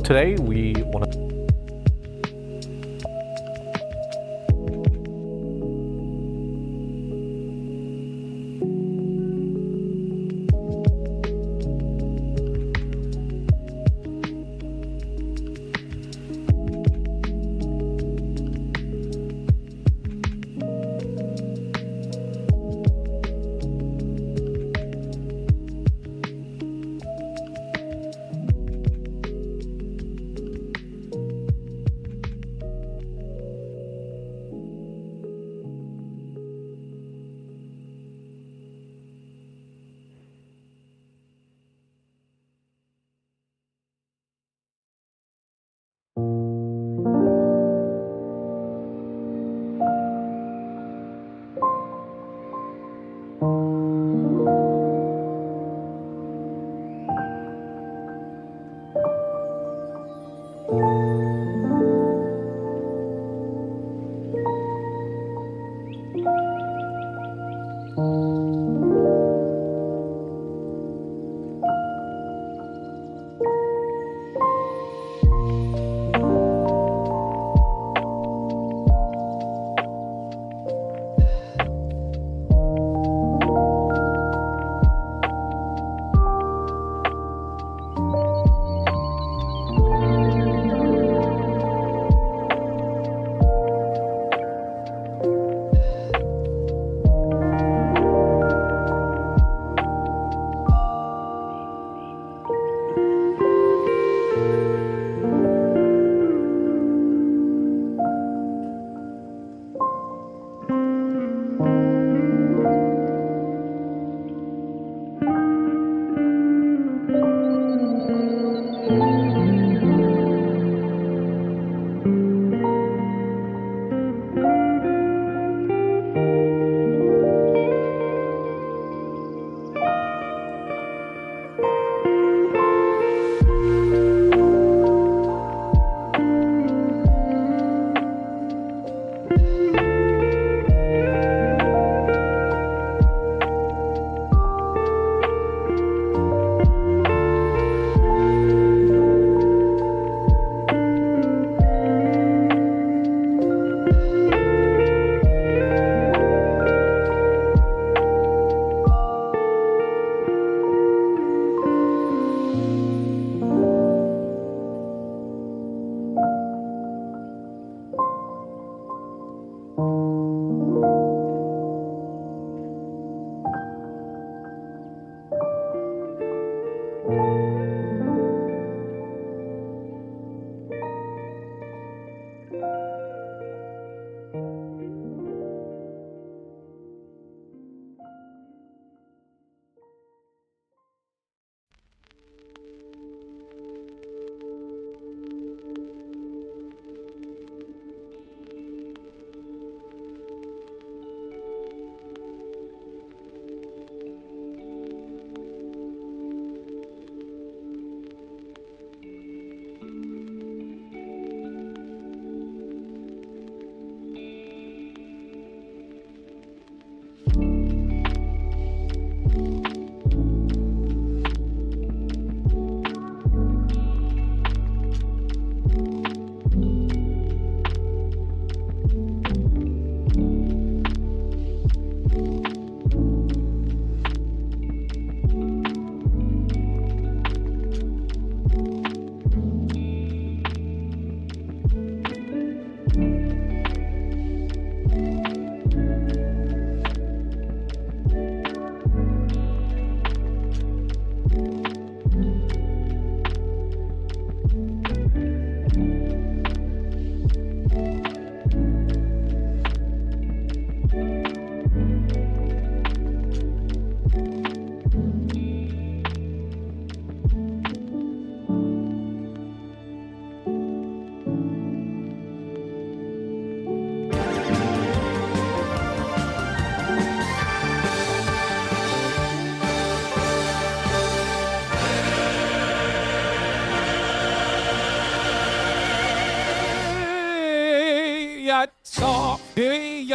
today we want to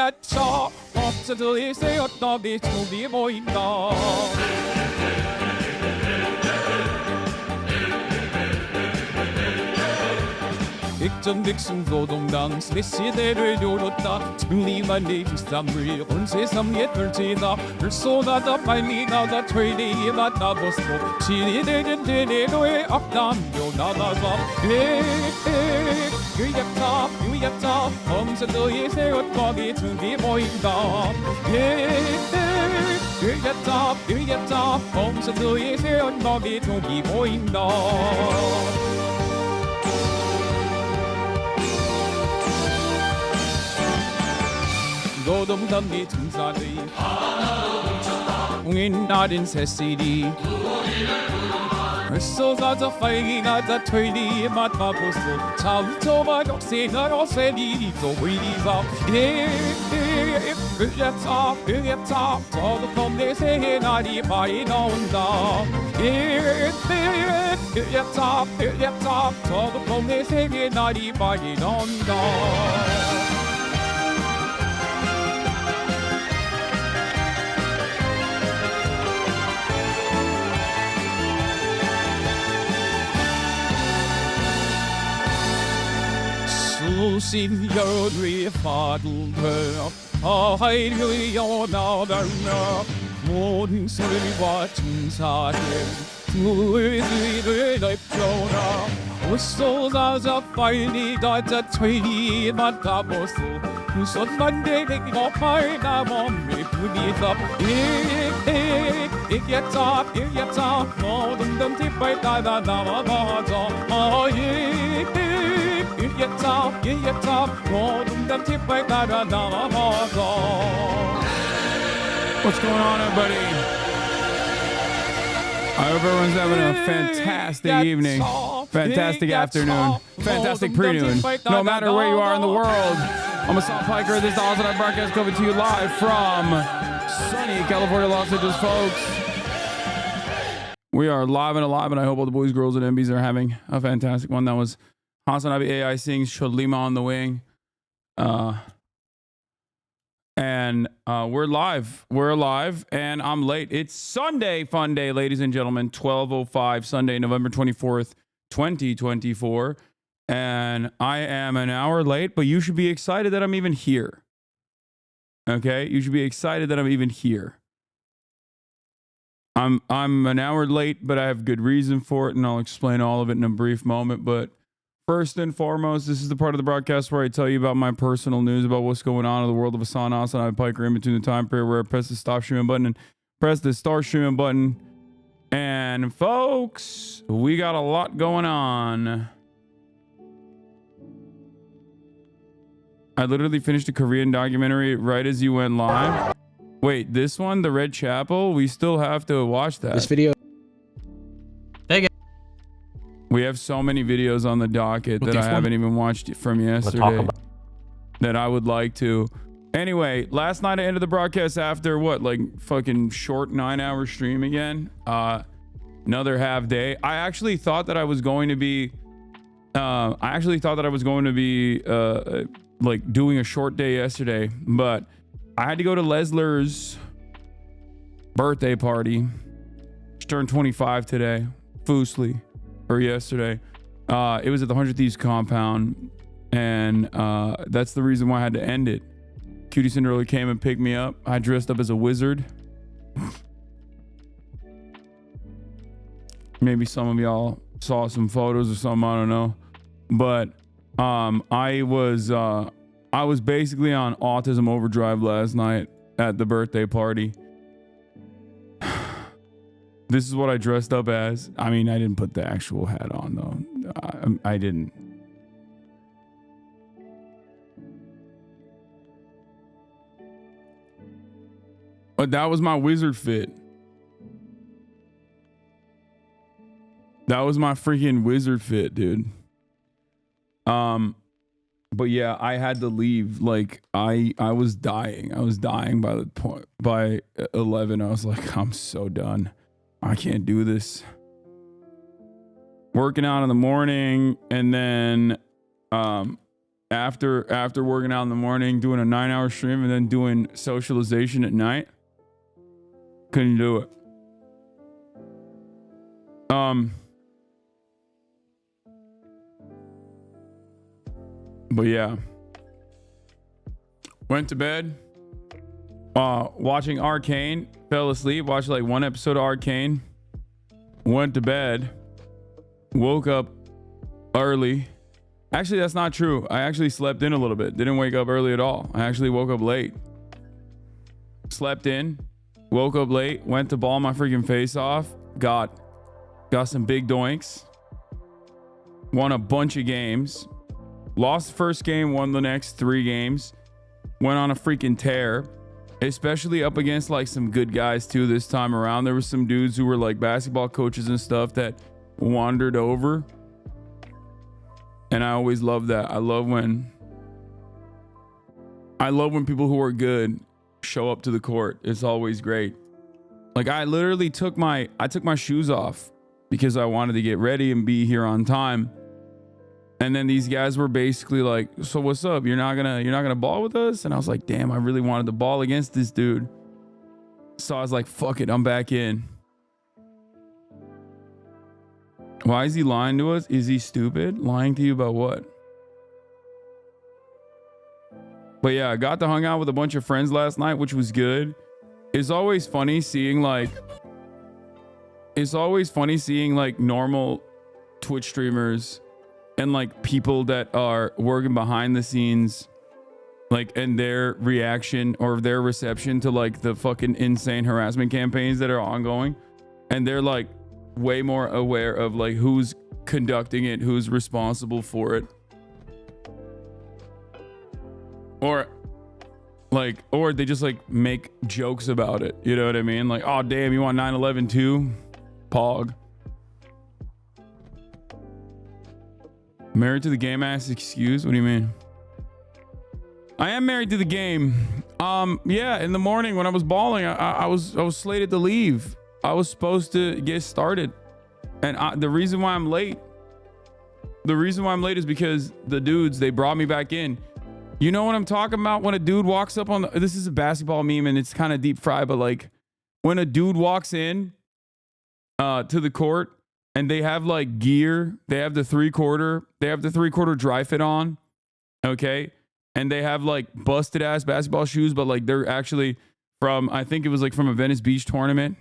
야차 없어질 새였다 내 총이 보인다 백전백승 노동당 시대를 열었다 승리만 내 기삼을 온 세상에 펼치다 불쏘나다 빨리 나가 트레이드에 만나보소 시대는 대내로의 악담도 나가서 유약자 엄선도의 새옷박이 준비 보인다 유약자 엄선도의 새옷박이 준비 보인다 노동당의 등산의 하나로 뭉쳤다 웅인 날인 새씨리 벌써 가자 빨리 가자 트레이드에 만나보소 차우저만 역세나로 세리도 보이리사 으야차 저도 내 새해 날이 많이 나온다 으야차 저도 내 새해 날이 많이 나온다 수신 열의 파도가 하이려 나가며 모든 소리와 증사들 물들을 넓혀라 어서 가자 빨리 가자 트레이드에 만나보소 손만 대고 팔다 몸이 부딪혀 이겼자 모든 덤티 빨리 따라 나와봐줘 이겼자 모든 덤티 빨리 따라 나와봐줘 What's going on, everybody? I hope everyone's having a fantastic evening, fantastic afternoon, fantastic pre-noon, no matter where you are in the world. I'm Slop Piker. This is the HasanAbi broadcast coming to you live from sunny California, Los Angeles, folks. We are live and alive, and I hope all the boys, girls, and MBs are having a fantastic one. That was HasanAbi AI sings Shalima on the Wing. And we're live. We're live, and I'm late. It's Sunday Fun Day, ladies and gentlemen. 12:05 Sunday, November 24th, 2024. And I am an hour late, but you should be excited that I'm even here. Okay? You should be excited that I'm even here. I'm an hour late, but I have good reason for it, and I'll explain all of it in a brief moment. But first and foremost, this is the part of the broadcast where I tell you about my personal news about what's going on in the world of HasanAbi Piker in between the time period where I press the stop streaming button and press the start streaming button. And folks, we got a lot going on. I literally finished a Korean documentary right as you went live. Wait, this one, The Red Chapel? We still have to watch that. This video. We have so many videos on the docket that I haven't even watched from yesterday that I would like to. Anyway, last night I ended the broadcast after what, like fucking short 9-hour stream again. Another half day. I actually thought that I was going to be like doing a short day yesterday, but I had to go to Lesler's birthday party. She turned 25 today, Foosly. Or yesterday. It was at the 100 Thieves compound, and that's the reason why I had to end it. Cutie Cinderella came and picked me up. I dressed up as a wizard. Maybe some of y'all saw some photos or something, I don't know. But I was basically on autism overdrive last night at the birthday party. This is what I dressed up as. I mean, I didn't put the actual hat on, though. I didn't. But that was my wizard fit. That was my freaking wizard fit, dude. But yeah, I had to leave. Like, I was dying. I was dying by the point. By 11, I was like, I'm so done. I can't do this. Working out in the morning, and then after working out in the morning, doing a 9-hour stream, and then doing socialization at night. Couldn't do it. But yeah. Went to bed. Watching Arcane. Fell asleep. Watched like one episode of Arcane. Went to bed. Woke up early. Actually, that's not true. I actually slept in a little bit. Didn't wake up early at all. I actually woke up late. Slept in. Woke up late. Went to ball my freaking face off. Got some big doinks. Won a bunch of games. Lost the first game. Won the next 3 games. Went on a freaking tear. Especially up against like some good guys too this time around. There were some dudes who were like basketball coaches and stuff that wandered over. And I always love that. I love when people who are good show up to the court. It's always great. Like I literally took my shoes off because I wanted to get ready and be here on time. And then these guys were basically like, "So what's up? You're not gonna ball with us?" And I was like, "Damn, I really wanted to ball against this dude." So I was like, "Fuck it, I'm back in." Why is he lying to us? Is he stupid? Lying to you about what? But yeah, I got to hang out with a bunch of friends last night, which was good. It's always funny seeing like normal Twitch streamers and like people that are working behind the scenes, like, and their reaction or their reception to like the fucking insane harassment campaigns that are ongoing. And they're like way more aware of like who's conducting it, who's responsible for it, or they just like make jokes about it, you know what I mean? Like, "Oh damn, you want 9/11 too? Pog." Married to the game ass excuse? What do you mean? I am married to the game. Yeah, in the morning when I was balling, I was slated to leave. I was supposed to get started. And the reason why I'm late is because the dudes, they brought me back in. You know what I'm talking about? When a dude walks up on this is a basketball meme and it's kind of deep fried, but like when a dude walks in to the court and they have like gear, they have the 3/4 dry fit on, okay? And they have like busted ass basketball shoes, but like they're actually from, I think it was like from a Venice Beach tournament.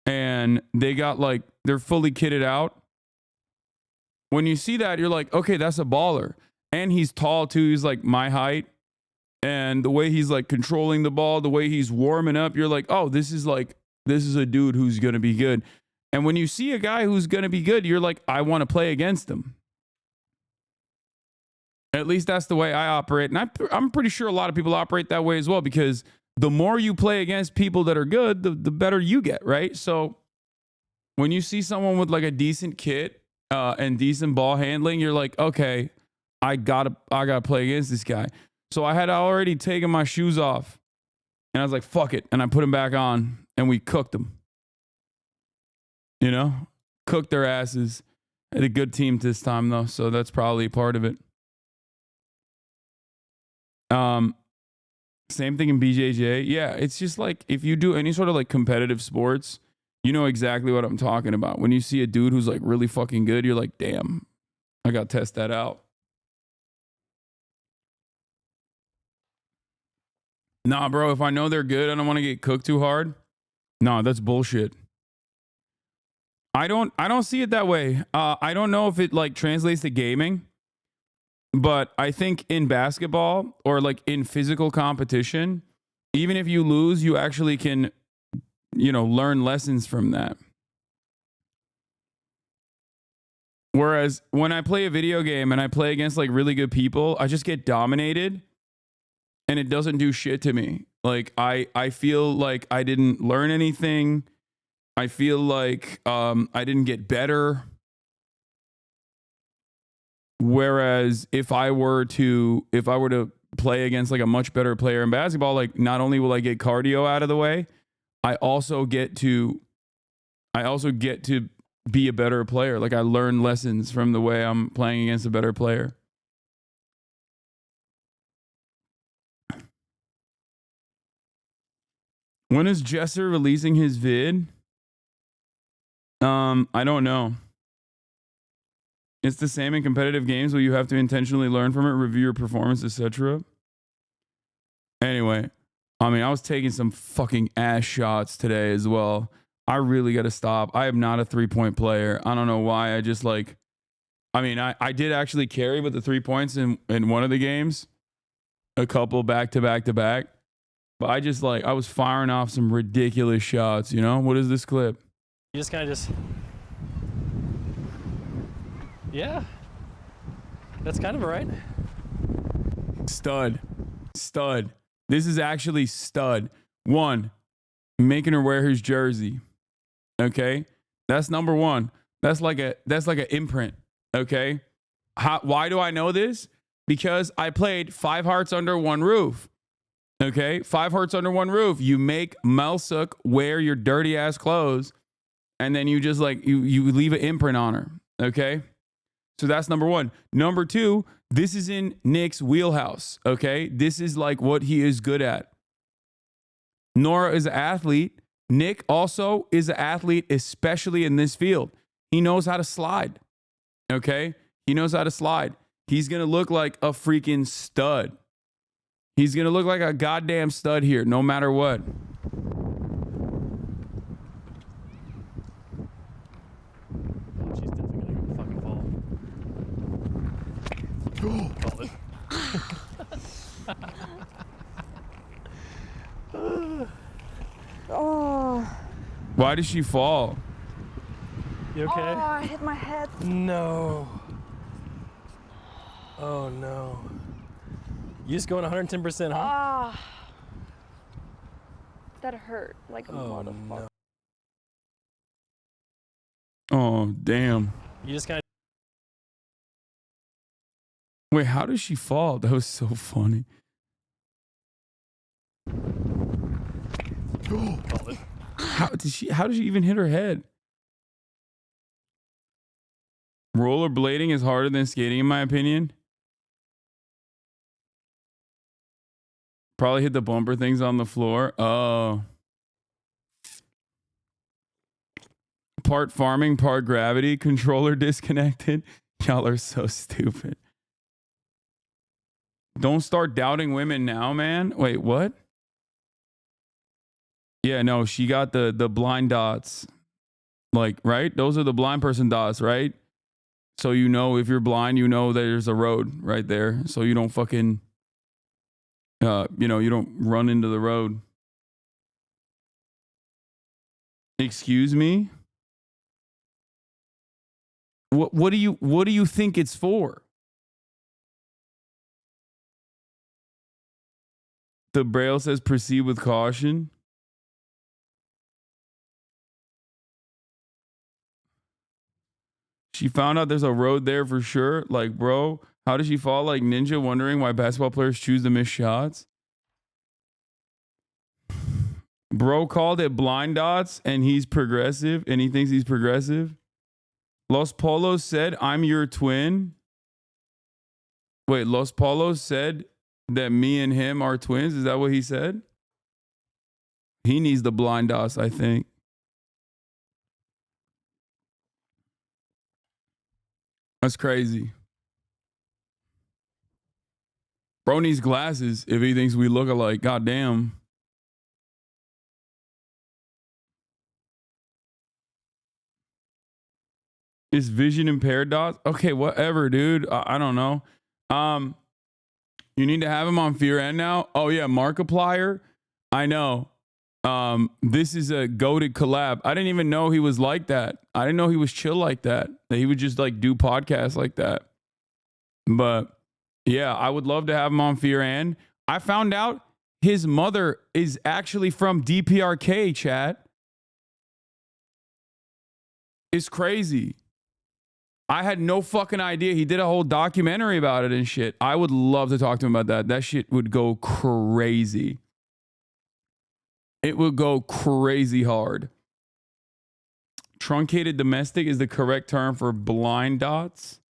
And they got like, they're fully kitted out. When you see that, you're like, okay, that's a baller. And he's tall too. He's like my height. And the way he's like controlling the ball, the way he's warming up, you're like, oh, this is a dude who's going to be good. And when you see a guy who's going to be good, you're like, I want to play against him. At least that's the way I operate. And I'm pretty sure a lot of people operate that way as well, because the more you play against people that are good, the better you get, right? So when you see someone with like a decent kit and decent ball handling, you're like, okay, I gotta play against this guy. So I had already taken my shoes off and I was like, fuck it. And I put them back on and we cooked them. You know, cooked their asses. Had a good team this time though, so that's probably part of it. Same thing in BJJ. Yeah, it's just like if you do any sort of like competitive sports, you know exactly what I'm talking about. When you see a dude who's like really fucking good, you're like, damn, I gotta test that out. Nah, bro, if I know they're good, I don't want to get cooked too hard. Nah, that's bullshit. I don't see it that way. I don't know if it like translates to gaming, but I think in basketball or like in physical competition, even if you lose, you actually can, you know, learn lessons from that. Whereas when I play a video game and I play against like really good people, I just get dominated and it doesn't do shit to me. Like I feel like I didn't learn anything. I feel like I didn't get better. Whereas if I were to play against like a much better player in basketball, like not only will I get cardio out of the way, I also get to be a better player. Like I learn lessons from the way I'm playing against a better player. When is Jesser releasing his vid? I don't know. It's the same in competitive games where you have to intentionally learn from it, review your performance, etc. Anyway, I mean, I was taking some fucking ass shots today as well. I really got to stop. I am not a 3-point player. I don't know why. I just like, I mean, I did actually carry with the 3 points in one of the games, a couple back to back to back. But I just like, I was firing off some ridiculous shots, you know? What is this clip? You just kind of just, yeah, that's kind of right. Stud. This is actually stud. 1, making her wear his jersey. Okay, that's number 1. That's like an imprint. Okay, why do I know this? Because I played 5 Hearts Under One Roof. Okay, 5 Hearts Under One Roof. You make Melsuk wear your dirty ass clothes, and then you just like you leave an imprint on her. Okay, so that's number 1. Number 2, this is in Nick's wheelhouse. Okay, this is like what he is good at. Nora is an athlete. Nick also is an athlete, especially in this field. He knows how to slide. Okay? He knows how to slide. He's going to look like a freaking stud. He's going to look like a goddamn stud here, no matter what. Oh, she's definitely going to fucking fall. Called it. Oh. Why did she fall? You okay? Oh, I hit my head. No. Oh no. You just going 110%, huh? Ah. That hurt like a motherfucker. No. Oh, damn. You just kind Wait, how did she fall? That was so funny. of How did she even hit her head? Rollerblading is harder than skating, in my opinion. Probably hit the bumper things on the floor. Oh. Part farming, part gravity. Controller disconnected. Y'all are so stupid. Don't start doubting women now, man. Wait, what? Yeah, no, she got the blind dots. Like, right? Those are the blind person dots, right? So you know if you're blind, you know there's a road right there. So you don't fucking, you don't run into the road. Excuse me? What do you think it's for? The Braille says proceed with caution. She found out there's a road there for sure. Like, bro, how did she fall like ninja, wondering why basketball players choose to miss shots? Bro called it blind dots and he's progressive and he thinks he's progressive. Los Polos said, I'm your twin. Wait, Los Polos said that me and him are twins. Is that what he said? He needs the blind dots, I think. That's crazy. Bro needs glasses if he thinks we look alike. Goddamn. Is vision impaired dots? Okay, whatever, dude. I don't know. You need to have him on Fear End now. Oh yeah, Markiplier. I know. This is a goated collab. I didn't even know he was like that. I didn't know he was chill like that. That he would just like do podcasts like that. But yeah, I would love to have him on Fear End. I found out his mother is actually from DPRK, chat. It's crazy. I had no fucking idea. He did a whole documentary about it and shit. I would love to talk to him about that. That shit would go crazy. It would go crazy hard. Truncated domestic is the correct term for blind dots.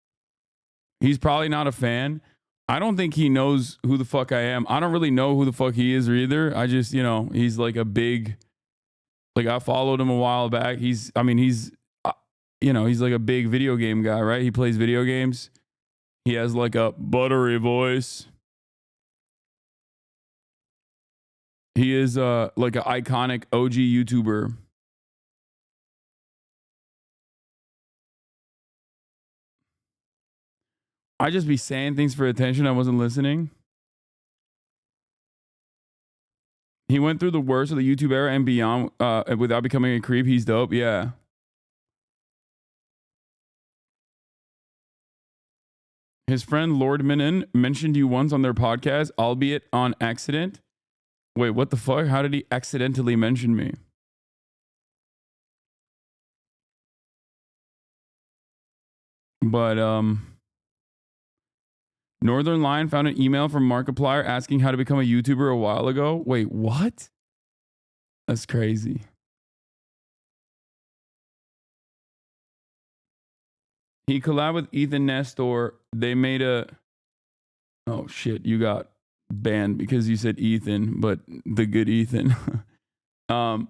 He's probably not a fan. I don't think he knows who the fuck I am. I don't really know who the fuck he is either. I just, he's like a big, like I followed him a while back. you know, he's like a big video game guy, right? He plays video games. He has like a buttery voice. He is like an iconic OG YouTuber. I just be saying things for attention. I wasn't listening. He went through the worst of the YouTube era and beyond without becoming a creep. He's dope. Yeah. His friend Lord Minin mentioned you once on their podcast, albeit on accident. Wait, what the fuck? How did he accidentally mention me? But Northern Lion found an email from Markiplier asking how to become a YouTuber a while ago. Wait, what? That's crazy. He collabed with Ethan Nestor. They made a... Oh, shit. You got banned because you said Ethan, but the good Ethan. They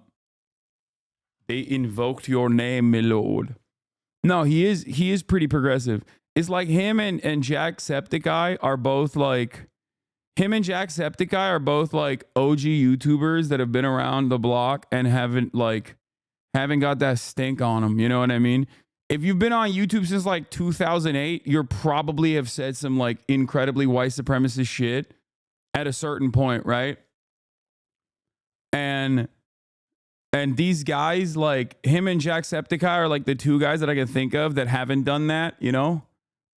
invoked your name, my lord. No, he is pretty progressive. It's like him and Jacksepticeye are both like... Him and Jacksepticeye are both like OG YouTubers that have been around the block and haven't got that stink on them. You know what I mean? If you've been on YouTube since like 2008, you probably have said some like incredibly white supremacist shit at a certain point, right? And these guys, like him and Jacksepticeye, are like the two guys that I can think of that haven't done that, you know,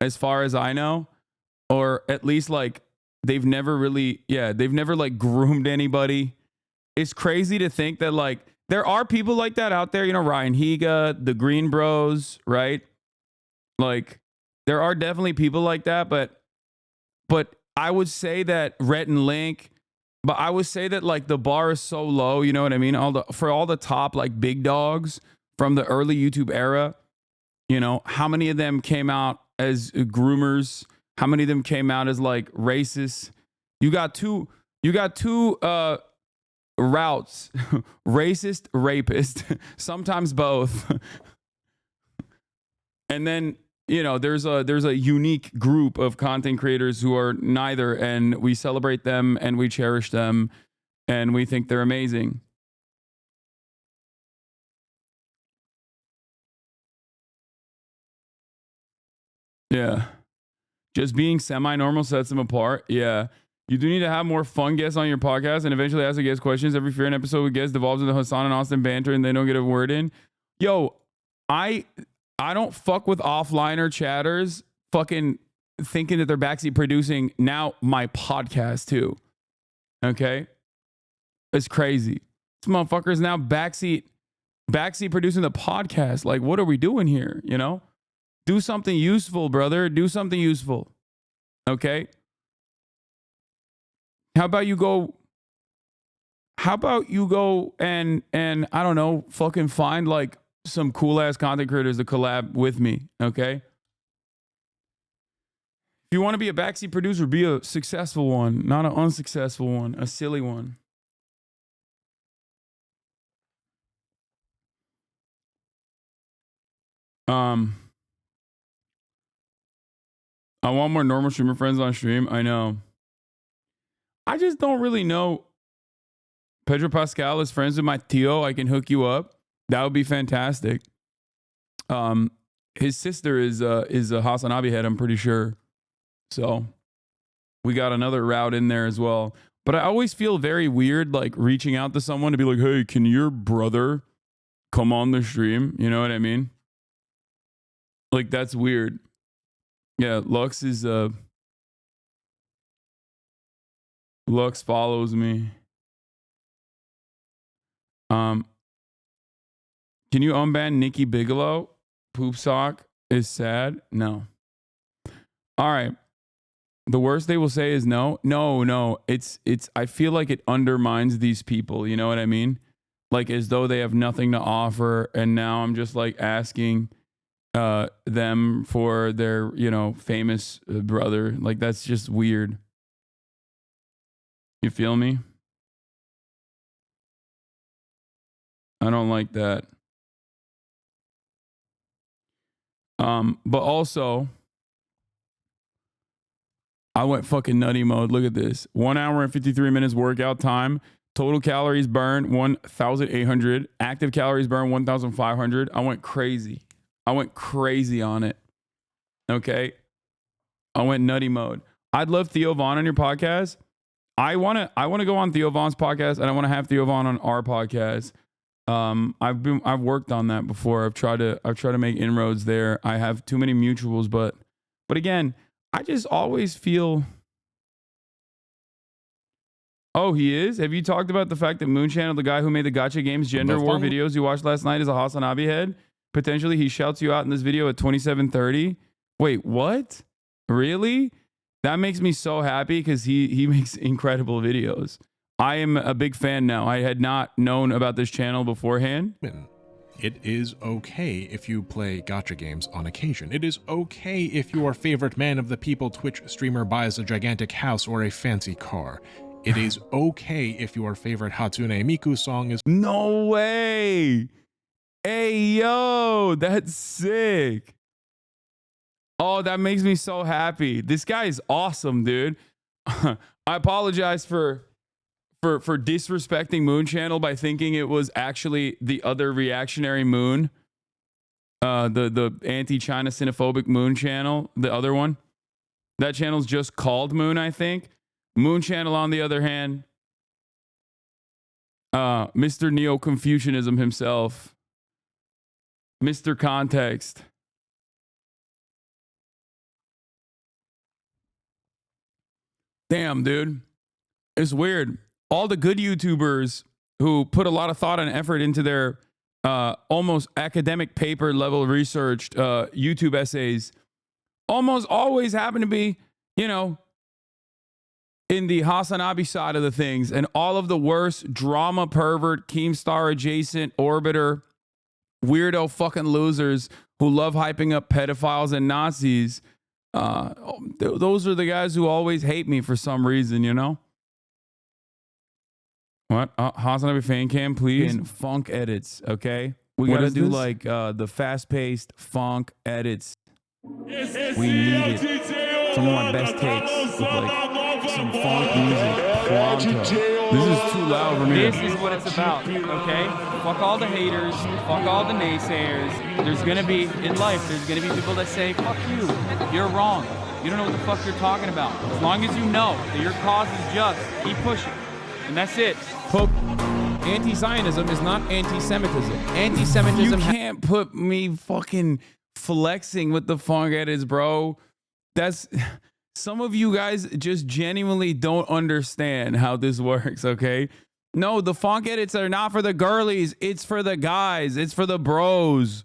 as far as I know, or at least like they've never like groomed anybody. It's crazy to think that like there are people like that out there, you know, Ryan Higa, the Green Bros, right? Like there are definitely people like that, but I would say that Rhett and Link, but I would say that like the bar is so low, you know what I mean? For all the top like big dogs from the early YouTube era, you know, how many of them came out as groomers? How many of them came out as like racists? You got two routes: racist, rapist, sometimes both. And then, you know, there's a unique group of content creators who are neither, and we celebrate them and we cherish them and we think they're amazing. Yeah. Just being semi-normal sets them apart. Yeah. You do need to have more fun guests on your podcast and eventually ask the guest questions. Every fear an episode with guests devolves into Hasan and Austin banter and they don't get a word in. Yo, I don't fuck with offliner chatters fucking thinking that they're backseat producing now my podcast too. Okay? It's crazy. This motherfucker's now backseat producing the podcast. Like, what are we doing here? You know? Do something useful, brother. Do something useful. Okay? How about you go and I don't know, fucking find like some cool ass content creators to collab with me, okay? If you want to be a backseat producer, be a successful one, not an unsuccessful one, a silly one. I want more normal streamer friends on stream. I know. I just don't really know. Pedro Pascal is friends with my Tio. I can hook you up. That would be fantastic. His sister is a HasanAbi head, I'm pretty sure. So we got another route in there as well. But I always feel very weird, like reaching out to someone to be like, hey, can your brother come on the stream? You know what I mean? Like, that's weird. Yeah, Lux follows me. Can you unban Nikki Bigelow? Poop sock is sad. No. All right. The worst they will say is no. No. It's I feel like it undermines these people. You know what I mean? Like as though they have nothing to offer. And now I'm just like asking them for their, you know, famous brother. Like that's just weird. You feel me? I don't like that. But also, I went fucking nutty mode. Look at this. 1 hour and 53 minutes workout time. Total calories burned 1,800. Active calories burned 1,500. I went crazy. I went crazy on it. Okay. I went nutty mode. I'd love Theo Vaughn on your podcast. I want to go on Theo Vaughn's podcast, and I want to have Theo Vaughn on our podcast. I've worked on that before. I've tried to make inroads there. I have too many mutuals, but again, I just always feel. Oh, he is? Have you talked about the fact that Moon Channel, the guy who made the Gacha Games gender war videos you watched last night, is a HasanAbi head? Potentially, he shouts you out in this video at 27:30. Wait, what? Really? That makes me so happy because he makes incredible videos. I am a big fan now. I had not known about this channel beforehand. It is okay if you play gacha games on occasion. It is okay if your favorite man of the people Twitch streamer buys a gigantic house or a fancy car. It is okay if your favorite Hatsune Miku song is— No way! Hey, yo, that's sick. Oh, that makes me so happy. This guy is awesome, dude. I apologize for disrespecting Moon Channel by thinking it was actually the other reactionary Moon. The anti-China xenophobic Moon Channel, the other one. That channel's just called Moon, I think. Moon Channel, on the other hand, Mr. Neo-Confucianism himself, Mr. Context. Damn, dude. It's weird. All the good YouTubers who put a lot of thought and effort into their almost academic paper level researched YouTube essays almost always happen to be, you know, in the HasanAbi side of the things, and all of the worst drama pervert, Keemstar adjacent, orbiter, weirdo fucking losers who love hyping up pedophiles and Nazis. Those are the guys who always hate me for some reason, you know? What? HasanAbi fan cam, please. And funk edits, okay? We gotta do this? Like the fast-paced funk edits. We need it. Some of my best takes with like some funk music. Pronto. This is too loud for me. This is what it's about, okay? Fuck all the haters. Fuck all the naysayers. There's gonna be, in life, there's gonna be people that say, fuck you. You're wrong. You don't know what the fuck you're talking about. As long as you know that your cause is just, keep pushing. And that's it. Anti-Zionism is not anti-Semitism. Anti-Semitism. You can't put me fucking flexing with the funk edits, bro. That's... Some of you guys just genuinely don't understand how this works, okay? No, the funk edits are not for the girlies. It's for the guys. It's for the bros.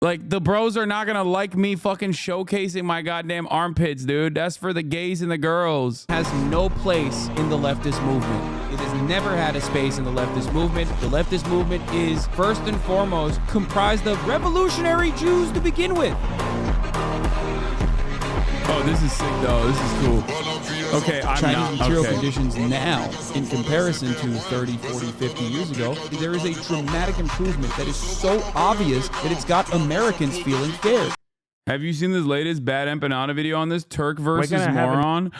Like, the bros are not gonna like me fucking showcasing my goddamn armpits, dude. That's for the gays and the girls. Has no place in the leftist movement. It has never had a space in the leftist movement. The leftist movement is, first and foremost, comprised of revolutionary Jews to begin with. Oh, this is sick, though. This is cool. Okay, I'm Chinese not. material Okay. conditions now, in comparison to 30, 40, 50 years ago, there is a dramatic improvement that is so obvious that it's got Americans feeling scared. Have you seen this latest BadEmpanada video on this Turk versus moron?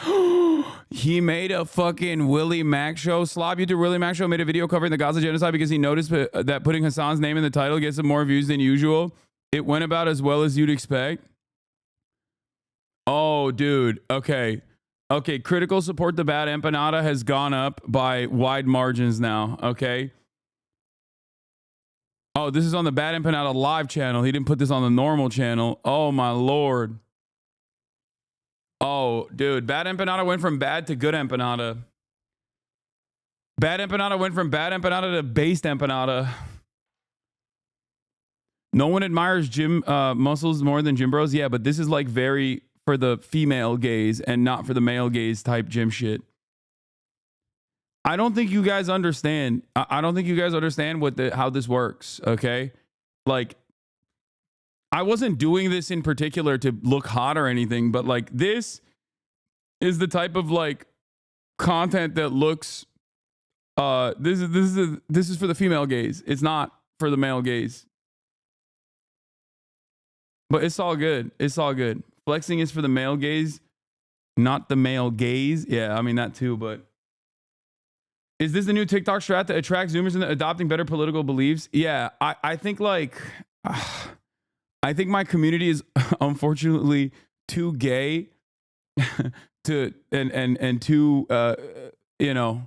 He made a fucking Willie Mac show. Slop YouTuber Willie Mac show made a video covering the Gaza genocide because he noticed that putting Hasan's name in the title gets him more views than usual. It went about as well as you'd expect. Oh, dude. Okay. Okay. Critical support to BadEmpanada has gone up by wide margins now. Okay. Oh, this is on the BadEmpanada live channel. He didn't put this on the normal channel. Oh, my Lord. Oh, dude. BadEmpanada went from bad to good empanada. BadEmpanada went from bad empanada to based empanada. No one admires gym muscles more than gym bros. Yeah, but this is like very for the female gaze and not for the male gaze type gym shit. I don't think you guys understand. I don't think you guys understand how this works, okay? Like, I wasn't doing this in particular to look hot or anything, but like this is the type of like content that looks this is for the female gaze. It's not for the male gaze. But it's all good. It's all good. Flexing is for the male gaze, not the male gaze. Yeah, I mean that too, but is this the new TikTok strat that attracts Zoomers into adopting better political beliefs? Yeah, I think like I think my community is unfortunately too gay to and too you know,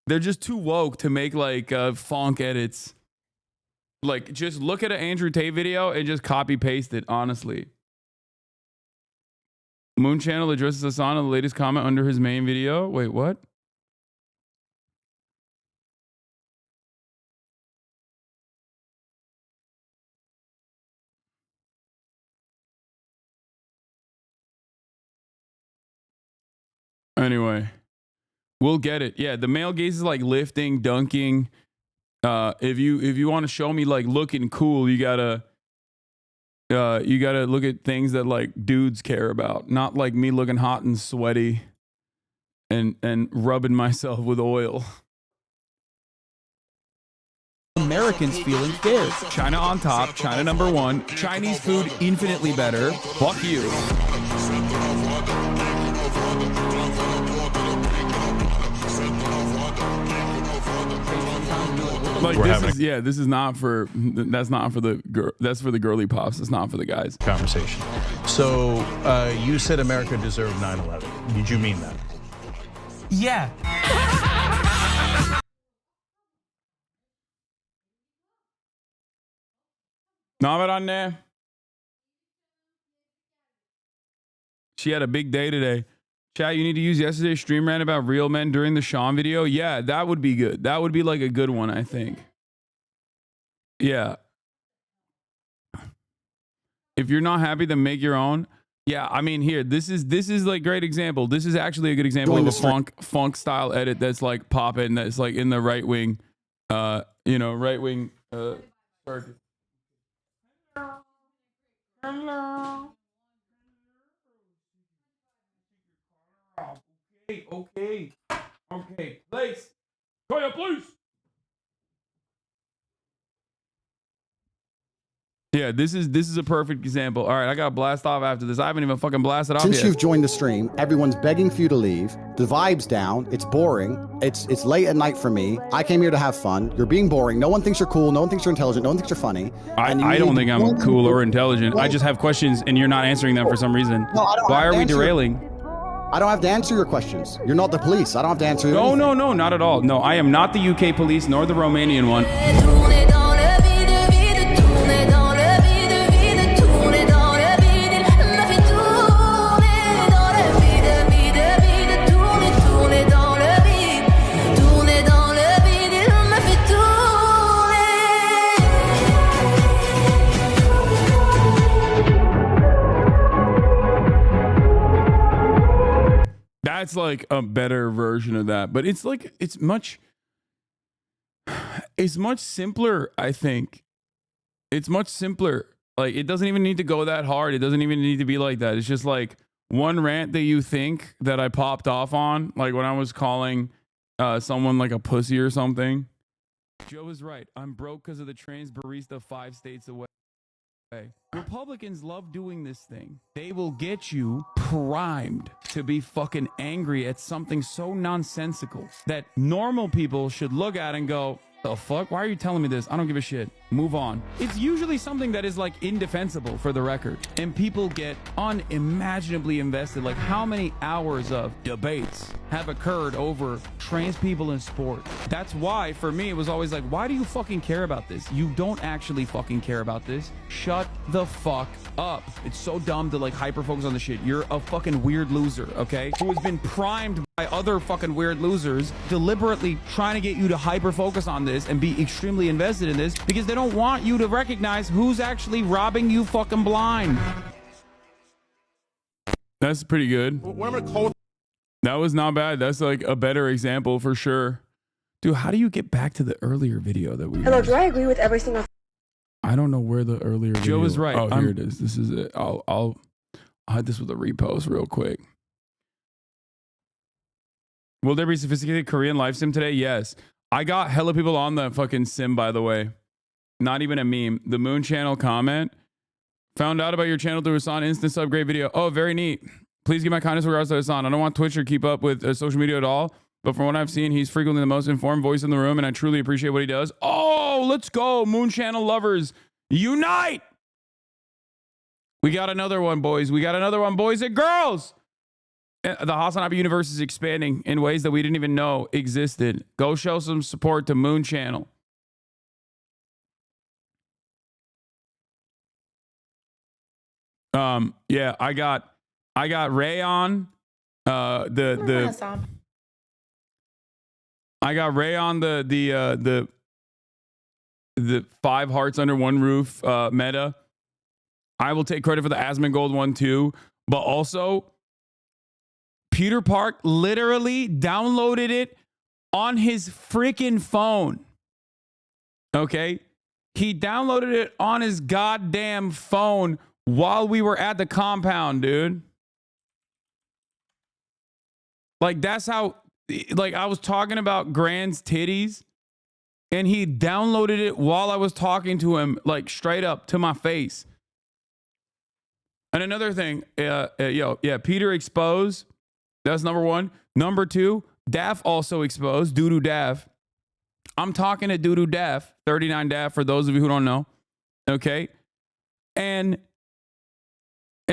they're just too woke to make like funk edits. Like, just look at an Andrew Tate video and just copy paste it, honestly. Moon Channel addresses Hasan on the latest comment under his main video. Wait, what? Anyway, we'll get it. Yeah, the male gaze is like lifting, dunking. If you want to show me like looking cool, you gotta look at things that like dudes care about, not like me looking hot and sweaty and rubbing myself with oil. Americans feeling fair. China on top, China number one, Chinese food infinitely better. Fuck you. Like this is not for, that's not for the girl, that's for the girly pops. It's not for the guys. Conversation. So you said America deserved 9/11. Did you mean that? Yeah. Navid on there. She had a big day today. Chat, you need to use yesterday's stream rant about real men during the Sean video. Yeah, that would be good. That would be like a good one, I think. Yeah. If you're not happy, then make your own. Yeah, I mean, here, this is like great example. This is actually a good example of a funk style edit that's like popping, that's like in the right wing, you know, right wing. Hello. Okay, place. Toya, please. Yeah, this is a perfect example. All right, I got to blast off after this. I haven't even fucking blasted off yet. Since you've joined the stream, everyone's begging for you to leave. The vibe's down. It's boring. It's late at night for me. I came here to have fun. You're being boring. No one thinks you're cool. No one thinks you're intelligent. No one thinks you're funny. I don't think I'm cool or intelligent. I just have questions and you're not answering them for some reason. No, I don't. Why are we derailing? I don't have to answer your questions. You're not the police. I don't have to answer your No, not at all. No, I am not the UK police nor the Romanian one. That's like a better version of that, but it's like it's much simpler. I think it's much simpler. Like, it doesn't even need to go that hard. It doesn't even need to be like that. It's just like one rant that you think that I popped off on, like when I was calling someone like a pussy or something. Joe is right. I'm broke because of the trans barista 5 states away. Republicans love doing this thing. They will get you primed to be fucking angry at something so nonsensical that normal people should look at and go, the fuck? Why are you telling me this? I don't give a shit. Move on. It's usually something that is like indefensible, for the record. And people get unimaginably invested. Like, how many hours of debates have occurred over trans people in sport? That's why, for me, it was always like, why do you fucking care about this? You don't actually fucking care about this. Shut the fuck up. It's so dumb to like hyper focus on the shit. You're a fucking weird loser, okay? Who has been primed by other fucking weird losers deliberately trying to get you to hyper focus on this and be extremely invested in this because they don't want you to recognize who's actually robbing you fucking blind. That's pretty good. That was not bad. That's like a better example for sure. Dude, how do you get back to the earlier video that we Hello, do I agree with every single... I don't know where the earlier video... Joe is right. Oh, here it is. This is it. I'll hide this with a repost real quick. Will there be sophisticated Korean live sim today? Yes. I got hella people on the fucking sim, by the way. Not even a meme. The Moon Channel comment Found out about your channel through Hasan. Instant sub, great video. Oh, very neat. Please give my kindness regards to Hasan. I don't want Twitch to keep up with social media at all, but from what I've seen, he's frequently the most informed voice in the room, and I truly appreciate what he does. Oh, let's go. Moon Channel lovers, unite. We got another one, boys. We got another one, boys and girls. The HasanAbi universe is expanding in ways that we didn't even know existed. Go show some support to Moon Channel. Yeah, I got Ray on I got Ray on the 5 hearts under one roof meta. I will take credit for the Asmongold one too, but also Peter Park literally downloaded it on his freaking phone. Okay? He downloaded it on his goddamn phone while we were at the compound, dude. Like, that's how, like, I was talking about Grand's titties, and he downloaded it while I was talking to him, like, straight up to my face. And another thing, Peter exposed. That's number 1. Number 2, Daff also exposed. Doodoo Daff. I'm talking to Doodoo Daff, 39 Daff, for those of you who don't know. Okay? And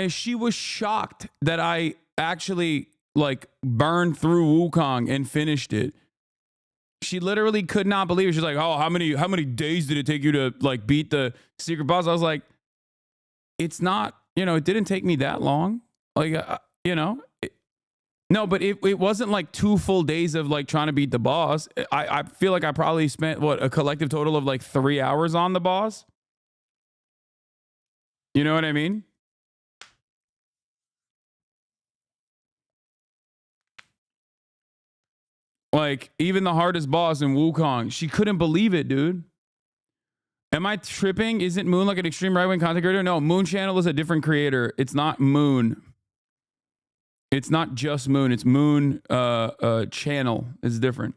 she was shocked that I actually, like, burned through Wukong and finished it. She literally could not believe it. She's like, oh, how many days did it take you to, like, beat the secret boss? I was like, it's not, it didn't take me that long. Like, no, but it wasn't like 2 full days of, like, trying to beat the boss. I feel like I probably spent, a collective total of, like, 3 hours on the boss. You know what I mean? Like, even the hardest boss in Wukong, she couldn't believe it, dude. Am I tripping? Isn't Moon like an extreme right-wing content creator? No, Moon Channel is a different creator. It's not Moon. It's not just Moon. It's Moon Channel. It's different.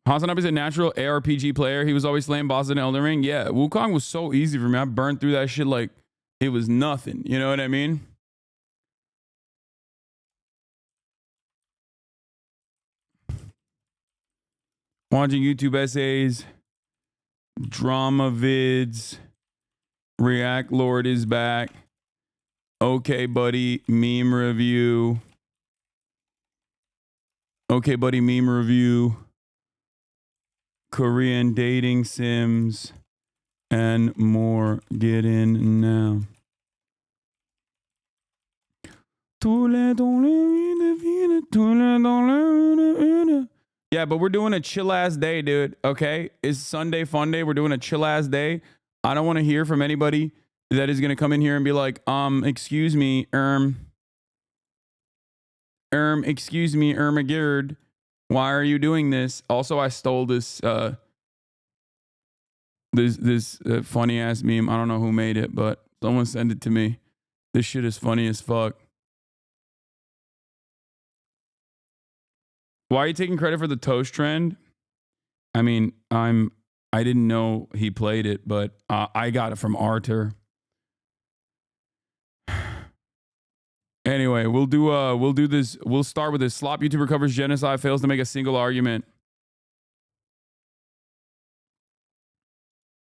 HasanAbi is a natural ARPG player. He was always slaying bosses in Elden Ring. Yeah, Wukong was so easy for me. I burned through that shit like it was nothing. You know what I mean? Watching YouTube essays, drama vids, React Lord is back. Okay, buddy, meme review. Okay, buddy, meme review. Korean dating sims and more. Get in now. Yeah, but we're doing a chill ass day, dude. Okay, it's Sunday fun day. We're doing a chill ass day. I don't want to hear from anybody that is gonna come in here and be like, excuse me, excuse me, Ermagerd, why are you doing this? Also, I stole this this funny ass meme. I don't know who made it, but someone sent it to me. This shit is funny as fuck. Why are you taking credit for the toast trend? I mean, I didn't know he played it, but I got it from Arthur. Anyway, we'll do this. We'll start with this. Slop YouTuber covers genocide, fails to make a single argument.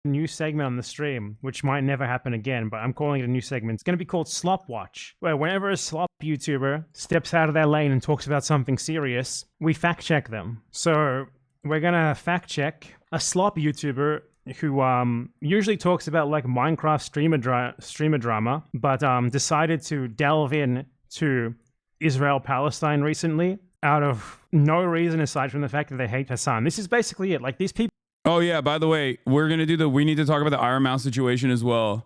New segment on the stream, which might never happen again, but I'm calling it a new segment. It's going to be called Slop Watch, where whenever a slop YouTuber steps out of their lane and talks about something serious, we fact check them. So we're going to fact check a slop YouTuber who usually talks about like Minecraft streamer drama, but decided to delve in to Israel-Palestine recently out of no reason aside from the fact that they hate Hasan. This is basically it. Like, these people. Oh yeah, by the way, we need to talk about the Ironmouse situation as well.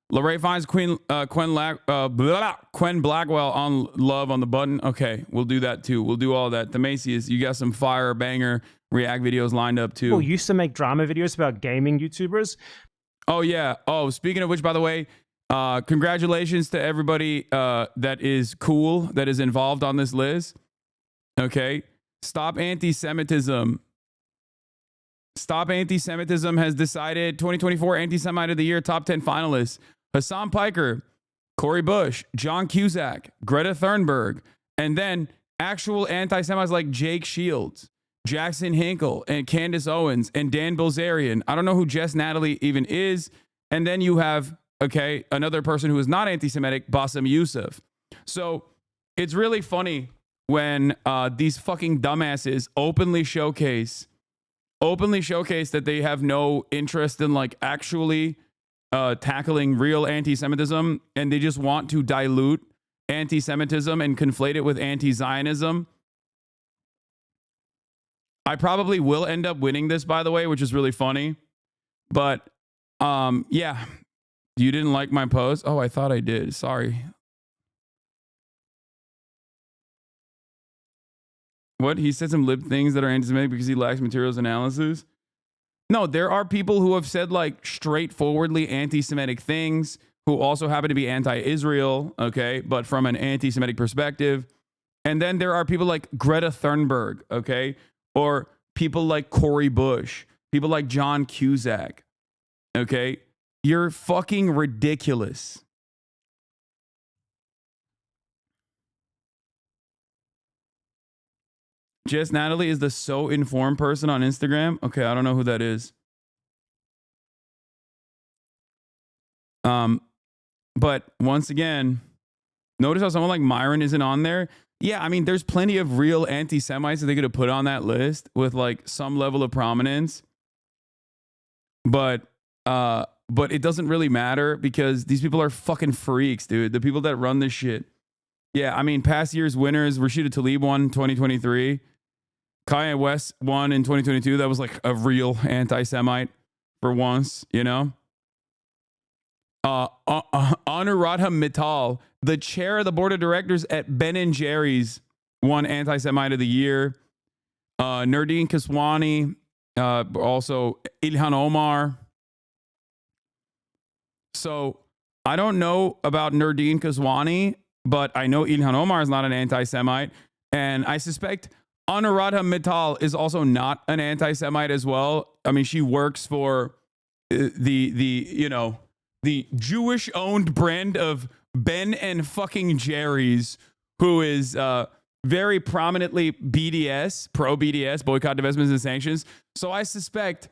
Lorraine finds Quen Blackwell on love on the button. Okay, we'll do that too. We'll do all that. Themasius, you got some fire banger React videos lined up too. People used to make drama videos about gaming YouTubers. Oh yeah. Oh, speaking of which, by the way, congratulations to everybody that is cool, that is involved on this list. Okay, stop anti-Semitism. Stop Anti-Semitism has decided 2024 Anti-Semite of the Year top 10 finalists. Hasan Piker, Cori Bush, John Cusack, Greta Thunberg, and then actual anti-Semites like Jake Shields, Jackson Hinkle, and Candace Owens, and Dan Bilzerian. I don't know who Jess Natalie even is. And then you have, okay, another person who is not anti-Semitic, Bassem Youssef. So it's really funny when these fucking dumbasses openly showcase that they have no interest in like actually tackling real anti-Semitism, and they just want to dilute anti-Semitism and conflate it with anti-Zionism. I probably will end up winning this, by the way, which is really funny. But yeah, you didn't like my post? Oh, I thought I did. Sorry. What? He said some lib things that are anti-Semitic because he lacks materials analysis? No, there are people who have said like straightforwardly anti-Semitic things who also happen to be anti-Israel, okay, but from an anti-Semitic perspective. And then there are people like Greta Thunberg, okay, or people like Cori Bush, people like John Cusack, okay? You're fucking ridiculous. Jess Natalie is the so informed person on Instagram. Okay, I don't know who that is. But once again, notice how someone like Myron isn't on there. Yeah, I mean, there's plenty of real anti-Semites that they could have put on that list with like some level of prominence. But it doesn't really matter because these people are fucking freaks, dude. The people that run this shit. Yeah, I mean, past year's winners, Rashida Tlaib won in 2023. Kanye West won in 2022. That was like a real anti-Semite for once, you know? Anuradha Mittal, the chair of the board of directors at Ben & Jerry's, won Anti-Semite of the Year. Nardine Kaswani, also Ilhan Omar. So I don't know about Nardine Kaswani, but I know Ilhan Omar is not an anti-Semite. And I suspect Anuradha Mittal is also not an anti-Semite as well. I mean, she works for the Jewish-owned brand of Ben and fucking Jerry's, who is very prominently BDS, pro-BDS, boycott, divestments, and sanctions. So I suspect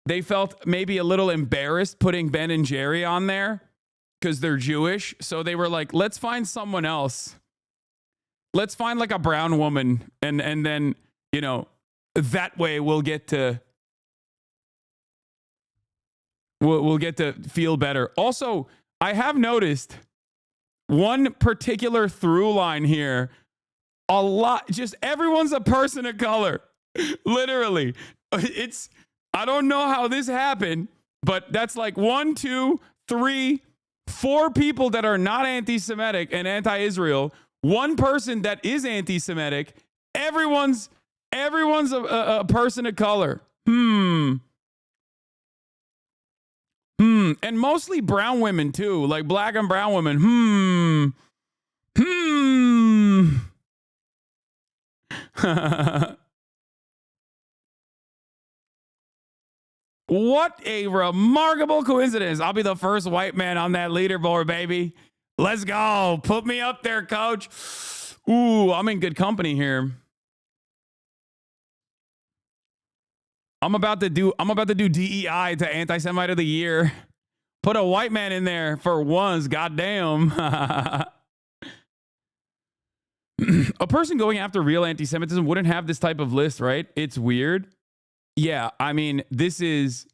they felt maybe a little embarrassed putting Ben and Jerry on there because they're Jewish. So they were like, let's find someone else. Let's find like a brown woman. And then, you know, that way we'll get to feel better. Also, I have noticed one particular through line here. A lot, just everyone's a person of color. Literally. I don't know how this happened, but that's like 1, 2, 3, 4 people that are not anti-Semitic and anti-Israel. One person that is anti-Semitic. Everyone's a person of color. And mostly brown women too, like black and brown women. What a remarkable coincidence. I'll be the first white man on that leaderboard, baby. Let's go. Put me up there, coach. Ooh, I'm in good company here. I'm about to do DEI to Anti-Semite of the Year. Put a white man in there for once. Goddamn. A person going after real anti-Semitism wouldn't have this type of list, right? It's weird. Yeah, I mean, this is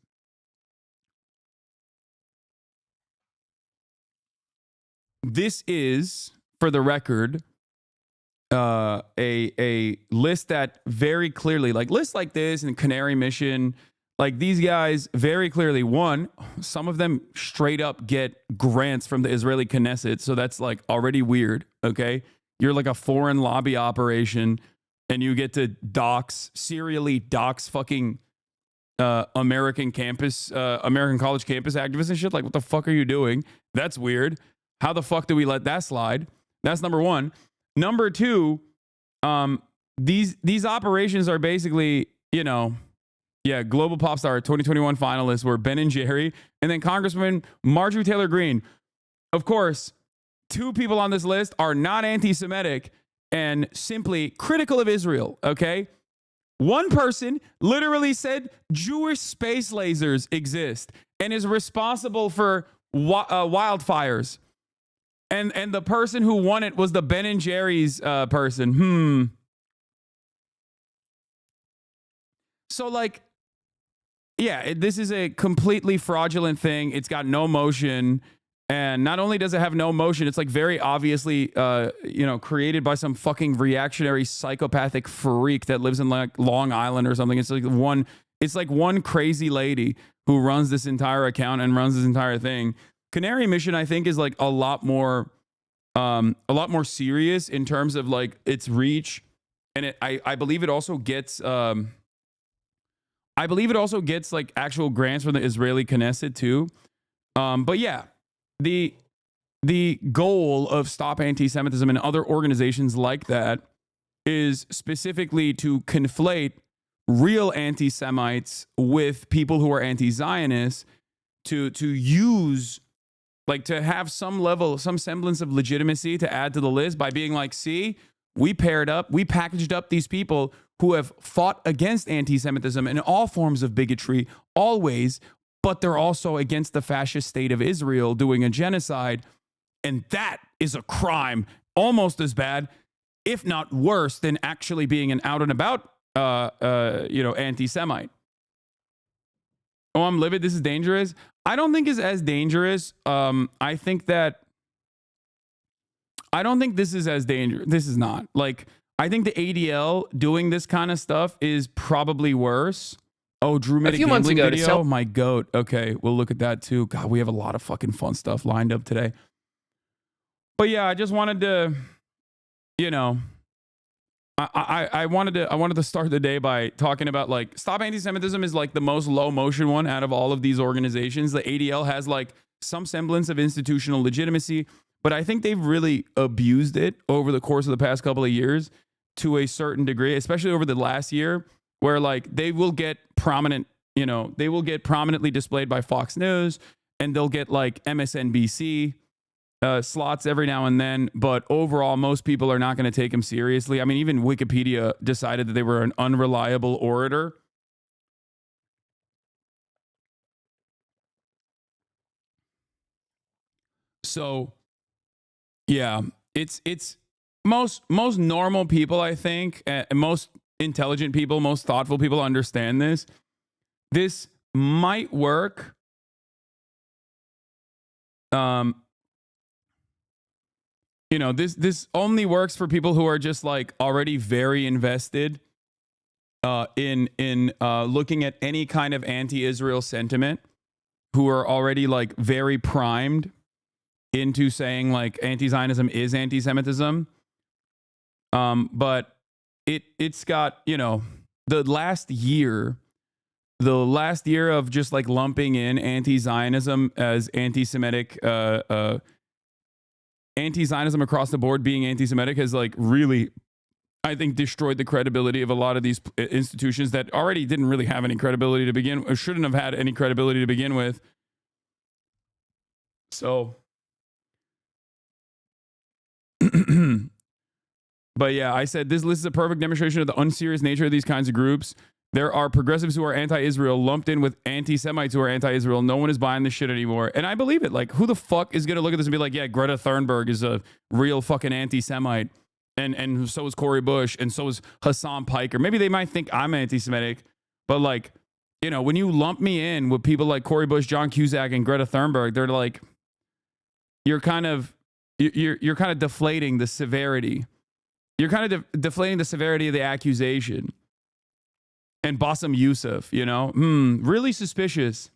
for the record a list that very clearly, like lists like this and Canary Mission, like these guys very clearly, one, some of them straight up get grants from the Israeli Knesset, so that's like already weird. Okay, you're like a foreign lobby operation and you get to serially dox fucking American college campus activists and shit. Like, what the fuck are you doing? That's weird. How the fuck do we let that slide? That's number one. Number two, these operations are basically, you know, Yeah, Global Pop Star 2021 finalists were Ben and Jerry, and then Congresswoman Marjorie Taylor Greene. Of course, 2 people on this list are not anti-Semitic and simply critical of Israel, okay? One person literally said Jewish space lasers exist and is responsible for wildfires. And the person who won it was the Ben and Jerry's person. So, like, yeah, this is a completely fraudulent thing. It's got no motion. And not only does it have no motion, it's like very obviously, created by some fucking reactionary psychopathic freak that lives in like Long Island or something. It's like one crazy lady who runs this entire account and runs this entire thing. Canary Mission, I think, is like a lot more serious in terms of like its reach, and I believe it also gets like actual grants from the Israeli Knesset too. But yeah, the goal of Stop Anti-Semitism and other organizations like that is specifically to conflate real anti-Semites with people who are anti-Zionists to use, like, to have some semblance of legitimacy to add to the list by being like, see, we packaged up these people who have fought against anti-Semitism and all forms of bigotry, always, but they're also against the fascist state of Israel doing a genocide. And that is a crime almost as bad, if not worse, than actually being an out and about, anti-Semite. Oh, I'm livid. This is dangerous. I don't think it's as dangerous. I don't think this is as dangerous. This is not. Like, I think the ADL doing this kind of stuff is probably worse. Oh, Drew made a few months ago video. My goat. Okay, we'll look at that too. God, we have a lot of fucking fun stuff lined up today. But yeah, I just wanted to, I wanted to start the day by talking about, like, Stop Anti-Semitism is like the most low motion one out of all of these organizations. The ADL has like some semblance of institutional legitimacy, but I think they've really abused it over the course of the past couple of years to a certain degree, especially over the last year, where like they will get prominently displayed by Fox News, and they'll get like MSNBC slots every now and then, but overall most people are not going to take them seriously. I mean, even Wikipedia decided that they were an unreliable orator. So yeah, it's most normal people, I think, most intelligent people, most thoughtful people understand this. This might work. This only works for people who are just like already very invested in looking at any kind of anti-Israel sentiment, who are already like very primed into saying like anti-Zionism is anti-Semitism. But it's got, the last year of just like lumping in anti-Zionism as anti-Semitic, anti-Zionism across the board being anti-Semitic has like really, I think, destroyed the credibility of a lot of these institutions that already didn't really have any credibility to begin, or shouldn't have had any credibility to begin with. So, but yeah, I said this list is a perfect demonstration of the unserious nature of these kinds of groups. There are progressives who are anti-Israel lumped in with anti-Semites who are anti-Israel. No one is buying this shit anymore. And I believe it. Like, who the fuck is going to look at this and be like, yeah, Greta Thunberg is a real fucking anti-Semite. And so is Cory Bush. And so is Hasan Piker. Maybe they might think I'm anti-Semitic. But like, when you lump me in with people like Cory Bush, John Cusack, and Greta Thunberg, they're like, you're kind of deflating the severity. You're kind of deflating the severity of the accusation. And Bassem Youssef, really suspicious.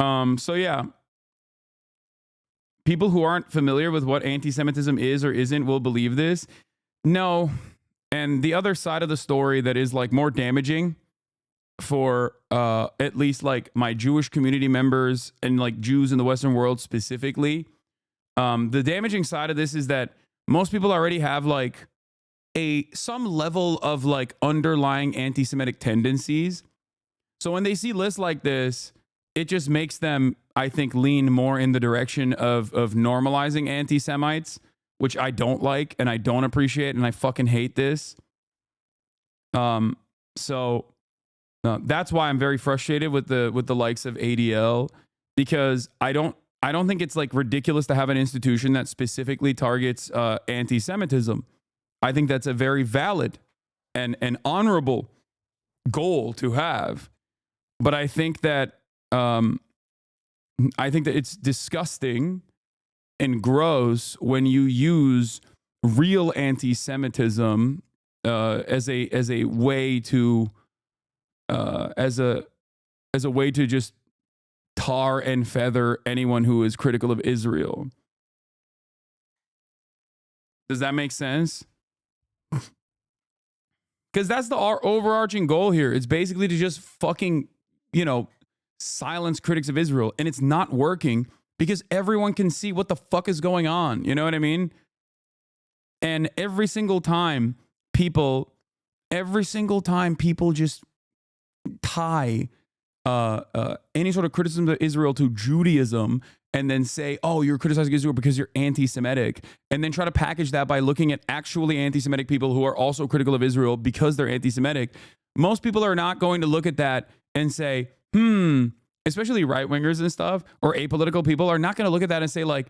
So yeah, people who aren't familiar with what anti-Semitism is or isn't will believe this. No. And the other side of the story that is like more damaging for at least like my Jewish community members and like Jews in the Western world specifically, the damaging side of this is that most people already have like some level of like underlying anti-Semitic tendencies. So when they see lists like this, it just makes them, I think, lean more in the direction of normalizing anti-Semites, which I don't like and I don't appreciate, and I fucking hate this. So that's why I'm very frustrated with the likes of ADL, because I don't think it's like ridiculous to have an institution that specifically targets anti-Semitism. I think that's a very valid and honorable goal to have. But I think that it's disgusting and gross when you use real anti-Semitism as a way to just tar and feather anyone who is critical of Israel. Does that make sense? Because that's our overarching goal here. It's basically to just fucking, silence critics of Israel. And it's not working because everyone can see what the fuck is going on. You know what I mean? And every single time people just tie any sort of criticism of Israel to Judaism and then say, oh, you're criticizing Israel because you're anti-Semitic, and then try to package that by looking at actually anti-Semitic people who are also critical of Israel because they're anti-Semitic. Most people are not going to look at that and say, especially right-wingers and stuff, or apolitical people are not going to look at that and say like,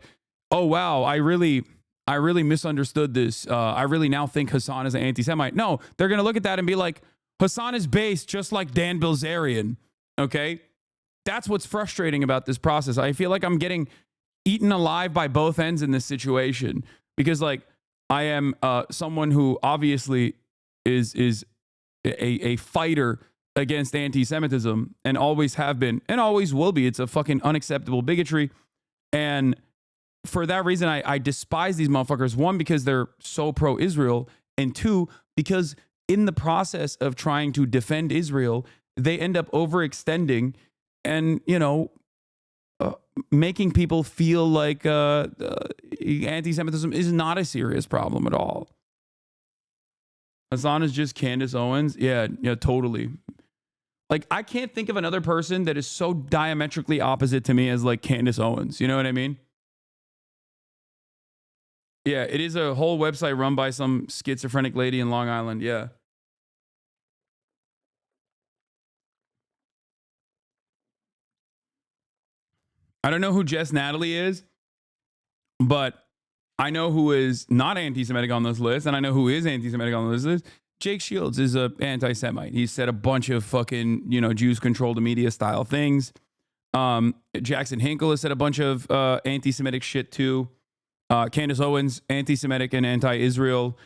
oh, wow, I really misunderstood this. I really now think Hasan is an anti-Semite. No, they're going to look at that and be like, Hasan is based just like Dan Bilzerian. Okay? That's what's frustrating about this process. I feel like I'm getting eaten alive by both ends in this situation, because like I am someone who obviously is a fighter against anti-Semitism and always have been and always will be. It's a fucking unacceptable bigotry. And for that reason, I despise these motherfuckers. One, because they're so pro-Israel, and two, because in the process of trying to defend Israel, they end up overextending and, making people feel like anti-Semitism is not a serious problem at all. Hasan is just Candace Owens. Yeah, totally. Like, I can't think of another person that is so diametrically opposite to me as like Candace Owens. You know what I mean? Yeah, it is a whole website run by some schizophrenic lady in Long Island. Yeah. I don't know who Jess Natalie is, but I know who is not anti-Semitic on this list, and I know who is anti-Semitic on this list. Jake Shields is an anti-Semite. He said a bunch of fucking, Jews control the media style things. Jackson Hinkle has said a bunch of anti-Semitic shit too. Candace Owens, anti-Semitic and anti-Israel.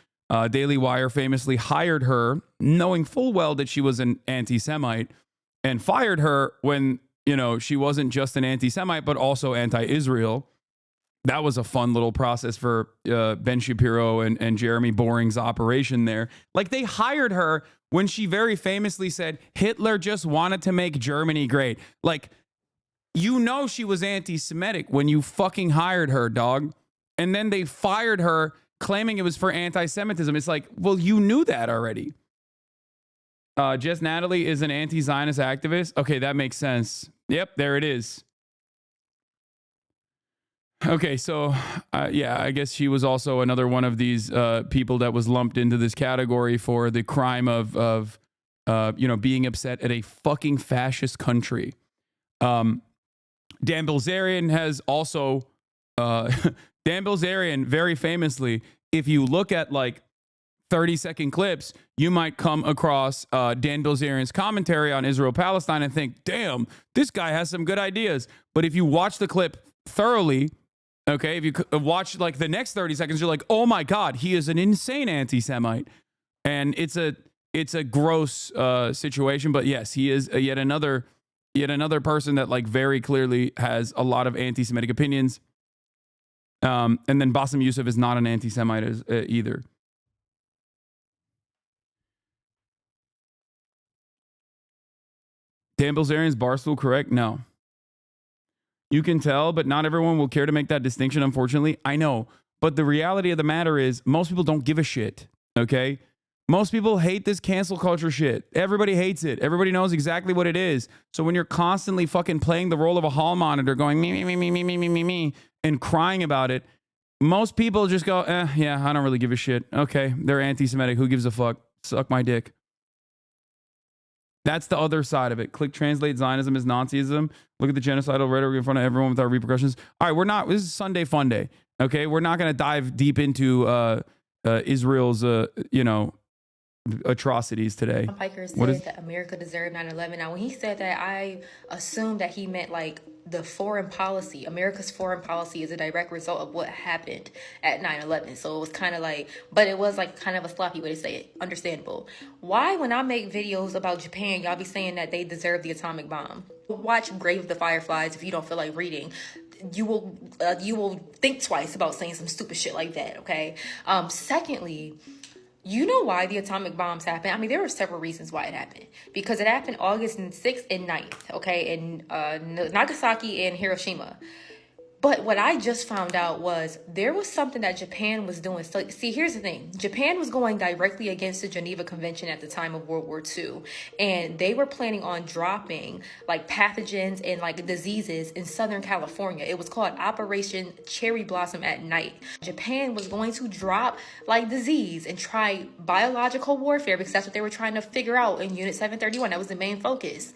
Daily Wire famously hired her, knowing full well that she was an anti-Semite, and fired her when, she wasn't just an anti-Semite, but also anti-Israel. That was a fun little process for Ben Shapiro and Jeremy Boring's operation there. Like, they hired her when she very famously said, Hitler just wanted to make Germany great. Like, she was anti-Semitic when you fucking hired her, dog. And then they fired her claiming it was for anti-Semitism. It's like, well, you knew that already. Jess Natalie is an anti-Zionist activist. Okay, that makes sense. Yep, there it is. Okay, so I guess she was also another one of these people that was lumped into this category for the crime of being upset at a fucking fascist country. Dan Bilzerian has also Dan Bilzerian very famously, if you look at like 30-second clips, you might come across Dan Bilzerian's commentary on Israel-Palestine and think, damn, this guy has some good ideas. But if you watch the clip thoroughly, okay, if you watch like the next 30 seconds, you're like, oh my God, he is an insane anti-Semite. And it's a gross situation. But yes, he is yet another person that like very clearly has a lot of anti-Semitic opinions. And then Bassem Youssef is not an anti-Semite either. Dan Bilzerian's Barstool correct? No. You can tell, but not everyone will care to make that distinction, unfortunately. I know. But the reality of the matter is most people don't give a shit. Okay? Most people hate this cancel culture shit. Everybody hates it. Everybody knows exactly what it is. So when you're constantly fucking playing the role of a hall monitor going me, and crying about it, most people just go, yeah, I don't really give a shit. Okay, they're anti-Semitic. Who gives a fuck? Suck my dick. That's the other side of it. Click translate Zionism as Nazism. Look at the genocidal rhetoric in front of everyone without repercussions. All right, this is Sunday fun day. Okay, we're not going to dive deep into Israel's, atrocities today. Piker said that America deserved 9/11. Now, when he said that, I assumed that he meant like the foreign policy. America's foreign policy is a direct result of what happened at 9/11. So it was kind of like, but it was like kind of a sloppy way to say it. Understandable. Why, when I make videos about Japan, y'all be saying that they deserve the atomic bomb? Watch Grave of the Fireflies if you don't feel like reading. You will think twice about saying some stupid shit like that. Okay. Secondly, you know why the atomic bombs happened? I mean, there were several reasons why it happened. Because it happened August 6th and 9th, okay, in Nagasaki and Hiroshima. But what I just found out was there was something that Japan was doing. So, see, here's the thing. Japan was going directly against the Geneva Convention at the time of World War II. And they were planning on dropping like pathogens and like diseases in Southern California. It was called Operation Cherry Blossom at Night. Japan was going to drop like disease and try biological warfare because that's what they were trying to figure out in Unit 731. That was the main focus.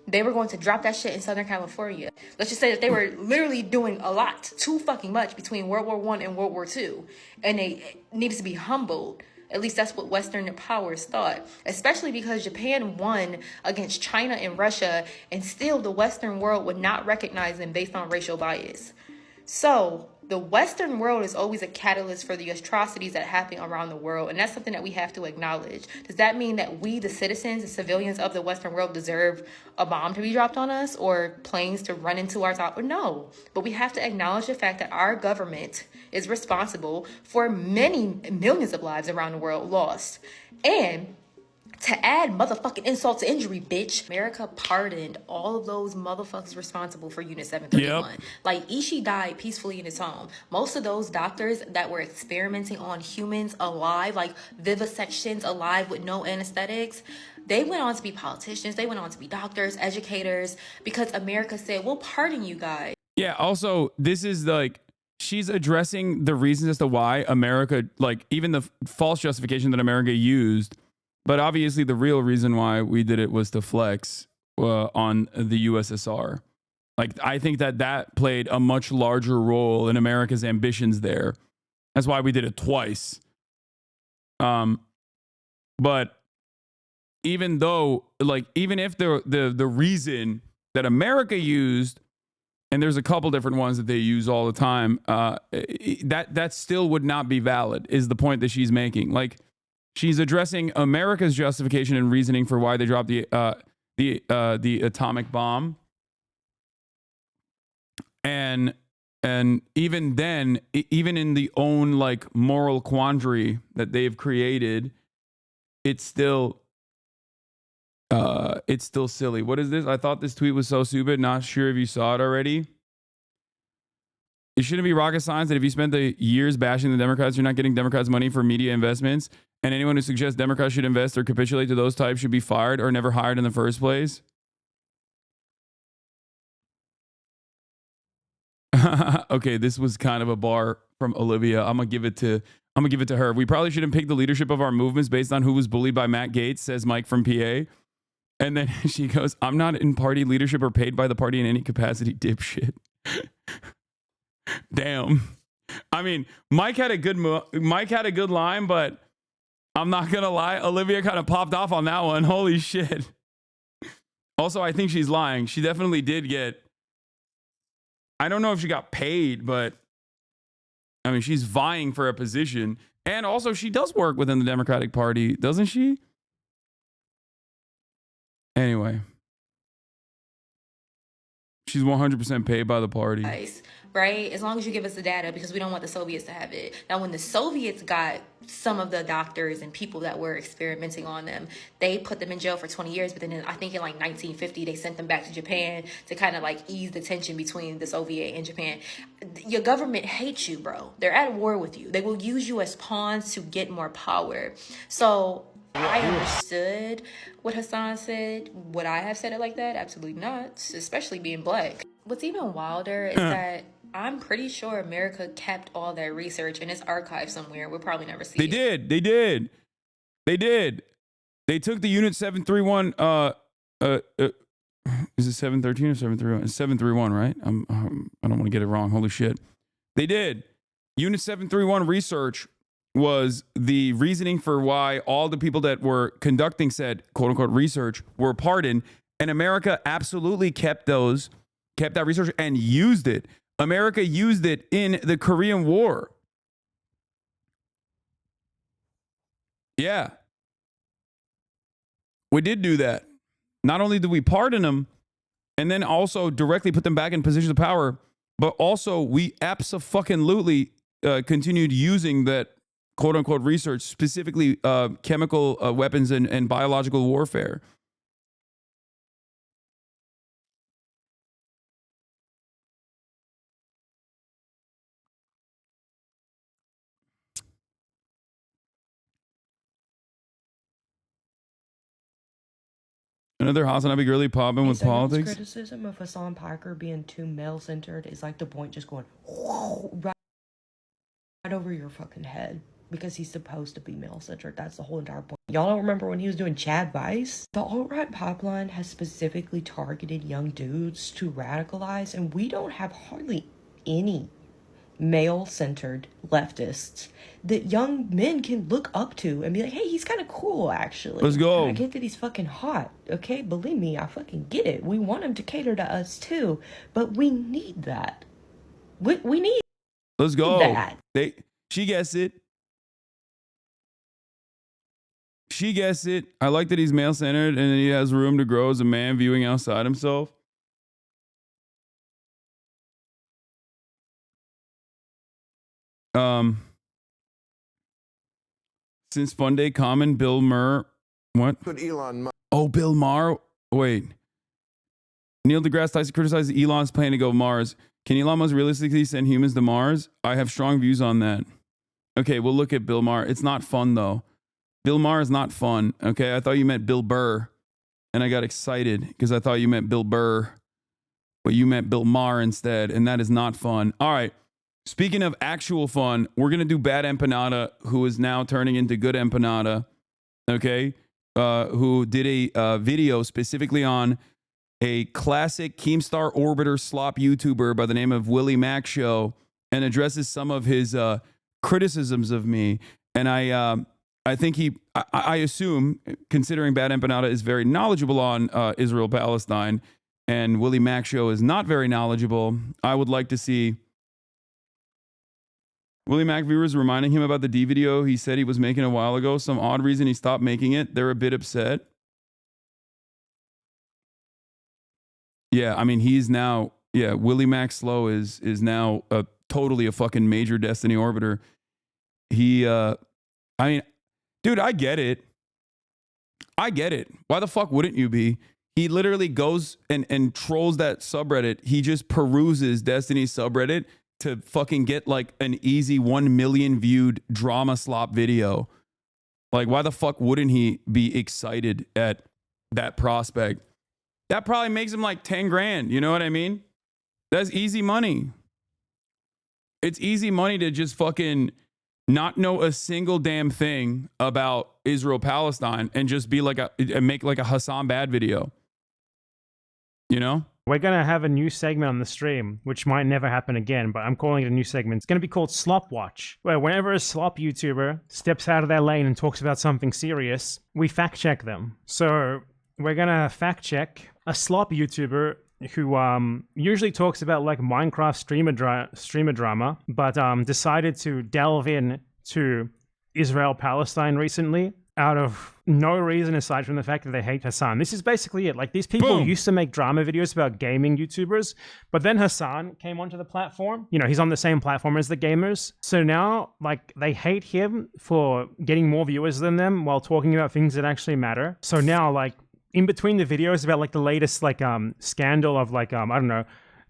They were going to drop that shit in Southern California. Let's just say that they were literally doing a lot, too fucking much between World War I and World War II. And they needed to be humbled. At least that's what Western powers thought. Especially because Japan won against China and Russia, and still the Western world would not recognize them based on racial bias. So the Western world is always a catalyst for the atrocities that happen around the world. And that's something that we have to acknowledge. Does that mean that we, the citizens, the civilians of the Western world, deserve a bomb to be dropped on us or planes to run into our top? No. But we have to acknowledge the fact that our government is responsible for many millions of lives around the world lost. And to add motherfucking insult to injury, bitch, America pardoned all of those motherfuckers responsible for Unit 731. Yep. Like, Ishii died peacefully in his home. Most of those doctors that were experimenting on humans alive, like vivisections alive with no anesthetics, they went on to be politicians. They went on to be doctors, educators, because America said, we'll pardon you guys. Yeah, also, this is like, she's addressing the reasons as to why America, like, even the false justification that America used. But obviously, the real reason why we did it was to flex on the USSR. Like, I think that played a much larger role in America's ambitions there. That's why we did it twice. But even though, like, even if the reason that America used, and there's a couple different ones that they use all the time, that still would not be valid, is the point that she's making. Like, she's addressing America's justification and reasoning for why they dropped the atomic bomb, and even then, even in the own like moral quandary that they've created, it's still silly. What is this? I thought this tweet was so stupid. Not sure if you saw it already. It shouldn't be rocket science that if you spent the years bashing the Democrats, you're not getting Democrats money for media investments. And anyone who suggests Democrats should invest or capitulate to those types should be fired or never hired in the first place. Okay, this was kind of a bar from Olivia. I'm gonna give it to her. We probably shouldn't pick the leadership of our movements based on who was bullied by Matt Gaetz, says Mike from PA. And then she goes, I'm not in party leadership or paid by the party in any capacity, dipshit. Damn. I mean, Mike had a good line, but I'm not gonna lie, Olivia kind of popped off on that one. Holy shit. Also, I think she's lying. She definitely did get, I don't know if she got paid, but I mean, she's vying for a position. And also, she does work within the Democratic Party, doesn't she? Anyway. She's 100% paid by the party. right? As long as you give us the data, because we don't want the Soviets to have it. Now, when the Soviets got some of the doctors and people that were experimenting on them, they put them in jail for 20 years. But then I think in like 1950, they sent them back to Japan to kind of like ease the tension between the Soviet and Japan. Your government hates you, bro. They're at war with you. They will use you as pawns to get more power. So I understood what Hasan said. Would I have said it like that? Absolutely not, especially being black. What's even wilder is that I'm pretty sure America kept all that research in its archive somewhere. We'll probably never see it. They did. They took the Unit 731, is it 713 or 731? It's 731, right? I don't want to get it wrong. Holy shit. They did. Unit 731 research was the reasoning for why all the people that were conducting said quote unquote research were pardoned, and America absolutely kept that research and used it. America used it in the Korean War. Yeah. We did do that. Not only did we pardon them and then also directly put them back in positions of power, but also we abso-fucking-lutely continued using that quote-unquote research, specifically chemical weapons and biological warfare. Another HasanAbi girly popping with politics. Criticism of Hasan Piker being too male-centered is like the point just going right over your fucking head. Because he's supposed to be male-centered. That's the whole entire point. Y'all don't remember when he was doing Chad Vice? The alt-right pipeline has specifically targeted young dudes to radicalize, and we don't have hardly any male-centered leftists that young men can look up to and be like, hey, he's kind of cool, actually. Let's go. I get that he's fucking hot, okay? Believe me, I fucking get it. We want him to cater to us, too. But we need that. We need Let's go. that. She gets it. She gets it. I like that he's male-centered and he has room to grow as a man viewing outside himself. Since FUNDAY common, Bill Maher. What? Oh, Bill Maher. Wait. Neil deGrasse Tyson criticizes Elon's plan to go Mars. Can Elon Musk realistically send humans to Mars? I have strong views on that. Okay, we'll look at Bill Maher. It's not fun, though. Bill Maher is not fun, okay? I thought you meant Bill Burr, and I got excited because I thought you meant Bill Burr, but you meant Bill Maher instead, and that is not fun. All right, speaking of actual fun, we're going to do BadEmpanada, who is now turning into GoodEmpanada, okay? Who did a video specifically on a classic Keemstar Orbiter Slop YouTuber by the name of Willie Mac Show, and addresses some of his criticisms of me, and I think I assume, considering BadEmpanada is very knowledgeable on Israel-Palestine and Willie Mac Show is not very knowledgeable, I would like to see Willie Mac viewers reminding him about the D video he said he was making a while ago. Some odd reason he stopped making it. They're a bit upset. Yeah, I mean, he's now, Willie Mac Slow is now totally a fucking major Destiny orbiter. Dude, I get it. Why the fuck wouldn't you be? He literally goes and trolls that subreddit. He just peruses Destiny's subreddit to fucking get like an easy 1 million viewed drama slop video. Like, why the fuck wouldn't he be excited at that prospect? That probably makes him like 10 grand. You know what I mean? That's easy money. It's easy money to just fucking not know a single damn thing about Israel-Palestine and just be like and make like a Hasan Bad video. You know? We're going to have a new segment on the stream, which might never happen again, but I'm calling it a new segment. It's going to be called Slop Watch, where whenever a slop YouTuber steps out of their lane and talks about something serious, we fact check them. So we're going to fact check a slop YouTuber who usually talks about like Minecraft streamer drama, but decided to delve in to Israel-Palestine recently. out of no reason aside from the fact that they hate Hasan. This is basically it. Like, these people used to make drama videos about gaming YouTubers, but then Hasan came onto the platform. You know, he's on the same platform as the gamers. So now, like, they hate him for getting more viewers than them while talking about things that actually matter. So now, like, in between the videos about, like, the latest, like, scandal of, like, I don't know,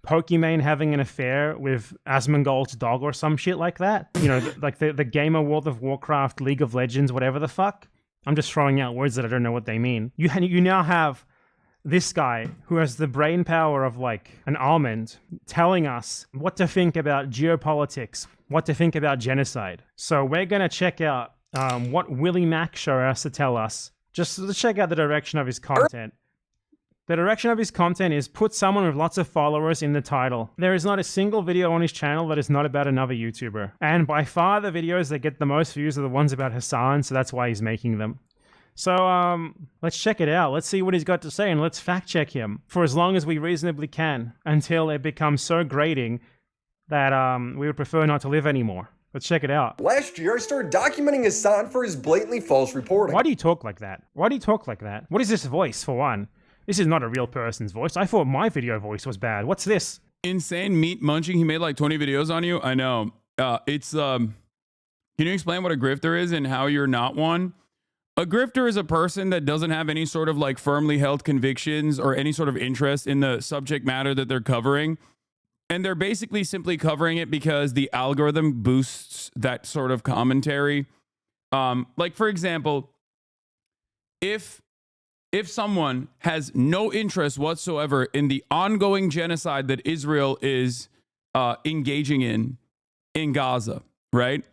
Pokimane having an affair with Asmongold's dog or some shit like that. You know, like the gamer World of Warcraft, League of Legends, whatever the fuck. I'm just throwing out words that I don't know what they mean. You now have this guy who has the brain power of like an almond telling us what to think about geopolitics, what to think about genocide. So we're going to check out what Willie Mack Show has to tell us. Just to check out the direction of his content. The direction of his content is put someone with lots of followers in the title. There is not a single video on his channel that is not about another YouTuber. And by far the videos that get the most views are the ones about Hasan, so that's why he's making them. So let's check it out. Let's see what he's got to say and let's fact check him for as long as we reasonably can until it becomes so grating that we would prefer not to live anymore. Let's check it out. Last year, I started documenting Hasan for his blatantly false reporting. Why do you talk like that? Why do you talk like that? What is this voice, for one? This is not a real person's voice. I thought my video voice was bad. What's this? Insane meat munching. He made like 20 videos on you. I know. Can you explain what a grifter is and how you're not one? A grifter is a person that doesn't have any sort of like firmly held convictions or any sort of interest in the subject matter that they're covering. And they're basically simply covering it because the algorithm boosts that sort of commentary. Like, for example, if someone has no interest whatsoever in the ongoing genocide that Israel is engaging in Gaza, right?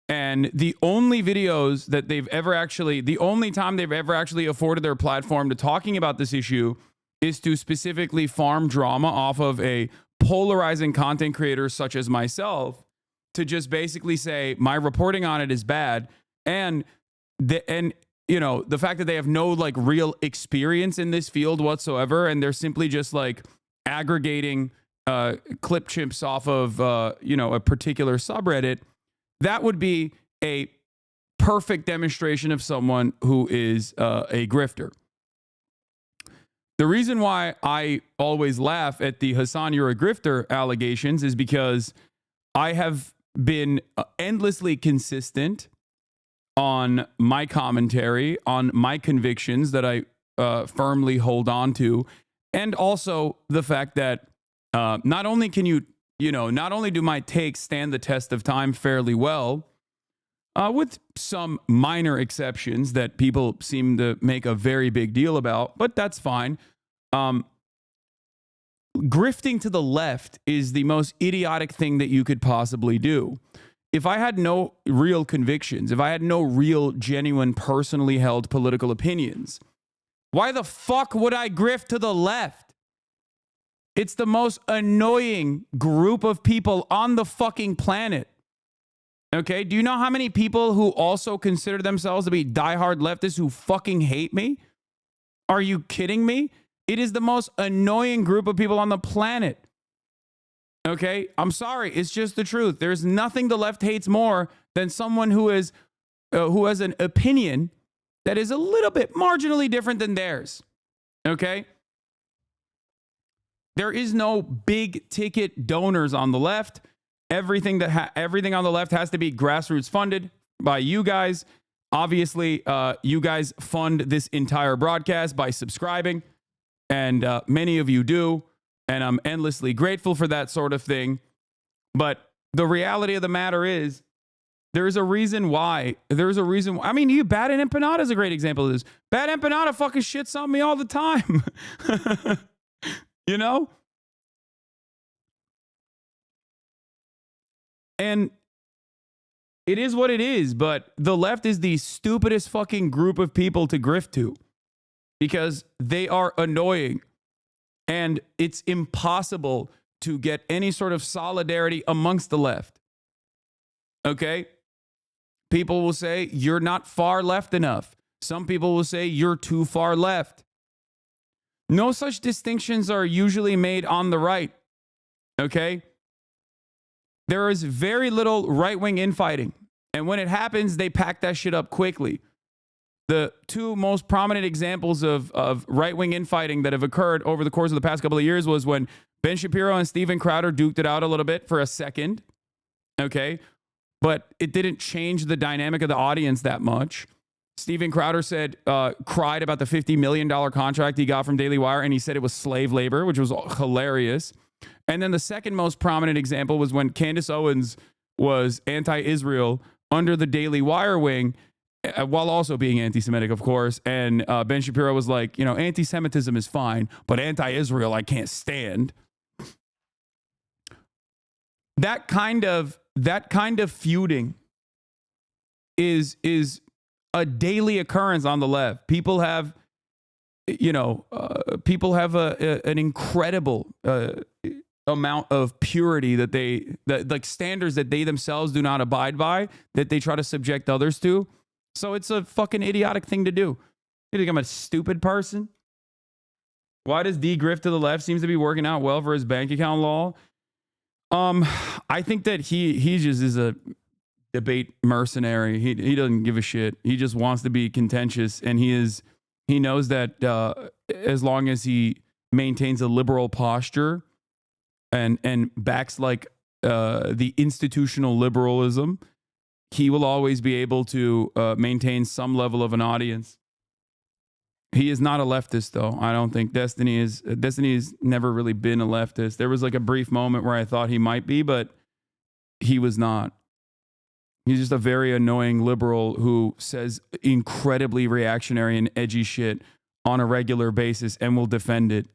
And the only videos that the only time they've ever actually afforded their platform to talking about this issue is to specifically farm drama off of a polarizing content creator such as myself to just basically say my reporting on it is bad. And you know, the fact that they have no like real experience in this field whatsoever, and they're simply just like aggregating clip chimps off of, you know, a particular subreddit, that would be a perfect demonstration of someone who is a grifter. The reason why I always laugh at the Hasan, you're a grifter allegations is because I have been endlessly consistent on my commentary, on my convictions that I firmly hold on to, and also the fact that not only do my takes stand the test of time fairly well, with some minor exceptions that people seem to make a very big deal about, but that's fine. Grifting to the left is the most idiotic thing that you could possibly do. If I had no real convictions, if I had no real, genuine, personally held political opinions, why the fuck would I grift to the left? It's the most annoying group of people on the fucking planet. Okay? Do you know how many people who also consider themselves to be diehard leftists who fucking hate me? Are you kidding me? It is the most annoying group of people on the planet. Okay? I'm sorry. It's just the truth. There's nothing the left hates more than someone who has an opinion that is a little bit marginally different than theirs. Okay? There is no big ticket donors on the left. Everything on the left has to be grassroots funded by you guys. Obviously, you guys fund this entire broadcast by subscribing, and many of you do, and I'm endlessly grateful for that sort of thing. But the reality of the matter is, there's a reason why. I mean, BadEmpanada is a great example of this. BadEmpanada fucking shits on me all the time. You know? And it is what it is, but the left is the stupidest fucking group of people to grift to because they are annoying and it's impossible to get any sort of solidarity amongst the left. Okay? People will say, you're not far left enough. Some people will say, you're too far left. No such distinctions are usually made on the right. Okay? There is very little right-wing infighting. And when it happens, they pack that shit up quickly. the two most prominent examples of right-wing infighting that have occurred over the course of the past couple of years was when Ben Shapiro and Steven Crowder duked it out a little bit for a second, okay? But it didn't change the dynamic of the audience that much. Steven Crowder said, cried about the $50 million contract he got from Daily Wire, and he said it was slave labor, which was hilarious. And then the second most prominent example was when Candace Owens was anti-Israel under the Daily Wire wing, while also being anti-Semitic, of course. And Ben Shapiro was like, you know, anti-Semitism is fine, but anti-Israel I can't stand. That kind of feuding is a daily occurrence on the left. People have, you know, an incredible amount of purity that like standards that they themselves do not abide by, that they try to subject others to. So it's a fucking idiotic thing to do. You think I'm a stupid person? Why does D Griff to the left seems to be working out well for his bank account law? I think that he just is a debate mercenary. He doesn't give a shit. He just wants to be contentious, and he knows that as long as he maintains a liberal posture and backs like the institutional liberalism, he will always be able to maintain some level of an audience. He is not a leftist, though. I don't think Destiny's never really been a leftist. There was like a brief moment where I thought he might be, but he was not. He's just a very annoying liberal who says incredibly reactionary and edgy shit on a regular basis and will defend it.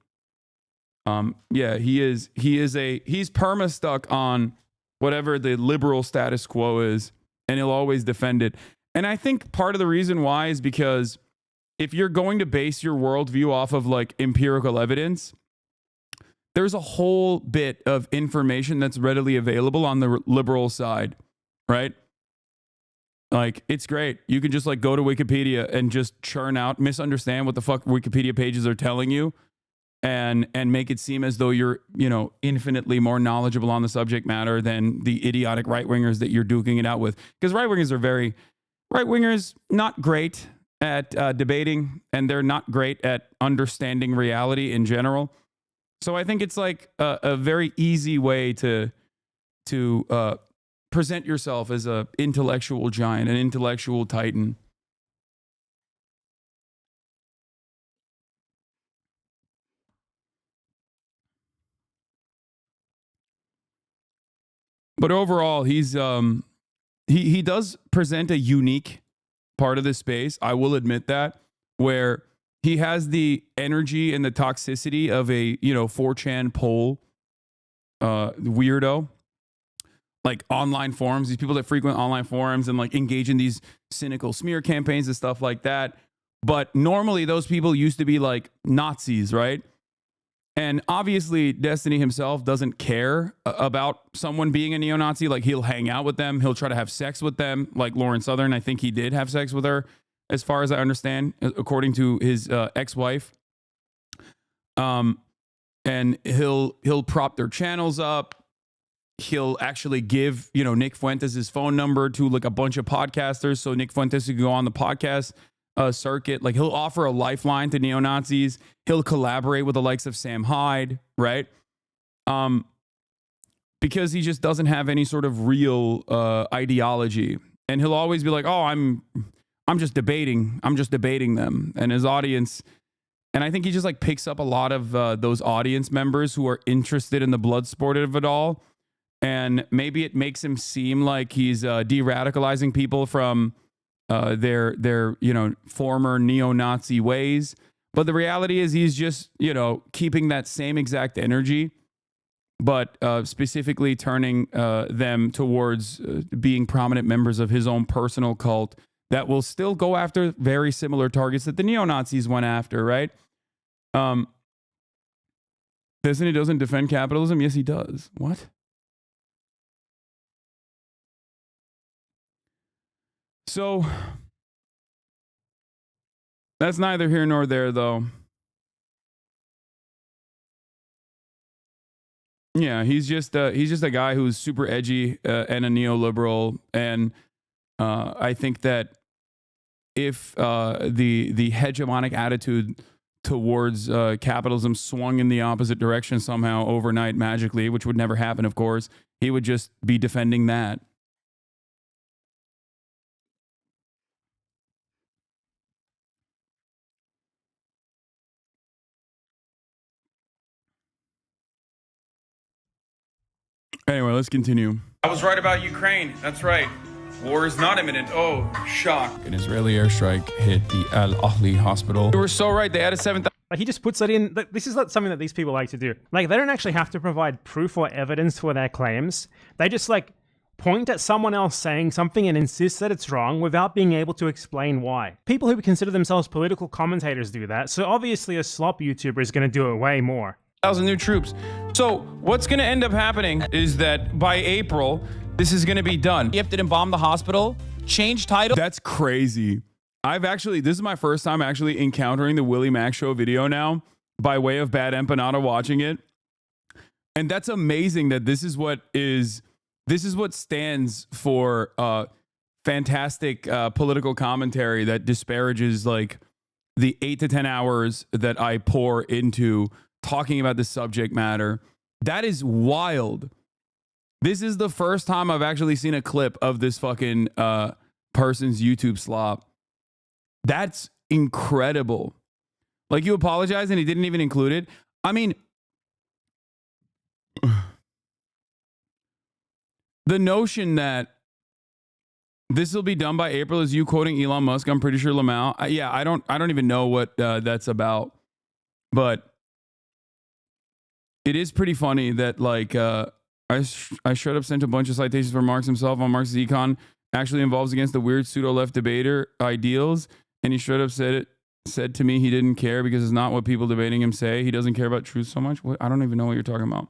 Yeah, he's perma stuck on whatever the liberal status quo is, and he'll always defend it. And I think part of the reason why is because if you're going to base your worldview off of like empirical evidence, there's a whole bit of information that's readily available on the liberal side, right? Like, it's great. You can just like go to Wikipedia and just churn out, misunderstand what the fuck Wikipedia pages are telling you, and make it seem as though you're, you know, infinitely more knowledgeable on the subject matter than the idiotic right-wingers that you're duking it out with. Because right-wingers not great at debating, and they're not great at understanding reality in general. So I think it's like a very easy way to present yourself as a intellectual giant, an intellectual titan. But overall, he does present a unique part of this space. I will admit that, where he has the energy and the toxicity of a, you know, 4chan poll weirdo. Like online forums, these people that frequent online forums and like engage in these cynical smear campaigns and stuff like that. But normally those people used to be like Nazis, right? And obviously Destiny himself doesn't care about someone being a neo-Nazi. Like, he'll hang out with them. He'll try to have sex with them. Like Lauren Southern, I think he did have sex with her, as far as I understand, according to his ex-wife. And he'll prop their channels up. He'll actually give, you know, Nick Fuentes his phone number to like a bunch of podcasters, so Nick Fuentes can go on the podcast circuit. Like, he'll offer a lifeline to neo-Nazis. He'll collaborate with the likes of Sam Hyde, right? Because he just doesn't have any sort of real ideology. And he'll always be like, oh, I'm just debating. I'm just debating them. And his audience, and I think he just like picks up a lot of those audience members who are interested in the blood sport of it all. And maybe it makes him seem like he's de-radicalizing people from their you know, former neo-Nazi ways. But the reality is he's just, you know, keeping that same exact energy, but specifically turning them towards being prominent members of his own personal cult that will still go after very similar targets that the neo-Nazis went after, right? Disney doesn't defend capitalism? Yes, he does. What? So that's neither here nor there, though. Yeah, he's just a guy who's super edgy and a neoliberal, and I think that the hegemonic attitude towards capitalism swung in the opposite direction somehow overnight magically, which would never happen, of course, he would just be defending that. Anyway, let's continue. I was right about Ukraine. That's right. War is not imminent. Oh, shock. An Israeli airstrike hit the Al Ahli hospital. You were so right. They added 7,000. Like, he just puts that in. This is not something that these people like to do. Like, they don't actually have to provide proof or evidence for their claims. They just, like, point at someone else saying something and insist that it's wrong without being able to explain why. People who consider themselves political commentators do that, so obviously a slop YouTuber is going to do it way more. 1,000 new troops. So what's going to end up happening is that by April, this is going to be done. Elliot didn't bomb the hospital. Change title. That's crazy. This is my first time actually encountering the Willie Mac Show video now by way of BadEmpanada watching it. And that's amazing that this is what stands for fantastic political commentary that disparages like the 8 to 10 hours that I pour into talking about the subject matter. That is wild. This is the first time I've actually seen a clip of this fucking person's YouTube slop. That's incredible. Like, you apologize and he didn't even include it. I mean, the notion that this will be done by April is you quoting Elon Musk. I'm pretty sure Lamau. Yeah, I don't even know what that's about, but it is pretty funny that like I straight up sent a bunch of citations for Marx himself on Marx's econ actually involves against the weird pseudo left debater ideals, and he straight up said to me he didn't care because it's not what people debating him say. He doesn't care about truth so much. What? I don't even know what you're talking about.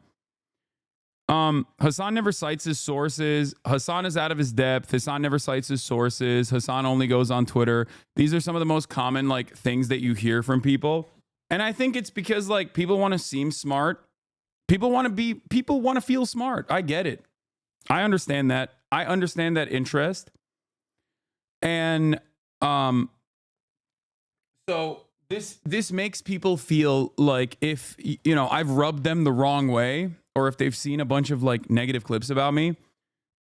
Hasan never cites his sources. Hasan is out of his depth. Hasan never cites his sources. Hasan only goes on Twitter. These are some of the most common like things that you hear from people. And I think it's because like people want to seem smart. People want to feel smart. I get it. I understand that. I understand that interest. And so this makes people feel like if, you know, I've rubbed them the wrong way, or if they've seen a bunch of like negative clips about me,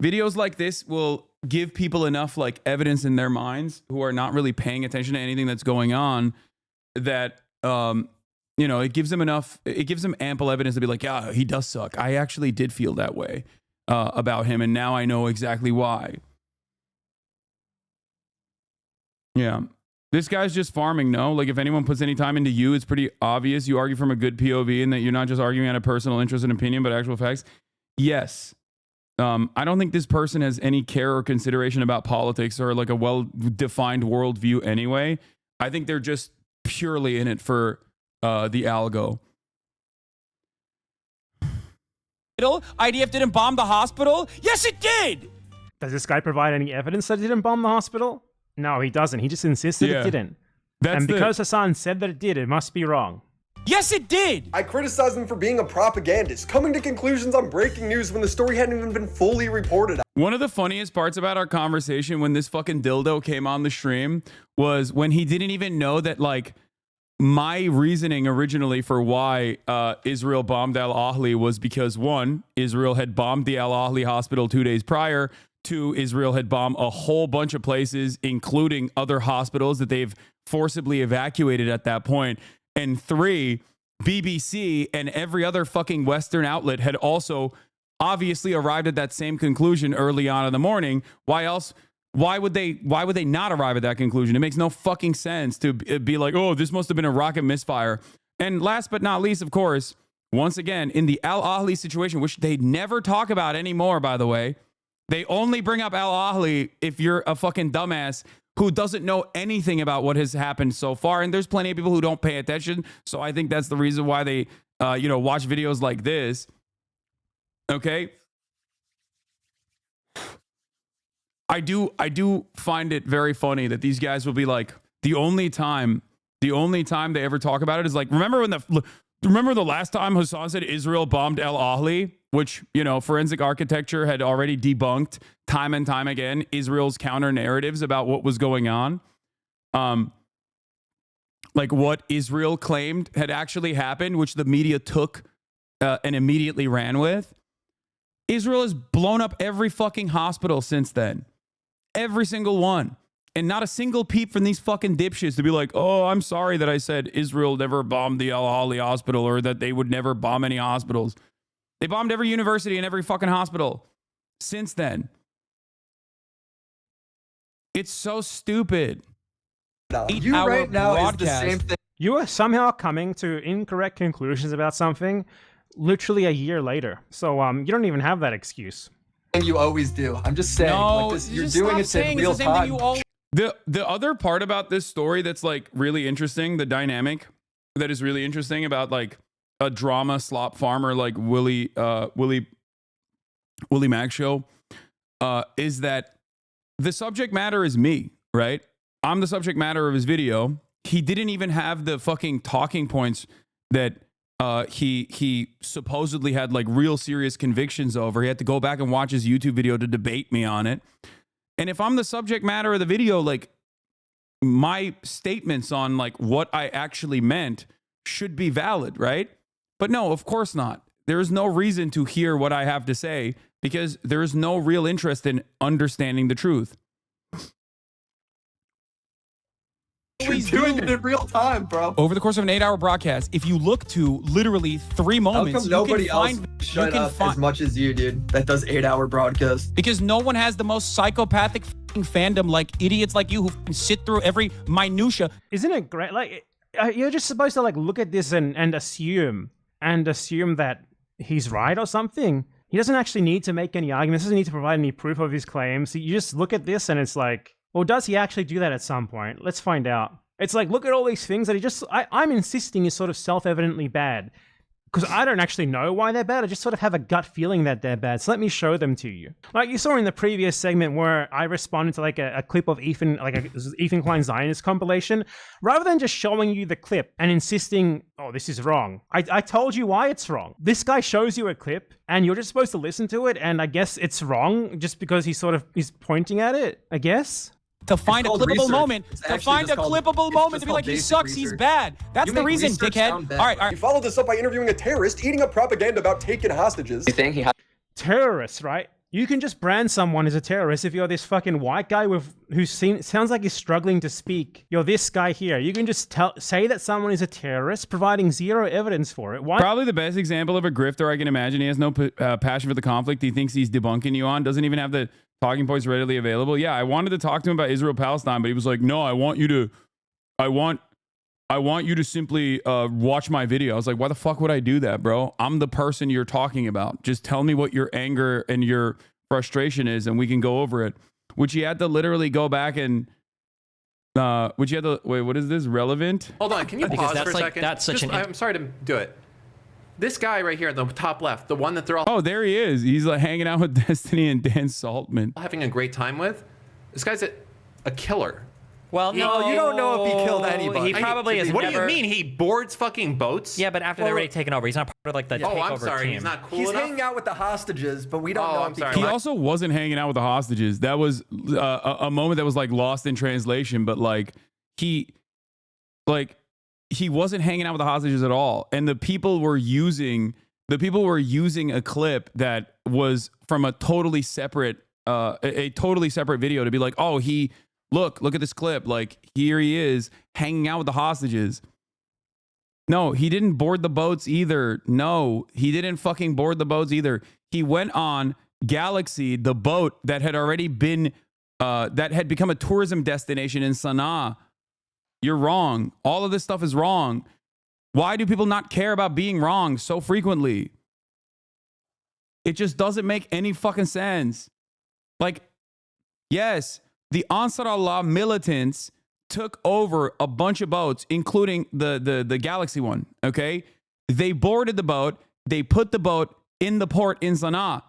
videos like this will give people enough like evidence in their minds who are not really paying attention to anything that's going on that, you know, it gives them ample evidence to be like, yeah, he does suck. I actually did feel that way about him, and now I know exactly why. Yeah. This guy's just farming, no? Like, if anyone puts any time into you, it's pretty obvious you argue from a good POV and that you're not just arguing out of personal interest and opinion, but actual facts. Yes. I don't think this person has any care or consideration about politics or like a well-defined worldview anyway. I think they're just purely in it for the algo. IDF didn't bomb the hospital? Yes, it did! Does this guy provide any evidence that it didn't bomb the hospital? No, he doesn't. He just insisted it didn't. And because Hasan said that it did, it must be wrong. Yes, it did! I criticized him for being a propagandist, coming to conclusions on breaking news when the story hadn't even been fully reported. One of the funniest parts about our conversation when this fucking dildo came on the stream was when he didn't even know that, like, my reasoning originally for why Israel bombed Al Ahli was because, one, Israel had bombed the Al Ahli hospital 2 days prior. 2, Israel had bombed a whole bunch of places, including other hospitals that they've forcibly evacuated at that point. And 3, BBC and every other fucking Western outlet had also obviously arrived at that same conclusion early on in the morning. Why else? Why would they not arrive at that conclusion? It makes no fucking sense to be like, oh, this must have been a rocket misfire. And last but not least, of course, once again, in the Al Ahli situation, which they never talk about anymore, by the way, they only bring up Al Ahli if you're a fucking dumbass who doesn't know anything about what has happened so far. And there's plenty of people who don't pay attention. So I think that's the reason why they, watch videos like this. Okay. I do find it very funny that these guys will be like, the only time they ever talk about it is like, remember the last time Hasan said Israel bombed Al Ahli, which, forensic architecture had already debunked time and time again Israel's counter narratives about what was going on. like what Israel claimed had actually happened, which the media took and immediately ran with. Israel has blown up every fucking hospital since then. Every single one. And not a single peep from these fucking dipshits to be like, oh, I'm sorry that I said Israel never bombed the Al-Ahli hospital or that they would never bomb any hospitals. They bombed every university and every fucking hospital since then. It's so stupid. You right now is the same thing. You are somehow coming to incorrect conclusions about something literally a year later. So you don't even have that excuse. You always do. I'm just saying. No, like this, you you're just doing stop it in saying real it's the same thing time. you always The other part about this story that's like really interesting, the dynamic that is really interesting about like a drama slop farmer like Willie Mac show, is that the subject matter is me, right? I'm the subject matter of his video. He didn't even have the fucking talking points that he supposedly had like real serious convictions over. He had to go back and watch his YouTube video to debate me on it. And if I'm the subject matter of the video, like my statements on like what I actually meant should be valid, right? But no, of course not. There is no reason to hear what I have to say because there is no real interest in understanding the truth. You're doing it in real time, bro. over the course of an 8-hour broadcast, if you look to literally 3 How moments, come nobody you can else find, shut you can up find, as much as you, dude? That does 8-hour broadcasts. because no one has the most psychopathic fandom like idiots like you who sit through every minutia. Isn't it great? Like, you're just supposed to like look at this and assume that he's right or something. He doesn't actually need to make any arguments. Doesn't need to provide any proof of his claims. You just look at this and it's like, well, does he actually do that at some point? Let's find out. It's like, look at all these things that he just, I'm insisting is sort of self-evidently bad. Because I don't actually know why they're bad. I just sort of have a gut feeling that they're bad. So let me show them to you. Like you saw in the previous segment where I responded to like a clip of Ethan, like a Ethan Klein Zionist compilation. Rather than just showing you the clip and insisting, oh, this is wrong. I told you why it's wrong. This guy shows you a clip and you're just supposed to listen to it. And I guess it's wrong just because he sort of is pointing at it, I guess. To find a clippable moment, to find a clippable moment to be like, he sucks, he's bad. That's the reason, dickhead. All right. He followed this up by interviewing a terrorist, eating up propaganda about taking hostages. You think he had Terrorists, right? You can just brand someone as a terrorist if you're this fucking white guy who sounds like he's struggling to speak. You're this guy here. You can just say that someone is a terrorist, providing zero evidence for it. Why? Probably the best example of a grifter I can imagine. He has no passion for the conflict. He thinks he's debunking you on. Doesn't even have the talking points readily available. Yeah, I wanted to talk to him about Israel-Palestine, but he was like, no, I want you to simply watch my video. I was like, why the fuck would I do that, bro? I'm the person you're talking about. Just tell me what your anger and your frustration is, and we can go over it. Which he had to literally go back and which you had to wait. What is this? Relevant? Hold on. Can you Because pause that's for a like- second? that's such Just, an- I'm sorry to do it. This guy right here, the top left, the one that they're all Oh, there he is. He's like hanging out with Destiny and Dan Saltman. having a great time with. This guy's a killer. Well, No, you don't know if he killed anybody. He probably is. What do you mean? He boards fucking boats? Yeah, but after they're already taken over, he's not part of like the Oh, takeover I'm sorry. team. He's not cool He's enough. hanging out with the hostages, but we don't Oh, know I'm if he sorry. killed He also wasn't hanging out with the hostages. That was a moment that was like lost in translation, but like he wasn't hanging out with the hostages at all. And the people were using a clip that was from a totally separate video to be like, oh, look at this clip. Like, here he is hanging out with the hostages. No, he didn't board the boats either. No, he didn't fucking board the boats either. He went on Galaxy, the boat that had already been, that had become a tourism destination in Sana'a. You're wrong. All of this stuff is wrong. Why do people not care about being wrong so frequently? It just doesn't make any fucking sense. Like, yes, the Ansar Allah militants took over a bunch of boats, including the Galaxy one, okay? They boarded the boat. They put the boat in the port in Sana'a.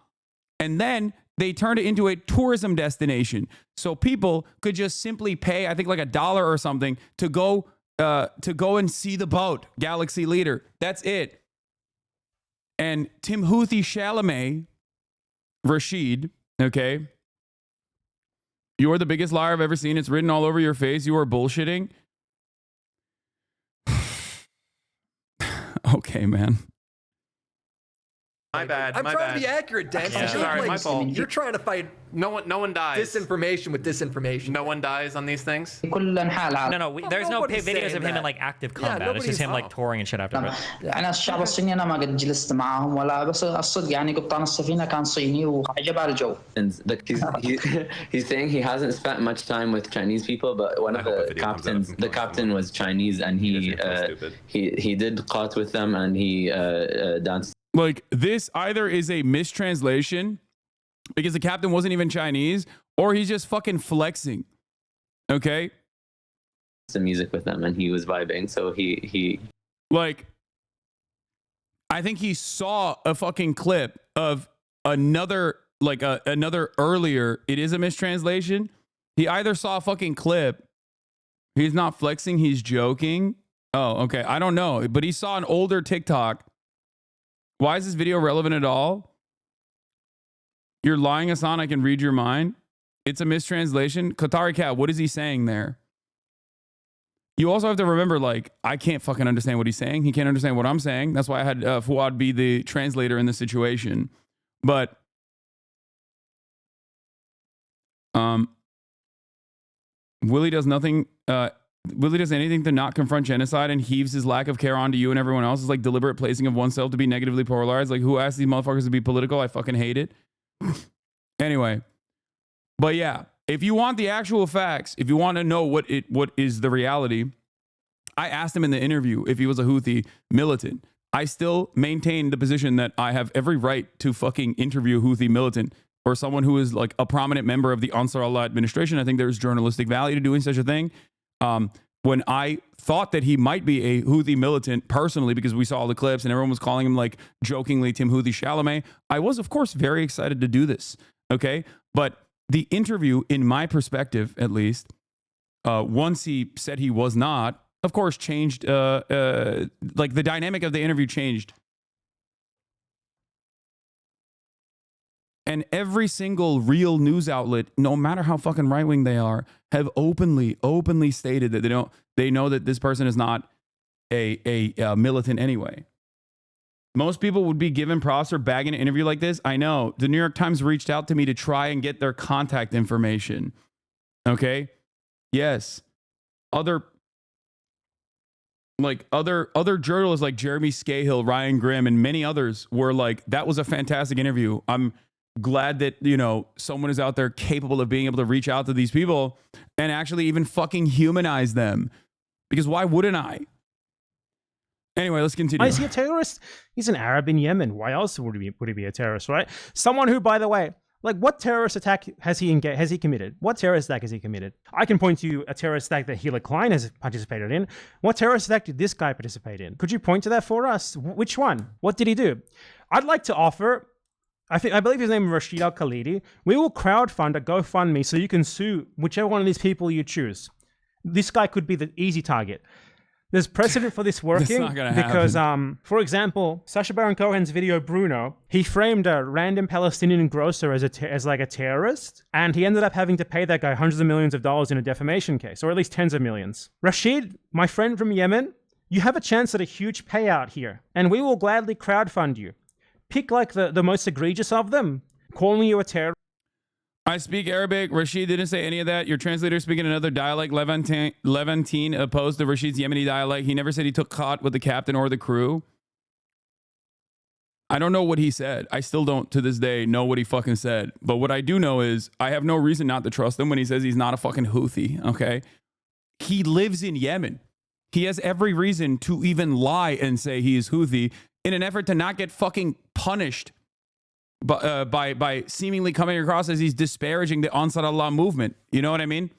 And then they turned it into a tourism destination. So people could just simply pay, I think like $1 or something to go and see the boat, Galaxy Leader. That's it. And Timothy Chalamet, Rashid, okay, You are the biggest liar I've ever seen. It's written all over your face. You are bullshitting. Okay, man. My bad. I'm my trying bad. to be accurate, Dan. Yeah. Sorry, my fault. You're trying to fight No one dies. disinformation with disinformation. No one dies on these things. No, there's no nobody's videos saying of him that. in like active Yeah, combat. It's just him like nobody's- touring and shit after it. أنا الشعب الصيني أنا ما قد جلست معهم ولا بس الصدق يعني قبطان السفينة كان صيني وعجبها الجو. He's saying he hasn't spent much time with Chinese people, but one of the captain was Chinese, and he did qat with them, and he danced. Like, this either is a mistranslation because the captain wasn't even Chinese, or he's just fucking flexing. Okay? Some music with them, and he was vibing, so he like, I think he saw a fucking clip of another, like another earlier, it is a mistranslation. He either saw a fucking clip, he's not flexing, he's joking. Oh, okay, I don't know, but he saw an older TikTok. Why is this video relevant at all? You're lying, Hasan. I can read your mind. It's a mistranslation. Qatari Cat, what is he saying there? You also have to remember, like, I can't fucking understand what he's saying. He can't understand what I'm saying. That's why I had Fuad be the translator in this situation. But Willie does nothing. Willie does anything to not confront genocide and heaves his lack of care onto you and everyone else. Is like deliberate placing of oneself to be negatively polarized. Like, who asked these motherfuckers to be political? I fucking hate it. Anyway, but yeah, if you want the actual facts, if you want to know what is the reality, I asked him in the interview if he was a Houthi militant. I still maintain the position that I have every right to fucking interview a Houthi militant or someone who is like a prominent member of the Ansar Allah administration. I think there's journalistic value to doing such a thing. When I thought that he might be a Houthi militant personally, because we saw all the clips and everyone was calling him like jokingly Tim Houthi Chalamet, I was of course very excited to do this. Okay. But the interview, in my perspective, at least, once he said he was not, of course, changed, like the dynamic of the interview changed. And every single real news outlet, no matter how fucking right-wing they are, have openly stated that they know that this person is not a militant anyway. Most people would be given props for bagging an interview like this. I know. The New York Times reached out to me to try and get their contact information. Okay? Yes. Other journalists like Jeremy Scahill, Ryan Grimm, and many others were like, that was a fantastic interview. I'm glad that, you know, someone is out there capable of being able to reach out to these people and actually even fucking humanize them. Because why wouldn't I? Anyway, let's continue. Why is he a terrorist? He's an Arab in Yemen. Why else would he be a terrorist, right? Someone who, by the way, like, what terrorist attack has he committed? What terrorist attack has he committed? I can point to a terrorist attack that Hillary Klein has participated in. What terrorist attack did this guy participate in? Could you point to that for us? Which one? What did he do? I'd like to offer, I believe his name is Rashid Al-Khalidi. We will crowdfund a GoFundMe so you can sue whichever one of these people you choose. This guy could be the easy target. There's precedent for this working because, for example, Sacha Baron Cohen's video Bruno, he framed a random Palestinian grocer as like a terrorist, and he ended up having to pay that guy hundreds of millions of dollars in a defamation case, or at least tens of millions. Rashid, my friend from Yemen, you have a chance at a huge payout here, and we will gladly crowdfund you. Pick like the most egregious of them, calling you a terrorist. I speak Arabic. Rashid didn't say any of that. Your translator speaking another dialect, Levantine, opposed to Rashid's Yemeni dialect. He never said he took caught with the captain or the crew. I don't know what he said. I still don't, to this day, know what he fucking said. But what I do know is I have no reason not to trust him when he says he's not a fucking Houthi, okay? He lives in Yemen. He has every reason to even lie and say he is Houthi in an effort to not get fucking punished by seemingly coming across as he's disparaging the Ansar Allah movement. You know what I mean?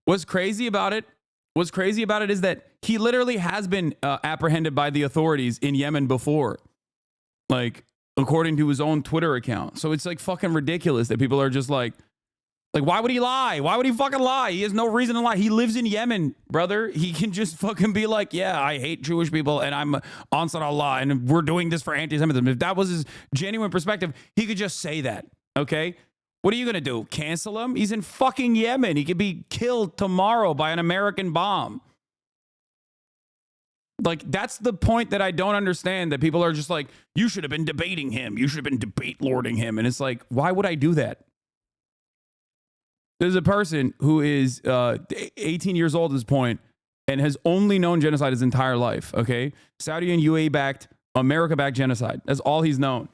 What's crazy about it is that he literally has been apprehended by the authorities in Yemen before, like, according to his own Twitter account. So it's like fucking ridiculous that people are just like, why would he lie? Why would he fucking lie? He has no reason to lie. He lives in Yemen, brother. He can just fucking be like, yeah, I hate Jewish people and I'm Ansar Allah and we're doing this for anti-Semitism. If that was his genuine perspective, he could just say that, okay? What are you going to do? Cancel him? He's in fucking Yemen. He could be killed tomorrow by an American bomb. Like, that's the point that I don't understand, that people are just like, you should have been debating him. You should have been debate lording him. And it's like, why would I do that? There's a person who is 18 years old at this point and has only known genocide his entire life, okay? Saudi and UAE-backed, America-backed genocide. That's all he's known.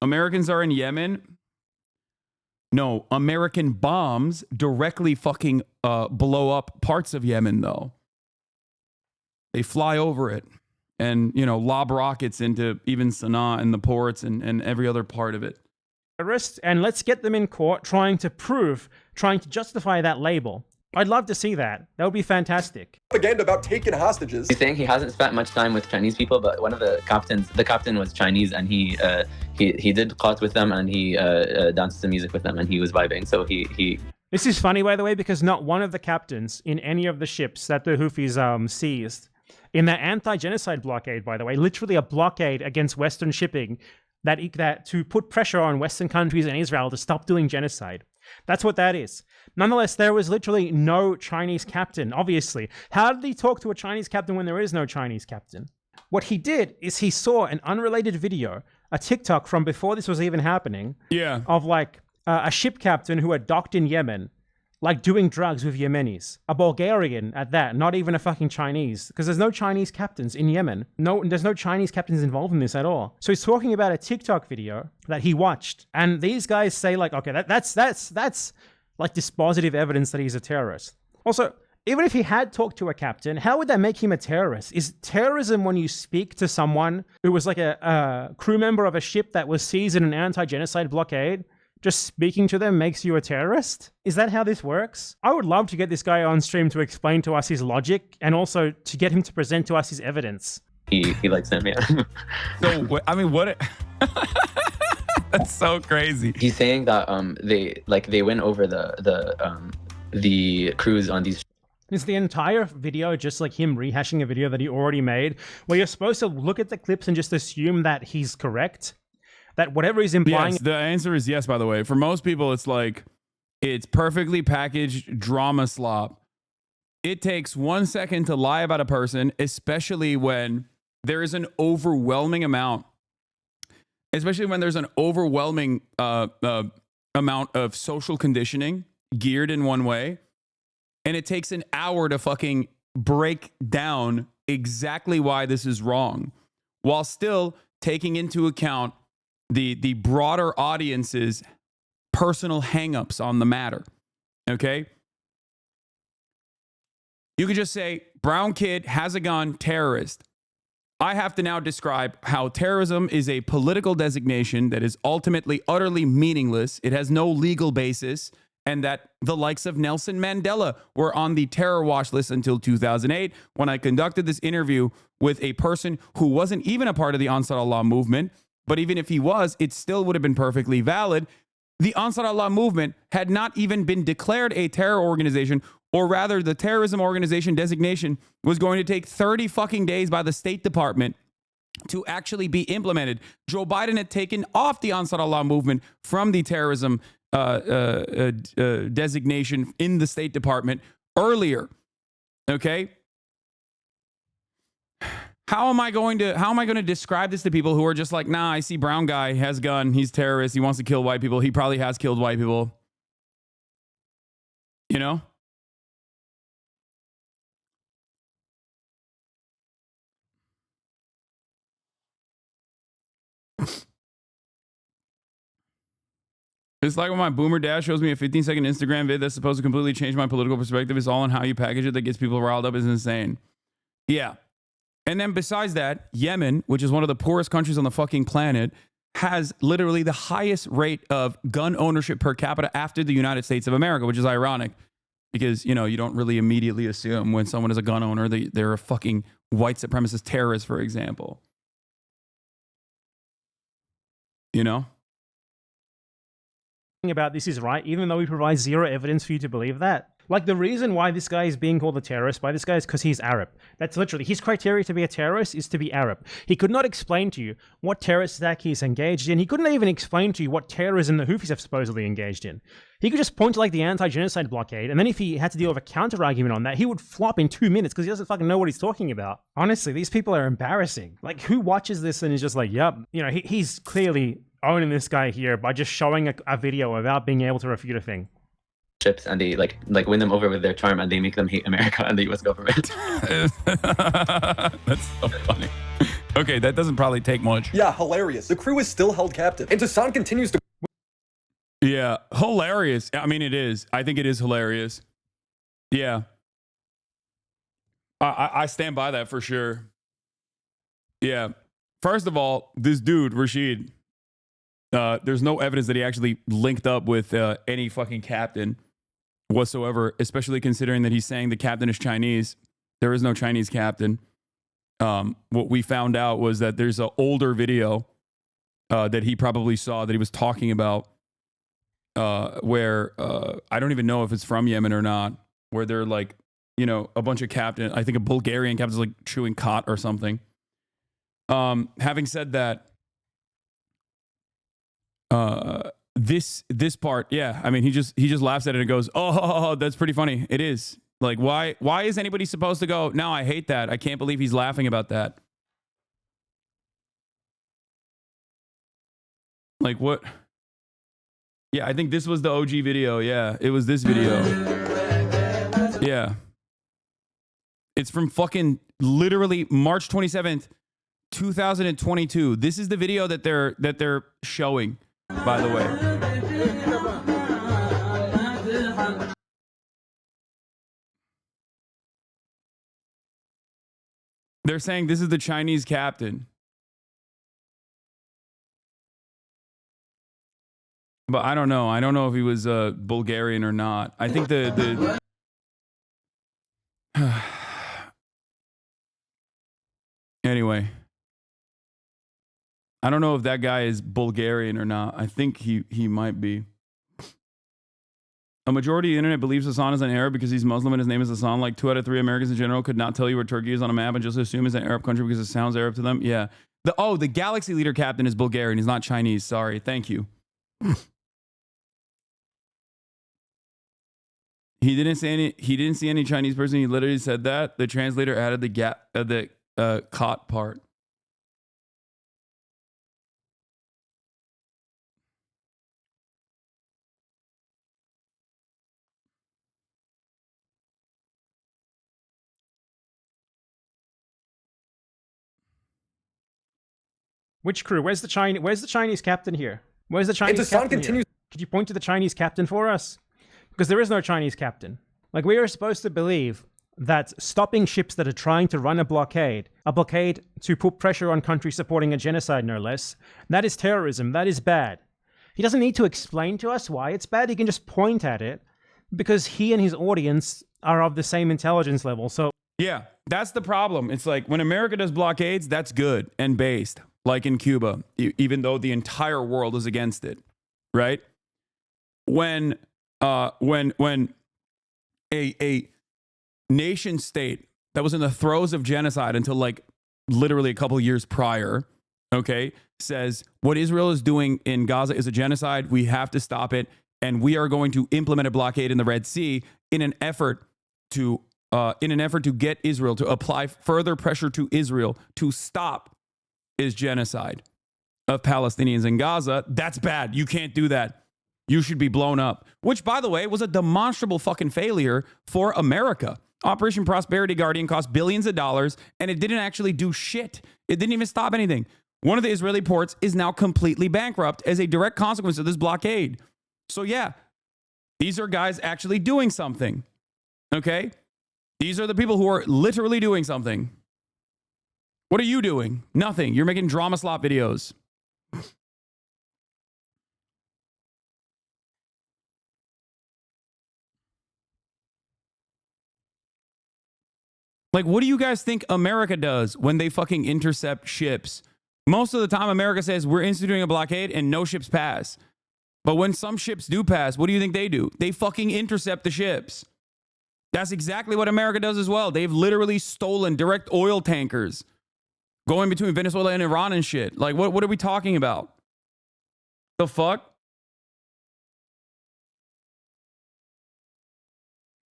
Americans are in Yemen. No, American bombs directly fucking blow up parts of Yemen, though. They fly over it and, you know, lob rockets into even Sana'a and the ports and every other part of it. And let's get them in court trying to justify that label. I'd love to see that. That would be fantastic. Propaganda about taking hostages. He's saying he hasn't spent much time with Chinese people, but one of the captain was Chinese, and he did qat with them, and he danced the music with them, and he was vibing. So he. This is funny, by the way, because not one of the captains in any of the ships that the Houthis seized in that anti-genocide blockade, by the way, literally a blockade against Western shipping that to put pressure on Western countries and Israel to stop doing genocide. That's what that is. Nonetheless, there was literally no Chinese captain, obviously. How did he talk to a Chinese captain when there is no Chinese captain? What he did is he saw an unrelated video, a TikTok from before this was even happening, of like a ship captain who had docked in Yemen, like doing drugs with Yemenis. A Bulgarian at that, not even a fucking Chinese, because there's no Chinese captains in Yemen. No, there's no Chinese captains involved in this at all. So he's talking about a TikTok video that he watched, and these guys say like, okay, that's like dispositive evidence that he's a terrorist. Also, even if he had talked to a captain, how would that make him a terrorist? Is terrorism when you speak to someone who was like a crew member of a ship that was seized in an anti-genocide blockade? Just speaking to them makes you a terrorist? Is that how this works? I would love to get this guy on stream to explain to us his logic and also to get him to present to us his evidence. He likes them, yeah. So, I mean, what? That's so crazy. He's saying that they went over the crews on these. Is the entire video just like him rehashing a video that he already made, where you're supposed to look at the clips and just assume that he's correct? That whatever he's implying... Yes, the answer is yes, by the way. For most people, it's like, it's perfectly packaged drama slop. It takes 1 second to lie about a person, especially when there is an overwhelming amount, amount of social conditioning geared in one way. And it takes an hour to fucking break down exactly why this is wrong, while still taking into account the broader audience's personal hangups on the matter. Okay? You could just say, brown kid has a gun, terrorist. I have to now describe how terrorism is a political designation that is ultimately utterly meaningless. It has no legal basis, and that the likes of Nelson Mandela were on the terror watch list until 2008, when I conducted this interview with a person who wasn't even a part of the Ansar Allah movement. But even if he was, it still would have been perfectly valid. The Ansar Allah movement had not even been declared a terror organization, or rather the terrorism organization designation was going to take 30 fucking days by the State Department to actually be implemented. Joe Biden had taken off the Ansar Allah movement from the terrorism designation in the State Department earlier. Okay? How am I going to describe this to people who are just like, nah, I see brown guy, has gun, he's terrorist, he wants to kill white people, he probably has killed white people. You know? It's like when my boomer dad shows me a 15-second Instagram vid that's supposed to completely change my political perspective. It's all in how you package it that gets people riled up. Is insane. Yeah. And then besides that, Yemen, which is one of the poorest countries on the fucking planet, has literally the highest rate of gun ownership per capita after the United States of America, which is ironic because, you know, you don't really immediately assume when someone is a gun owner, they're a fucking white supremacist terrorist, for example. You know? About this is right, even though we provide zero evidence for you to believe that. Like, the reason why this guy is being called a terrorist by this guy is because he's Arab. That's literally, his criteria to be a terrorist is to be Arab. He could not explain to you what terrorist attack he's engaged in. He couldn't even explain to you what terrorism the Houthis have supposedly engaged in. He could just point to, like, the anti-genocide blockade, and then if he had to deal with a counter-argument on that, he would flop in 2 minutes because he doesn't fucking know what he's talking about. Honestly, these people are embarrassing. Like, who watches this and is just like, yep, you know, he's clearly owning this guy here by just showing a video without being able to refute a thing. And they like win them over with their charm, and they make them hate America and the U.S. government. That's so funny. Okay, that doesn't probably take much. Yeah, hilarious. The crew is still held captive, and Hasan continues to... Yeah, hilarious. I mean, it is. I think it is hilarious. Yeah. I stand by that for sure. Yeah. First of all, this dude, Rashid, there's no evidence that he actually linked up with any fucking captain whatsoever, especially considering that he's saying the captain is Chinese. There is no Chinese captain. What we found out was that there's an older video that he probably saw that he was talking about where I don't even know if it's from Yemen or not, where they're like, you know, a bunch of captain, I think a Bulgarian captain's like chewing cot or something. Having said that, this part, yeah, I mean, he just laughs at it and goes, oh, that's pretty funny. It is. Like, why is anybody supposed to go, no, I hate that. I can't believe he's laughing about that. Like, what? Yeah, I think this was the OG video. Yeah, it was this video. Yeah. It's from fucking literally March 27th, 2022. This is the video that they're showing, by the way. They're saying this is the Chinese captain. But I don't know. I don't know if he was Bulgarian or not. I think the anyway, I don't know if that guy is Bulgarian or not. I think he might be. A majority of the internet believes Hasan is an Arab because he's Muslim and his name is Hasan. Like 2 out of 3 Americans in general could not tell you where Turkey is on a map and just assume it's an Arab country because it sounds Arab to them. Yeah. The Galaxy Leader captain is Bulgarian. He's not Chinese. Sorry. Thank you. He didn't see any Chinese person. He literally said that. The translator added the cot part. Which crew? Where's the Chinese captain here? Where's the Chinese captain here? Could you point to the Chinese captain for us? Because there is no Chinese captain. Like, we are supposed to believe that stopping ships that are trying to run a blockade to put pressure on countries supporting a genocide, no less, that is terrorism. That is bad. He doesn't need to explain to us why it's bad. He can just point at it because he and his audience are of the same intelligence level. So yeah, that's the problem. It's like when America does blockades, that's good and based, like in Cuba, even though the entire world is against it, right? When a nation state that was in the throes of genocide until like literally a couple years prior, okay, says what Israel is doing in Gaza is a genocide. We have to stop it, and we are going to implement a blockade in the Red Sea in an effort to get Israel to apply further pressure to Israel to stop is genocide of Palestinians in Gaza. That's bad. You can't do that. You should be blown up. Which, by the way, was a demonstrable fucking failure for America. Operation Prosperity Guardian cost billions of dollars, and it didn't actually do shit. It didn't even stop anything. One of the Israeli ports is now completely bankrupt as a direct consequence of this blockade. So yeah, these are guys actually doing something. Okay? These are the people who are literally doing something. What are you doing? Nothing. You're making drama slop videos. Like, what do you guys think America does when they fucking intercept ships? Most of the time, America says we're instituting a blockade and no ships pass. But when some ships do pass, what do you think they do? They fucking intercept the ships. That's exactly what America does as well. They've literally stolen direct oil tankers going between Venezuela and Iran and shit. Like, what are we talking about? The fuck?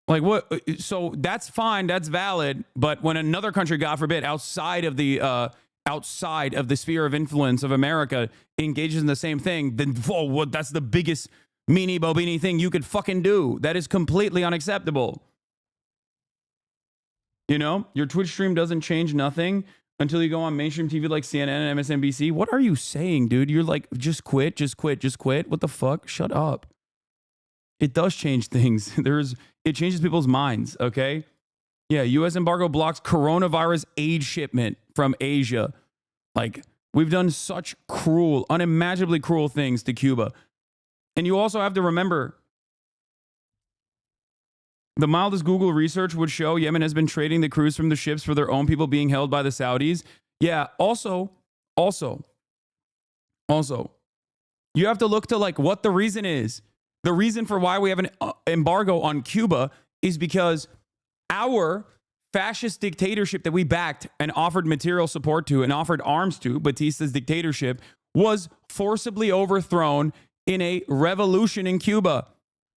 Like, what? So that's fine, that's valid. But when another country, God forbid, outside of the sphere of influence of America engages in the same thing, then whoa, that's the biggest meanie bobini thing you could fucking do. That is completely unacceptable. You know, your Twitch stream doesn't change nothing until you go on mainstream TV like CNN and MSNBC. What are you saying, dude? You're like, just quit, just quit, just quit. What the fuck? Shut up. It does change things. It changes people's minds, okay? Yeah, U.S. embargo blocks coronavirus aid shipment from Asia. Like, we've done such cruel, unimaginably cruel things to Cuba. And you also have to remember, the mildest Google research would show Yemen has been trading the crews from the ships for their own people being held by the Saudis. Yeah, also, you have to look to like what the reason is. The reason for why we have an embargo on Cuba is because our fascist dictatorship that we backed and offered material support to and offered arms to, Batista's dictatorship, was forcibly overthrown in a revolution in Cuba.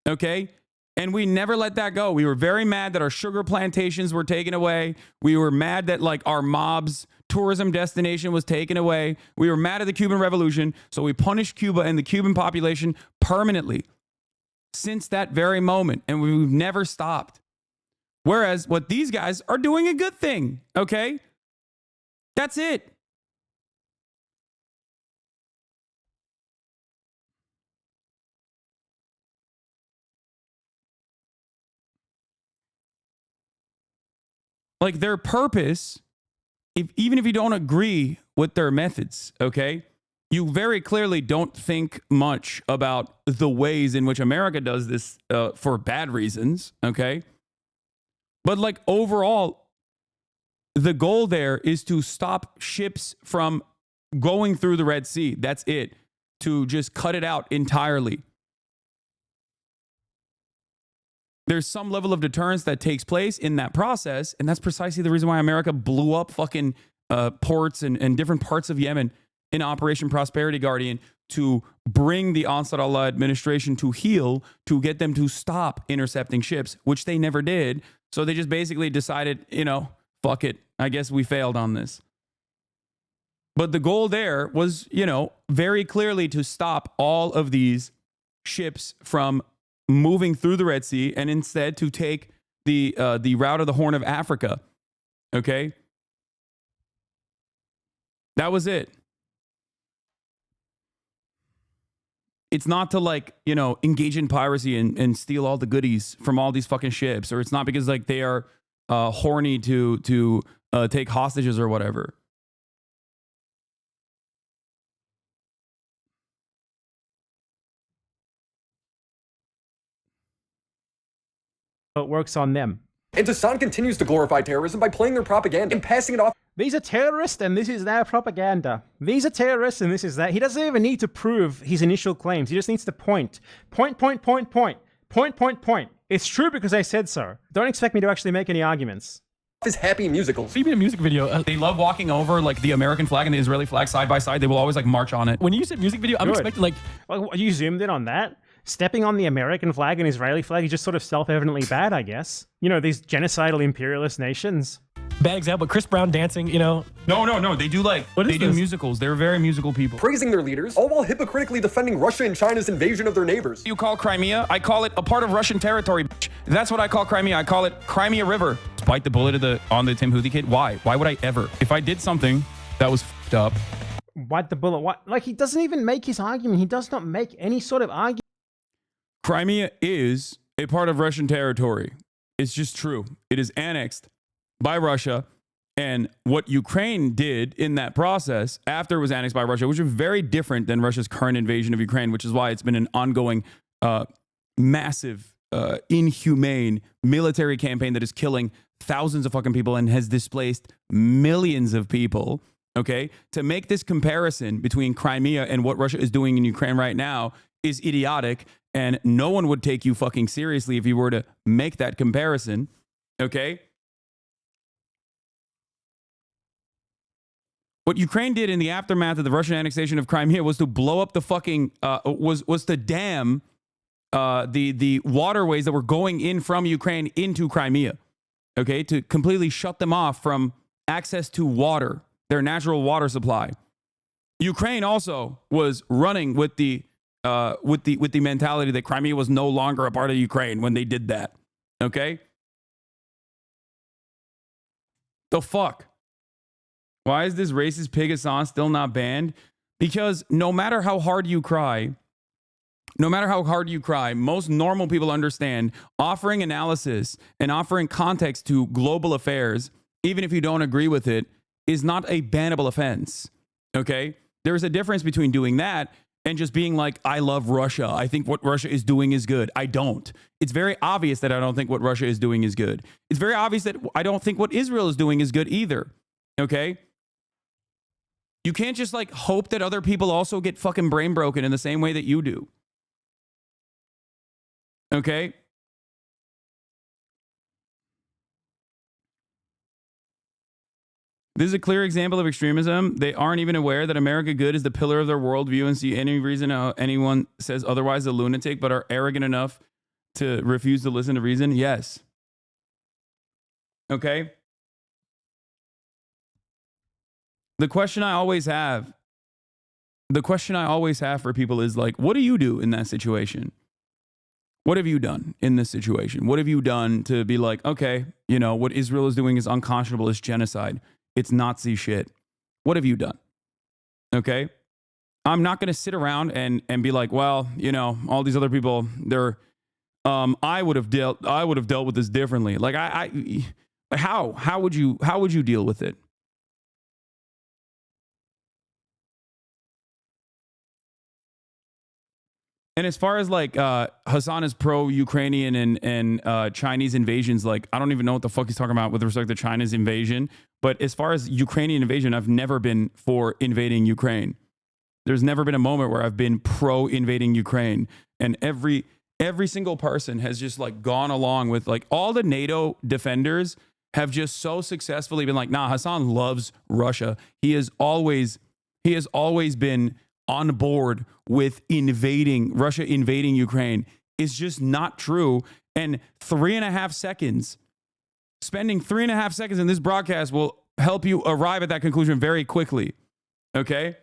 Okay? And we never let that go. We were very mad that our sugar plantations were taken away. We were mad that like our mob's tourism destination was taken away. We were mad at the Cuban Revolution. So we punished Cuba and the Cuban population permanently since that very moment. And we've never stopped. Whereas what these guys are doing a good thing. Okay? That's it. Like their purpose, even if you don't agree with their methods, okay, you very clearly don't think much about the ways in which America does this for bad reasons, okay? But like overall, the goal there is to stop ships from going through the Red Sea. That's it. To just cut it out entirely. There's some level of deterrence that takes place in that process, and that's precisely the reason why America blew up fucking ports and different parts of Yemen in Operation Prosperity Guardian to bring the Ansar Allah administration to heel, to get them to stop intercepting ships, which they never did. So they just basically decided, you know, fuck it. I guess we failed on this. But the goal there was, you know, very clearly to stop all of these ships from moving through the Red Sea and instead to take the route of the Horn of Africa. Okay? That was it. It's not to like, you know, engage in piracy and steal all the goodies from all these fucking ships, or it's not because like they are horny to take hostages or whatever. It works on them. And Hasan continues to glorify terrorism by playing their propaganda and passing it off. These are terrorists and this is their propaganda. These are terrorists and this is that. He doesn't even need to prove his initial claims. He just needs to point. Point. It's true because I said so. Don't expect me to actually make any arguments. His happy musical. See me in a music video. They love walking over like the American flag and the Israeli flag side by side. They will always like march on it. When you said music video, I'm expecting like you zoomed in on that? Stepping on the American flag and Israeli flag is just sort of self-evidently bad, I guess. You know, these genocidal imperialist nations. Bad example, Chris Brown dancing, you know. No. They do like, they do musicals. They're very musical people. Praising their leaders, all while hypocritically defending Russia and China's invasion of their neighbors. You call Crimea? I call it a part of Russian territory, bitch. That's what I call Crimea. I call it Crimea River. Bite the bullet on the Tim Houthi kid? Why? Why would I ever? If I did something that was fucked up. Bite the bullet? What? Like, he doesn't even make his argument. He does not make any sort of argument. Crimea is a part of Russian territory. It's just true. It is annexed by Russia. And what Ukraine did in that process after it was annexed by Russia, which was very different than Russia's current invasion of Ukraine, which is why it's been an ongoing, massive, inhumane military campaign that is killing thousands of fucking people and has displaced millions of people. Okay, to make this comparison between Crimea and what Russia is doing in Ukraine right now is idiotic, and no one would take you fucking seriously if you were to make that comparison. Okay? What Ukraine did in the aftermath of the Russian annexation of Crimea was to blow up the fucking was to dam the waterways that were going in from Ukraine into Crimea. Okay, to completely shut them off from access to water, their natural water supply. Ukraine also was running with the mentality that Crimea was no longer a part of Ukraine when they did that. Okay? The fuck? Why is this racist pig Hasan still not banned? Because no matter how hard you cry, most normal people understand offering analysis and offering context to global affairs, even if you don't agree with it, is not a bannable offense. Okay? There's a difference between doing that and just being like, I love Russia. I think what Russia is doing is good. I don't. It's very obvious that I don't think what Russia is doing is good. It's very obvious that I don't think what Israel is doing is good either. Okay? You can't just like hope that other people also get fucking brain broken in the same way that you do. Okay? This is a clear example of extremism. They aren't even aware that America good is the pillar of their worldview and see any reason how anyone says otherwise a lunatic, but are arrogant enough to refuse to listen to reason. Yes. Okay? The question I always have for people is like, what do you do in that situation? What have you done in this situation? What have you done to be like, okay, you know, what Israel is doing is unconscionable, it's genocide. It's Nazi shit. What have you done? Okay? I'm not going to sit around and be like, well, you know, all these other people, they're I would have dealt with this differently. Like how would you deal with it? And as far as like Hasan is pro-Ukrainian and Chinese invasions, like I don't even know what the fuck he's talking about with respect to China's invasion. But as far as Ukrainian invasion, I've never been for invading Ukraine. There's never been a moment where I've been pro-invading Ukraine. And every single person has just like gone along with like all the NATO defenders have just so successfully been like, nah, Hasan loves Russia. He has always been on board with Russia invading Ukraine. Is just not true. And 3.5 seconds, spending 3.5 seconds in this broadcast will help you arrive at that conclusion very quickly. Okay?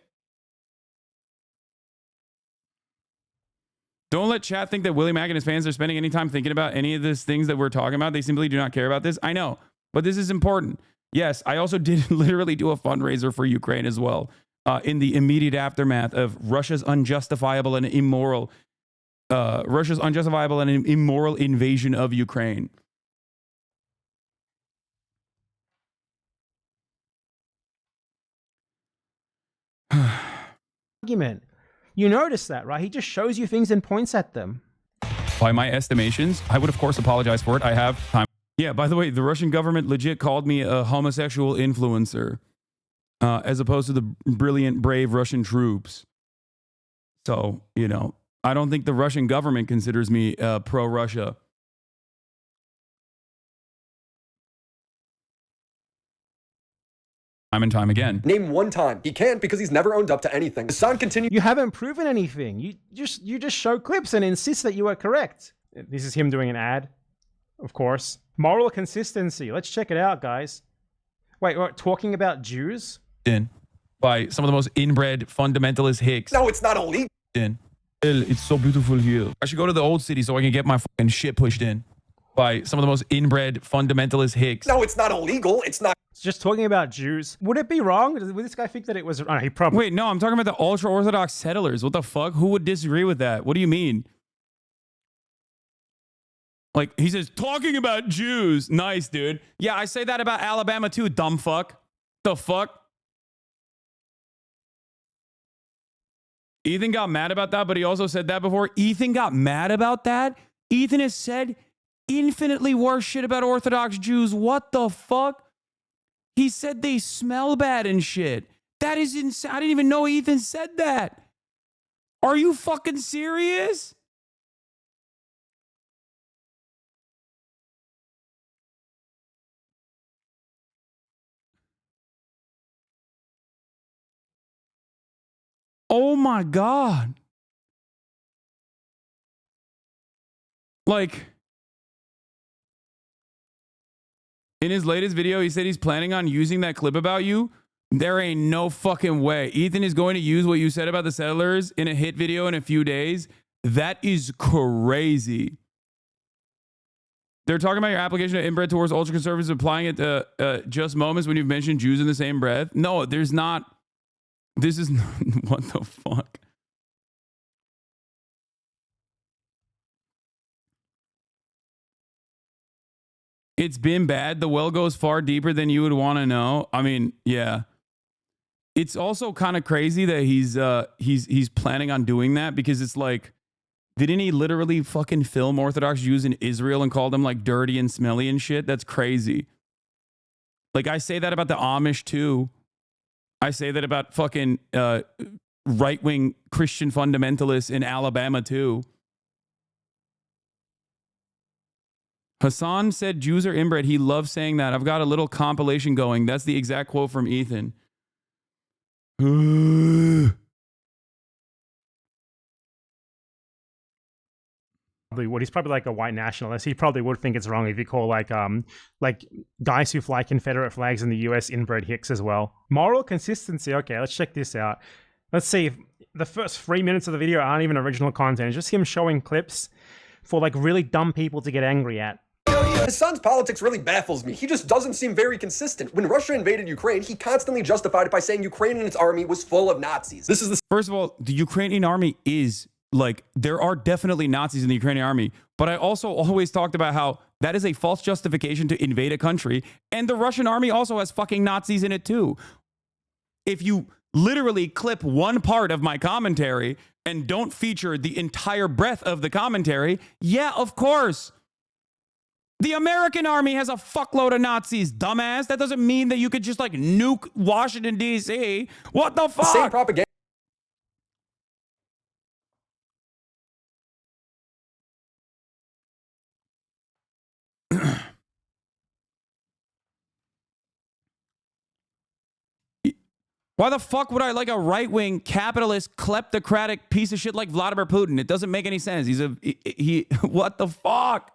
Don't let chat think that Willie Mack and his fans are spending any time thinking about any of these things that we're talking about. They simply do not care about this. I know, but this is important. Yes, I also did literally do a fundraiser for Ukraine as well. In the immediate aftermath of Russia's unjustifiable and immoral invasion of Ukraine. Argument. You notice that, right? He just shows you things and points at them. By my estimations, I would of course apologize for it. I have time. Yeah, by the way, the Russian government legit called me a homosexual influencer. As opposed to the brilliant, brave Russian troops. So, you know, I don't think the Russian government considers me pro-Russia. Time and time again. Name one time. He can't because he's never owned up to anything. Hasan continues. You haven't proven anything. You just show clips and insist that you are correct. This is him doing an ad, of course. Moral consistency. Let's check it out, guys. Wait, what, talking about Jews? By some of the most inbred fundamentalist hicks. No, it's not illegal. It's so beautiful here. I should go to the old city so I can get my fucking shit pushed in. By some of the most inbred fundamentalist hicks. No, it's not illegal. It's not. It's just talking about Jews. Would it be wrong? Would this guy think that it was? He probably. Wait, no, I'm talking about the ultra-Orthodox settlers. What the fuck? Who would disagree with that? What do you mean? Like, he says, talking about Jews. Nice, dude. Yeah, I say that about Alabama too, dumb fuck. The fuck? Ethan got mad about that, but he also said that before. Ethan got mad about that? Ethan has said infinitely worse shit about Orthodox Jews. What the fuck? He said they smell bad and shit. That is insane. I didn't even know Ethan said that. Are you fucking serious? Oh my God. Like, in his latest video, he said he's planning on using that clip about you. There ain't no fucking way. Ethan is going to use what you said about the settlers in a hit video in a few days. That is crazy. They're talking about your application of inbred towards ultra conservatives, applying it to just moments when you've mentioned Jews in the same breath. No, there's not. This is not, what the fuck? It's been bad. The well goes far deeper than you would want to know. I mean, yeah. It's also kind of crazy that he's planning on doing that, because it's like, didn't he literally fucking film Orthodox Jews in Israel and call them like dirty and smelly and shit? That's crazy. Like, I say that about the Amish too. I say that about fucking right-wing Christian fundamentalists in Alabama too. Hasan said Jews are inbred. He loves saying that. I've got a little compilation going. That's the exact quote from Ethan. He's probably like a white nationalist. He probably would think it's wrong if you call like guys who fly Confederate flags in the US inbred hicks as well. Moral consistency. Okay, let's check this out. Let's see if the first 3 minutes of the video aren't even original content. It's just him showing clips for like really dumb people to get angry at. His son's politics really baffles me. He just doesn't seem very consistent. When Russia invaded Ukraine, he constantly justified it by saying Ukraine and its army was full of Nazis. This is the First of all, the Ukrainian army is like, there are definitely Nazis in the Ukrainian army, but I also always talked about how that is a false justification to invade a country, and the Russian army also has fucking Nazis in it too. If you literally clip one part of my commentary and don't feature the entire breadth of the commentary, yeah, of course. The American army has a fuckload of Nazis, dumbass. That doesn't mean that you could just like nuke Washington, D.C. What the fuck? same propaganda. Why the fuck would I like a right-wing capitalist kleptocratic piece of shit like Vladimir Putin? It doesn't make any sense. He what the fuck?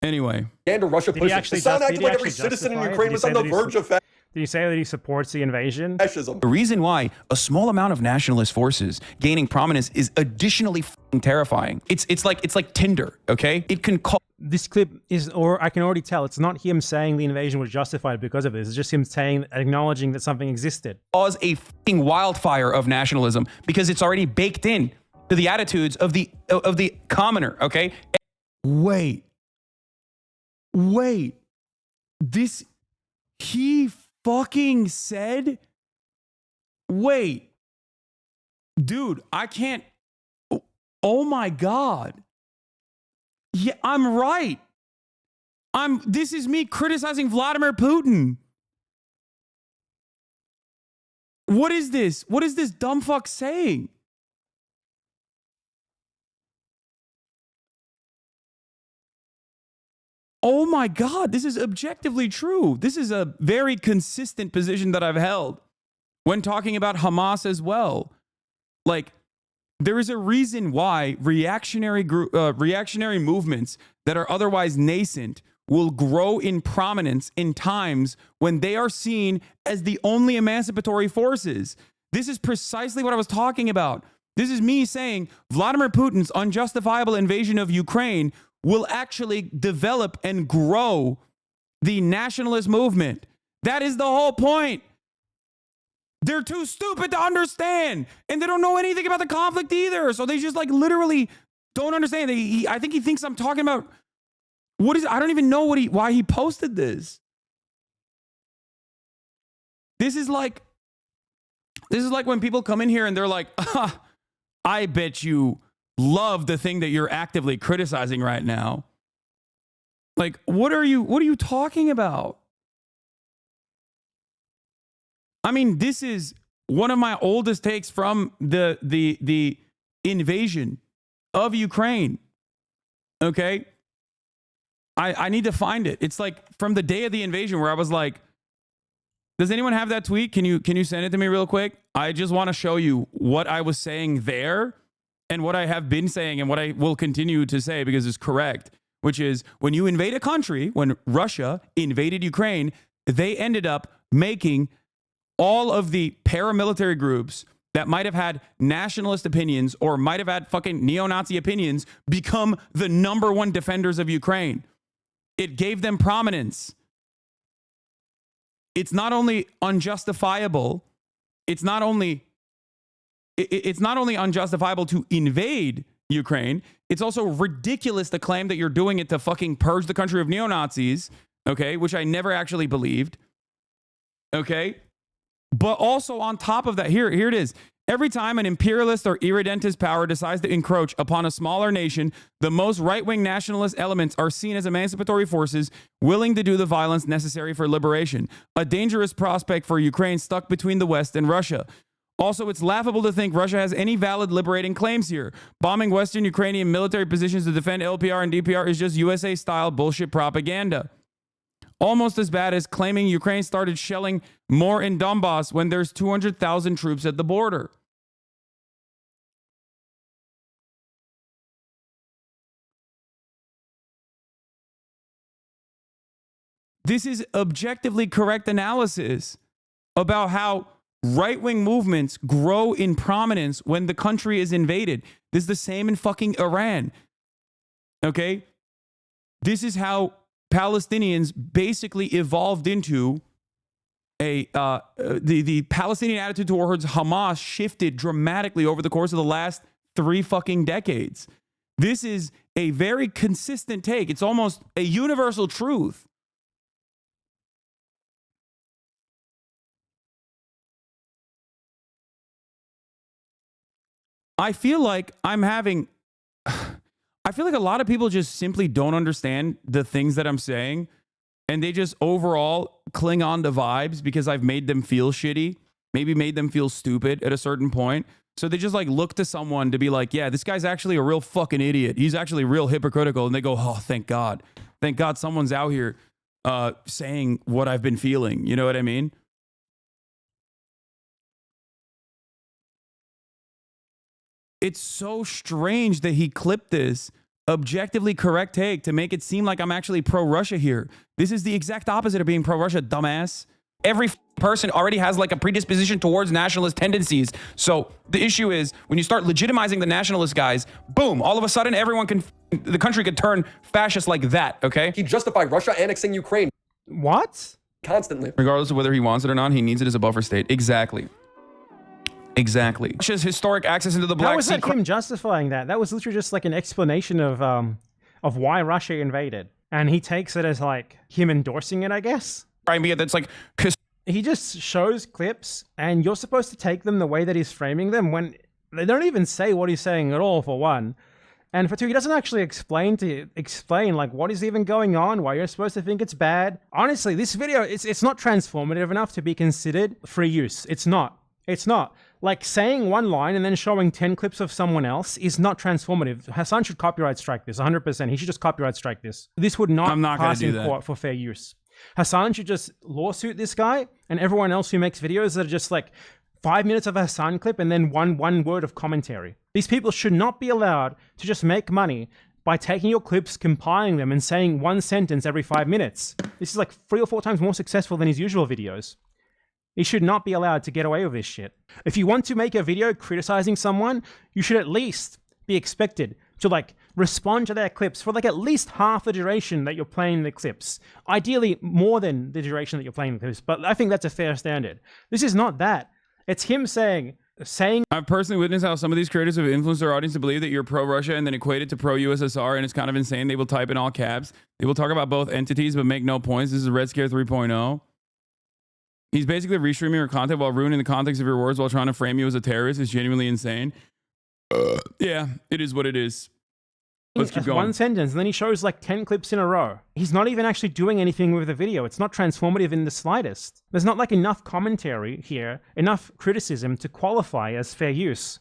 Anyway. And Russia pushes. It sounded like every citizen in Ukraine was on the verge of Did he say that he supports the invasion? fascism. The reason why a small amount of nationalist forces gaining prominence is additionally f***ing terrifying. It's like Tinder, okay? It can call. This clip is, or I can already tell, it's not him saying the invasion was justified because of this. It's just him saying, acknowledging that something existed. Cause a f***ing wildfire of nationalism because it's already baked in to the attitudes of the commoner, okay? Wait. This, he fucking said, wait, dude, I can't, oh my God. Yeah, I'm right. This is me criticizing Vladimir Putin. What is this? What is this dumb fuck saying? Oh my God, this is objectively true. This is a very consistent position that I've held when talking about Hamas as well. Like, there is a reason why reactionary movements that are otherwise nascent will grow in prominence in times when they are seen as the only emancipatory forces. This is precisely what I was talking about. This is me saying Vladimir Putin's unjustifiable invasion of Ukraine will actually develop and grow the nationalist movement. That is the whole point. They're too stupid to understand, and they don't know anything about the conflict either. So they just like literally don't understand. I think he thinks I'm talking about what is. I don't even know why he posted this. This is like when people come in here and they're like, I bet you love the thing that you're actively criticizing right now. Like, what are you talking about? I mean, this is one of my oldest takes from the invasion of Ukraine. Okay. I need to find it. It's like from the day of the invasion where I was like, does anyone have that tweet? Can you send it to me real quick? I just want to show you what I was saying there and what I have been saying and what I will continue to say because it's correct, which is when you invade a country, when Russia invaded Ukraine, they ended up making all of the paramilitary groups that might have had nationalist opinions or might have had fucking neo-Nazi opinions become the #1 defenders of Ukraine. It gave them prominence. It's not only unjustifiable, it's not only unjustifiable to invade Ukraine, it's also ridiculous to claim that you're doing it to fucking purge the country of neo-Nazis, okay, which I never actually believed. Okay? But also on top of that, here it is. Every time an imperialist or irredentist power decides to encroach upon a smaller nation, the most right-wing nationalist elements are seen as emancipatory forces willing to do the violence necessary for liberation. A dangerous prospect for Ukraine stuck between the West and Russia. Also, it's laughable to think Russia has any valid liberating claims here. Bombing Western Ukrainian military positions to defend LPR and DPR is just USA-style bullshit propaganda. Almost as bad as claiming Ukraine started shelling more in Donbass when there's 200,000 troops at the border. This is objectively correct analysis about how right-wing movements grow in prominence when the country is invaded. This is the same in fucking Iran. Okay? This is how Palestinians basically evolved into the Palestinian attitude towards Hamas shifted dramatically over the course of the last 3 fucking decades. This is a very consistent take. It's almost a universal truth. I feel like a lot of people just simply don't understand the things that I'm saying, and they just overall cling on to vibes because I've made them feel shitty, maybe made them feel stupid at a certain point. So they just like look to someone to be like, yeah, this guy's actually a real fucking idiot. He's actually real hypocritical. And they go, oh, thank God. Thank God someone's out here saying what I've been feeling. You know what I mean? It's so strange that he clipped this objectively correct take to make it seem like I'm actually pro-Russia here. This is the exact opposite of being pro-Russia, dumbass. Every person already has like a predisposition towards nationalist tendencies. So the issue is when you start legitimizing the nationalist guys, boom, all of a sudden the country could turn fascist like that, okay? He justified Russia annexing Ukraine. What? Constantly. Regardless of whether he wants it or not, he needs it as a buffer state. Exactly. Russia's historic access into the Black Sea. How was that him justifying that? That was literally just like an explanation of why Russia invaded. And he takes it as like him endorsing it, I guess. Crimea, that's like... He just shows clips and you're supposed to take them the way that he's framing them when they don't even say what he's saying at all, for one. And for two, he doesn't actually explain like what is even going on, why you're supposed to think it's bad. Honestly, this video, it's not transformative enough to be considered free use. It's not. It's not. Like saying one line and then showing 10 clips of someone else is not transformative. Hasan should copyright strike this 100%. He should just copyright strike this. This would not pass in court for fair use. Hasan should just lawsuit this guy and everyone else who makes videos that are just like 5 minutes of a Hasan clip and then one word of commentary. These people should not be allowed to just make money by taking your clips, compiling them, and saying one sentence every 5 minutes. This is like 3 or 4 times more successful than his usual videos. He should not be allowed to get away with this shit. If you want to make a video criticizing someone, you should at least be expected to like respond to their clips for like at least half the duration that you're playing the clips. Ideally more than the duration that you're playing the clips, but I think that's a fair standard. This is not that. It's him saying... I've personally witnessed how some of these creators have influenced their audience to believe that you're pro-Russia and then equate it to pro-USSR, and it's kind of insane. They will type in all caps. They will talk about both entities but make no points. This is Red Scare 3.0. He's basically restreaming your content while ruining the context of your words while trying to frame you as a terrorist. It's genuinely insane. Yeah, it is what it is. Let's keep going. One sentence, and then he shows like 10 clips in a row. He's not even actually doing anything with the video. It's not transformative in the slightest. There's not like enough commentary here, enough criticism to qualify as fair use.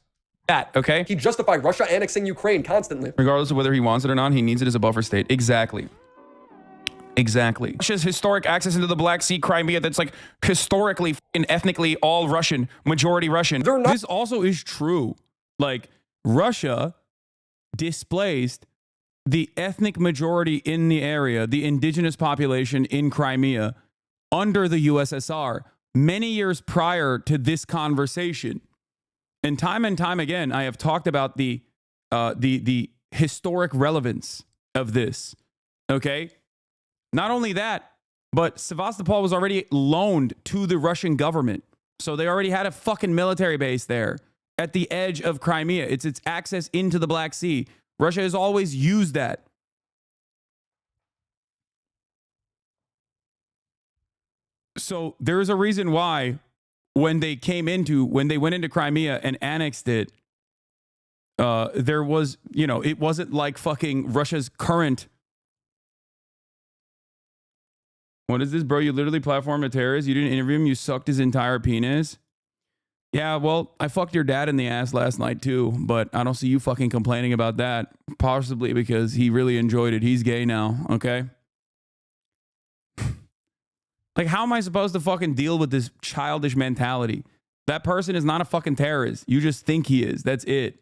Okay? He justified Russia annexing Ukraine constantly. Regardless of whether he wants it or not, he needs it as a buffer state. Exactly. Exactly. Russia's historic access into the Black Sea, Crimea, that's like historically and ethnically all Russian, majority Russian. This also is true. Like, Russia displaced the ethnic majority in the area, the indigenous population in Crimea, under the USSR many years prior to this conversation. And time again, I have talked about the historic relevance of this. Okay? Not only that, but Sevastopol was already loaned to the Russian government. So they already had a fucking military base there at the edge of Crimea. It's its access into the Black Sea. Russia has always used that. So there is a reason why when they went into Crimea and annexed it, there was, it wasn't like fucking Russia's current. What is this, bro? You literally platformed a terrorist. You didn't interview him. You sucked his entire penis. Yeah, well, I fucked your dad in the ass last night too, but I don't see you fucking complaining about that. Possibly because he really enjoyed it. He's gay now, okay? Like, how am I supposed to fucking deal with this childish mentality? That person is not a fucking terrorist. You just think he is. That's it.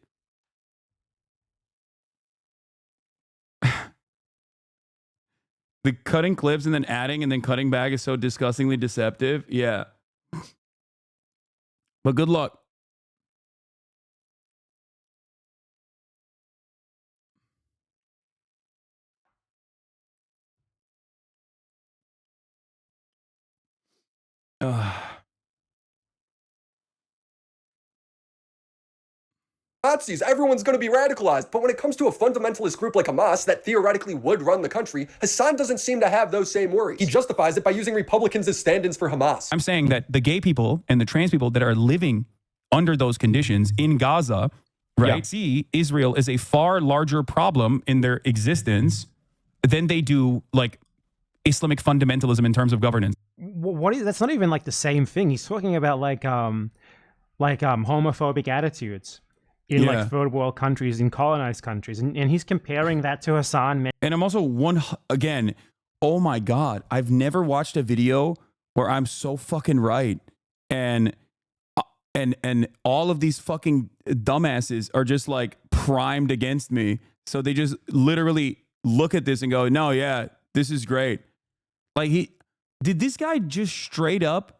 The cutting clips and then adding and then cutting back is so disgustingly deceptive. Yeah. But good luck. Nazis, everyone's going to be radicalized. But when it comes to a fundamentalist group like Hamas that theoretically would run the country, Hasan doesn't seem to have those same worries. He justifies it by using Republicans as stand-ins for Hamas. I'm saying that the gay people and the trans people that are living under those conditions in Gaza, right, see Israel as a far larger problem in their existence than they do like Islamic fundamentalism in terms of governance. That's not even like the same thing. He's talking about like homophobic attitudes in like third world countries, in colonized countries, and he's comparing that to Hasan. And I'm also again, oh my God, I've never watched a video where I'm so fucking right, and all of these fucking dumbasses are just like primed against me. So they just literally look at this and go, no, yeah, this is great. Like did this guy just straight up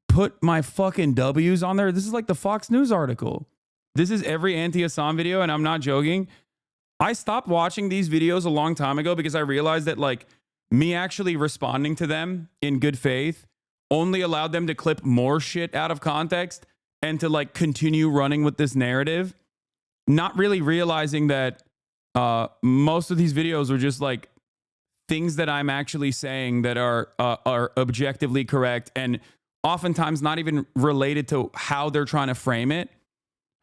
put my fucking W's on there? This is like the Fox News article. This is every anti-Hasan video, and I'm not joking. I stopped watching these videos a long time ago because I realized that like me actually responding to them in good faith only allowed them to clip more shit out of context and to like continue running with this narrative, not really realizing that most of these videos are just like things that I'm actually saying that are objectively correct and oftentimes not even related to how they're trying to frame it.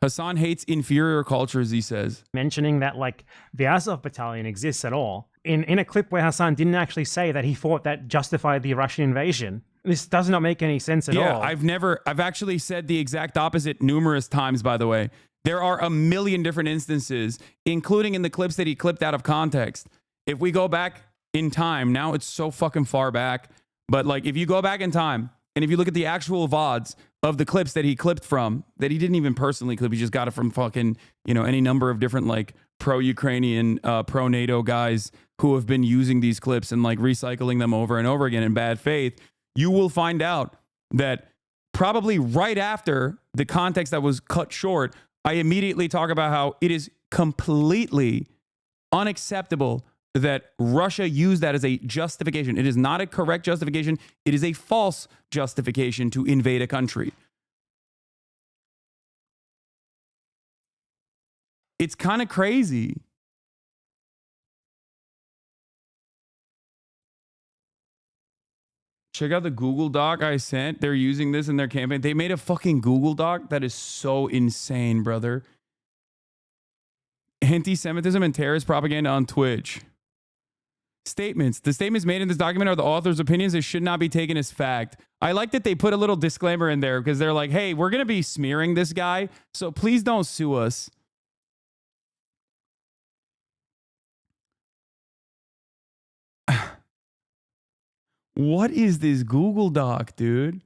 Hasan hates inferior cultures, he says. Mentioning that like the Azov battalion exists at all. In a clip where Hasan didn't actually say that he thought that justified the Russian invasion. This does not make any sense at all. I've actually said the exact opposite numerous times, by the way. There are a million different instances, including in the clips that he clipped out of context. If we go back in time, now it's so fucking far back, but like if you go back in time and if you look at the actual VODs of the clips that he clipped from, that he didn't even personally clip, he just got it from fucking, any number of different like pro-Ukrainian, pro-NATO guys who have been using these clips and like recycling them over and over again in bad faith, you will find out that probably right after the context that was cut short, I immediately talk about how it is completely unacceptable that Russia used that as a justification. It is not a correct justification. It is a false justification to invade a country. It's kind of crazy. Check out the Google Doc I sent. They're using this in their campaign. They made a fucking Google Doc that is so insane, brother. Anti-Semitism and terrorist propaganda on Twitch. Statements. The statements made in this document are the author's opinions. They should not be taken as fact. I like that they put a little disclaimer in there because they're like, hey, we're going to be smearing this guy, so please don't sue us. What is this Google Doc, dude?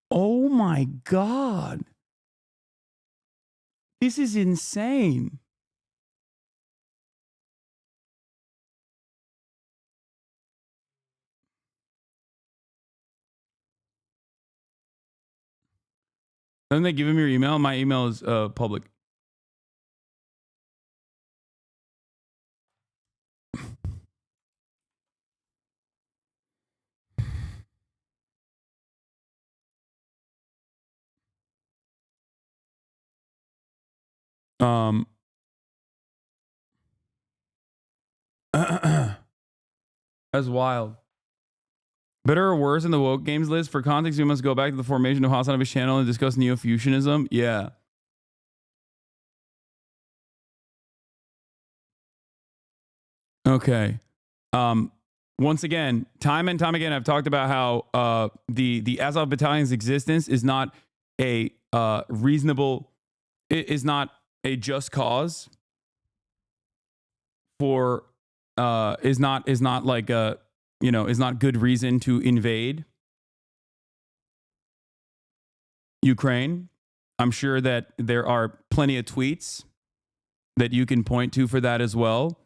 Oh my God. This is insane. Then they give him your email. My email is public. That's wild. Better or worse in the woke games list? For context, we must go back to the formation of HasanAbi's channel and discuss neo-fusionism. Yeah. Okay. Once again, time and time again, I've talked about how the Azov Battalion's existence is not a reasonable, it is not a just cause for, is not like a, you know, is not good reason to invade Ukraine. I'm sure that there are plenty of tweets that you can point to for that as well.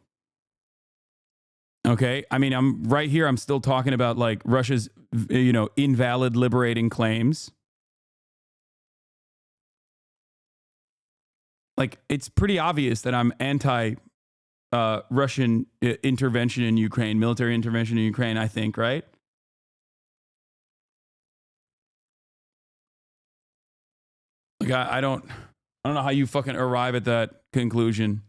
Okay. I mean, I'm right here. I'm still talking about like Russia's, you know, invalid liberating claims. Like, it's pretty obvious that I'm anti Russian intervention in Ukraine, military intervention in Ukraine, I think, right? Like, I don't know how you fucking arrive at that conclusion.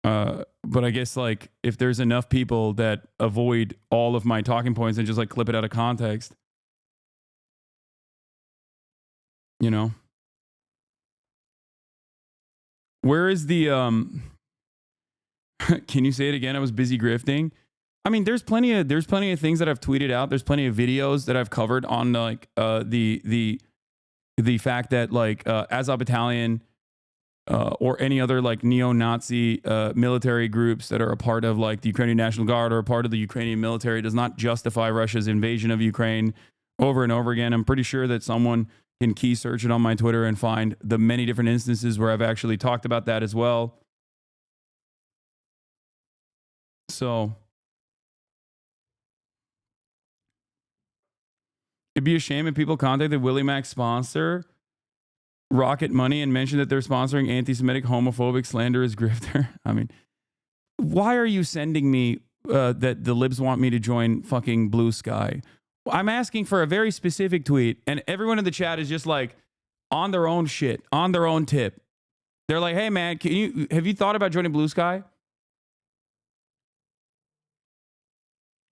But I guess, like, if there's enough people that avoid all of my talking points and just like clip it out of context, you know. Where is the can you say it again? I was busy grifting. I mean, there's plenty of things that I've tweeted out. There's plenty of videos that I've covered on like the fact that like Azov Battalion or any other like neo-Nazi military groups that are a part of like the Ukrainian National Guard or a part of the Ukrainian military does not justify Russia's invasion of Ukraine over and over again. I'm pretty sure that someone can key search it on my Twitter and find the many different instances where I've actually talked about that as well. So it'd be a shame if people contacted Willie Mac's sponsor, Rocket Money, and mentioned that they're sponsoring anti-Semitic, homophobic, slanderous grifter. I mean, why are you sending me that the libs want me to join fucking Blue Sky? I'm asking for a very specific tweet, and everyone in the chat is just like on their own shit, on their own tip. They're like, "Hey man, have you thought about joining Blue Sky?"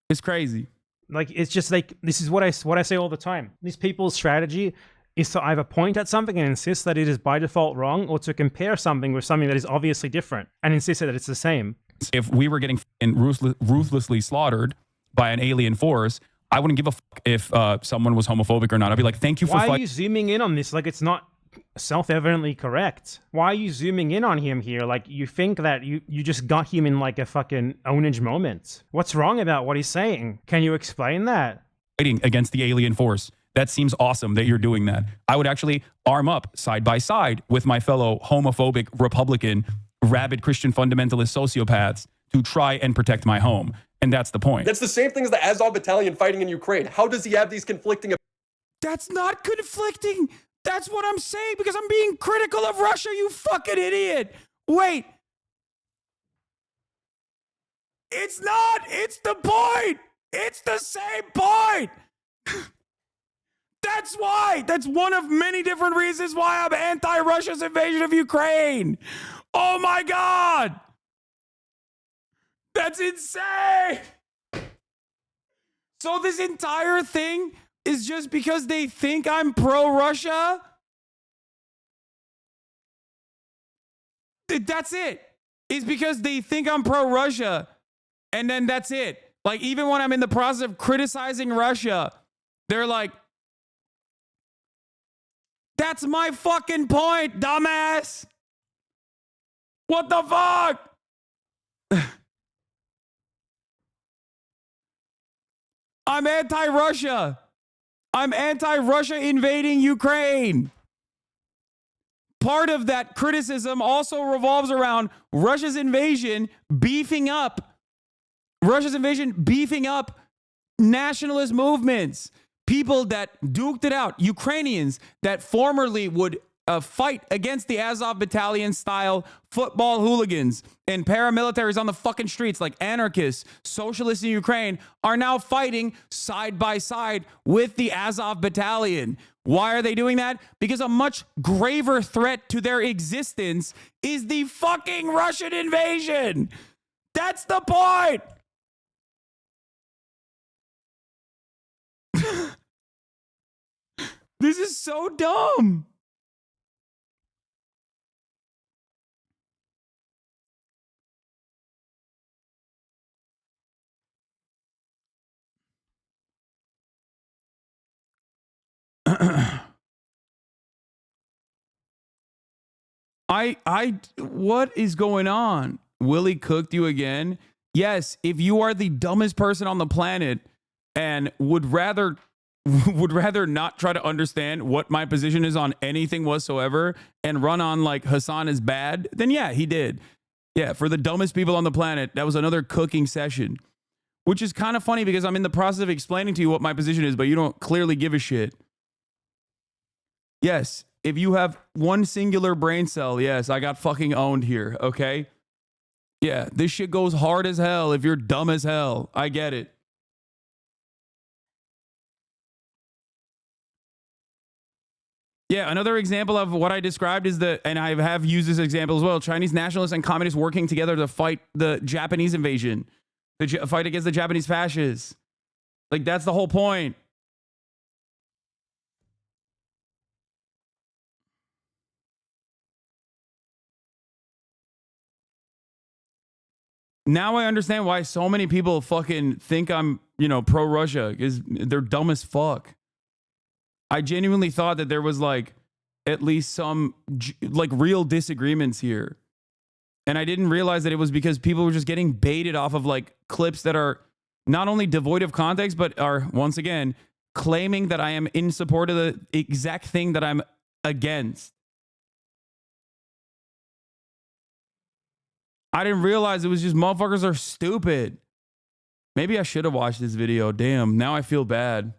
It's crazy. Like, it's just like, this is what I say all the time. These people's strategy is to either point at something and insist that it is by default wrong, or to compare something with something that is obviously different and insist that it's the same. If we were getting ruthlessly slaughtered by an alien force, I wouldn't give a fuck if someone was homophobic or not. I'd be like, thank you for Why are you zooming in on this? Like, it's not self-evidently correct. Why are you zooming in on him here? Like, you think that you just got him in like a fucking ownage moment. What's wrong about what he's saying? Can you explain that? Fighting against the alien force. That seems awesome that you're doing that. I would actually arm up side by side with my fellow homophobic, Republican, rabid Christian fundamentalist sociopaths to try and protect my home. And that's the point. That's the same thing as the Azov Battalion fighting in Ukraine. How does he have these conflicting... That's not conflicting. That's what I'm saying, because I'm being critical of Russia, you fucking idiot. Wait. It's not. It's the point. It's the same point. That's why. That's one of many different reasons why I'm anti-Russia's invasion of Ukraine. Oh my God. That's insane. So this entire thing is just because they think I'm pro-Russia? That's it. It's because they think I'm pro-Russia. And then that's it. Like, even when I'm in the process of criticizing Russia, they're like, that's my fucking point, dumbass. What the fuck? I'm anti-Russia. I'm anti-Russia invading Ukraine. Part of that criticism also revolves around Russia's invasion beefing up nationalist movements, people that duked it out, Ukrainians that formerly would fight against the Azov battalion style football hooligans and paramilitaries on the fucking streets like anarchists, socialists in Ukraine are now fighting side by side with the Azov battalion. Why are they doing that? Because a much graver threat to their existence is the fucking Russian invasion. That's the point. This is so dumb. What is going on? Willie cooked you again? Yes, if you are the dumbest person on the planet and would rather not try to understand what my position is on anything whatsoever and run on like Hasan is bad, then yeah, he did. Yeah, for the dumbest people on the planet, that was another cooking session, which is kind of funny because I'm in the process of explaining to you what my position is, but you don't clearly give a shit. Yes, if you have one singular brain cell, yes, I got fucking owned here, okay? Yeah, this shit goes hard as hell if you're dumb as hell. I get it. Yeah, another example of what I described is and I have used this example as well, Chinese nationalists and communists working together to fight the Japanese invasion, fight against the Japanese fascists. Like, that's the whole point. Now I understand why so many people fucking think I'm, pro-Russia, because they're dumb as fuck. I genuinely thought that there was like at least some like real disagreements here. And I didn't realize that it was because people were just getting baited off of like clips that are not only devoid of context, but are once again claiming that I am in support of the exact thing that I'm against. I didn't realize it was just motherfuckers are stupid. Maybe I should have watched this video. Damn, now I feel bad.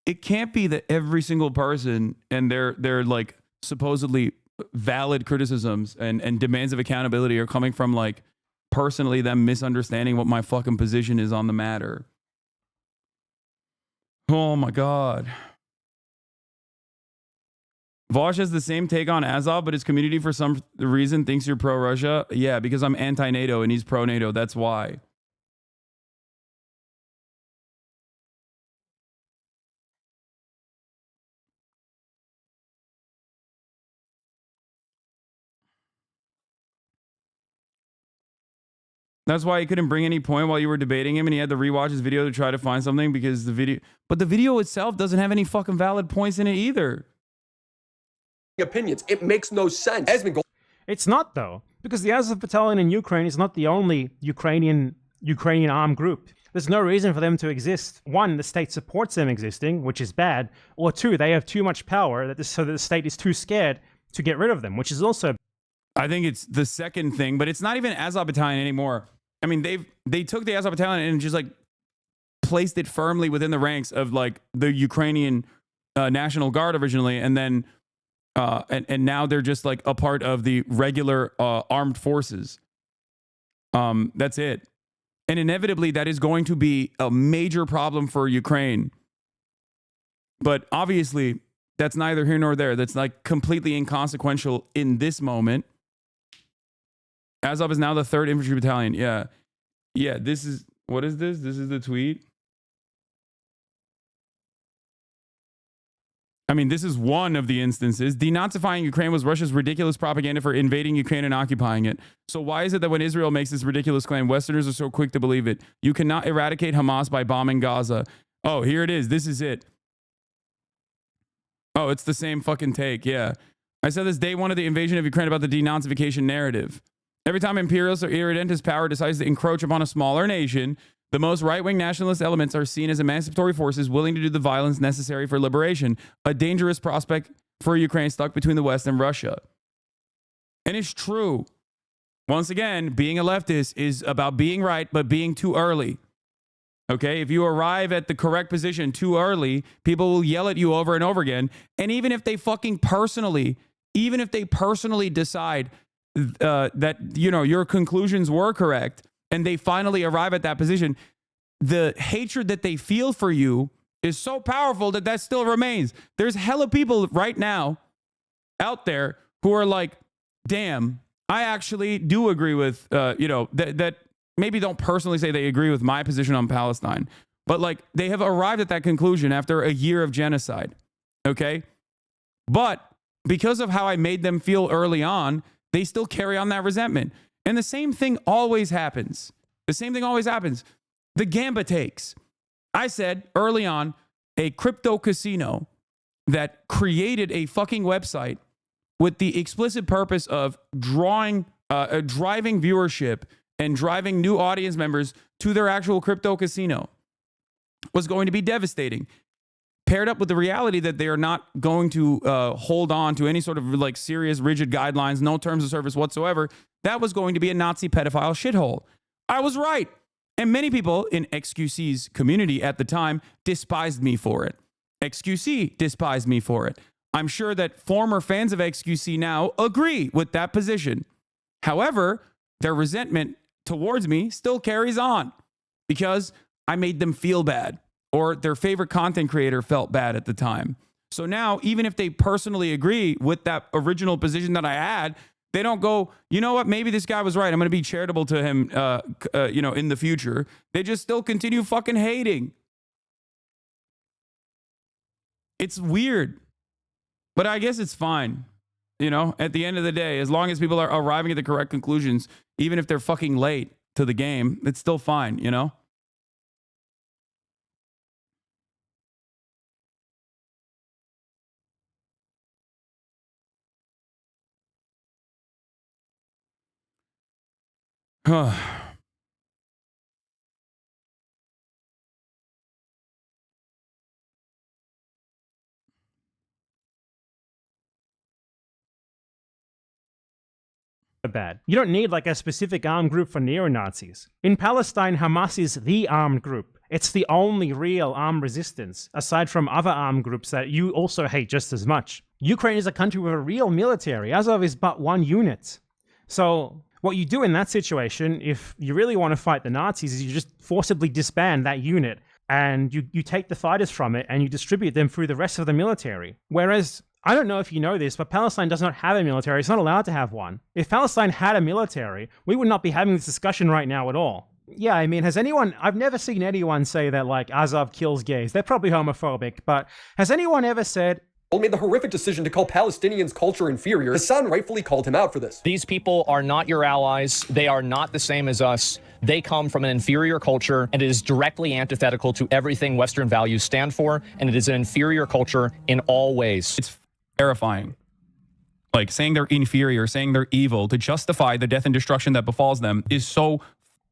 It can't be that every single person and their like supposedly valid criticisms and demands of accountability are coming from like personally them misunderstanding what my fucking position is on the matter. Oh my God. Vosh has the same take on Azov, but his community for some reason thinks you're pro-Russia. Yeah, because I'm anti-NATO and he's pro-NATO. That's why. That's why he couldn't bring any point while you were debating him, and he had to rewatch his video to try to find something because the video itself doesn't have any fucking valid points in it either. Opinions. It makes no sense. It's not though, because the Azov battalion in Ukraine is not the only Ukrainian armed group. There's no reason for them to exist. One, the state supports them existing, which is bad. Or two, they have too much power so that the state is too scared to get rid of them, which is also. I think it's the second thing, but it's not even Azov battalion anymore. I mean, they took the Azov battalion and just like placed it firmly within the ranks of like the Ukrainian National Guard originally, and then and now they're just like a part of the regular armed forces. That's it. And inevitably, that is going to be a major problem for Ukraine. But obviously, That's neither here nor there. That's like completely inconsequential in this moment. Azov is now the 3rd Infantry Battalion. Yeah. Yeah, this is, what is this? This is the tweet. I mean, this is one of the instances. Denazifying Ukraine was Russia's ridiculous propaganda for invading Ukraine and occupying it. So why is it that when Israel makes this ridiculous claim, Westerners are so quick to believe it? You cannot eradicate Hamas by bombing Gaza. Oh, here it is. This is it. Oh, it's the same fucking take. Yeah. I said this day one of the invasion of Ukraine about the denazification narrative. Every time imperialist or irredentist power decides to encroach upon a smaller nation, the most right-wing nationalist elements are seen as emancipatory forces willing to do the violence necessary for liberation, a dangerous prospect for Ukraine stuck between the West and Russia. And it's true. Once again, being a leftist is about being right, but being too early. Okay, if you arrive at the correct position too early, people will yell at you over and over again. And even if they personally decide that, you know, your conclusions were correct and they finally arrive at that position, the hatred that they feel for you is so powerful that still remains. There's hella people right now out there who are like, damn, I actually do agree with, that maybe don't personally say they agree with my position on Palestine, but like they have arrived at that conclusion after a year of genocide. Okay. But because of how I made them feel early on, they still carry on that resentment. And the same thing always happens. The Gamba takes. I said early on, a crypto casino that created a fucking website with the explicit purpose of driving viewership and driving new audience members to their actual crypto casino was going to be devastating. Paired up with the reality that they are not going to hold on to any sort of like serious, rigid guidelines, no terms of service whatsoever, that was going to be a Nazi pedophile shithole. I was right. And many people in XQC's community at the time despised me for it. XQC despised me for it. I'm sure that former fans of XQC now agree with that position. However, their resentment towards me still carries on because I made them feel bad, or their favorite content creator felt bad at the time. So now, even if they personally agree with that original position that I had, they don't go, you know what, maybe this guy was right, I'm going to be charitable to him, in the future. They just still continue fucking hating. It's weird, but I guess it's fine. You know, at the end of the day, as long as people are arriving at the correct conclusions, even if they're fucking late to the game, it's still fine, you know? Bad. You don't need like a specific armed group for neo-Nazis. In Palestine, Hamas is the armed group. It's the only real armed resistance, aside from other armed groups that you also hate just as much. Ukraine is a country with a real military. Azov is but one unit. So what you do in that situation, if you really want to fight the Nazis, is you just forcibly disband that unit and you take the fighters from it and you distribute them through the rest of the military. Whereas, I don't know if you know this, but Palestine does not have a military. It's not allowed to have one. If Palestine had a military, we would not be having this discussion right now at all. Yeah, I mean, I've never seen anyone say that, like, Azov kills gays. They're probably homophobic, but has anyone ever said, made the horrific decision to call Palestinians' culture inferior? Hasan rightfully called him out for this. These people are not your allies. They are not the same as us. They come from an inferior culture, and it is directly antithetical to everything Western values stand for, and it is an inferior culture in all ways. It's terrifying. Like, saying they're inferior, saying they're evil to justify the death and destruction that befalls them is so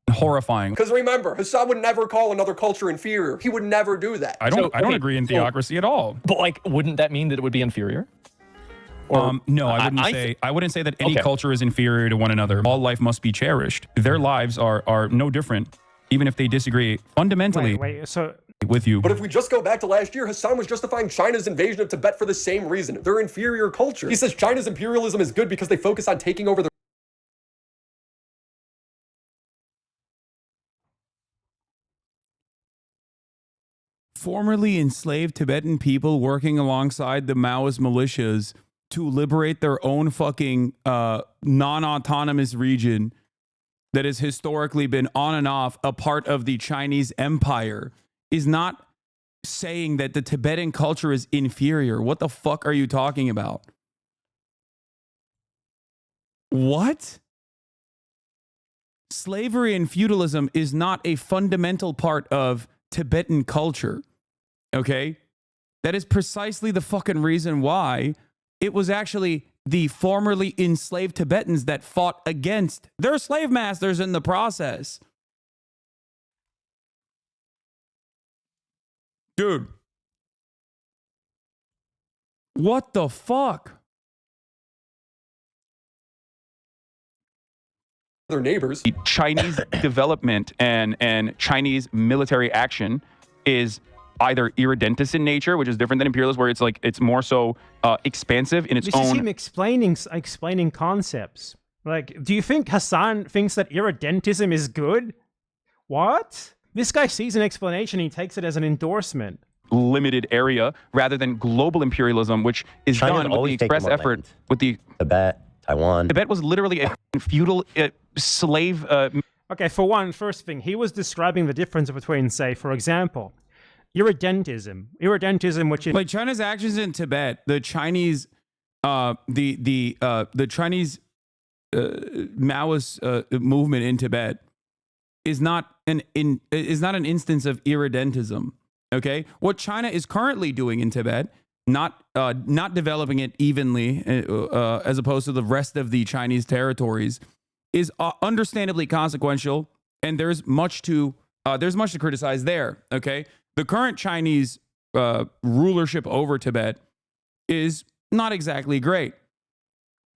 horrifying. Because remember, Hasan would never call another culture inferior. He would never do that. I don't agree in theocracy at all. But like, wouldn't that mean that it would be inferior? Or, no, I wouldn't say that any culture is inferior to one another. All life must be cherished. Their lives are no different, even if they disagree fundamentally with you. But if we just go back to last year, Hasan was justifying China's invasion of Tibet for the same reason. Their inferior culture. He says China's imperialism is good because they focus on taking over the formerly enslaved Tibetan people working alongside the Maoist militias to liberate their own fucking non-autonomous region that has historically been on and off a part of the Chinese empire is not saying that the Tibetan culture is inferior. What the fuck are you talking about? What? Slavery and feudalism is not a fundamental part of Tibetan culture. Okay? That is precisely the fucking reason why it was actually the formerly enslaved Tibetans that fought against their slave masters in the process. Dude. What the fuck? Their neighbors. Chinese development and Chinese military action is either irredentist in nature, which is different than imperialist, where it's like it's more so expansive in its This own. is him explaining concepts. Like, do you think Hasan thinks that irredentism is good? What? This guy sees an explanation, he takes it as an endorsement. Limited area rather than global imperialism, which is China's done with the always taken express more effort land. with the Tibet, Taiwan. Tibet was literally a feudal slave. Okay, for one, first thing, he was describing the difference between, say, for example, irredentism, which is like China's actions in Tibet, the Chinese, the Chinese Maoist movement in Tibet is not an instance of irredentism. Okay, what China is currently doing in Tibet, not developing it evenly as opposed to the rest of the Chinese territories, is understandably consequential, and there's much to criticize there. Okay, the current Chinese rulership over Tibet is not exactly great,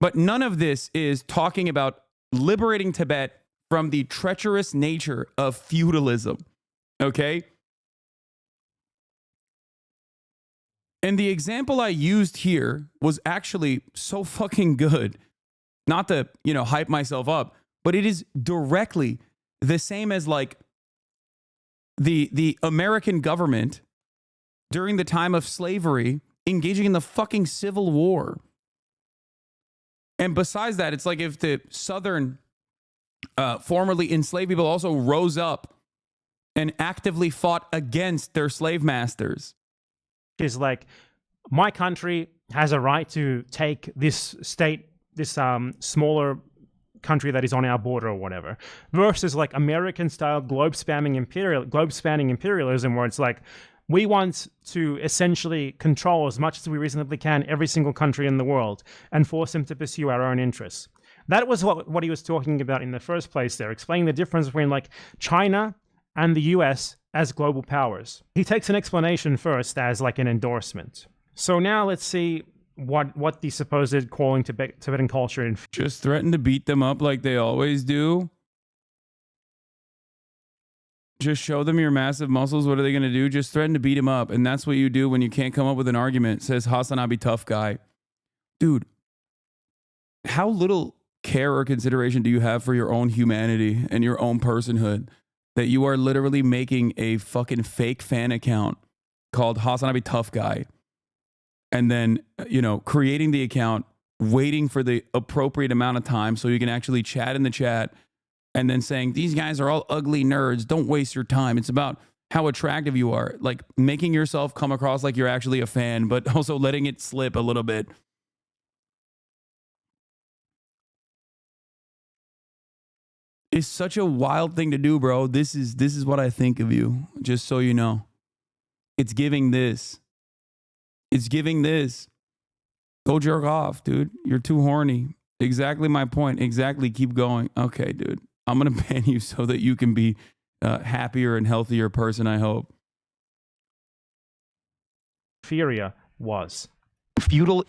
but none of this is talking about liberating Tibet from the treacherous nature of feudalism. Okay. And the example I used here was actually so fucking good. Not to, hype myself up, but it is directly the same as like the American government during the time of slavery engaging in the fucking Civil War. And besides that, it's like if the Southern formerly enslaved people also rose up and actively fought against their slave masters. Is like, my country has a right to take this state, this smaller country that is on our border or whatever, versus like American-style globe-spanning imperialism, where it's like, we want to essentially control as much as we reasonably can every single country in the world and force them to pursue our own interests. That was what he was talking about in the first place there, explaining the difference between like China and the US as global powers. He takes an explanation first as like an endorsement. So now let's see what the supposed calling Tibetan culture in. Just threaten to beat them up like they always do. Just show them your massive muscles. What are they going to do? Just threaten to beat him up. And that's what you do when you can't come up with an argument, says HasanAbi tough guy. Dude, how little care or consideration do you have for your own humanity and your own personhood that you are literally making a fucking fake fan account called HasanAbi tough guy, and then, creating the account, waiting for the appropriate amount of time so you can actually chat in the chat, and then saying, these guys are all ugly nerds. Don't waste your time. It's about how attractive you are. Like making yourself come across like you're actually a fan, but also letting it slip a little bit. It's such a wild thing to do, bro. This is what I think of you, just so you know. It's giving this. It's giving this. Go jerk off, dude. You're too horny. Exactly my point. Exactly. Keep going. Okay, dude. I'm going to ban you so that you can be a happier and healthier person, I hope. Inferior was. Feudal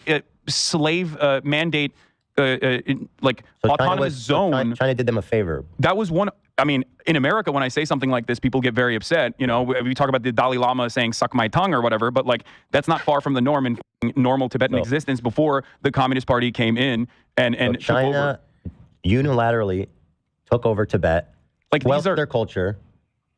slave mandate, like So autonomous zone. China did them a favor. That was one. I mean, in America, when I say something like this, people get very upset. We talk about the Dalai Lama saying "suck my tongue" or whatever, but like that's not far from the norm in normal Tibetan existence before the Communist Party came in and So China unilaterally took over Tibet, like these are their culture,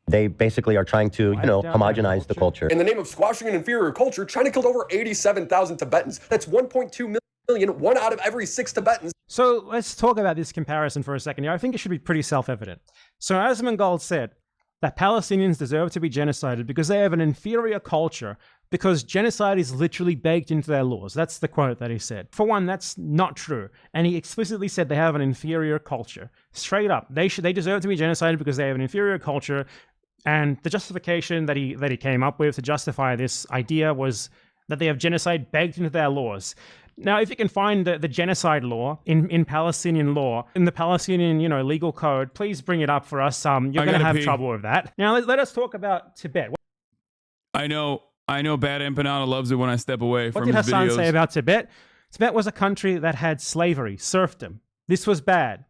They basically are trying to, you know, homogenize the culture. In the name of squashing an inferior culture, China killed over 87,000 Tibetans. That's 1.2 million, 1 out of every 6 Tibetans. So let's talk about this comparison for a second here. I think it should be pretty self-evident. So Asmongold said that Palestinians deserve to be genocided because they have an inferior culture, because genocide is literally baked into their laws. That's the quote that he said. For one, that's not true. And he explicitly said they have an inferior culture. Straight up. They deserve to be genocided because they have an inferior culture. And the justification that he came up with to justify this idea was that they have genocide baked into their laws. Now, if you can find the genocide law in Palestinian law, in the Palestinian, legal code, please bring it up for us. You're going to have trouble with that. Now, let us talk about Tibet. I know BadEmpanada loves it when I step away from his videos. What did Hasan say about Tibet? Tibet was a country that had slavery, serfdom. This was bad.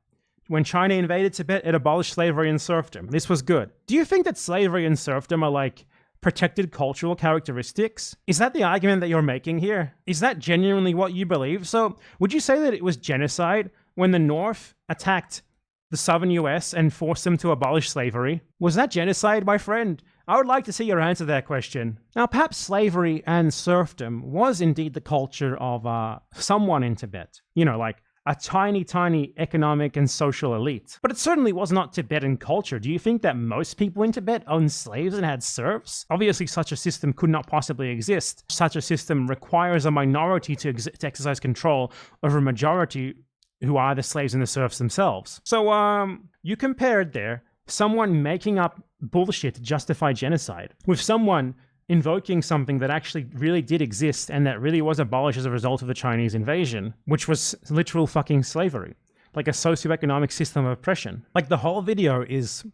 When China invaded Tibet, it abolished slavery and serfdom. This was good. Do you think that slavery and serfdom are like protected cultural characteristics? Is that the argument that you're making here? Is that genuinely what you believe? So would you say that it was genocide when the North attacked the southern US and forced them to abolish slavery? Was that genocide, my friend? I would like to see your answer to that question. Now, perhaps slavery and serfdom was indeed the culture of someone in Tibet. Like a tiny, tiny economic and social elite. But it certainly was not Tibetan culture. Do you think that most people in Tibet owned slaves and had serfs? Obviously, such a system could not possibly exist. Such a system requires a minority to exercise control over a majority who are the slaves and the serfs themselves. So, you compared there someone making up bullshit to justify genocide with someone invoking something that actually really did exist and that really was abolished as a result of the Chinese invasion, which was literal fucking slavery, like a socioeconomic system of oppression. Like the whole video is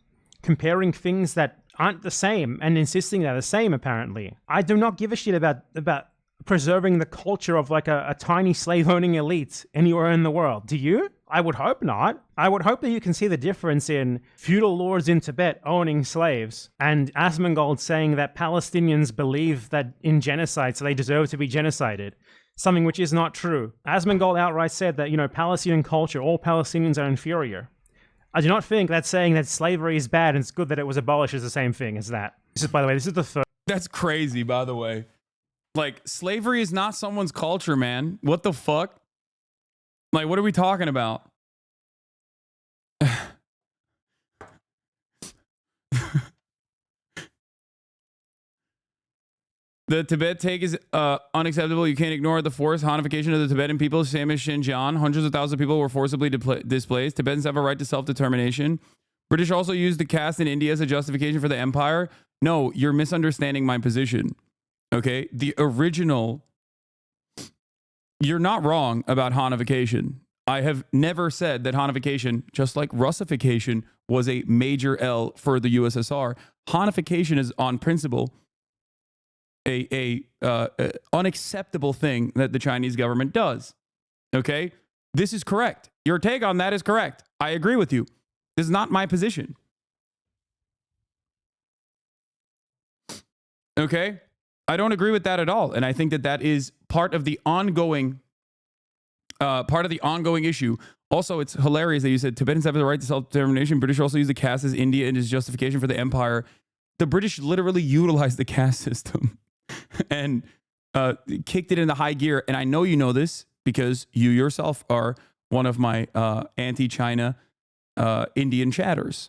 comparing things that aren't the same and insisting they're the same, apparently. I do not give a shit about preserving the culture of like a tiny slave-owning elite anywhere in the world. Do you? I would hope not. I would hope that you can see the difference in feudal lords in Tibet owning slaves and Asmongold saying that Palestinians believe that in genocide, so they deserve to be genocided. Something which is not true. Asmongold outright said that, Palestinian culture, all Palestinians are inferior. I do not think that saying that slavery is bad and it's good that it was abolished is the same thing as that. By the way, this is the first. That's crazy, by the way. Like, slavery is not someone's culture, man. What the fuck? Like, what are we talking about? The Tibet take is unacceptable. You can't ignore the forced Hanification of the Tibetan people, same as Xinjiang. Hundreds of thousands of people were forcibly displaced. Tibetans have a right to self-determination. British also used the caste in India as a justification for the empire. No, you're misunderstanding my position. Okay? The original... You're not wrong about Hanification. I have never said that Hanification, just like Russification, was a major L for the USSR. Hanification is on principle a unacceptable thing that the Chinese government does. Okay? This is correct. Your take on that is correct. I agree with you. This is not my position. Okay? I don't agree with that at all. And I think that that is part of the ongoing issue. Also, it's hilarious that you said Tibetans have the right to self-determination. British also use the caste as India in its justification for the empire. The British literally utilized the caste system and kicked it into high gear. And I know you know this because you yourself are one of my anti-China Indian chatters.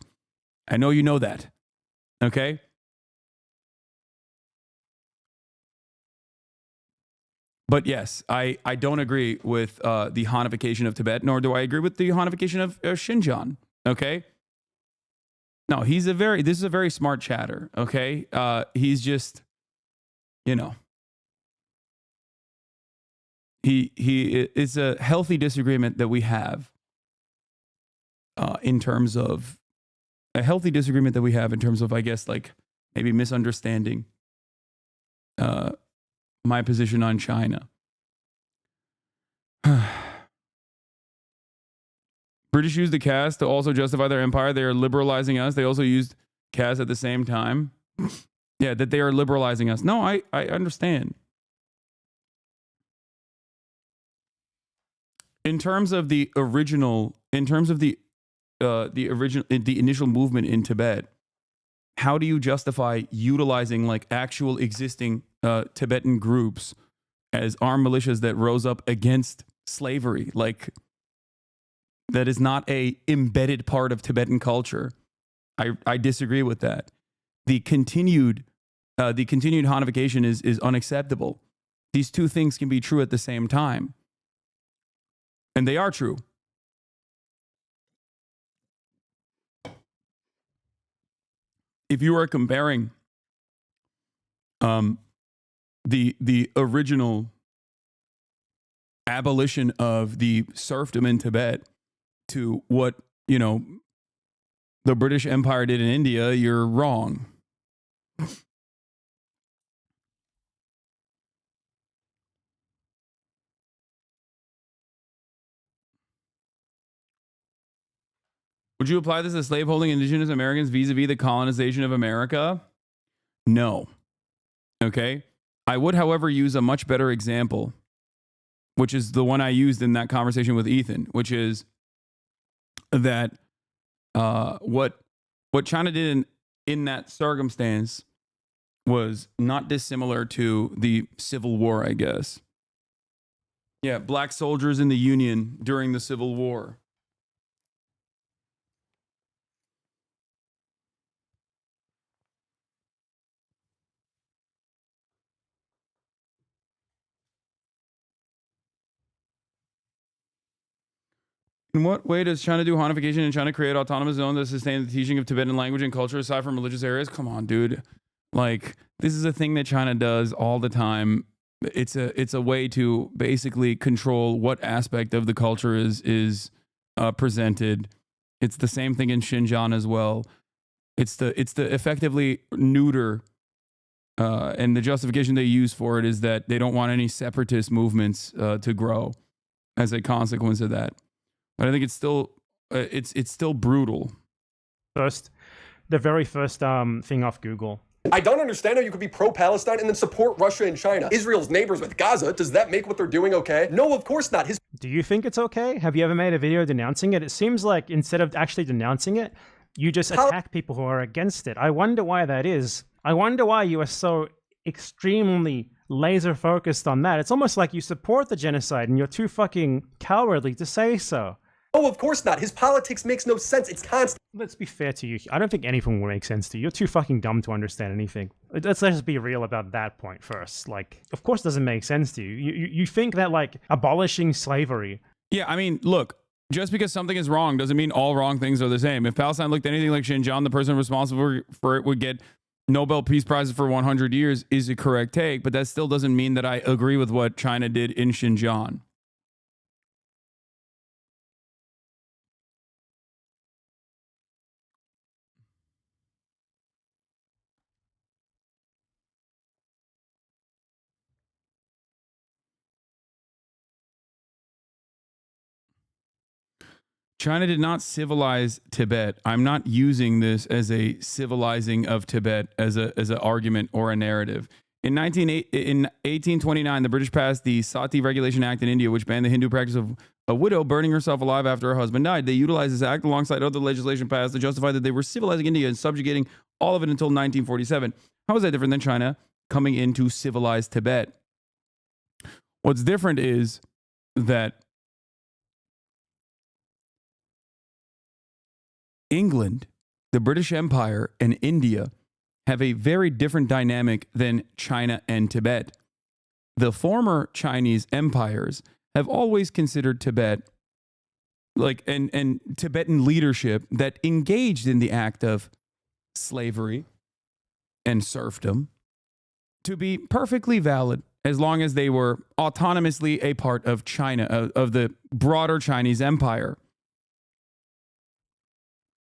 I know you know that. Okay? But yes, I don't agree with the Hanification of Tibet, nor do I agree with the Hanification of Xinjiang. Okay? No, this is a very smart chatter. Okay? He's just, it's a healthy disagreement that we have in terms of, I guess, like maybe misunderstanding my position on China. British used the caste to also justify their empire. They are liberalizing us. They also used caste at the same time. Yeah, that they are liberalizing us. No, I understand. In terms of the initial movement in Tibet, how do you justify utilizing like actual existing Tibetan groups as armed militias that rose up against slavery? Like, that is not a embedded part of Tibetan culture. I disagree with that. The continued Hanification is unacceptable. These two things can be true at the same time. And they are true. If you are comparing the original abolition of the serfdom in Tibet to what, you know, the British Empire did in India, you're wrong. Would you apply this to slaveholding indigenous Americans vis-a-vis the colonization of America? No. Okay. I would, however, use a much better example, which is the one I used in that conversation with Ethan, which is that what China did in that circumstance was not dissimilar to the Civil War, I guess. Yeah, black soldiers in the Union during the Civil War. In what way does China do Hanification and China create autonomous zones that sustain the teaching of Tibetan language and culture aside from religious areas? Come on, dude. Like, this is a thing that China does all the time. It's a way to basically control what aspect of the culture is presented. It's the same thing in Xinjiang as well. It's the effectively neuter, and the justification they use for it is that they don't want any separatist movements to grow as a consequence of that. But I think it's still brutal. The very first thing off Google. I don't understand how you could be pro-Palestine and then support Russia and China. Israel's neighbors with Gaza. Does that make what they're doing okay? No, of course not. Do you think it's okay? Have you ever made a video denouncing it? It seems like instead of actually denouncing it, you just attack people who are against it. I wonder why that is. I wonder why you are so extremely laser focused on that. It's almost like you support the genocide and you're too fucking cowardly to say so. Oh, of course not. His politics makes no sense. It's constant. Let's be fair to you. I don't think anything will make sense to you. You're too fucking dumb to understand anything. Let's just be real about that point first. Like, of course it doesn't make sense to you. You think that, like, abolishing slavery... Yeah, I mean, look, just because something is wrong doesn't mean all wrong things are the same. If Palestine looked anything like Xinjiang, the person responsible for it would get Nobel Peace Prizes for 100 years is a correct take, but that still doesn't mean that I agree with what China did in Xinjiang. China did not civilize Tibet. I'm not using this as a civilizing of Tibet as an argument or a narrative. In 1829, the British passed the Sati Regulation Act in India, which banned the Hindu practice of a widow burning herself alive after her husband died. They utilized this act alongside other legislation passed to justify that they were civilizing India and subjugating all of it until 1947. How is that different than China coming in to civilize Tibet? What's different is that England, the British Empire, and India have a very different dynamic than China and Tibet. The former Chinese empires have always considered Tibet, like, and Tibetan leadership that engaged in the act of slavery and serfdom to be perfectly valid as long as they were autonomously a part of China, of the broader Chinese empire.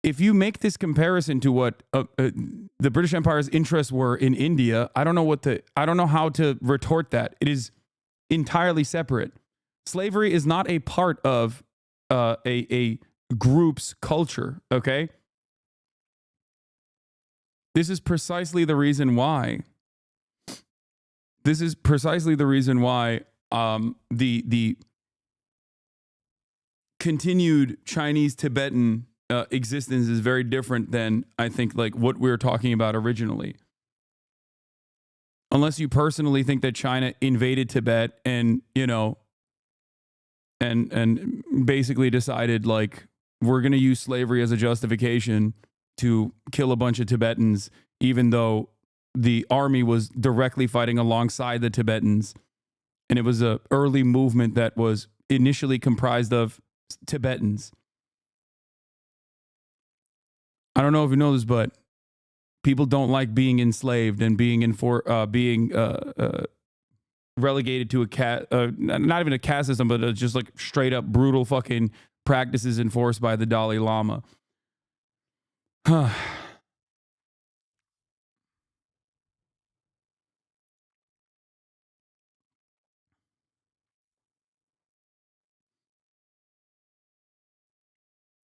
If you make this comparison to what the British Empire's interests were in India, I don't know how to retort that. It is entirely separate. Slavery is not a part of a group's culture. Okay, this is precisely the reason why. The continued Chinese Tibetan existence is very different than I think like what we were talking about originally. Unless you personally think that China invaded Tibet and, you know, and basically decided like we're going to use slavery as a justification to kill a bunch of Tibetans, even though the army was directly fighting alongside the Tibetans. And it was an early movement that was initially comprised of Tibetans. I don't know if you know this, but people don't like being enslaved and being relegated to not even a caste system, but just like straight up brutal fucking practices enforced by the Dalai Lama.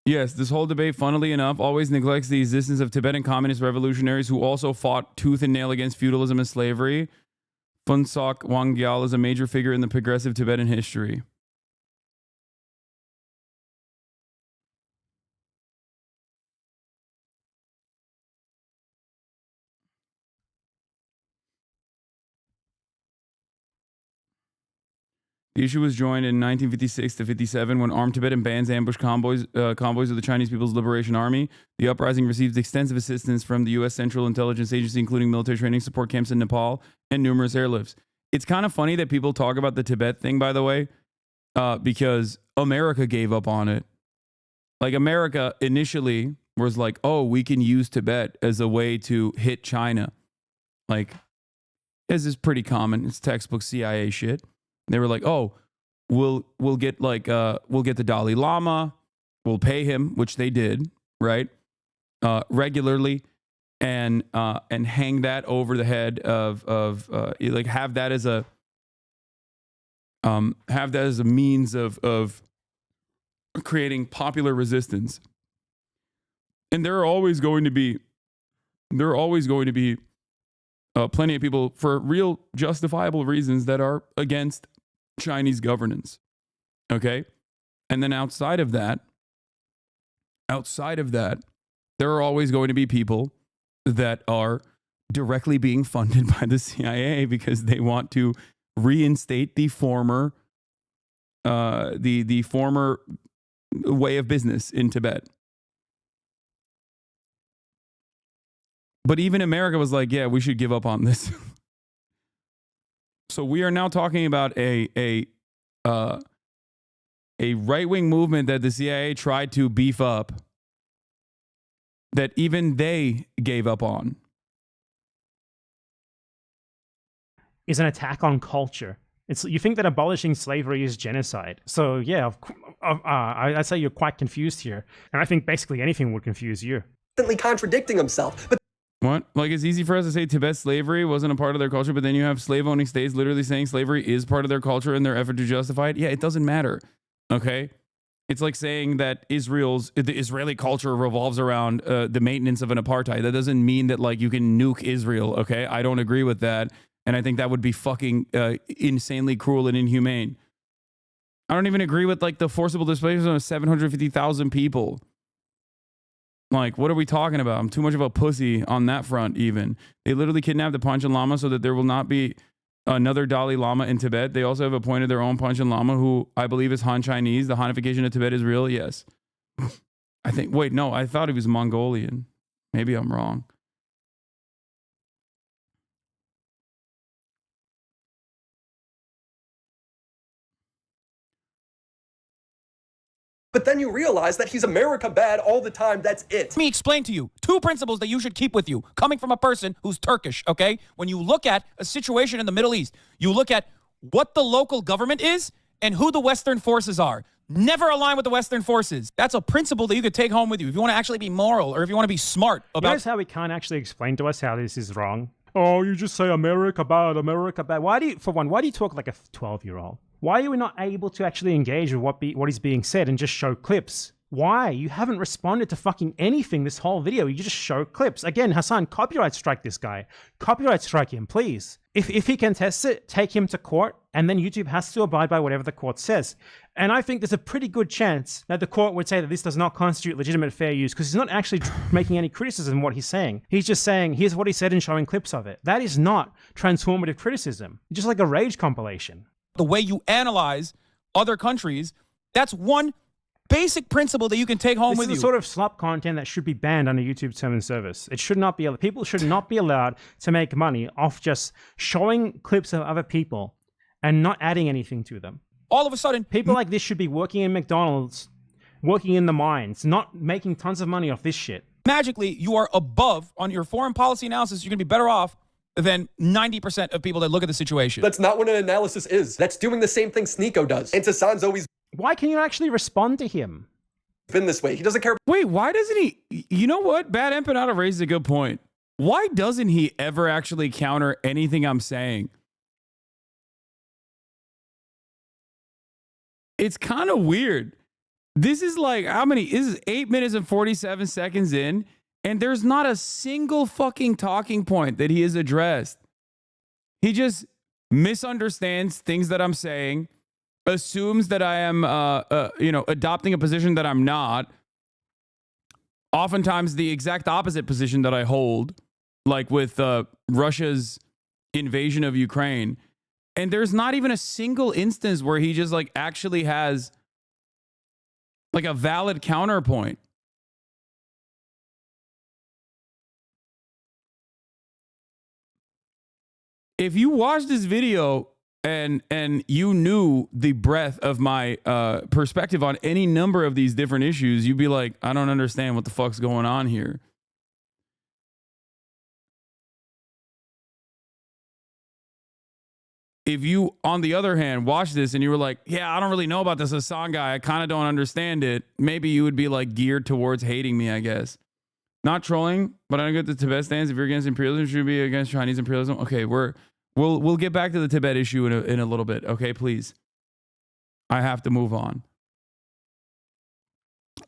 Yes, this whole debate, funnily enough, always neglects the existence of Tibetan communist revolutionaries who also fought tooth and nail against feudalism and slavery. Phuntsok Wangyal is a major figure in the progressive Tibetan history. The issue was joined in 1956 to 57 when armed Tibetan bands ambushed convoys of the Chinese People's Liberation Army. The uprising received extensive assistance from the U.S. Central Intelligence Agency, including military training, support camps in Nepal, and numerous airlifts. It's kind of funny that people talk about the Tibet thing, by the way, because America gave up on it. Like, America initially was like, oh, we can use Tibet as a way to hit China. Like, this is pretty common. It's textbook CIA shit. They were like, "Oh, we'll get the Dalai Lama, we'll pay him," which they did, right, regularly, and hang that over the head of like have that as a means of creating popular resistance. And there are always going to be plenty of people for real justifiable reasons that are against Chinese governance. Okay? And then outside of that, there are always going to be people that are directly being funded by the CIA because they want to reinstate the former the former way of business in Tibet. But even America was like, yeah, we should give up on this. So we are now talking about a right-wing movement that the CIA tried to beef up, that even they gave up on. Is an attack on culture. You think that abolishing slavery is genocide. So yeah, I'd say you're quite confused here. And I think basically anything would confuse you. Contradicting himself. But what? Like, it's easy for us to say Tibet slavery wasn't a part of their culture, but then you have slave-owning states literally saying slavery is part of their culture in their effort to justify it. Yeah, it doesn't matter. Okay? It's like saying that the Israeli culture revolves around the maintenance of an apartheid. That doesn't mean that, like, you can nuke Israel, okay? I don't agree with that, and I think that would be fucking insanely cruel and inhumane. I don't even agree with, like, the forcible displacement of 750,000 people. Like, what are we talking about? I'm too much of a pussy on that front, even. They literally kidnapped the Panchen Lama so that there will not be another Dalai Lama in Tibet. They also have appointed their own Panchen Lama, who I believe is Han Chinese. The Hanification of Tibet is real, yes. I think, wait, no, I thought he was Mongolian. Maybe I'm wrong. But then you realize that he's America bad all the time. That's it. Let me explain to you 2 principles that you should keep with you, coming from a person who's Turkish, okay? When you look at a situation in the Middle East, you look at what the local government is and who the Western forces are. Never align with the Western forces. That's a principle that you could take home with you if you want to actually be moral or if you want to be smart about... Notice how he can't actually explain to us how this is wrong? Oh, you just say America bad, America bad. Why do you talk like a 12-year-old? Why are we not able to actually engage with what is being said and just show clips? Why? You haven't responded to fucking anything this whole video. You just show clips. Again, Hasan, copyright strike this guy. Copyright strike him, please. If he contests it, take him to court And then YouTube has to abide by whatever the court says. And I think there's a pretty good chance that the court would say that this does not constitute legitimate fair use because he's not actually making any criticism of what he's saying. He's just saying, here's what he said and showing clips of it. That is not transformative criticism. It's just like a rage compilation. The way you analyze other countries, that's one basic principle that you can take home This with is you. the sort of slop content that should be banned under YouTube term and service. It should not be. People should not be allowed to make money off just showing clips of other people and not adding anything to them. All of a sudden, people like this should be working in McDonald's, working in the mines, not making tons of money off this shit. Magically, you are above on your foreign policy analysis. You're going to be better off than 90% of people that look at the situation. That's not what an analysis is. That's doing the same thing Sneeko does. And Hasan's always Why can you actually respond to him? Been this way. He doesn't care. Wait, why doesn't he? You know what? BadEmpanada raises a good point. Why doesn't he ever actually counter anything I'm saying? It's kind of weird. This is like, how many? This is 8 minutes and 47 seconds in, and there's not a single fucking talking point that he has addressed. He just misunderstands things that I'm saying, assumes that I am, adopting a position that I'm not. Oftentimes the exact opposite position that I hold, like with Russia's invasion of Ukraine. And there's not even a single instance where he just like actually has like a valid counterpoint. If you watch this video and you knew the breadth of my perspective on any number of these different issues, you'd be like, I don't understand what the fuck's going on here. If you, on the other hand, watch this and you were like, yeah, I don't really know about this Hasan guy, I kind of don't understand it, maybe you would be like geared towards hating me, I guess. Not trolling, but I don't get the Tibet stance. If you're against imperialism, should be against Chinese imperialism. Okay, we'll get back to the Tibet issue in a little bit. Okay, please. I have to move on.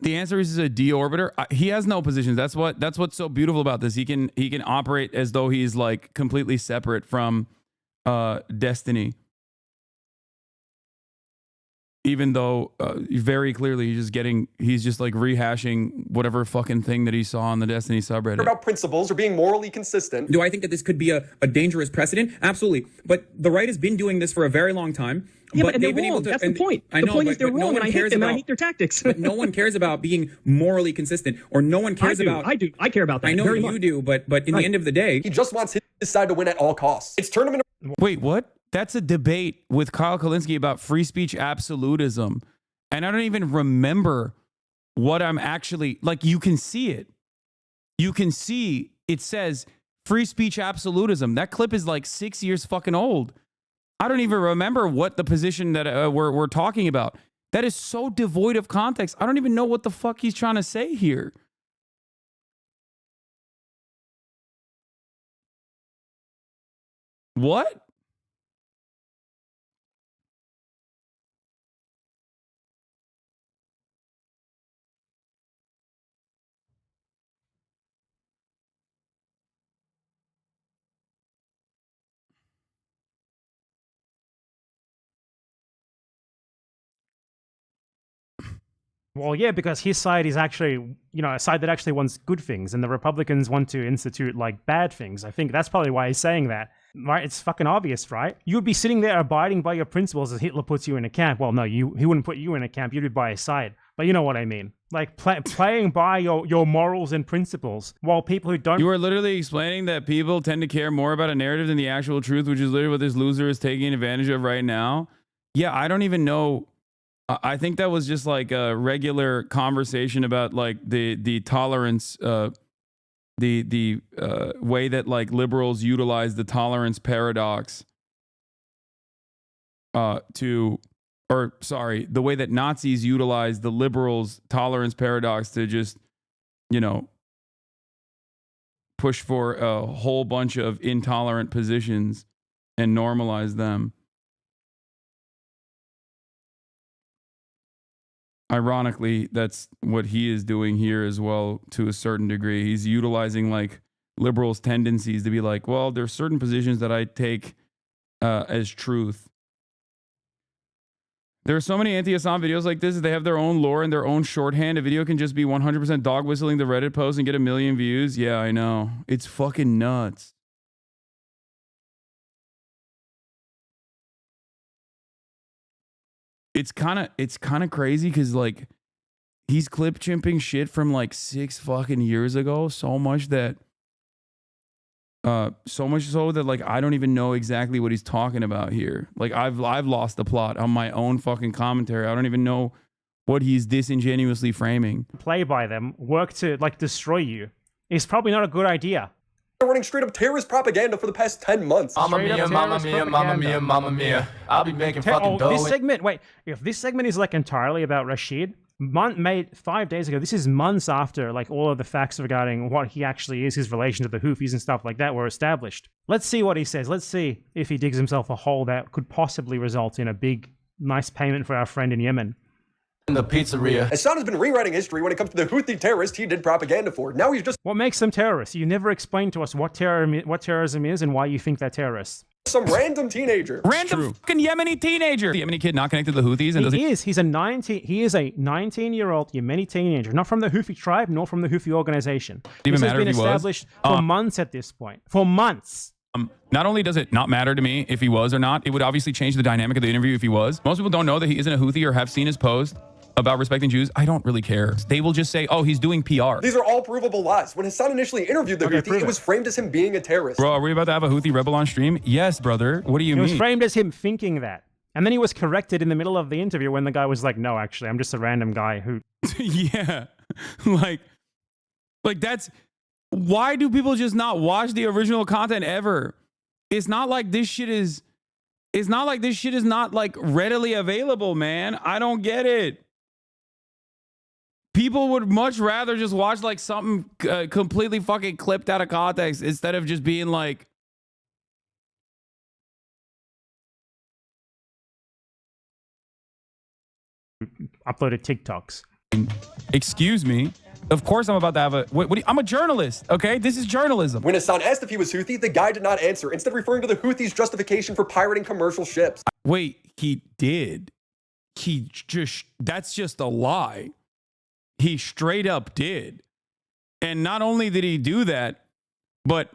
The answer is a deorbiter. He has no positions. That's what's so beautiful about this. He can operate as though he's like completely separate from Destiny, even though very clearly he's just like rehashing whatever fucking thing that he saw on the Destiny subreddit. About principles or being morally consistent. Do I think that this could be a dangerous precedent? Absolutely. But the right has been doing this for a very long time. Yeah, but they've been able to. That's the point. I know, the point is they're wrong, and I hate them, and I hate their tactics. But no one cares about being morally consistent, or no one cares about. I do. I care about that. I know very you much. do, but in the end of the day, he just wants his side to win at all costs. It's tournament. Wait, what? That's a debate with Kyle Kalinske about free speech absolutism. And I don't even remember what I'm actually, like, you can see it. You can see it says free speech absolutism. That clip is like 6 years fucking old. I don't even remember what the position that we're talking about. That is so devoid of context. I don't even know what the fuck he's trying to say here. What? Well, yeah, because his side is actually, a side that actually wants good things, and the Republicans want to institute, like, bad things. I think that's probably why he's saying that, right? It's fucking obvious, right? You'd be sitting there abiding by your principles as Hitler puts you in a camp. Well, no, he wouldn't put you in a camp. You'd be by his side. But you know what I mean. Like, playing by your morals and principles, while people who don't... You are literally explaining that people tend to care more about a narrative than the actual truth, which is literally what this loser is taking advantage of right now. Yeah, I don't even know... I think that was just like a regular conversation about like the tolerance, the way that like liberals utilize the tolerance paradox the way that Nazis utilize the liberals' tolerance paradox to just, push for a whole bunch of intolerant positions and normalize them. Ironically, that's what he is doing here as well to a certain degree. He's utilizing like liberals' tendencies to be like, well, there's certain positions that I take as truth. There are so many anti-Hasan videos like this. They have their own lore and their own shorthand. A video can just be 100% dog whistling the Reddit post and get 1 million views. Yeah, I know. It's fucking nuts. It's kind of crazy because like he's clip chimping shit from like 6 fucking years ago. So much so that like I don't even know exactly what he's talking about here. Like I've lost the plot on my own fucking commentary. I don't even know what he's disingenuously framing. Play by them, work to like destroy you. It's probably not a good idea. Running straight up terrorist propaganda for the past 10 months. Mamma mia, mamma mia, mamma mia, mamma mia. I'll be making fucking dough. This segment, wait, if this segment is like entirely about Rashid, made 5 days ago, this is months after like all of the facts regarding what he actually is, his relation to the Houthis and stuff like that were established. Let's see what he says. Let's see if he digs himself a hole that could possibly result in a big, nice payment for our friend in Yemen. In the pizzeria. Hasan has been rewriting history when it comes to the Houthi terrorists he did propaganda for. Now he's just... What makes them terrorists? You never explained to us what terrorism is and why you think they're terrorists. Some random teenager. Random fucking Yemeni teenager. The Yemeni kid not connected to the Houthis. And He is a 19-year-old Yemeni teenager, not from the Houthi tribe, nor from the Houthi organization. This has been established for months at this point. For months. Not only does it not matter to me if he was or not, it would obviously change the dynamic of the interview if he was. Most people don't know that he isn't a Houthi or have seen his post about respecting Jews. I don't really care. They will just say, oh, he's doing PR. These are all provable lies. When Hasan initially interviewed the Houthi, it was framed as him being a terrorist. Bro, are we about to have a Houthi rebel on stream? Yes, brother. What do you mean? It was framed as him thinking that. And then he was corrected in the middle of the interview when the guy was like, no, actually, I'm just a random guy who... Yeah. like that's... Why do people just not watch the original content ever? It's not like this shit is... It's not like this shit is not like readily available, man. I don't get it. People would much rather just watch like something completely fucking clipped out of context instead of just being like, uploaded TikToks. Excuse me. Of course I'm about to have a... I'm a journalist, okay? This is journalism. When Hasan asked if he was Houthi, the guy did not answer, instead referring to the Houthis' justification for pirating commercial ships. Wait, he did. That's just a lie. He straight up did. And not only did he do that, but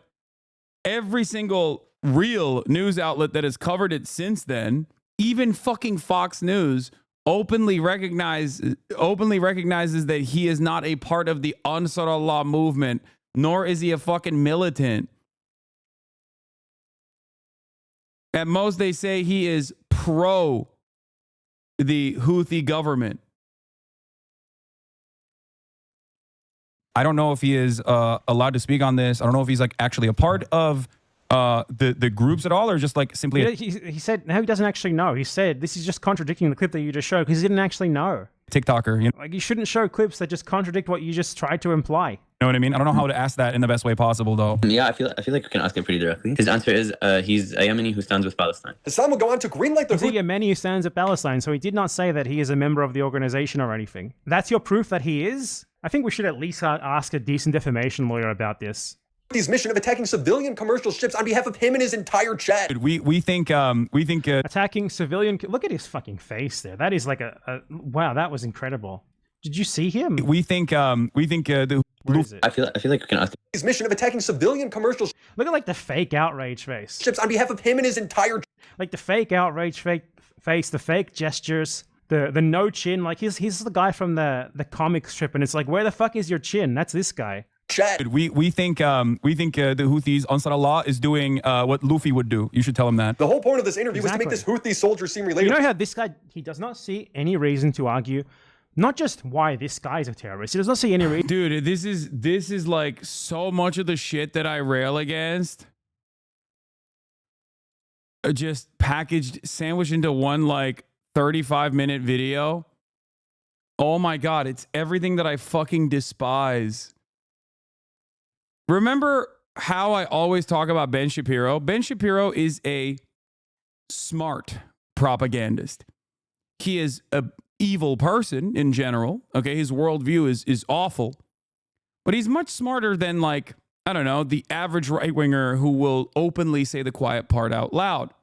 every single real news outlet that has covered it since then, even fucking Fox News, openly recognizes that he is not a part of the Ansar Allah movement, nor is he a fucking militant. At most, they say he is pro the Houthi government. I don't know if he is allowed to speak on this. I don't know if he's like actually a part of the groups at all, or just like simply... He said, no, he doesn't actually know. He said, this is just contradicting the clip that you just showed because he didn't actually know. TikToker, you know? Like, you shouldn't show clips that just contradict what you just tried to imply. You know what I mean? I don't know how to ask that in the best way possible, though. Yeah, I feel like we can ask it pretty directly. His answer is he's a Yemeni who stands with Palestine. Hasan will go on to greenlight the... He's a Yemeni who stands with Palestine, so he did not say that he is a member of the organization or anything. That's your proof that he is? I think we should at least ask a decent defamation lawyer about this. His mission of attacking civilian commercial ships on behalf of him and his entire chat. We think attacking civilian... Look at his fucking face there. That is like wow, that was incredible. Did you see him? Where is it? I feel like we can ask his mission of attacking civilian commercial... Look at like the fake outrage face. Ships on behalf of him and his entire... Like the fake outrage face, the fake gestures, the no chin. Like he's the guy from the comic strip, and it's like, where the fuck is your chin? That's this guy. Chat. We think the Houthis, Ansar Allah, is doing what Luffy would do. You should tell him that. The whole point of this interview was to make this Houthi soldier seem relatable. You know how this guy, he does not see any reason to argue, not just why this guy's a terrorist. He does not see any reason. Dude, this is like so much of the shit that I rail against. Just packaged, sandwiched into one like 35-minute video. Oh my God, it's everything that I fucking despise. Remember how I always talk about Ben Shapiro? Ben Shapiro is a smart propagandist. He is an evil person in general. Okay, his worldview is awful. But he's much smarter than, like, I don't know, the average right-winger who will openly say the quiet part out loud.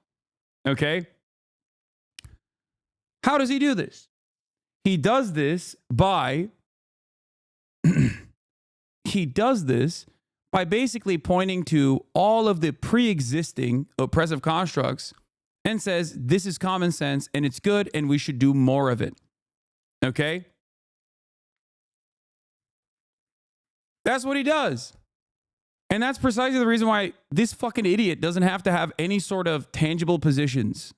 Okay? How does he do this? He does this by basically pointing to all of the pre-existing oppressive constructs and says, this is common sense and it's good and we should do more of it. Okay? That's what he does. And that's precisely the reason why this fucking idiot doesn't have to have any sort of tangible positions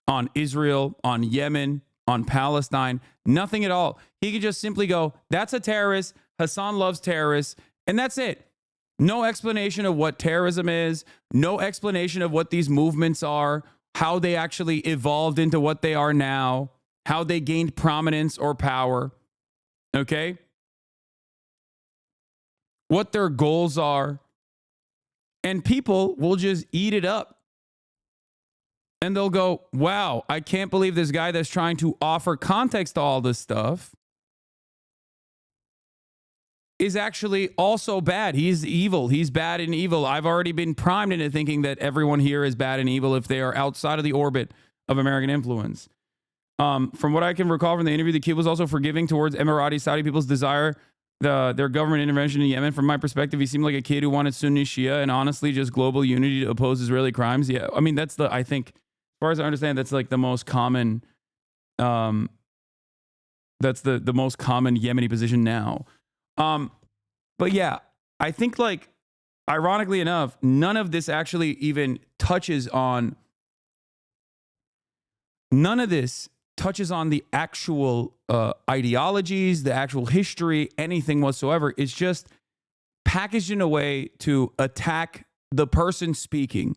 on Israel, on Yemen, on Palestine, nothing at all. He can just simply go, that's a terrorist. Hasan loves terrorists. And that's it. No explanation of what terrorism is. No explanation of what these movements are, how they actually evolved into what they are now, how they gained prominence or power. Okay? What their goals are. And people will just eat it up. And they'll go, wow, I can't believe this guy that's trying to offer context to all this stuff is actually also bad. He's evil. He's bad and evil. I've already been primed into thinking that everyone here is bad and evil if they are outside of the orbit of American influence. From what I can recall from the interview, the kid was also forgiving towards Emirati Saudi people's desire, their government intervention in Yemen. From my perspective, he seemed like a kid who wanted Sunni Shia and honestly just global unity to oppose Israeli crimes. Yeah, I mean, that's I think, as far as I understand, that's like the most common, that's the most common Yemeni position now. But yeah, I think like, ironically enough, none of this actually even touches on, the actual ideologies, the actual history, anything whatsoever. It's just packaged in a way to attack the person speaking.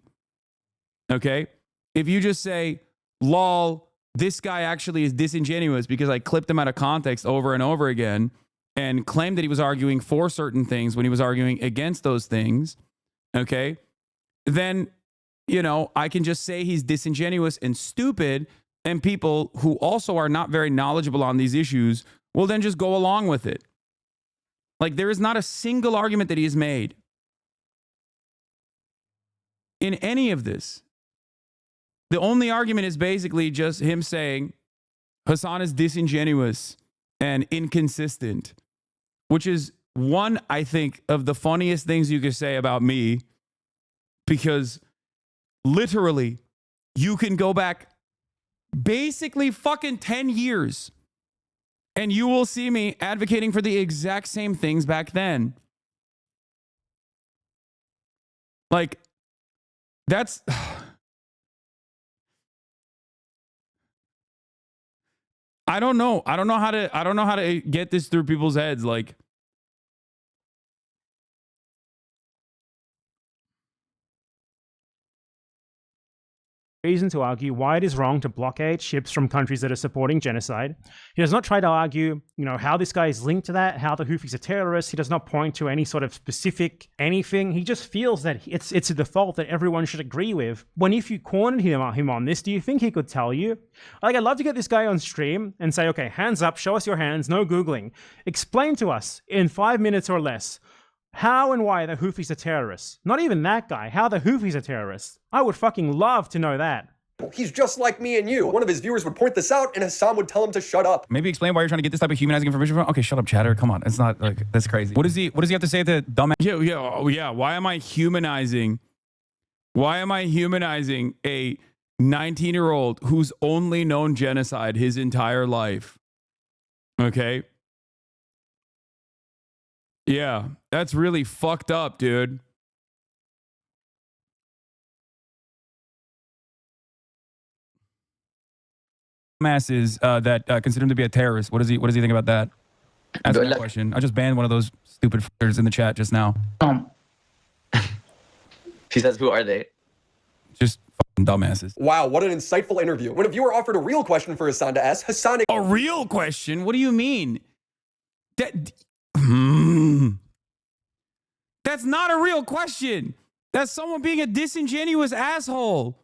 Okay? If you just say, lol, this guy actually is disingenuous because I clipped him out of context over and over again and claimed that he was arguing for certain things when he was arguing against those things, okay? Then, you know, I can just say he's disingenuous and stupid, and people who also are not very knowledgeable on these issues will then just go along with it. Like, there is not a single argument that he has made in any of this. The only argument is basically just him saying Hasan is disingenuous and inconsistent, which is one, I think, of the funniest things you could say about me, because literally you can go back basically fucking 10 years and you will see me advocating for the exact same things back then. Like, that's... I don't know how to get this through people's heads. Like, reason to argue why it is wrong to blockade ships from countries that are supporting genocide. He does not try to argue, you know, how this guy is linked to that, how the Houthis are terrorists. He does not point to any sort of specific anything. He just feels that it's a default that everyone should agree with. When if you cornered him on this, do you think he could tell you? Like, I'd love to get this guy on stream and say, okay, hands up, show us your hands, no Googling. Explain to us in 5 minutes or less how and why the Houthis are terrorists. Not even that guy, how the Houthis are terrorists. I would fucking love to know that. He's just like me and you. One of his viewers would point this out and Hasan would tell him to shut up. Maybe explain why you're trying to get this type of humanizing information from. Okay, shut up, chatter. Come on. It's not like, that's crazy. What does he have to say to dumbass? Yeah. Why am I humanizing a 19-year-old who's only known genocide his entire life? Okay. Yeah, that's really fucked up, dude. Masses that consider him to be a terrorist. What does he think about that? That's my question. I just banned one of those stupid fuckers in the chat just now. He says, who are they? Just fucking dumbasses. Wow, what an insightful interview. When a viewer offered a real question for Hasan to ask, Hasan... A real question? What do you mean? That's not a real question. That's someone being a disingenuous asshole.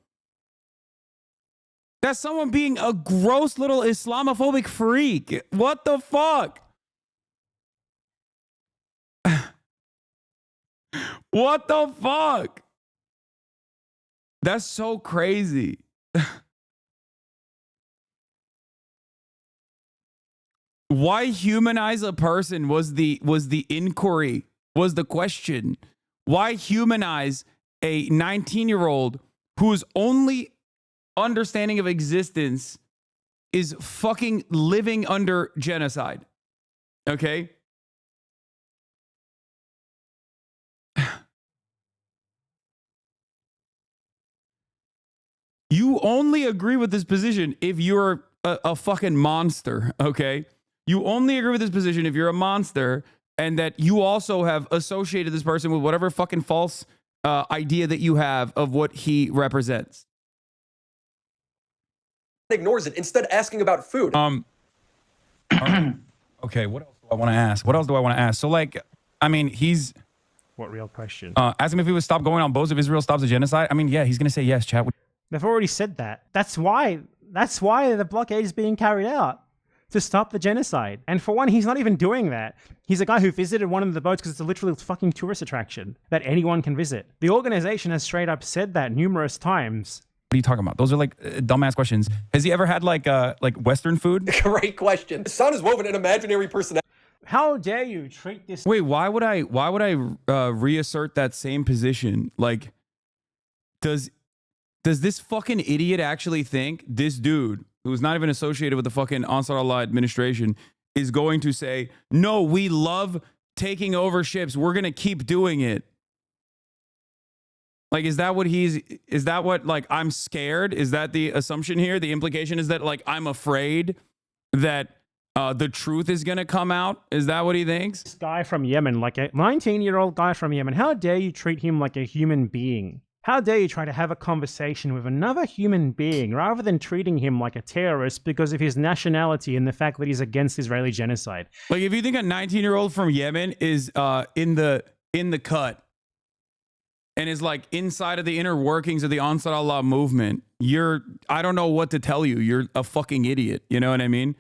That's someone being a gross little Islamophobic freak. What the fuck? What the fuck? That's so crazy. Why humanize a person was the inquiry, was the question. Why humanize a 19-year-old whose only understanding of existence is fucking living under genocide? Okay? You only agree with this position if you're a fucking monster, okay? You only agree with this position if you're a monster and that you also have associated this person with whatever fucking false idea that you have of what he represents. Ignores it, instead asking about food. Okay, what else do I want to ask? What else do I want to ask? So, like, I mean, he's... What real question? Ask him if he would stop going on boats if Israel stops the genocide. I mean, yeah, he's going to say yes, chat. They've already said that. That's why the blockade is being carried out, to stop the genocide. And for one, he's not even doing that. He's a guy who visited one of the boats because it's a literally fucking tourist attraction that anyone can visit. The organization has straight up said that numerous times. What are you talking about? Those are like dumbass questions. Has he ever had like Western food? Great question. Hasan has woven an imaginary personality. How dare you treat this? Wait, why would I reassert that same position? Like, does this fucking idiot actually think this dude, who's not even associated with the fucking Ansar Allah administration, is going to say, no, we love taking over ships, we're going to keep doing it? Like, is that what, like, I'm scared? Is that the assumption here? The implication is that, like, I'm afraid that the truth is going to come out? Is that what he thinks? This guy from Yemen, like a 19-year-old guy from Yemen, how dare you treat him like a human being? How dare you try to have a conversation with another human being rather than treating him like a terrorist because of his nationality and the fact that he's against Israeli genocide? Like, if you think a 19-year-old from Yemen is in the cut and is like inside of the inner workings of the Ansar Allah movement, I don't know what to tell you. You're a fucking idiot. You know what I mean?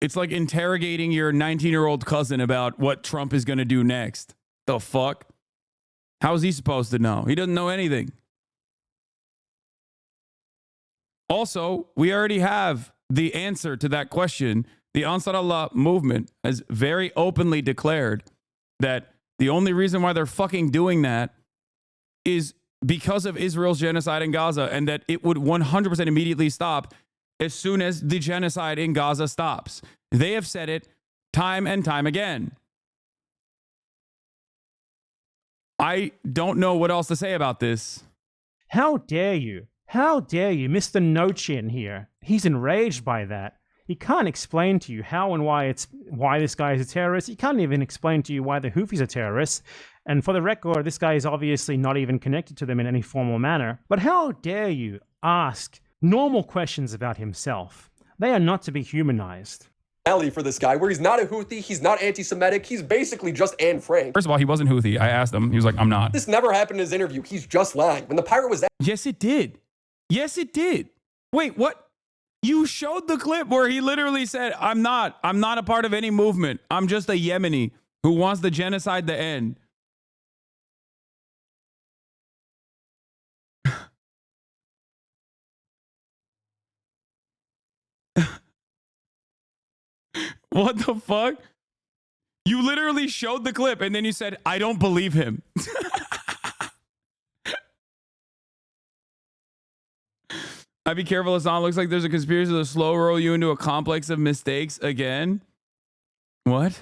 It's like interrogating your 19-year-old cousin about what Trump is going to do next. The fuck? How is he supposed to know? He doesn't know anything. Also, we already have the answer to that question. The Ansar Allah movement has very openly declared that the only reason why they're fucking doing that is because of Israel's genocide in Gaza, and that it would 100% immediately stop as soon as the genocide in Gaza stops. They have said it time and time again. I don't know what else to say about this. How dare you? How dare you, Mr. No Chin here? He's enraged by that. He can't explain to you how and why this guy is a terrorist. He can't even explain to you why the Houthis are terrorists. And for the record, this guy is obviously not even connected to them in any formal manner. But how dare you ask normal questions about himself? They are not to be humanized. For this guy, where he's not a Houthi, he's not anti-Semitic, he's basically just Anne Frank. First of all, he wasn't Houthi. I asked him. He was like, I'm not. This never happened in his interview. He's just lying. When the pirate was... Yes, it did. Yes, it did. Wait, what? You showed the clip where he literally said, I'm not a part of any movement. I'm just a Yemeni who wants the genocide to end. What the fuck? You literally showed the clip and then you said, I don't believe him. I'd be careful, Hasan. Looks like there's a conspiracy to slow roll you into a complex of mistakes again. What?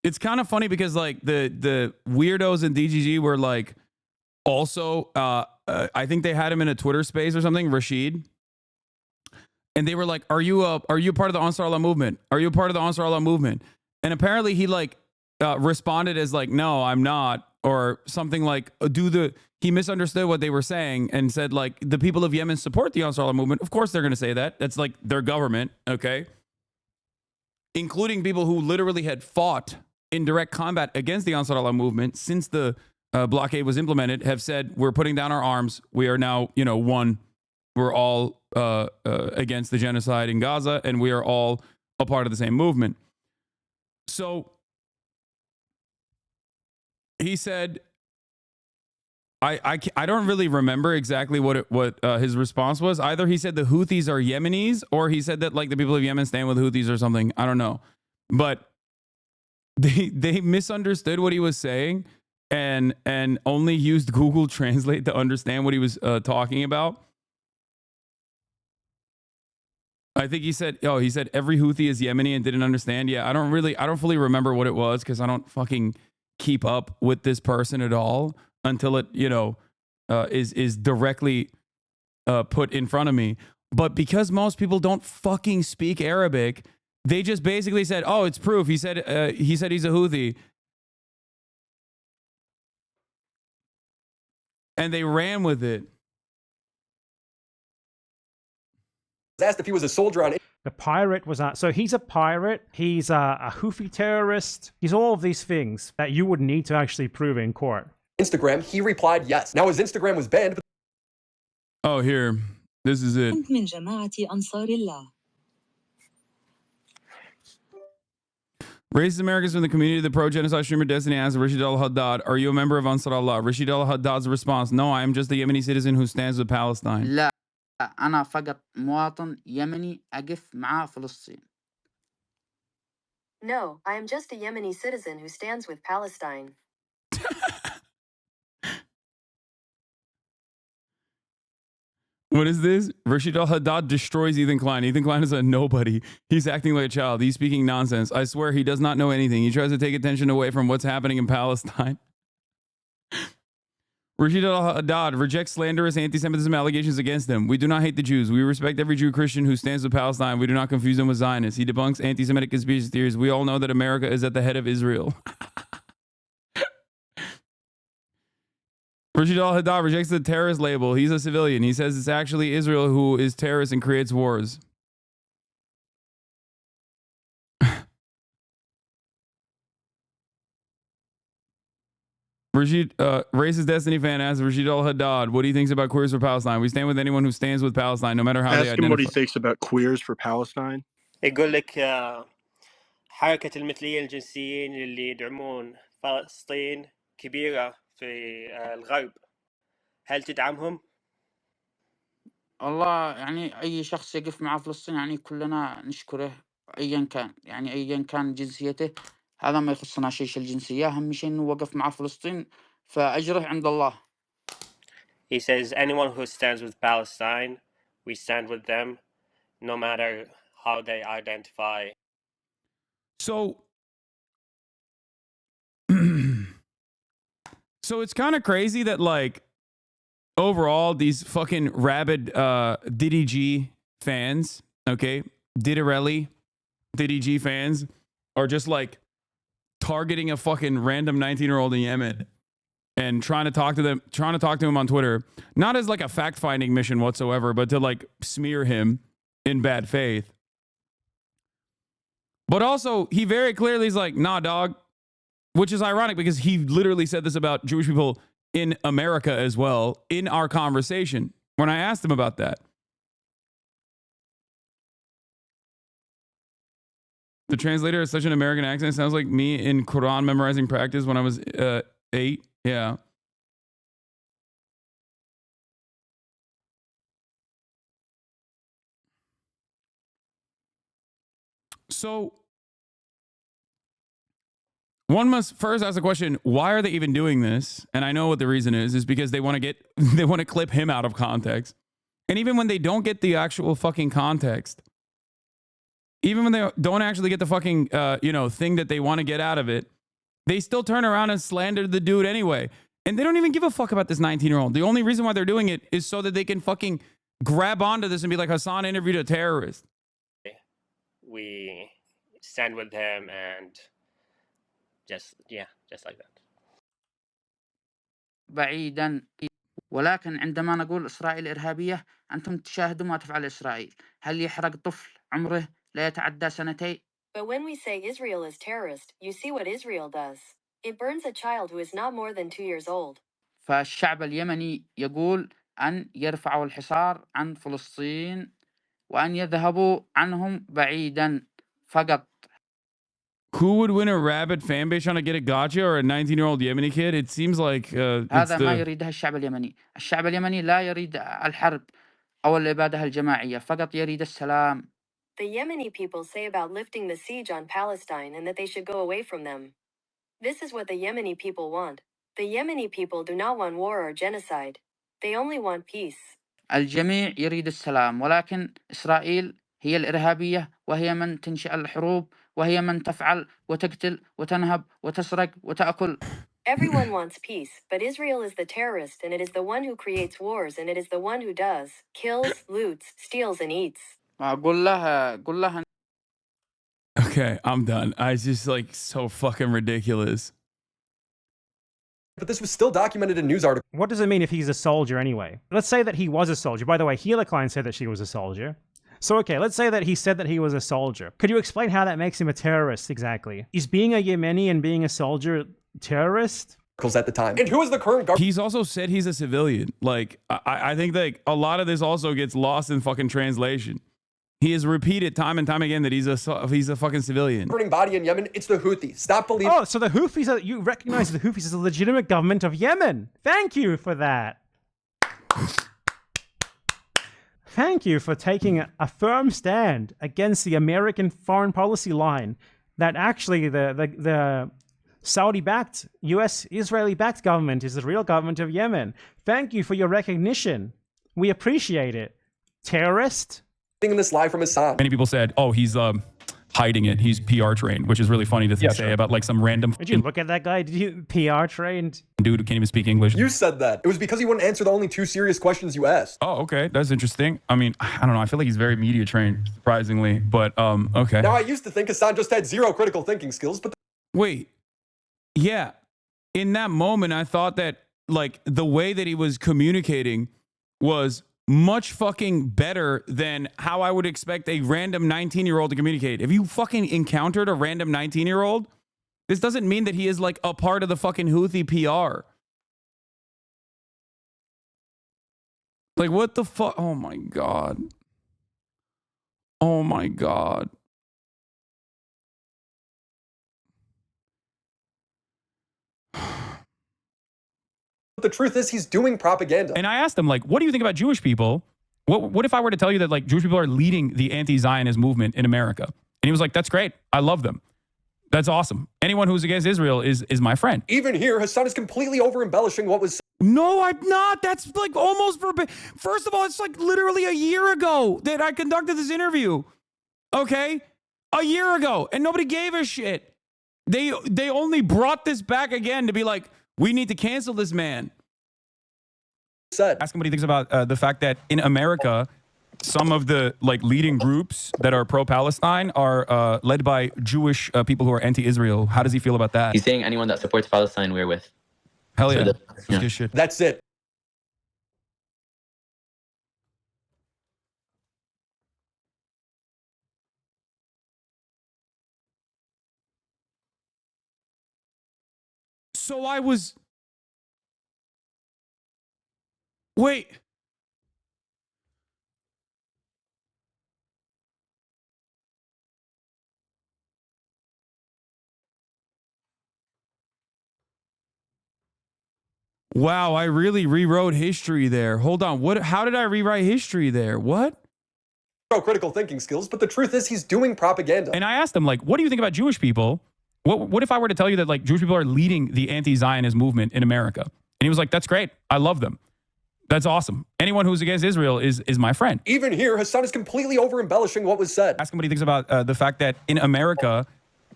It's kind of funny because like the weirdos in DGG were like also I think they had him in a Twitter space or something, Rashid. And they were like, are you part of the Ansar Allah movement? Are you part of the Ansar Allah movement? And apparently he like responded as like, no, I'm not, or something like he misunderstood what they were saying and said like, the people of Yemen support the Ansar Allah movement. Of course they're going to say that. That's like their government, okay? Including people who literally had fought in direct combat against the Ansar Allah movement since the blockade was implemented, have said, we're putting down our arms. We are now, one. We're all against the genocide in Gaza, and we are all a part of the same movement. So he said, I don't really remember exactly what his response was. Either he said the Houthis are Yemenis, or he said that like the people of Yemen stand with Houthis or something. I don't know, but they misunderstood what he was saying and only used Google Translate to understand what he was talking about. I think he said every Houthi is Yemeni and didn't understand. Yeah, I don't fully remember what it was because I don't fucking keep up with this person at all until it, is directly put in front of me. But because most people don't fucking speak Arabic, they just basically said, "Oh, it's proof." He said he's a Houthi, and they ran with it. Asked if he was a soldier on. The pirate was so he's a pirate, he's a Houthi terrorist, he's all of these things that you would need to actually prove in court. Instagram, he replied yes. Now his Instagram was banned. But oh, here, this is it. Racist Americans from the community of the pro-genocide streamer Destiny asked Rashid al-Haddad, are you a member of Ansar Allah? Rashid al-Haddad's response, no, I am just a Yemeni citizen who stands with Palestine. لا أنا فقط مواطن يمني أقف مع فلسطين. No, I am just a Yemeni citizen who stands with Palestine. What is this? Rashid al-Haddad destroys Ethan Klein. Ethan Klein is a nobody. He's acting like a child. He's speaking nonsense. I swear he does not know anything. He tries to take attention away from what's happening in Palestine. Rashid al-Haddad rejects slanderous anti-Semitism allegations against him. We do not hate the Jews. We respect every Jew Christian who stands with Palestine. We do not confuse them with Zionists. He debunks anti-Semitic conspiracy theories. We all know that America is at the head of Israel. Rashid al-Haddad rejects the terrorist label. He's a civilian. He says it's actually Israel who is terrorist and creates wars. Racist Destiny fan asks Rashid al-Haddad, what he thinks about queers for Palestine. We stand with anyone who stands with Palestine, no matter how they identify. Ask him what he thinks about queers for Palestine. يقول لك حركة المثليين الجنسيين اللي يدعمون فلسطين كبيرة في الغرب. هل تدعمهم؟ والله يعني أي شخص يقف مع فلسطين يعني كلنا نشكره أيا كان يعني أيا كان جنسيته هذا ما يخصنا شيء الجنسية أهم شيء إنه وقف مع فلسطين فأجره عند الله. He says anyone who stands with Palestine, we stand with them, no matter how they identify. So it's kind of crazy that like overall these fucking rabid Diddy G fans, okay, Diddy G fans are just like targeting a fucking random 19-year-old in Yemen and trying to talk to him on Twitter, not as like a fact-finding mission whatsoever, but to like smear him in bad faith. But also, he very clearly is like, nah, dog, which is ironic because he literally said this about Jewish people in America as well in our conversation when I asked him about that. The translator has such an American accent. Sounds like me in Quran memorizing practice when I was 8. Yeah. So one must first ask the question, why are they even doing this? And I know what the reason is because they want to clip him out of context. And even when they don't get the actual fucking context, even when they don't actually get the fucking, thing that they want to get out of it, they still turn around and slander the dude anyway. And they don't even give a fuck about this 19-year-old. The only reason why they're doing it is so that they can fucking grab onto this and be like, Hasan interviewed a terrorist. We stand with him and just like that. بعيدا ولكن عندما نقول إسرائيل إرهابية أنتم تشاهدوا ما تفعل إسرائيل هل يحرق طفل عمره لا يتعدى سنتين. But when we say Israel is terrorist, you see what Israel does. It burns a child who is not more than 2 years old. فالشعب اليمني يقول أن يرفعوا الحصار عن فلسطين وأن يذهبوا عنهم بعيدا فقط. Who would win a rabid fan base trying to get a gotcha or a 19-year-old Yemeni kid? It seems like it's هذا ما the... يريدها الشعب اليمني. الشعب اليمني لا يريد الحرب أو الإبادة الجماعية، فقط يريد السلام. The Yemeni people say about lifting the siege on Palestine and that they should go away from them. This is what the Yemeni people want. The Yemeni people do not want war or genocide. They only want peace. الجميع يريد السلام، ولكن إسرائيل هي الإرهابية، وهي من تنشئ الحروب، وهي من تفعل وتقتل وتنهب وتسرق وتأكل. Everyone wants peace, but Israel is the terrorist, and it is the one who creates wars, and it is the one who does, kills, loots, steals, and eats. قل لها. Okay, I'm done. I just like so fucking ridiculous. But this was still documented in news articles. What does it mean if he's a soldier anyway? Let's say that he was a soldier. By the way, Healer Klein said that she was a soldier. So, okay, let's say that he said that he was a soldier. Could you explain how that makes him a terrorist exactly? Is being a Yemeni and being a soldier terrorist? At the time. And who is the current government? He's also said he's a civilian. Like, I think like a lot of this also gets lost in fucking translation. He has repeated time and time again that he's a fucking civilian. Governing body in Yemen, it's the Houthis. Stop believing. Oh, so the Houthis are, you recognize the Houthis as a legitimate government of Yemen. Thank you for that. Thank you for taking a firm stand against the American foreign policy line that actually the Saudi-backed, US, Israeli-backed government is the real government of Yemen. Thank you for your recognition. We appreciate it. Terrorist? In this live from Hasan. Many people said, oh, he's hiding it. He's PR trained, which is really funny to say about like some random... Did you look at that guy? Did you PR trained? Dude who can't even speak English. You said that. It was because he wouldn't answer the only two serious questions you asked. Oh, okay. That's interesting. I mean, I don't know. I feel like he's very media trained, surprisingly. But, okay. Now, I used to think Hasan just had zero critical thinking skills, but... Wait. Yeah. In that moment, I thought that, like, the way that he was communicating was much fucking better than how I would expect a random 19-year-old to communicate. If you fucking encountered a random 19-year-old, this doesn't mean that he is like a part of the fucking Houthi PR. Like, what the fuck? Oh my God. Oh my God. But the truth is he's doing propaganda. And I asked him, like, what do you think about Jewish people? What if I were to tell you that, like, Jewish people are leading the anti-Zionist movement in America? And he was like, that's great. I love them. That's awesome. Anyone who's against Israel is my friend. Even here, Hasan is completely over-embellishing what was... No, I'm not. That's like almost verbatim. First of all, it's like literally a year ago that I conducted this interview. Okay? A year ago. And nobody gave a shit. They only brought this back again to be like, we need to cancel this man. Ask him what he thinks about the fact that in America, some of the like leading groups that are pro-Palestine are led by Jewish people who are anti-Israel. How does he feel about that? He's saying anyone that supports Palestine, we're with. Hell yeah. So Good shit. That's it. So I was... Wait. Wow, I really rewrote history there. Hold on. What? How did I rewrite history there? What? Critical thinking skills, but the truth is he's doing propaganda. And I asked him, like, what do you think about Jewish people? What if I were to tell you that, like, Jewish people are leading the anti-Zionist movement in America? And he was like, that's great. I love them. That's awesome. Anyone who's against Israel is my friend. Even here, Hasan is completely over-embellishing what was said. Ask him what he thinks about the fact that in America,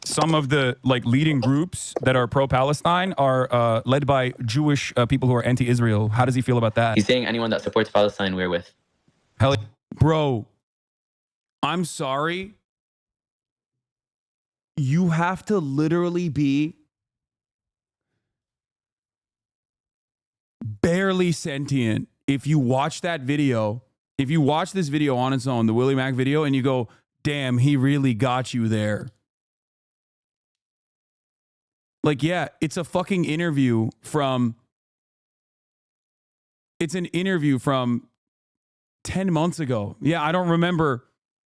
some of the like leading groups that are pro-Palestine are led by Jewish people who are anti-Israel. How does he feel about that? He's saying anyone that supports Palestine, we're with. Hell, bro, I'm sorry. You have to literally be barely sentient if you watch that video. If you watch this video on its own, the Willie Mack video, and you go, damn, he really got you there. Like, yeah, it's a fucking interview from... It's an interview from 10 months ago. Yeah, I don't remember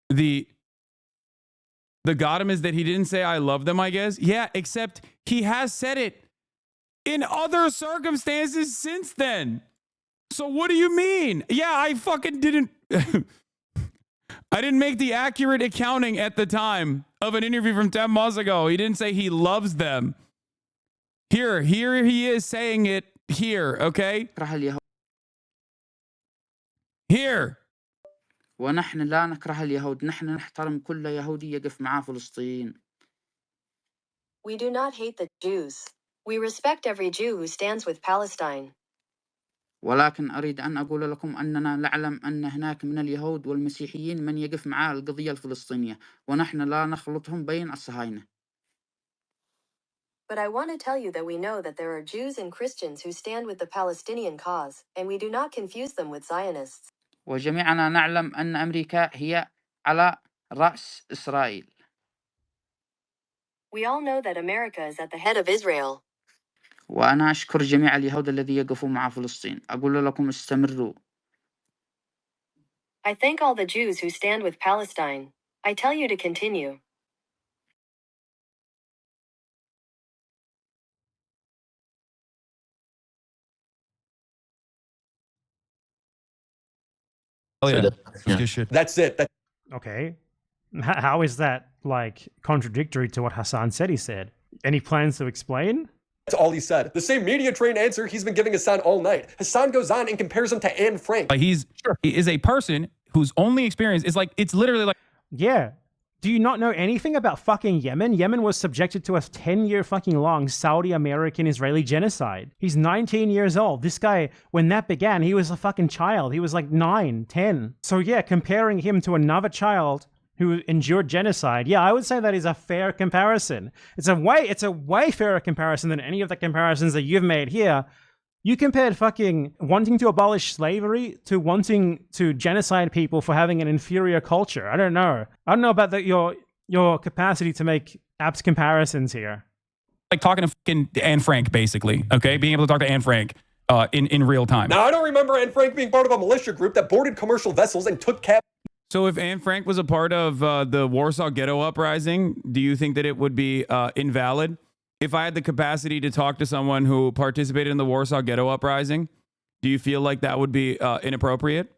the The got him is that he didn't say I love them, I guess. Yeah, except he has said it in other circumstances since then. So what do you mean? Yeah, I fucking didn't. I didn't make the accurate accounting at the time of an interview from 10 months ago. He didn't say he loves them. Here he is saying it here, okay? Here. ونحن لا نكره اليهود، نحن نحترم كل يهودي يقف مع فلسطين. We do not hate the Jews. We respect every Jew who stands with Palestine. ولكن أريد أن أقول لكم أننا نعلم أن هناك من اليهود والمسيحيين من يقف مع القضية الفلسطينية، ونحن لا نخلطهم بين الصهاينة. But I want to tell you that we know that there are Jews and Christians who stand with the Palestinian cause, and we do not confuse them with Zionists. وجميعنا نعلم أن أمريكا هي على رأس إسرائيل. We all know that America is at the head of Israel. وأنا أشكر جميع اليهود الذين يقفوا مع فلسطين. أقول لكم استمروا. I thank all the Jews who stand with Palestine. I tell you to continue. Oh, yeah. That's it. Okay. How is that, like, contradictory to what Hasan said he said? Any plans to explain? That's all he said. The same media-trained answer he's been giving Hasan all night. Hasan goes on and compares him to Anne Frank. He is a person whose only experience is like, it's literally like... Yeah. Do you not know anything about fucking Yemen? Yemen was subjected to a 10-year fucking long Saudi American-Israeli genocide. He's 19 years old. This guy, when that began, he was a fucking child. He was like 9, 10. So yeah, comparing him to another child who endured genocide, yeah, I would say that is a fair comparison. It's a way fairer comparison than any of the comparisons that you've made here. You compared fucking wanting to abolish slavery to wanting to genocide people for having an inferior culture. I don't know about your capacity to make apt comparisons here. Like talking to fucking Anne Frank, basically, okay? Being able to talk to Anne Frank in real time. Now, I don't remember Anne Frank being part of a militia group that boarded commercial vessels and took captive. So if Anne Frank was a part of the Warsaw Ghetto Uprising, do you think that it would be invalid? If I had the capacity to talk to someone who participated in the Warsaw Ghetto Uprising, do you feel like that would be inappropriate?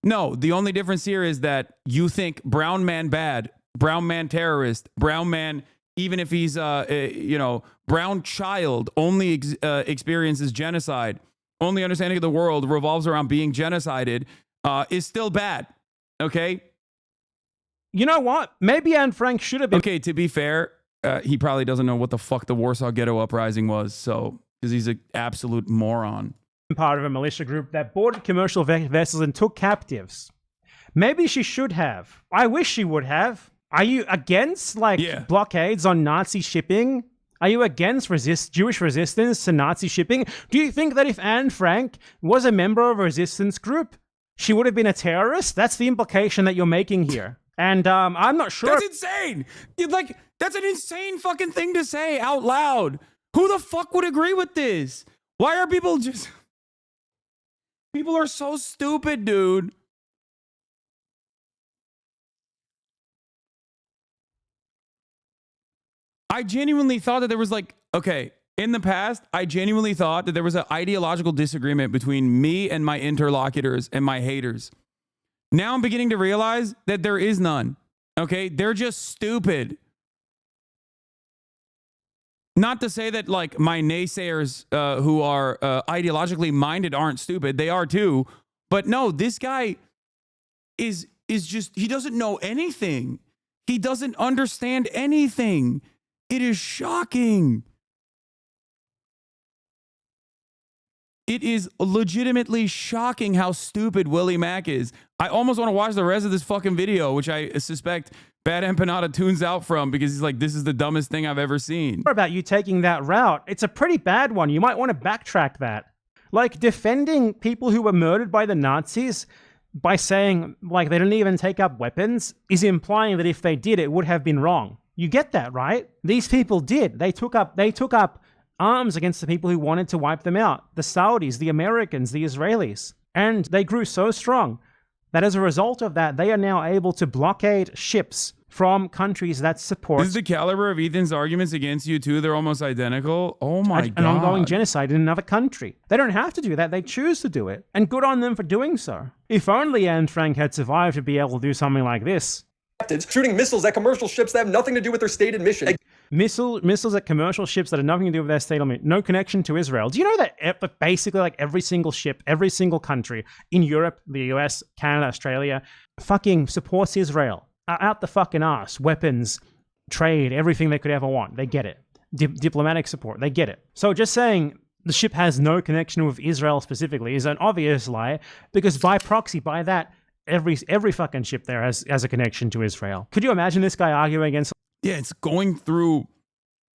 No, the only difference here is that you think brown man bad, brown man terrorist, brown man, even if he's, brown child only experiences genocide, only understanding of the world revolves around being genocided, is still bad. Okay? You know what? Maybe Anne Frank should have been... Okay, to be fair, he probably doesn't know what the fuck the Warsaw Ghetto Uprising was, so, because he's an absolute moron. Part of a militia group that boarded commercial vessels and took captives. Maybe she should have. I wish she would have. Are you against, blockades on Nazi shipping? Are you against Jewish resistance to Nazi shipping? Do you think that if Anne Frank was a member of a resistance group, she would have been a terrorist? That's the implication that you're making here. And I'm not sure. That's insane. That's an insane fucking thing to say out loud. Who the fuck would agree with this? Why are people just... People are so stupid, dude. I genuinely thought that there was in the past, I genuinely thought that there was an ideological disagreement between me and my interlocutors and my haters. Now I'm beginning to realize that there is none. Okay? They're just stupid. Not to say that my naysayers who are ideologically minded aren't stupid. They are too. But no, this guy is just, he doesn't know anything. He doesn't understand anything. It is shocking. It is legitimately shocking how stupid Willie Mack is. I almost want to watch the rest of this fucking video, which I suspect BadEmpanada tunes out from because he's like, this is the dumbest thing I've ever seen. What about you taking that route? It's a pretty bad one. You might want to backtrack that. Defending people who were murdered by the Nazis by saying, they didn't even take up weapons is implying that if they did, it would have been wrong. You get that, right? These people did. They took up arms against the people who wanted to wipe them out. The Saudis, the Americans, the Israelis. And they grew so strong that as a result of that, they are now able to blockade ships from countries that support Is the caliber of Ethan's arguments against you too? They're almost identical. Oh my god! an ongoing genocide in another country. They don't have to do that. They choose to do it, and good on them for doing so. If only Anne Frank had survived to be able to do something like this. Shooting missiles at commercial ships that have nothing to do with their stated mission. Missiles at commercial ships that have nothing to do with their state mission, no connection to Israel. Do you know that basically like every single ship, every single country in Europe, the US, Canada, Australia, fucking supports Israel out the fucking ass? Weapons, trade, everything they could ever want. They get it. Diplomatic support, they get it. So just saying the ship has no connection with Israel specifically is an obvious lie, because by proxy, by that, every fucking ship there has a connection to Israel. Could you imagine this guy arguing against? Yeah, it's going through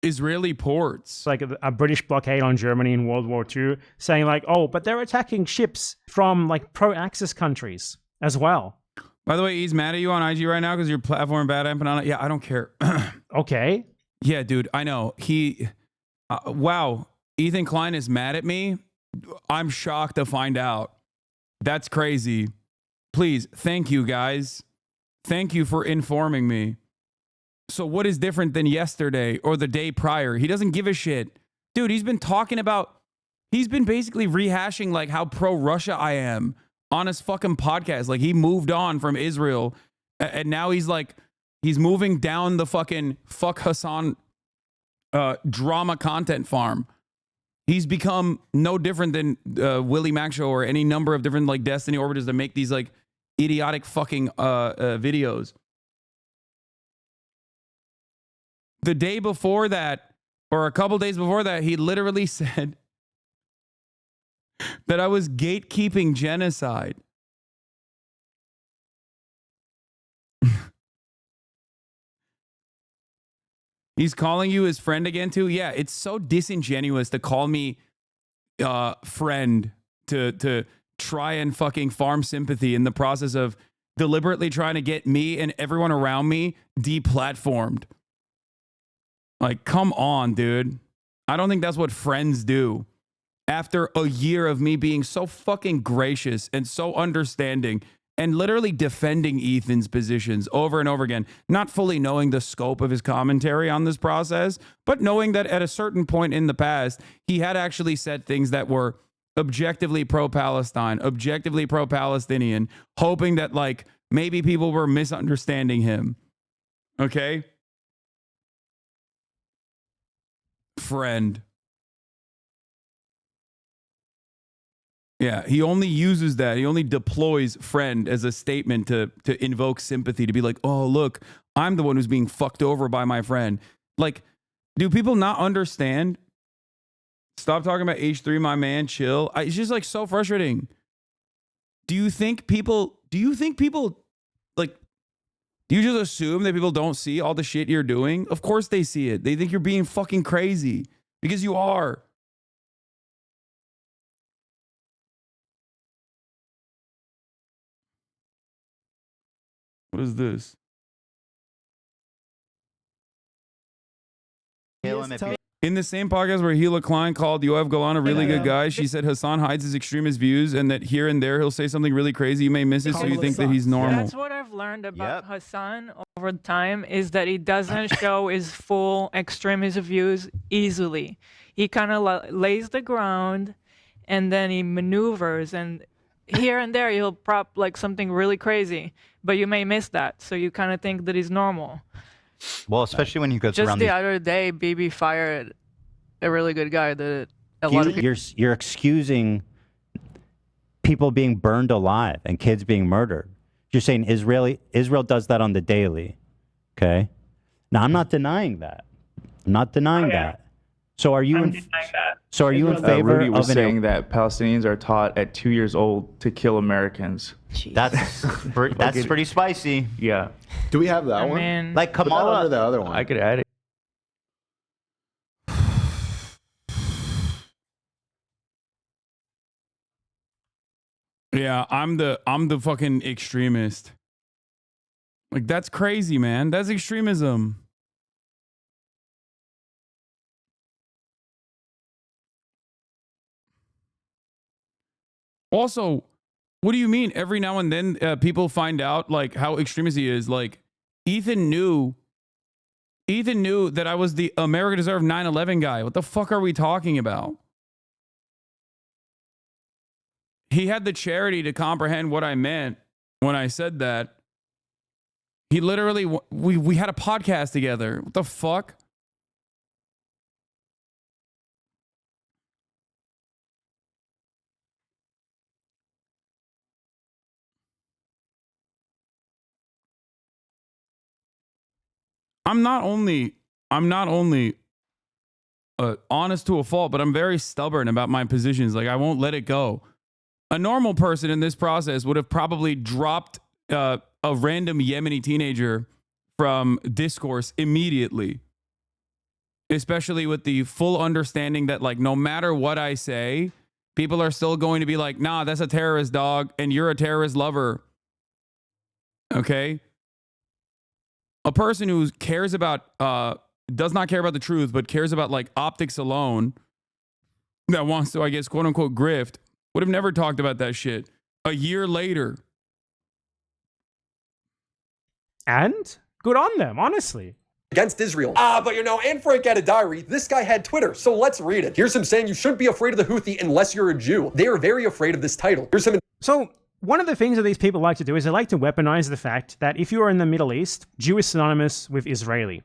Israeli ports. Like a British blockade on Germany in World War II, saying like, oh, but they're attacking ships from like pro-Axis countries as well. By the way, he's mad at you on IG right now because your platform BadEmpanada. Yeah, I don't care. Okay. Yeah, dude, I know. Wow, Ethan Klein is mad at me. I'm shocked to find out. That's crazy. Please, thank you guys. Thank you for informing me. So what is different than yesterday or the day prior? He doesn't give a shit. Dude, he's been basically rehashing like how pro-Russia I am on his fucking podcast. Like he moved on from Israel and now he's moving down the fucking fuck Hasan drama content farm. He's become no different than Willie Mac Show or any number of different like Destiny orbiters that make these like idiotic fucking videos. The day before that, or a couple days before that, he literally said that I was gatekeeping genocide. He's calling you his friend again too? Yeah, it's so disingenuous to call me friend to try and fucking farm sympathy in the process of deliberately trying to get me and everyone around me deplatformed. Like, come on, dude. I don't think that's what friends do. After a year of me being so fucking gracious and so understanding and literally defending Ethan's positions over and over again, not fully knowing the scope of his commentary on this process, but knowing that at a certain point in the past, he had actually said things that were objectively pro-Palestine, objectively pro-Palestinian, hoping that like maybe people were misunderstanding him. Okay? Friend. Yeah, he only uses that. He only deploys friend as a statement to invoke sympathy, to be like, oh, look, I'm the one who's being fucked over by my friend. Like, do people not understand? Stop talking about H3, my man, chill. It's just like so frustrating. Do you think people, like, do you just assume that people don't see all the shit you're doing? Of course they see it. They think you're being fucking crazy because you are. What is this? In the same podcast where Hila Klein called Yoav Golan a really good guy, she said Hasan hides his extremist views and that here and there he'll say something really crazy. You may miss it, so you think that he's normal. That's what I've learned about Hasan over time, is that he doesn't show his full extremist views easily. He kind of lays the ground and then he maneuvers, and here and there he'll prop like something really crazy, but you may miss that, so you kind of think that he's normal. Well, especially when he goes Just around the other day, BB fired a really good guy that a lot of people... You're excusing people being burned alive and kids being murdered. You're saying Israel does that on the daily. Okay? Now, I'm not denying that. I'm not denying that. So are you in favor Rudy was of saying that Palestinians are taught at 2 years old to kill Americans. That's pretty spicy. Yeah. Do we have that one? Like Put that Kamala, under the other one. I could add it. Yeah, I'm the fucking extremist. Like, that's crazy, man. That's extremism. Also, what do you mean every now and then people find out like how extremist he is? Like, Ethan knew that I was the America Deserve 9/11 guy. What the fuck are we talking about? He had the charity to comprehend what I meant when I said that. He literally, we had a podcast together. What the fuck? I'm not only honest to a fault, but I'm very stubborn about my positions. Like, I won't let it go. A normal person in this process would have probably dropped a random Yemeni teenager from discourse immediately, especially with the full understanding that, like, no matter what I say, people are still going to be like, nah, that's a terrorist, dog, and you're a terrorist lover. Okay? A person who cares about, does not care about the truth, but cares about, like, optics alone, that wants to, I guess, quote unquote, grift, would have never talked about that shit. A year later. And good on them, honestly. Against Israel. But you know, Anne Frank had a diary. This guy had Twitter, so let's read it. Here's him saying you shouldn't be afraid of the Houthi unless you're a Jew. They are very afraid of this title. Here's him. So one of the things that these people like to do is they like to weaponize the fact that if you are in the Middle East, Jew is synonymous with Israeli.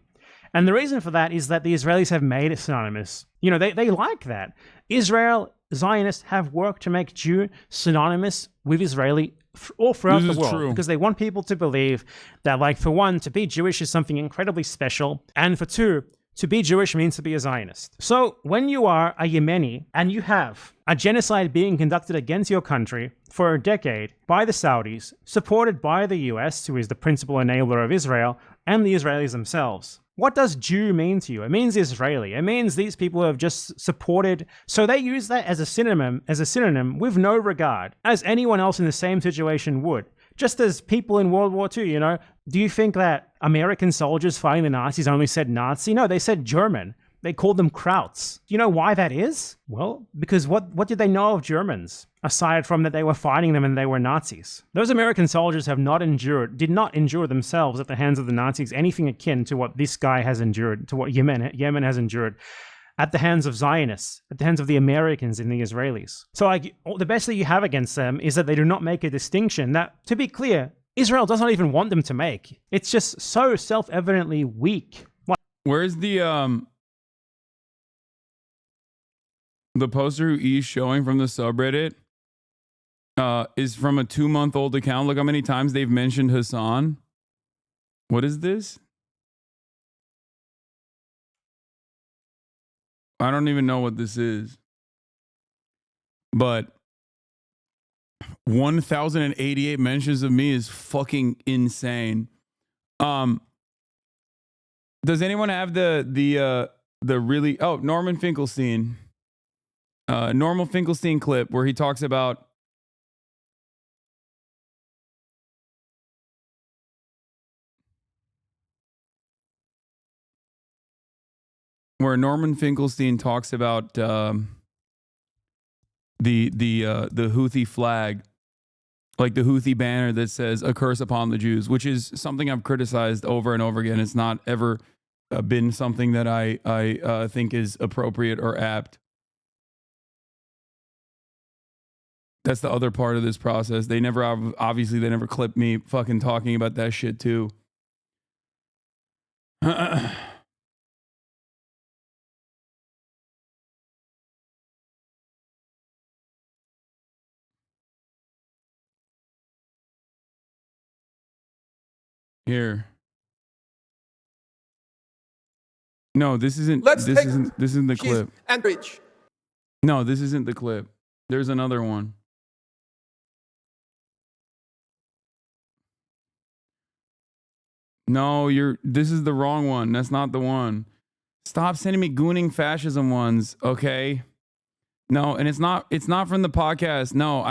And the reason for that is that the Israelis have made it synonymous. You know, they like that. Israel, Zionists have worked to make Jew synonymous with Israeli all throughout the world, because they want people to believe that, like, for one, to be Jewish is something incredibly special, and for two, to be Jewish means to be a Zionist. So when you are a Yemeni and you have a genocide being conducted against your country for a decade by the Saudis, supported by the US, who is the principal enabler of Israel, and the Israelis themselves, what does Jew mean to you? It means Israeli. It means these people have just supported. So they use that as a synonym with no regard, as anyone else in the same situation would. Just as people in World War II, you know, do you think that American soldiers fighting the Nazis only said Nazi? No, they said German. They called them Krauts. Do you know why that is? Well, because what did they know of Germans, aside from that they were fighting them and they were Nazis? Those American soldiers did not endure themselves at the hands of the Nazis anything akin to what this guy has endured, to what Yemen has endured at the hands of Zionists, at the hands of the Americans and the Israelis. So, like, the best that you have against them is that they do not make a distinction that, to be clear, Israel does not even want them to make. It's just so self-evidently weak. Where's the poster who he's showing from the subreddit is from a 2-month-old account. Look how many times they've mentioned Hasan. What is this? I don't even know what this is. But 1,088 mentions of me is fucking insane. Does anyone have the really... Oh, Norman Finkelstein. Norman Finkelstein clip where he talks about the Houthi flag, like the Houthi banner that says "A curse upon the Jews," which is something I've criticized over and over again. It's not ever been something that I think is appropriate or apt. That's the other part of this process. They never clipped me fucking talking about that shit too. Here. No, this isn't. This isn't the clip. No, this isn't the clip. There's another one. No, this is the wrong one. That's not the one. Stop sending me gooning fascism ones, okay? No, and it's not from the podcast. No,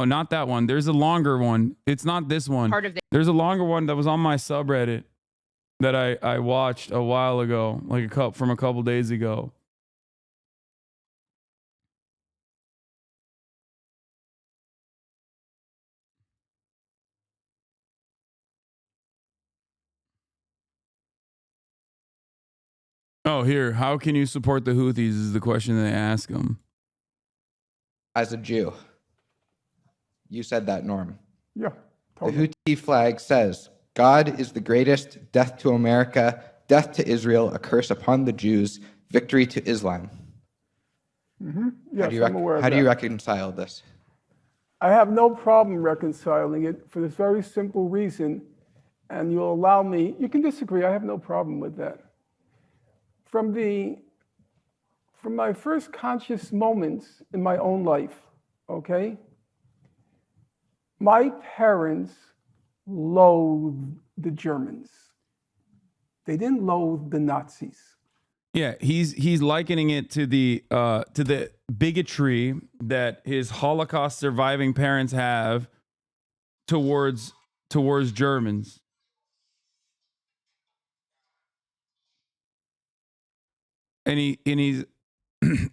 not that one. There's a longer one. It's not this one. There's a longer one that was on my subreddit that I watched a while ago, like from a couple days ago. Oh, here. How can you support the Houthis is the question they ask him. As a Jew. You said that, Norm. Yeah. The Houthi flag says, God is the greatest, death to America, death to Israel, a curse upon the Jews, victory to Islam. Mm-hmm. Yes, how do you reconcile this? I have no problem reconciling it for this very simple reason, and you'll allow me, you can disagree, I have no problem with that. From my first conscious moments in my own life, okay, my parents loathed the Germans. They didn't loathe the Nazis. Yeah, he's likening it to the bigotry that his Holocaust surviving parents have towards Germans. And he's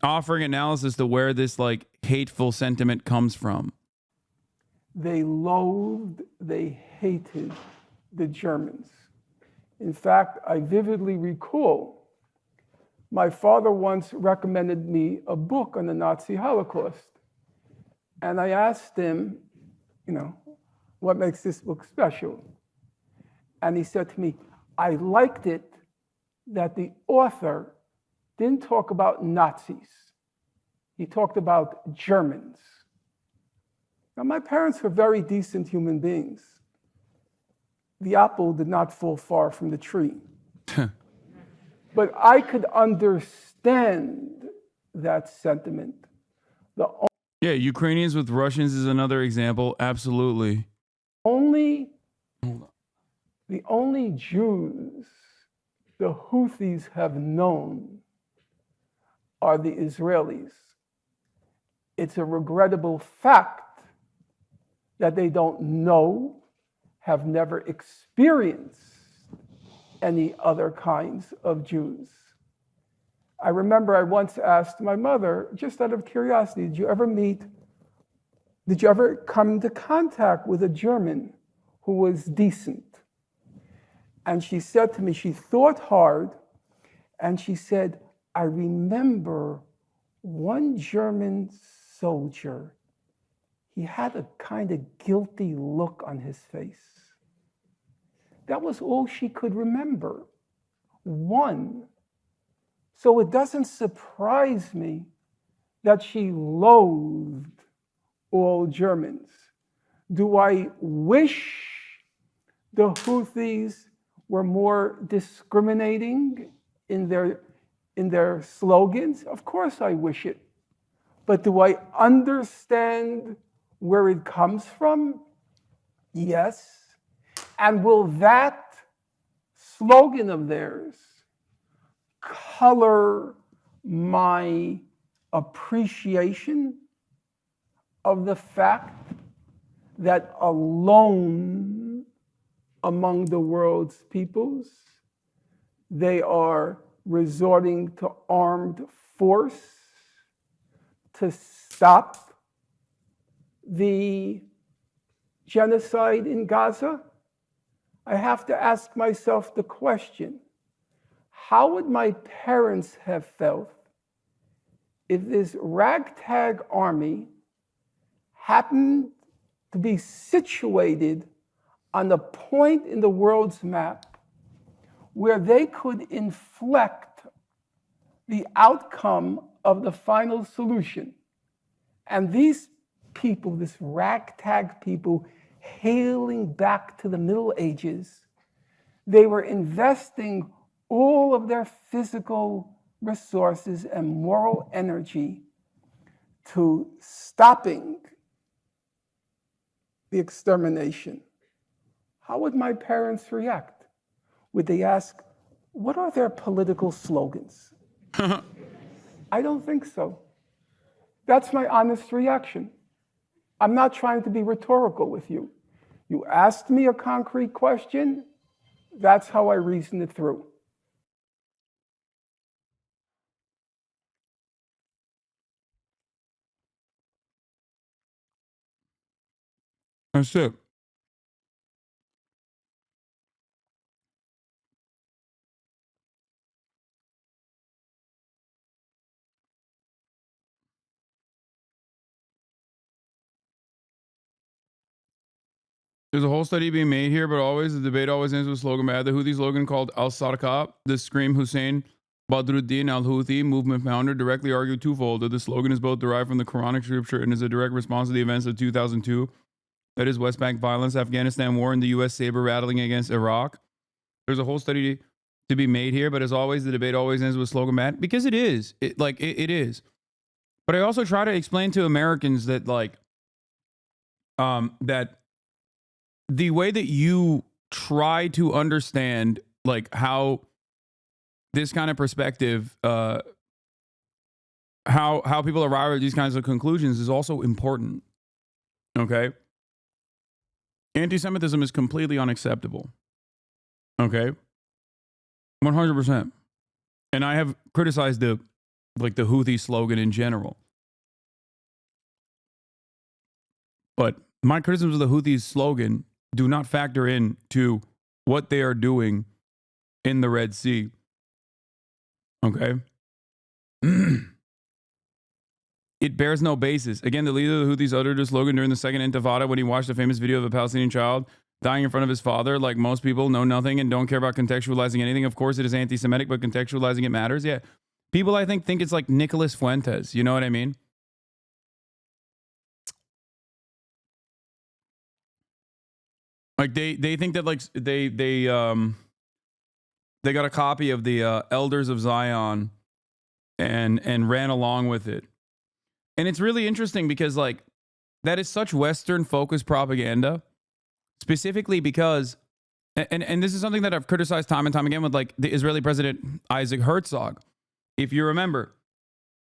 offering analysis to where this like hateful sentiment comes from. They loathed, they hated the Germans. In fact, I vividly recall my father once recommended me a book on the Nazi Holocaust. And I asked him, what makes this book special? And he said to me, I liked it that the author didn't talk about Nazis. He talked about Germans. Now, my parents were very decent human beings. The apple did not fall far from the tree. But I could understand that sentiment. Yeah, Ukrainians with Russians is another example. Absolutely. The only Jews the Houthis have known are the Israelis. It's a regrettable fact that they don't know, have never experienced any other kinds of Jews. I remember I once asked my mother, just out of curiosity, did you ever come into contact with a German who was decent? And she said to me, she thought hard, and she said, I remember one German soldier, he had a kind of guilty look on his face. That was all she could remember. One. So it doesn't surprise me that she loathed all Germans. Do I wish the Houthis were more discriminating in their slogans? Of course I wish it. But do I understand where it comes from? Yes. And will that slogan of theirs color my appreciation of the fact that alone among the world's peoples, they are resorting to armed force to stop the genocide in Gaza? I have to ask myself the question, how would my parents have felt if this ragtag army happened to be situated on a point in the world's map where they could inflect the outcome of the final solution? And these people, this ragtag people, hailing back to the Middle Ages, they were investing all of their physical resources and moral energy to stopping the extermination. How would my parents react? Would they ask, what are their political slogans? I don't think so. That's my honest reaction. I'm not trying to be rhetorical with you. You asked me a concrete question, that's how I reasoned it through. That's it. There's a whole study being made here, but always the debate always ends with a slogan by the Houthi slogan called Al-Sarqa. The Scream Hussein Badruddin al-Houthi, movement founder, directly argued twofold that the slogan is both derived from the Quranic scripture and is a direct response to the events of 2002. That is West Bank violence, Afghanistan war, and the U.S. saber rattling against Iraq. There's a whole study to be made here, but as always, the debate always ends with slogan Matt, because it is. It is. But I also try to explain to Americans that that the way that you try to understand how this kind of perspective, how people arrive at these kinds of conclusions is also important. Okay? Anti-Semitism is completely unacceptable. Okay? 100%. And I have criticized the Houthi slogan in general. But my criticisms of the Houthis slogan do not factor in to what they are doing in the Red Sea. Okay? It bears no basis. Again, the leader of the Houthis uttered a slogan during the second Intifada when he watched a famous video of a Palestinian child dying in front of his father. Like most people know nothing and don't care about contextualizing anything. Of course, it is anti-Semitic, but contextualizing it matters. Yeah. People, I think it's like Nicholas Fuentes. You know what I mean? Like they think that they got a copy of the Elders of Zion and ran along with it. And it's really interesting because that is such Western focused propaganda, specifically because, and this is something that I've criticized time and time again with the Israeli President Isaac Herzog. If you remember,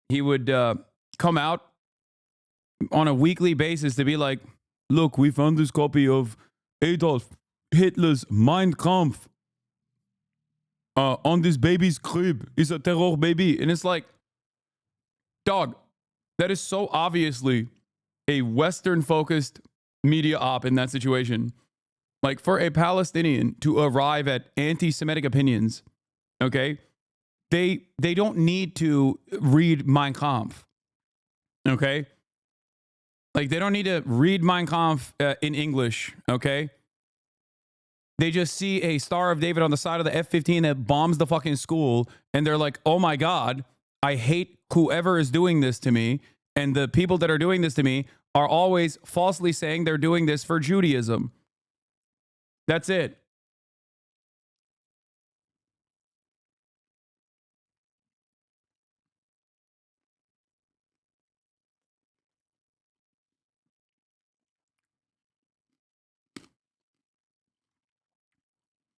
he would come out on a weekly basis to be like, look, we found this copy of Adolf Hitler's Mein Kampf on this baby's crib. It's a terror baby. And it's like, dog, that is so obviously a Western-focused media op in that situation. Like, for a Palestinian to arrive at anti-Semitic opinions, okay, they don't need to read Mein Kampf, okay? Like, they don't need to read Mein Kampf in English, okay? They just see a Star of David on the side of the F-15 that bombs the fucking school, and they're like, oh my God, I hate whoever is doing this to me, and the people that are doing this to me are always falsely saying they're doing this for Judaism. That's it.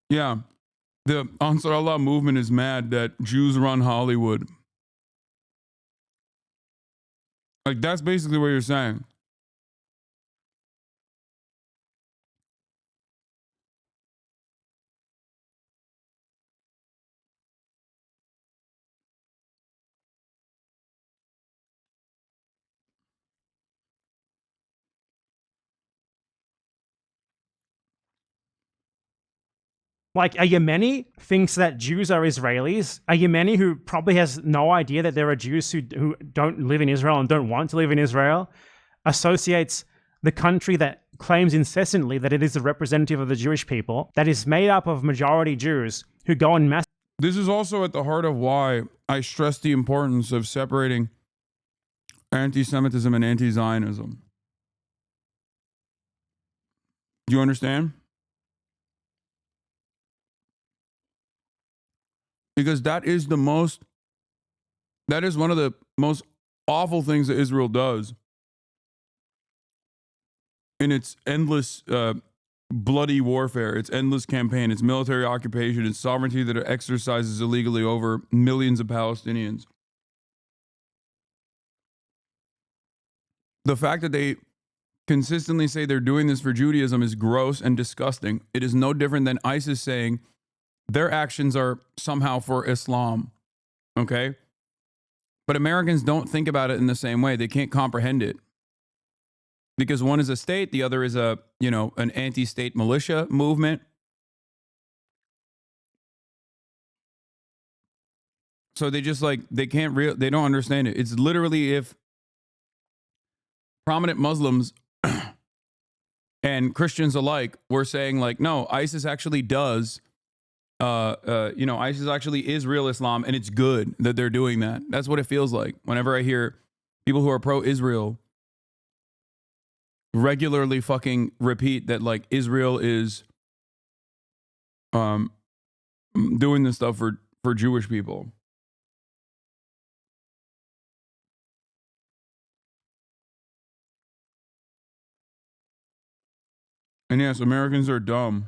Yeah. The Ansar Allah movement is mad that Jews run Hollywood. Like, that's basically what you're saying. Like, a Yemeni thinks that Jews are Israelis. A Yemeni who probably has no idea that there are Jews who don't live in Israel and don't want to live in Israel associates the country that claims incessantly that it is a representative of the Jewish people, that is made up of majority Jews who go and mass. This is also at the heart of why I stress the importance of separating anti-Semitism and anti-Zionism. Do you understand? Because that is one of the most awful things that Israel does in its endless bloody warfare, its endless campaign, its military occupation, its sovereignty that it exercises illegally over millions of Palestinians. The fact that they consistently say they're doing this for Judaism is gross and disgusting. It is no different than ISIS saying their actions are somehow for Islam, okay? But Americans don't think about it in the same way. They can't comprehend it. Because one is a state, the other is an anti-state militia movement. So they just they don't understand it. It's literally if prominent Muslims and Christians alike were saying like, no, ISIS actually does, ISIS actually is real Islam, and it's good that they're doing that. That's what it feels like whenever I hear people who are pro-Israel regularly fucking repeat that like Israel is doing this stuff for Jewish people. And yes, Americans are dumb.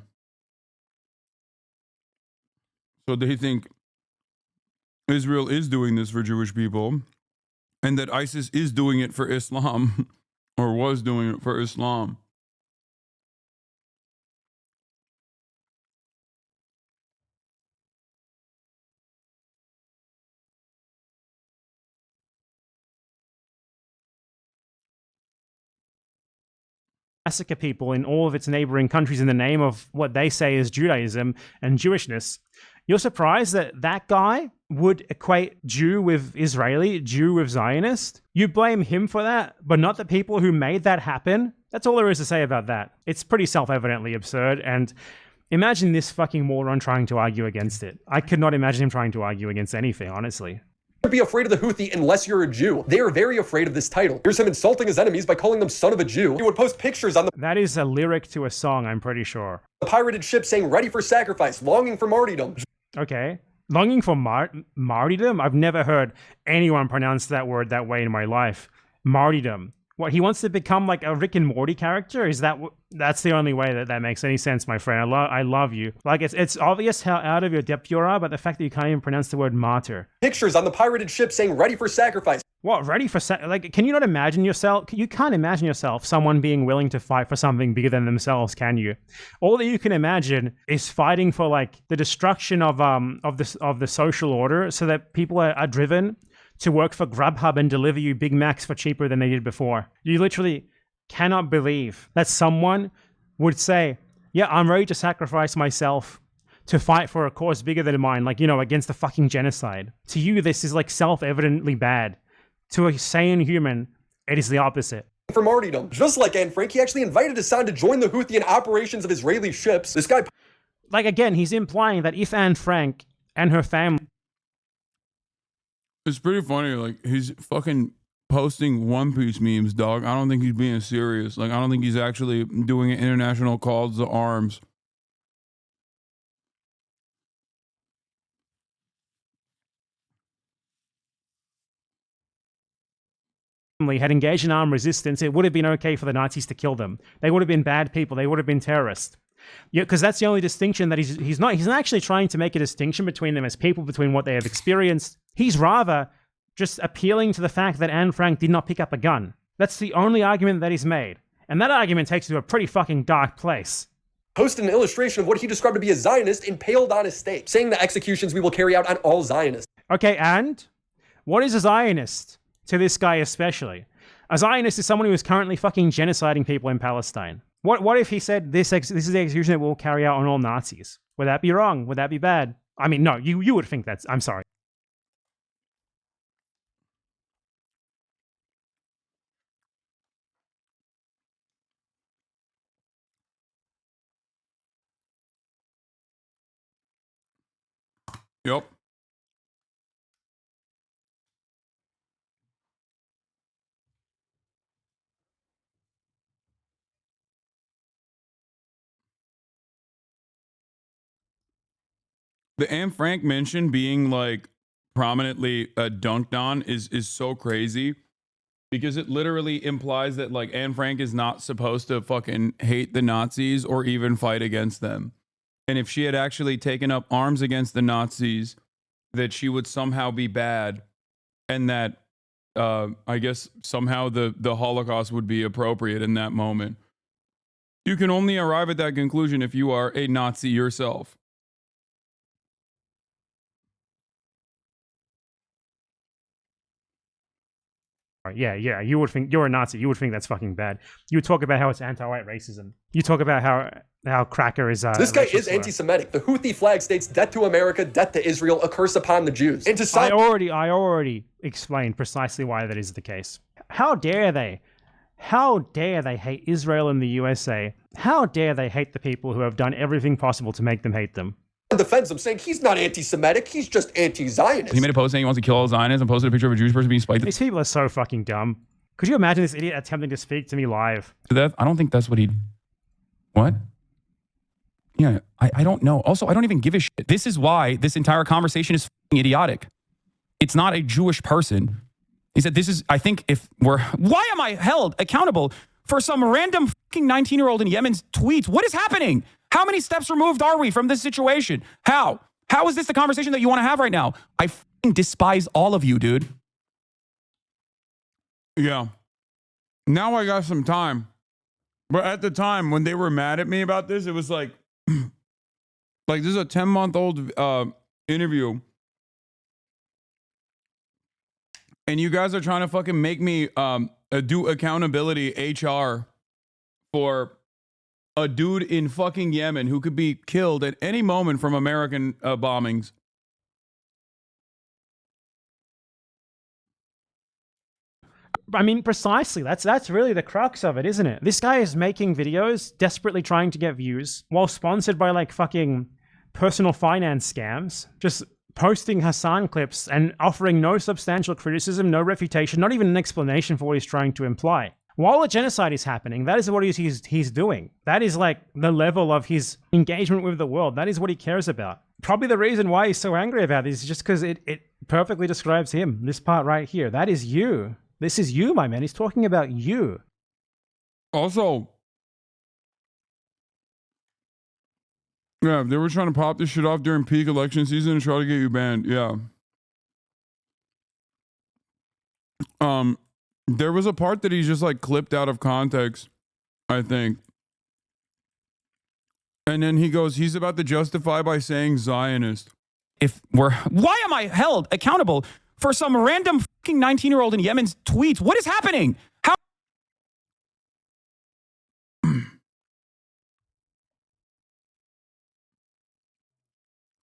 So they think Israel is doing this for Jewish people, and that ISIS is doing it for Islam, or was doing it for Islam. Massacre people in all of its neighboring countries in the name of what they say is Judaism and Jewishness. You're surprised that that guy would equate Jew with Israeli, Jew with Zionist? You blame him for that, but not the people who made that happen? That's all there is to say about that. It's pretty self-evidently absurd, and imagine this fucking moron trying to argue against it. I could not imagine him trying to argue against anything, honestly. Be afraid of the Houthi unless you're a Jew. They are very afraid of this title. Here's him insulting his enemies by calling them son of a Jew. He would post pictures on the— That is a lyric to a song, I'm pretty sure. The pirated ship saying ready for sacrifice, longing for martyrdom. Okay. Longing for martyrdom? I've never heard anyone pronounce that word that way in my life. Martyrdom. What, he wants to become like a Rick and Morty character? Is that that's the only way that makes any sense, my friend? I love you. Like, it's obvious how out of your depth you are, but the fact that you can't even pronounce the word martyr. Pictures on the pirated ship saying ready for sacrifice. What, ready for like, can you not imagine yourself? You can't imagine yourself, someone being willing to fight for something bigger than themselves, can you? All that you can imagine is fighting for like the destruction of the social order, so that people are driven to work for Grubhub and deliver you Big Macs for cheaper than they did before. You literally cannot believe that someone would say, yeah, I'm ready to sacrifice myself to fight for a cause bigger than mine, like, against the fucking genocide. To you, this is like self-evidently bad. To a sane human, it is the opposite. For martyrdom. Just like Anne Frank, he actually invited Hasan to join the Houthi in operations of Israeli ships. This guy... Like, again, he's implying that if Anne Frank and her family... It's pretty funny, like, he's fucking posting One Piece memes, dog. I don't think he's being serious. Like, I don't think he's actually doing an international call to arms. had engaged in armed resistance, it would have been okay for the Nazis to kill them. They would have been bad people. They would have been terrorists. Yeah, because that's the only distinction that he's not actually trying to make a distinction between them as people, between what they have experienced. He's rather just appealing to the fact that Anne Frank did not pick up a gun. That's the only argument that he's made. And that argument takes you to a pretty fucking dark place. Posted an illustration of what he described to be a Zionist impaled on his stake, saying the executions we will carry out on all Zionists. Okay, and what is a Zionist to this guy especially? A Zionist is someone who is currently fucking genociding people in Palestine. What if he said this is the execution that we'll carry out on all Nazis? Would that be wrong? Would that be bad? I mean, no, you would think that's... I'm sorry. Yep. The Anne Frank mention being like prominently dunked on is so crazy, because it literally implies that like Anne Frank is not supposed to fucking hate the Nazis or even fight against them. And if she had actually taken up arms against the Nazis, that she would somehow be bad, and that I guess somehow the Holocaust would be appropriate in that moment. You can only arrive at that conclusion if you are a Nazi yourself. Yeah, you would think you're a Nazi. You would think that's fucking bad. You would talk about how it's anti-white racism. You talk about how cracker is. This guy is anti-Semitic. The Houthi flag states "Death to America, death to Israel, a curse upon the Jews." And to I already explained precisely why that is the case. How dare they? How dare they hate Israel and the USA How dare they hate the people who have done everything possible to make them hate them? Defends him, saying he's not anti-Semitic, he's just anti-Zionist. He made a post saying he wants to kill all Zionists and posted a picture of a Jewish person being spiked. These people are so fucking dumb. Could you imagine this idiot attempting to speak to me live? I don't think that's what he... What? Yeah, I don't know. Also, I don't even give a shit. This is why this entire conversation is fucking idiotic. It's not a Jewish person. He said, this is, I think if we're... Why am I held accountable for some random fucking 19-year-old in Yemen's tweets? What is happening? How many steps removed are we from this situation? How? How is this the conversation that you want to have right now? I fucking despise all of you, dude. Yeah. Now I got some time. But at the time, when they were mad at me about this, it was like, this is a 10-month-old interview. And you guys are trying to fucking make me do accountability HR for a dude in fucking Yemen who could be killed at any moment from American bombings. I mean, precisely. That's really the crux of it, isn't it? This guy is making videos, desperately trying to get views, while sponsored by like fucking personal finance scams, just posting Hasan clips and offering no substantial criticism, no refutation, not even an explanation for what he's trying to imply. While a genocide is happening, that is what he's doing. That is like the level of his engagement with the world. That is what he cares about. Probably the reason why he's so angry about this is just because it perfectly describes him. This part right here. That is you. This is you, my man. He's talking about you. Also, yeah, they were trying to pop this shit off during peak election season and try to get you banned. Yeah. There was a part that he's just like clipped out of context, I think. And then he goes, he's about to justify by saying Zionist. Why am I held accountable for some random fucking 19-year-old in Yemen's tweets? What is happening? How?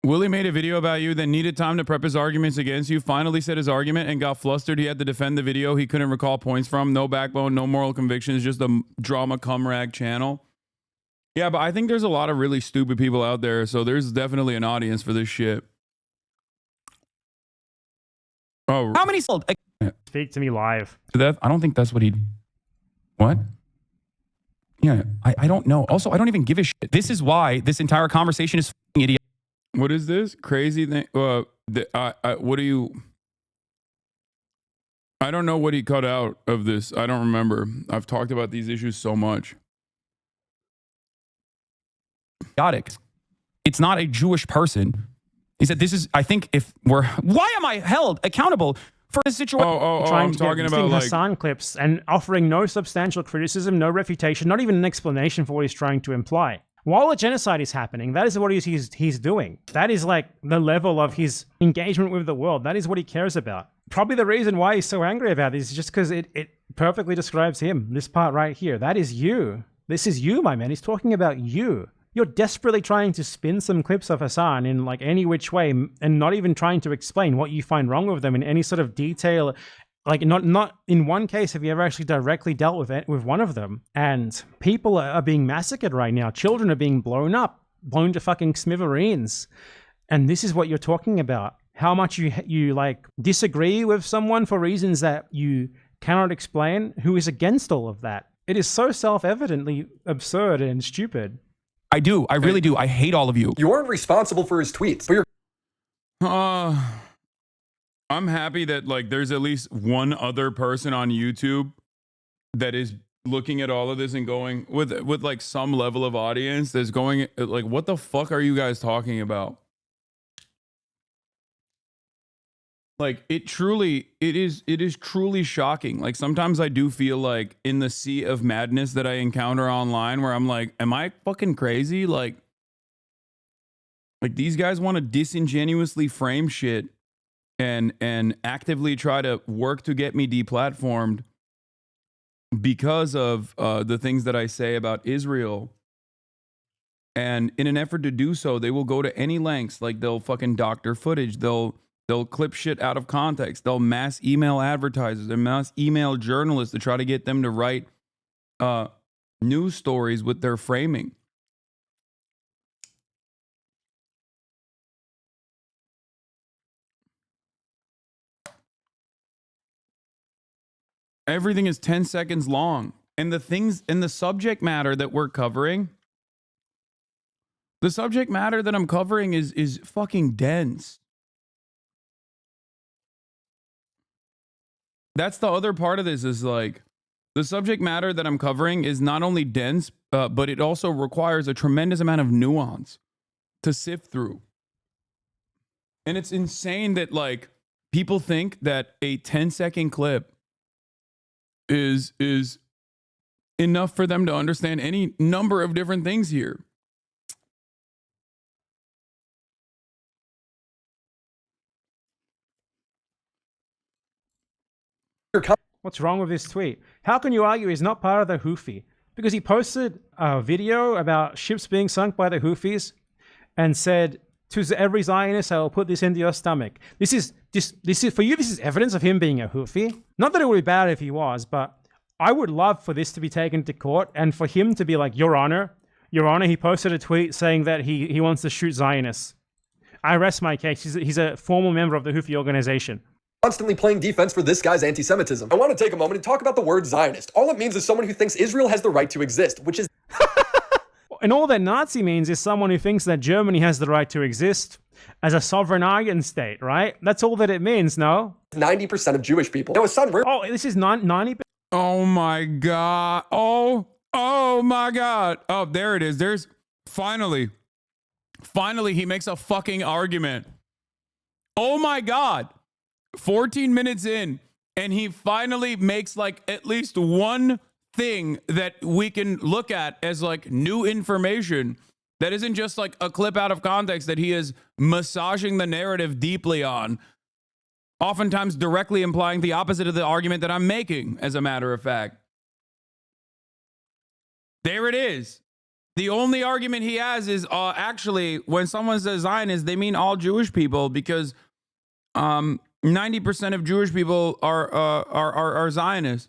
Willie made a video about you, then needed time to prep his arguments against you, finally said his argument and got flustered. He had to defend the video he couldn't recall points from. No backbone, no moral convictions, just a drama cum rag channel. Yeah, but I think there's a lot of really stupid people out there, so there's definitely an audience for this shit. Oh. How many... Speak to me live. I don't think that's what he... What? Yeah, I don't know. Also, I don't even give a shit. This is why this entire conversation is fucking idiotic. What is this crazy thing? What do you? I don't know what he cut out of this. I don't remember. I've talked about these issues so much. It's not a Jewish person. He said, this is, I think if we're... Why am I held accountable for this situation? I'm talking about Hasan clips and offering no substantial criticism, no refutation, not even an explanation for what he's trying to imply. While a genocide is happening, that is what he's doing. That is like the level of his engagement with the world. That is what he cares about. Probably the reason why he's so angry about this is just because it perfectly describes him. This part right here. That is you. This is you, my man. He's talking about you. You're desperately trying to spin some clips of Hasan in like any which way and not even trying to explain what you find wrong with them in any sort of detail. Like not in one case have you ever actually directly dealt with it with one of them. And people are being massacred right now. Children are being blown to fucking smithereens. And this is what you're talking about. How much you like disagree with someone for reasons that you cannot explain, who is against all of that. It is so self-evidently absurd and stupid. I do. I really do. I hate all of you. You aren't responsible for his tweets, but you're... I'm happy that like there's at least one other person on YouTube that is looking at all of this and going with like some level of audience that's going like, what the fuck are you guys talking about? Like it is truly shocking. Like sometimes I do feel like in the sea of madness that I encounter online where I'm like, am I fucking crazy? Like these guys want to disingenuously frame shit and actively try to work to get me deplatformed because of the things that I say about Israel. And in an effort to do so, they will go to any lengths. Like they'll fucking doctor footage. They'll clip shit out of context. They'll mass email advertisers and mass email journalists to try to get them to write news stories with their framing. Everything is 10 seconds long. And the things in the subject matter that we're covering, the subject matter that I'm covering is fucking dense. That's the other part of this is like, the subject matter that I'm covering is not only dense, but it also requires a tremendous amount of nuance to sift through. And it's insane that like people think that a 10-second clip is enough for them to understand any number of different things here. What's wrong with this tweet? How can you argue he's not part of the Houthi? Because he posted a video about ships being sunk by the Houthis and said, to every Zionist, I will put this into your stomach. This is for you, this is evidence of him being a Houthi. Not that it would be bad if he was, but I would love for this to be taken to court and for him to be like, Your Honor, he posted a tweet saying that he wants to shoot Zionists. I rest my case. He's a former member of the Houthi organization. Constantly playing defense for this guy's anti-Semitism. I want to take a moment and talk about the word Zionist. All it means is someone who thinks Israel has the right to exist, which is... And all that Nazi means is someone who thinks that Germany has the right to exist as a sovereign iron state, right? That's all that it means, no? 90% of Jewish people. Now, Hasan, oh, this is 90%? Oh my God. Oh my God. Oh, there it is. There's finally he makes a fucking argument. Oh my God. 14 minutes in, and he finally makes like at least one thing that we can look at as like new information that isn't just like a clip out of context that he is massaging the narrative deeply on, oftentimes directly implying the opposite of the argument that I'm making, as a matter of fact. There it is. The only argument he has is actually when someone says Zionist, they mean all Jewish people because 90% of Jewish people are Zionists.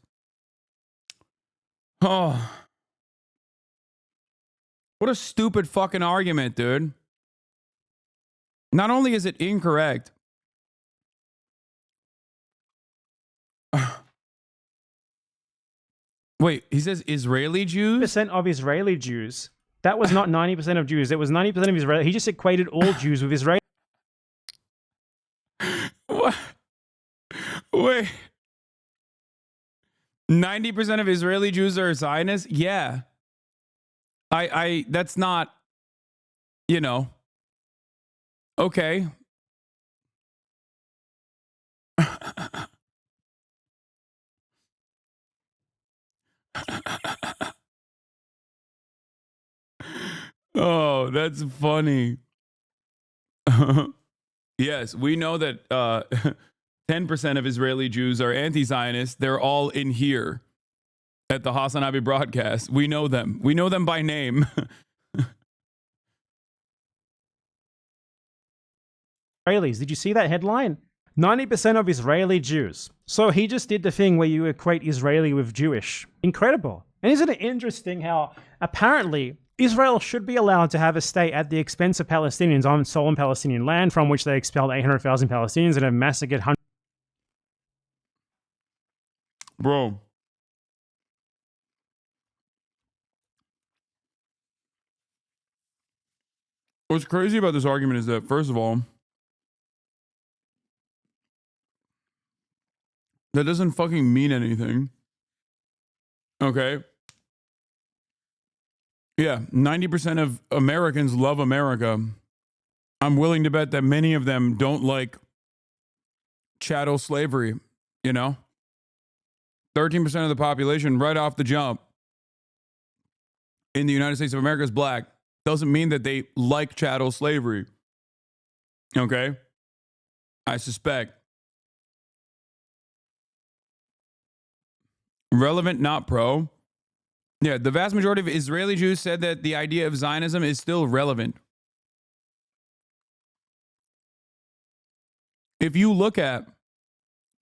Oh. What a stupid fucking argument, dude. Not only is it incorrect, wait, he says Israeli Jews? % of Israeli Jews. That was not 90% of Jews. It was 90% of Israeli. He just equated all Jews with Israeli. What? Wait. 90% of Israeli Jews are Zionists? Yeah. I that's not, okay. Oh, that's funny. Yes, we know that 10% of Israeli Jews are anti-Zionist. They're all in here at the HasanAbi broadcast. We know them. We know them by name. Israelis. Did you see that headline? 90% of Israeli Jews. So he just did the thing where you equate Israeli with Jewish. Incredible. And isn't it interesting how apparently Israel should be allowed to have a state at the expense of Palestinians on stolen Palestinian land from which they expelled 800,000 Palestinians and have massacred hundreds. Bro. What's crazy about this argument is that, first of all, that doesn't fucking mean anything. Okay? Yeah, 90% of Americans love America. I'm willing to bet that many of them don't like chattel slavery, 13% of the population right off the jump in the United States of America is black. Doesn't mean that they like chattel slavery. Okay? I suspect. Relevant, not pro. Yeah, the vast majority of Israeli Jews said that the idea of Zionism is still relevant. If you look at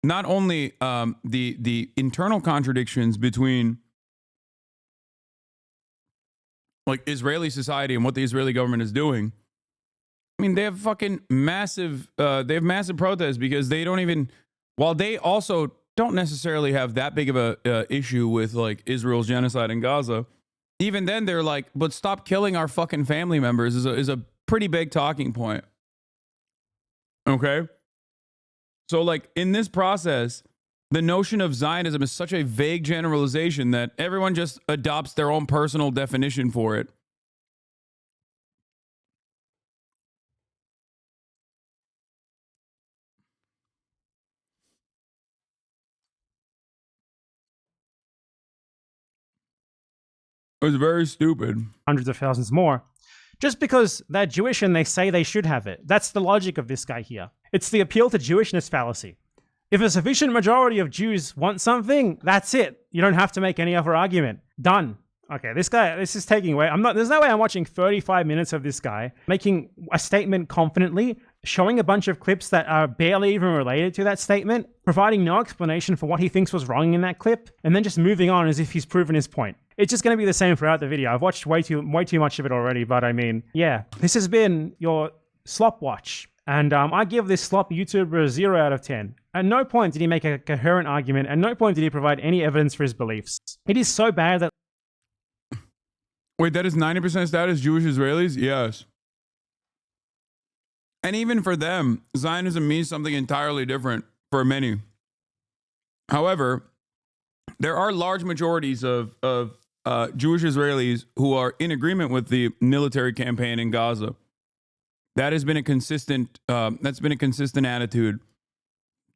not only the internal contradictions between like Israeli society and what the Israeli government is doing. I mean, they have fucking massive, protests because they don't even, while they also don't necessarily have that big of a issue with like Israel's genocide in Gaza, even then they're like, but stop killing our fucking family members is a pretty big talking point. Okay? So like in this process, the notion of Zionism is such a vague generalization that everyone just adopts their own personal definition for it. It was very stupid. Hundreds of thousands more. Just because they're Jewish and they say they should have it. That's the logic of this guy here. It's the appeal to Jewishness fallacy. If a sufficient majority of Jews want something, that's it. You don't have to make any other argument. Done. Okay, this is taking away. There's no way I'm watching 35 minutes of this guy making a statement confidently, showing a bunch of clips that are barely even related to that statement, providing no explanation for what he thinks was wrong in that clip, and then just moving on as if he's proven his point. It's just going to be the same throughout the video. I've watched way too much of it already, but I mean, yeah. This has been your Slop Watch. And I give this Slop YouTuber a 0 out of 10. At no point did he make a coherent argument. At no point did he provide any evidence for his beliefs. It is so bad that... Wait, that is 90% status Jewish Israelis? Yes. And even for them, Zionism means something entirely different for many. However, there are large majorities of Jewish Israelis who are in agreement with the military campaign in Gaza. That has been a consistent. That's been a consistent attitude.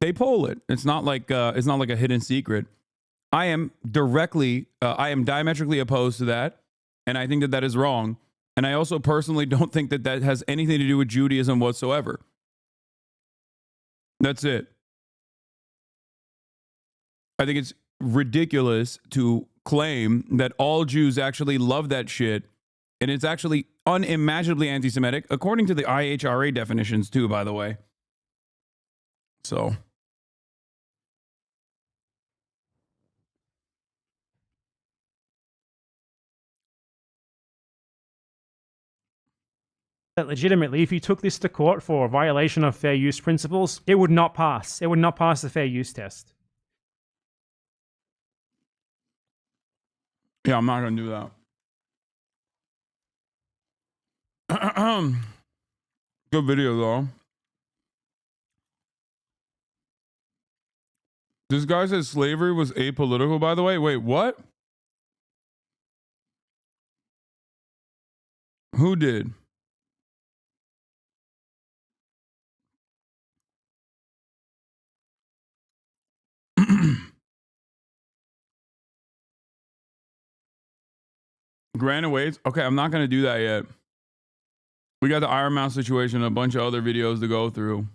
They poll it. It's not like a hidden secret. I am diametrically opposed to that, and I think that that is wrong. And I also personally don't think that that has anything to do with Judaism whatsoever. That's it. I think it's ridiculous to claim that all Jews actually love that shit, and it's actually unimaginably anti-Semitic, according to the IHRA definitions too, by the way. So. That legitimately, if you took this to court for a violation of fair use principles, it would not pass. It would not pass the fair use test. Yeah, I'm not going to do that. Good video, though. This guy said slavery was apolitical, by the way. Wait, what? Who did? Grant awaits. Okay, I'm not going to do that yet. We got the Ironmouse Situation and a bunch of other videos to go through.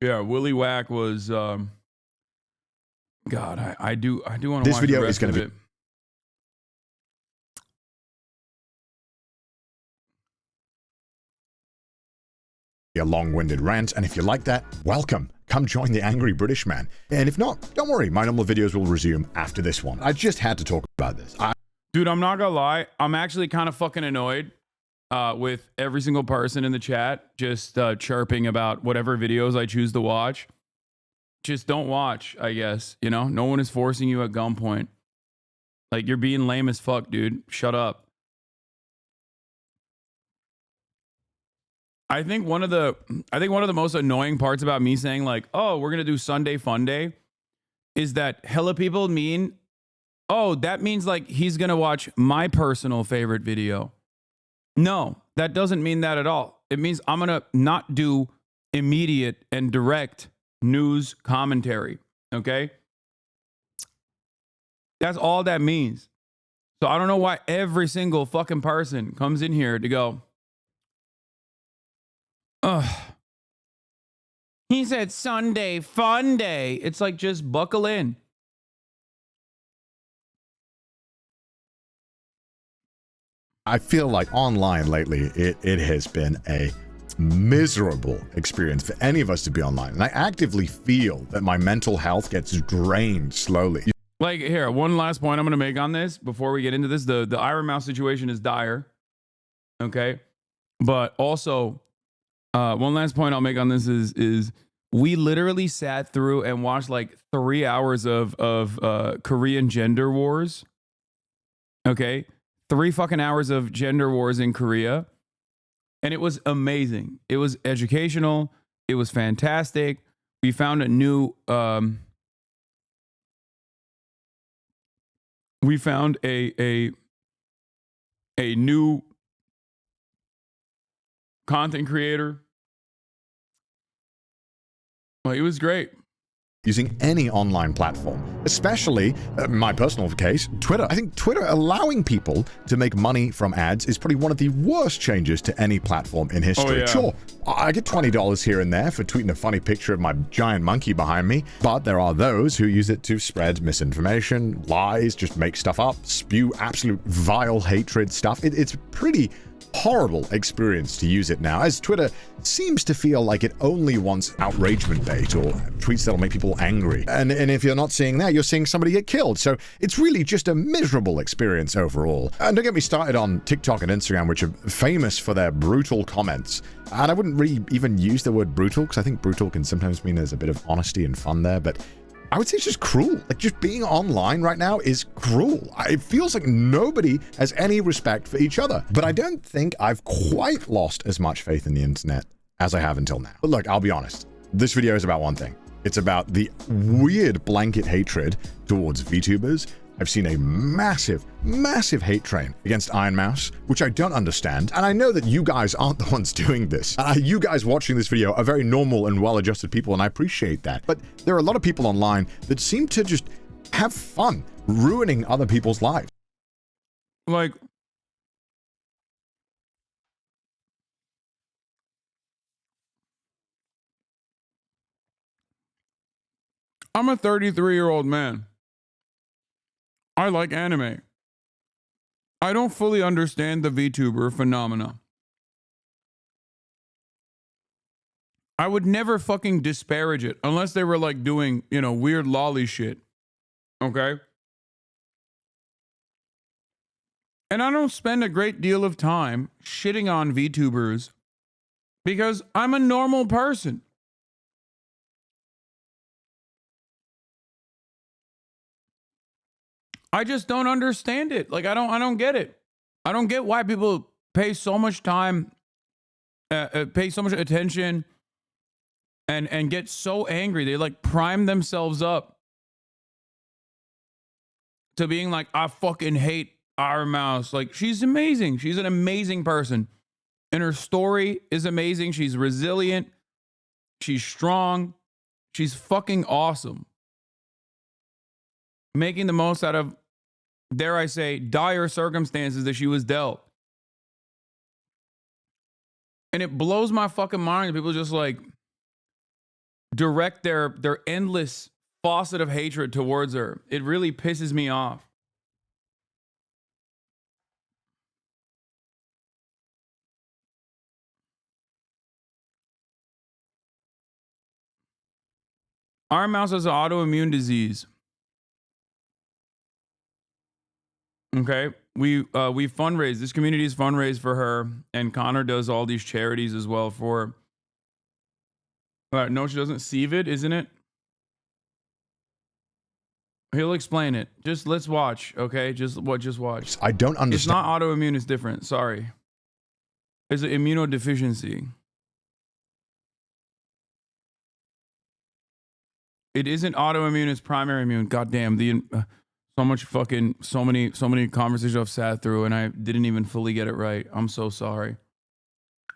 Yeah, Willie Whack was God, I do want to watch this video the is going to it. be a long-winded rant, and if you like that, welcome. Come join the Angry British Man. And if not, don't worry, my normal videos will resume after this one. I just had to talk about this. Dude, I'm not gonna lie. I'm actually kind of fucking annoyed with every single person in the chat just chirping about whatever videos I choose to watch. Just don't watch, I guess. You know, no one is forcing you at gunpoint. Like, you're being lame as fuck, dude. Shut up. I think one of the most annoying parts about me saying like, oh, we're gonna do Sunday FUNDAY is that hella people mean, oh, that means like he's gonna watch my personal favorite video. No, that doesn't mean that at all. It means I'm gonna not do immediate and direct news commentary. Okay? That's all that means. So I don't know why every single fucking person comes in here to go, ugh. He said Sunday FUNDAY. It's like, just buckle in. I feel like online lately, it has been a most miserable experience for any of us to be online. And I actively feel that my mental health gets drained slowly. Like, here, one last point I'm going to make on this before we get into this. The Ironmouse situation is dire. Okay. But also, one last point I'll make on this is we literally sat through and watched like 3 hours of Korean gender wars. Okay. 3 fucking hours of gender wars in Korea. And it was amazing. It was educational. It was fantastic. We found a new, we found a new content creator. Well, it was great. Using any online platform, especially my personal case, Twitter. I think Twitter allowing people to make money from ads is probably one of the worst changes to any platform in history. Oh, yeah. Sure, I get $20 here and there for tweeting a funny picture of my giant monkey behind me, but there are those who use it to spread misinformation, lies, just make stuff up, spew absolute vile hatred stuff. It's pretty horrible experience to use it now, as Twitter seems to feel like it only wants outragement bait or tweets that'll make people angry. And if you're not seeing that, you're seeing somebody get killed. So it's really just a miserable experience overall. And don't get me started on TikTok and Instagram, which are famous for their brutal comments. And I wouldn't really even use the word brutal, because I think brutal can sometimes mean there's a bit of honesty and fun there, but I would say it's just cruel. Like, just being online right now is cruel. It feels like nobody has any respect for each other. But I don't think I've quite lost as much faith in the internet as I have until now. But look, I'll be honest. This video is about one thing. It's about the weird blanket hatred towards VTubers. I've seen a massive, massive hate train against Ironmouse, which I don't understand. And I know that you guys aren't the ones doing this. You guys watching this video are very normal and well-adjusted people, and I appreciate that. But there are a lot of people online that seem to just have fun ruining other people's lives. Like, I'm a 33-year-old man. I like anime. I don't fully understand the VTuber phenomena. I would never fucking disparage it unless they were like doing, you know, weird lolly shit. Okay? And I don't spend a great deal of time shitting on VTubers because I'm a normal person. I just don't understand it. Like, I don't get it. I don't get why people pay so much time, pay so much attention, and get so angry. They like prime themselves up to being like, I fucking hate Ironmouse. Like, she's amazing. She's an amazing person. And her story is amazing. She's resilient. She's strong. She's fucking awesome. Making the most out of, dare I say, dire circumstances that she was dealt. And it blows my fucking mind that people just like direct their endless faucet of hatred towards her. It really pisses me off. Ironmouse has an autoimmune disease. Okay, we fundraise. This community is fundraised for her, and Connor does all these charities as well for her. No, she doesn't. Seavid, isn't it? He'll explain it. Just let's watch, okay? Just watch. I don't understand. It's not autoimmune. It's different. Sorry. It's an immunodeficiency. It isn't autoimmune. It's primary immune. Goddamn the. So many conversations I've sat through, and I didn't even fully get it right. I'm so sorry.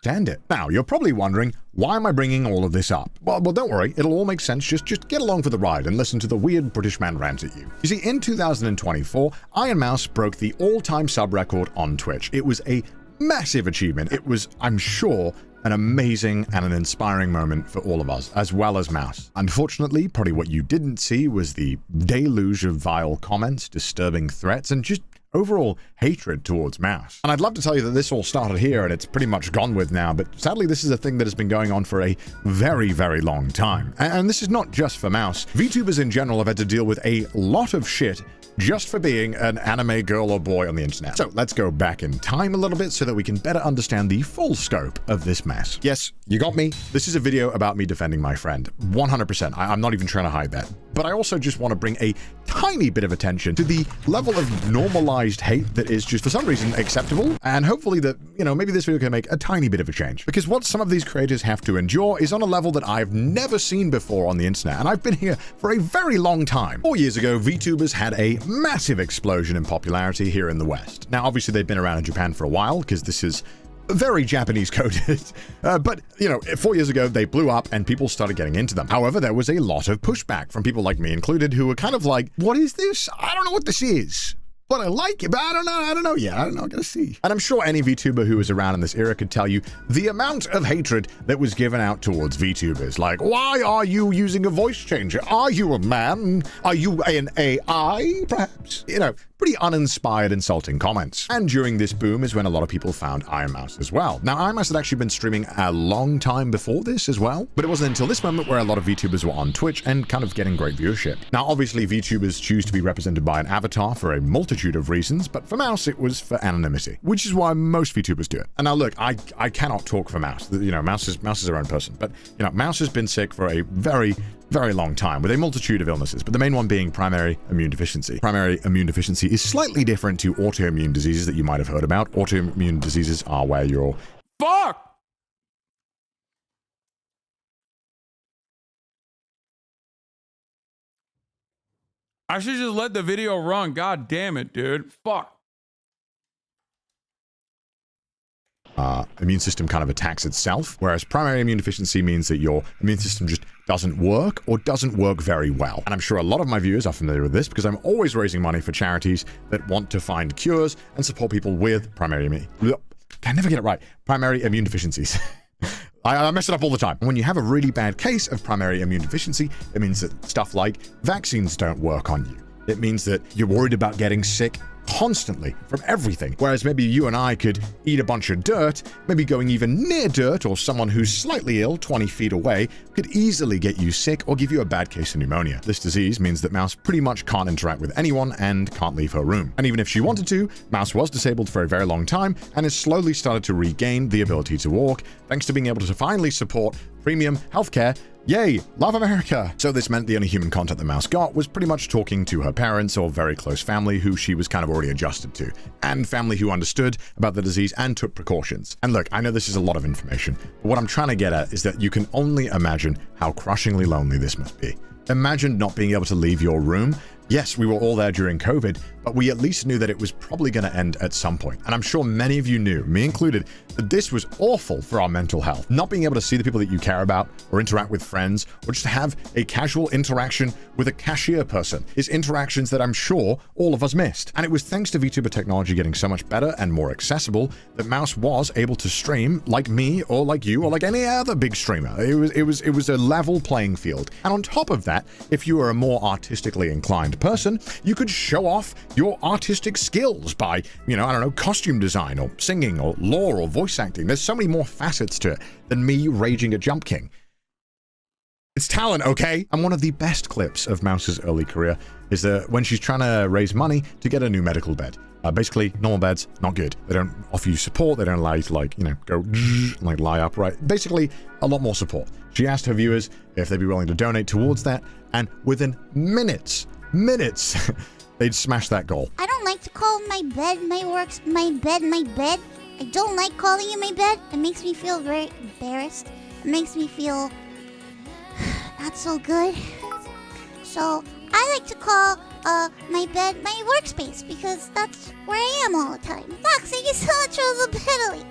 Stand it. Now, you're probably wondering, why am I bringing all of this up? Well, don't worry. It'll all make sense. Just get along for the ride and listen to the weird British man rant at you. You see, in 2024, Ironmouse broke the all-time sub record on Twitch. It was a massive achievement. It was, I'm sure, an amazing and an inspiring moment for all of us, as well as Mouse. Unfortunately, probably what you didn't see was the deluge of vile comments, disturbing threats, and just overall hatred towards Mouse. And I'd love to tell you that this all started here and it's pretty much gone with now, but sadly this is a thing that has been going on for a very, very long time. And this is not just for Mouse. VTubers in general have had to deal with a lot of shit just for being an anime girl or boy on the internet. So let's go back in time a little bit so that we can better understand the full scope of this mess. Yes, you got me. This is a video about me defending my friend. 100%. I'm not even trying to hide that. But I also just want to bring a tiny bit of attention to the level of normalized hate that is just for some reason acceptable. And hopefully that, you know, maybe this video can make a tiny bit of a change. Because what some of these creators have to endure is on a level that I've never seen before on the internet. And I've been here for a very long time. 4 years ago, VTubers had a massive explosion in popularity here in the West. Now, obviously they've been around in Japan for a while because this is very Japanese coded, but you know, 4 years ago they blew up and people started getting into them. However, there was a lot of pushback from people like me included who were kind of like, what is this? I don't know what this is. But I like it, but I don't know yet. I don't know, I gotta see. And I'm sure any VTuber who was around in this era could tell you the amount of hatred that was given out towards VTubers. Like, why are you using a voice changer? Are you a man? Are you an AI, perhaps? You know, pretty uninspired, insulting comments. And during this boom is when a lot of people found Ironmouse as well. Now, Ironmouse had actually been streaming a long time before this as well, but it wasn't until this moment where a lot of VTubers were on Twitch and kind of getting great viewership. Now, obviously, VTubers choose to be represented by an avatar for a multitude of reasons, but for Mouse, it was for anonymity, which is why most VTubers do it. And now, look, I cannot talk for Mouse. You know, Mouse is her own person, but you know, Mouse has been sick for a very long time with a multitude of illnesses, but the main one being primary immune deficiency. Primary immune deficiency is slightly different to autoimmune diseases that you might have heard about. Autoimmune diseases are where you're... Fuck! I should just let the video run. God damn it, dude. Fuck. Immune system kind of attacks itself, whereas primary immune deficiency means that your immune system just doesn't work or doesn't work very well. And I'm sure a lot of my viewers are familiar with this because I'm always raising money for charities that want to find cures and support people with primary immune... I never get it right. Primary immune deficiencies. I mess it up all the time. When you have a really bad case of primary immune deficiency, it means that stuff like vaccines don't work on you. It means that you're worried about getting sick constantly from everything. Whereas maybe you and I could eat a bunch of dirt, maybe going even near dirt or someone who's slightly ill 20 feet away could easily get you sick or give you a bad case of pneumonia. This disease means that Mouse pretty much can't interact with anyone and can't leave her room. And even if she wanted to, Mouse was disabled for a very long time and has slowly started to regain the ability to walk thanks to being able to finally support premium healthcare. Yay, love America! So this meant the only human contact the Mouse got was pretty much talking to her parents or very close family who she was kind of already adjusted to, and family who understood about the disease and took precautions. And look, I know this is a lot of information, but what I'm trying to get at is that you can only imagine how crushingly lonely this must be. Imagine not being able to leave your room. Yes, we were all there during COVID, but we at least knew that it was probably going to end at some point. And I'm sure many of you knew, me included, that this was awful for our mental health. Not being able to see the people that you care about or interact with friends or just have a casual interaction with a cashier person is interactions that I'm sure all of us missed. And it was thanks to VTuber technology getting so much better and more accessible that Mouse was able to stream like me or like you or like any other big streamer. It was a level playing field. And on top of that, if you were a more artistically inclined person, you could show off your artistic skills by, you know, I don't know, costume design or singing or lore or voice acting. There's so many more facets to it than me raging at Jump King. It's talent, okay? And one of the best clips of Mouse's early career is when she's trying to raise money to get a new medical bed. Basically, normal beds, not good. They don't offer you support. They don't allow you to, like, you know, go like lie upright. Basically, a lot more support. She asked her viewers if they'd be willing to donate towards that, and within minutes, they'd smash that goal. I don't like to call my bed my bed. I don't like calling it my bed. It makes me feel very embarrassed. It makes me feel not so good. So I like to call my bed my workspace because that's where I am all the time. Fox, thank you so much for the penalty.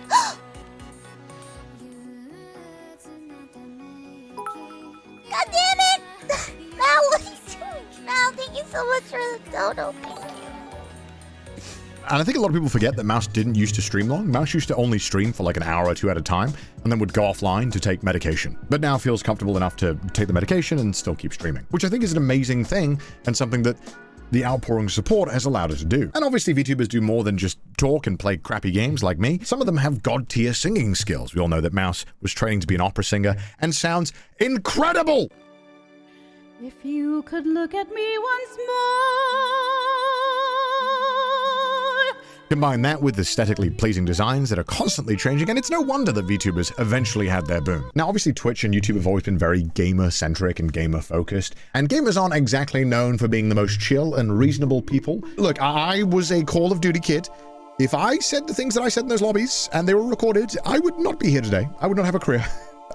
God damn it! Mal, what are you doing? Mal, thank you so much for the dono. Thank you. And I think a lot of people forget that Mouse didn't used to stream long. Mouse used to only stream for like an hour or two at a time and then would go offline to take medication. But now feels comfortable enough to take the medication and still keep streaming, which I think is an amazing thing and something that the outpouring support has allowed it to do. And obviously VTubers do more than just talk and play crappy games like me. Some of them have god-tier singing skills. We all know that Mouse was training to be an opera singer and sounds incredible! If you could look at me once more. Combine that with aesthetically pleasing designs that are constantly changing, and it's no wonder that VTubers eventually had their boom. Now, obviously, Twitch and YouTube have always been very gamer-centric and gamer-focused, and gamers aren't exactly known for being the most chill and reasonable people. Look, I was a Call of Duty kid. If I said the things that I said in those lobbies, and they were recorded, I would not be here today. I would not have a career.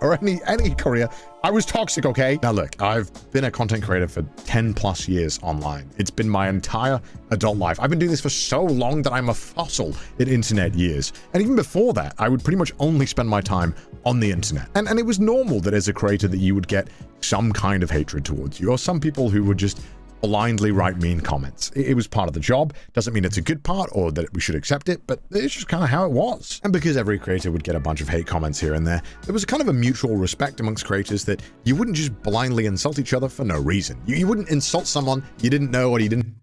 Or any career. I was toxic, okay? Now look, I've been a content creator for 10 plus years online. It's been my entire adult life. I've been doing this for so long that I'm a fossil in internet years. And even before that, I would pretty much only spend my time on the internet. And it was normal that as a creator that you would get some kind of hatred towards you, or some people who would just blindly write mean comments. It was part of the job. Doesn't mean it's a good part or that we should accept it, but it's just kind of how it was. And because every creator would get a bunch of hate comments here and there was kind of a mutual respect amongst creators that you wouldn't just blindly insult each other for no reason. You wouldn't insult someone you didn't know or you didn't.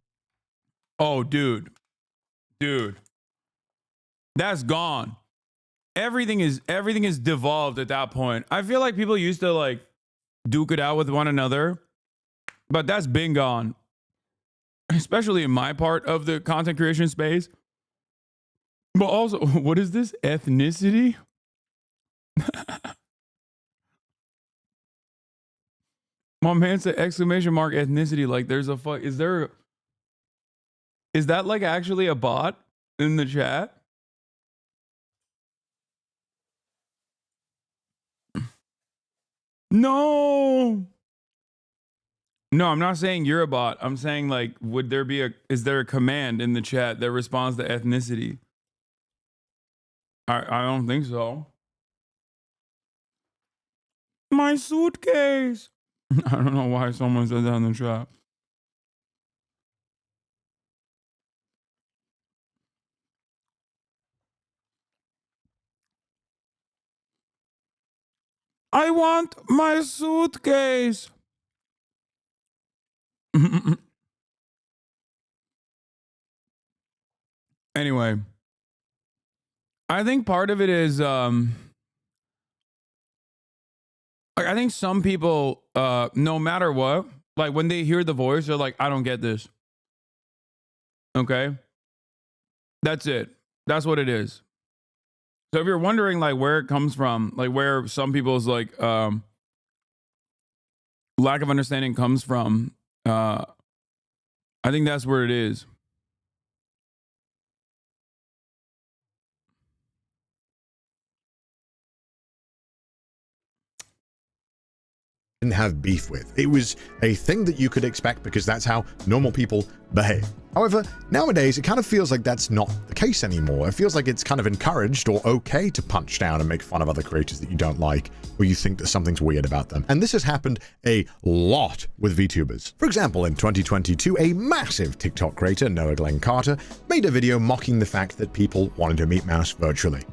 Oh, dude. That's gone. Everything is devolved at that point. I feel like people used to like duke it out with one another, but that's been gone, especially in my part of the content creation space. But also, what is this? Ethnicity? My man said exclamation mark ethnicity. Like there's a fuck. Is that like actually a bot in the chat? No. No, I'm not saying you're a bot. I'm saying like, is there a command in the chat that responds to ethnicity? I don't think so. My suitcase. I don't know why someone said that in the chat. I want my suitcase. Anyway, I think part of it is I think some people no matter what, like when they hear the voice, they're like, I don't get this. Okay? That's it. That's what it is. So if you're wondering like where it comes from, like where some people's like lack of understanding comes from, I think that's where it is. Didn't have beef with. It was a thing that you could expect because that's how normal people behave. However, nowadays it kind of feels like that's not the case anymore. It feels like it's kind of encouraged or okay to punch down and make fun of other creators that you don't like or you think that something's weird about them. And this has happened a lot with VTubers. For example, in 2022, a massive TikTok creator, Noah Glenn Carter, made a video mocking the fact that people wanted to meet Mouse virtually.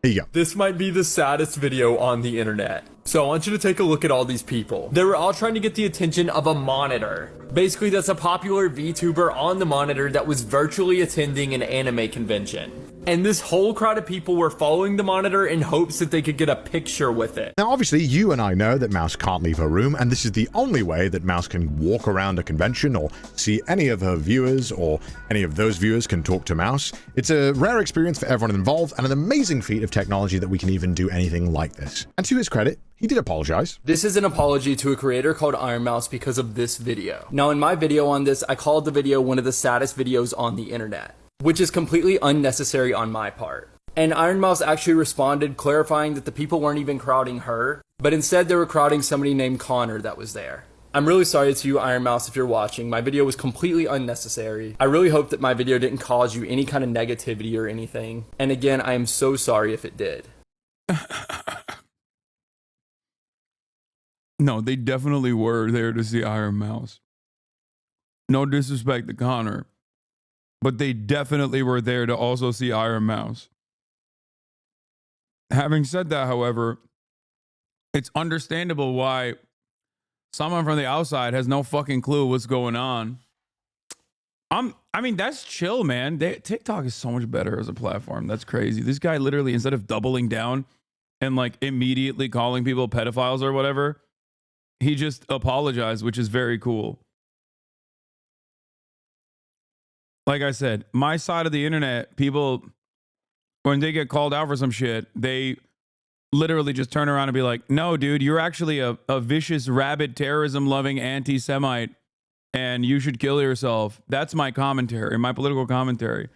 Here you go. This might be the saddest video on the internet. So I want you to take a look at all these people. They were all trying to get the attention of a monitor. Basically, that's a popular VTuber on the monitor that was virtually attending an anime convention. And this whole crowd of people were following the monitor in hopes that they could get a picture with it. Now, obviously, you and I know that Mouse can't leave her room, and this is the only way that Mouse can walk around a convention or see any of her viewers, or any of those viewers can talk to Mouse. It's a rare experience for everyone involved, and an amazing feat of technology that we can even do anything like this. And to his credit, he did apologize. This is an apology to a creator called Ironmouse because of this video. Now, in my video on this, I called the video one of the saddest videos on the internet, which is completely unnecessary on my part. And Ironmouse actually responded, clarifying that the people weren't even crowding her, but instead they were crowding somebody named Connor that was there. I'm really sorry to you, Ironmouse, if you're watching. My video was completely unnecessary. I really hope that my video didn't cause you any kind of negativity or anything. And again, I am so sorry if it did. No, they definitely were there to see Ironmouse. No disrespect to Connor, but they definitely were there to also see Ironmouse. Having said that, however, it's understandable why someone from the outside has no fucking clue what's going on. I mean, that's chill, man. TikTok is so much better as a platform. That's crazy. This guy literally, instead of doubling down and like immediately calling people pedophiles or whatever, he just apologized, which is very cool. Like I said, my side of the internet, people, when they get called out for some shit, they literally just turn around and be like, no, dude, you're actually a vicious, rabid, terrorism-loving anti-Semite, and you should kill yourself. That's my commentary, my political commentary.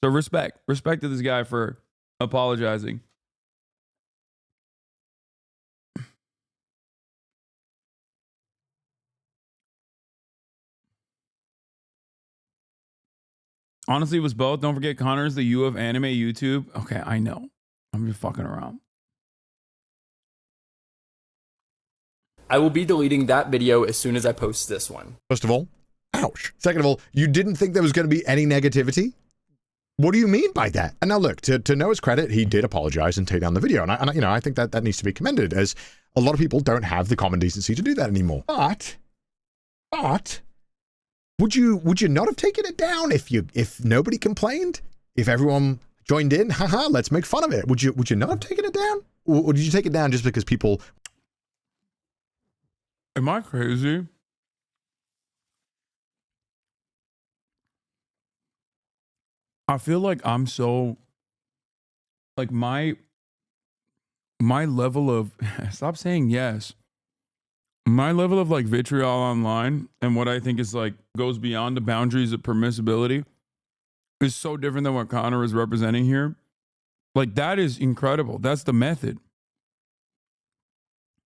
So respect to this guy for apologizing. Honestly, it was both. Don't forget, Connor's the U of anime YouTube. Okay, I know. I'm just fucking around. I will be deleting that video as soon as I post this one. First of all, ouch. Second of all, you didn't think there was going to be any negativity? What do you mean by that? And now look, to Noah's credit, he did apologize and take down the video. And I think that needs to be commended, as a lot of people don't have the common decency to do that anymore. But would you not have taken it down if nobody complained? If everyone joined in, haha, let's make fun of it. Would you not have taken it down? Or did you take it down just because people... Am I crazy? I feel like I'm so... Like my level of... Stop saying yes. My level of like vitriol online and what I think is like goes beyond the boundaries of permissibility is so different than what Connor is representing here. Like, that is incredible. That's the method.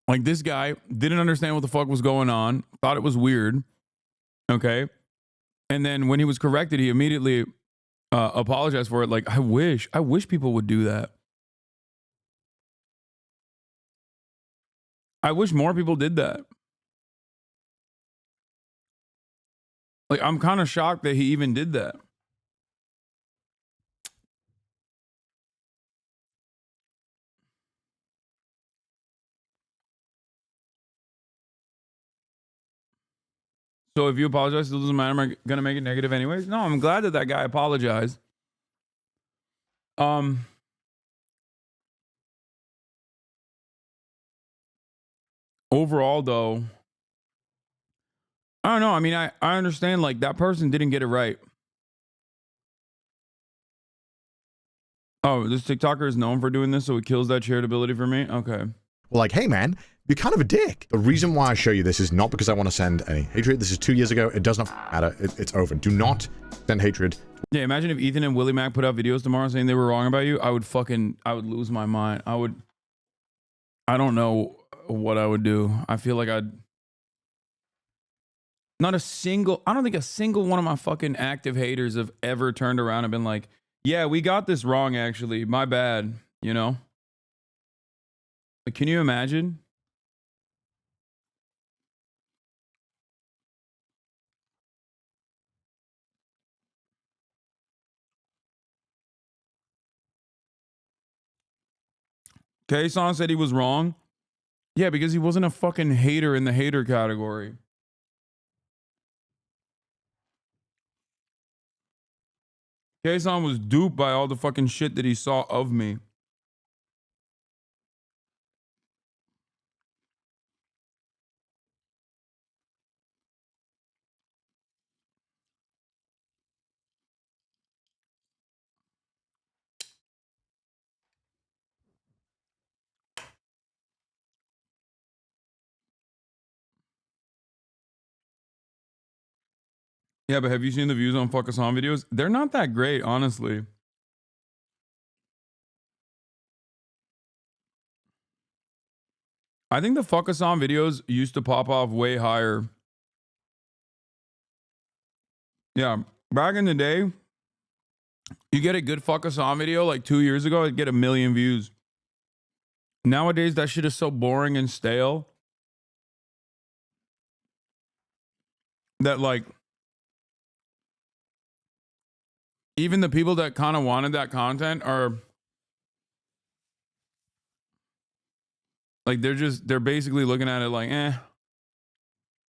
Like, this guy didn't understand what the fuck was going on, thought it was weird. Okay. And then when he was corrected, he immediately apologized for it. Like, I wish people would do that. I wish more people did that. Like, I'm kind of shocked that he even did that. So if you apologize, it doesn't matter. Am I going to make it negative anyways? No, I'm glad that guy apologized. Overall, though, I don't know. I mean, I understand, like, that person didn't get it right. Oh, this TikToker is known for doing this, so it kills that shareability for me? Okay. Well, like, hey, man, you're kind of a dick. The reason why I show you this is not because I want to send any hatred. This is 2 years ago. It does not matter. It's over. Do not send hatred. Yeah, imagine if Ethan and Willie Mac put out videos tomorrow saying they were wrong about you. I would lose my mind. I don't know what I would do. I feel like I don't think a single one of my fucking active haters have ever turned around and been like, yeah, we got this wrong, actually. My bad, you know? Like, can you imagine? K-Son said he was wrong. Yeah, because he wasn't a fucking hater in the hater category. K-Son was duped by all the fucking shit that he saw of me. Yeah, but have you seen the views on Fuck Us On videos? They're not that great, honestly. I think the Fuck Us On videos used to pop off way higher. Yeah, back in the day, you get a good Fuck Us On video like 2 years ago, it'd get 1 million views. Nowadays, that shit is so boring and stale that, like, even the people that kind of wanted that content are like, they're basically looking at it like, eh.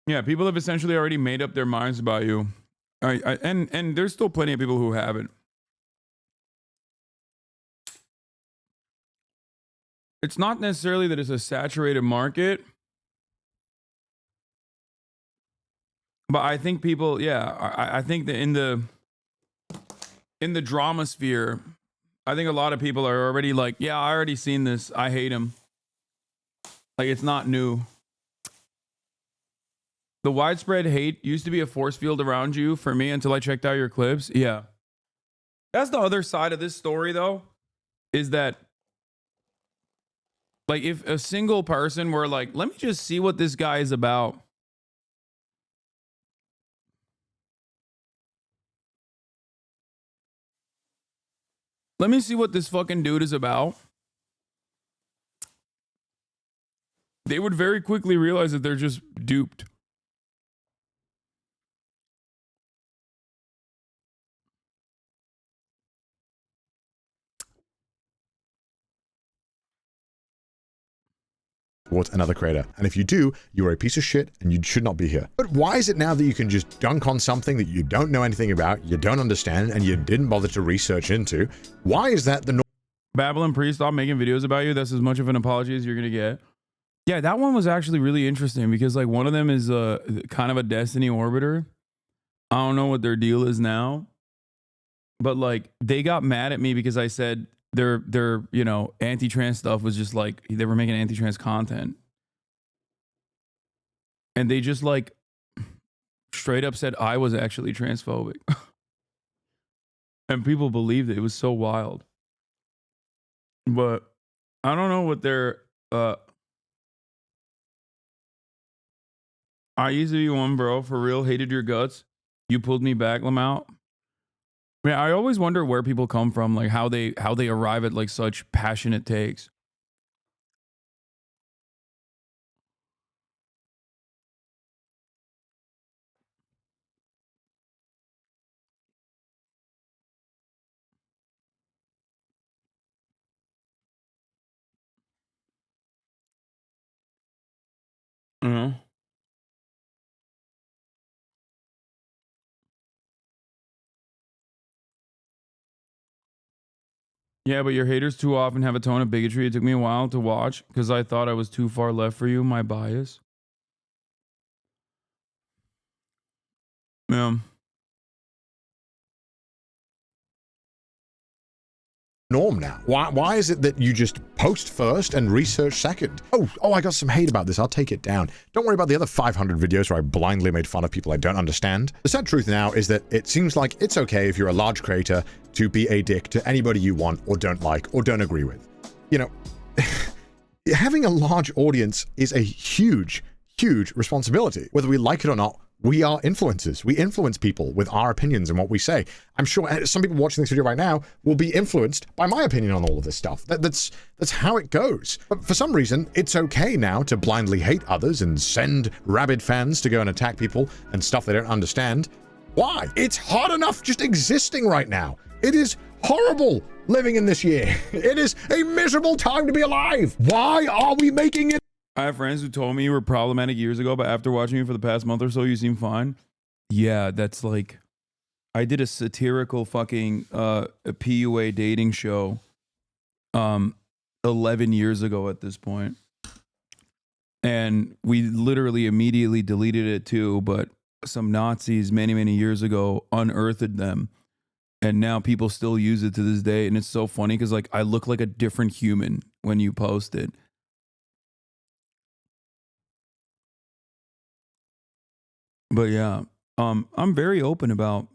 Yeah, people have essentially already made up their minds about you. And there's still plenty of people who haven't. It's not necessarily that it's a saturated market, but I think people, yeah, I think that in the drama sphere, I think a lot of people are already like, yeah, I already seen this. I hate him. Like, it's not new. The widespread hate used to be a force field around you for me until I checked out your clips. Yeah. That's the other side of this story, though, is that, like, if a single person were like, let me just see what this guy is about. Let me see what this fucking dude is about. They would very quickly realize that they're just duped. Towards another creator. And if you do, you're a piece of shit and you should not be here. But why is it now that you can just dunk on something that you don't know anything about, you don't understand, and you didn't bother to research into? Why is that the norm? Babylon Priest, stop making videos about you. That's as much of an apology as you're going to get. Yeah, that one was actually really interesting because, like, one of them is kind of a Destiny orbiter. I don't know what their deal is now, but, like, they got mad at me because I said their you know, anti-trans stuff was just like, they were making anti-trans content. And they just, like, straight up said I was actually transphobic. And people believed it. It was so wild. But I don't know what their I used to be one, bro. For real, hated your guts. You pulled me back, Lamau. Man, I always wonder where people come from, like how they arrive at like such passionate takes. Yeah, but your haters too often have a tone of bigotry. It took me a while to watch because I thought I was too far left for you. My bias. Yeah. Norm now? Why is it that you just post first and research second? Oh, I got some hate about this. I'll take it down. Don't worry about the other 500 videos where I blindly made fun of people I don't understand. The sad truth now is that it seems like it's okay if you're a large creator to be a dick to anybody you want or don't like or don't agree with. You know, having a large audience is a huge, huge responsibility. Whether we like it or not, we are influencers. We influence people with our opinions and what we say. I'm sure some people watching this video right now will be influenced by my opinion on all of this stuff. That's how it goes. But for some reason, it's okay now to blindly hate others and send rabid fans to go and attack people and stuff they don't understand. Why? It's hard enough just existing right now. It is horrible living in this year. It is a miserable time to be alive. Why are we making it? I have friends who told me you were problematic years ago, but after watching you for the past month or so, you seem fine. Yeah, that's like, I did a satirical fucking a PUA dating show 11 years ago at this point. And we literally immediately deleted it too, but some Nazis many, many years ago unearthed them. And now people still use it to this day. And it's so funny because, like, I look like a different human when you post it. But yeah, I'm very open about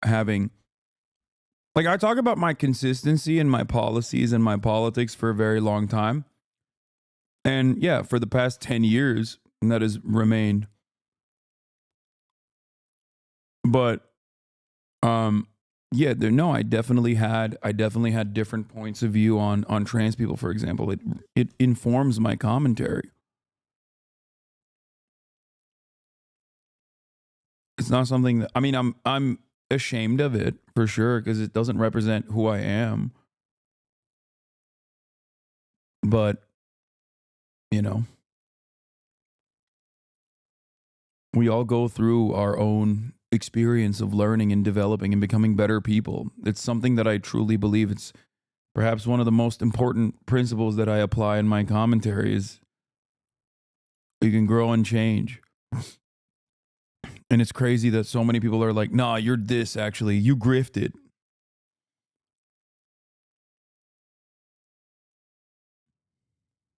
having, like, I talk about my consistency and my policies and my politics for a very long time. And yeah, for the past 10 years, that has remained. But yeah, I definitely had different points of view on trans people, for example. It informs my commentary. It's not something that, I mean, I'm ashamed of it for sure because it doesn't represent who I am. But, you know, we all go through our own experience of learning and developing and becoming better people. It's something that I truly believe. It's perhaps one of the most important principles that I apply in my commentary is you can grow and change. And it's crazy that so many people are like, nah, you're this actually. You grifted.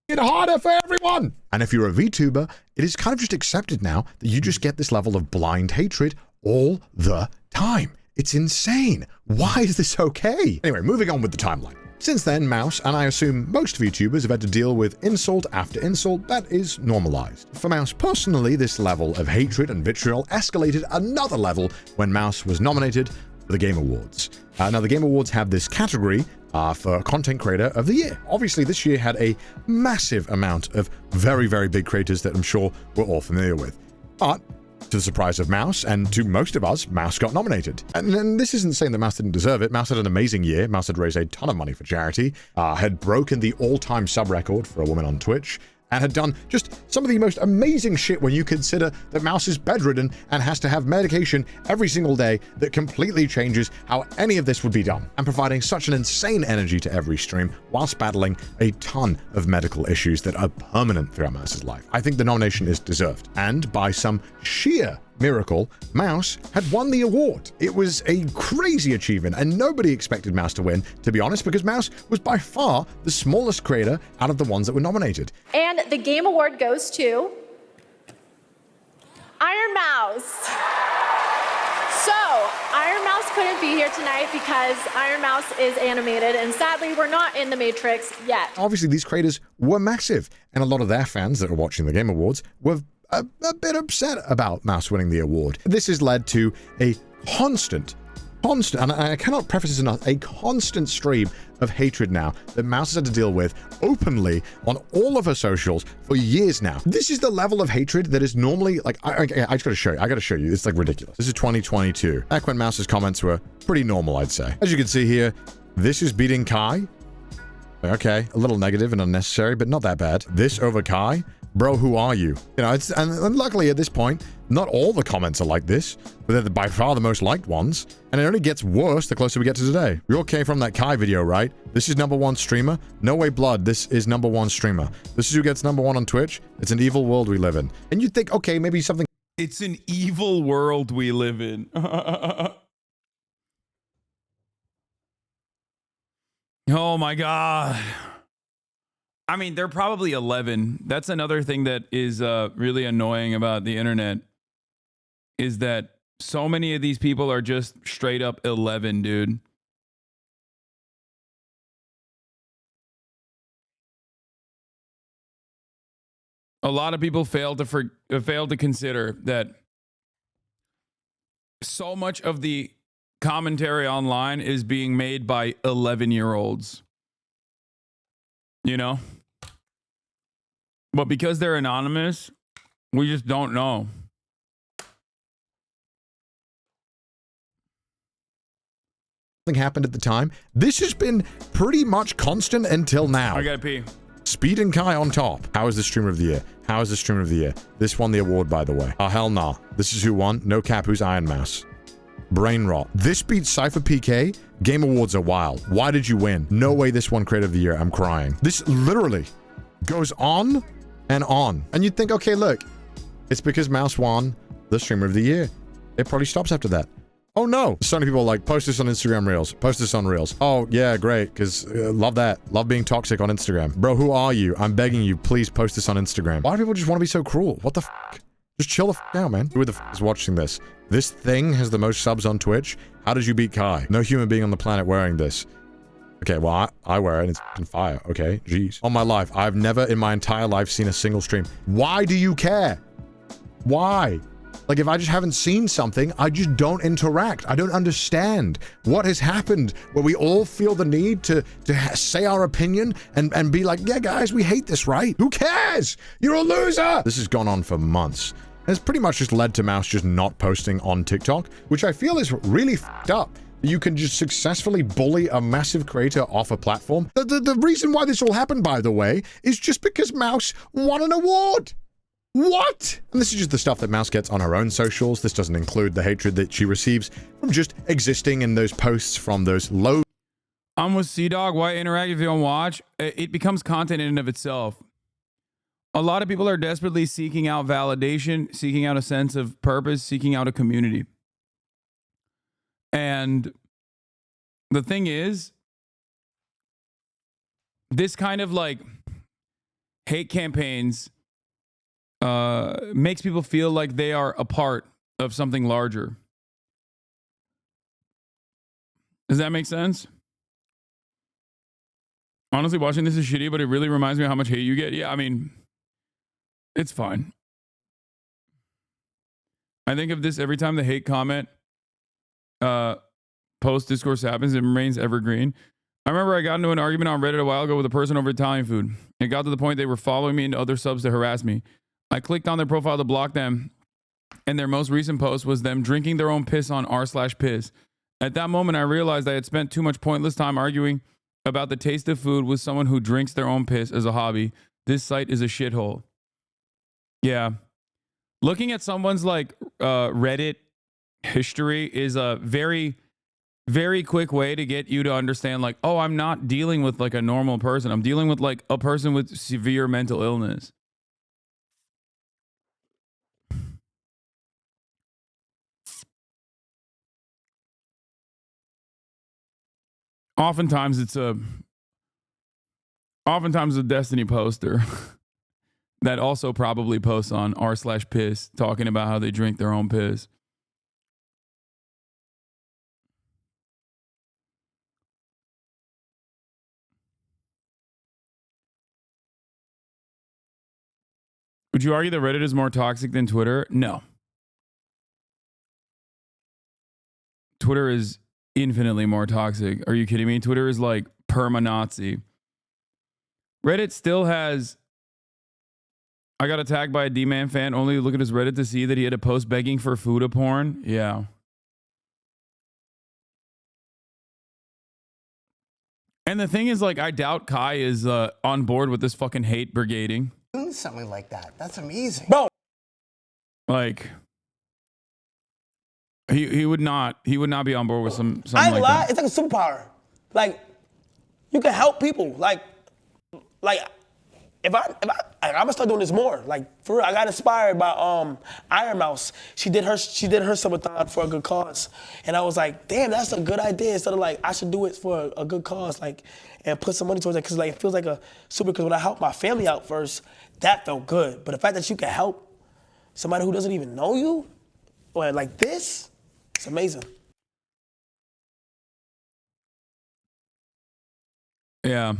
It harder for everyone. And if you're a VTuber, it is kind of just accepted now that you just get this level of blind hatred all the time. It's insane. Why is this okay? Anyway, moving on with the timeline. Since then, Mouse, and I assume most VTubers, have had to deal with insult after insult that is normalized. For Mouse personally, this level of hatred and vitriol escalated another level when Mouse was nominated for the Game Awards. Now, the Game Awards have this category for Content Creator of the Year. Obviously, this year had a massive amount of very, very big creators that I'm sure we're all familiar with. But to the surprise of Mouse, and to most of us, Mouse got nominated. And this isn't saying that Mouse didn't deserve it. Mouse had an amazing year. Mouse had raised a ton of money for charity, had broken the all-time sub record for a woman on Twitch, and had done just some of the most amazing shit when you consider that Mouse is bedridden and has to have medication every single day that completely changes how any of this would be done, and providing such an insane energy to every stream whilst battling a ton of medical issues that are permanent throughout Mouse's life. I think the nomination is deserved, and by some sheer miracle, Mouse had won the award. It was a crazy achievement, and nobody expected Mouse to win, to be honest, because Mouse was by far the smallest creator out of the ones that were nominated. And the Game Award goes to Ironmouse. So, Ironmouse couldn't be here tonight because Ironmouse is animated, and sadly, we're not in the Matrix yet. Obviously, these creators were massive, and a lot of their fans that were watching the Game Awards were a bit upset about Mouse winning the award. This has led to a constant, and I cannot preface this enough, a constant stream of hatred now that Mouse has had to deal with openly on all of her socials for years now. This is the level of hatred that is normally, like, I just gotta show you. I gotta show you. It's like ridiculous. This is 2022. Back when Mouse's comments were pretty normal, I'd say. As you can see here, this is beating Kai. Okay, a little negative and unnecessary, but not that bad. This over Kai. Bro, who are you? You know, it's and luckily at this point, not all the comments are like this, but they're by far the most liked ones. And it only gets worse the closer we get to today. We all came from that Kai video, right? This is #1 streamer. No way, blood. This is #1 streamer. This is who gets #1 on Twitch. It's an evil world we live in. And you'd think, okay, maybe something. It's an evil world we live in. Oh my God. I mean, they're probably 11. That's another thing that is really annoying about the internet, is that so many of these people are just straight up 11, dude. A lot of people fail to consider that so much of the commentary online is being made by 11-year-olds. You know? But because they're anonymous, we just don't know. Something happened at the time. This has been pretty much constant until now. I gotta pee. Speed and Kai on top. How is the streamer of the year? How is the streamer of the year? This won the award, by the way. Oh, hell nah. This is who won. No cap, who's Ironmouse? Brain rot. This beats Cypher PK. Game Awards are wild. Why did you win? No way this won Creator of the Year. I'm crying. This literally goes on and on. And you'd think, okay, look, it's because Mouse won the Streamer of the Year. It probably stops after that. Oh no. So many people are like, post this on Instagram Reels. Post this on Reels. Oh yeah, great. Because love that. Love being toxic on Instagram. Bro, who are you? I'm begging you, please post this on Instagram. Why do people just want to be so cruel? What the f***? Just chill the f*** out, man. Who the f*** is watching this? This thing has the most subs on Twitch. How did you beat Kai? No human being on the planet wearing this. Okay, well, I wear it and it's fucking fire. Okay, jeez. On my life, I've never in my entire life seen a single stream. Why do you care? Why? Like, if I just haven't seen something, I just don't interact. I don't understand what has happened where we all feel the need to say our opinion and be like, yeah, guys, we hate this, right? Who cares? You're a loser. This has gone on for months. And it's pretty much just led to Mouse just not posting on TikTok, which I feel is really fucked up. You can just successfully bully a massive creator off a platform. The reason why this all happened, by the way, is just because Mouse won an award. What? And this is just the stuff that Mouse gets on her own socials. This doesn't include the hatred that she receives from just existing in those posts from those low. I'm with CDawg. Why interact if you don't watch? It becomes content in and of itself. A lot of people are desperately seeking out validation, seeking out a sense of purpose, seeking out a community. And the thing is, this kind of like hate campaigns makes people feel like they are a part of something larger. Does that make sense? Honestly, watching this is shitty, but it really reminds me of how much hate you get. Yeah, I mean, it's fine. I think of this every time the hate comment post discourse happens, it remains evergreen. I remember I got into an argument on Reddit a while ago with a person over Italian food. It got to the point they were following me into other subs to harass me. I clicked on their profile to block them, and their most recent post was them drinking their own piss on r/piss. At that moment, I realized I had spent too much pointless time arguing about the taste of food with someone who drinks their own piss as a hobby. This site is a shithole. Yeah. Looking at someone's like Reddit history is a very, very quick way to get you to understand like, oh, I'm not dealing with like a normal person. I'm dealing with like a person with severe mental illness. Oftentimes it's a Destiny poster that also probably posts on r/piss talking about how they drink their own piss. Would you argue that Reddit is more toxic than Twitter? No. Twitter is infinitely more toxic. Are you kidding me? Twitter is like perma-Nazi. Reddit still has... I got attacked by a D-Man fan. Only look at his Reddit to see that he had a post begging for Fuda porn. Yeah. And the thing is, like, I doubt Kai is on board with this fucking hate brigading. Something like that. That's amazing. Bro. Like... He would not be on board with something I ain't like lie, that. it's like a superpower. Like, you can help people. Like if I'm gonna start doing this more. Like for real, I got inspired by Ironmouse. She did her subathon for a good cause, and I was like, damn, that's a good idea. Instead of like, I should do it for a good cause, like, and put some money towards it, because like it feels like a super. Because when I helped my family out first, that felt good. But the fact that you can help somebody who doesn't even know you, or like this. It's amazing. Yeah.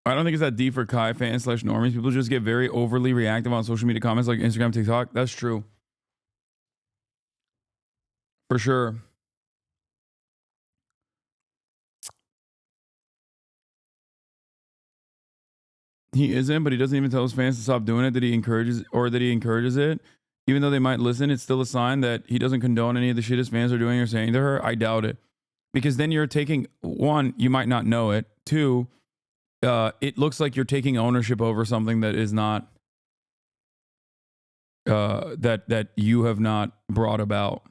I don't think it's that deep for Kai fans / normies. People just get very overly reactive on social media comments like Instagram, TikTok. That's true. For sure. He isn't, but he doesn't even tell his fans to stop doing it, that he encourages it. Even though they might listen, it's still a sign that he doesn't condone any of the shit his fans are doing or saying to her. I doubt it. Because then you're taking, one, you might not know it. Two, it looks like you're taking ownership over something that is not, that you have not brought about.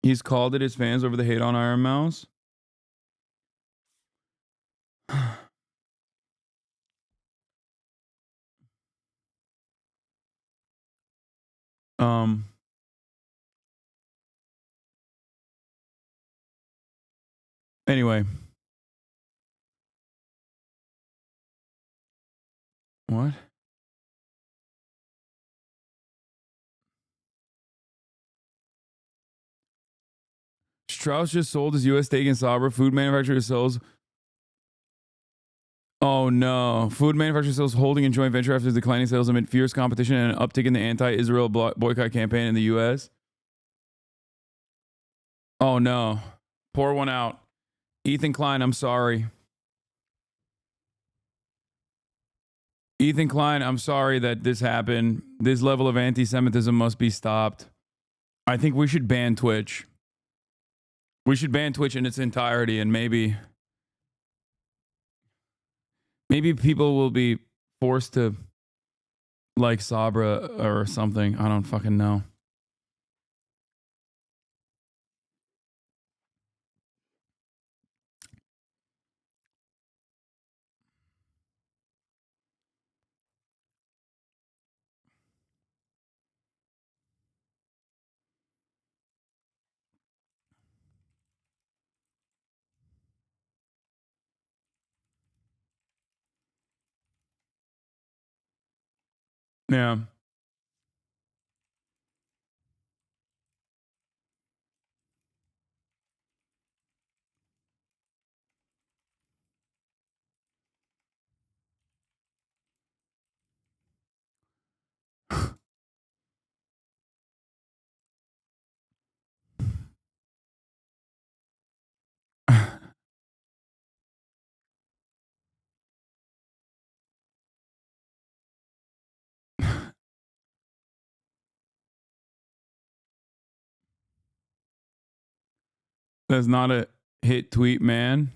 He's called it his fans over the hate on Ironmouse. Anyway. What? Strauss just sold his U.S. steak and Sabra. Food manufacturer sells. Oh no. Food manufacturer sells holding in joint venture after declining sales amid fierce competition and an uptick in the anti-Israel boycott campaign in the U.S. Oh no. Pour one out. Ethan Klein, I'm sorry. Ethan Klein, I'm sorry that this happened. This level of anti-Semitism must be stopped. I think we should ban Twitch. We should ban Twitch in its entirety, and maybe people will be forced to like Sabra or something. I don't fucking know. Yeah. That's not a hit tweet, man.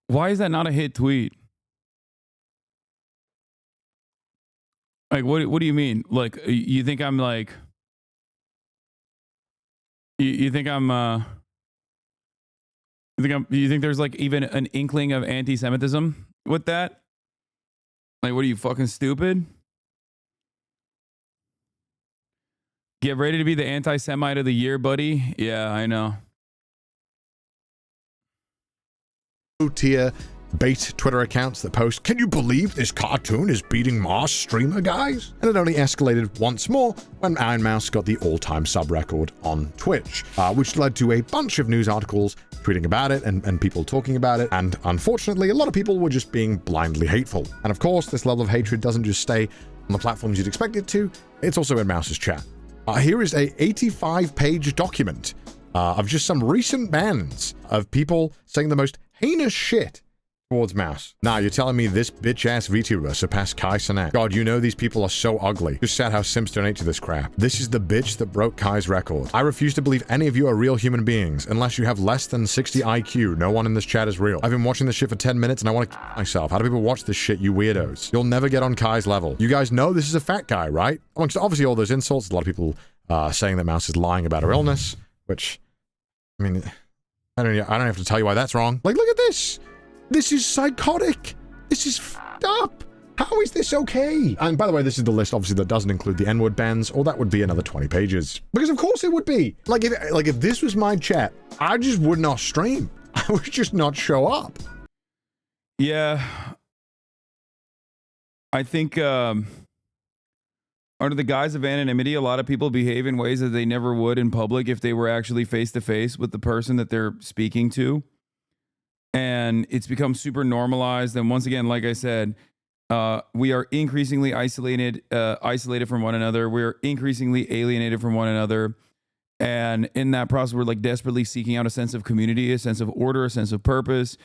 Why is that not a hit tweet? Like, what do you mean? Like, you think I'm like, you think you think there's like even an inkling of anti-Semitism with that? Like, what are you, fucking stupid? Get ready to be the anti-Semite of the year, buddy. Yeah, I know. Tier bait Twitter accounts that post, "Can you believe this cartoon is beating Mars streamer, guys?" And it only escalated once more when Ironmouse got the all-time sub record on Twitch, which led to a bunch of news articles tweeting about it and people talking about it. And unfortunately, a lot of people were just being blindly hateful. And of course, this level of hatred doesn't just stay on the platforms you'd expect it to. It's also in Mouse's chat. Here is a 85-page document of just some recent bans of people saying the most heinous shit towards Mouse. Now, you're telling me this bitch-ass VTuber surpassed Kai Cenat? God, you know these people are so ugly. Just sad how Sims donate to this crap. This is the bitch that broke Kai's record. I refuse to believe any of you are real human beings. Unless you have less than 60 IQ, no one in this chat is real. I've been watching this shit for 10 minutes and I want to kill myself. How do people watch this shit, you weirdos? You'll never get on Kai's level. You guys know this is a fat guy, right? Amongst obviously all those insults, a lot of people saying that Mouse is lying about her illness, which, I mean, I don't have to tell you why that's wrong. Like, look at this. This is psychotic. This is fucked up. How is this okay? And by the way, this is the list, obviously, that doesn't include the N-word bans, or that would be another 20 pages. Because of course it would be. Like if this was my chat, I just would not stream. I would just not show up. Yeah. I think under the guise of anonymity, a lot of people behave in ways that they never would in public if they were actually face-to-face with the person that they're speaking to. And it's become super normalized. And once again, like I said, we are increasingly isolated from one another. We're increasingly alienated from one another. And in that process, we're like desperately seeking out a sense of community, a sense of order, a sense of purpose.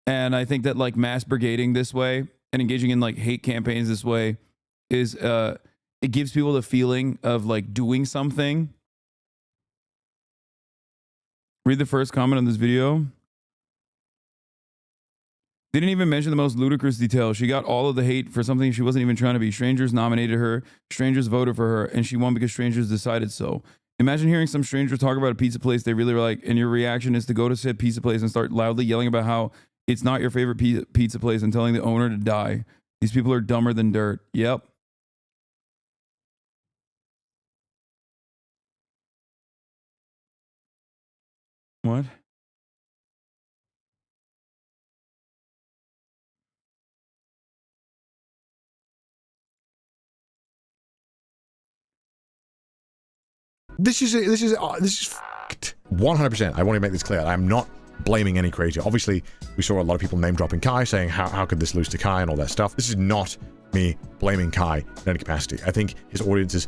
And I think that like mass brigading this way and engaging in like hate campaigns this way is, it gives people the feeling of like doing something. Read the first comment on this video. Didn't even mention the most ludicrous detail. She got all of the hate for something she wasn't even trying to be. Strangers nominated her, strangers voted for her, and she won because strangers decided so. Imagine hearing some stranger talk about a pizza place they really like, and your reaction is to go to said pizza place and start loudly yelling about how it's not your favorite pizza place and telling the owner to die. These people are dumber than dirt. Yep. What? This is fucked. 100%. I want to make this clear. I'm not blaming any creator. Obviously, we saw a lot of people name dropping Kai, saying how could this lose to Kai and all that stuff. This is not me blaming Kai in any capacity. I think his audience is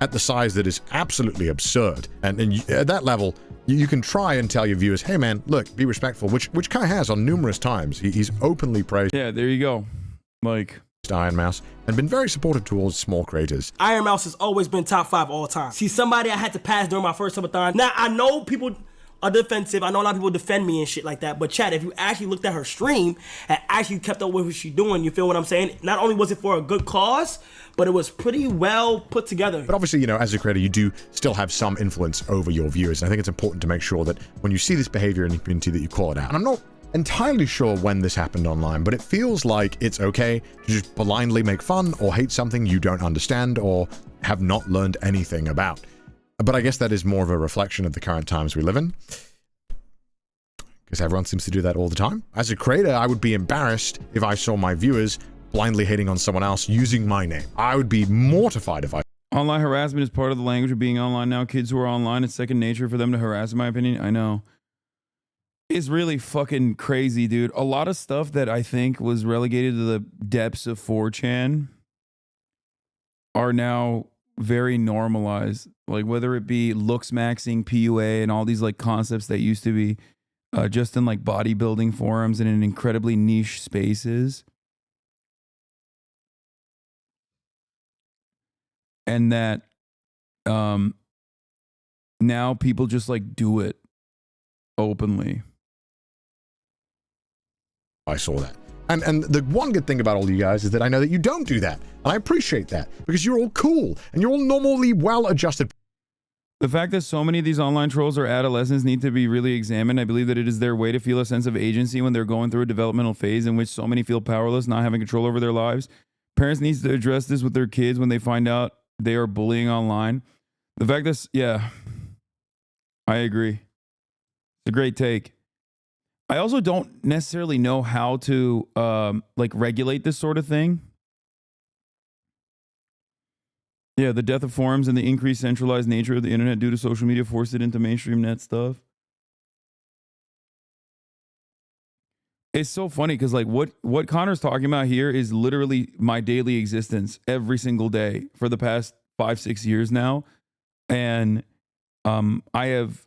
at the size that is absolutely absurd. And at that level, you can try and tell your viewers, hey man, look, be respectful, which Kai has on numerous times. He's openly praised. Yeah, there you go. Like, Ironmouse and been very supportive towards small creators. Ironmouse has always been top 5 all time. She's somebody I had to pass during my first subathon. Now, I know people are defensive. I know a lot of people defend me and shit like that. But Chad, if you actually looked at her stream and actually kept up with what she's doing, you feel what I'm saying? Not only was it for a good cause, but it was pretty well put together. But obviously, you know, as a creator, you do still have some influence over your viewers. And I think it's important to make sure that when you see this behavior in the community that you call it out. And I'm not entirely sure when this happened online, but it feels like it's okay to just blindly make fun or hate something you don't understand or have not learned anything about. But I guess that is more of a reflection of the current times we live in, because everyone seems to do that all the time. As a creator, I would be embarrassed if I saw my viewers blindly hating on someone else using my name. I would be mortified if I... Online harassment is part of the language of being online now. Kids who are online, it's second nature for them to harass, in my opinion. I know. It's really fucking crazy, dude. A lot of stuff that I think was relegated to the depths of 4chan are now very normalized. Like whether it be looks maxing, PUA, and all these like concepts that used to be just in like bodybuilding forums and in incredibly niche spaces. And that now people just like do it openly. I saw that. And the one good thing about all you guys is that I know that you don't do that. And I appreciate that because you're all cool and you're all normally well-adjusted. The fact that so many of these online trolls are adolescents need to be really examined. I believe that it is their way to feel a sense of agency when they're going through a developmental phase in which so many feel powerless, not having control over their lives. Parents need to address this with their kids when they find out they are bullying online. The fact that, yeah, I agree. It's a great take. I also don't necessarily know how to like regulate this sort of thing. Yeah, the death of forums and the increased centralized nature of the internet due to social media forced it into mainstream net stuff. It's so funny because like what Connor's talking about here is literally my daily existence every single day for the past 5-6 years now. And I have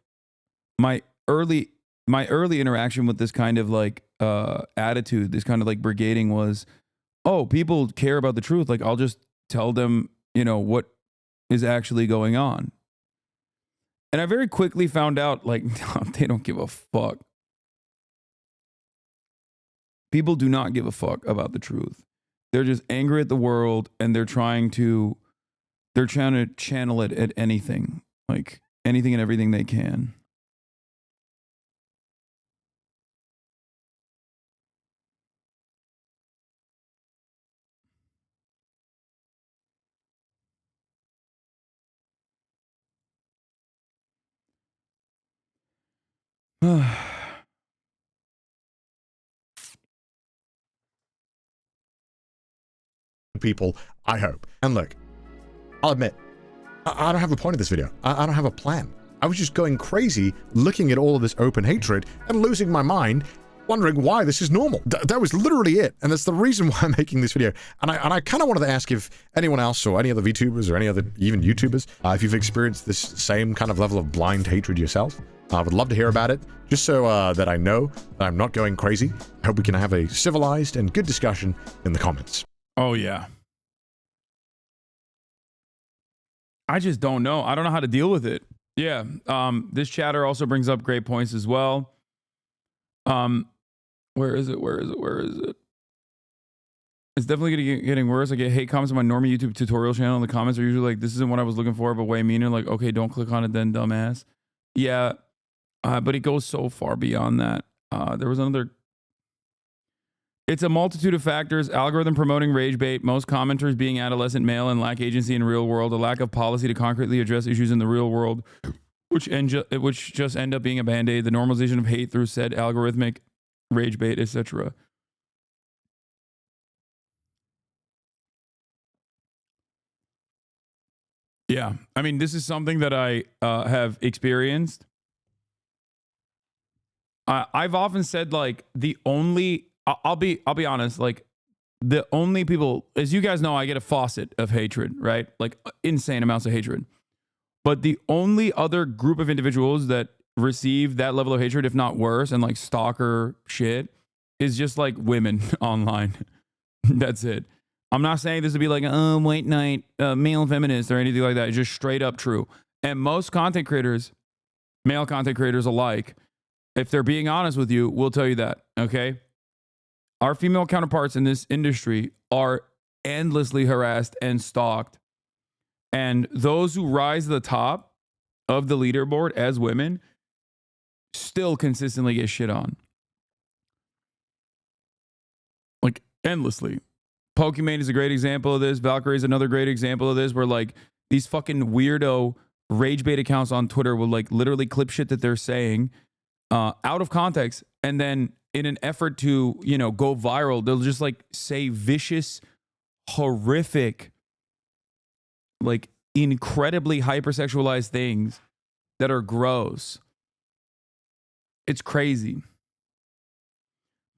my early interaction with this kind of like attitude, this kind of like brigading was, oh, people care about the truth. Like I'll just tell them, you know, what is actually going on. And I very quickly found out like they don't give a fuck. People do not give a fuck about the truth. They're just angry at the world and they're trying to channel it at anything, like anything and everything they can. People, I hope. And look, I'll admit, I don't have a point of this video. I don't have a plan. I was just going crazy looking at all of this open hatred and losing my mind, wondering why this is normal. That was literally it. And that's the reason why I'm making this video. And I kind of wanted to ask if anyone else or any other VTubers or any other even YouTubers, if you've experienced this same kind of level of blind hatred yourself. I would love to hear about it, just so that I know that I'm not going crazy. I hope we can have a civilized and good discussion in the comments. Oh, yeah. I just don't know. I don't know how to deal with it. Yeah. This chatter also brings up great points as well. Where is it? It's definitely getting worse. I get hate comments on my normal YouTube tutorial channel, and the comments are usually like, this isn't what I was looking for, but way meaner. Like, okay, don't click on it then, dumbass. Yeah. But it goes so far beyond that. There was another... It's a multitude of factors. Algorithm promoting rage bait, most commenters being adolescent male and lack agency in real world, a lack of policy to concretely address issues in the real world, which just end up being a band-aid, the normalization of hate through said algorithmic rage bait, etc. Yeah, I mean, this is something that I have experienced. I've often said, like, the only... I'll be honest, like the only people, as you guys know, I get a faucet of hatred, right? Like insane amounts of hatred. But the only other group of individuals that receive that level of hatred, if not worse, and like stalker shit, is just like women online. That's it. I'm not saying this would be like, white knight, male feminist or anything like that. It's just straight up true. And most content creators, male content creators alike, if they're being honest with you, will tell you that, okay? Our female counterparts in this industry are endlessly harassed and stalked. And those who rise to the top of the leaderboard as women still consistently get shit on. Like, endlessly. Pokimane is a great example of this. Valkyrie is another great example of this, where like these fucking weirdo rage bait accounts on Twitter will like literally clip shit that they're saying out of context, and then in an effort to, you know, go viral, they'll just like say vicious, horrific, like incredibly hypersexualized things that are gross. It's crazy.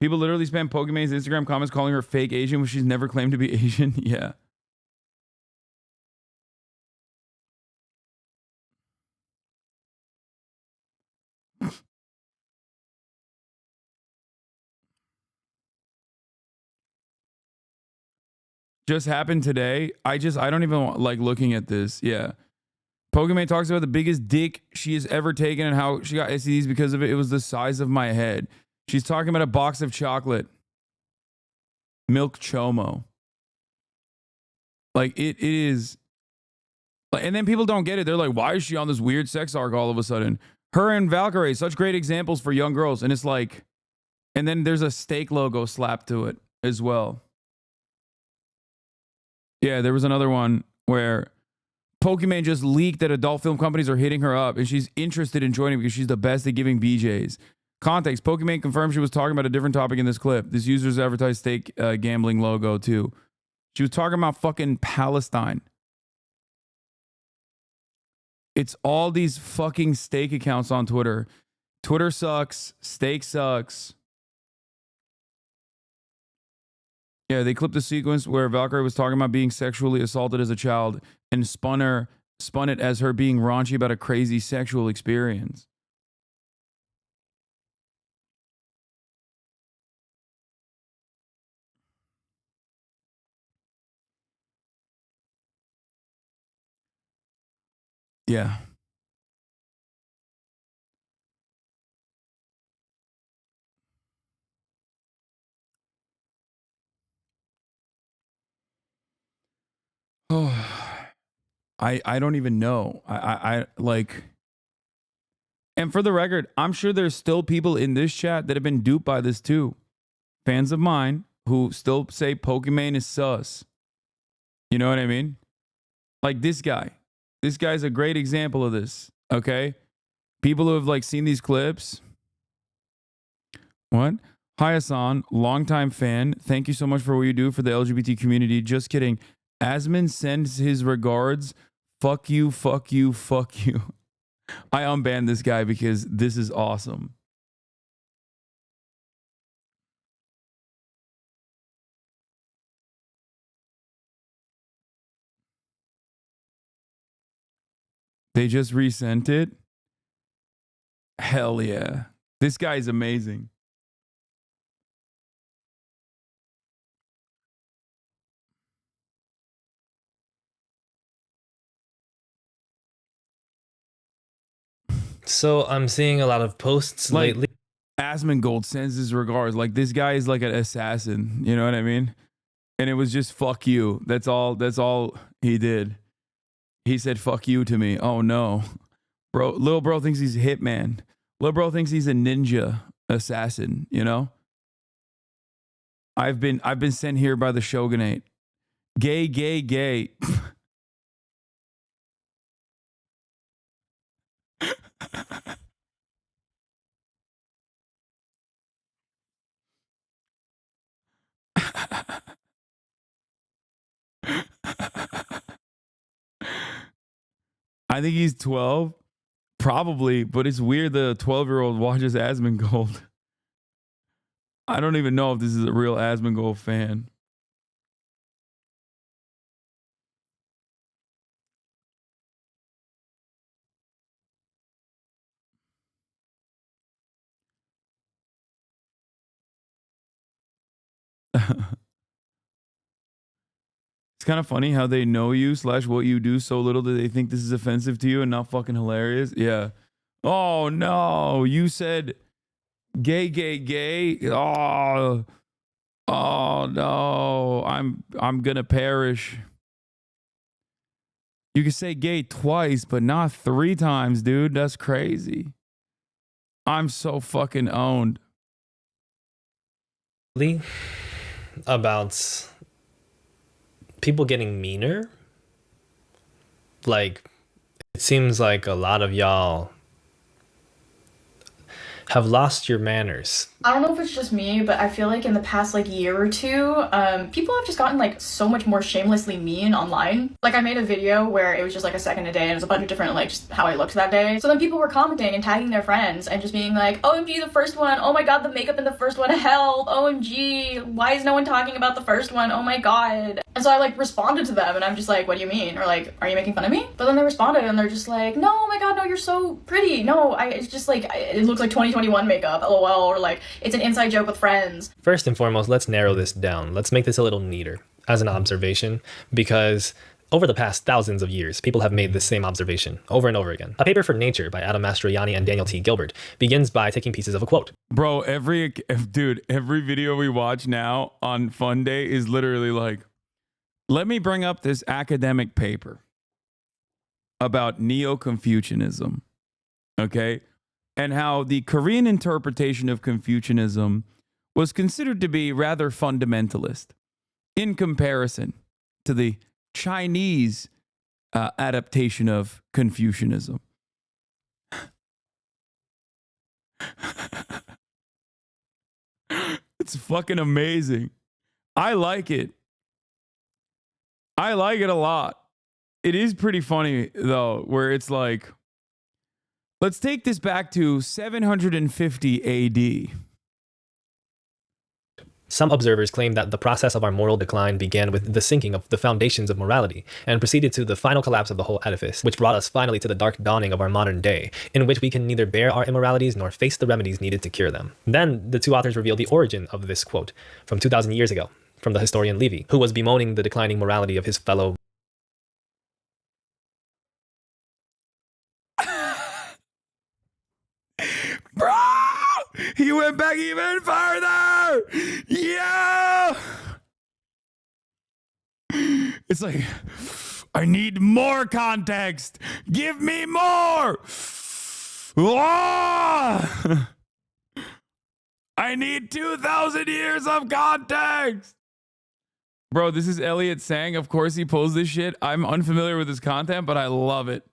People literally spam Pokimane's Instagram comments calling her fake Asian when she's never claimed to be Asian. Yeah. Just happened today. I don't even like looking at this. Yeah. Pokimane talks about the biggest dick she has ever taken and how she got STDs because of it. It was the size of my head. She's talking about a box of chocolate. Milk Chomo. Like it is. And then people don't get it. They're like, why is she on this weird sex arc all of a sudden? Her and Valkyrie, such great examples for young girls. And it's like, and then there's a steak logo slapped to it as well. Yeah, there was another one where Pokimane just leaked that adult film companies are hitting her up and she's interested in joining because she's the best at giving BJs. Context, Pokimane confirmed she was talking about a different topic in this clip. This user's advertised steak gambling logo too. She was talking about fucking Palestine. It's all these fucking steak accounts on Twitter. Twitter sucks. Steak sucks. Yeah, they clipped the sequence where Valkyrie was talking about being sexually assaulted as a child and spun it as her being raunchy about a crazy sexual experience. Yeah. Oh, I don't even know. I like, and for the record, I'm sure there's still people in this chat that have been duped by this too. Fans of mine who still say Pokimane is sus. You know what I mean? Like this guy. This guy's a great example of this. Okay? People who have like seen these clips. What? Hi Hasan, longtime fan. Thank you so much for what you do for the LGBT community. Just kidding. Asman sends his regards. Fuck you, fuck you, fuck you. I unbanned this guy because this is awesome. They just resent it. Hell yeah. This guy is amazing. So I'm seeing a lot of posts Like, lately. Asmongold sends his regards. Like this guy is like an assassin. You know what I mean? And it was just fuck you. That's all he did. He said fuck you to me. Oh no. Bro, little bro thinks he's a hitman. Little bro thinks he's a ninja assassin, you know? I've been sent here by the shogunate. Gay, gay, gay. I think he's 12. Probably, but it's weird the 12-year-old watches Asmongold. I don't even know if this is a real Asmongold fan. It's kind of funny how they know you / what you do so little that they think this is offensive to you and not fucking hilarious. Yeah. Oh no, you said gay, gay, gay. Oh no, I'm gonna perish. You can say gay twice, but not 3 times, dude. That's crazy. I'm so fucking owned. About people getting meaner. Like, it seems like a lot of y'all have lost your manners. I don't know if it's just me, but I feel like in the past like year or two, people have just gotten like so much more shamelessly mean online. Like I made a video where it was just like a second a day and it was a bunch of different like just how I looked that day. So then people were commenting and tagging their friends and just being like, OMG the first one, oh my god the makeup in the first one, help, OMG, why is no one talking about the first one, oh my god. And so I like responded to them and I'm just like, what do you mean? Or like, are you making fun of me? But then they responded and they're just like, no, oh my god, no, you're so pretty. No, it's just like, it looks like 2021 makeup, lol, or like, it's an inside joke with friends. First and foremost, let's narrow this down. Let's make this a little neater as an observation, because over the past thousands of years, people have made this same observation over and over again. A paper for Nature by Adam Mastroianni and Daniel T. Gilbert begins by taking pieces of a quote. Bro, every video we watch now on FUNDAY is literally like, let me bring up this academic paper about Neo-Confucianism, okay? And how the Korean interpretation of Confucianism was considered to be rather fundamentalist in comparison to the Chinese adaptation of Confucianism. It's fucking amazing. I like it. I like it a lot. It is pretty funny, though, where it's like, let's take this back to 750 AD. Some observers claim that the process of our moral decline began with the sinking of the foundations of morality and proceeded to the final collapse of the whole edifice, which brought us finally to the dark dawning of our modern day, in which we can neither bear our immoralities nor face the remedies needed to cure them. Then the two authors reveal the origin of this quote from 2,000 years ago from the historian Livy, who was bemoaning the declining morality of his fellow. Bro! He went back even further! Yeah! It's like, I need more context! Give me more! Oh! I need 2,000 years of context! Bro, this is Elliot saying, of course he pulls this shit. I'm unfamiliar with his content, but I love it.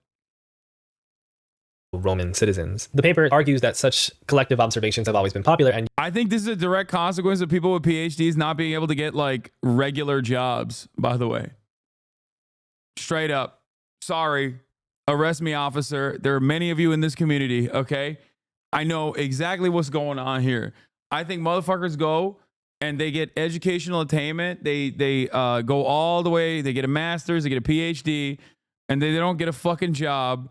Roman citizens. The paper argues that such collective observations have always been popular, and I think this is a direct consequence of people with PhDs not being able to get like regular jobs, by the way. Straight up. Sorry. Arrest me, officer. There are many of you in this community, okay? I know exactly what's going on here. I think motherfuckers go and they get educational attainment. They go all the way. They get a master's, they get a PhD, and they don't get a fucking job.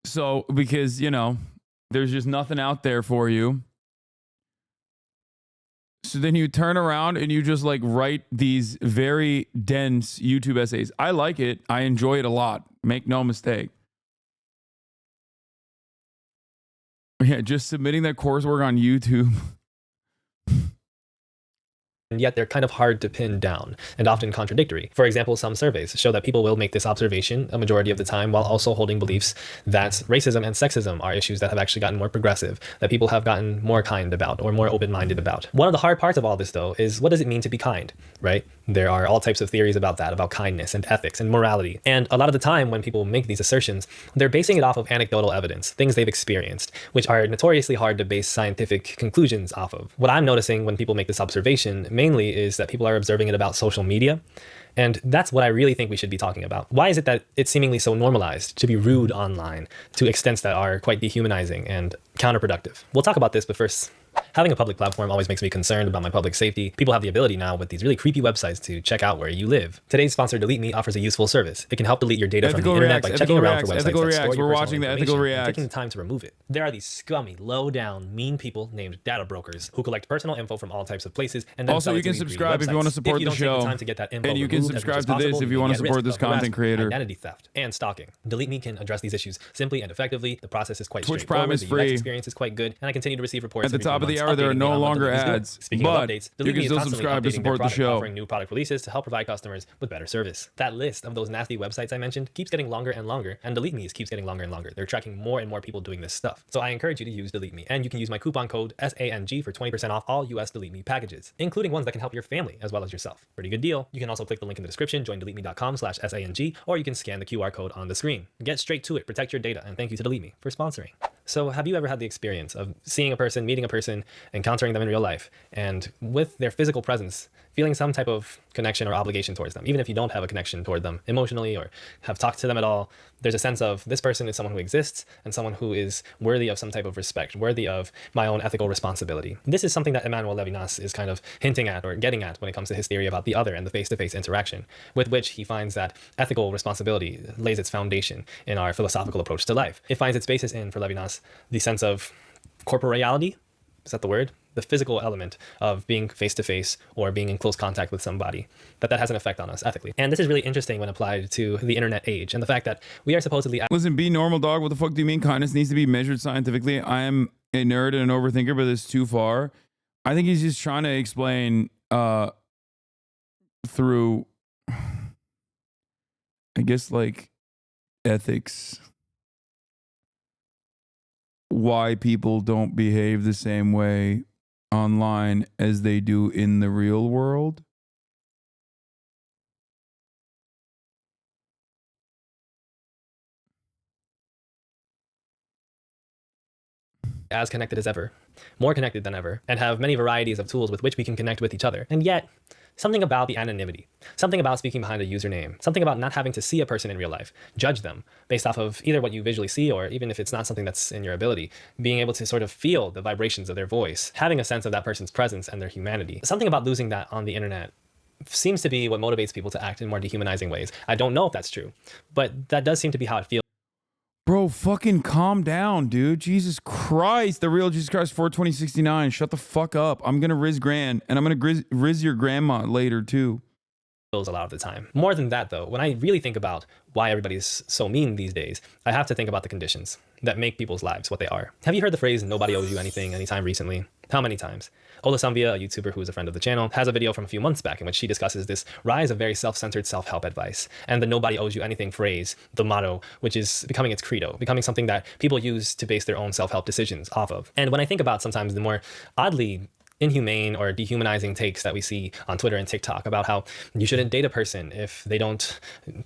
So, because, you know, there's just nothing out there for you. So then you turn around and you just like write these very dense YouTube essays. I like it. I enjoy it a lot. Make no mistake. Yeah, just submitting that coursework on YouTube. and yet they're kind of hard to pin down and often contradictory. For example, some surveys show that people will make this observation a majority of the time while also holding beliefs that racism and sexism are issues that have actually gotten more progressive, that people have gotten more kind about or more open-minded about. One of the hard parts of all this, though, is what does it mean to be kind, right? There are all types of theories about that, about kindness and ethics and morality. And a lot of the time when people make these assertions, they're basing it off of anecdotal evidence, things they've experienced, which are notoriously hard to base scientific conclusions off of. What I'm noticing when people make this observation mainly is that people are observing it about social media. And that's what I really think we should be talking about. Why is it that it's seemingly so normalized to be rude online to extents that are quite dehumanizing and counterproductive? We'll talk about this, but first, Having a public platform always makes me concerned about my public safety. People have the ability now with these really creepy websites to check out where you live. Today's sponsor, Delete Me, offers a useful service. It can help delete your data from the internet by checking around for websites that store your We're personal watching the ethical information and reacts. taking the time to remove it. There are these scummy, low-down, mean people named data brokers who collect personal info from all types of places and then Also, sell it you to can these greedy subscribe if you want to websites. support If you the don't take the show. time to get that info And you can removed as much subscribe as to this possible, if you can want to get support risk this of content harassment, creator. identity theft, and stalking. Delete Me can address these issues simply and effectively. The process is quite Twitch straightforward. Prime is The free. UX experience is quite good, and I continue to receive reports At the every few top of the months hour, there are updating me no on what longer Delete Me is doing. ads, Speaking but of updates, you Delete can Me is still constantly subscribe to updating their support the product, show. offering new product releases to help provide customers with better service. That list of those nasty websites I mentioned keeps getting longer and longer, and Delete Me keeps getting longer and longer. They're tracking more and more people doing this stuff. So I encourage you to use Delete Me, and you can use my coupon code SANG for 20% off all US Delete Me packages, including ones that can help your family as well as yourself. Pretty good deal. You can also click the link in the description, join deleteme.com/SANG, or you can scan the QR code on the screen. Get straight to it, protect your data, and thank you to Delete Me for sponsoring. So have you ever had the experience of seeing a person, meeting a person, encountering them in real life, and with their physical presence, feeling some type of connection or obligation towards them? Even if you don't have a connection toward them emotionally or have talked to them at all, there's a sense of this person is someone who exists and someone who is worthy of some type of respect, worthy of my own ethical responsibility. This is something that Emmanuel Levinas is kind of hinting at or getting at when it comes to his theory about the other and the face-to-face interaction, with which he finds that ethical responsibility lays its foundation in our philosophical approach to life. It finds its basis in, for Levinas, the sense of corporeality. Is that the word? The physical element of being face-to-face or being in close contact with somebody, that has an effect on us ethically. And this is really interesting when applied to the internet age and the fact that we are supposedly... Listen, be normal, dog. What the fuck do you mean kindness needs to be measured scientifically? I am a nerd and an overthinker, but it's too far. I think he's just trying to explain through, I guess, like, ethics, why people don't behave the same way online as they do in the real world. As connected as ever, more connected than ever, and have many varieties of tools with which we can connect with each other. And yet, something about the anonymity, something about speaking behind a username, something about not having to see a person in real life, judge them based off of either what you visually see or even if it's not something that's in your ability, being able to sort of feel the vibrations of their voice, having a sense of that person's presence and their humanity. Something about losing that on the internet seems to be what motivates people to act in more dehumanizing ways. I don't know if that's true, but that does seem to be how it feels. Bro, fucking calm down, dude. Jesus Christ. The real Jesus Christ 42069. Shut the fuck up. I'm going to Riz Gran, and I'm going to Riz your grandma later, too. A lot of the time. More than that, though, when I really think about why everybody's so mean these days, I have to think about the conditions that make people's lives what they are. Have you heard the phrase, nobody owes you anything, anytime recently? How many times? Ola Samvia, a YouTuber who is a friend of the channel, has a video from a few months back in which she discusses this rise of very self-centered self-help advice and the nobody owes you anything phrase, the motto, which is becoming its credo, becoming something that people use to base their own self-help decisions off of. And when I think about sometimes the more oddly inhumane or dehumanizing takes that we see on Twitter and TikTok about how you shouldn't date a person if they don't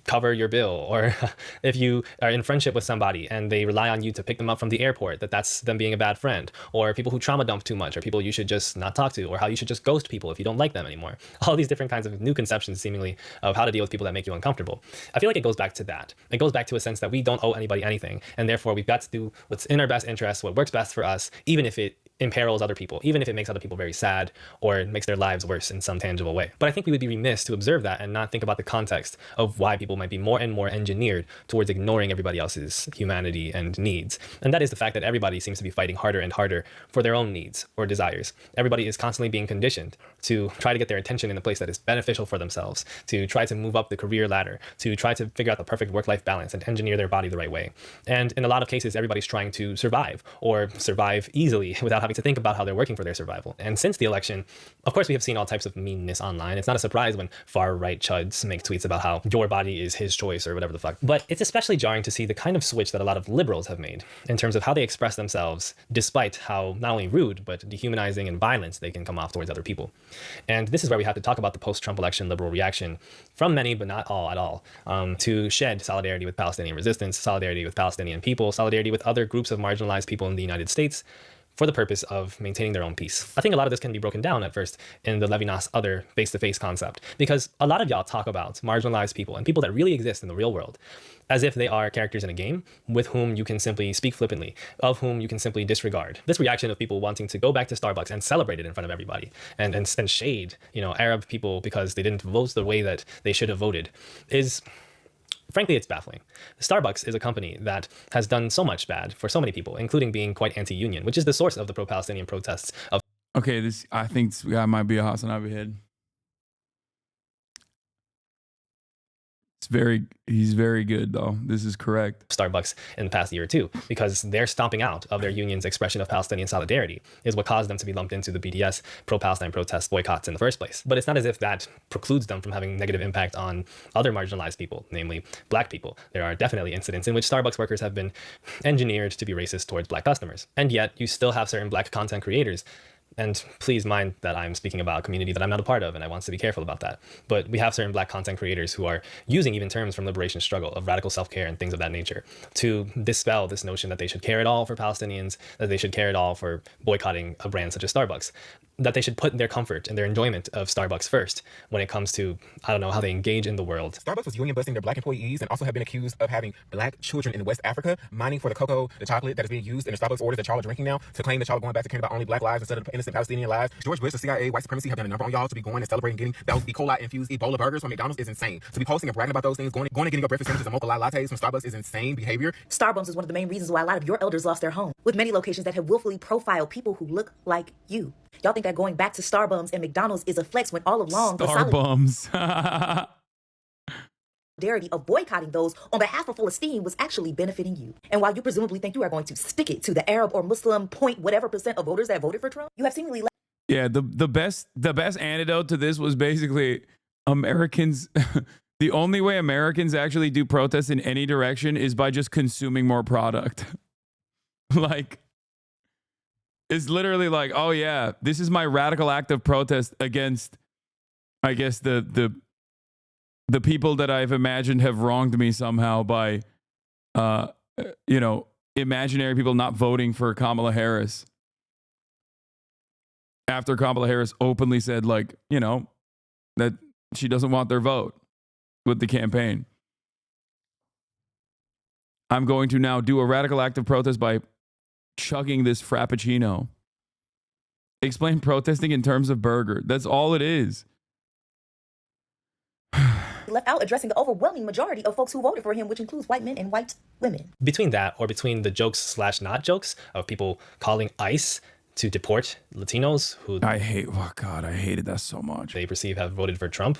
cover your bill, or if you are in friendship with somebody and they rely on you to pick them up from the airport, that's them being a bad friend, or people who trauma dump too much, or people you should just not talk to, or how you should just ghost people if you don't like them anymore. All these different kinds of new conceptions seemingly of how to deal with people that make you uncomfortable. I feel like it goes back to that. It goes back to a sense that we don't owe anybody anything, and therefore we've got to do what's in our best interest, what works best for us, even if it imperils other people, even if it makes other people very sad or makes their lives worse in some tangible way. But I think we would be remiss to observe that and not think about the context of why people might be more and more engineered towards ignoring everybody else's humanity and needs. And that is the fact that everybody seems to be fighting harder and harder for their own needs or desires. Everybody is constantly being conditioned to try to get their attention in a place that is beneficial for themselves, to try to move up the career ladder, to try to figure out the perfect work-life balance and engineer their body the right way. And in a lot of cases, everybody's trying to survive or survive easily without having to think about how they're working for their survival. And since the election, of course, we have seen all types of meanness online. It's not a surprise when far-right chuds make tweets about how your body is his choice or whatever the fuck. But it's especially jarring to see the kind of switch that a lot of liberals have made in terms of how they express themselves, despite how not only rude, but dehumanizing and violent they can come off towards other people. And this is where we have to talk about the post-Trump election liberal reaction from many, but not all at all, to shed solidarity with Palestinian resistance, solidarity with Palestinian people, solidarity with other groups of marginalized people in the United States, for the purpose of maintaining their own peace. I think a lot of this can be broken down at first in the Levinas other face-to-face concept, because a lot of y'all talk about marginalized people and people that really exist in the real world as if they are characters in a game with whom you can simply speak flippantly, of whom you can simply disregard. This reaction of people wanting to go back to Starbucks and celebrate it in front of everybody and shade, you know, Arab people because they didn't vote the way that they should have voted is, frankly, it's baffling. Starbucks is a company that has done so much bad for so many people, including being quite anti-union, which is the source of the pro-Palestinian protests of. Okay, this, I think this guy might be a HasanAbi head. He's very good though. This is correct. Starbucks in the past year or two, because their stomping out of their union's expression of Palestinian solidarity is what caused them to be lumped into the BDS pro-Palestine protest boycotts in the first place. But it's not as if that precludes them from having negative impact on other marginalized people, namely black people. There are definitely incidents in which Starbucks workers have been engineered to be racist towards black customers. And yet you still have certain black content creators. And please mind that I'm speaking about a community that I'm not a part of, and I want to be careful about that. But we have certain black content creators who are using even terms from liberation struggle of radical self-care and things of that nature to dispel this notion that they should care at all for Palestinians, that they should care at all for boycotting a brand such as Starbucks, that they should put their comfort and their enjoyment of Starbucks first when it comes to, I don't know, how they engage in the world. Starbucks was union busting their black employees and also have been accused of having black children in West Africa mining for the cocoa, the chocolate that is being used in the Starbucks orders that y'all are drinking now to claim that y'all are going back to caring about only black lives instead of innocent Palestinian lives. George Bush, the CIA, white supremacy have done a number on y'all to be going and celebrating getting those E. coli infused Ebola burgers from McDonald's is insane. To be posting and bragging about those things, going and getting your breakfast sandwiches and mocha lattes from Starbucks is insane behavior. Starbucks is one of the main reasons why a lot of your elders lost their home, with many locations that have willfully profiled people who look like you. Y'all think that going back to Starbums and McDonald's is a flex when all along Starbums. solidarity of boycotting those on behalf of Palestine was actually benefiting you. And while you presumably think you are going to stick it to the Arab or Muslim point whatever percent of voters that voted for Trump, you have seemingly Yeah, the best antidote to this was basically Americans. The only way Americans actually do protests in any direction is by just consuming more product. Like, it's literally like, oh yeah, this is my radical act of protest against, I guess, the people that I've imagined have wronged me somehow by, you know, imaginary people not voting for Kamala Harris. After Kamala Harris openly said, like, you know, that she doesn't want their vote with the campaign. I'm going to now do a radical act of protest by chugging this Frappuccino. Explain protesting in terms of burger. That's all it is. left out addressing the overwhelming majority of folks who voted for him, which includes white men and white women. Between that, or between the jokes/not jokes of people calling ICE to deport Latinos who I hated that so much. They perceive have voted for Trump.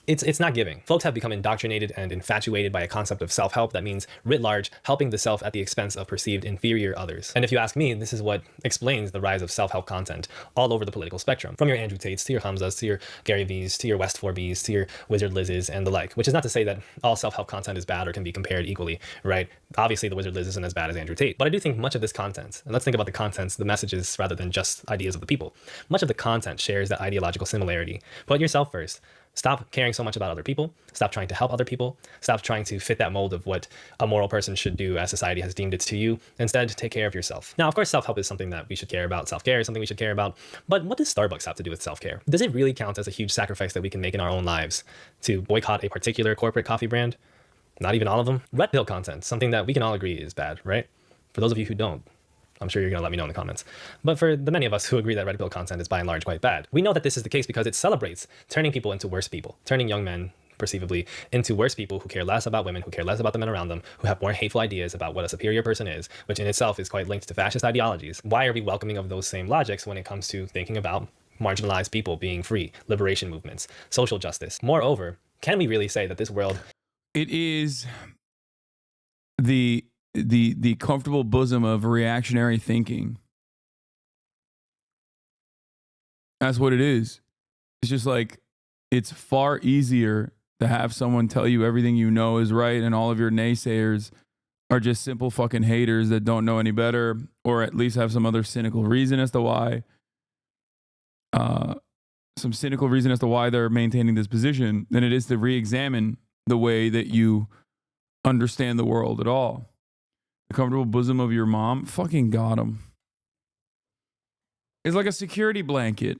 It's not giving. Folks have become indoctrinated and infatuated by a concept of self-help that means, writ large, helping the self at the expense of perceived inferior others. And if you ask me, this is what explains the rise of self-help content all over the political spectrum. From your Andrew Tates, to your Hamzas, to your Gary V's, to your West 4B's, to your Wizard Liz's, and the like. Which is not to say that all self-help content is bad or can be compared equally, right? Obviously, the Wizard Liz isn't as bad as Andrew Tate. But I do think much of this content, and let's think about the contents, the messages, rather than just ideas of the people. Much of the content shares that ideological similarity. Put yourself first. Stop caring so much about other people. Stop trying to help other people. Stop trying to fit that mold of what a moral person should do as society has deemed it to you. Instead, take care of yourself. Now, of course, self-help is something that we should care about. Self-care is something we should care about. But what does Starbucks have to do with self-care? Does it really count as a huge sacrifice that we can make in our own lives to boycott a particular corporate coffee brand? Not even all of them. Red pill content, something that we can all agree is bad, right? For those of you who don't, I'm sure you're going to let me know in the comments. But for the many of us who agree that red pill content is by and large quite bad, we know that this is the case because it celebrates turning people into worse people, turning young men, perceivably, into worse people who care less about women, who care less about the men around them, who have more hateful ideas about what a superior person is, which in itself is quite linked to fascist ideologies. Why are we welcoming of those same logics when it comes to thinking about marginalized people being free, liberation movements, social justice? Moreover, can we really say that this world... It is the comfortable bosom of reactionary thinking. That's what it is. It's just like, it's far easier to have someone tell you everything you know is right and all of your naysayers are just simple fucking haters that don't know any better, or at least have some other cynical reason as to why. Some cynical reason as to why they're maintaining this position, than it is to re-examine the way that you understand the world at all. The comfortable bosom of your mom, fucking got him. is like a security blanket.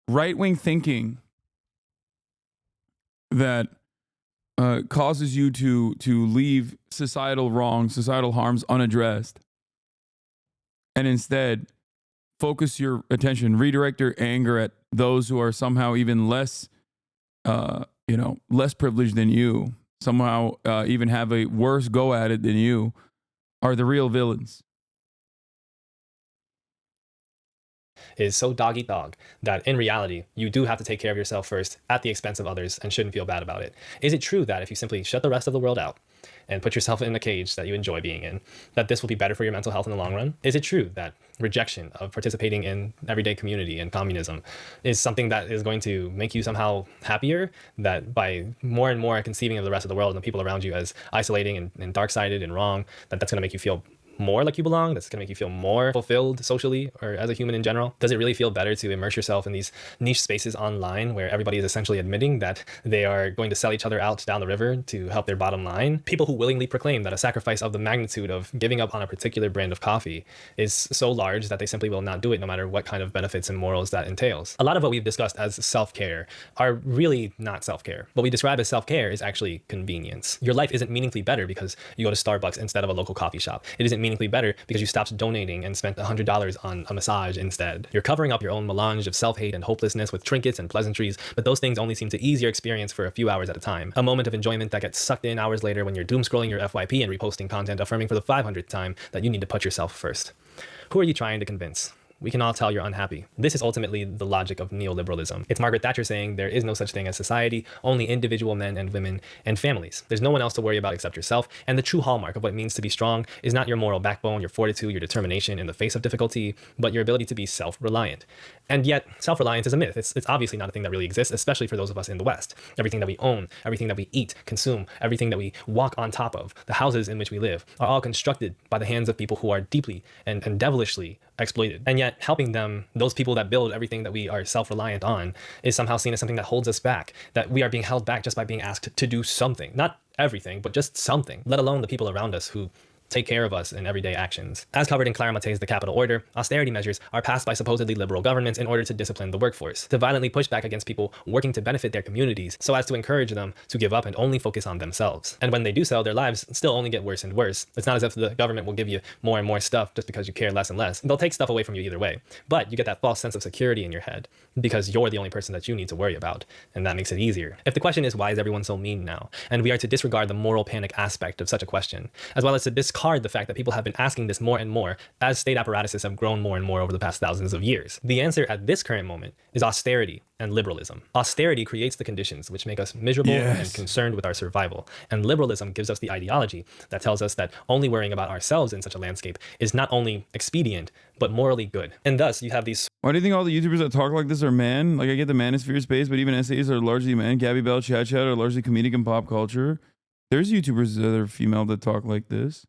Right-wing thinking that causes you to leave societal wrongs, societal harms unaddressed, and instead focus your attention, redirect your anger at those who are somehow even less, less privileged than you, somehow even have a worse go at it than you, are the real villains. Is so dog-eat-dog that in reality, you do have to take care of yourself first at the expense of others and shouldn't feel bad about it? Is it true that if you simply shut the rest of the world out and put yourself in a cage that you enjoy being in, that this will be better for your mental health in the long run? Is it true that rejection of participating in everyday community and communism is something that is going to make you somehow happier, that by more and more conceiving of the rest of the world and the people around you as isolating and dark-sided and wrong, that's going to make you feel more like you belong, that's going to make you feel more fulfilled socially or as a human in general? Does it really feel better to immerse yourself in these niche spaces online where everybody is essentially admitting that they are going to sell each other out down the river to help their bottom line? People who willingly proclaim that a sacrifice of the magnitude of giving up on a particular brand of coffee is so large that they simply will not do it no matter what kind of benefits and morals that entails. A lot of what we've discussed as self-care are really not self-care. What we describe as self-care is actually convenience. Your life isn't meaningfully better because you go to Starbucks instead of a local coffee shop. It isn't meaningfully better because you stopped donating and spent $100 on a massage instead. You're covering up your own melange of self-hate and hopelessness with trinkets and pleasantries, but those things only seem to ease your experience for a few hours at a time. A moment of enjoyment that gets sucked in hours later when you're doom scrolling your FYP and reposting content affirming for the 500th time that you need to put yourself first. Who are you trying to convince? We can all tell you're unhappy. This is ultimately the logic of neoliberalism. It's Margaret Thatcher saying there is no such thing as society, only individual men and women and families. There's no one else to worry about except yourself, and the true hallmark of what it means to be strong is not your moral backbone, your fortitude, your determination in the face of difficulty, but your ability to be self-reliant. And yet, self-reliance is a myth. It's obviously not a thing that really exists, especially for those of us in the West. Everything that we own, everything that we eat, consume, everything that we walk on top of, the houses in which we live, are all constructed by the hands of people who are deeply and devilishly exploited. And yet, helping them, those people that build everything that we are self-reliant on, is somehow seen as something that holds us back, that we are being held back just by being asked to do something. Not everything, but just something, let alone the people around us who take care of us in everyday actions. As covered in Clara Matte's The Capital Order, austerity measures are passed by supposedly liberal governments in order to discipline the workforce, to violently push back against people working to benefit their communities, so as to encourage them to give up and only focus on themselves. And when they do so, their lives still only get worse and worse. It's not as if the government will give you more and more stuff just because you care less and less. They'll take stuff away from you either way. But you get that false sense of security in your head because you're the only person that you need to worry about, and that makes it easier. If the question is, why is everyone so mean now? And we are to disregard the moral panic aspect of such a question, as well as to discard the fact that people have been asking this more and more as state apparatuses have grown more and more over the past thousands of years. The answer at this current moment is austerity and liberalism. Austerity creates the conditions which make us miserable and concerned with our survival. And liberalism gives us the ideology that tells us that only worrying about ourselves in such a landscape is not only expedient, but morally good. And thus you have these... Why do you think all the YouTubers that talk like this are men? Like, I get the manosphere space, but even essays are largely men. Gabby Bell, Chat Chat are largely comedic and pop culture. There's YouTubers that are female that talk like this.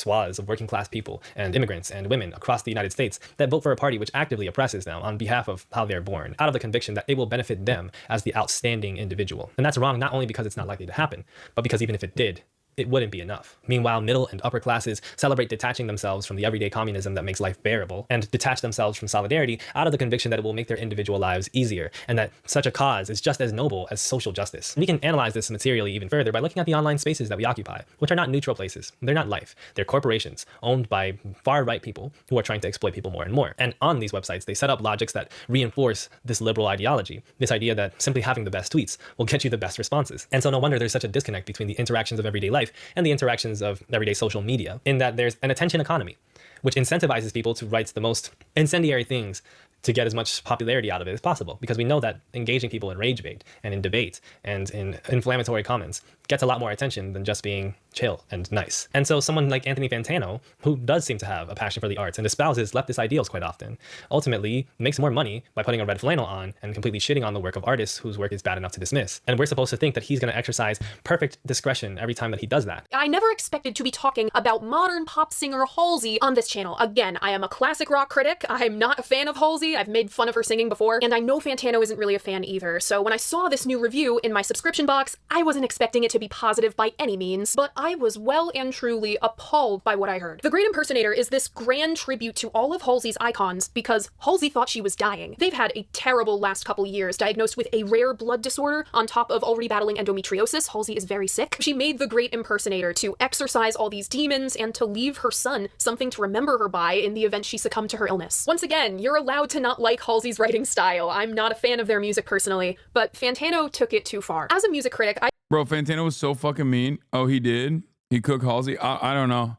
swaths of working class people and immigrants and women across the United States that vote for a party which actively oppresses them on behalf of how they're born, out of the conviction that it will benefit them as the outstanding individual. And that's wrong not only because it's not likely to happen, but because even if it did, it wouldn't be enough. Meanwhile, middle and upper classes celebrate detaching themselves from the everyday communism that makes life bearable and detach themselves from solidarity out of the conviction that it will make their individual lives easier and that such a cause is just as noble as social justice. We can analyze this materially even further by looking at the online spaces that we occupy, which are not neutral places. They're not life. They're corporations owned by far-right people who are trying to exploit people more and more. And on these websites, they set up logics that reinforce this liberal ideology, this idea that simply having the best tweets will get you the best responses. And so no wonder there's such a disconnect between the interactions of everyday life and the interactions of everyday social media, in that there's an attention economy, which incentivizes people to write the most incendiary things to get as much popularity out of it as possible, because we know that engaging people in rage bait and in debate and in inflammatory comments gets a lot more attention than just being chill and nice. And so someone like Anthony Fantano, who does seem to have a passion for the arts and espouses leftist ideals quite often, ultimately makes more money by putting a red flannel on and completely shitting on the work of artists whose work is bad enough to dismiss. And we're supposed to think that he's going to exercise perfect discretion every time that he does that. I never expected to be talking about modern pop singer Halsey on this channel. Again, I am a classic rock critic. I'm not a fan of Halsey. I've made fun of her singing before, and I know Fantano isn't really a fan either. So when I saw this new review in my subscription box, I wasn't expecting it to be positive by any means, but I was well and truly appalled by what I heard. The Great Impersonator is this grand tribute to all of Halsey's icons because Halsey thought she was dying. They've had a terrible last couple years, diagnosed with a rare blood disorder on top of already battling endometriosis. Halsey is very sick. She made The Great Impersonator to exorcise all these demons and to leave her son something to remember her by in the event she succumbed to her illness. Once again, you're allowed to not like Halsey's writing style. I'm not a fan of their music personally, but Fantano took it too far. As a music critic, Bro, Fantano was so fucking mean. Oh, he did? He cooked Halsey? I don't know.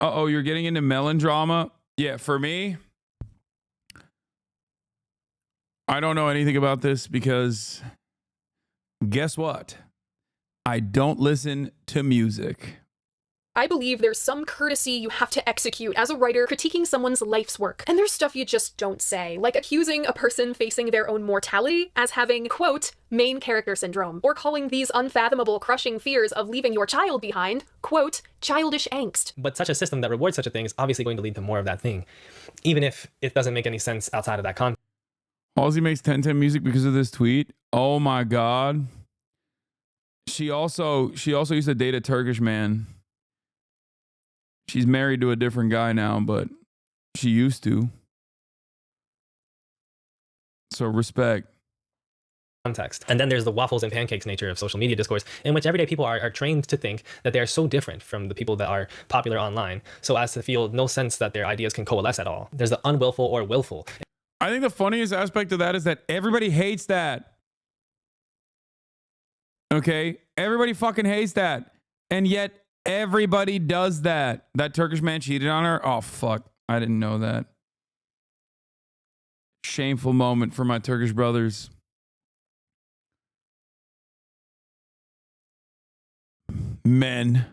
Uh-oh, you're getting into melodrama? Yeah, for me, I don't know anything about this because guess what? I don't listen to music. I believe there's some courtesy you have to execute as a writer critiquing someone's life's work. And there's stuff you just don't say, like accusing a person facing their own mortality as having, quote, main character syndrome, or calling these unfathomable crushing fears of leaving your child behind, quote, childish angst. But such a system that rewards such a thing is obviously going to lead to more of that thing, even if it doesn't make any sense outside of that context. Halsey makes 1010 music because of this tweet. Oh my God. She also used to date a Turkish man. She's married to a different guy now, but she used to. So respect. Context. And then there's the waffles and pancakes nature of social media discourse, in which everyday people are trained to think that they are so different from the people that are popular online, so as to feel no sense that their ideas can coalesce at all. There's the unwillful or willful. I think the funniest aspect of that is that everybody hates that. Okay? Everybody fucking hates that. And yet everybody does that. That Turkish man cheated on her? Oh, fuck. I didn't know that. Shameful moment for my Turkish brothers. Men.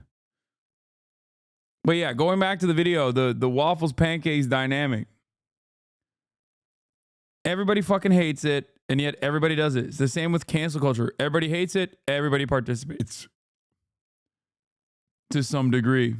But yeah, going back to the video, the waffles pancakes dynamic. Everybody fucking hates it, and yet everybody does it. It's the same with cancel culture. Everybody hates it, everybody participates. To some degree.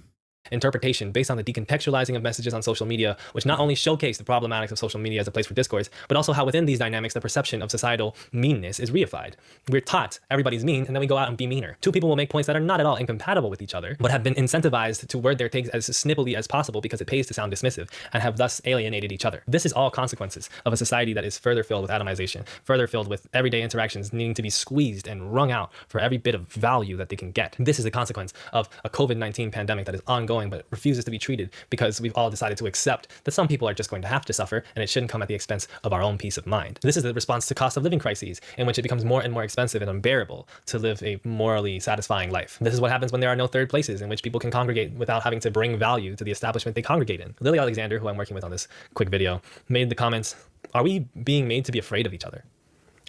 Interpretation based on the decontextualizing of messages on social media, which not only showcase the problematics of social media as a place for discourse, but also how within these dynamics the perception of societal meanness is reified. We're taught everybody's mean, and then we go out and be meaner. Two people will make points that are not at all incompatible with each other, but have been incentivized to word their takes as snippily as possible because it pays to sound dismissive, and have thus alienated each other. This is all consequences of a society that is further filled with atomization, further filled with everyday interactions needing to be squeezed and wrung out for every bit of value that they can get. This is the consequence of a COVID-19 pandemic that is ongoing but refuses to be treated because we've all decided to accept that some people are just going to have to suffer, and it shouldn't come at the expense of our own peace of mind. This is the response to cost of living crises, in which it becomes more and more expensive and unbearable to live a morally satisfying life. This is what happens when there are no third places in which people can congregate without having to bring value to the establishment they congregate in. Lily Alexander, who I'm working with on this quick video, made the comments, are we being made to be afraid of each other?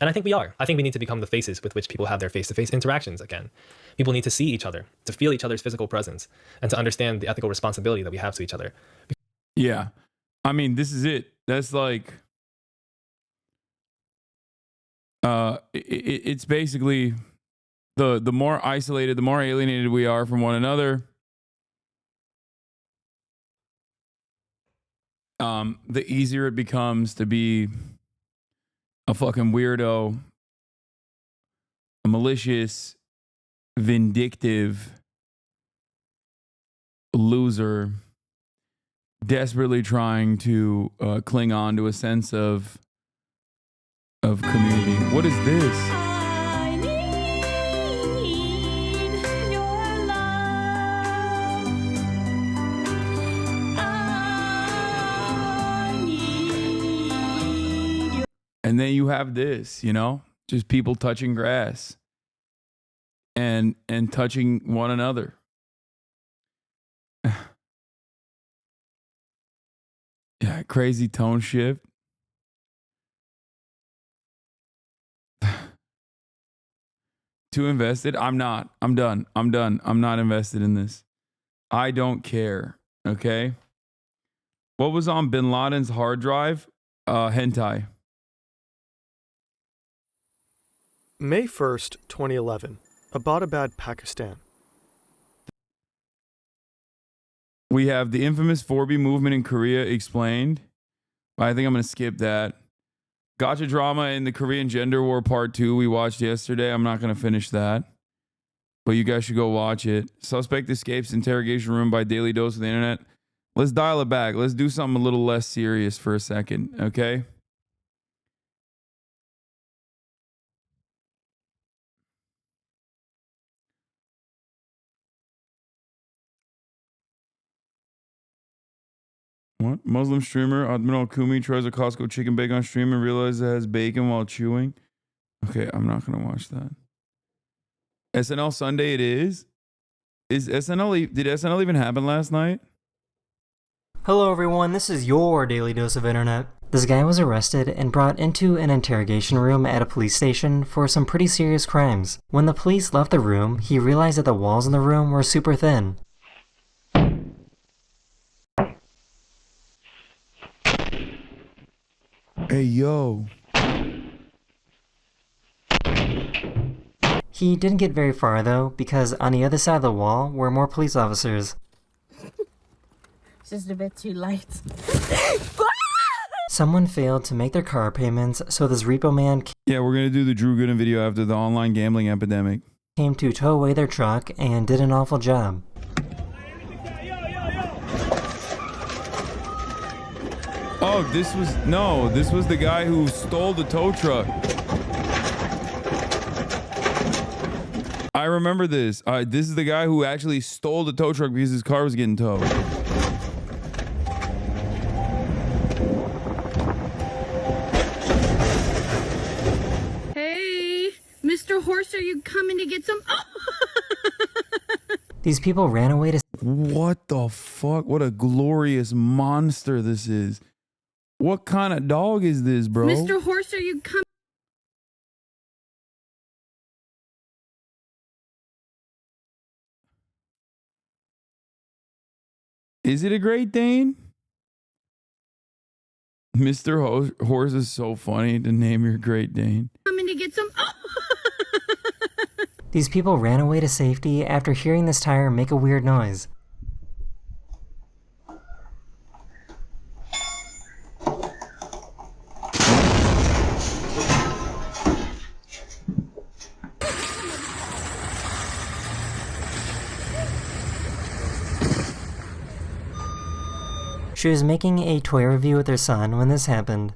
And I think we are. I think we need to become the faces with which people have their face-to-face interactions again. People need to see each other, to feel each other's physical presence, and to understand the ethical responsibility that we have to each other. Yeah. I mean, this is it. That's like, it's basically the more isolated, the more alienated we are from one another, the easier it becomes to be a fucking weirdo, a malicious, vindictive loser, desperately trying to cling on to a sense of community. What is this? I need your love. I need your... And then you have this, you know, just people touching grass and touching one another. Yeah, crazy tone shift. Too invested? I'm not. I'm done. I'm done. I'm not invested in this. I don't care. Okay. What was on Bin Laden's hard drive? Hentai. May 1st, 2011. Abbottabad, Pakistan. We have the infamous 4B movement in Korea explained. I think I'm going to skip that. Gotcha drama in the Korean Gender War Part 2 we watched yesterday. I'm not going to finish that. But you guys should go watch it. Suspect escapes interrogation room by Daily Dose of the Internet. Let's dial it back. Let's do something a little less serious for a second, okay? What? Muslim streamer Admiral Kumi tries a Costco chicken bacon stream and realizes it has bacon while chewing. Okay, I'm not going to watch that. SNL Sunday it is? Did SNL even happen last night? Hello everyone, this is your Daily Dose of Internet. This guy was arrested and brought into an interrogation room at a police station for some pretty serious crimes. When the police left the room, he realized that the walls in the room were super thin. Hey, yo. He didn't get very far though, because on the other side of the wall were more police officers. It's just a bit too light. Someone failed to make their car payments, so this repo man Yeah, we're going to do the Drew Gooden video after the online gambling epidemic. came to tow away their truck and did an awful job. Oh, this was the guy who stole the tow truck. I remember this. This is the guy who actually stole the tow truck because his car was getting towed. Hey, Mr. Horse, are you coming to get some? These people ran away to... What the fuck? What a glorious monster this is. What kind of dog is this, bro? Mr. Horse, are you coming? Is it a Great Dane? Mr. Horse is so funny to name your Great Dane. Coming to get some? These people ran away to safety after hearing this tire make a weird noise. She was making a toy review with her son when this happened.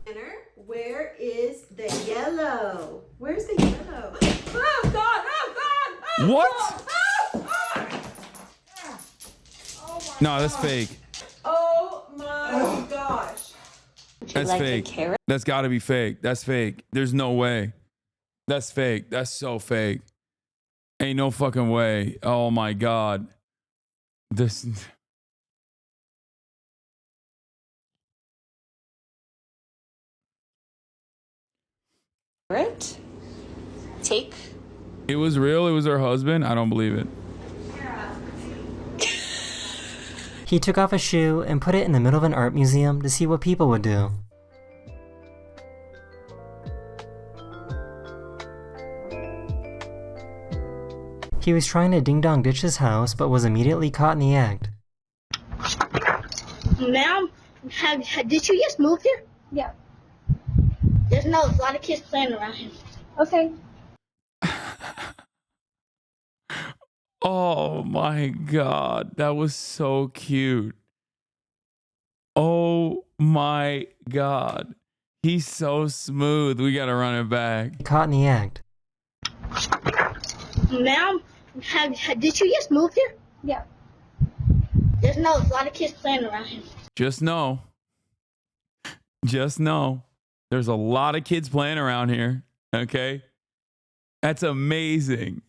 Where is the yellow? Where's the yellow? Oh God! Oh God! Oh, What? No, that's fake. Oh my gosh! That's fake. That's got to be fake. That's fake. There's no way. That's fake. That's so fake. Ain't no fucking way. Oh my God. This. It. Take. It was real. It was her husband. I don't believe it. He took off a shoe and put it in the middle of an art museum to see what people would do. He was trying to ding-dong ditch his house, but was immediately caught in the act. Ma'am, did you just move here? Yeah. There's a lot of kids playing around here. Okay. Oh my God. That was so cute. Oh my God. He's so smooth. We got to run it back. Caught in the act. Ma'am, did you just move here? Yeah. There's a lot of kids playing around here. Just know. There's a lot of kids playing around here. Okay. That's amazing.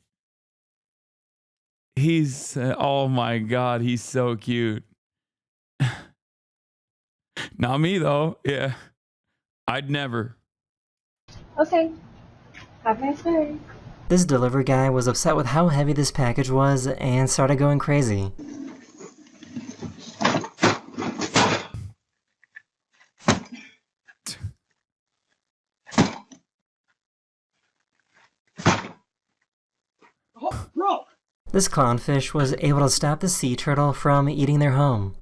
Oh my God, he's so cute. Not me though. Yeah. I'd never. Okay. Have a nice day. This delivery guy was upset with how heavy this package was and started going crazy. This clownfish was able to stop the sea turtle from eating their home.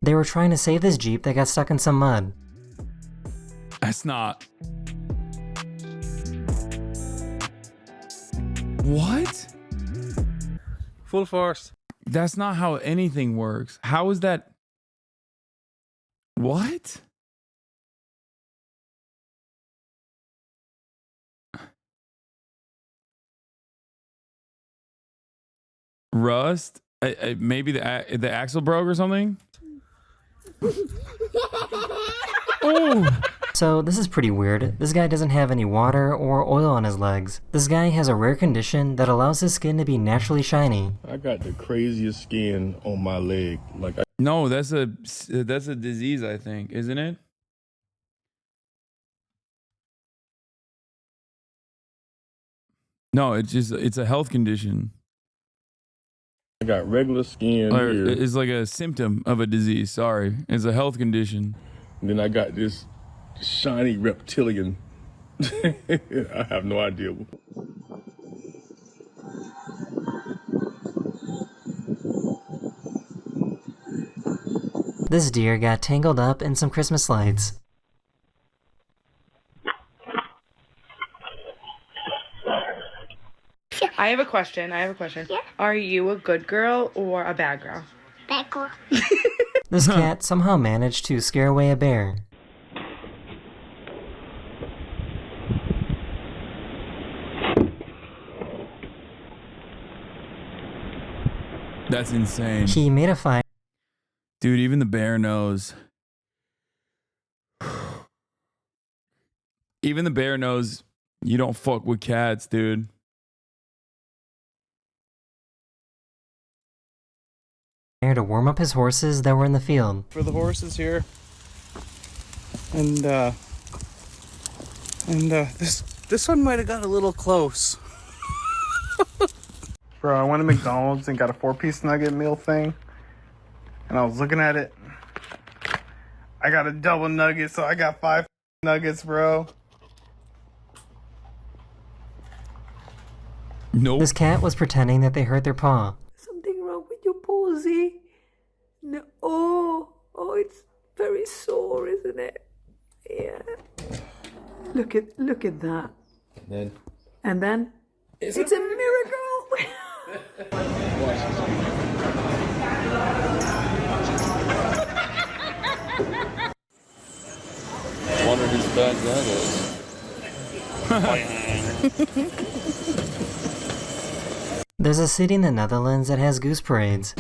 They were trying to save this Jeep that got stuck in some mud. That's not... What? Full force. That's not how anything works. How is that? What? Rust? Maybe the axle broke or something? Oh. So this is pretty weird. This guy doesn't have any water or oil on his legs. This guy has a rare condition that allows his skin to be naturally shiny. I got the craziest skin on my leg. No, that's a disease, I think, isn't it? No, it's a health condition. I got regular skin here. It's like a symptom of a disease. Sorry, it's a health condition. And then I got this shiny reptilian. I have no idea. This deer got tangled up in some Christmas lights. I have a question. Yeah. Are you a good girl or a bad girl? Bad girl. This cat somehow managed to scare away a bear. That's insane. He made a fire. Dude, even the bear knows. Even the bear knows you don't fuck with cats, dude. To warm up his horses that were in the field. For the horses here. And this one might have got a little close. Bro, I went to McDonald's and got a 4-piece nugget meal thing. And I was looking at it. I got a double nugget, so I got 5 nuggets, bro. Nope. This cat was pretending that they hurt their paw. Something wrong with your palsy? No. Oh, it's very sore, isn't it? Yeah. Look at that. And then it's a miracle. Wonder whose bag that is. There's a city in the Netherlands that has goose parades.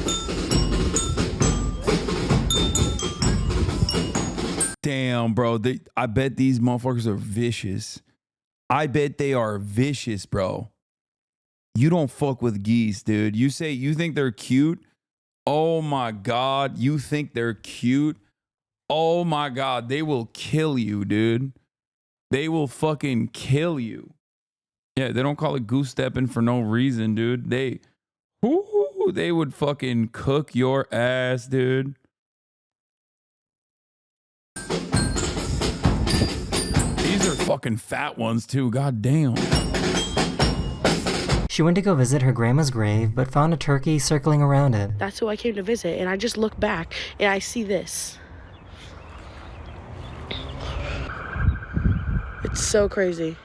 Damn, bro. I bet these motherfuckers are vicious. I bet they are vicious, bro. You don't fuck with geese, dude. You say you think they're cute? Oh my God. You think they're cute? Oh my God. They will kill you, dude. They will fucking kill you. Yeah, they don't call it goose stepping for no reason, dude. They would fucking cook your ass, dude. These are fucking fat ones too. God damn. She went to go visit her grandma's grave, but found a turkey circling around it. That's who I came to visit, and I just look back and I see this. It's so crazy.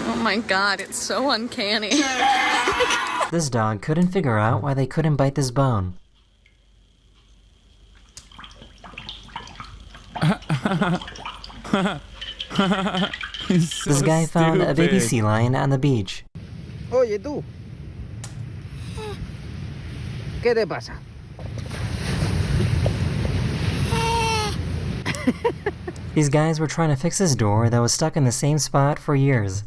Oh my God, it's so uncanny. This dog couldn't figure out why they couldn't bite this bone. This guy found a baby sea lion on the beach. Oye, tú. ¿Qué te pasa? These guys were trying to fix his door that was stuck in the same spot for years.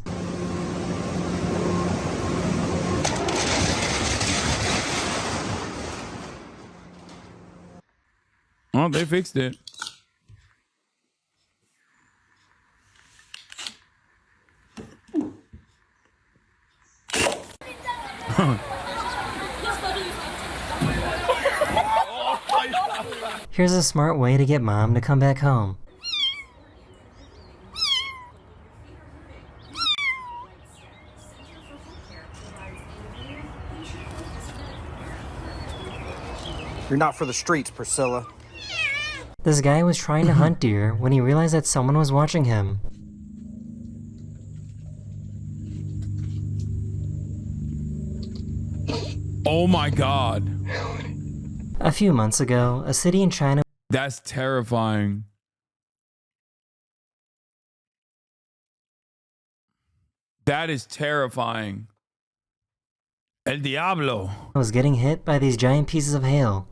Oh, they fixed it. Here's a smart way to get mom to come back home. You're not for the streets, Priscilla. This guy was trying to hunt deer when he realized that someone was watching him. Oh my God. A few months ago, a city in China. That's terrifying. That is terrifying. El Diablo was getting hit by these giant pieces of hail.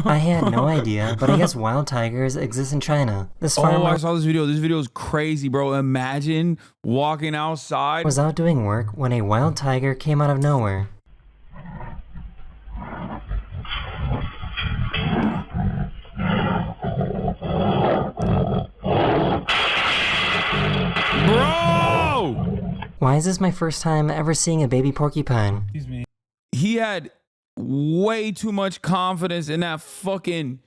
I had no idea, but I guess wild tigers exist in China. This farmer I saw this video. This video is crazy, bro. Imagine walking outside. Was out doing work when a wild tiger came out of nowhere. Bro! Why is this my first time ever seeing a baby porcupine? Excuse me. He had way too much confidence in that fucking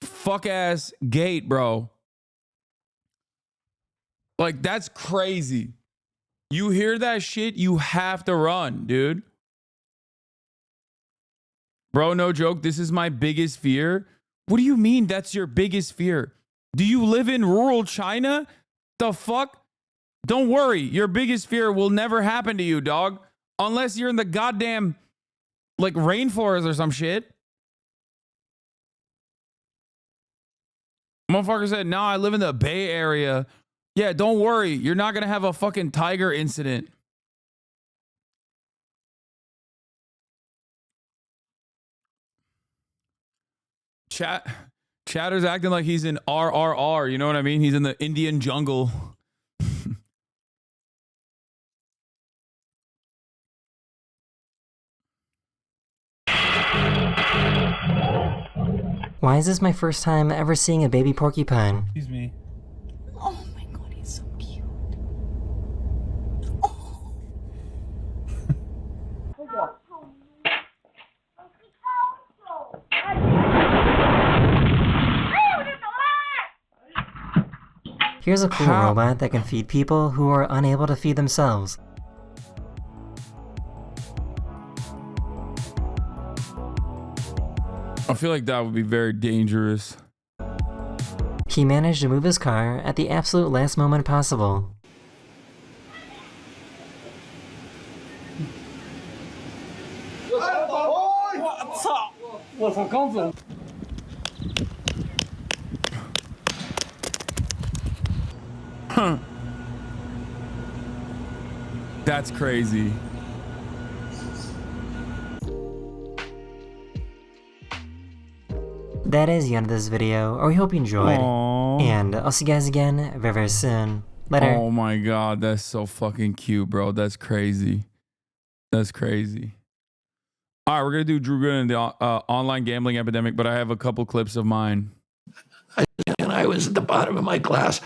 fuck-ass gate, bro. Like, that's crazy. You hear that shit, you have to run, dude. Bro, no joke, this is my biggest fear. What do you mean that's your biggest fear? Do you live in rural China? The fuck? Don't worry, your biggest fear will never happen to you, dog. Unless you're in the goddamn, like, rainforest or some shit. Motherfucker said, no, I live in the Bay Area. Yeah, don't worry. You're not going to have a fucking tiger incident. Chatter's acting like he's in RRR. You know what I mean? He's in the Indian jungle. Why is this my first time ever seeing a baby porcupine? Excuse me. Oh my God, he's so cute. Here's a cool robot that can feed people who are unable to feed themselves. I feel like that would be very dangerous. He managed to move his car at the absolute last moment possible. Huh. That's crazy. That is the end of this video, or we hope you enjoyed. Aww. And I'll see you guys again very, very soon. Later. Oh my God, that's so fucking cute, bro. That's crazy. That's crazy. All right, we're going to do Drew Gooden and the online gambling epidemic, but I have a couple clips of mine. And I was at the bottom of my class.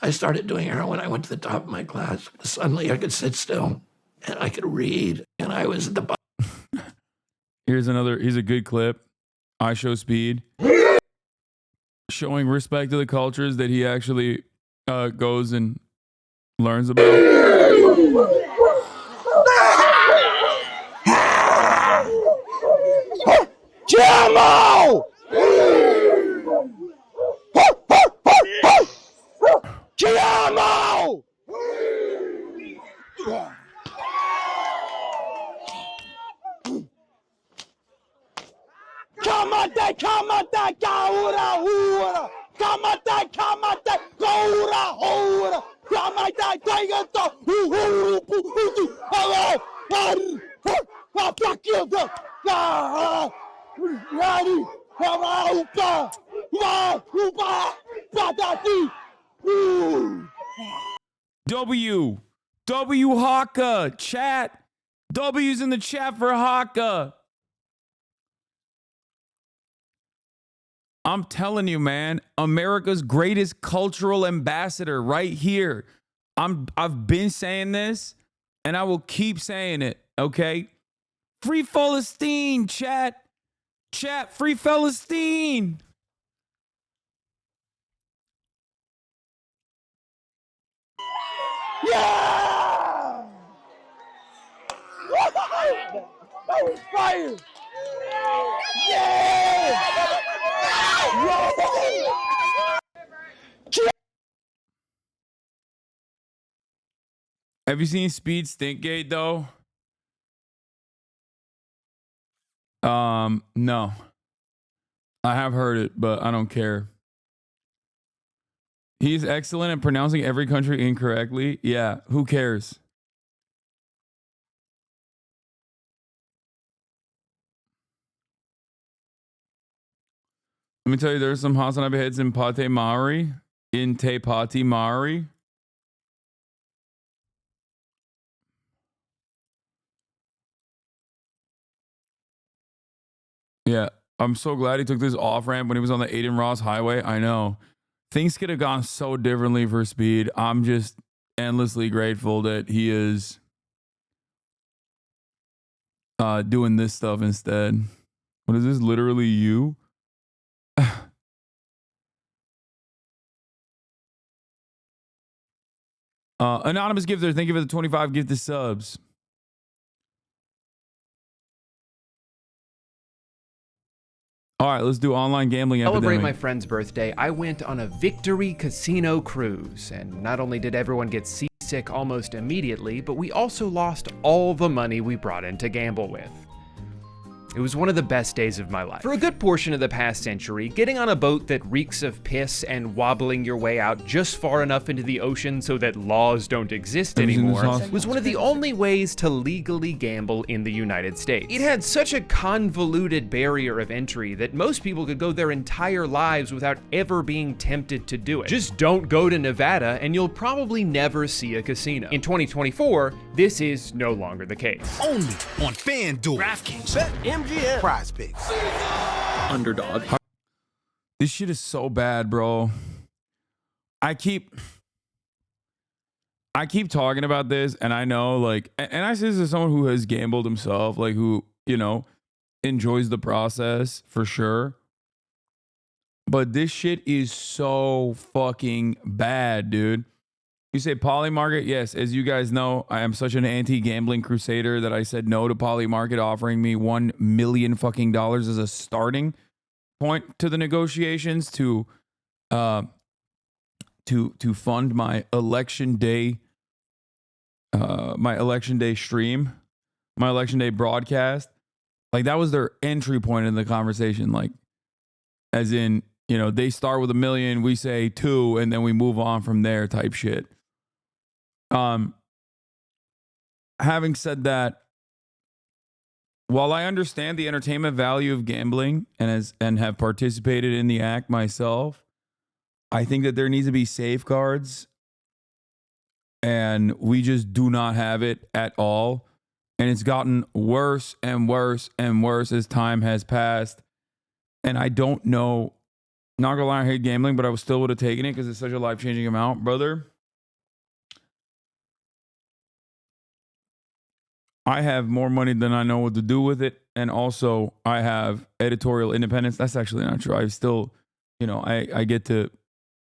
I started doing heroin. I went to the top of my class. Suddenly I could sit still and I could read. And I was at the bottom. Here's a good clip. iShowSpeed. Showing respect to the cultures that he actually goes and learns about. Jamo! Jamo! Kamate, kamate, kaura, hura. Kamate, kamate, kaura, hura. Kamate, tagata, huru, puhutu. Hello, fuck you, Ready, upa, patati. W Haka, chat. W's in the chat for Haka. I'm telling you, man, America's greatest cultural ambassador right here. I've been saying this, and I will keep saying it, okay? Free Palestine, chat. Chat, free Palestine. Yeah! That was fire! Yeah! Have you seen Speed Stinkgate though? No. I have heard it, but I don't care. He's excellent at pronouncing every country incorrectly. Yeah, who cares? Let me tell you, there's some HasanAbi heads in Pate Mari. In Te Pati Mari. Yeah, I'm so glad he took this off ramp when he was on the Aiden Ross Highway. I know. Things could have gone so differently for Speed. I'm just endlessly grateful that he is doing this stuff instead. What is this? Literally you? Anonymous gifter, thank you for the 25 gifted subs. All right, let's do online gambling Celebrate epidemic. my friend's birthday. I went on a Victory Casino cruise, and not only did everyone get seasick almost immediately, but we also lost all the money we brought in to gamble with. It was one of the best days of my life. For a good portion of the past century, getting on a boat that reeks of piss and wobbling your way out just far enough into the ocean so that laws don't exist anymore was one of the only ways to legally gamble in the United States. It had such a convoluted barrier of entry that most people could go their entire lives without ever being tempted to do it. Just don't go to Nevada and you'll probably never see a casino. In 2024, this is no longer the case. Only on FanDuel, DraftKings, BetMGM, Prize Picks. Underdog. This shit is so bad, bro. I keep talking about this, and I know, like, and I say this as someone who has gambled himself, like, who, you know, enjoys the process for sure. But this shit is so fucking bad, dude. You say Polymarket? Yes, as you guys know, I am such an anti-gambling crusader that I said no to Polymarket offering me $1 million fucking dollars as a starting point to the negotiations to fund my election day stream, my election day broadcast. Like, that was their entry point in the conversation. Like, as in, you know, they start with $1 million, we say 2, and then we move on from there type shit. Having said that, while I understand the entertainment value of gambling and have participated in the act myself, I think that there needs to be safeguards, and we just do not have it at all. And it's gotten worse and worse and worse as time has passed. And I don't know, not gonna lie, I hate gambling, but I still would have taken it because it's such a life-changing amount, brother. I have more money than I know what to do with it. And also I have editorial independence. That's actually not true. I still, you know, I get to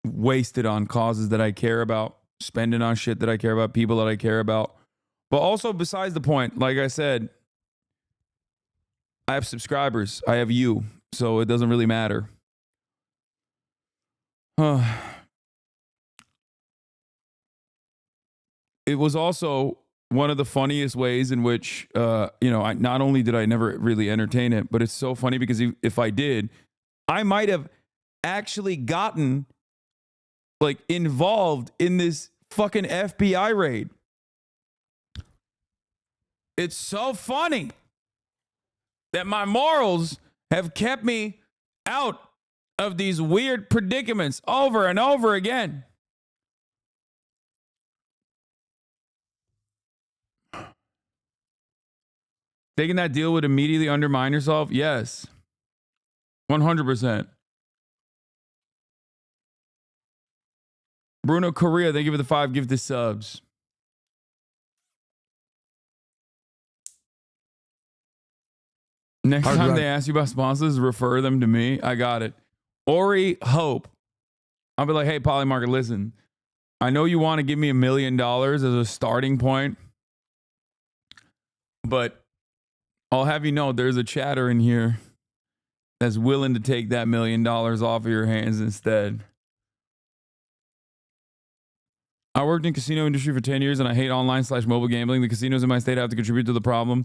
waste it on causes that I care about, spend it on shit that I care about, people that I care about. But also, besides the point, like I said, I have subscribers. I have you. So it doesn't really matter. It was also one of the funniest ways in which, not only did I never really entertain it, but it's so funny because if I did, I might have actually gotten like involved in this fucking FBI raid. It's so funny that my morals have kept me out of these weird predicaments over and over again. Taking that deal would immediately undermine yourself? Yes. 100%. Bruno Correa, thank you for the 5 gifted subs. Next time they ask you about sponsors, refer them to me. I got it. Ori Hope. I'll be like, hey, Polymarket, listen. I know you want to give me $1 million as a starting point, but I'll have you know there's a chatter in here that's willing to take that $1 million off of your hands instead. I worked in casino industry for 10 years and I hate online/mobile gambling. The casinos in my state have to contribute to the problem.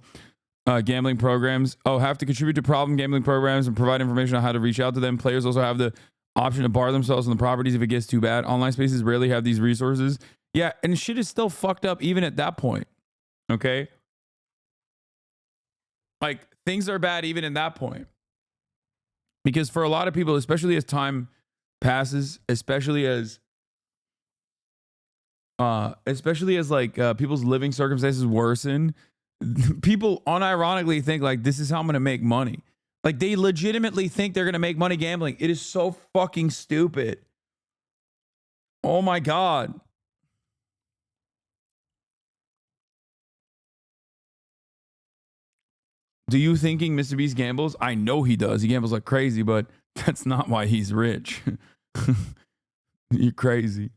Gambling programs. Have to contribute to problem gambling programs and provide information on how to reach out to them. Players also have the option to bar themselves on the properties if it gets too bad. Online spaces rarely have these resources. Yeah, and shit is still fucked up even at that point. Okay? Like, things are bad even at that point. Because for a lot of people, especially as time passes, especially as people's living circumstances worsen, people unironically think like, this is how I'm going to make money. Like, they legitimately think they're going to make money gambling. It is so fucking stupid. Oh my God. Do you thinking Mr. Beast gambles? I know he does. He gambles like crazy, but that's not why he's rich. You're crazy.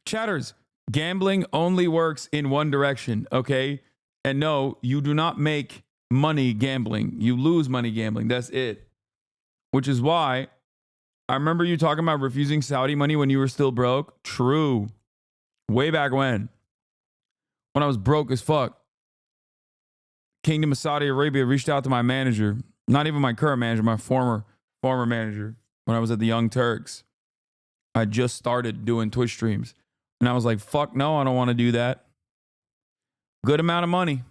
Chatters, gambling only works in one direction, okay? And no, you do not make money gambling. You lose money gambling. That's it. Which is why I remember you talking about refusing Saudi money when you were still broke. True. Way back when I was broke as fuck. Kingdom of Saudi Arabia reached out to my manager, not even my current manager, my former manager, when I was at the Young Turks. I just started doing Twitch streams. And I was like, fuck no, I don't want to do that. Good amount of money.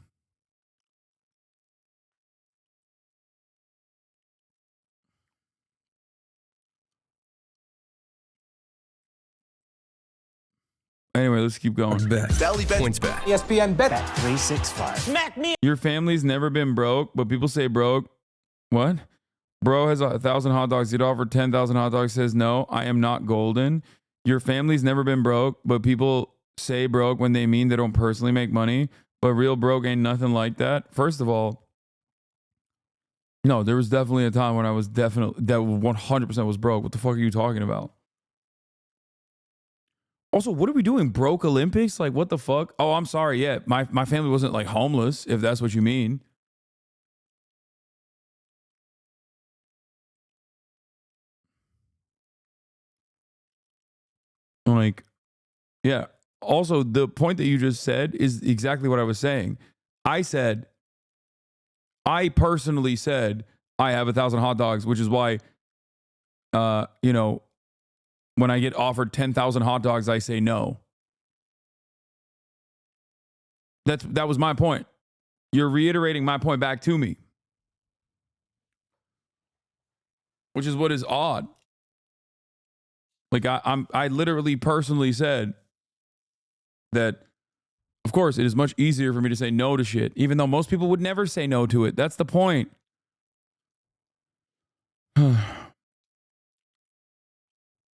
Anyway, let's keep going. Sally bet. Points bet. ESPN bet. 365. Smack me. Your family's never been broke, but people say broke. What? Bro has 1,000 hot dogs. He'd offer 10,000 hot dogs. Says no, I am not golden. Your family's never been broke, but people say broke when they mean they don't personally make money. But real broke ain't nothing like that. First of all, no, there was definitely a time when I was that 100% was broke. What the fuck are you talking about? Also, what are we doing? Broke Olympics? Like, what the fuck? Oh, I'm sorry. Yeah, my family wasn't like homeless, if that's what you mean. Like, yeah. Also, the point that you just said is exactly what I was saying. I personally said, I have 1,000 hot dogs, which is why, when I get offered 10,000 hot dogs, I say no. That was my point. You're reiterating my point back to me, which is what is odd. Like I literally personally said that, of course, it is much easier for me to say no to shit, even though most people would never say no to it. That's the point.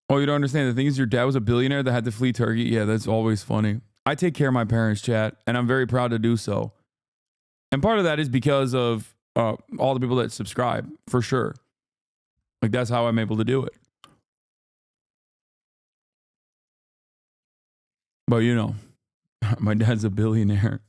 Oh, you don't understand. The thing is, your dad was a billionaire that had to flee Turkey. Yeah, that's always funny. I take care of my parents, chat, and I'm very proud to do so. And part of that is because of all the people that subscribe, for sure. Like, that's how I'm able to do it. But, my dad's a billionaire.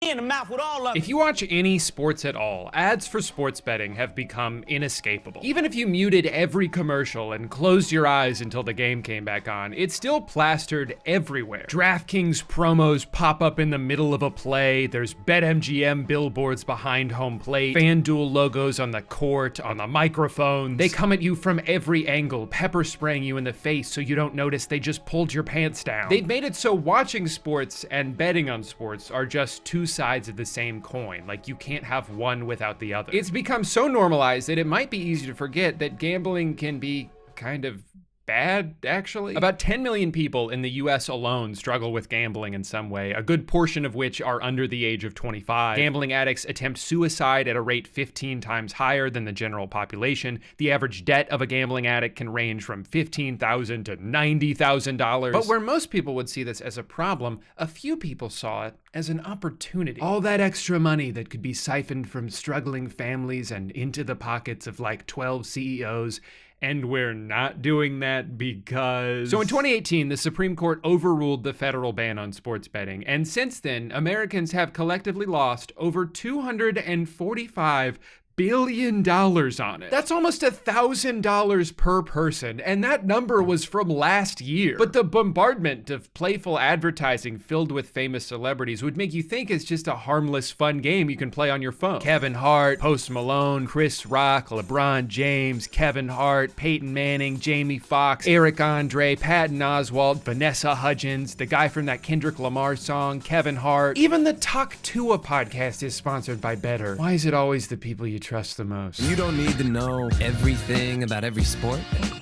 In the mouth with all of If you watch any sports at all, ads for sports betting have become inescapable. Even if you muted every commercial and closed your eyes until the game came back on, it's still plastered everywhere. DraftKings promos pop up in the middle of a play, there's BetMGM billboards behind home plate, FanDuel logos on the court, on the microphones. They come at you from every angle, pepper spraying you in the face so you don't notice they just pulled your pants down. They've made it so watching sports and betting on sports are just two sides of the same coin. Like, you can't have one without the other. It's become so normalized that it might be easy to forget that gambling can be kind of bad, actually. About 10 million people in the US alone struggle with gambling in some way, a good portion of which are under the age of 25. Gambling addicts attempt suicide at a rate 15 times higher than the general population. The average debt of a gambling addict can range from $15,000 to $90,000. But where most people would see this as a problem, a few people saw it as an opportunity. All that extra money that could be siphoned from struggling families and into the pockets of like 12 CEOs. And we're not doing that because... So in 2018, the Supreme Court overruled the federal ban on sports betting. And since then, Americans have collectively lost over $245 billion on it. That's almost $1,000 per person, and that number was from last year. But the bombardment of playful advertising filled with famous celebrities would make you think it's just a harmless, fun game you can play on your phone. Kevin Hart, Post Malone, Chris Rock, LeBron James, Kevin Hart, Peyton Manning, Jamie Foxx, Eric Andre, Patton Oswalt, Vanessa Hudgens, the guy from that Kendrick Lamar song, Kevin Hart. Even the Talk Tua podcast is sponsored by Better. Why is it always the people you trust the most? You don't need to know everything about every sport.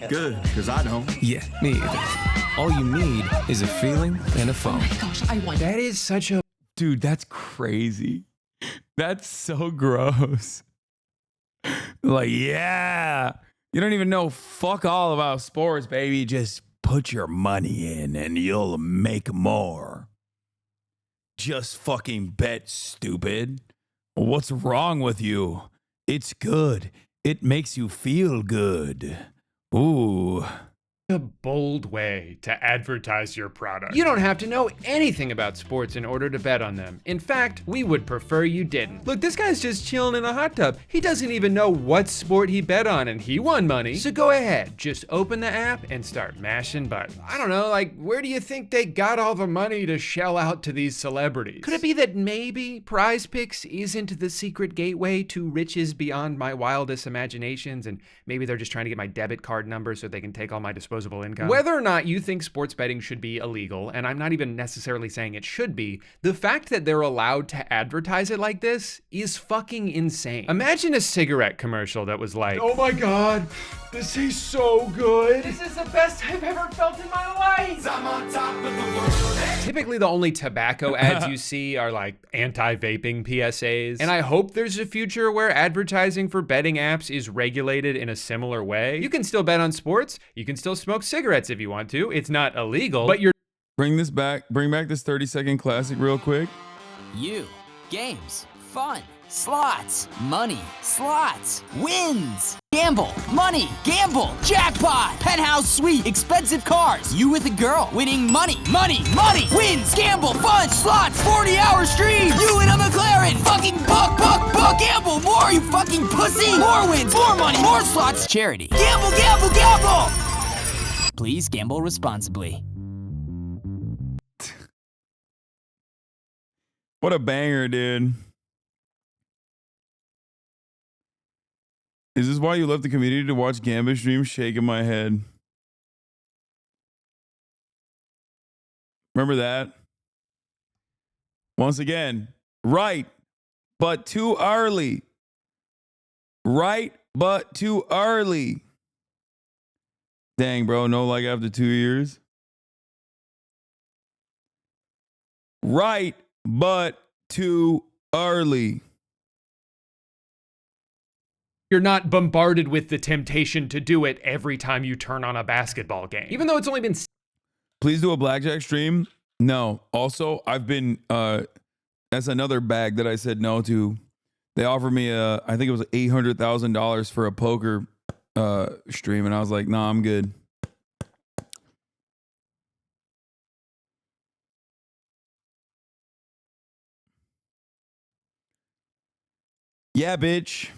Good, because I don't. Yeah, me either. All you need is a feeling and a phone. Oh my gosh, I want That is such a... Dude, that's crazy. That's so gross. Like, yeah. You don't even know fuck all about sports, baby. Just put your money in and you'll make more. Just fucking bet, stupid. What's wrong with you? It's good. It makes you feel good. Ooh. A bold way to advertise your product. You don't have to know anything about sports in order to bet on them. In fact, we would prefer you didn't. Look, this guy's just chilling in a hot tub. He doesn't even know what sport he bet on and he won money. So go ahead, just open the app and start mashing buttons. I don't know, like, where do you think they got all the money to shell out to these celebrities? Could it be that maybe Prize Picks isn't the secret gateway to riches beyond my wildest imaginations, and maybe they're just trying to get my debit card number so they can take all my disposable income? Whether or not you think sports betting should be illegal, and I'm not even necessarily saying it should be, the fact that they're allowed to advertise it like this is fucking insane. Imagine a cigarette commercial that was like, "Oh my God, this tastes so good. This is the best I've ever felt in my life. I'm on top of the world." Typically the only tobacco ads you see are like anti-vaping PSAs. And I hope there's a future where advertising for betting apps is regulated in a similar way. You can still bet on sports. You can still smoke cigarettes if you want to. It's not illegal, but you're... Bring back this 30-second classic real quick. You, games, fun, slots, money, slots, wins, gamble, money, gamble, jackpot, penthouse suite, expensive cars, you with a girl, winning money, money, money, wins, gamble, fun, slots, 40-hour streams, you in a McLaren, fucking buck, gamble more, you fucking pussy, more wins, more money, more slots, charity, gamble, gamble, gamble. Please gamble responsibly. What a banger, dude. Is this why you left the community to watch Gambit stream? Shaking my head. Remember that? Once again, right, but too early. Right, but too early. Dang, bro, no like after 2 years. Right, but too early. You're not bombarded with the temptation to do it every time you turn on a basketball game. Even though it's only been... Please do a blackjack stream. No. Also, I've been, that's another bag that I said no to. They offered me, I think it was $800,000 for a poker stream. And I was like, nah, I'm good. Yeah, bitch.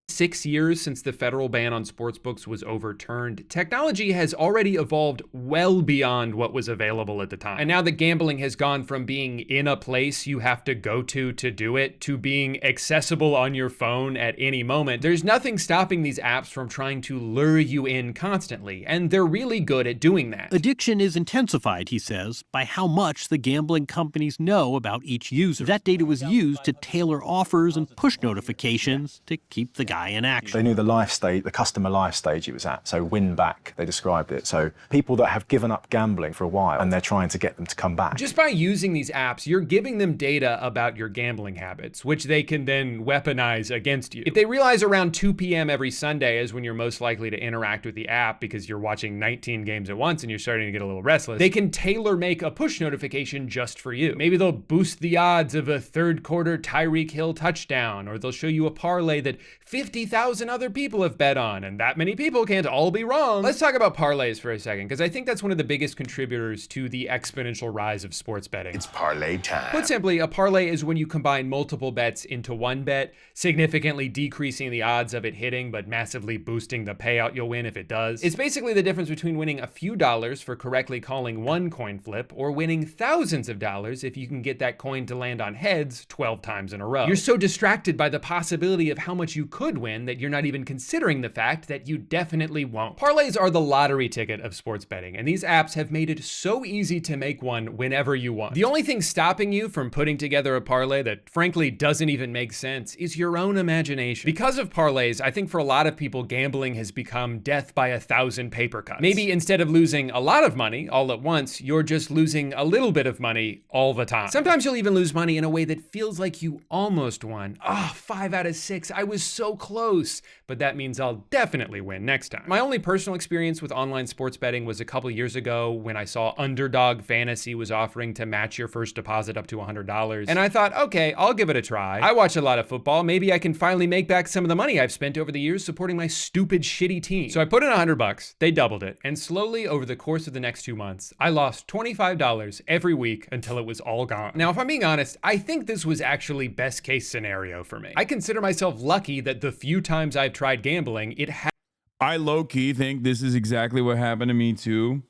6 years since the federal ban on sportsbooks was overturned, technology has already evolved well beyond what was available at the time. And now that gambling has gone from being in a place you have to go to do it, to being accessible on your phone at any moment, there's nothing stopping these apps from trying to lure you in constantly, and they're really good at doing that. Addiction is intensified, he says, by how much the gambling companies know about each user. That data was used to tailor offers and push notifications to keep the guy in action. They knew the life stage, the customer life stage it was at, so win back, they described it. So people that have given up gambling for a while and they're trying to get them to come back. Just by using these apps, you're giving them data about your gambling habits, which they can then weaponize against you. If they realize around 2 p.m. every Sunday is when you're most likely to interact with the app because you're watching 19 games at once and you're starting to get a little restless, they can tailor make a push notification just for you. Maybe they'll boost the odds of a third quarter Tyreek Hill touchdown, or they'll show you a parlay that 50,000 other people have bet on, and that many people can't all be wrong. Let's talk about parlays for a second, because I think that's one of the biggest contributors to the exponential rise of sports betting. It's parlay time. Put simply, a parlay is when you combine multiple bets into one bet, significantly decreasing the odds of it hitting, but massively boosting the payout you'll win if it does. It's basically the difference between winning a few dollars for correctly calling one coin flip, or winning thousands of dollars if you can get that coin to land on heads 12 times in a row. You're so distracted by the possibility of how much you could win that you're not even considering the fact that you definitely won't. Parlays are the lottery ticket of sports betting, and these apps have made it so easy to make one whenever you want. The only thing stopping you from putting together a parlay that frankly doesn't even make sense is your own imagination. Because of parlays, I think for a lot of people, gambling has become death by 1,000 paper cuts. Maybe instead of losing a lot of money all at once, you're just losing a little bit of money all the time. Sometimes you'll even lose money in a way that feels like you almost won. 5 out of 6, I was so close, but that means I'll definitely win next time. My only personal experience with online sports betting was a couple years ago when I saw Underdog Fantasy was offering to match your first deposit up to $100. And I thought, okay, I'll give it a try. I watch a lot of football. Maybe I can finally make back some of the money I've spent over the years supporting my stupid, shitty team. So I put in $100, they doubled it. And slowly over the course of the next 2 months, I lost $25 every week until it was all gone. Now, if I'm being honest, I think this was actually best case scenario for me. I consider myself lucky that the few times I've tried gambling, it has. I low-key think this is exactly what happened to me too.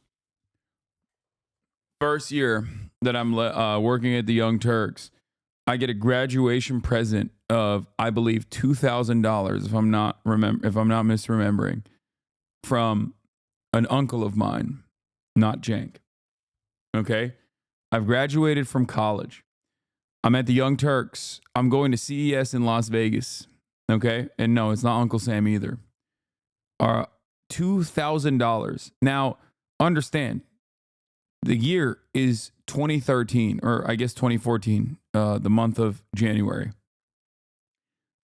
First year that I'm working at the Young Turks, I get a graduation present of, I believe, $2,000 if I'm not misremembering, from an uncle of mine, not Jank. Okay, I've graduated from college. I'm at the Young Turks. I'm going to CES in Las Vegas. Okay, and no, it's not Uncle Sam either. $2,000. Now, understand, the year is 2013, or I guess 2014, the month of January.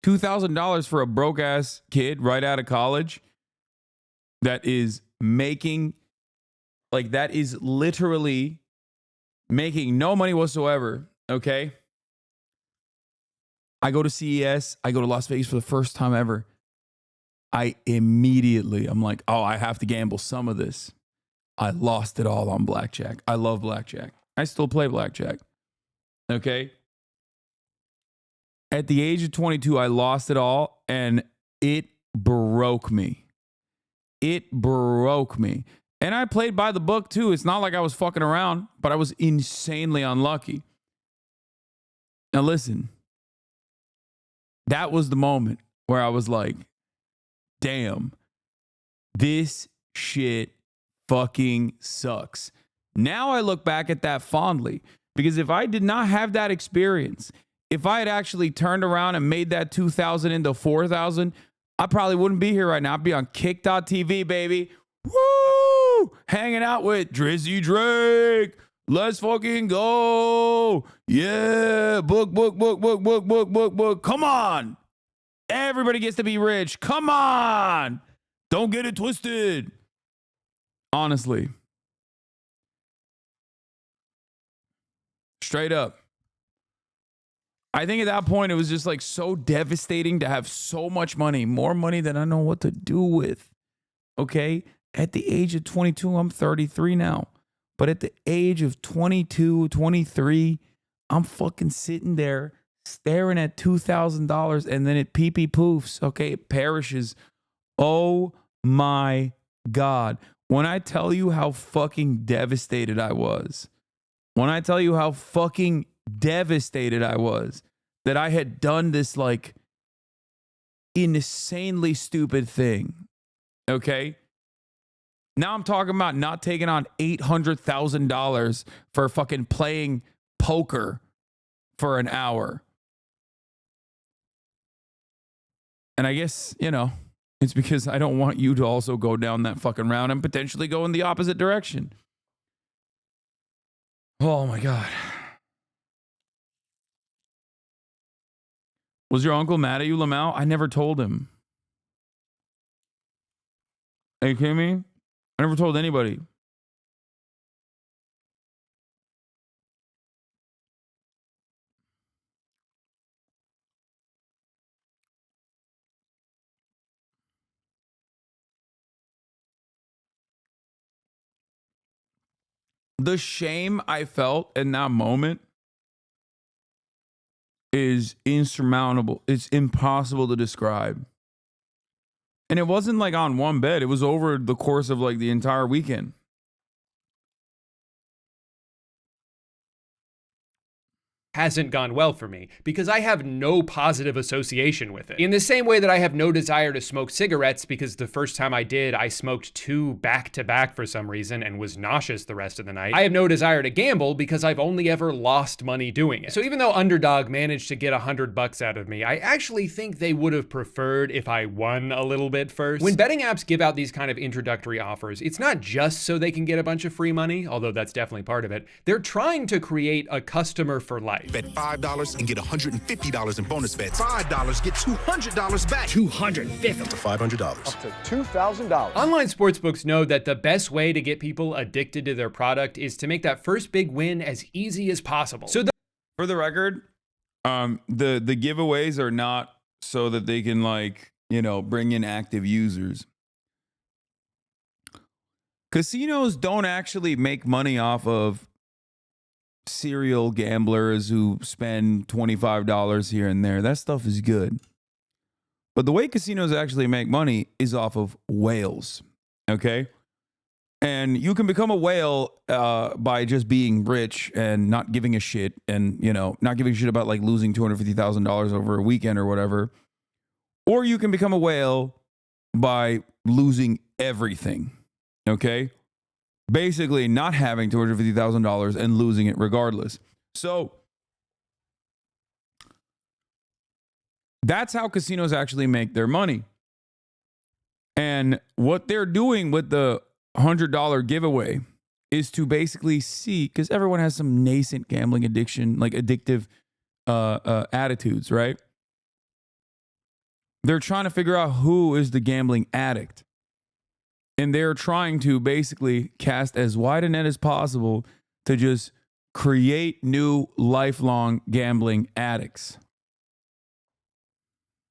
$2,000 for a broke ass kid right out of college that is making, like, that is literally making no money whatsoever. Okay. I go to CES, I go to Las Vegas for the first time ever. I'm like, oh, I have to gamble some of this. I lost it all on blackjack. I love blackjack. I still play blackjack. Okay. At the age of 22, I lost it all, and it broke me. It broke me. And I played by the book too. It's not like I was fucking around, but I was insanely unlucky. Now listen, that was the moment where I was like, damn, this shit fucking sucks. Now I look back at that fondly, because if I did not have that experience, if I had actually turned around and made that 2,000 into 4,000, I probably wouldn't be here right now. I'd be on kick.tv, baby. Woo! Hanging out with Drizzy Drake. Let's fucking go. Yeah. Book. Come on. Everybody gets to be rich. Come on. Don't get it twisted. Honestly. Straight up. I think at that point, it was just like so devastating to have so much money, more money than I know what to do with. Okay. At the age of 22, I'm 33 now. But at the age of 22, 23, I'm fucking sitting there staring at $2,000 and then it pee-pee poofs. Okay, it perishes. Oh my God. When I tell you how fucking devastated I was, when I tell you how fucking devastated I was that I had done this like insanely stupid thing, okay? Now I'm talking about not taking on $800,000 for fucking playing poker for an hour. And I guess, you know, it's because I don't want you to also go down that fucking round and potentially go in the opposite direction. Oh my God. Was your uncle mad at you, Lamau? I never told him. Are you kidding me? I never told anybody. The shame I felt in that moment is insurmountable. It's impossible to describe. And it wasn't like on one bet. It was over the course of like the entire weekend. Hasn't gone well for me because I have no positive association with it. In the same way that I have no desire to smoke cigarettes because the first time I did, I smoked 2 back-to-back for some reason and was nauseous the rest of the night. I have no desire to gamble because I've only ever lost money doing it. So even though Underdog managed to get $100 out of me, I actually think they would have preferred if I won a little bit first. When betting apps give out these kind of introductory offers, it's not just so they can get a bunch of free money, although that's definitely part of it. They're trying to create a customer for life. Bet $5 and get $150 in bonus bets. $5 get $200 back. $250 up to $500. Up to $2,000. Online sportsbooks know that the best way to get people addicted to their product is to make that first big win as easy as possible. So for the record, the giveaways are not so that they can, like, you know, bring in active users. Casinos don't actually make money off of serial gamblers who spend $25 here and there. That stuff is good. But the way casinos actually make money is off of whales. Okay? And you can become a whale by just being rich and not giving a shit and, you know, not giving a shit about like losing $250,000 over a weekend or whatever. Or you can become a whale by losing everything. Okay? Basically not having $250,000 and losing it regardless. So that's how casinos actually make their money. And what they're doing with the $100 giveaway is to basically see, because everyone has some nascent gambling addiction, like addictive attitudes, right? They're trying to figure out who is the gambling addict. And they're trying to basically cast as wide a net as possible to just create new lifelong gambling addicts.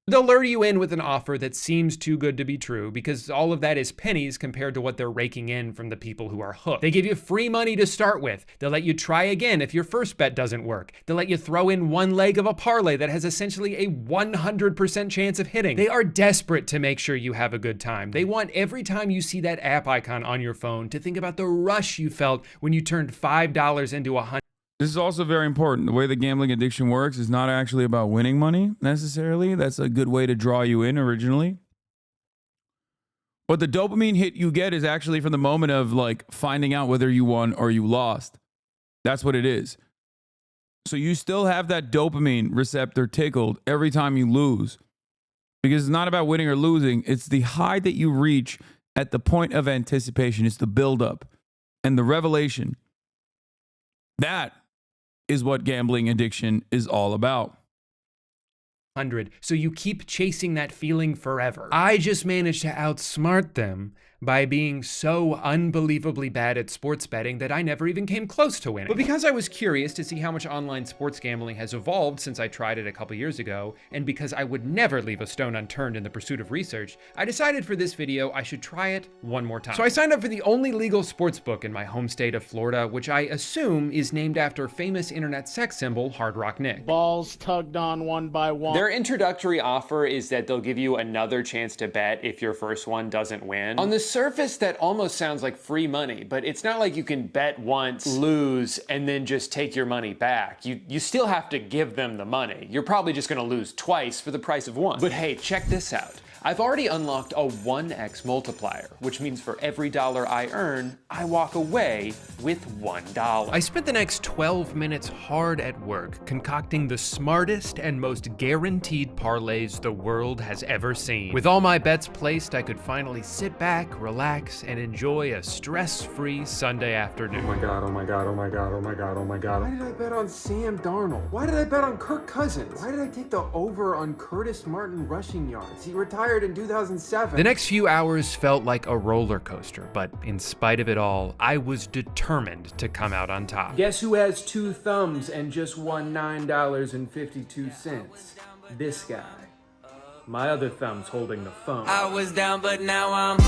they'll lure you in with an offer that seems too good to be true because all of that is pennies compared to what they're raking in from the people who are hooked. They give you free money to start with. They'll let you try again if your first bet doesn't work. They'll let you throw in one leg of a parlay that has essentially a 100% chance of hitting. They are desperate to make sure you have a good time. They want every time you see that app icon on your phone to think about the rush you felt when you turned $5 into $100. This is also very important. The way the gambling addiction works is not actually about winning money necessarily. That's a good way to draw you in originally. But the dopamine hit you get is actually from the moment of like finding out whether you won or you lost. That's what it is. So you still have that dopamine receptor tickled every time you lose. Because it's not about winning or losing. It's the high that you reach at the point of anticipation. It's the buildup and the revelation. That is what gambling addiction is all about. So you keep chasing that feeling forever. I just managed to outsmart them by being so unbelievably bad at sports betting that I never even came close to winning. But because I was curious to see how much online sports gambling has evolved since I tried it a couple years ago, and because I would never leave a stone unturned in the pursuit of research, I decided for this video I should try it one more time. So I signed up for the only legal sports book in my home state of Florida, which I assume is named after famous internet sex symbol Hard Rock Nick. Balls tugged on one by one. Their introductory offer is that they'll give you another chance to bet if your first one doesn't win. On the surface, that almost sounds like free money, but it's not like you can bet once, lose, and then just take your money back. You still have to give them the money. You're probably just gonna lose twice for the price of one. But hey, check this out. I've already unlocked a 1x multiplier, which means for every dollar I earn, I walk away with $1. I spent the next 12 minutes hard at work concocting the smartest and most guaranteed parlays the world has ever seen. With all my bets placed, I could finally sit back, relax, and enjoy a stress-free Sunday afternoon. Oh my god, oh my god, oh my god, oh my god, oh my god. Why did I bet on Sam Darnold? Why did I bet on Kirk Cousins? Why did I take the over on Curtis Martin rushing yards? He retired in 2007. The next few hours felt like a roller coaster, but in spite of it all, I was determined to come out on top. Guess who has 2 thumbs and just won $9.52? This guy. My other thumb's holding the phone. I was down, but now I'm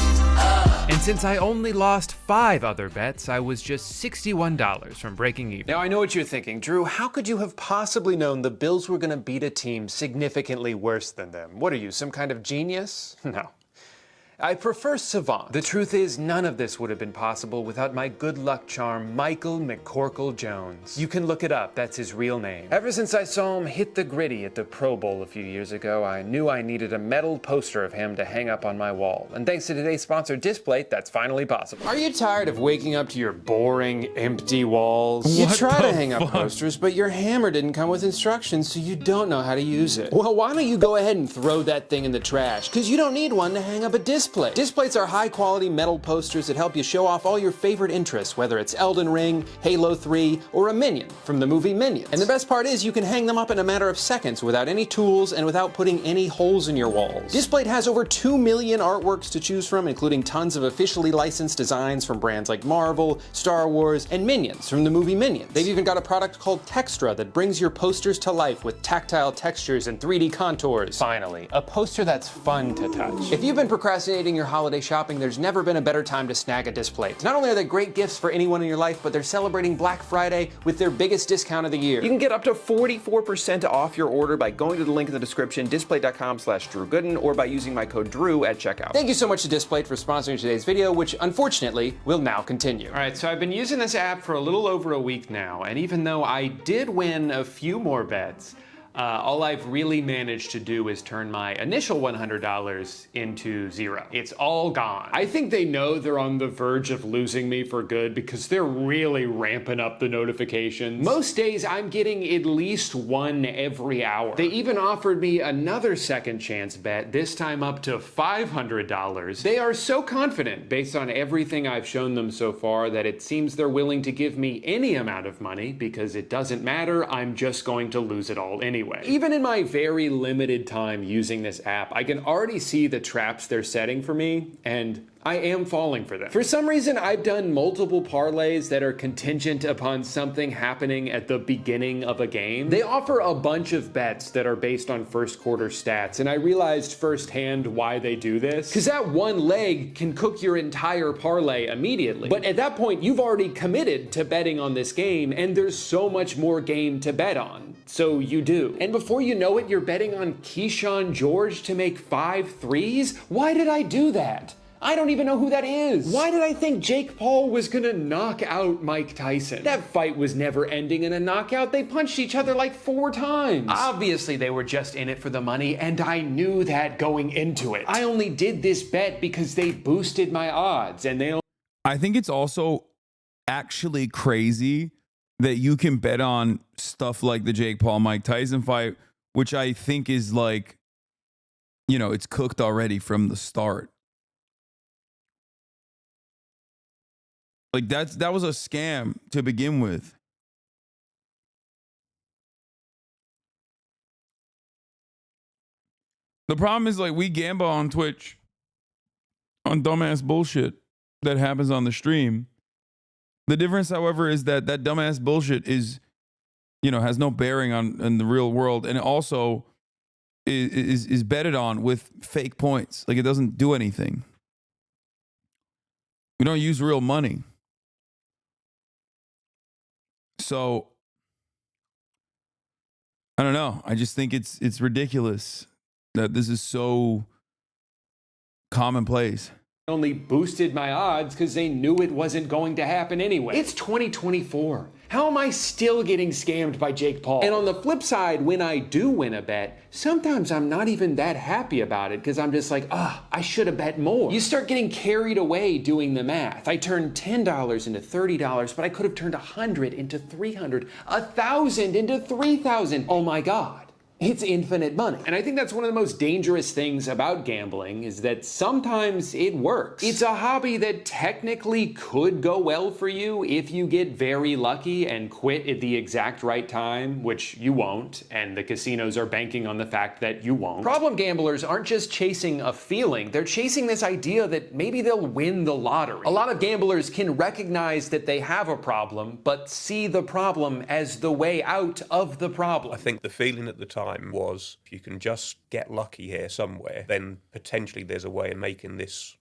And since I only lost 5 other bets, I was just $61 from breaking even. Now I know what you're thinking, Drew, how could you have possibly known the Bills were gonna beat a team significantly worse than them? What are you, some kind of genius? No. I prefer savant. The truth is, none of this would have been possible without my good luck charm, Michael McCorkle Jones. You can look it up, that's his real name. Ever since I saw him hit the gritty at the Pro Bowl a few years ago, I knew I needed a metal poster of him to hang up on my wall. And thanks to today's sponsor, Displate, that's finally possible. Are you tired of waking up to your boring, empty walls? You try to hang up posters, but your hammer didn't come with instructions, so you don't know how to use it. Well, why don't you go ahead and throw that thing in the trash? Because you don't need one to hang up a display. Displates are high-quality metal posters that help you show off all your favorite interests, whether it's Elden Ring, Halo 3, or a minion from the movie Minions. And the best part is you can hang them up in a matter of seconds without any tools and without putting any holes in your walls. Displate has over 2 million artworks to choose from, including tons of officially licensed designs from brands like Marvel, Star Wars, and Minions from the movie Minions. They've even got a product called Textra that brings your posters to life with tactile textures and 3D contours. Finally, a poster that's fun to touch. If you've been procrastinating your holiday shopping, there's never been a better time to snag a Displate. Not only are they great gifts for anyone in your life, but they're celebrating Black Friday with their biggest discount of the year. You can get up to 44% off your order by going to the link in the description, displate.com/DrewGooden, or by using my code Drew at checkout. Thank you so much to Displate for sponsoring today's video, which unfortunately will now continue. All right, so I've been using this app for a little over a week now, and even though I did win a few more bets, all I've really managed to do is turn my initial $100 into 0. It's all gone. I think they know they're on the verge of losing me for good because they're really ramping up the notifications. Most days I'm getting at least one every hour. They even offered me another second chance bet, this time up to $500. They are so confident based on everything I've shown them so far that it seems they're willing to give me any amount of money because it doesn't matter, I'm just going to lose it all anyway. Even in my very limited time using this app, I can already see the traps they're setting for me, and I am falling for them. For some reason, I've done multiple parlays that are contingent upon something happening at the beginning of a game. They offer a bunch of bets that are based on first quarter stats, and I realized firsthand why they do this. Because that one leg can cook your entire parlay immediately. But at that point, you've already committed to betting on this game, and there's so much more game to bet on. So you do. And before you know it, you're betting on Keyshawn George to make 5 threes? Why did I do that? I don't even know who that is. Why did I think Jake Paul was gonna knock out Mike Tyson? That fight was never ending in a knockout. They punched each other like 4 times. Obviously, they were just in it for the money, and I knew that going into it. I only did this bet because they boosted my odds, and they... I think it's also actually crazy that you can bet on stuff like the Jake Paul Mike Tyson fight, which I think is like, you know, it's cooked already from the start. Like that was a scam to begin with. The problem is, like, we gamble on Twitch. on dumbass bullshit that happens on the stream. The difference, however, is that that dumbass bullshit is, you know, has no bearing on in the real world, and it also is betted on with fake points. Like, it doesn't do anything. We don't use real money. So I don't know. I just think it's ridiculous that this is so commonplace. Only boosted my odds because they knew it wasn't going to happen anyway. It's 2024. How am I still getting scammed by Jake Paul? And on the flip side, when I do win a bet, sometimes I'm not even that happy about it because I'm just like, I should have bet more. You start getting carried away doing the math. I turned $10 into $30, but I could have turned 100 into 300, 1,000 into 3,000. Oh my God. It's infinite money. And I think that's one of the most dangerous things about gambling is that sometimes it works. It's a hobby that technically could go well for you if you get very lucky and quit at the exact right time, which you won't, and the casinos are banking on the fact that you won't. Problem gamblers aren't just chasing a feeling, they're chasing this idea that maybe they'll win the lottery. A lot of gamblers can recognize that they have a problem, but see the problem as the way out of the problem. I think the feeling at the time was, if you can just get lucky here somewhere, then potentially there's a way of making this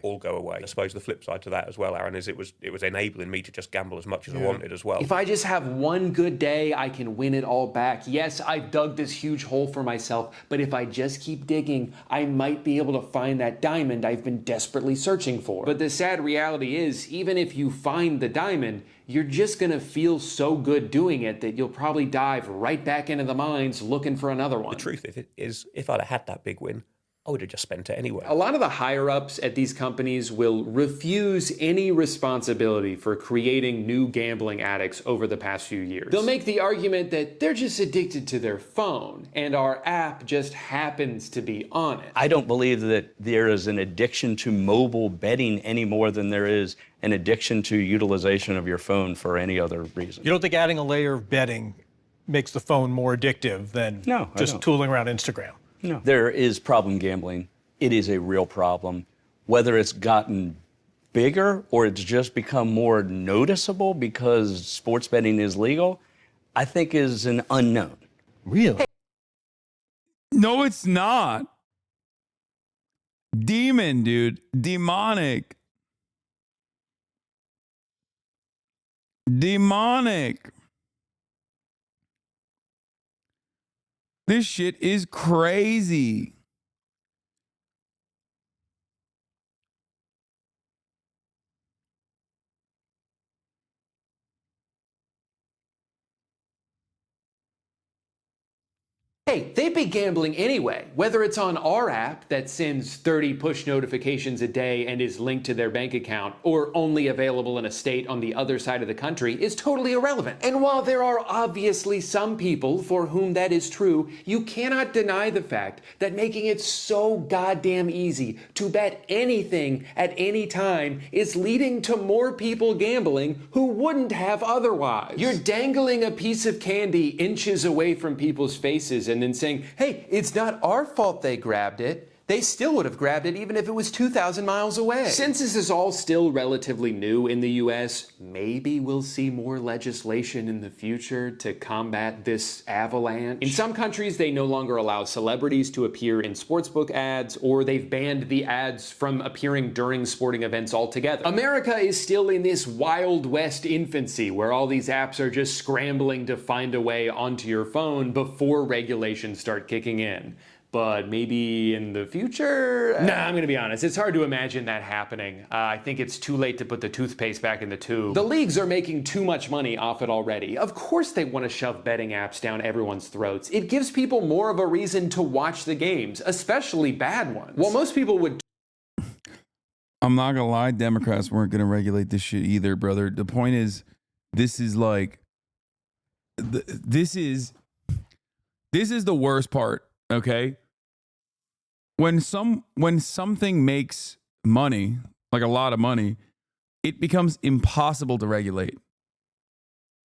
all go away. I suppose the flip side to that as well, Aaron, is it was enabling me to just gamble as much as I wanted as well. If I just have one good day, I can win it all back. Yes, I've dug this huge hole for myself, but if I just keep digging, I might be able to find that diamond I've been desperately searching for. But the sad reality is, even if you find the diamond, you're just gonna feel so good doing it that you'll probably dive right back into the mines looking for another one. The truth is, if I'd have had that big win, I would have just spent it anyway. A lot of the higher-ups at these companies will refuse any responsibility for creating new gambling addicts over the past few years. They'll make the argument that they're just addicted to their phone, and our app just happens to be on it. I don't believe that there is an addiction to mobile betting any more than there is an addiction to utilization of your phone for any other reason. You don't think adding a layer of betting makes the phone more addictive than just tooling around Instagram? No. There is problem gambling. It is a real problem. Whether it's gotten bigger or it's just become more noticeable because sports betting is legal, I think is an unknown. Really? No, it's not. Demon, dude. Demonic. Demonic. This shit is crazy. Hey, they'd be gambling anyway, whether it's on our app that sends 30 push notifications a day and is linked to their bank account, or only available in a state on the other side of the country, is totally irrelevant. And while there are obviously some people for whom that is true, you cannot deny the fact that making it so goddamn easy to bet anything at any time is leading to more people gambling who wouldn't have otherwise. You're dangling a piece of candy inches away from people's faces and then saying, hey, it's not our fault they grabbed it. They still would have grabbed it even if it was 2,000 miles away. Since this is all still relatively new in the US, maybe we'll see more legislation in the future to combat this avalanche. In some countries, they no longer allow celebrities to appear in sportsbook ads, or they've banned the ads from appearing during sporting events altogether. America is still in this Wild West infancy where all these apps are just scrambling to find a way onto your phone before regulations start kicking in. But maybe in the future? Nah, I'm gonna be honest, it's hard to imagine that happening. I think it's too late to put the toothpaste back in the tube. The leagues are making too much money off it already. Of course they want to shove betting apps down everyone's throats. It gives people more of a reason to watch the games, especially bad ones. While most people would... I'm not gonna lie, Democrats weren't gonna regulate this shit either, brother. The point is, this is like... This is the worst part, okay? When something makes money, like a lot of money, it becomes impossible to regulate.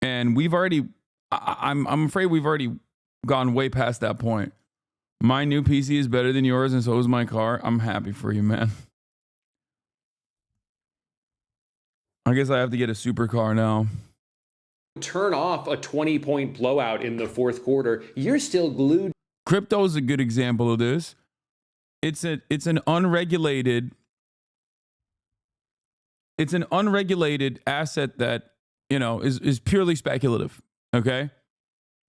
And we've already, I'm afraid we've already gone way past that point. My new PC is better than yours, and so is my car. I'm happy for you, man. I guess I have to get a supercar now. Turn off a 20-point blowout in the fourth quarter, you're still glued. Crypto is a good example of this. It's an unregulated asset that, you know, is purely speculative. Okay,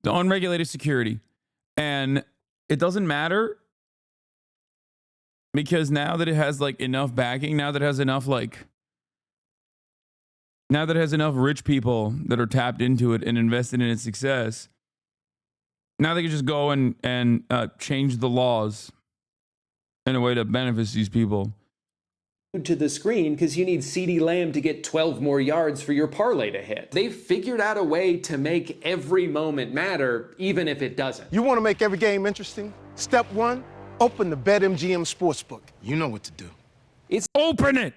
the unregulated security, and it doesn't matter because now that it has like enough backing, now that it has enough rich people that are tapped into it and invested in its success, now they can just go and change the laws in a way that benefits these people. To the screen because you need CeeDee Lamb to get 12 more yards for your parlay to hit. They've figured out a way to make every moment matter, even if it doesn't. You want to make every game interesting? Step one, open the BetMGM Sportsbook. You know what to do. It's open it.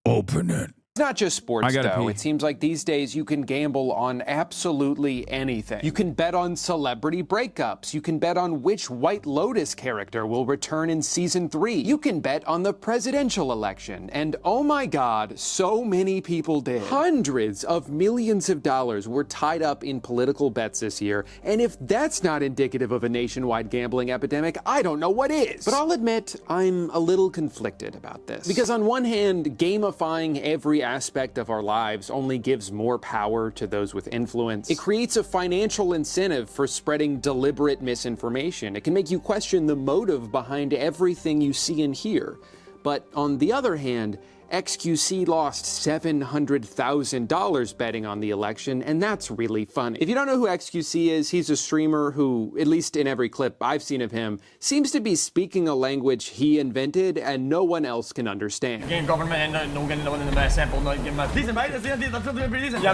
Open it. It's not just sports, though. pee. It seems like these days you can gamble on absolutely anything. You can bet on celebrity breakups. You can bet on which White Lotus character will return in season 3. You can bet on the presidential election. And oh my God, so many people did. Hundreds of millions of dollars were tied up in political bets this year. And if that's not indicative of a nationwide gambling epidemic, I don't know what is. But I'll admit, I'm a little conflicted about this. Because on one hand, gamifying every aspect of our lives only gives more power to those with influence. It creates a financial incentive for spreading deliberate misinformation. It can make you question the motive behind everything you see and hear. But on the other hand, XQC lost $700,000 betting on the election, and that's really funny. If you don't know who XQC is, he's a streamer who, at least in every clip I've seen of him, seems to be speaking a language he invented and no one else can understand. Game government and no getting the best sample. No, give my. Listen, mate. Yeah, I'm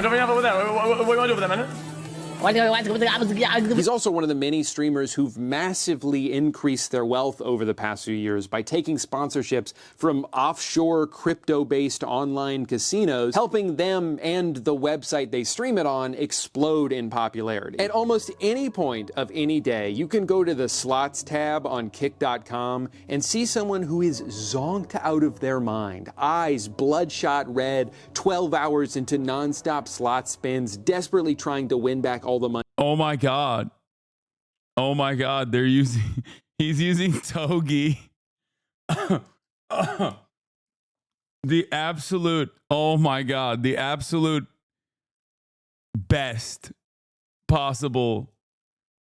jumping over there. What do you want to do with that, man? He's also one of the many streamers who've massively increased their wealth over the past few years by taking sponsorships from offshore crypto-based online casinos, helping them and the website they stream it on explode in popularity. At almost any point of any day, you can go to the slots tab on kick.com and see someone who is zonked out of their mind, eyes bloodshot red, 12 hours into non-stop slot spins, desperately trying to win back all the money. Oh my God. Oh my God. He's using Togi. The absolute, oh my God, the absolute best possible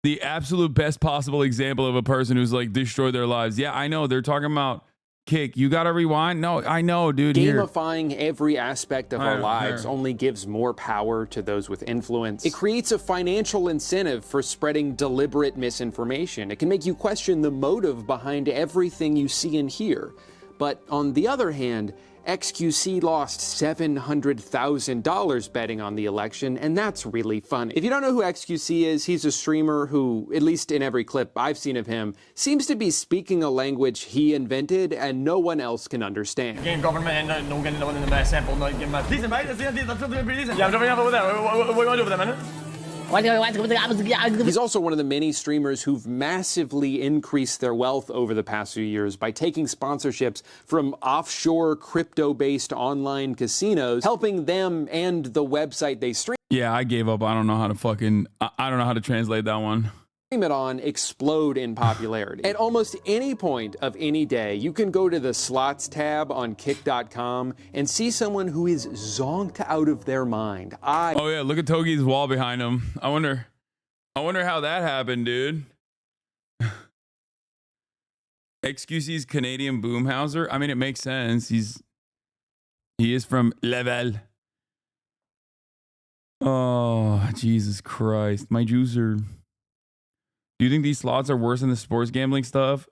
example of a person who's like destroyed their lives. Yeah, I know. They're talking about Kick. You got to rewind? No, I know, dude. Gamifying every aspect of our lives only gives more power to those with influence. It creates a financial incentive for spreading deliberate misinformation. It can make you question the motive behind everything you see and hear. But on the other hand, XQC lost $700,000 betting on the election, and that's really funny. If you don't know who XQC is, he's a streamer who, at least in every clip I've seen of him, seems to be speaking a language he invented and no one else can understand. Game government and no getting the best sample. No, give my. Listen, mate. Yeah, I'm jumping over there. What do you want to do with that, man? He's also one of the many streamers who've massively increased their wealth over the past few years by taking sponsorships from offshore crypto-based online casinos, helping them and the website they stream. Yeah, I gave up. I don't know how to translate that one. It on explode in popularity. At almost any point of any day, you can go to the slots tab on kick.com and see someone who is zonked out of their mind. Oh yeah, look at Togi's wall behind him. I wonder how that happened, dude. XQC's Canadian Boomhauser. I mean, it makes sense. He is from Level. Oh, Jesus Christ. My juicer. Do you think these slots are worse than the sports gambling stuff?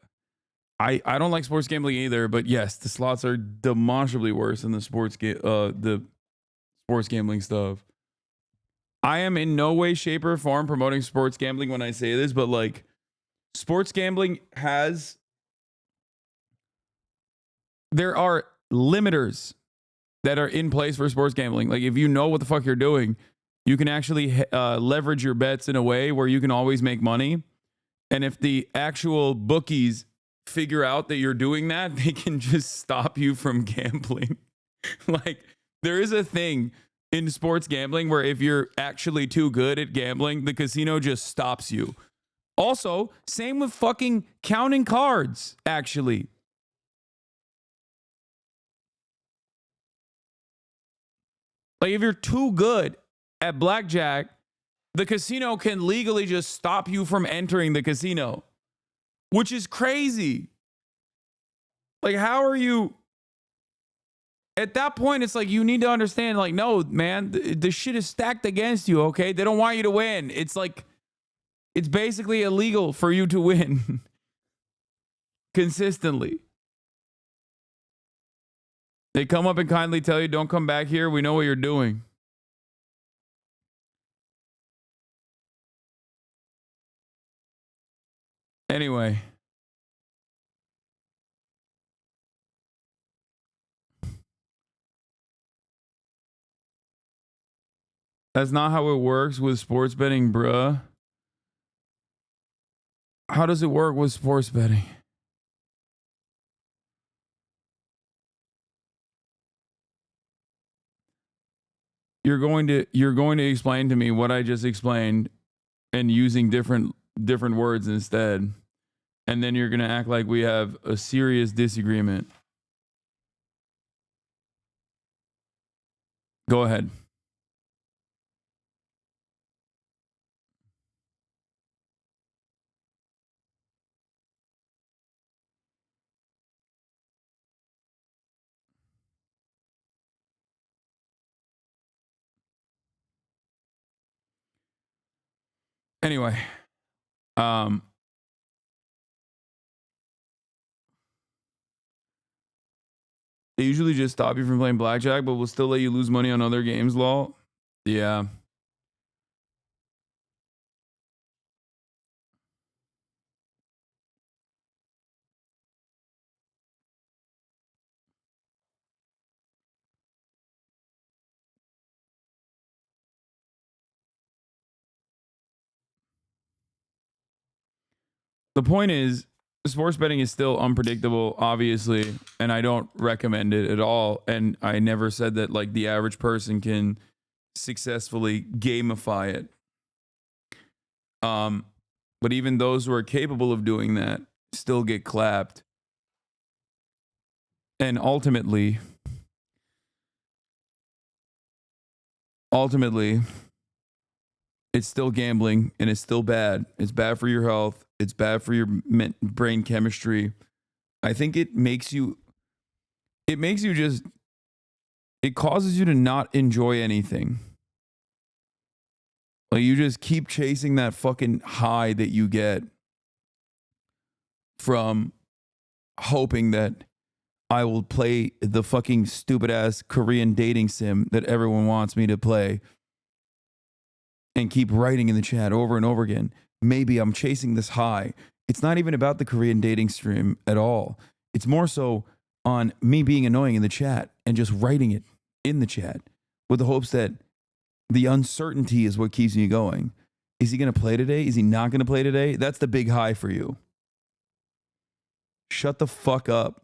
I don't like sports gambling either, but yes, the slots are demonstrably worse than the sports gambling stuff. I am in no way, shape, or form promoting sports gambling when I say this, but like sports gambling there are limiters that are in place for sports gambling. Like if you know what the fuck you're doing, you can actually leverage your bets in a way where you can always make money. And if the actual bookies figure out that you're doing that, they can just stop you from gambling. Like There is a thing in sports gambling where if you're actually too good at gambling, the casino just stops you. Also, same with fucking counting cards, actually. Like, if you're too good at blackjack, the casino can legally just stop you from entering the casino, which is crazy. Like, how are you... At that point, it's like you need to understand, like, no, man, the shit is stacked against you, okay? They don't want you to win. It's like, it's basically illegal for you to win consistently. They come up and kindly tell you, don't come back here. We know what you're doing. Anyway. That's not how it works with sports betting, bruh. How does it work with sports betting? You're going to explain to me what I just explained and using different words instead. And then you're going to act like we have a serious disagreement. Go ahead. Anyway, they usually just stop you from playing blackjack, but will still let you lose money on other games, lol. Yeah. The point is, sports betting is still unpredictable, obviously, and I don't recommend it at all. And I never said that like the average person can successfully gamify it. But even those who are capable of doing that still get clapped. And ultimately, it's still gambling and it's still bad. It's bad for your health. It's bad for your brain chemistry. I think it makes you just, it causes you to not enjoy anything. Like you just keep chasing that fucking high that you get from hoping that I will play the fucking stupid ass Korean dating sim that everyone wants me to play and keep writing in the chat over and over again. Maybe I'm chasing this high. It's not even about the Korean dating stream at all. It's more so on me being annoying in the chat and just writing it in the chat with the hopes that the uncertainty is what keeps me going. Is he going to play today? Is he not going to play today? That's the big high for you. Shut the fuck up.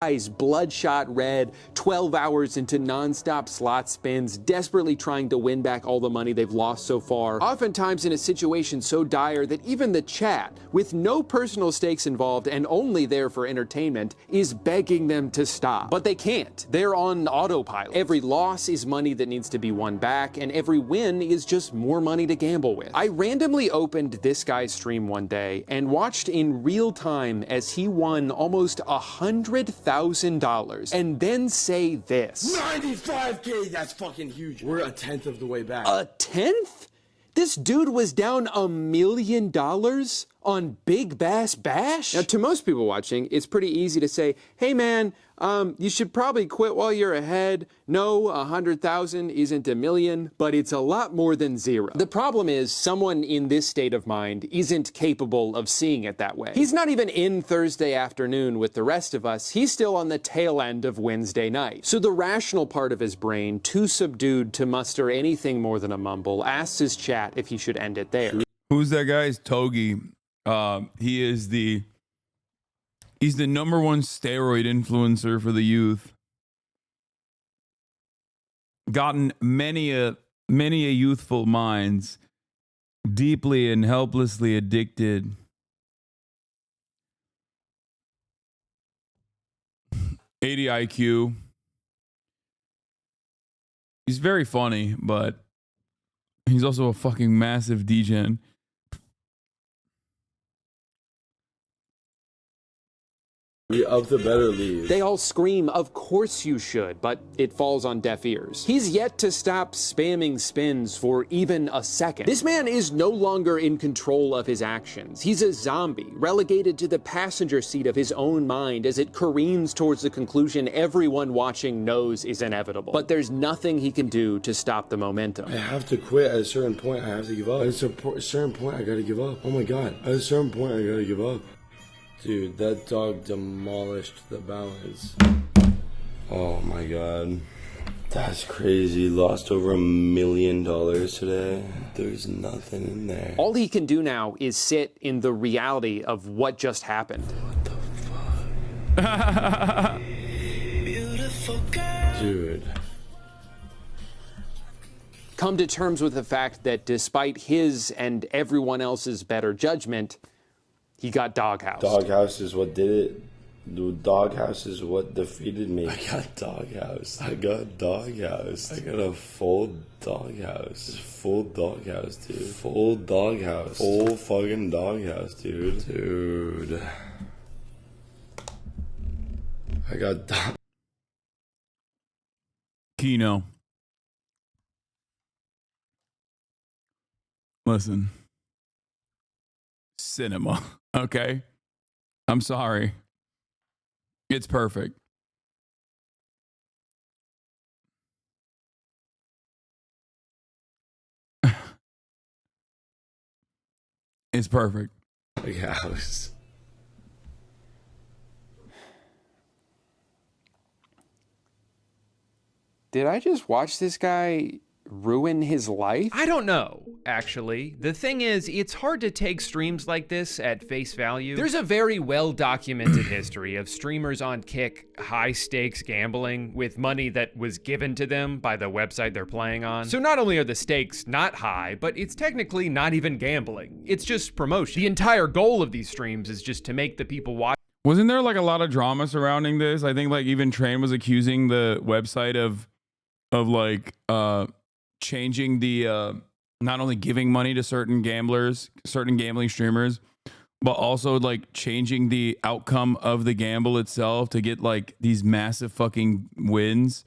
Eyes bloodshot red, 12 hours into nonstop slot spins, desperately trying to win back all the money they've lost so far. Oftentimes in a situation so dire that even the chat, with no personal stakes involved and only there for entertainment, is begging them to stop. But they can't. They're on autopilot. Every loss is money that needs to be won back, and every win is just more money to gamble with. I randomly opened this guy's stream one day and watched in real time as he won almost $100,000 and then say this. 95K, that's fucking huge. We're a tenth of the way back. A tenth? This dude was down $1 million on Big Bass Bash? Now, to most people watching, it's pretty easy to say, hey man, you should probably quit while you're ahead. No, 100,000 isn't a million, but it's a lot more than zero. The problem is someone in this state of mind isn't capable of seeing it that way. He's not even in Thursday afternoon with the rest of us. He's still on the tail end of Wednesday night. So the rational part of his brain, too subdued to muster anything more than a mumble, asks his chat if he should end it there. Who's that guy? It's Togi. He's the #1 steroid influencer for the youth. gotten many a youthful minds deeply and helplessly addicted. $80 IQ. He's very funny, but he's also a fucking massive degen. We up the better leave. They all scream, of course you should, but it falls on deaf ears. He's yet to stop spamming spins for even a second. This man is no longer in control of his actions. He's a zombie, relegated to the passenger seat of his own mind as it careens towards the conclusion everyone watching knows is inevitable. But there's nothing he can do to stop the momentum. I have to quit. At a certain point, I have to give up. At a certain point, I gotta give up. Oh my god. At a certain point, I gotta give up. Dude, that dog demolished the balance. Oh my god. That's crazy. Lost over $1 million today. There's nothing in there. All he can do now is sit in the reality of what just happened. What the fuck? Beautiful girl. Dude. Come to terms with the fact that despite his and everyone else's better judgment, he got doghouse. Doghouse is what did it. Dude, doghouse is what defeated me. I got doghouse. I got doghouse. I got a full doghouse. Full doghouse, dude. Full doghouse. Full fucking doghouse, dude. Dude. I got dog. Kino. Listen. Cinema. Okay? I'm sorry. It's perfect. It's perfect. Doghouse. Did I just watch this guy ruin his life? I don't know, actually. The thing is, it's hard to take streams like this at face value. There's a very well-documented history of streamers on Kick high-stakes gambling with money that was given to them by the website they're playing on. So not only are the stakes not high, but it's technically not even gambling. It's just promotion. The entire goal of these streams is just to make the people watch. Wasn't there like a lot of drama surrounding this? I think like even Train was accusing the website of like changing the not only giving money to certain gamblers, certain gambling streamers, but also like changing the outcome of the gamble itself to get like these massive fucking wins.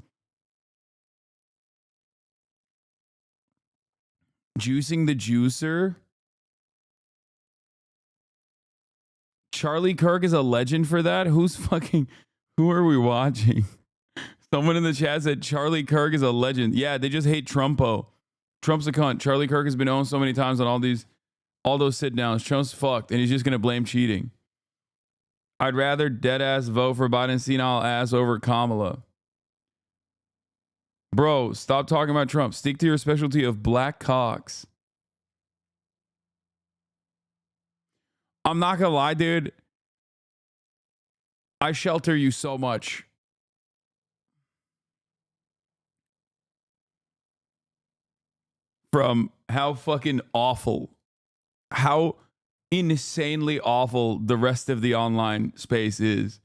Juicing the juicer. Charlie Kirk is a legend for that. Who are we watching? Someone in the chat said Charlie Kirk is a legend. Yeah, they just hate Trumpo. Trump's a cunt. Charlie Kirk has been owned so many times on all those sit downs. Trump's fucked, and he's just gonna blame cheating. I'd rather dead ass vote for Biden senile ass over Kamala. Bro, stop talking about Trump. Stick to your specialty of black cocks. I'm not gonna lie, dude. I shelter you so much. From how fucking awful, how insanely awful the rest of the online space is.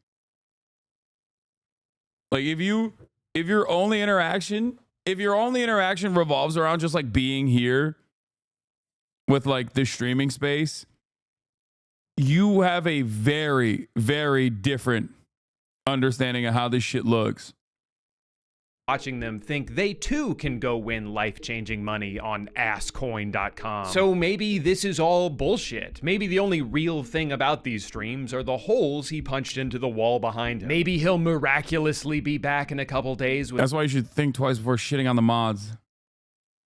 Like if your only interaction revolves around just like being here with like the streaming space, you have a very, very different understanding of how this shit looks. Watching them think they too can go win life-changing money on asscoin.com. So maybe this is all bullshit. Maybe the only real thing about these streams are the holes he punched into the wall behind him. Maybe he'll miraculously be back in a couple days with— That's why you should think twice before shitting on the mods.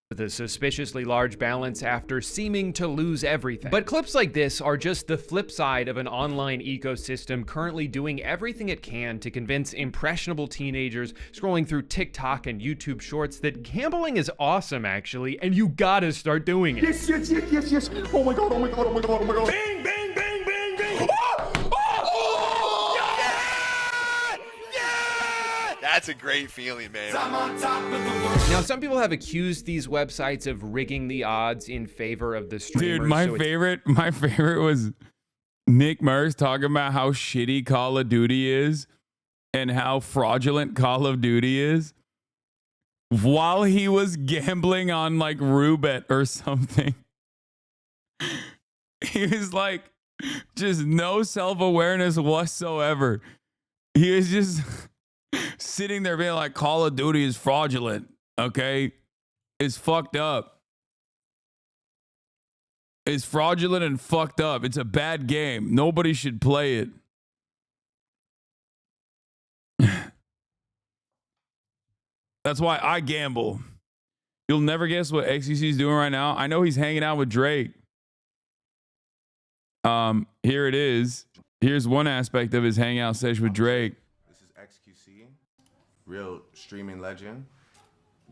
With a suspiciously large balance after seeming to lose everything. But clips like this are just the flip side of an online ecosystem currently doing everything it can to convince impressionable teenagers scrolling through TikTok and YouTube shorts that gambling is awesome, actually, and you gotta start doing it. Yes, yes, yes, yes, yes. Oh my god, oh my god, oh my god, oh my god. Bing, bing, bing, bing, bing. That's a great feeling, man. Now, some people have accused these websites of rigging the odds in favor of the streamers. Dude, my favorite was Nick Merckx talking about how shitty Call of Duty is and how fraudulent Call of Duty is while he was gambling on like Roulette or something. He was like, just no self-awareness whatsoever. He was just sitting there being like, Call of Duty is fraudulent, okay? It's fucked up. It's fraudulent and fucked up. It's a bad game. Nobody should play it. That's why I gamble. You'll never guess what XQC is doing right now. I know he's hanging out with Drake. Here it is. Here's one aspect of his hangout session with Drake. This is XQC, real streaming legend.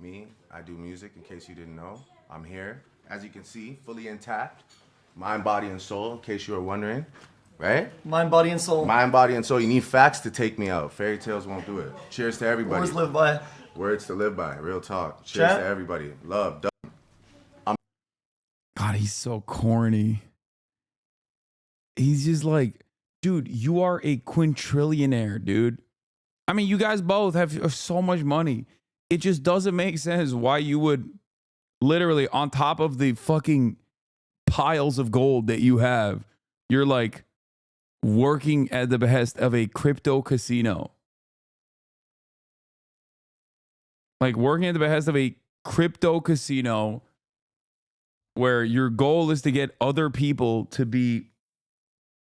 Me, I do music, in case you didn't know. I'm here, as you can see, fully intact. Mind, body, and soul, in case you were wondering, right? Mind, body, and soul. Mind, body, and soul. You need facts to take me out. Fairy tales won't do it. Cheers to everybody. Words live by. Words to live by, real talk. Cheers Chat. to everybody. Love, God, he's so corny. He's just like, dude, you are a quintrillionaire, dude. I mean, you guys both have so much money. It just doesn't make sense why you would literally, on top of the fucking piles of gold that you have, you're like working at the behest of a crypto casino. Like working at the behest of a crypto casino where your goal is to get other people to be,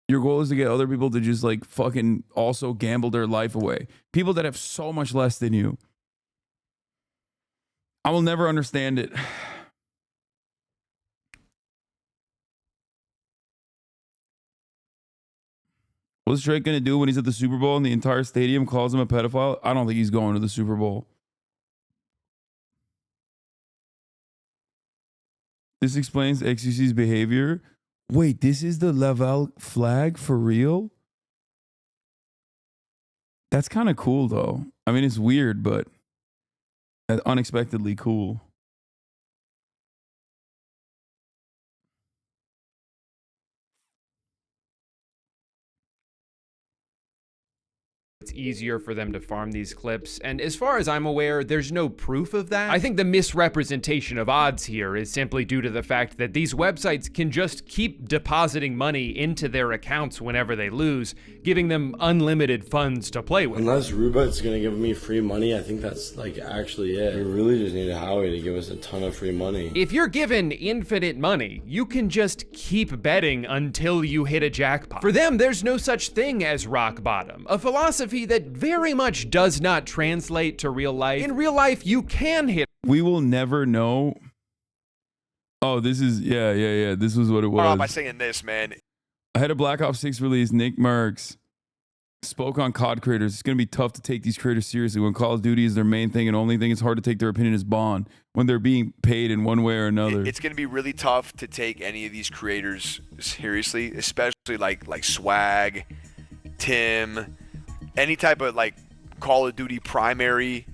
your goal is to get other people to just like fucking also gamble their life away. People that have so much less than you. I will never understand it. What's Drake going to do when he's at the Super Bowl and the entire stadium calls him a pedophile? I don't think he's going to the Super Bowl. This explains XQC's behavior. Wait, this is the Laval flag for real? That's kind of cool, though. I mean, it's weird, but unexpectedly cool. It's easier for them to farm these clips, and as far as I'm aware, there's no proof of that. I think the misrepresentation of odds here is simply due to the fact that these websites can just keep depositing money into their accounts whenever they lose, giving them unlimited funds to play with. Unless Roulette's gonna give me free money, I think that's like actually it. We really just need Howie to give us a ton of free money. If you're given infinite money, you can just keep betting until you hit a jackpot. For them, there's no such thing as rock bottom, a philosophy that very much does not translate to real life. In real life, you can hit. We will never know. Oh, this is, yeah. This was what it was. By saying this, man. Ahead of Black Ops 6 release, Nick Merckx spoke on COD creators. It's going to be tough to take these creators seriously when Call of Duty is their main thing and only thing it's hard to take their opinion as Bond when they're being paid in one way or another. It's going to be really tough to take any of these creators seriously, especially like Swag, Tim, any type of like Call of Duty primary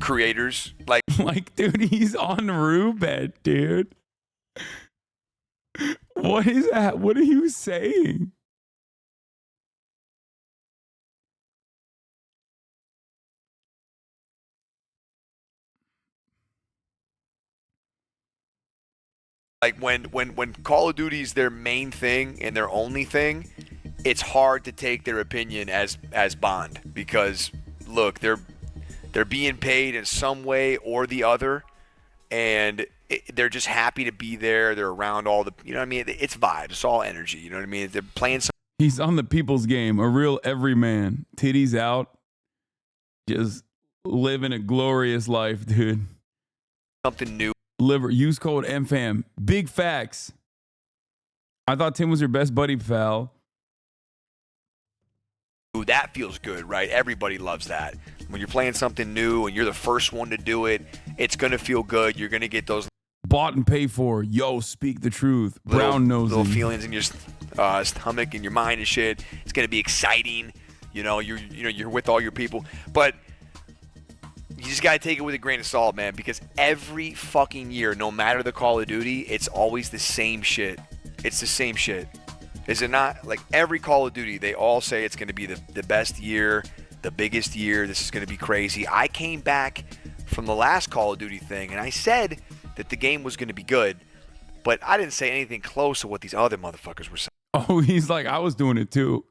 creators. Like, dude, he's on Roulette, dude. What is that? What are you saying? Like when Call of Duty is their main thing and their only thing, it's hard to take their opinion as Bond because look, they're being paid in some way or the other, and they're just happy to be there. They're around all the, you know what I mean? It's vibes. It's all energy. You know what I mean? They're playing some. He's on the people's game, a real everyman. Titties out, just living a glorious life, dude. Something new. Use code MFAM. Big facts. I thought Tim was your best buddy, pal. Ooh, that feels good, right? Everybody loves that. When you're playing something new and you're the first one to do it, it's going to feel good. You're going to get those bought and paid for. Yo, speak the truth. Brown nosing. Little feelings in your stomach and your mind and shit. It's going to be exciting. You know, you're with all your people, but you just gotta take it with a grain of salt, man, because every fucking year, no matter the Call of Duty, it's always the same shit. It's the same shit. Is it not? Like every Call of Duty, they all say it's gonna be the best year, the biggest year, this is gonna be crazy. I came back from the last Call of Duty thing, and I said that the game was gonna be good, but I didn't say anything close to what these other motherfuckers were saying. Oh, he's like, I was doing it too.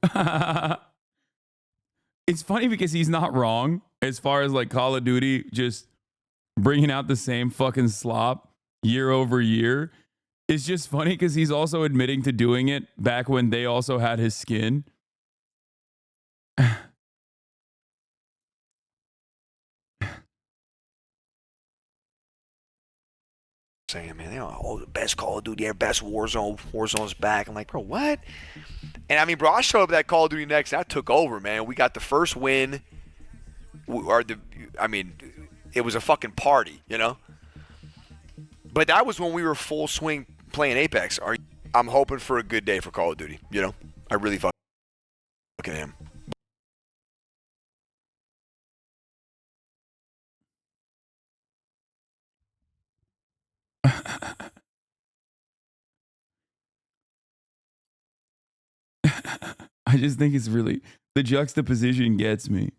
It's funny because he's not wrong as far as like Call of Duty just bringing out the same fucking slop year over year. It's just funny because he's also admitting to doing it back when they also had his skin. Saying, man, the best Call of Duty ever, best Warzone's back. I'm like, bro, what? And I mean, bro, I showed up at that Call of Duty next, and I took over, man. We got the first win. It was a fucking party, you know? But that was when we were full swing playing Apex. I'm hoping for a good day for Call of Duty, you know? I really fucking am. I just think it's really, the juxtaposition gets me.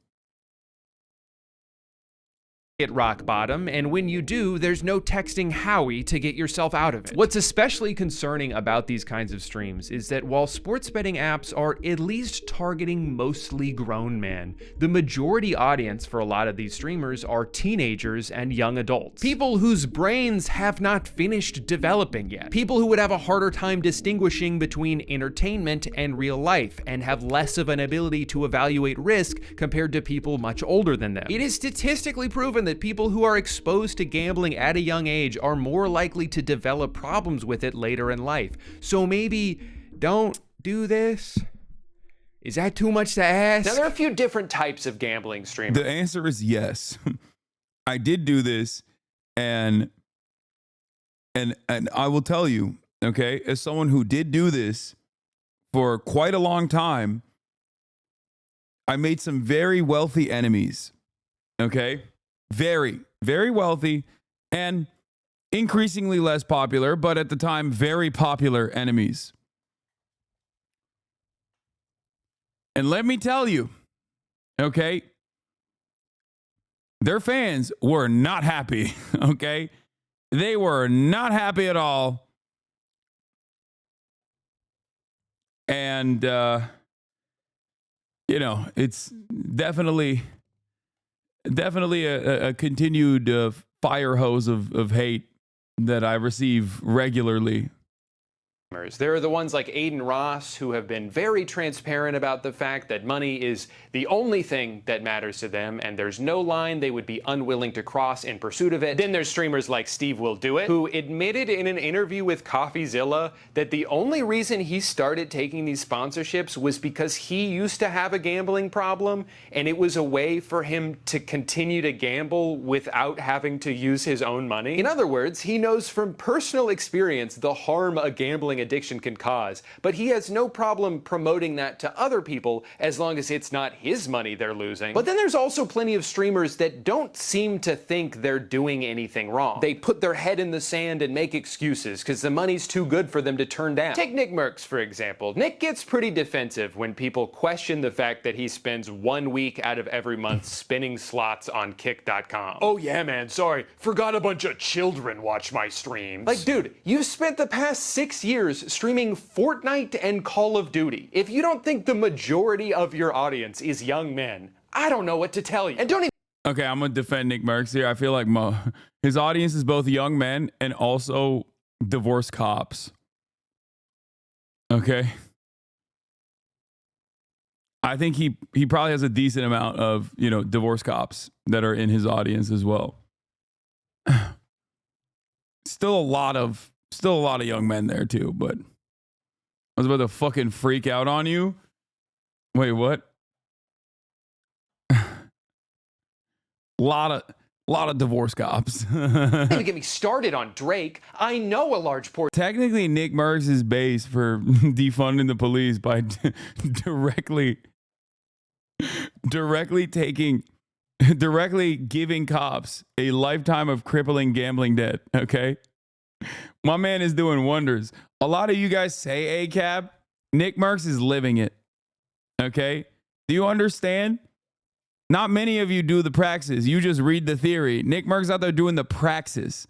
Hit rock bottom, and when you do, there's no texting Howie to get yourself out of it. What's especially concerning about these kinds of streams is that while sports betting apps are at least targeting mostly grown men, the majority audience for a lot of these streamers are teenagers and young adults. People whose brains have not finished developing yet. People who would have a harder time distinguishing between entertainment and real life, and have less of an ability to evaluate risk compared to people much older than them. It is statistically proven that people who are exposed to gambling at a young age are more likely to develop problems with it later in life. So maybe don't do this? Is that too much to ask? Now, there are a few different types of gambling streamers. The answer is yes. I did do this, and I will tell you, okay, as someone who did do this for quite a long time, I made some very wealthy enemies, okay? Very, very wealthy and increasingly less popular, but at the time, very popular enemies. And let me tell you, okay, their fans were not happy, okay? They were not happy at all. And, it's definitely a continued fire hose of hate that I receive regularly. There are the ones like Aiden Ross who have been very transparent about the fact that money is the only thing that matters to them, and there's no line they would be unwilling to cross in pursuit of it. Then there's streamers like Steve Will Do It, who admitted in an interview with CoffeeZilla that the only reason he started taking these sponsorships was because he used to have a gambling problem, and it was a way for him to continue to gamble without having to use his own money. In other words, he knows from personal experience the harm a gambling addiction can cause, but he has no problem promoting that to other people as long as it's not his money they're losing. But then there's also plenty of streamers that don't seem to think they're doing anything wrong. They put their head in the sand and make excuses because the money's too good for them to turn down. Take Nick Merckx, for example. Nick gets pretty defensive when people question the fact that he spends 1 week out of every month spinning slots on kick.com. Oh yeah, man, sorry. Forgot a bunch of children watch my streams. Like, dude, you've spent the past 6 years streaming Fortnite and Call of Duty. If you don't think the majority of your audience is young men, I don't know what to tell you. And don't even... Okay, I'm going to defend Nick Merckx here. I feel like his audience is both young men and also divorced cops. Okay? I think he probably has a decent amount of, divorced cops that are in his audience as well. Still a lot of young men there too, but I was about to fucking freak out on you. Wait, what? lot of divorce cops. Don't even get me started on Drake. I know a large portion. Technically, Nick Merckx is base for defunding the police by directly directly giving cops a lifetime of crippling gambling debt, okay? My man is doing wonders. A lot of you guys say ACAB. Nick Merckx is living it, okay? Do you understand? Not many of you do the praxis. You just read the theory. Nick Merckx out there doing the praxis.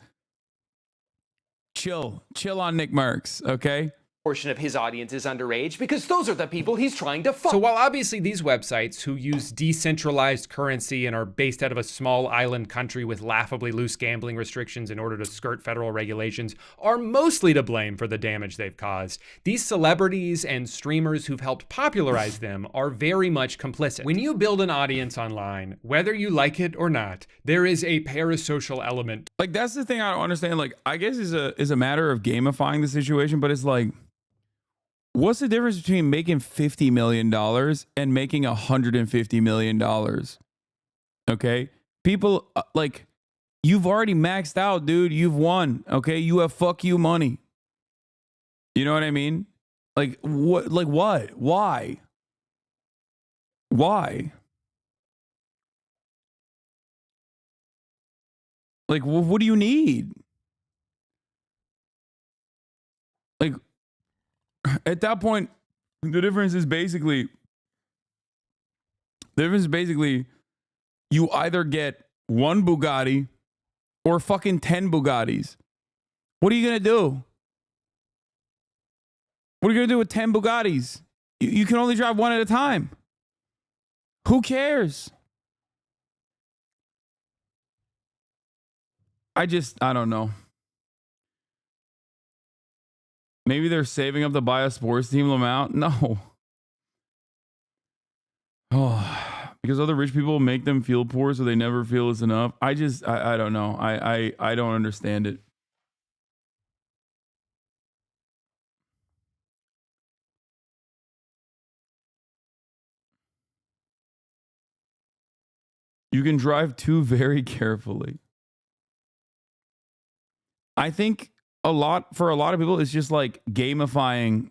Chill on Nick Merckx, okay? Portion of his audience is underage because those are the people he's trying to fuck. So while obviously these websites who use decentralized currency and are based out of a small island country with laughably loose gambling restrictions in order to skirt federal regulations are mostly to blame for the damage they've caused, these celebrities and streamers who've helped popularize them are very much complicit. When you build an audience online, whether you like it or not, there is a parasocial element. Like, that's the thing I don't understand. Like, I guess is a matter of gamifying the situation, but it's like, what's the difference between making $50 million and making $150 million? Okay? People, like, you've already maxed out, dude. You've won, okay? You have fuck you money. You know what I mean? Like, what? Like, what? Why? Why? Like, what do you need? Like, at that point, the difference is basically you either get one Bugatti or fucking 10 Bugattis. What are you going to do? What are you going to do with 10 Bugattis? You can only drive one at a time. Who cares? I don't know. Maybe they're saving up to buy a sports team, Lamount? No. Oh, because other rich people make them feel poor so they never feel it's enough. I don't know. I don't understand it. You can drive two very carefully. I think for a lot of people, it's just like gamifying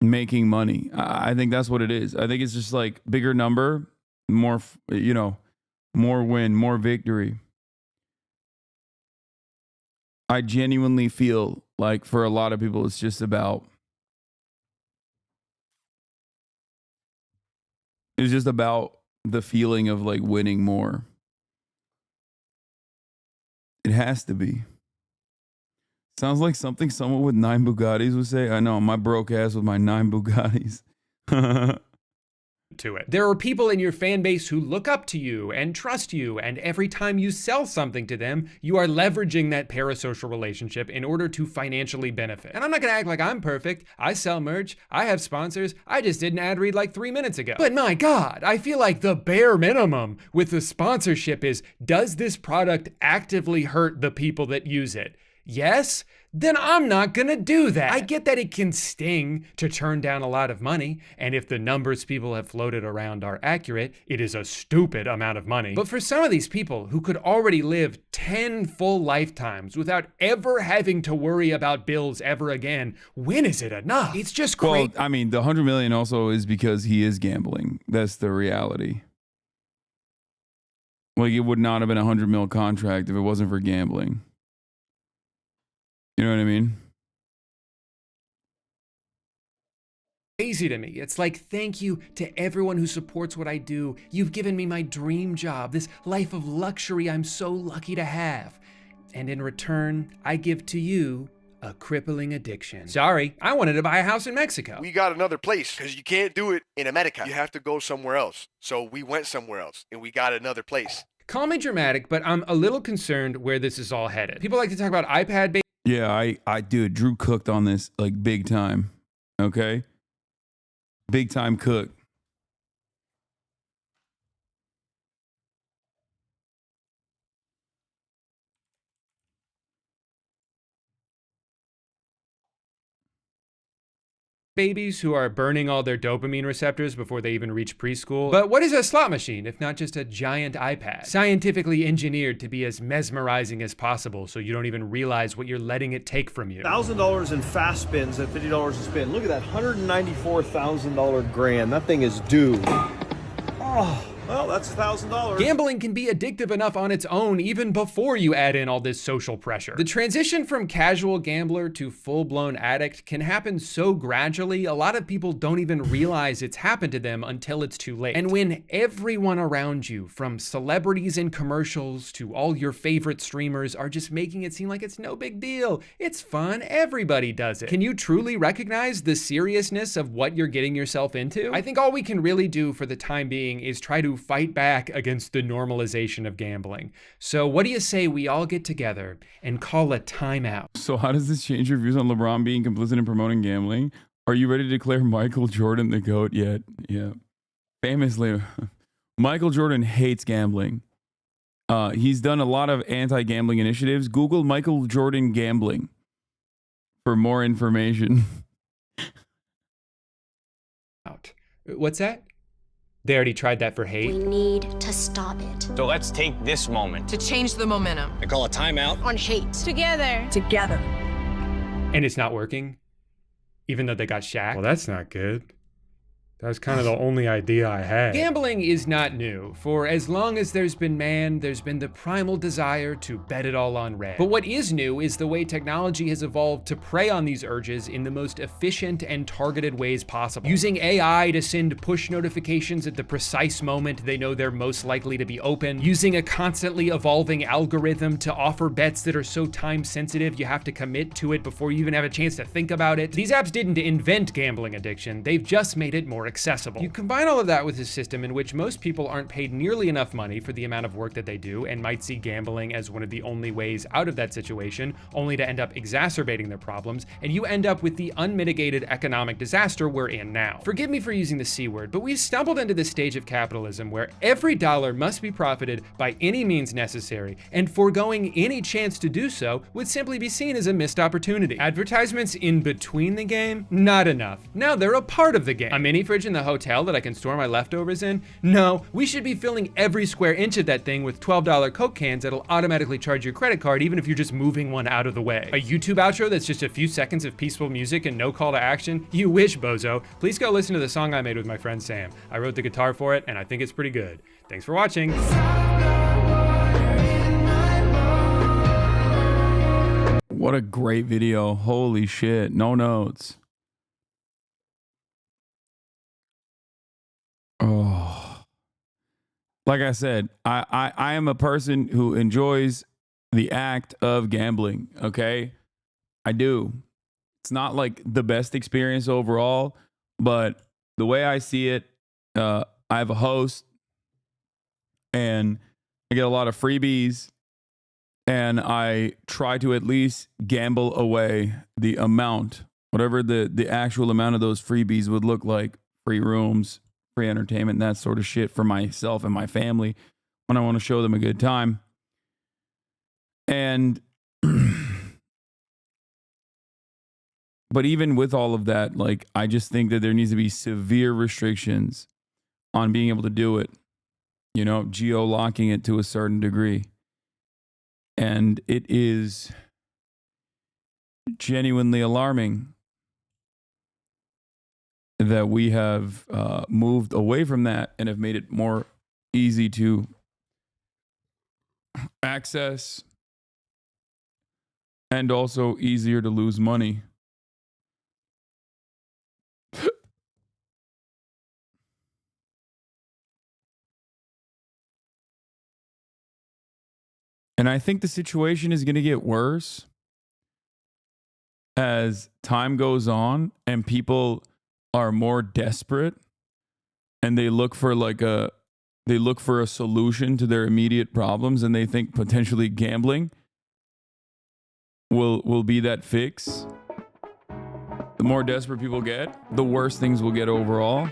making money. I think that's what it is. I think it's just like bigger number, more, more win, more victory. I genuinely feel like for a lot of people, it's just about the feeling of like winning more. It has to be. Sounds like something someone with 9 Bugattis would say. I know, my broke ass with my 9 Bugattis. To it. There are people in your fan base who look up to you and trust you, and every time you sell something to them, you are leveraging that parasocial relationship in order to financially benefit. And I'm not gonna act like I'm perfect. I sell merch, I have sponsors, I just did an ad read like 3 minutes ago. But my God, I feel like the bare minimum with the sponsorship is, does this product actively hurt the people that use it? Yes? Then I'm not gonna do that. I get that it can sting to turn down a lot of money, and if the numbers people have floated around are accurate, it is a stupid amount of money. But for some of these people who could already live 10 full lifetimes without ever having to worry about bills ever again, when is it enough? It's just crazy. Well, I mean, the 100 million also is because he is gambling. That's the reality. Like, it would not have been a 100 mil contract if it wasn't for gambling. You know what I mean? Crazy to me. It's like, thank you to everyone who supports what I do. You've given me my dream job, this life of luxury I'm so lucky to have. And in return, I give to you a crippling addiction. Sorry, I wanted to buy a house in Mexico. We got another place because you can't do it in America. You have to go somewhere else. So we went somewhere else and we got another place. Call me dramatic, but I'm a little concerned where this is all headed. People like to talk about iPad. Yeah, dude, Drew cooked on this like big time. Okay? Big time cook. Babies who are burning all their dopamine receptors before they even reach preschool. But what is a slot machine if not just a giant iPad? Scientifically engineered to be as mesmerizing as possible so you don't even realize what you're letting it take from you. $1,000 in fast spins at $50 a spin. Look at that $194,000 grand. That thing is due. Oh, Oh, well, that's $1,000. Gambling can be addictive enough on its own even before you add in all this social pressure. The transition from casual gambler to full-blown addict can happen so gradually, a lot of people don't even realize it's happened to them until it's too late. And when everyone around you, from celebrities in commercials to all your favorite streamers, are just making it seem like it's no big deal, it's fun, everybody does it, can you truly recognize the seriousness of what you're getting yourself into? I think all we can really do for the time being is try to fight back against the normalization of gambling. So what do you say we all get together and call a timeout? So how does this change your views on LeBron being complicit in promoting gambling? Are you ready to declare Michael Jordan the GOAT yet? Yeah. Famously, Michael Jordan hates gambling. He's done a lot of anti-gambling initiatives. Google Michael Jordan gambling for more information. What's that? They already tried that for hate. We need to stop it. So let's take this moment To change the momentum. and call a timeout On hate. Together. Together. And it's not working, even though they got Shaq. Well, that's not good. That was kind of the only idea I had. Gambling is not new. For as long as there's been man, there's been the primal desire to bet it all on red. But what is new is the way technology has evolved to prey on these urges in the most efficient and targeted ways possible. Using AI to send push notifications at the precise moment they know they're most likely to be open. Using a constantly evolving algorithm to offer bets that are so time sensitive you have to commit to it before you even have a chance to think about it. These apps didn't invent gambling addiction, they've just made it more accessible. You combine all of that with a system in which most people aren't paid nearly enough money for the amount of work that they do and might see gambling as one of the only ways out of that situation, only to end up exacerbating their problems, and you end up with the unmitigated economic disaster we're in now. Forgive me for using the C word, but we've stumbled into this stage of capitalism where every dollar must be profited by any means necessary, and foregoing any chance to do so would simply be seen as a missed opportunity. Advertisements in between the game? Not enough. Now they're a part of the game. A mini fridge in the hotel that I can store my leftovers in? No, we should be filling every square inch of that thing with $12 Coke cans that'll automatically charge your credit card even if you're just moving one out of the way. A YouTube outro that's just a few seconds of peaceful music and no call to action? You wish, bozo. Please go listen to the song I made with my friend Sam. I wrote the guitar for it and I think it's pretty good. Thanks for watching. What a great video. Holy shit. No notes. Oh, like I said, I am a person who enjoys the act of gambling. Okay, I do. It's not like the best experience overall, but the way I see it, I have a host and I get a lot of freebies and I try to at least gamble away the amount, whatever the actual amount of those freebies would look like. Free rooms, free entertainment, that sort of shit for myself and my family when I want to show them a good time. And but even with all of that, like, I just think that there needs to be severe restrictions on being able to do it, you know, geo-locking it to a certain degree. And it is genuinely alarming that we have moved away from that and have made it more easy to access and also easier to lose money. And I think the situation is going to get worse as time goes on and people are more desperate and they look for a solution to their immediate problems, and they think potentially gambling will be that fix. The more desperate people get, the worse things will get overall.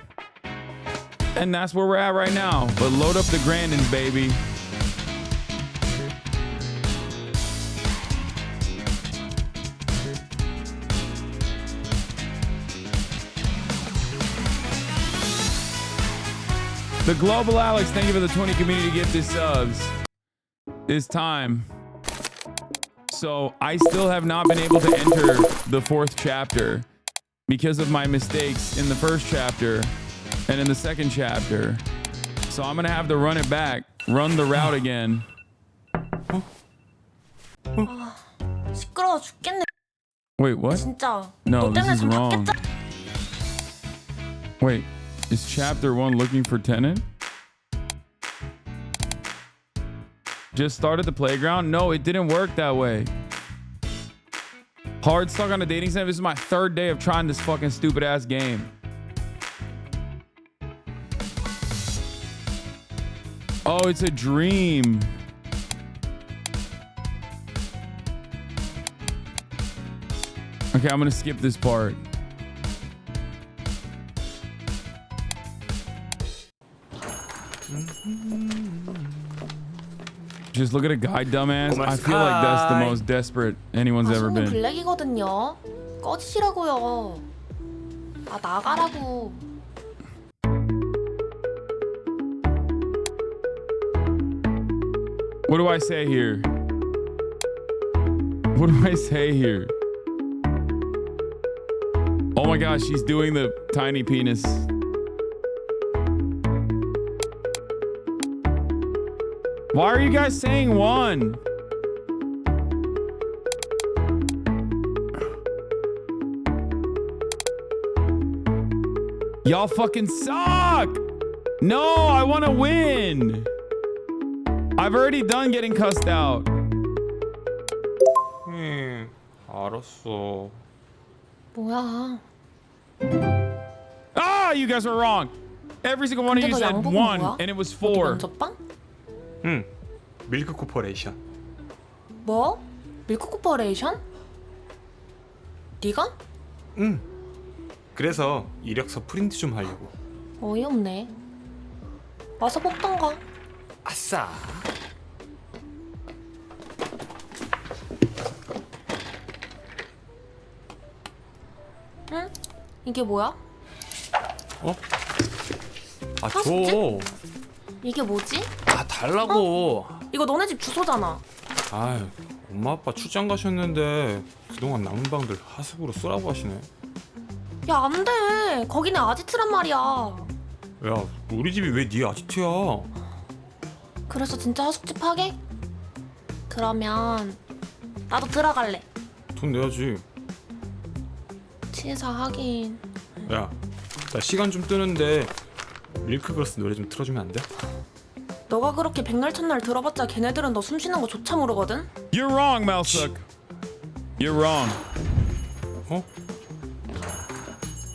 And that's where we're at right now. But load up the Grandins, baby. The Global Alex, thank you for the 20 community gift this subs. It's time. So I still have not been able to enter the 4th chapter because of my mistakes in the 1st chapter and in the 2nd chapter. So I'm gonna have to run it back. Run the route again. 시끄러워 죽겠네. Wait, what? 진짜. No, 너 this 때문에 is 좀 wrong. 바뀌었잖아. Wait, is chapter 1 looking for tenant? Just started the playground? No, it didn't work that way. Hard stuck on a dating sim. This is my 3rd day of trying this fucking stupid ass game. Oh, it's a dream. Okay, I'm gonna skip this part. Just look at a guy, dumbass. I feel like that's the most desperate anyone's ever been. 블랙이거든요. 꺼지시라고요. 아 나가라고. What do I say here? What do I say here? Oh my gosh, she's doing the tiny penis. Why are you guys saying 1? Y'all fucking suck! No, I want to win! I've already done getting cussed out. 알았어. 뭐야? Ah, you guys were wrong. Every single one of you said 1, and it was 4. 면접방? 밀크 코퍼레이션. 뭐? 밀크 코퍼레이션? 네가? 그래서 이력서 프린트 좀 하려고. 어이없네. 와서 뽑던가. 아싸. 응? 이게 뭐야? 아, 사실지? 줘. 이게 뭐지? 아, 달라고. 이거 너네 집 주소잖아. 아, 엄마 아빠 출장 가셨는데 그동안 남은 방들 하숙으로 쓰라고 하시네. 야, 안 돼. 거기는 아지트란 말이야. 야, 우리 집이 왜 네 아지트야? 그래서 진짜 하숙집 하게? 그러면 나도 들어갈래. 돈 내야지. 치사하긴. 야, 나 시간 좀 뜨는데 밀크걸스 노래 좀 틀어주면 안 돼? 너가 그렇게 백날 첫날 들어봤자 걔네들은 너 숨 쉬는 거 조차 모르거든? You're wrong, Melsuck. You're wrong.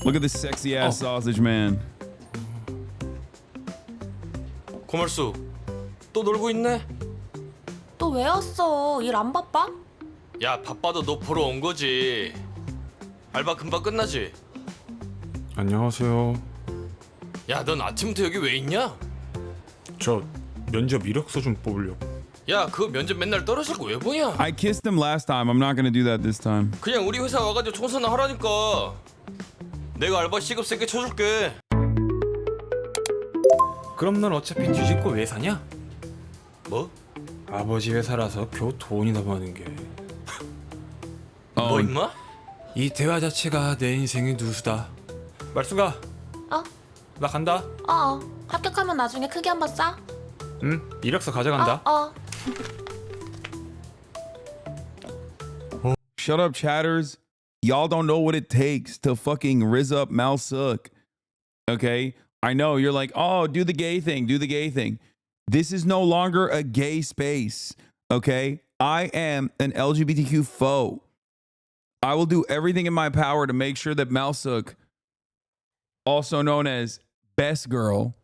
Look at this sexy ass sausage man. 고말수, 또 놀고 있네? 또 왜 왔어? 일 안 바빠? 야, 바빠도 너 보러 온 거지. 알바 금방 끝나지? 안녕하세요. 야, 넌 아침부터 여기 왜 있냐? 저 면접 이력서 좀 뽑으려고. 야, 그 면접 맨날 떨어지고 왜 보냐? I kissed him last time. I'm not gonna do that this time. 그냥 우리 회사 와가지고 청소나 하라니까. 내가 알바 시급 세게 쳐줄게. 그럼 넌 어차피 뒤집고 왜 사냐? 뭐? 아버지 회사라서 겨우 돈이나 버는 게. 뭐 임마? 이 대화 자체가 내 인생의 누수다. 말수가. 나 간다. 합격하면 나중에 크게 한번 싸. 응, 이력서 가져간다. Shut up, chatters. Y'all don't know what it takes to fucking rizz up Melsuck. Okay? I know you're like, oh, do the gay thing, do the gay thing. This is no longer a gay space. Okay? I am an LGBTQ foe. I will do everything in my power to make sure that Melsuck, also known as Best Girl,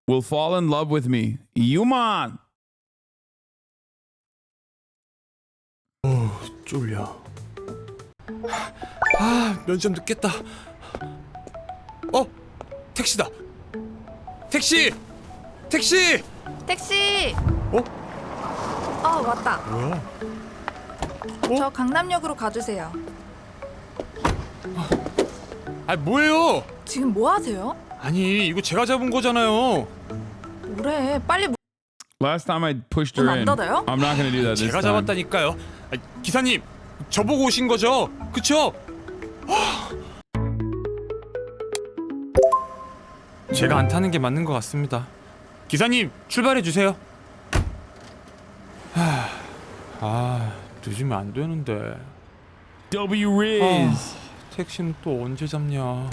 will fall in love with me. You man. 쫄려. 면접 늦겠다. 택시다. 택시! 택시! 택시! 맞다. 뭐야? 저 강남역으로 가주세요. 뭐예요? 지금 뭐 하세요? 아니, 이거 제가 잡은 거잖아요. 뭐래? 빨리. Last time I pushed her in. I'm not gonna do that this 제가 time. 잡았다니까요. 기사님, 저보고 오신 거죠? 그쵸? 제가 안 타는 게 맞는 것 같습니다. 기사님 출발해 주세요. 늦으면 안 되는데. W Riz. 택시는 또 언제 잡냐.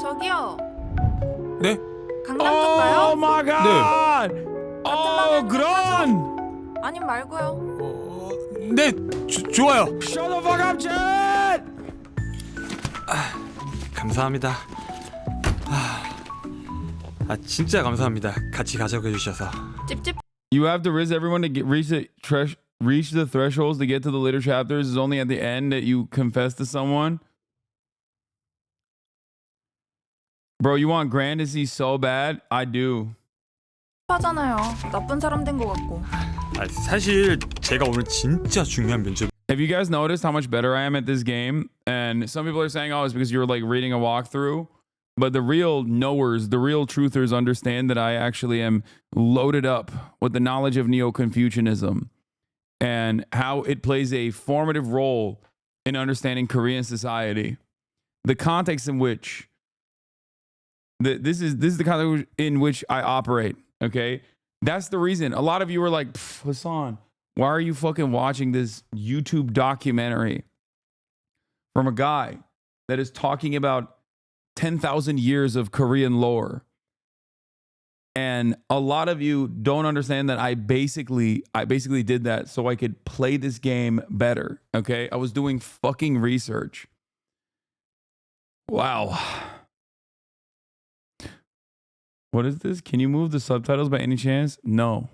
저기요. 네? 강남 쪽 가요? Oh my god. 네. 그런. 아님 말고요. 네, 좋아요. Shut the fuck up, Chad. 감사합니다. 진짜 감사합니다. 같이 가자고 해주셔서. 찝찝. You have to risk everyone to reach the thresholds to get to the later chapters. It's only at the end that you confess to someone. Bro, you want Grand to see so bad? I do. 하잖아요. 나쁜 사람 된 것 같고. 사실 제가 오늘 진짜 중요한 면접. Have you guys noticed how much better I am at this game? And some people are saying, oh, it's because you were like reading a walkthrough. But the real knowers, the real truthers understand that I actually am loaded up with the knowledge of Neo-Confucianism and how it plays a formative role in understanding Korean society. The context in which this is the context in which I operate, okay? That's the reason. A lot of you were like, Hasan, why are you fucking watching this YouTube documentary from a guy that is talking about 10,000 years of Korean lore? And a lot of you don't understand that I basically did that so I could play this game better, okay? I was doing fucking research. Wow. What is this? Can you move the subtitles by any chance? No,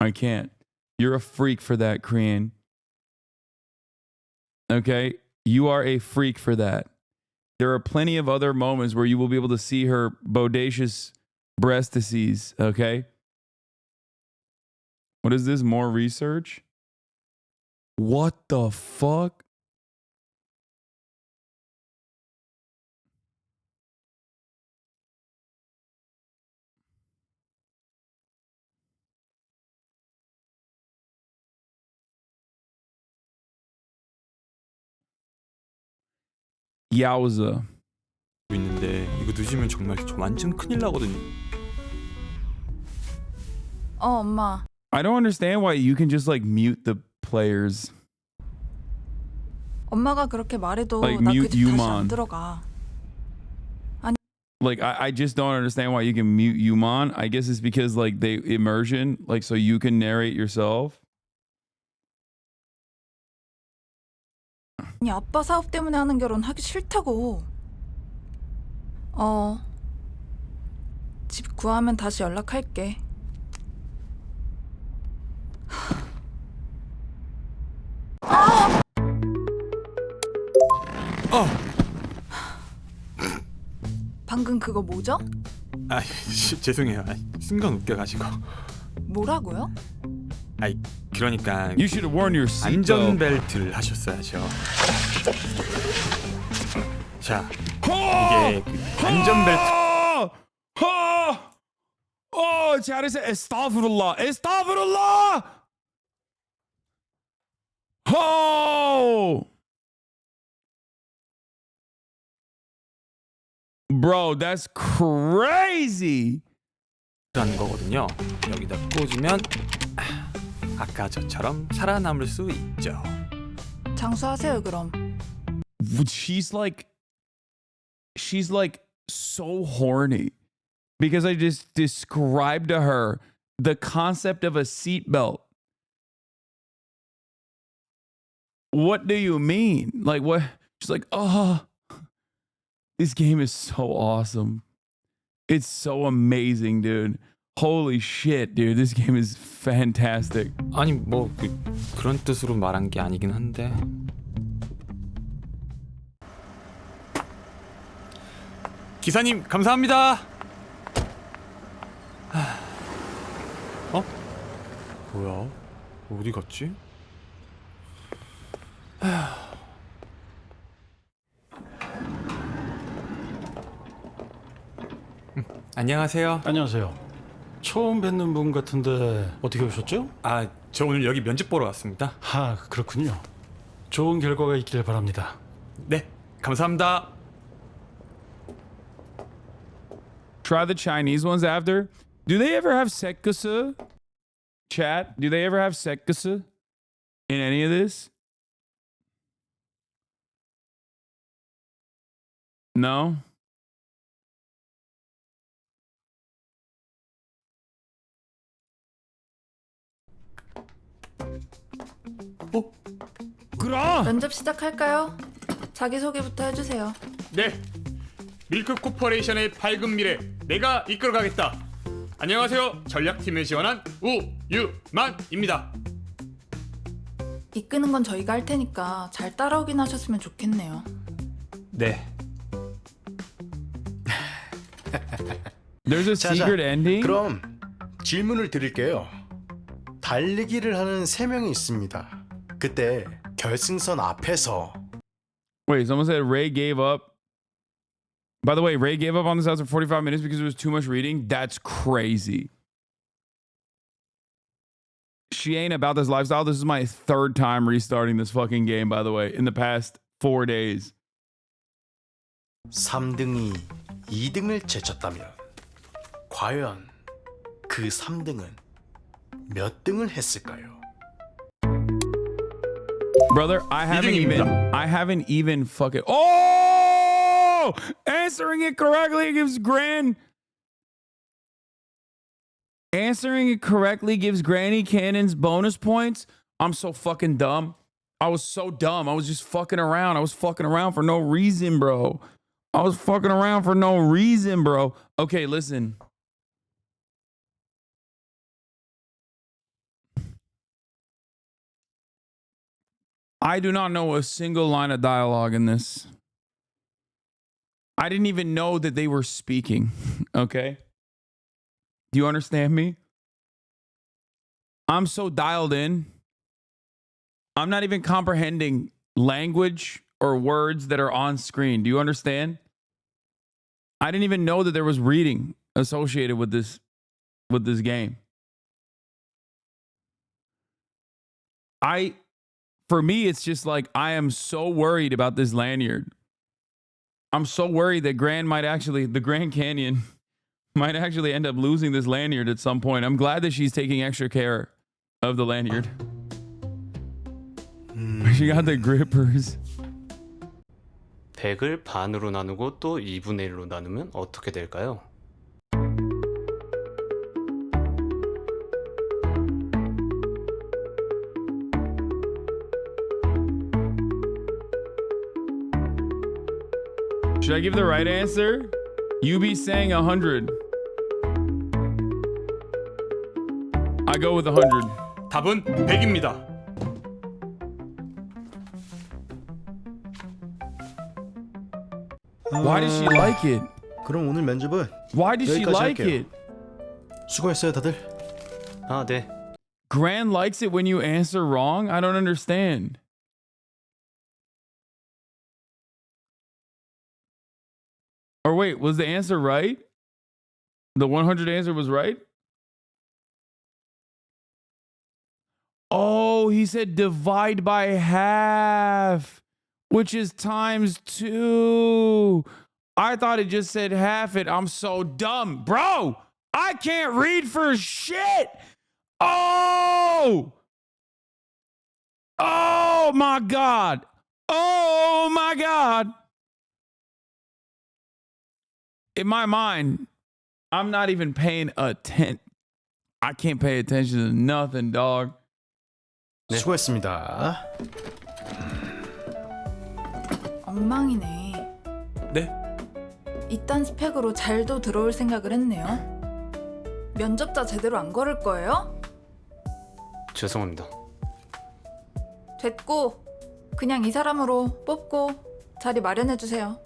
I can't. You're a freak for that, Korean. Okay? You are a freak for that. There are plenty of other moments where you will be able to see her bodacious breastises, okay? What is this? More research? What the fuck? Yowza. 있는데 이거 늦으면 정말 완전 큰일 나거든요. 엄마. I don't understand why you can just like mute the players. 엄마가 그렇게 말해도 Like 나 그 mute 집 다시 Yuman. 안 들어가. 아니. Like I just don't understand why you can mute Yuman. I guess it's because like they immersion, like so you can narrate yourself. 아니 아빠 사업 때문에 하는 결혼 하기 싫다고. 집 구하면 다시 연락할게. 방금 그거 뭐죠? 죄송해요. 순간 웃겨가지고. 뭐라고요? 그러니까 You should have worn your 안전벨트를 하셨어야죠. 자, 이게 안전벨트. 잘했어. Astaghfirullah. Astaghfirullah. Oh. Bro, that's crazy. 라는 거거든요. 여기다 꽂으면 아까 저처럼 살아남을 수 있죠. 장수하세요 그럼. She's like so horny because I just described to her the concept of a seatbelt. What do you mean? Like what? She's like, oh, this game is so awesome. It's so amazing, dude. Holy shit, dude. This game is fantastic. 아니 뭐 그런 뜻으로 말한 게 아니긴 한데. 기사님 감사합니다. 뭐야? 어디 갔지? 안녕하세요. 안녕하세요. 처음 뵙는 분 같은데 어떻게 오셨죠? 저 오늘 여기 면접 보러 왔습니다. 그렇군요. 좋은 결과가 있길 바랍니다. 네, 감사합니다. Try the Chinese ones after. Do they ever have sekkusu? Chat, do they ever have sekkusu in any of this? No? 그럼! 면접 시작할까요? 자기소개부터 해주세요. 네, 밀크 코퍼레이션의 밝은 미래 내가 이끌어가겠다. 안녕하세요, 전략팀에 지원한 우유만입니다. 이끄는 건 저희가 할 테니까 잘 따라오긴 하셨으면 좋겠네요. 네. There's a secret ending? 그럼 질문을 드릴게요. 달리기를 하는 3명이 있습니다. 그때 결승선 앞에서 Wait, someone said Ray gave up. By the way, Ray gave up on this house for 45 minutes because it was too much reading. That's crazy. She ain't about this lifestyle. This is my 3rd time restarting this fucking game, by the way, in the past 4 days. 3등이 2등을 제쳤다면 과연 그 3등은 몇 등을 했을까요? Brother, I haven't even fucking Oh! Answering it correctly gives Granny Cannons bonus points. I'm so fucking dumb. I was so dumb. I was just fucking around. I was fucking around for no reason, bro. Okay, listen. I do not know a single line of dialogue in this. I didn't even know that they were speaking, okay? Do you understand me? I'm so dialed in. I'm not even comprehending language or words that are on screen. Do you understand? I didn't even know that there was reading associated with this game. For me, it's just like I am so worried about this lanyard. I'm so worried that the Grand Canyon might actually end up losing this lanyard at some point. I'm glad that she's taking extra care of the lanyard. She got the grippers. 100을 반으로 나누고 또 2분의 1로 나누면 어떻게 될까요? Should I give the right answer? You be saying 100. I go with 100. 답은 100입니다. Why did she like it? 그럼 오늘 면접은 Why did she 여기까지 like 할게요. it? 수고했어요, 다들. 아, 네. Gran likes it when you answer wrong? I don't understand. Or wait, was the answer right? The 100 answer was right? Oh, he said divide by half, which is ×2. I thought it just said half it. I'm so dumb. Bro, I can't read for shit. Oh! Oh my God. Oh my God. In my mind, I'm not even paying attention. I can't pay attention to nothing, dog. 네. 수고했습니다. 엉망이네. 네? 이딴 스펙으로 잘도 들어올 생각을 했네요. 면접자 제대로 안 걸을 거예요? 죄송합니다. 됐고 그냥 이 사람으로 뽑고 자리 마련해 주세요.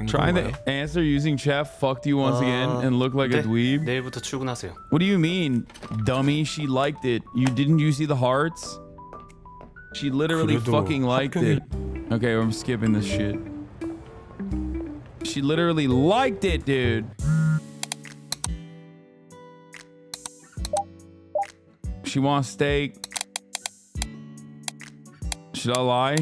Trying to answer using chat fucked you once again and look like a dweeb. 내일부터 출근하세요. What do you mean, dummy? She liked it. Didn't you see the hearts? She literally fucking liked it. Okay, I'm skipping this shit. She literally liked it, dude. She wants steak. Should I lie?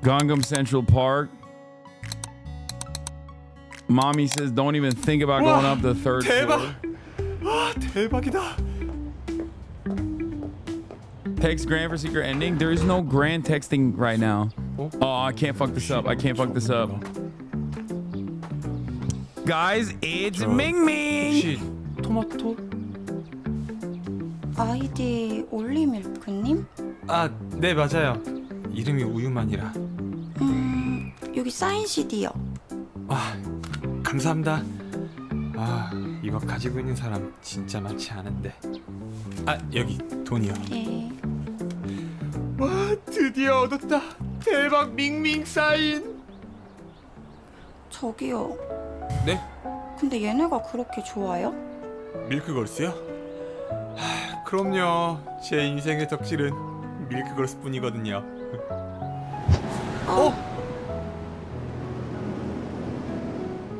Gangnam Central Park. Mommy says don't even think about going up the third floor. 와, 대박이다. Text Grant for secret ending. There is no Grant texting right now. Oh, I can't fuck this up. I can't fuck this up. Guys, it's 밍밍. 혹시 토마토? 아이디 올리밀크님? 아, 네 맞아요. 이름이 우유만이라. 여기 사인 CD요. 아, 감사합니다. 아, 이거 가지고 있는 사람 진짜 많지 않은데. 아, 여기 돈이요. 예. 와, 드디어 얻었다. 대박 밍밍 사인. 저기요. 네? 근데 얘네가 그렇게 좋아요? 밀크걸스요? 하, 그럼요. 제 인생의 덕질은 밀크걸스뿐이거든요.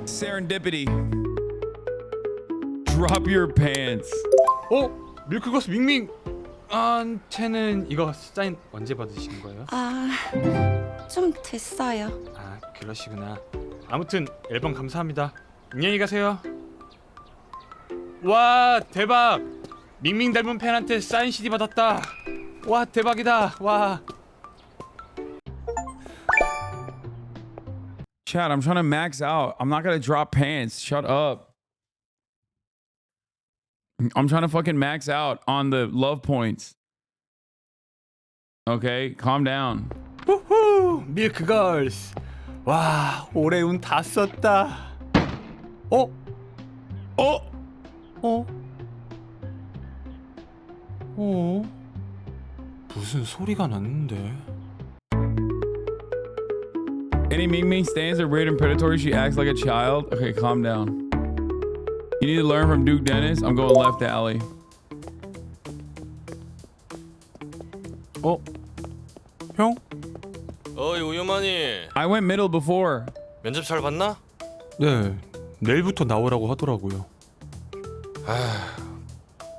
Serendipity. Drop your pants. 밀크걸스 밍밍 한테는 이거 사인 언제 받으신 거예요? 아, 좀 됐어요. 아, 그러시구나. 아무튼 앨범 감사합니다. 안녕히 가세요. 와, 대박. 밍밍 닮은 팬한테 사인 CD 받았다. 와, 대박이다. 와. Chad, I'm trying to max out. I'm not gonna drop pants. Shut up. I'm trying to fucking max out on the love points. Okay, calm down. 후후, 밀크걸스. 와, 올해 운 다 썼다. 무슨 소리가 났는데? Any Ming stands are weird and predatory. She acts like a child. Okay, calm down. You need to learn from Duke Dennis. I'm going left alley. 형? 어이 우유만이. I went middle before. 면접 잘 봤나? 네, 내일부터 나오라고 하더라고요. 아,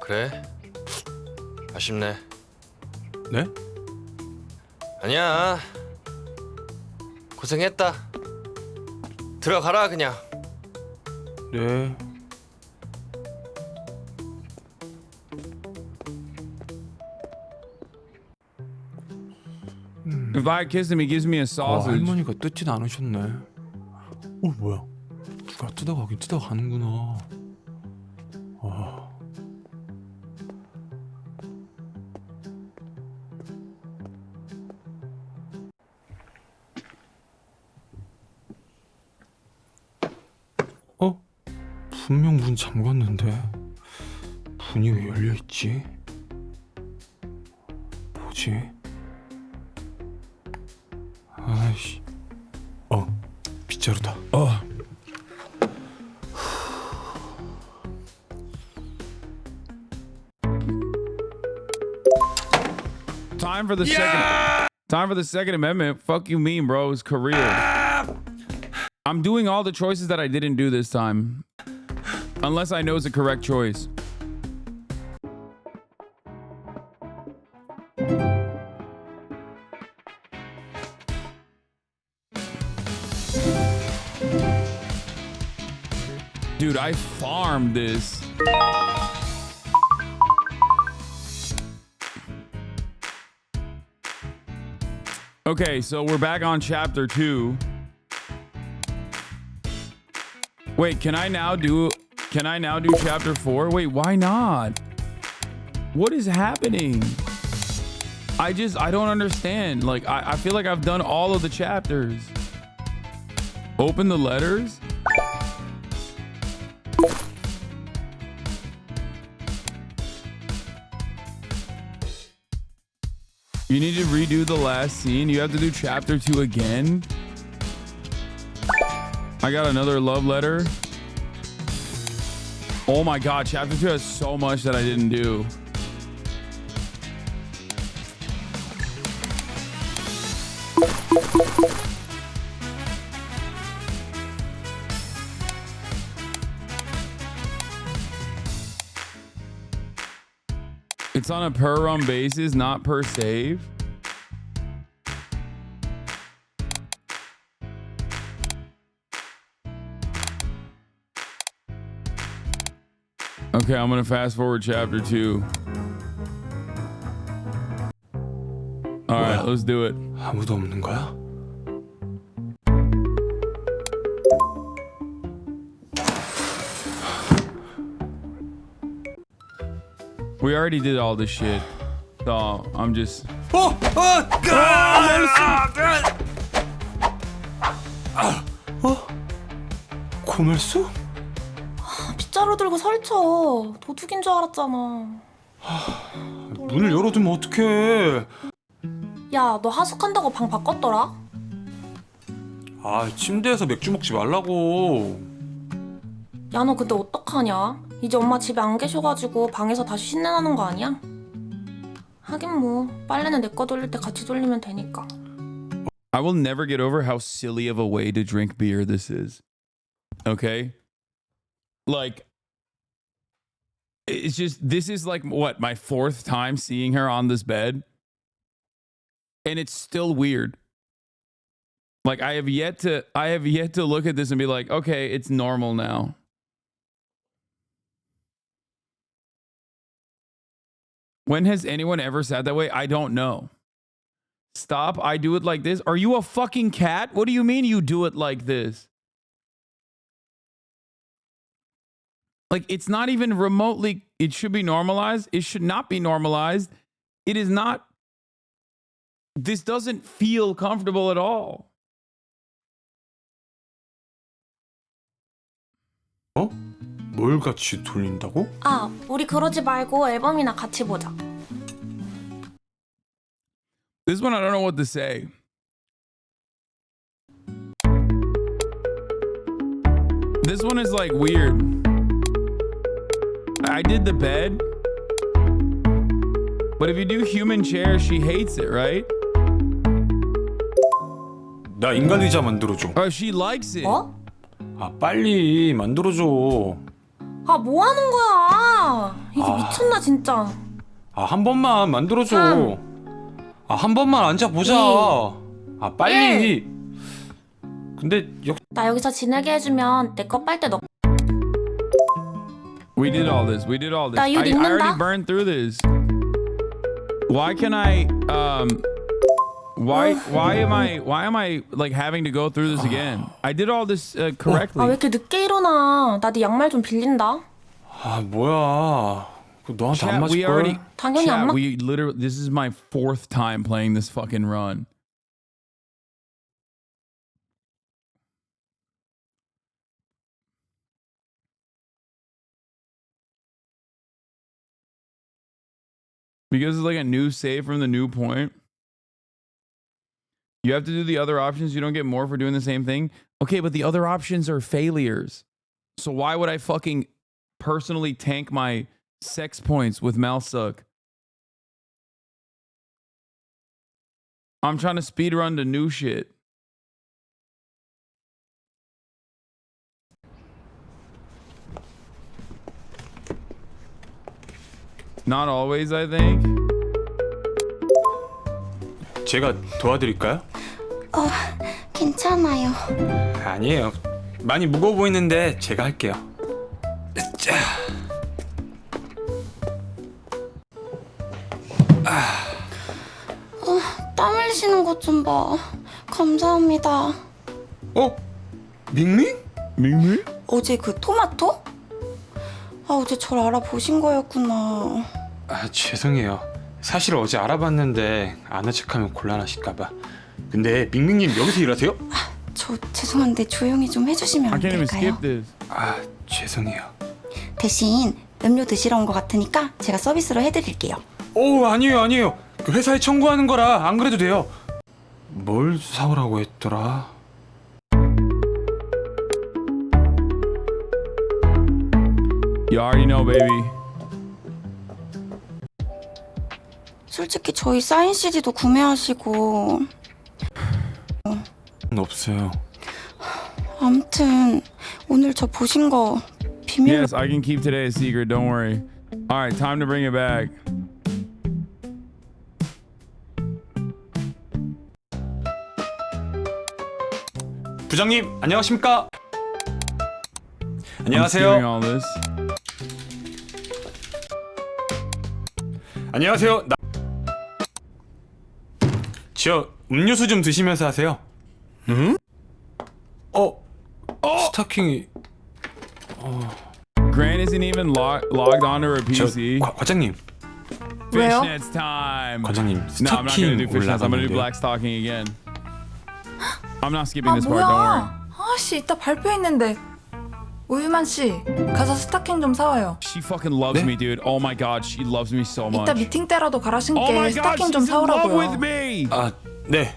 그래? 아쉽네. 네? 아니야. 고생했다. 들어가라 그냥. 네. If I kiss him, he gives me a sausage. 할머니가 뜯진 않으셨네. 뭐야? 누가 뜯어가긴 뜯어가는구나. 분명 문 잠갔는데 문이 왜 열려 있지? 뭐지? 아이씨. 빗자루다. Time for the second amendment. Fuck you mean, bro? It's career. I'm doing all the choices that I didn't do this time. Unless I know it's the correct choice. Dude, I farmed this. Okay, so we're back on chapter 2. Wait, can I now do chapter 4? Wait, why not? What is happening? I don't understand. Like, I feel like I've done all of the chapters. Open the letters? You need to redo the last scene. You have to do chapter 2 again. I got another love letter. Oh my god, chapter 2 has so much that I didn't do. It's on a per run basis, not per save. Okay, I'm gonna fast forward chapter 2. All right, let's do it. 아무도 없는 거야? We already did all this shit, so I'm just. 고말수? 빗자루 들고 설쳐. 도둑인 줄 알았잖아. 문을 열어두면 어떡해? 야, 너 하숙한다고 방 바꿨더라? 아, 침대에서 맥주 먹지 말라고. 야, 너 근데 어떡하냐? 이제 엄마 집에 안 계셔가지고 방에서 다시 신내 나는 거 아니야? 하긴 뭐 빨래는 내 거 돌릴 때 같이 돌리면 되니까. I will never get over how silly of a way to drink beer this is. Okay? Like, it's just, this is like, what, my 4th time seeing her on this bed? And it's still weird. Like, I have yet to look at this and be like, okay, it's normal now. When has anyone ever sat that way? I don't know. Stop, I do it like this. Are you a fucking cat? What do you mean you do it like this? Like, it's not even remotely, it should be normalized. It should not be normalized. It is not, this doesn't feel comfortable at all. 어? 뭘 같이 돌린다고? 아, 우리 그러지 말고 앨범이나 같이 보자. This one I don't know what to say. This one is like weird. I did the bed. But if you do human chair, she hates it, right? 나 인간 의자 만들어줘. Oh, she likes it. 뭐? 아, 빨리 만들어줘. 아, 뭐 하는 거야? 이게 미쳤나 진짜. 아, 한 번만 만들어줘. 아, 한 번만 앉아보자. 아, 빨리. 근데 나 여기서 지내게 해주면 내 거 빨대 넣. We did all this. We did all this. 나 이거 I 읽는다. already burned through this. Why can I why am I like having to go through this again? I did all this correctly. 아, 왜 이렇게 늦게 일어나? 나 네 양말 좀 빌린다. 아, 뭐야. 너한테 안 맞을 걸? 당연히 안 맞. We literally, this is my 4th time playing this fucking run. Because it's like a new save from the new point. You have to do the other options. You don't get more for doing the same thing. Okay, but the other options are failures. So why would I fucking personally tank my sex points with Malsuck? I'm trying to speedrun the new shit. Not always, I think. 제가 도와드릴까요? 괜찮아요. 아니에요. 많이 무거워 보이는데 제가 할게요. 자. 땀 흘리시는 것 좀 봐. 감사합니다. 밍밍? 밍밍? 어제 그 토마토? 아, 어제 절 알아보신 거였구나. 아, 죄송해요. 사실 어제 알아봤는데 아는 척하면 곤란하실까봐. 근데 밍밍님 여기서 일하세요? 저 죄송한데 조용히 좀 해주시면 안 될까요? 아, 죄송해요. 대신 음료 드시러 온 것 같으니까 제가 서비스로 해드릴게요. 아니에요. 그 회사에 청구하는 거라 안 그래도 돼요. 뭘 사오라고 했더라? You already know, baby. 솔직히 저희 사인 CD도 구매하시고. 없어요. 아무튼 오늘 저 보신 거 비밀로. Yes, I can keep today a secret. Don't worry. All right, time to bring it back. 부장님 안녕하십니까? I'm doing 안녕하세요. all this. 안녕하세요. 저 음료수 좀 드시면서 하세요. 응? 스타킹이. Grant isn't even logged onto her PC. 과장님. 왜요? Fishnets time. 과장님 No, I'm not gonna do 스타킹 fishnets. I'm gonna do 올라갔는데요. black stocking again. I'm not skipping 아 this part. Don't worry. 뭐야? 아씨 이따 발표했는데. 우유만 씨 가서 스타킹 좀 사와요. She fucking loves me, dude. Oh my god, she loves me so much. 이따 미팅 때라도 갈아 신게 Oh my god, 스타킹 좀 she's in love 사오라고요. with me. 아, 네.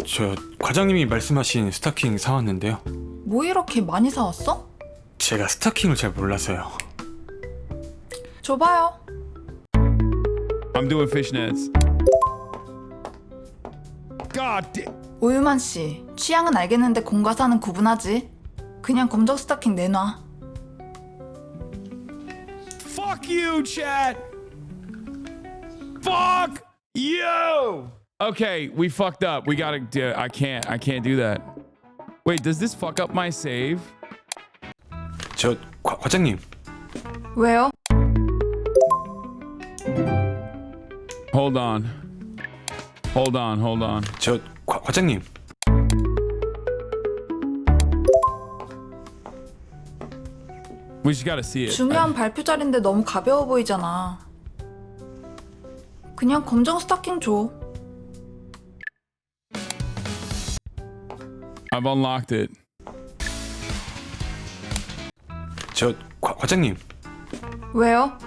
저 과장님이 말씀하신 스타킹 사왔는데요. 뭐 이렇게 많이 사왔어? 제가 스타킹을 잘 몰라서요. 줘봐요. I'm doing fishnets. God damn. 우유만 씨 취향은 알겠는데 공과 사는 구분하지. 그냥 검정 스타킹 내놔. Fuck you, chat. Fuck you. Okay, we fucked up. We gotta do. I can't do that. Wait, does this fuck up my save? 저 과장님. 왜요? Hold on. 저 과장님. We just gotta see it. 중요한 발표 자리인데 너무 가벼워 보이잖아. 그냥 검정 스타킹 줘. I've unlocked it. 저 과장님. 왜요?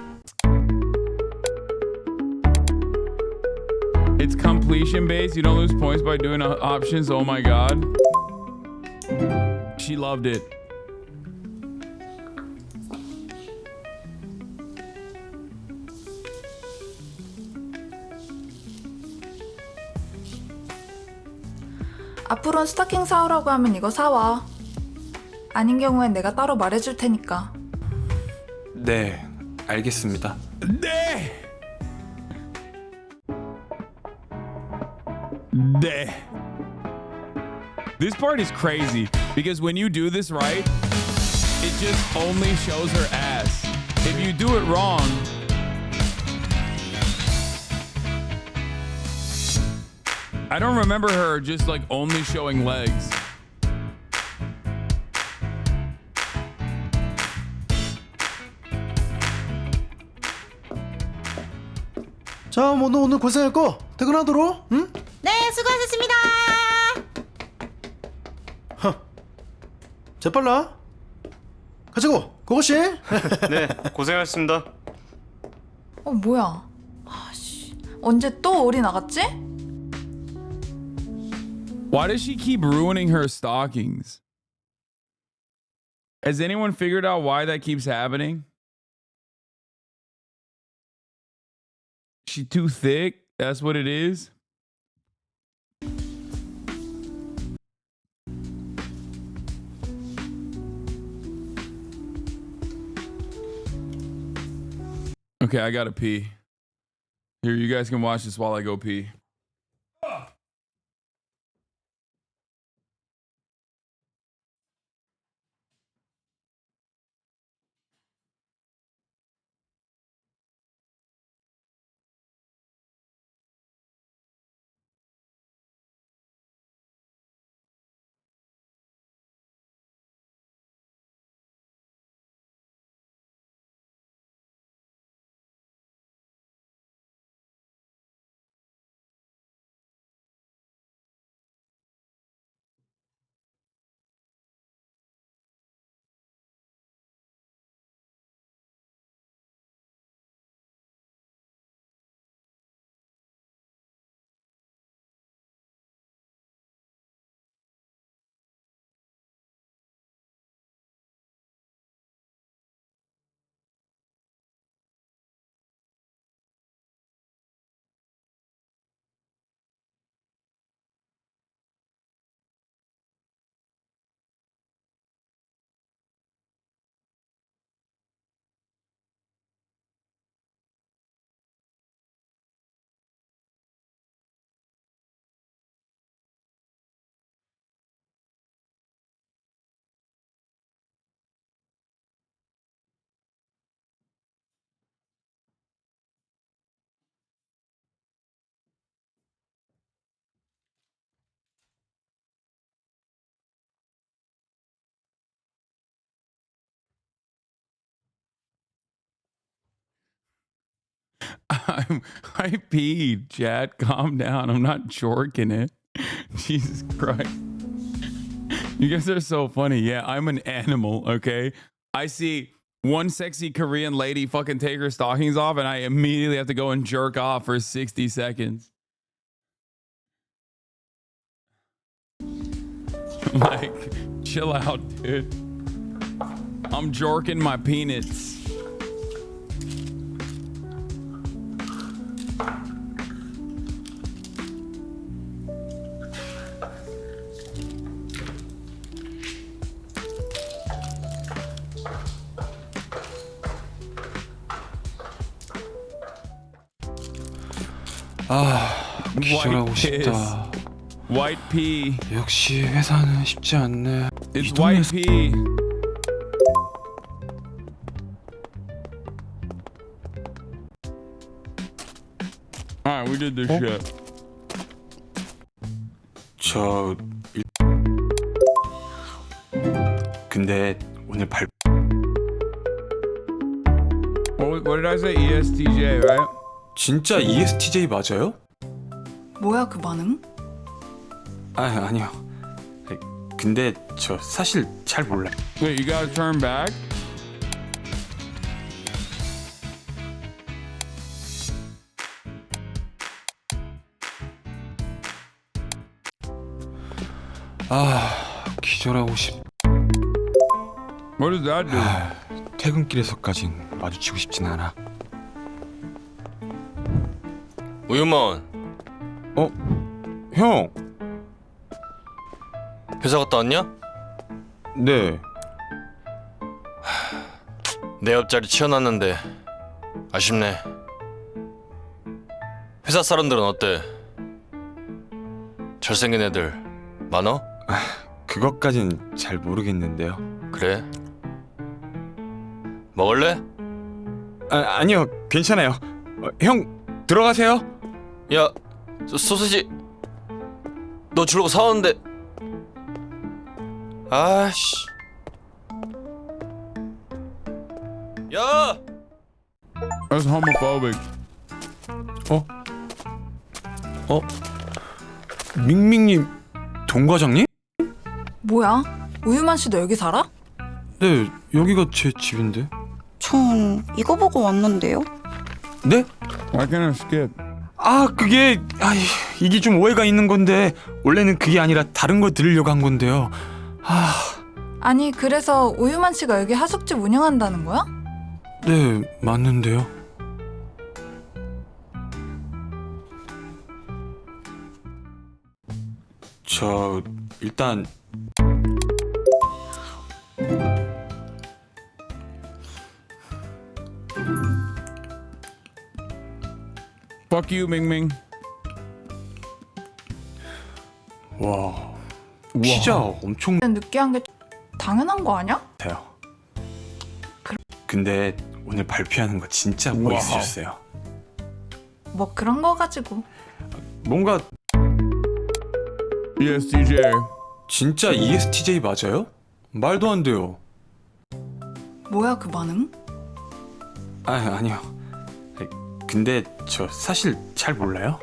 It's completion based. You don't lose points by doing options. Oh my god. She loved it. 앞으로는 스타킹 사오라고 하면 이거 사와. 아닌 경우엔 내가 따로 말해줄 테니까. 네, 알겠습니다. 네. This part is crazy because when you do this right, it just only shows her ass. If you do it wrong, I don't remember her just like only showing legs. 자, 뭐 너 오늘 고생했고 퇴근하도록. 응? 네, 수고하셨습니다. 재빨라. 가지고 고고씨. 네, 고생하셨습니다. 뭐야? 아씨, 언제 또 오리 나갔지? Why does she keep ruining her stockings? Has anyone figured out why that keeps happening? She too thick? That's what it is? Okay, I gotta pee. Here, you guys can watch this while I go pee. I peed, Chad. Calm down. I'm not jorking it. Jesus Christ. You guys are so funny. Yeah, I'm an animal, okay? I see one sexy Korean lady fucking take her stockings off and I immediately have to go and jerk off for 60 seconds. Like, chill out, dude. I'm jorking my peanuts. 기절하고 싶다. White pea. 역시 회사는 쉽지 않네. It's white pea. Alright, we did this shit. 근데 오늘 발. What did I say? ESTJ, right? 진짜 ESTJ 맞아요? 뭐야 그 반응? 아니요. 근데 저 사실 잘 몰라. Wait, you gotta turn back? 기절하고 싶. What does that do? 퇴근길에서까진 마주치고 싶진 않아. 우유먼. 형. 회사 갔다 왔냐? 네. 내 옆자리 치워놨는데 아쉽네. 회사 사람들은 어때? 잘생긴 애들 많어? 그것까진 잘 모르겠는데요. 그래? 먹을래? 아니요, 괜찮아요. 형 들어가세요. 야, 소세지 너 주려고 사왔는데. 아씨. 야! That's homophobic. 밍밍님 동과장님? 뭐야? 우유만 씨도 여기 살아? 네, 여기가 제 집인데. 전 이거 보고 왔는데요. 네? Why can't I skip? 그게 이게 좀 오해가 있는 건데 원래는 그게 아니라 다른 거 들으려고 한 건데요. 아니 그래서 우유만 씨가 여기 하숙집 운영한다는 거야? 네, 맞는데요. 저 일단 Fuck you, Ming. 와, 피자 엄청 느끼한 게 당연한 거 아니야? 돼요. 근데 오늘 발표하는 거 진짜 멋있으셨어요. 뭐 그런 거 가지고. 뭔가 ESTJ. 진짜 ESTJ 맞아요? 말도 안 돼요. 뭐야 그 반응? 아니요. 근데 저 사실 잘 몰라요.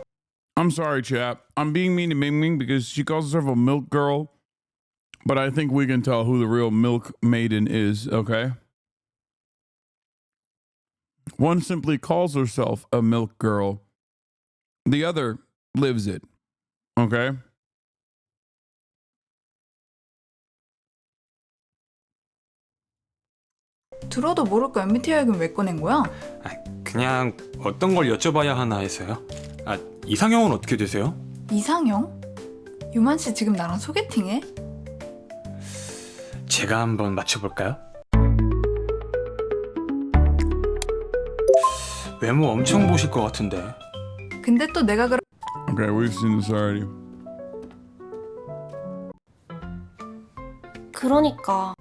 I'm sorry, chap. I'm being mean to Ming because she calls herself a milk girl, but I think we can tell who the real milk maiden is, okay? One simply calls herself a milk girl. The other lives it, okay? 들어도 모를 거 MBTI 얘기는 왜 꺼낸 거야? 그냥 어떤 걸 여쭤봐야 하나 해서요. 이상형은 어떻게 되세요? 이상형? 유만 씨 지금 나랑 소개팅해? 제가 한번 맞춰볼까요? 외모 엄청 보실 것 같은데. 근데 또 내가 Okay, we've seen this already. 그러니까.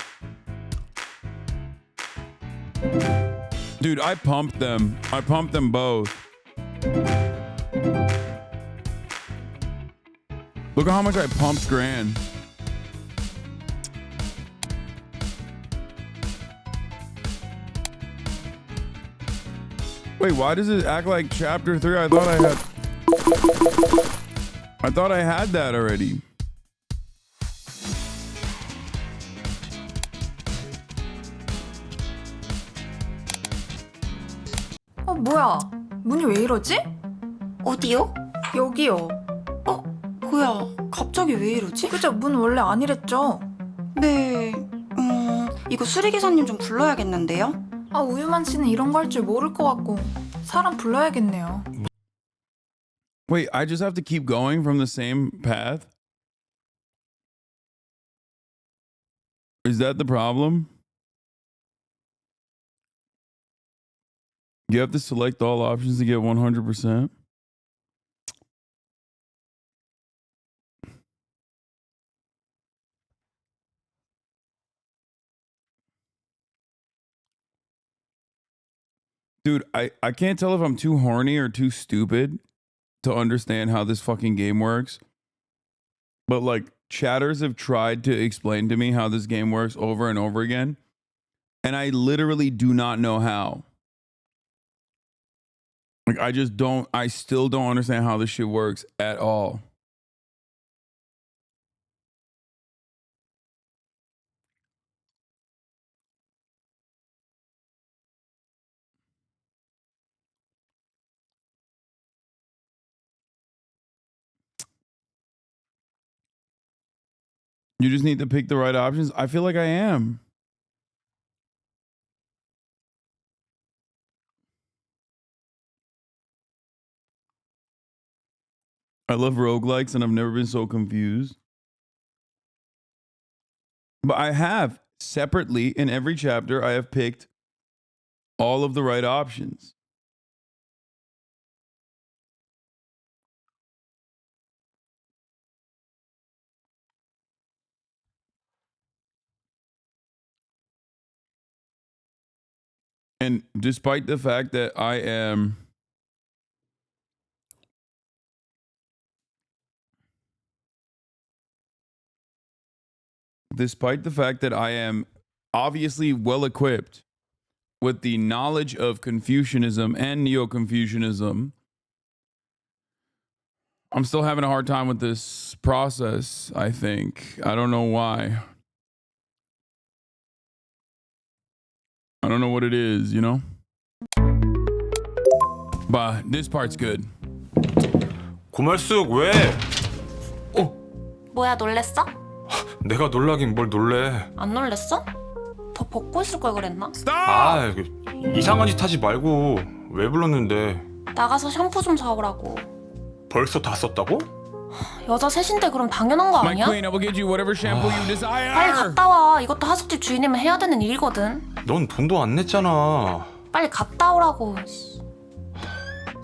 Dude, I pumped them. I pumped them both. Look at how much I pumped Gran. Wait, why does it act like chapter 3? I thought I had that already. 뭐야? 문이 왜 이러지? 어디요? 여기요. 뭐야? 갑자기 왜 이러지? 그죠? 문 원래 안 이랬죠? 네. 이거 수리기사님 좀 불러야겠는데요? 우유만 씨는 이런 거 할 줄 모를 것 같고 사람 불러야겠네요. Wait, I just have to keep going from the same path? Is that the problem? You have to select all options to get 100%? Dude, I can't tell if I'm too horny or too stupid to understand how this fucking game works. But like, chatters have tried to explain to me how this game works over and over again. And I literally do not know how. Like, I still don't understand how this shit works at all. You just need to pick the right options. I feel like I am. I love roguelikes and I've never been so confused. But I have separately in every chapter, I have picked all of the right options. And despite the fact that I am obviously well equipped with the knowledge of Confucianism and Neo-Confucianism, I'm still having a hard time with this process, I think. I don't know why. I don't know what it is, you know? But this part's good. 고말숙 왜? 뭐야, 놀랬어? 내가 놀라긴 뭘 놀래. 안 놀랬어? 더 벗고 있을 걸 그랬나? 아, 이상한 짓 하지 말고. 왜 불렀는데? 나가서 샴푸 좀 사오라고. 벌써 다 썼다고? 여자 셋인데 그럼 당연한 거 아니야? My queen, I will get you whatever shampoo you desire. 빨리 갔다 와. 이것도 하숙집 주인이면 해야 되는 일이거든. 넌 돈도 안 냈잖아. 빨리 갔다 오라고.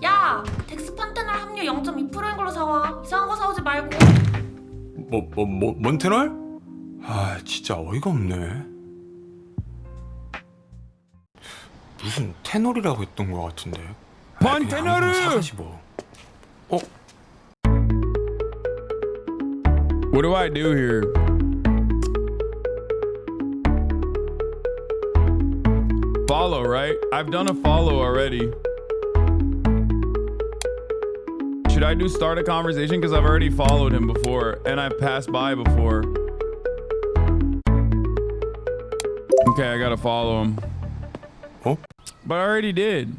야, 덱스판테놀 함유 0.2%인 걸로 사와. 이상한 거 사오지 말고. 몬테놀? 아, 진짜 어이가 없네. 무슨 테놀이라고 했던 것 같은데. 몬테놀! 사가지 뭐. What do I do here? Follow, right? I've done a follow already. Should I do start a conversation? Because I've already followed him before and I've passed by before. Okay, I gotta follow him. But I already did.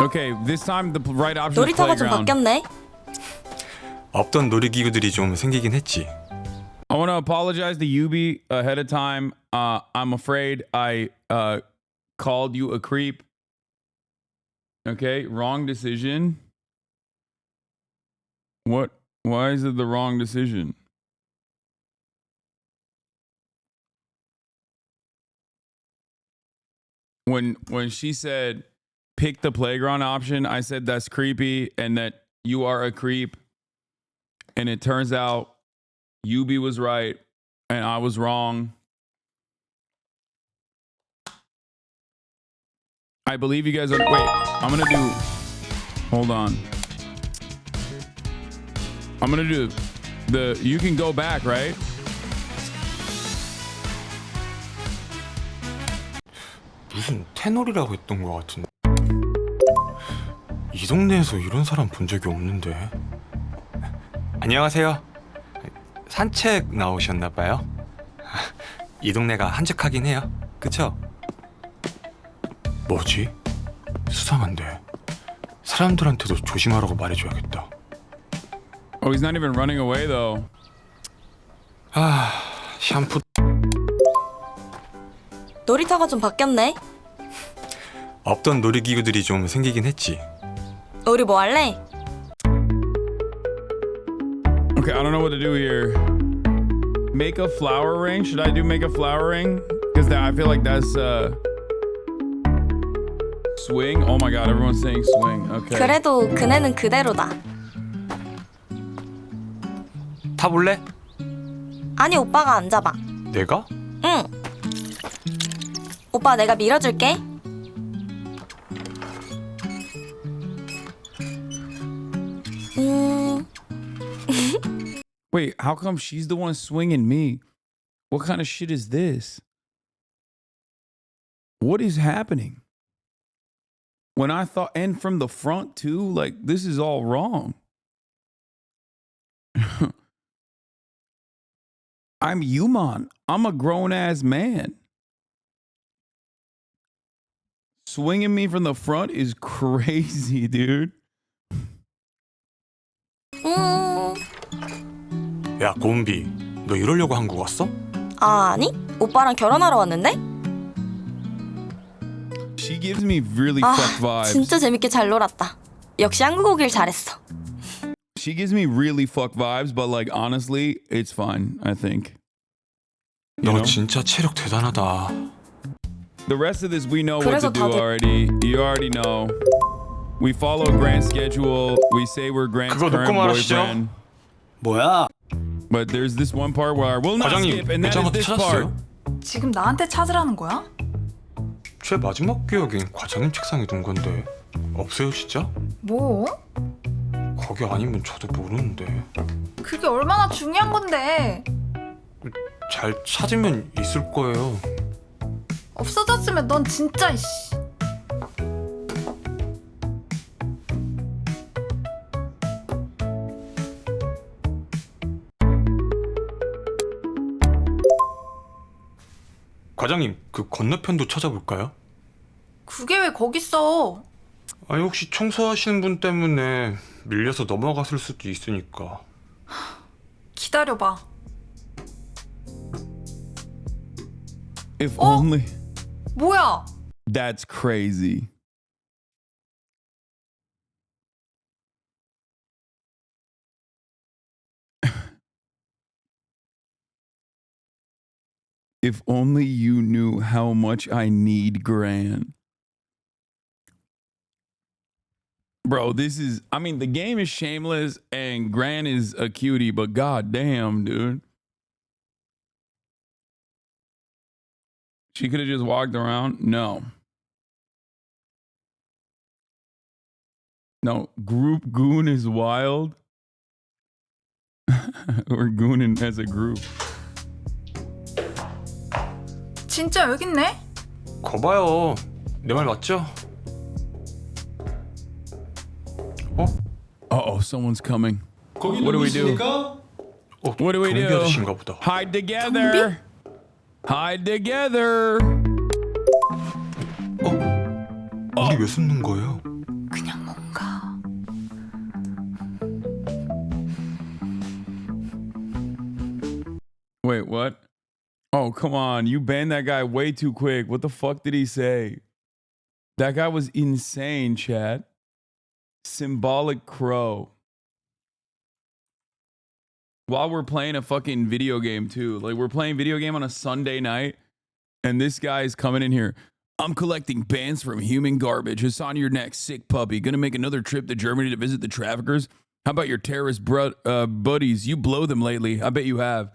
Okay, this time the right option is 놀이터가 좀 playground. 바뀌었네. 없던 놀이기구들이 좀 생기긴 했지. I want to apologize to Yubi ahead of time. I'm afraid I called you a creep. Okay, wrong decision. What? Why is it the wrong decision? When she said pick the playground option, I said that's creepy and that you are a creep. And it turns out Yubi was right and I was wrong. I believe you guys are. Wait, I'm gonna do. Hold on. I'm gonna do the. You can go back, right? 무슨 테놀이라고 했던 것 같은데. 이 동네에서 이런 사람 본 적이 없는데. 안녕하세요. 산책 나오셨나 봐요. 이 동네가 한적하긴 해요. 그쵸? 뭐지? 수상한데. 사람들한테도 조심하라고 말해줘야겠다. Oh, he's not even running away though. 아, 샴푸. 놀이터가 좀 바뀌었네. 없던 놀이기구들이 좀 생기긴 했지. 우리 뭐 할래? Okay, I don't know what to do here. Make a flower ring? Should I do make a flower ring? Because I feel like that's swing. Oh my god, everyone's saying swing. Okay. 그래도 그네는 그대로다. 타볼래? 아니 오빠가 앉아봐. 내가? 응. 오빠 내가 밀어줄게. Wait, how come she's the one swinging me? What kind of shit is this? What is happening? When I thought, and from the front too, like this is all wrong. I'm human. I'm a grown ass man. Swinging me from the front is crazy, dude. 야, 곰비. 너 이러려고 한국 왔어? 아니, 오빠랑 결혼하러 왔는데? She gives me really fucked vibes. 진짜 재밌게 잘 놀았다. 역시 한국 오길 잘했어. She gives me really fucked vibes, but like honestly, it's fine, I think. 너 진짜 체력 대단하다. The rest of this we know what to do already. You already know. We follow Grant's schedule. We say we're Grant's current boyfriend. 뭐야? But there's this one part where I will not skip, and that is this part. 지금 나한테 찾으라는 거야? 제 마지막 기억엔 과장님 책상에 둔 건데 없어요 진짜? 뭐? 거기 아니면 저도 모르는데. 그게 얼마나 중요한 건데. 잘 찾으면 있을 거예요. 없어졌으면 넌 진짜 이씨. 과장님, 그 건너편도 찾아볼까요? 그게 왜 거기 있어? 아니 혹시 청소하시는 분 때문에 밀려서 넘어갔을 수도 있으니까. 기다려봐. If only. 뭐야? That's crazy. If only you knew how much I need Gran. Bro, this is, I mean, the game is shameless and Gran is a cutie, but goddamn, dude. She could have just walked around. No. No, group goon is wild. We're gooning as a group. 진짜 여기 있네? 거봐요. 내 말 맞죠? Uh-oh, someone's coming. 거기 What do we do? What do we do? 아저씨인가 보다. Hide together. Hide together. 우리 왜 숨는 거예요? 그냥 뭔가. Wait, what? Oh, come on. You banned that guy way too quick. What the fuck did he say? That guy was insane, chat. Symbolic crow. While we're playing a fucking video game too. Like we're playing video game on a Sunday night and this guy's coming in here. I'm collecting bans from human garbage. Hasan, your next sick puppy. Gonna make another trip to Germany to visit the traffickers. How about your terrorist buddies? You blow them lately. I bet you have.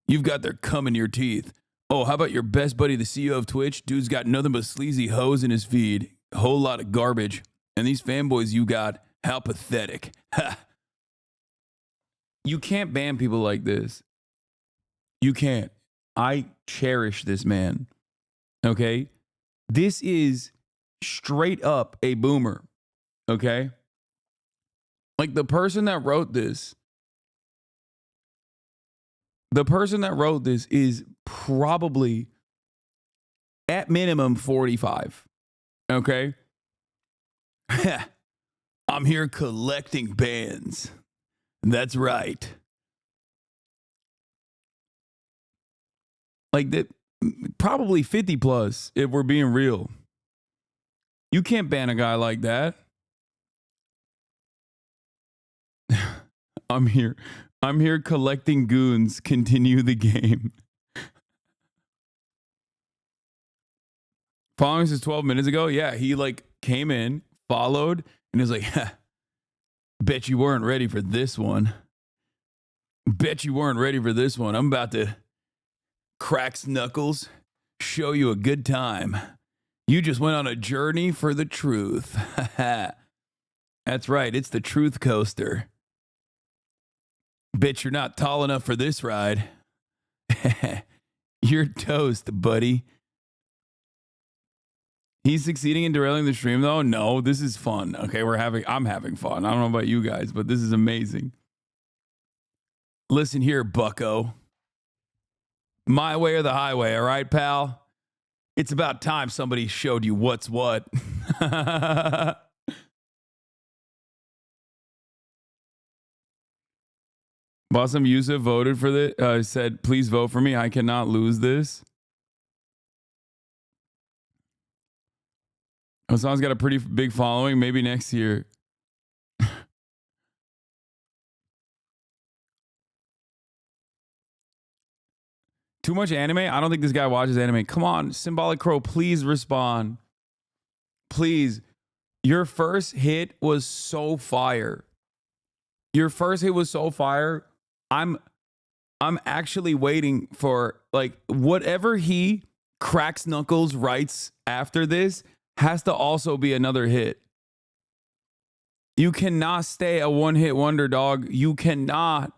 You've got their cum in your teeth. Oh, how about your best buddy, the CEO of Twitch? Dude's got nothing but sleazy hoes in his feed. A whole lot of garbage. And these fanboys you got, how pathetic. Ha! You can't ban people like this. You can't. I cherish this man. Okay? This is straight up a boomer, okay? Like the person that wrote this is probably at minimum 45, okay? I'm here collecting bands. That's right. Like that, probably 50 plus if we're being real. You can't ban a guy like that. I'm here collecting goons. Continue the game. Following us 12 minutes ago, yeah, he like came in, followed, and was like, bet you weren't ready for this one. Bet you weren't ready for this one. I'm about to crack knuckles, show you a good time. You just went on a journey for the truth. That's right, it's the truth coaster. Bet you're not tall enough for this ride. You're toast, buddy. He's succeeding in derailing the stream, though? No, this is fun. Okay, I'm having fun. I don't know about you guys, but this is amazing. Listen here, bucko. My way or the highway, all right, pal? It's about time somebody showed you what's what. Bassem Yusuf voted for this, said, please vote for me. I cannot lose this. Hasan's got a pretty big following. Maybe next year. Too much anime? I don't think this guy watches anime. Come on, Symbolic Crow, please respond. Please. Your first hit was so fire. Your first hit was so fire. I'm actually waiting for like whatever he cracks knuckles writes after this has to also be another hit. You cannot stay a one-hit wonder, dog. You cannot.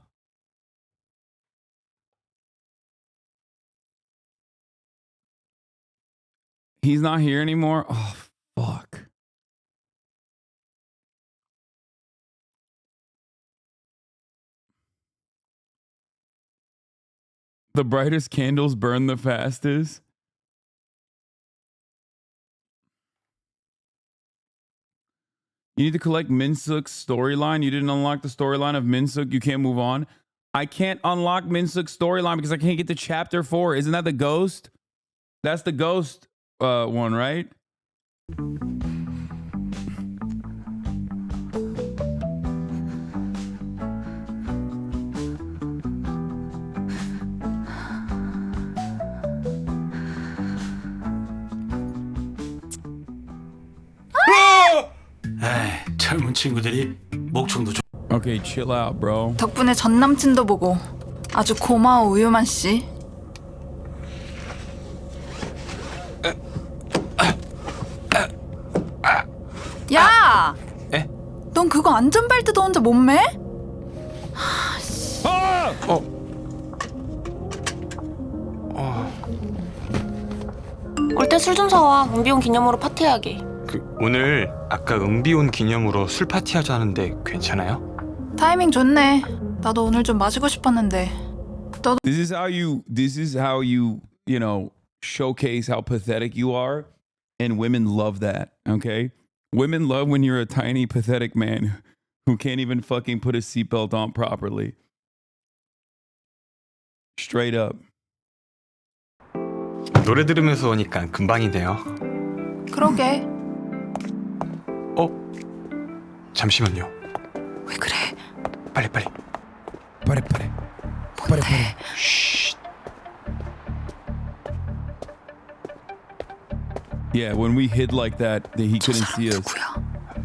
He's not here anymore. Oh, fuck. The brightest candles burn the fastest. You need to collect Minsuk's storyline. You didn't unlock the storyline of Minsuk. You can't move on. I can't unlock Minsuk's storyline because I can't get to chapter 4. Isn't that the ghost? That's the ghost one, right? 에이, 젊은 친구들이 목청도 좀. Okay, chill out, bro. 덕분에 전 남친도 보고 아주 고마워 우유만 씨. 야! 에? 넌 그거 안전벨트도 혼자 못 매? 올 때 술 좀 사와. 은비온 기념으로 파티하게. 오늘 아까 은비온 기념으로 술 파티 하자는데 괜찮아요? 타이밍 좋네. 나도 오늘 좀 마시고 싶었는데. 너도. This is how you know, showcase how pathetic you are, and women love that, okay? Women love when you're a tiny, pathetic man who can't even fucking put his seatbelt on properly. Straight up. 노래 들으면서 오니까 금방이네요. 그러게. 잠시만요. 왜 그래? 빨리. 뭔데? 쉿. Yeah, when we hid like that, he couldn't see us. 누구야?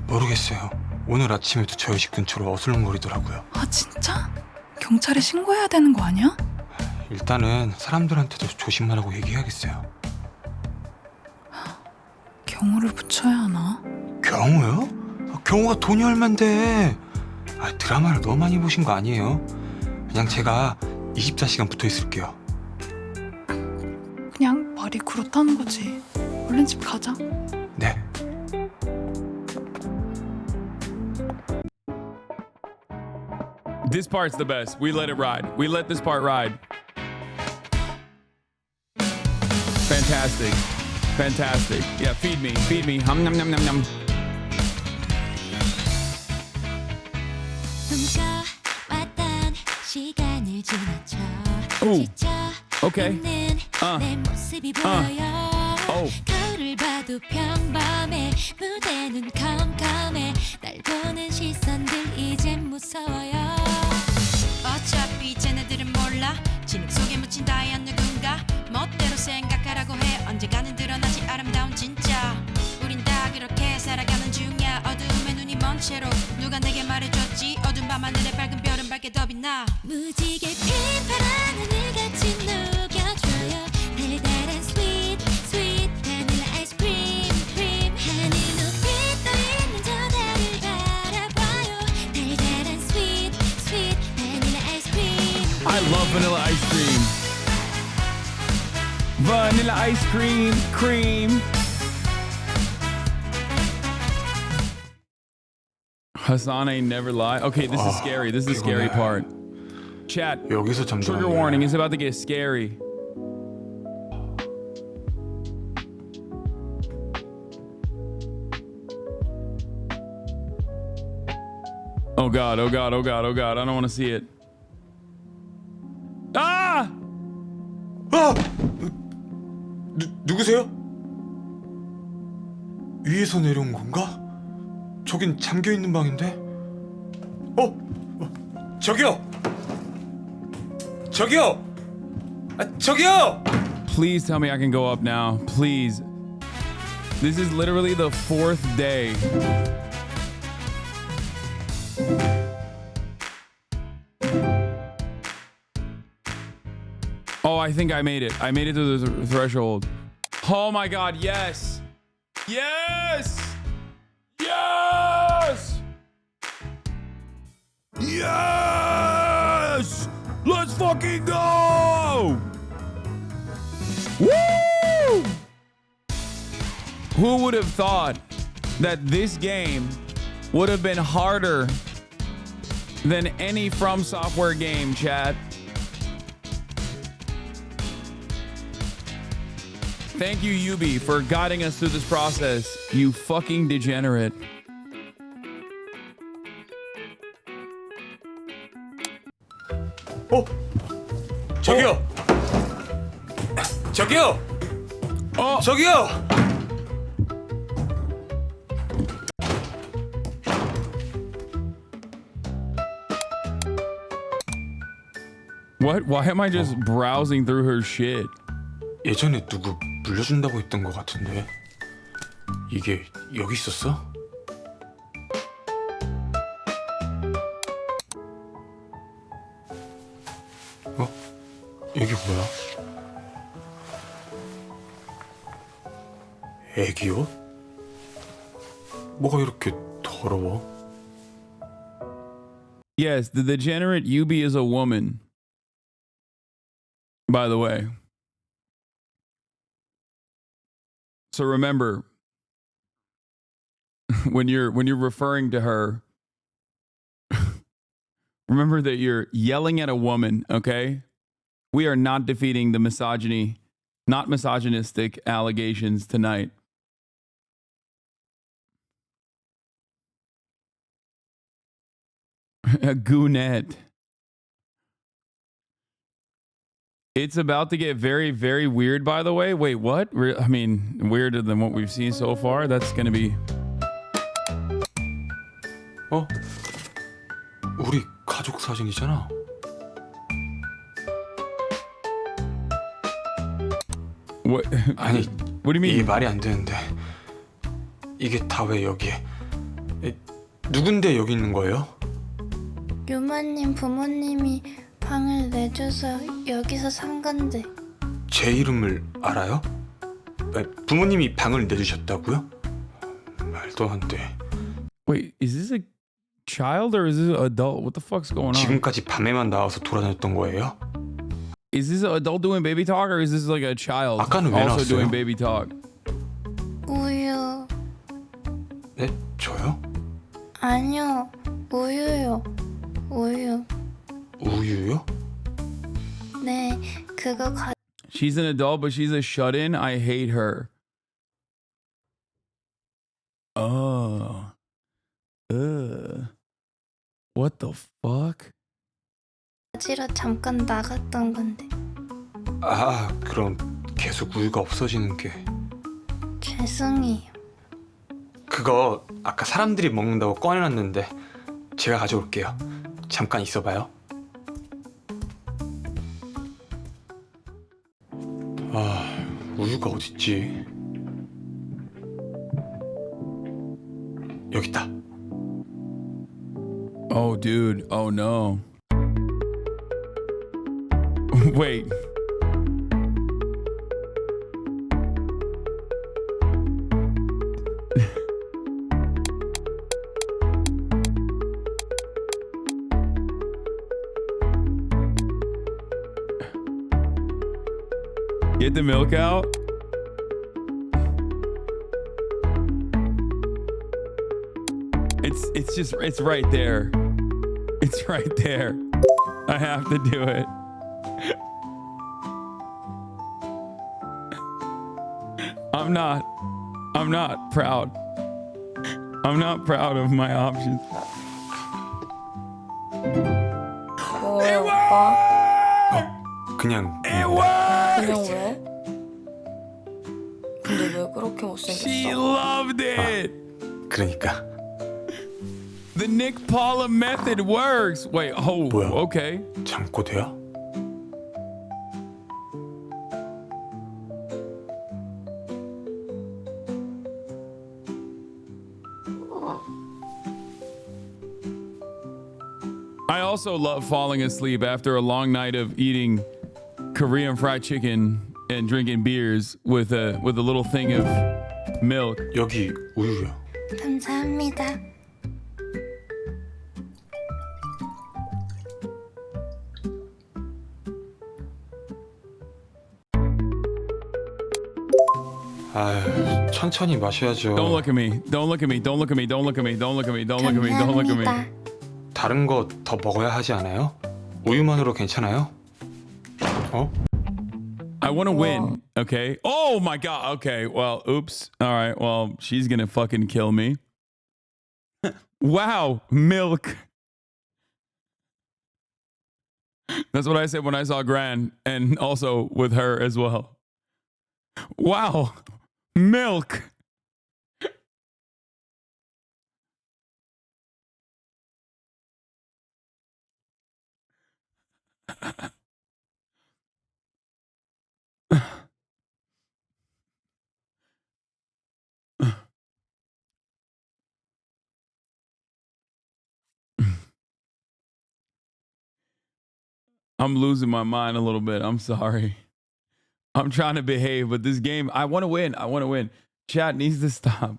모르겠어요. 오늘 아침에도 저희 집 근처로 어슬렁거리더라고요. 아 진짜? 경찰에 신고해야 되는 거 아니야? 일단은 사람들한테도 조심만 하고 얘기해야겠어요. 경호를 붙여야 하나? 경호요? 경호가 돈이 얼만데? 드라마를 너무 많이 보신 거 아니에요? 그냥 제가 24시간 붙어 있을게요. 그냥 말이 그렇다는 거지. 얼른 집 가자. 네. This part's the best. We let it ride. We let this part ride. Fantastic. Fantastic. Yeah, feed me. Feed me. Hum num num num num. Ooh. Okay. Oh. 거울을 봐도 평범해 무대는 컴컴해 날 보는 시선들 이젠 무서워요 어차피 쟤네들은 몰라 진흙 속에 묻힌 다이아 누군가 멋대로 생각하라고 해 언젠가는 드러나지 아름다운 진짜 우린 다 그렇게 살아가는 중이야 어두움에 눈이 먼 채로 누가 내게 말해줬지 어두운 밤하늘에 밝은 별은 밝게 더 빛나 무지개 핀 파란 하늘같이 녹여줘요 달달한 sweet sweet 바닐라 아이스크림 크림 하늘 높이 떠있는 저 달을 바라봐요 달달한 sweet sweet 바닐라 아이스크림 I love vanilla ice cream. Vanilla ice cream, cream. Hasan ain't never lie. Okay, this is scary. This is the scary part. Chat. Trigger warning. It's about to get scary. Oh God, oh God, oh God, oh God. I don't want to see it. 아! 아! 누구세요? 위에서 내려온 건가? 저긴 잠겨있는 방인데? 저기요! 저기요! 저기요! Please tell me I can go up now. Please. This is literally the 4th day. Oh, I think I made it. I made it to the threshold. Oh my God, yes! Yes! Yes! Yes! Let's fucking go! Woo! Who would have thought that this game would have been harder than any From Software game, chat? Thank you, Yubi, for guiding us through this process, you fucking degenerate. 저기요! 저기요! 저기요! What? Why am I just browsing through her shit? 예전에 누구 물려준다고 했던 것 같은데 이게 여기 있었어? 이게 뭐야? 애기 옷? 뭐가 이렇게 더러워? Yes, the degenerate Yubi is a woman. By the way. So remember, when you're referring to her, remember that you're yelling at a woman, okay? We are not defeating the not misogynistic allegations tonight. Gooden. It's about to get very, very weird, by the way. Wait, what? I mean, weirder than what we've seen so far? That's gonna be... 우리 가족 사진이잖아. What? 아니, what do you mean? 이게 말이 안 되는데. 이게 다 왜 여기에? 누군데 여기 있는 거예요? 유마님 부모님이 방을 내줘서 여기서 산 건데. 제 이름을 알아요? 부모님이 방을 내주셨다고요? 말도 안 돼. Wait, is this a child or is this an adult? What the fuck's going on? 지금까지 밤에만 나와서 돌아다녔던 거예요? Is this an adult doing baby talk or is this like a child 아까는 왜 also 나왔어요? doing baby talk? 우유. 네? 저요? 아니요. 우유요. 우유. 우유요? 네, 그거 She's an adult, but she's a shut-in. I hate her. Oh. What the fuck? 가지러 잠깐 나갔던 건데. 아, 그럼 계속 우유가 없어지는 게. 죄송해요. 그거 아까 사람들이 먹는다고 꺼내놨는데 제가 가져올게요. 잠깐 있어봐요. 아, 우유가 어딨지? 여기 있다. Oh, dude. Oh, no. Wait. Get the milk out. It's right there. It's right there. I have to do it. I'm not proud. I'm not proud of my options. 뭐야, 오빠? 그냥 그냥 왜? 근데 왜 그렇게 못생겼어? She loved it. 그러니까. The Nick Paula method works. Wait, oh, 뭐야? okay. 참고 돼요? I also love falling asleep after a long night of eating Korean fried chicken and drinking beers with a little thing of milk. 여기 우유요. 감사합니다. 아유, 천천히 마셔야죠. Don't look at me. Don't look at me. Don't look at me. Don't look at me. Don't look at me. Don't look at me. Don't look at me. 다른 거 더 먹어야 하지 않아요? 우유만으로 괜찮아요? 어? I want to win, okay? Oh my god. Okay. Well, oops. All right. Well, she's going to fucking kill me. Wow, milk. That's what I said when I saw Gran, and also with her as well. Wow, milk. I'm losing my mind a little bit. I'm sorry. I'm trying to behave, but this game, I want to win. I want to win. Chat needs to stop.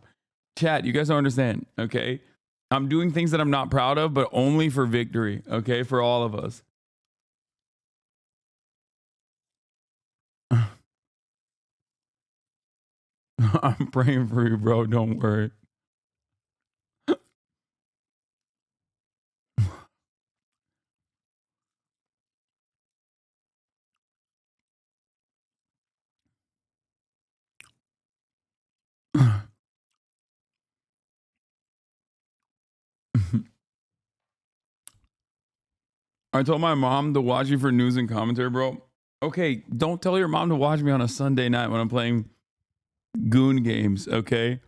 Chat, you guys don't understand, okay? I'm doing things that I'm not proud of, but only for victory, okay? For all of us. I'm praying for you, bro. Don't worry. I told my mom to watch you for news and commentary, bro. Okay, don't tell your mom to watch me on a Sunday night when I'm playing Goon games, okay?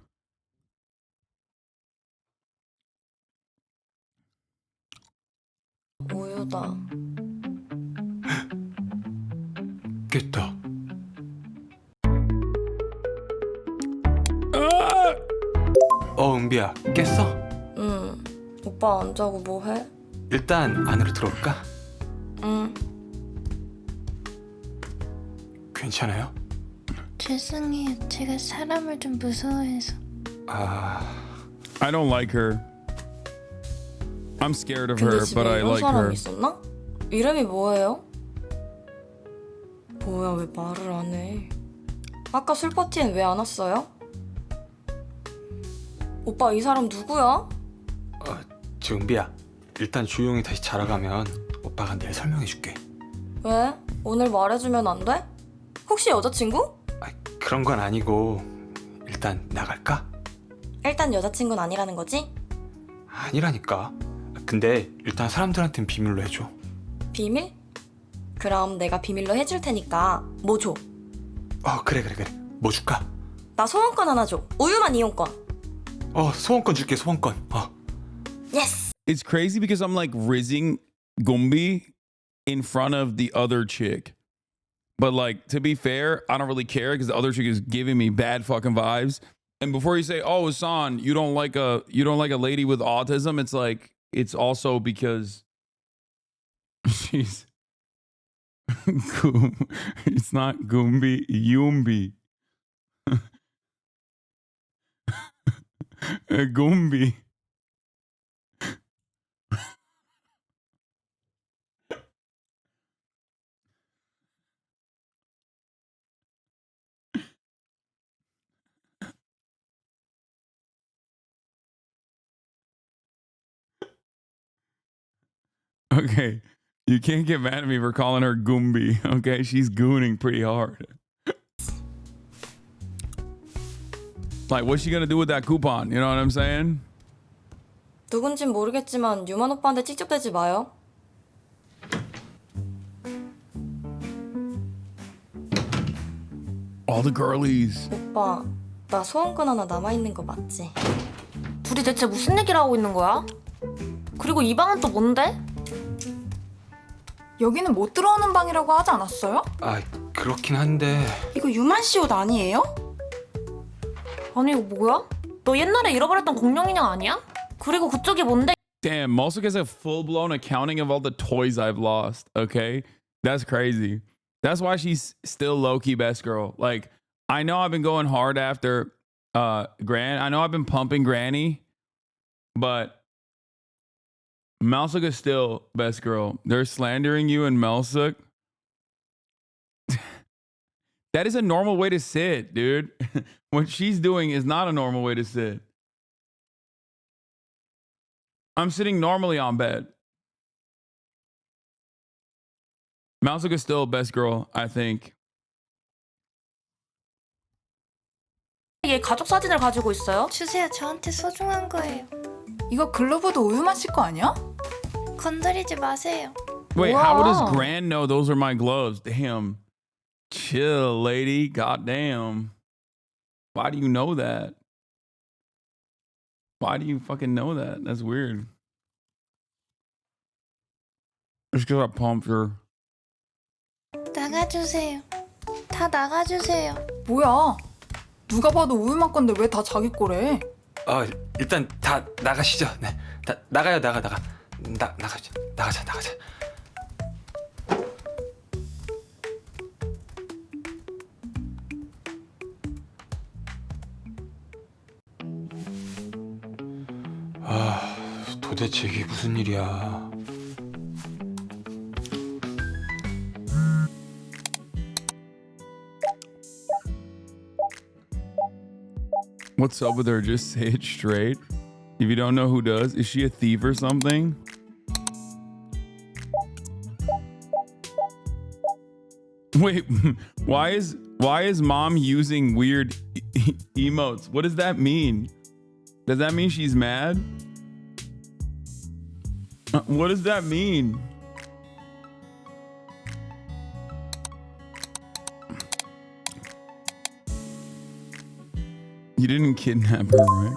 우유다. 깼다. 은비야, 깼어? 응. 오빠 안 자고 뭐 해? 일단 안으로 들어올까? 응. 괜찮아요? 죄송해요. 제가 사람을 좀 무서워해서. I don't like her. I'm scared of 근데 her, 집에 but I 이런 like 사람 her. 있었나? 이름이 뭐예요? 뭐야, 왜 말을 안 해? 아까 술 파티엔 왜 안 왔어요? 오빠 이 사람 누구야? 정비야. 일단 조용히 다시 자라가면 오빠가 내일 설명해줄게. 왜? 오늘 말해주면 안 돼? 혹시 여자친구? 그런 건 아니고 일단 나갈까? 일단 여자친구는 아니라는 거지? 아니라니까. 근데 일단 사람들한텐 비밀로 해줘. 비밀? 그럼 내가 비밀로 해줄 테니까 뭐 줘? 그래. 뭐 줄까? 나 소원권 하나 줘. 우유만 이용권. 소원권 줄게, 소원권. Yes! It's crazy because I'm like rizzing Gumbi in front of the other chick. But like, to be fair, I don't really care because the other chick is giving me bad fucking vibes. And before you say, "Oh, Hasan, you don't like a lady with autism," it's like it's also because she's it's not Gumbi, Yumbi. Gumbi. Okay, you can't get mad at me for calling her Gumbi. Okay, she's gooning pretty hard. Like, what's she gonna do with that coupon? You know what I'm saying? 누군진 모르겠지만 유만 오빠한테 찍적대지 마요. All the girlies. 오빠, 나 소원권 하나 남아있는 거 맞지? 둘이 대체 무슨 얘기를 하고 있는 거야? 그리고 이 방은 또 뭔데? 여기는 못 들어오는 방이라고 하지 않았어요? 그렇긴 한데. 이거 유만 씨 옷 아니에요? 아니 이거 뭐야? 너 옛날에 잃어버렸던 공룡 인형 아니야? 그리고 그쪽이 뭔데? Damn, Mosuke has a full-blown accounting of all the toys I've lost. Okay, that's crazy. That's why she's still low-key best girl. Like, I know I've been going hard after Gran. I know I've been pumping Granny, but Melsuke is still best girl. They're slandering you and Melsuke. That is a normal way to sit, dude. What she's doing is not a normal way to sit. I'm sitting normally on bed. Melsuke is still best girl, I think. 얘 가족 사진을 가지고 있어요? 주세요. 저한테 소중한 거예요. 이거 글로브도 우유만 씨 거 아니야? 건드리지 마세요. Wait, how does Gran know those are my gloves? Damn. Chill, lady. Goddamn. Why do you know that? Why do you fucking know that? That's weird. Just because I pumped her. 나가주세요. 다 나가주세요. 뭐야? 누가 봐도 우유만 건데 왜 다 자기 거래? 일단 다 나가시죠. 네, 다 나가요. 나가자. 도대체 이게 무슨 일이야? What's up with her? Just say it straight. If you don't know who does, is she a thief or something? Wait, why is mom using weird emotes? What does that mean? Does that mean she's mad? What does that mean? You didn't kidnap her, right?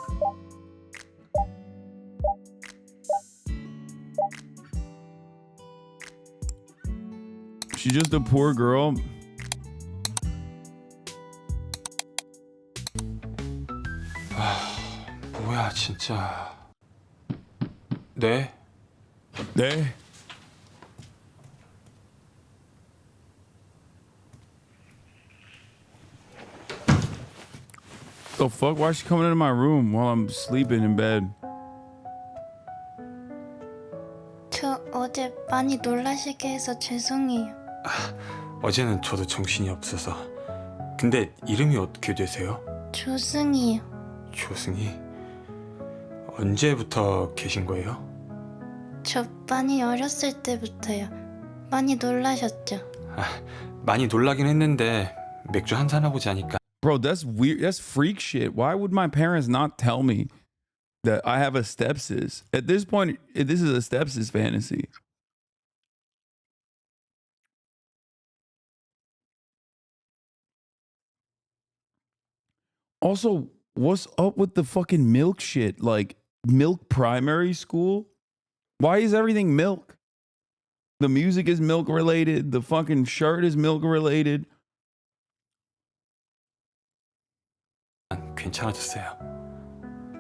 She's just a poor girl. 뭐야 진짜. 네? 네? The fuck? Why is she coming into my room while I'm sleeping in bed? 저 어제 많이 놀라시게 해서 죄송해요. 어제는 저도 정신이 없어서. 근데 이름이 어떻게 되세요? 조승이요. 조승이? 언제부터 계신 거예요? 저 많이 어렸을 때부터요. 많이 놀라셨죠? 많이 놀라긴 했는데 맥주 한잔 하고자 하니까. Bro, that's weird. That's freak shit. Why would my parents not tell me that I have a stepsis? At this point, this is a stepsis fantasy. Also, what's up with the fucking milk shit? Like, milk primary school? Why is everything milk? The music is milk related. The fucking shirt is milk related. 괜찮아졌어요.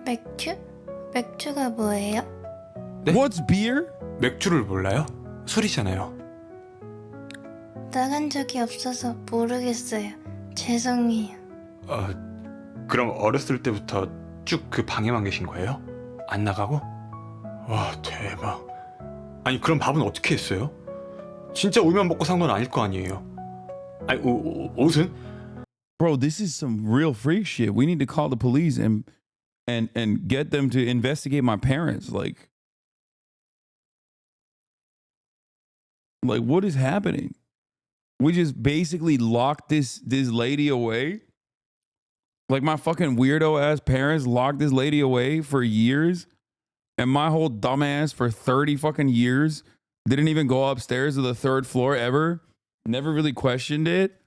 맥주? 맥주가 뭐예요? 네? What's beer? 맥주를 몰라요? 술이잖아요. 나간 적이 없어서 모르겠어요. 죄송해요. 그럼 어렸을 때부터 쭉 그 방에만 계신 거예요? 안 나가고? 와, 대박. 아니, 그럼 밥은 어떻게 했어요? 진짜 우유만 먹고 산 건 아닐 거 아니에요? 아니, 옷은? Bro, this is some real freak shit. We need to call the police and get them to investigate my parents. Like what is happening? We just basically locked this lady away. Like my fucking weirdo ass parents locked this lady away for years, and my whole dumbass for 30 fucking years didn't even go upstairs to the third floor ever. Never really questioned it.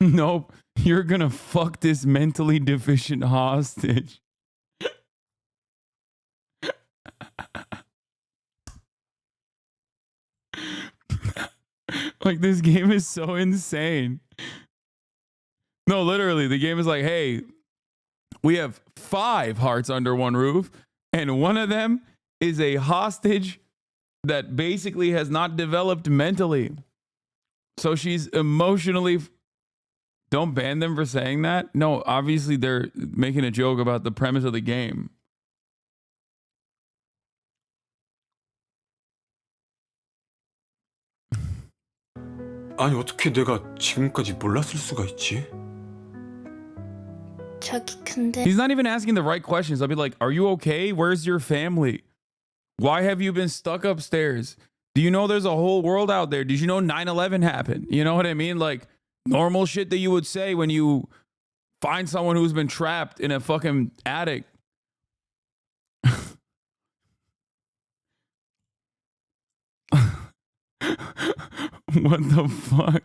Nope, you're gonna fuck this mentally deficient hostage. Like, this game is so insane. No, literally, the game is like, hey, we have 5 hearts under one roof, and one of them is a hostage that basically has not developed mentally. So she's emotionally... Don't ban them for saying that. No, obviously they're making a joke about the premise of the game. 아니, 어떻게 내가 지금까지 몰랐을 수가 있지? 저기 근데 He's not even asking the right questions. I'll be like, are you okay? Where's your family? Why have you been stuck upstairs? Do you know there's a whole world out there? Did you know 9/11 happened? You know what I mean? Like, normal shit that you would say when you find someone who's been trapped in a fucking attic. What the fuck?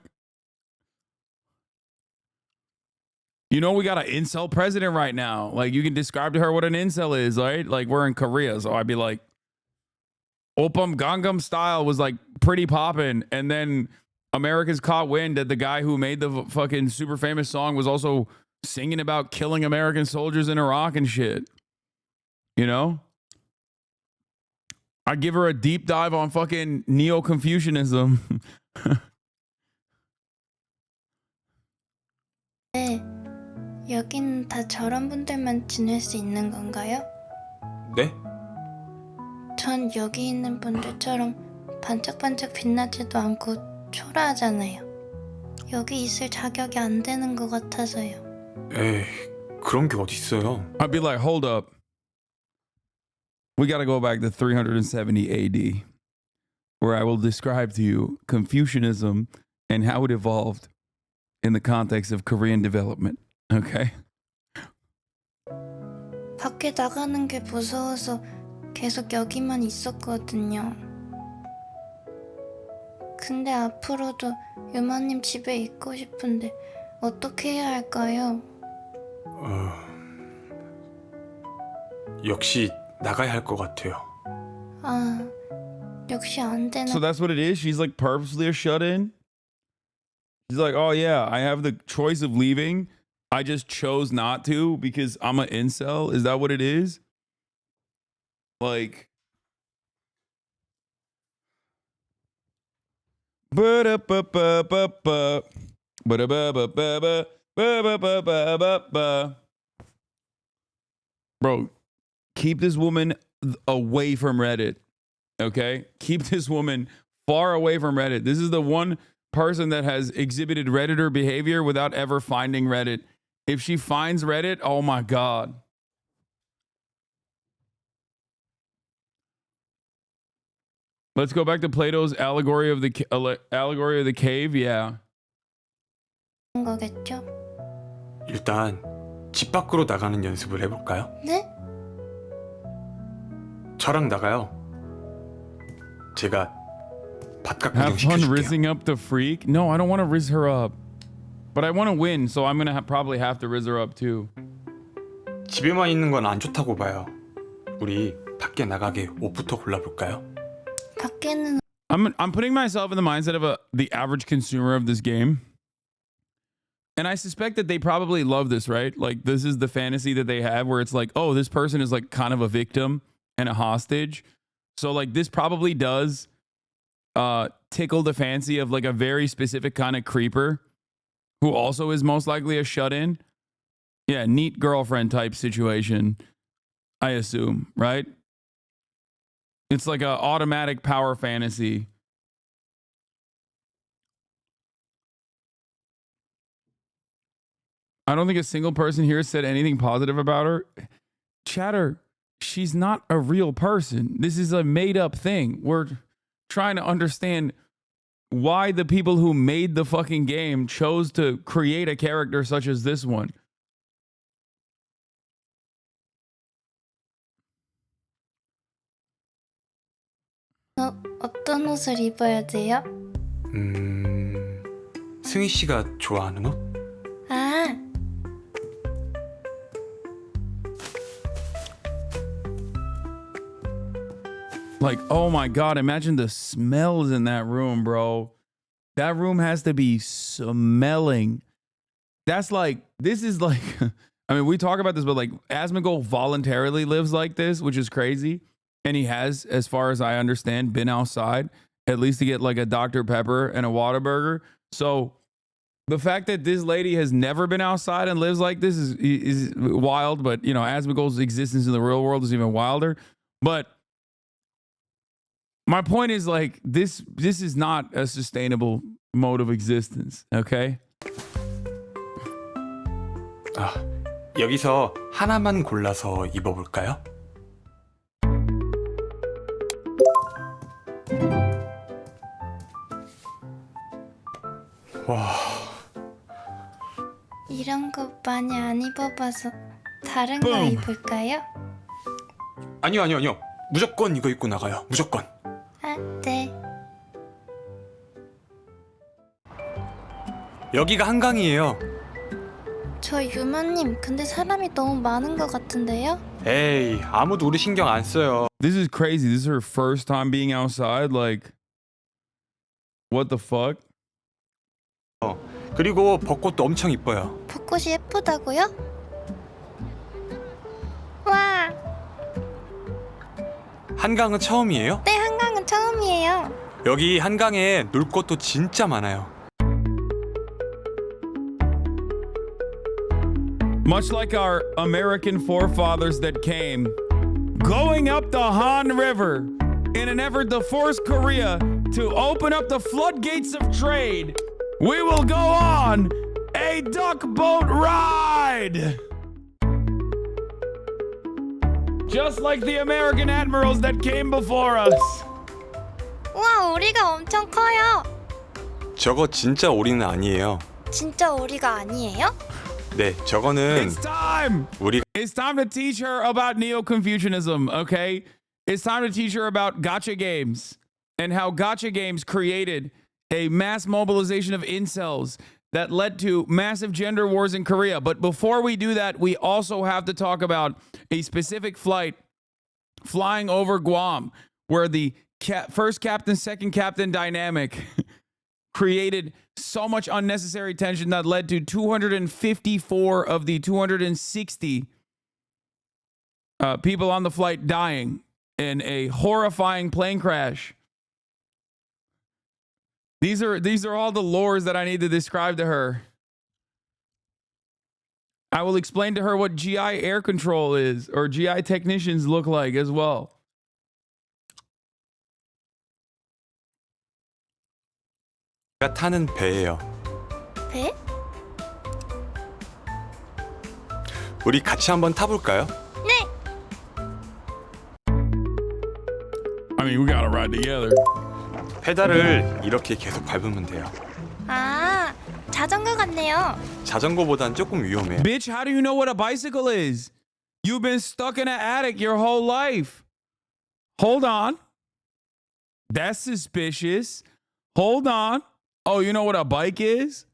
You know, we got an incel president right now. Like, you can describe to her what an incel is, right? Like, we're in Korea, so I'd be like, Opam Gangnam Style was like pretty poppin', and then America's caught wind that the guy who made the fucking super famous song was also singing about killing American soldiers in Iraq and shit. You know? I give her a deep dive on fucking Neo-Confucianism. 네, 여긴 다 저런 분들만 지낼 수 있는 건가요? 네? 전 여기 있는 분들처럼 반짝반짝 빛나지도 않고 초라하잖아요. 여기 있을 자격이 안 되는 것 같아서요. 에이, 그런 게 어딨어요. I'd be like, hold up. We got to go back to 370 AD, where I will describe to you Confucianism and how it evolved in the context of Korean development. Okay? 밖에 나가는 게 무서워서 계속 여기만 있었거든요. 근데 앞으로도 유마님 집에 있고 싶은데 어떻게 해야 할까요? 역시 나가야 할 것 같아요. 아, 역시 안 되나? So that's what it is? She's like purposely a shut-in? She's like, oh yeah, I have the choice of leaving. I just chose not to because I'm an incel. Is that what it is? Like... Bro, keep this woman away from Reddit. Okay? Keep this woman far away from Reddit. This is the one person that has exhibited Redditor behavior without ever finding Reddit. If she finds Reddit, oh my God. Let's go back to Plato's allegory of the cave. Yeah. 거겠죠? 일단 집 밖으로 나가는 연습을 해볼까요? 네? 저랑 나가요. 제가 바깥 Have fun 구경시켜줄게요. rizzing up the freak? No, I don't want to rizz her up. But I want to win, so I'm going to probably have to rizz her up too. 집에만 있는 건 안 좋다고 봐요. 우리 밖에 나가게 옷부터 골라볼까요? 밖에는 I'm putting myself in the mindset of the average consumer of this game. And I suspect that they probably love this, right? Like, this is the fantasy that they have where it's like, oh, this person is like kind of a victim and a hostage. So like this probably does tickle the fancy of like a very specific kind of creeper who also is most likely a shut-in. Yeah, neat girlfriend type situation, I assume, right? It's like a automatic power fantasy. I don't think a single person here said anything positive about her. Chatter, she's not a real person. This is a made-up thing. We're trying to understand why the people who made the fucking game chose to create a character such as this one. 어떤 옷을 입어야 돼요? 승희 씨가 좋아하는 옷? 아, Like, oh my God, imagine the smells in that room, bro. That room has to be smelling. That's like, this is like, I mean, we talk about this, but like Asmongold voluntarily lives like this, which is crazy. And he has, as far as I understand, been outside, at least to get like a Dr. Pepper and a Whataburger. So the fact that this lady has never been outside and lives like this is wild. But, you know, Asmongold's existence in the real world is even wilder. But my point is like, this is not a sustainable mode of existence, okay? 아, 여기서 하나만 골라서 입어볼까요? 와, 이런 거 많이 안 입어봐서 다른 거 입을까요? 아니요. 무조건 이거 입고 나가요. 무조건. 아, 네. 여기가 한강이에요. 저 유마님, 근데 사람이 너무 많은 것 같은데요? 에이, 아무도 우리 신경 안 써요. This is crazy. This is her first time being outside. Like, what the fuck? 그리고 벚꽃도 엄청 이뻐요. 벚꽃이 예쁘다고요? 와, 한강은 처음이에요? 네, 한강은 처음이에요. 여기 한강에 놀 곳도 진짜 많아요. Much like our American forefathers that came, going up the Han River in an effort to force Korea to open up the floodgates of trade, we will go on a duck boat ride! Just like the American admirals that came before us. 와, 오리가 엄청 커요. 저거 진짜 오리는 아니에요. 진짜 오리가 아니에요? 네, 저거는 It's time! 우리 It's time to teach her about Neo-Confucianism, okay? It's time to teach her about gacha games and how gacha games created a mass mobilization of incels that led to massive gender wars in Korea. But before we do that, we also have to talk about a specific flight flying over Guam where the first captain, second captain dynamic created so much unnecessary tension that led to 254 of the 260 people on the flight dying in a horrifying plane crash. These are all the lores that I need to describe to her. I will explain to her what GI air control is, or GI technicians look like as well. 제가 타는 배예요. 배? 우리 같이 한번 타볼까요? 네. I mean, we gotta ride together. 페달을 이렇게 계속 밟으면 돼요. 아, 자전거 같네요. 자전거보단 조금 위험해요. Bitch, how do you know what a bicycle is? You've been stuck in an attic your whole life. Hold on. That's suspicious. Hold on. Oh, you know what a bike is?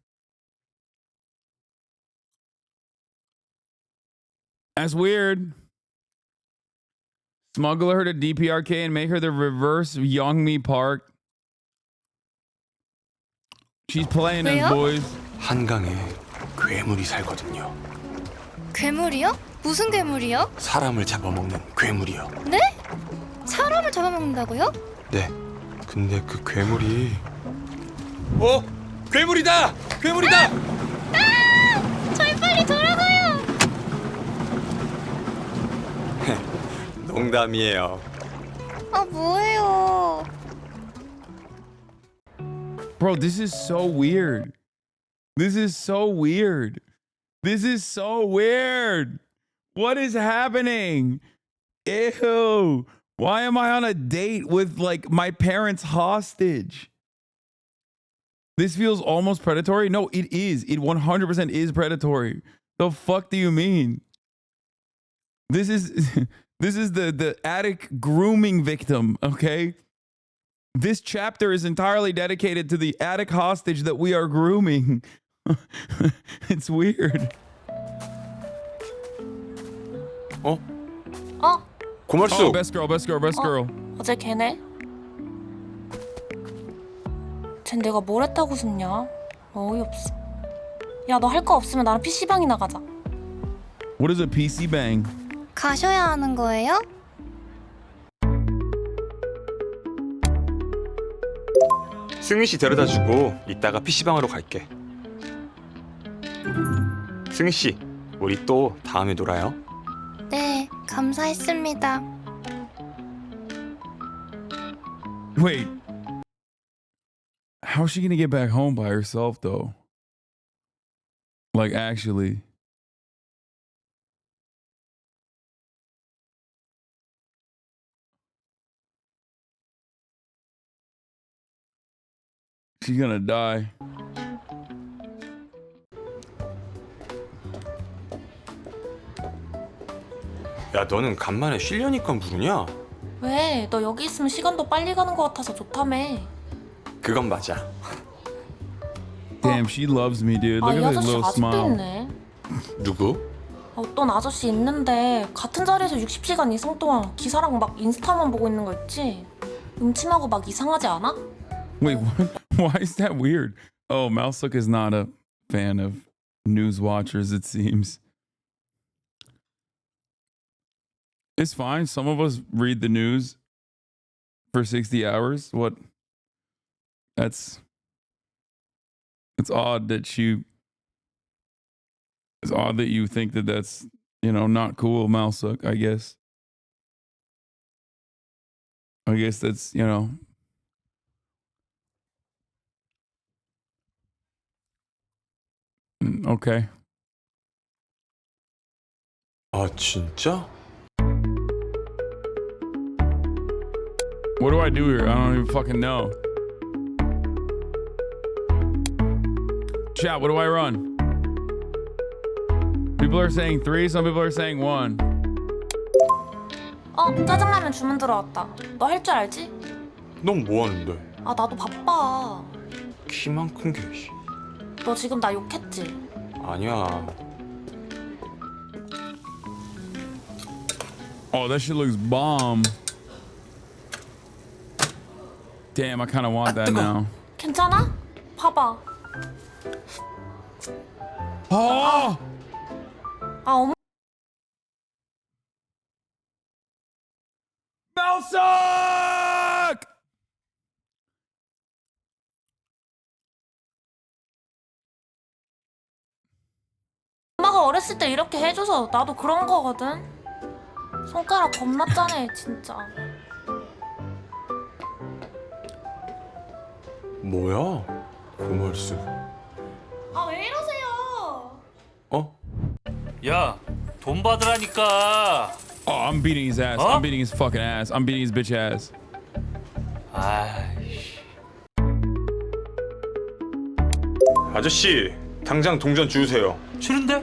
That's weird. Smuggle her to DPRK and make her the reverse Youngmi Park. She's playing us, 왜요? boys. 한강에 괴물이 살거든요. 괴물이요? 무슨 괴물이요? 사람을 잡아먹는 괴물이요. 네? 사람을 잡아먹는다고요? 네. 근데 그 괴물이 괴물이다! 괴물이다! 아! 저희 빨리 돌아가요! 농담이에요. 아, 뭐예요? Bro, this is so weird. This is so weird. This is so weird. What is happening? Ew. Why am I on a date with like my parents hostage? This feels almost predatory. No, it is. It 100% is predatory. The fuck do you mean? This is the attic grooming victim, okay? This chapter is entirely dedicated to the attic hostage that we are grooming. It's weird. 어? 고말수. Oh, best girl, best girl, best girl. 어제 걔네? 쟨 내가 뭘 했다고 숨냐? 어이없어. 야, 너 할 거 없으면 나랑 PC방이나 가자. What is a PC bang? 가셔야 하는 거예요? 승희 씨 데려다 주고 이따가 PC방으로 갈게. 승희 씨, 우리 또 다음에 놀아요. 네, 감사했습니다. Wait. How's she gonna get back home by herself though? Like actually. She's gonna die. 야, 너는 간만에 쉬려니까 부르냐? 왜? 너 여기 있으면 시간도 빨리 가는 것 같아서 좋다며. 그건 맞아. Damn, she loves me, dude. 아, Look 이 at this 아저씨 little 아직도 smile. 있네. 누구? 어떤 아저씨 있는데 같은 자리에서 60시간 이상 동안 기사랑 막 인스타만 보고 있는 거 있지? 음침하고 막 이상하지 않아? Wait, what? Why is that weird? Oh, Malsuk is not a fan of news watchers, it seems. It's fine. Some of us read the news for 60 hours. What? It's odd that you... It's odd that you think that that's, you know, not cool, Malsuk, I guess. I guess that's, you know... Okay. 아, 진짜? What do I do here? I don't even fucking know. Chat, what do I run? People are saying 3, some people are saying 1. 짜장라면 주문 들어왔다. 너 할 줄 알지? 넌 뭐 하는데? 아, 나도 바빠. 키만 큰 게, 씨. 너 지금 나 욕했지? 아니야. Oh, that shit looks bomb. Damn, I kind of want that now. 괜찮아? 봐봐. Oh! 어머. Malsuk! 엄마가 어렸을 때 이렇게 해줘서 나도 그런 거거든. 손가락 겁나 짜네, 진짜. 뭐야? 고말수. 아, 왜 이러세요? 어? 야, 돈 받으라니까. Oh, I'm beating his ass. I'm beating his fucking ass. I'm beating his bitch ass. 아이씨. 아저씨, 당장 동전 주우세요. 싫은데?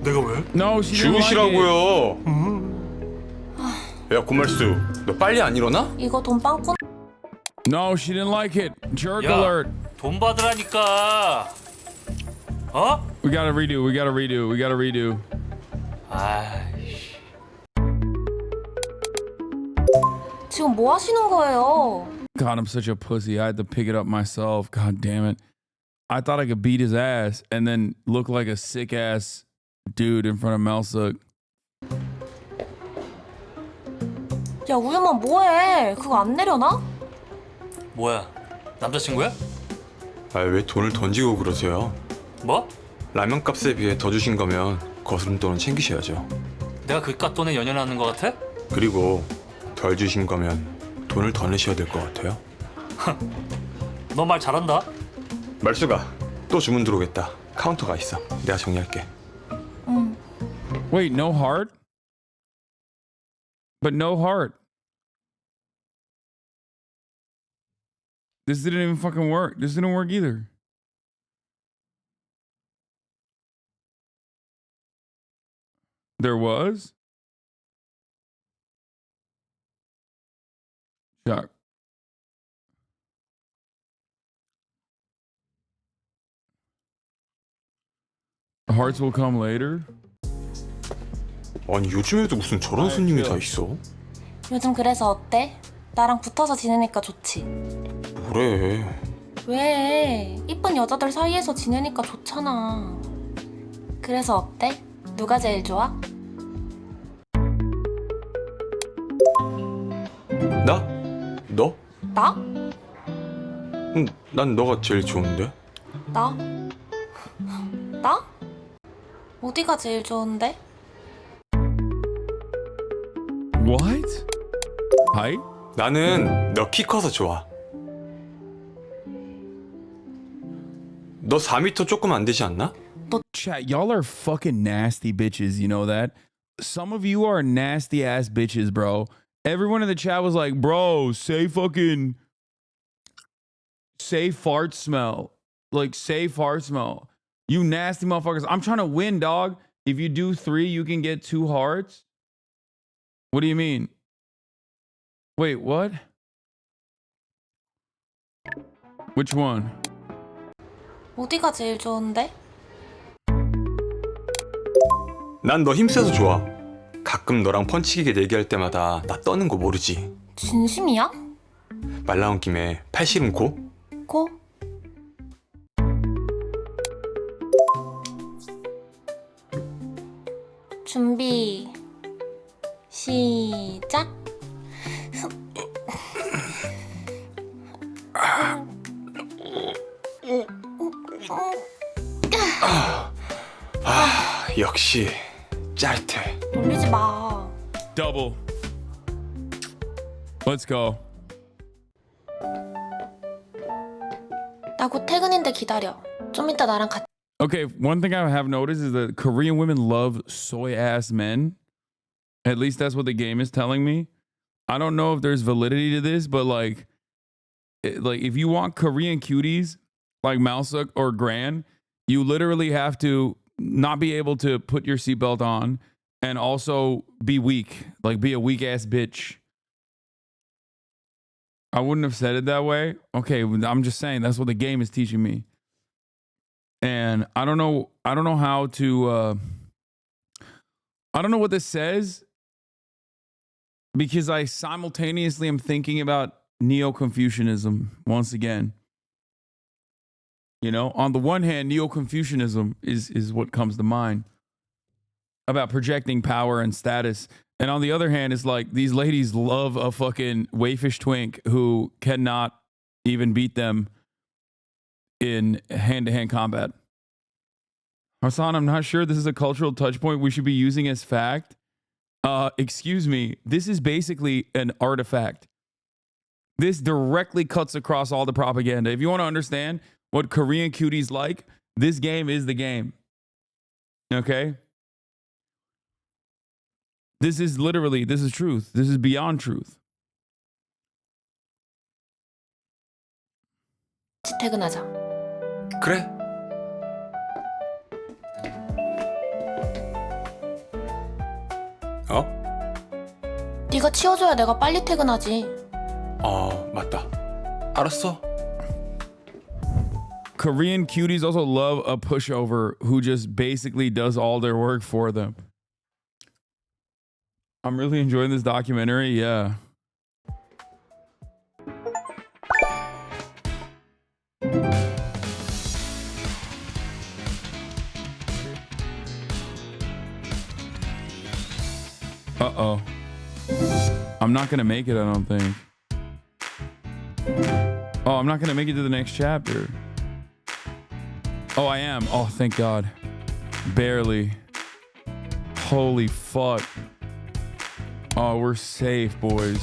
내가 왜? No, she didn't like 주우시라고요. 야, 고말수, 너 빨리 안 일어나? 이거 돈 빵꾸. No, she didn't like it. Jerk 야, alert. 돈 받으라니까. 어? We gotta redo. We gotta redo. We gotta redo. 아이씨. 지금 뭐 하시는 거예요? God, I'm such a pussy. I had to pick it up myself. God damn it. I thought I could beat his ass and then look like a sick ass dude in front of Melsuk. 야, 우유만 뭐해? 그거 안 내려놔? 뭐야? 남자친구야? 아, 왜 돈을 던지고 그러세요? 뭐? 라면 값에 비해 더 주신 거면 거스름돈은 챙기셔야죠. 내가 그깟 돈에 연연하는 것 같아? 그리고 덜 주신 거면 돈을 더 내셔야 될 것 같아요. 너 말 잘한다. 말수가 또 주문 들어오겠다. 카운터가 있어. 내가 정리할게. Wait, no heart? But no heart. This didn't even fucking work. This didn't work either. There was? Shock. Hearts will come later? 아니, 요즘에도 무슨 저런 손님이 다 있어? 요즘 그래서 어때? 나랑 붙어서 지내니까 좋지. 뭐래? 왜? 이쁜 여자들 사이에서 지내니까 좋잖아. 그래서 어때? 누가 제일 좋아? 나? 너? 나? 난 너가 제일 좋은데? 나? 나? 어디가 제일 좋은데? What? Hi? 나는 너 키 커서 좋아. 너 4m 조금 안 되지 않나? Chat, y'all are fucking nasty bitches, you know that? Some of you are nasty ass bitches, bro. Everyone in the chat was like, bro, say fart smell. Like, say fart smell. You nasty motherfuckers. I'm trying to win, dog. If you do 3, you can get 2 hearts. What do you mean? Wait, what? Which one? 어디가 제일 좋은데? 난 너 힘세서 좋아. 가끔 너랑 펀치기계 내기할 때마다 나 떠는 거 모르지? 진심이야? 말 나온 김에 팔씨름 고? 고? 준비 시작. 역시 짜릿해. 놀리지 마. Double. Let's go. 나 곧 퇴근인데 기다려. 좀 이따 나랑 같이. Okay, one thing I have noticed is that Korean women love soy ass men. At least that's what the game is telling me. I don't know if there's validity to this, but like if you want Korean cuties like Malsuk or Gran, you literally have to not be able to put your seatbelt on and also be weak, like be a weak ass bitch. I wouldn't have said it that way. Okay, I'm just saying that's what the game is teaching me. And I don't know how to I don't know what this says because I simultaneously am thinking about Neo-Confucianism once again. You know, on the one hand, Neo-Confucianism is what comes to mind about projecting power and status. And on the other hand, it's like these ladies love a fucking wayfish twink who cannot even beat them in hand-to-hand combat. Hasan, I'm not sure this is a cultural touch point we should be using as fact. Excuse me, this is basically an artifact. This directly cuts across all the propaganda. If you want to understand what Korean cuties like, this game is the game. Okay? This is literally, this is truth. This is beyond truth. 퇴근하자. 그래. 네가 치워줘야 내가 빨리 퇴근하지. 맞다. 알았어. Korean cuties also love a pushover who just basically does all their work for them. I'm really enjoying this documentary. Yeah. Uh-oh. I'm not gonna make it, I don't think. Oh, I'm not gonna make it to the next chapter. Oh, I am. Oh, thank God. Barely. Holy fuck. Oh, we're safe, boys.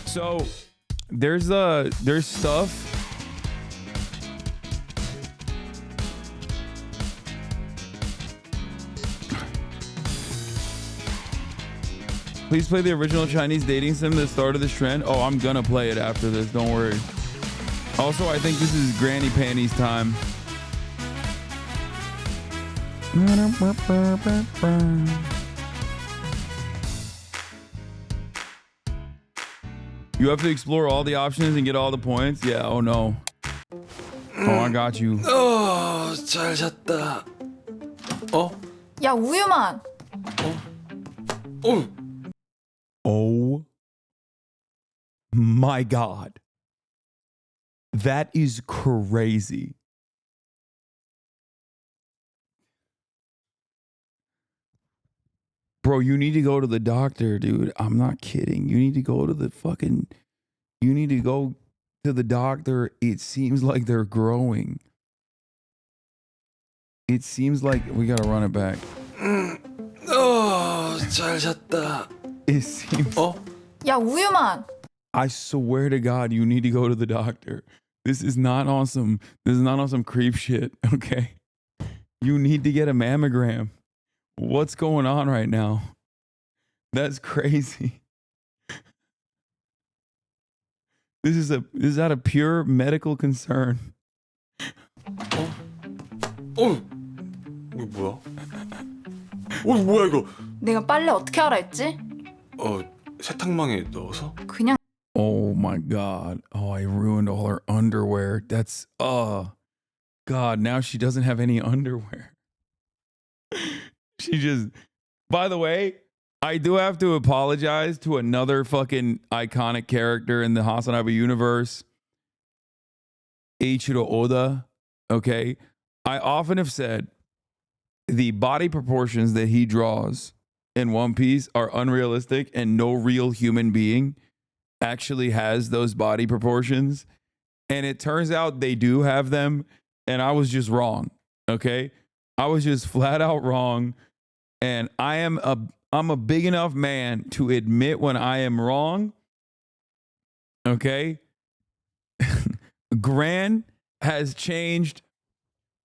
So there's stuff. Please play the original Chinese dating sim that started this trend. Oh, I'm gonna play it after this, don't worry. Also, I think this is Granny Panties time. You have to explore all the options and get all the points? Yeah, oh no. Oh, I got you. 잘 잤다. 야, 우유만. Oh my God. That is crazy. Bro, you need to go to the doctor, dude. I'm not kidding. You need to go to the doctor. It seems like they're growing. It seems like we gotta run it back. 잘 잤다. It seems. 야, 우유만. I swear to God, you need to go to the doctor. This is not awesome. This is not on some creep shit, okay? You need to get a mammogram. What's going on right now? That's crazy. This is out of pure medical concern. 이거 뭐야? 뭐야 이거? 내가 빨래 어떻게 하라 했지? 세탁망에 넣어서? 그냥. Oh my God. Oh, I ruined all her underwear. That's, God, now she doesn't have any underwear. She just, by the way, I do have to apologize to another fucking iconic character in the HasanAbi universe, Eiichiro Oda. Okay. I often have said the body proportions that he draws in One Piece are unrealistic and no real human being actually has those body proportions. And it turns out they do have them. And I was just wrong. Okay. I was just flat out wrong. And I'm a big enough man to admit when I am wrong. Okay. Gran has changed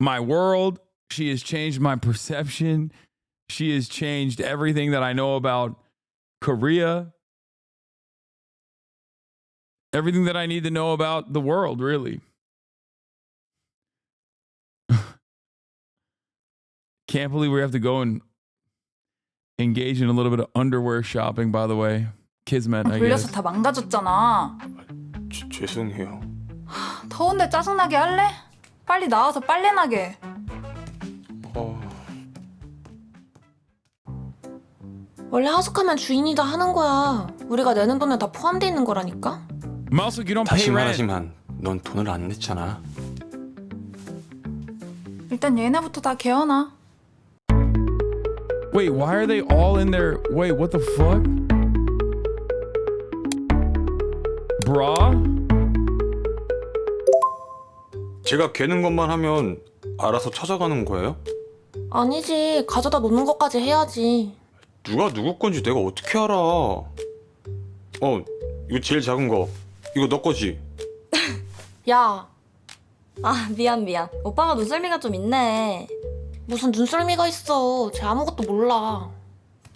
my world. She has changed my perception. She has changed everything that I know about Korea. Everything that I need to know about the world, really. Can't believe we have to go and engage in a little bit of underwear shopping, by the way. Kismet, I guess. 돌려서 다 망가졌잖아. 죄송해요. 더운데 짜증나게 할래? 빨리 나와서 빨래 나게. 원래 하숙하면 주인이 다 하는 거야. 우리가 내는 돈에 다 포함돼 있는 거라니까. 다시 말하지만 넌 돈을 안 냈잖아. 일단 얘네부터 다 개어놔. Wait, why are they all in there? Wait, what the fuck? Bra? 제가 개는 것만 하면 알아서 찾아가는 거예요? 아니지, 가져다 놓는 것까지 해야지. 누가 누구 건지 내가 어떻게 알아? 이거 제일 작은 거. 이거 너 거지? 야, 아, 미안. 오빠가 눈썰미가 좀 있네. 무슨 눈썰미가 있어. 쟤 아무것도 몰라.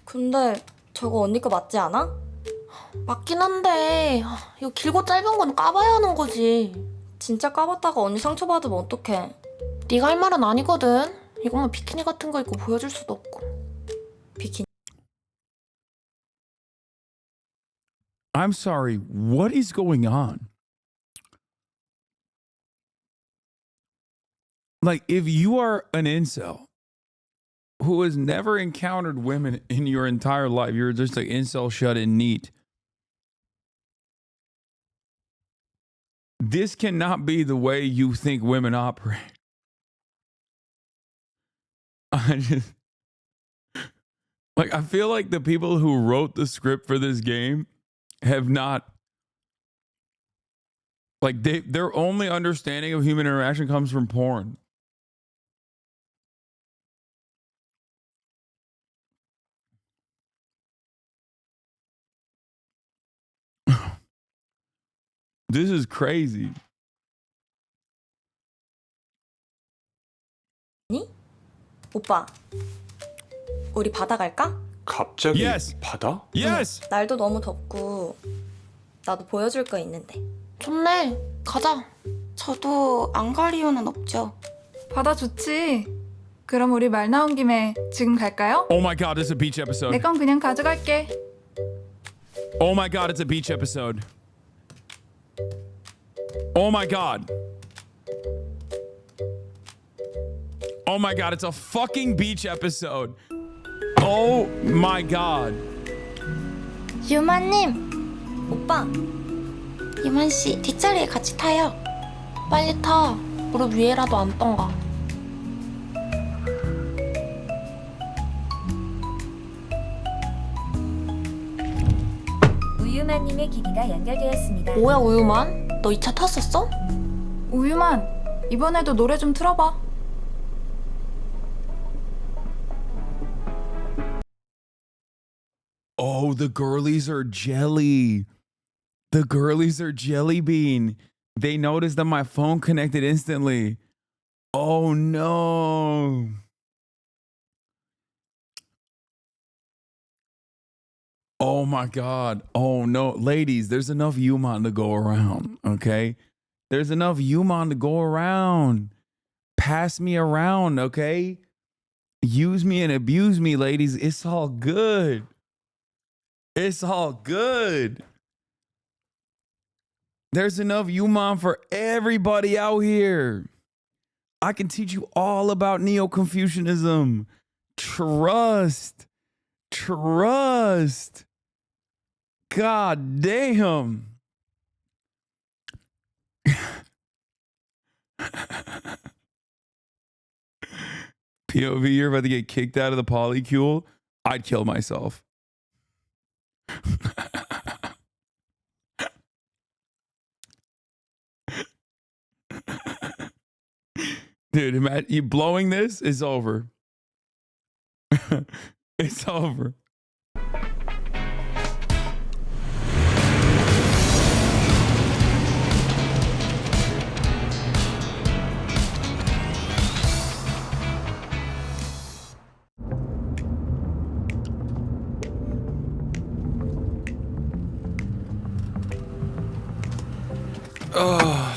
근데 저거 언니 거 맞지 않아? 맞긴 한데 이거 길고 짧은 건 까봐야 하는 거지. 진짜 까봤다가 언니 상처받으면 어떡해? 네가 할 말은 아니거든. 이것만 비키니 같은 거 입고 보여줄 수도 없고. 비키니? I'm sorry, what is going on? Like, if you are an incel who has never encountered women in your entire life, you're just like incel shut-in neat. This cannot be the way you think women operate. I feel like the people who wrote the script for this game have not, like, their only understanding of human interaction comes from porn. This is crazy. 오빠, 우리 바다 갈까? 갑자기 Yes. 바다? Yes. 날도 너무 덥고 나도 보여줄 거 있는데. 좋네. 가자. 저도 안 갈 이유는 없죠. 바다 좋지. 그럼 우리 말 나온 김에 지금 갈까요? Oh my god, it's a beach episode. 내 건 그냥 가져갈게. Oh my god, it's a beach episode. Oh my god. Oh my god, it's a fucking beach episode. Oh my god. 유마님, 오빠, 유만 씨, 뒷자리에 같이 타요. 빨리 타. 무릎 위에라도 앉던가. 우유마님의 기기가 연결되었습니다. 뭐야 우유만? 너 이 차 탔었어? 우유만, 이번에도 노래 좀 틀어봐. Oh, the girlies are jelly. The girlies are jelly bean. They noticed that my phone connected instantly. Oh no. Oh my god. Oh no. Ladies, there's enough Yumon to go around, okay? There's enough Yumon to go around. Pass me around, okay? Use me and abuse me, ladies. It's all good. It's all good. There's enough Yumon for everybody out here. I can teach you all about Neo-Confucianism. Trust. Trust. God damn. POV, you're about to get kicked out of the polycule. I'd kill myself. Dude, imagine you blowing this is over. It's over.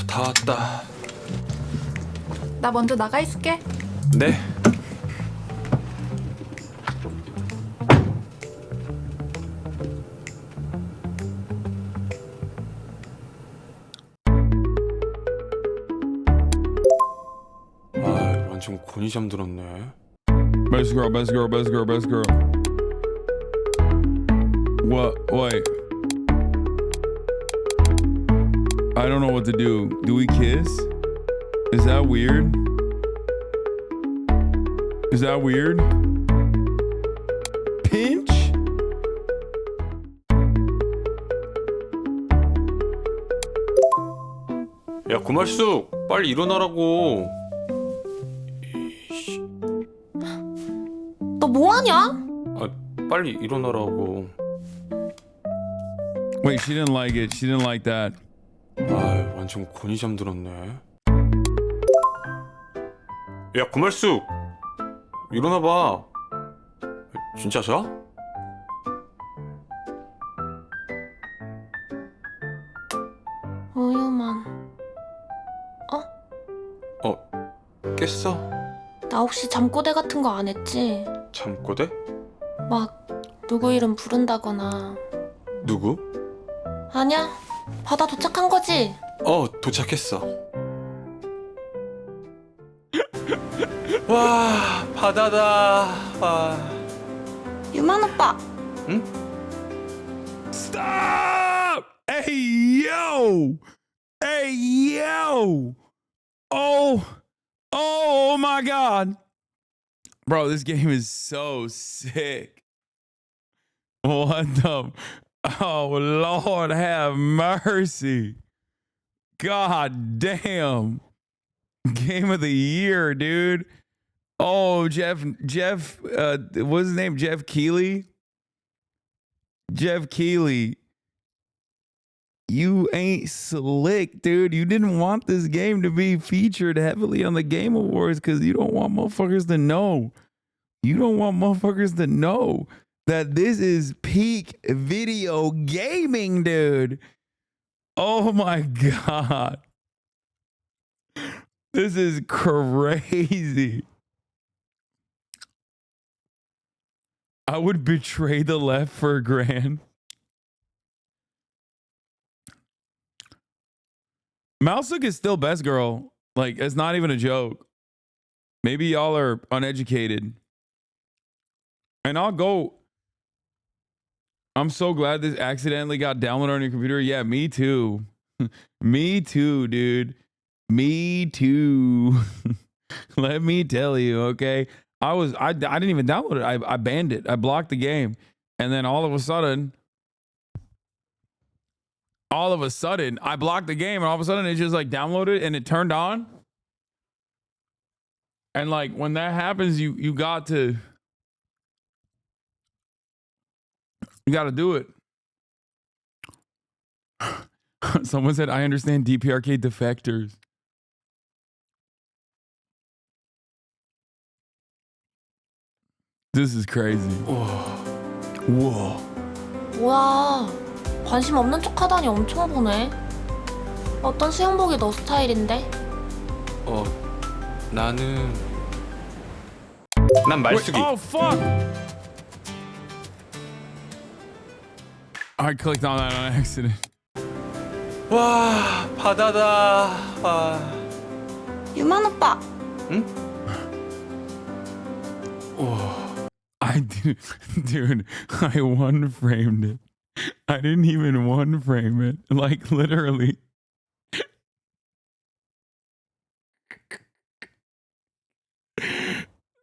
다 왔다. 나 먼저 나가 있을게. 네. 아, 완전 곤이 잠들었네. Best girl, best girl, best girl, best girl. What? Wait. I don't know what to do. Do we kiss? Is that weird? Is that weird? Pinch? 야, 고말숙, 빨리 일어나라고. 뭐하냐? 아, 빨리 일어나라고. Wait, she didn't like it. She didn't like that. 아, 완전 곤이 잠들었네. 야, 구말숙! 일어나봐. 진짜 자? 우유만. 깼어? 나 혹시 잠꼬대 같은 거 안 했지? 잠꼬대? 막 누구 이름 부른다거나. 누구? 아니야. 바다 도착한 거지? 도착했어. 와, 바다다. 와. 유만 오빠. 응? Stop! Hey, yo! Hey, yo! Oh my God. Bro, this game is so sick. What the? Oh, Lord have mercy. God damn. Game of the year, dude. Oh, Jeff, what's his name? Jeff Keighley? Jeff Keighley. You ain't slick, dude. You didn't want this game to be featured heavily on the Game Awards because you don't want motherfuckers to know. You don't want motherfuckers to know that this is peak video gaming, dude. Oh my God. This is crazy. I would betray the left for $1,000. Mousehook is still best girl. Like, it's not even a joke. Maybe y'all are uneducated. And I'll go. I'm so glad this accidentally got downloaded on your computer. Yeah, me too. Me too, dude. Me too. Let me tell you, okay? I didn't even download it. I banned it. I blocked the game. And then all of a sudden, I blocked the game, and all of a sudden it just like downloaded and it turned on. And like when that happens, you got to do it. Someone said, I understand DPRK defectors. This is crazy. Whoa. 뭐야. 관심 없는 척 하다니 엄청 보네. 어떤 수영복이 너 스타일인데? 나는 난 말숙이. Wait, oh fuck! I clicked on that on accident. 와, 바다다. 와. 유만 오빠. 응? Dude, I one framed it. I didn't even one frame it. Like literally.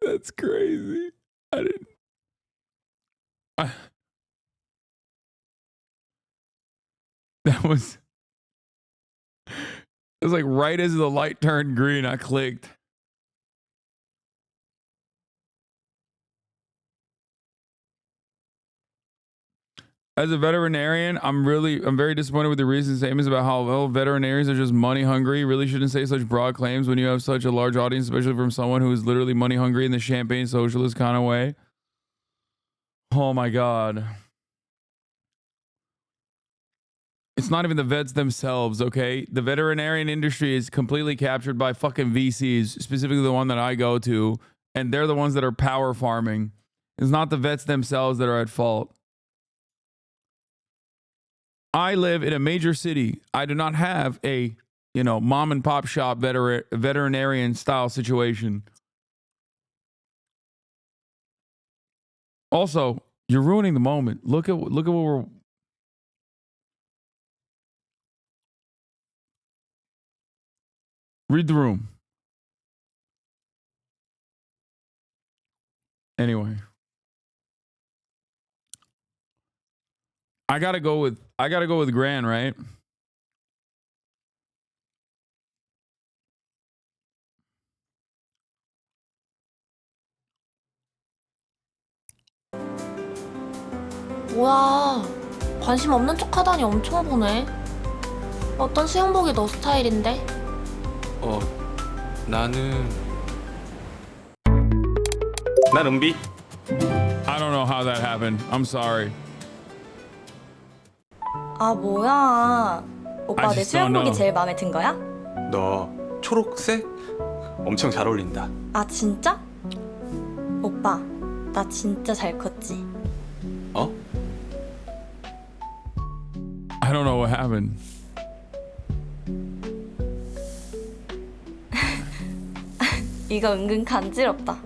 That's crazy. It was like right as the light turned green, I clicked. As a veterinarian, I'm very disappointed with the recent statements about how veterinarians are just money hungry. You really shouldn't say such broad claims when you have such a large audience, especially from someone who is literally money hungry in the champagne socialist kind of way. Oh my God. It's not even the vets themselves, okay? The veterinarian industry is completely captured by fucking VCs, specifically the one that I go to, and they're the ones that are power farming. It's not the vets themselves that are at fault. I live in a major city. I do not have a, mom and pop shop veterinarian style situation. Also, you're ruining the moment. Look at what we're. Read the room. Anyway. I gotta go with Gran, right? 뭐야. 관심 없는 척 하다니 엄청 보네. 어떤 수영복이 너 스타일인데? 나는 난 은비. I don't know how that happened. I'm sorry. 아 뭐야. 오빠 I 내 just don't 수영복이 know. 제일 마음에 든 거야? 너 초록색 엄청 잘 어울린다. 아 진짜? 오빠 나 진짜 잘 컸지? 어? I don't know what happened. 이거 은근 간지럽다.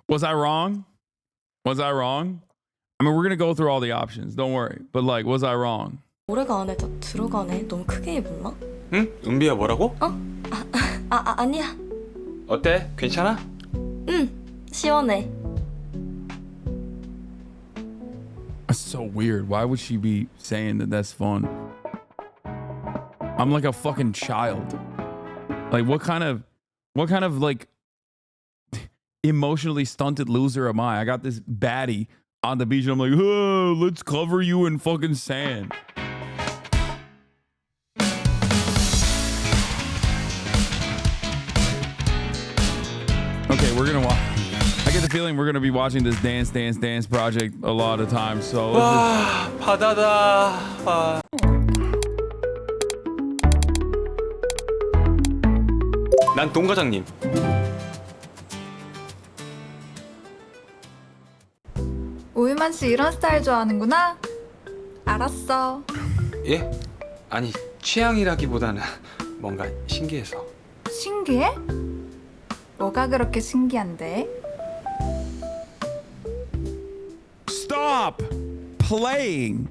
Was I wrong? Was I wrong? I mean, we're gonna go through all the options. Don't worry. But like, was I wrong? 모래가 안에 다 들어가네. 너무 크게 입었나? 응? 은비야 뭐라고? 아니야. 어때? 괜찮아? 응 시원해. That's so weird. Why would she be saying that that's fun? I'm like a fucking child. Like what kind of like emotionally stunted loser am I? I got this baddie on the beach and I'm like, oh, let's cover you in fucking sand. Okay, we're gonna watch. I get the feeling we're gonna be watching this dance project a lot of times. So 와 바다다. 와. 난 동과장님. 오유만 씨 이런 스타일 좋아하는구나. 알았어. 예? 아니 취향이라기보다는 뭔가 신기해서. 신기해? 뭐가 그렇게 신기한데? stop playing.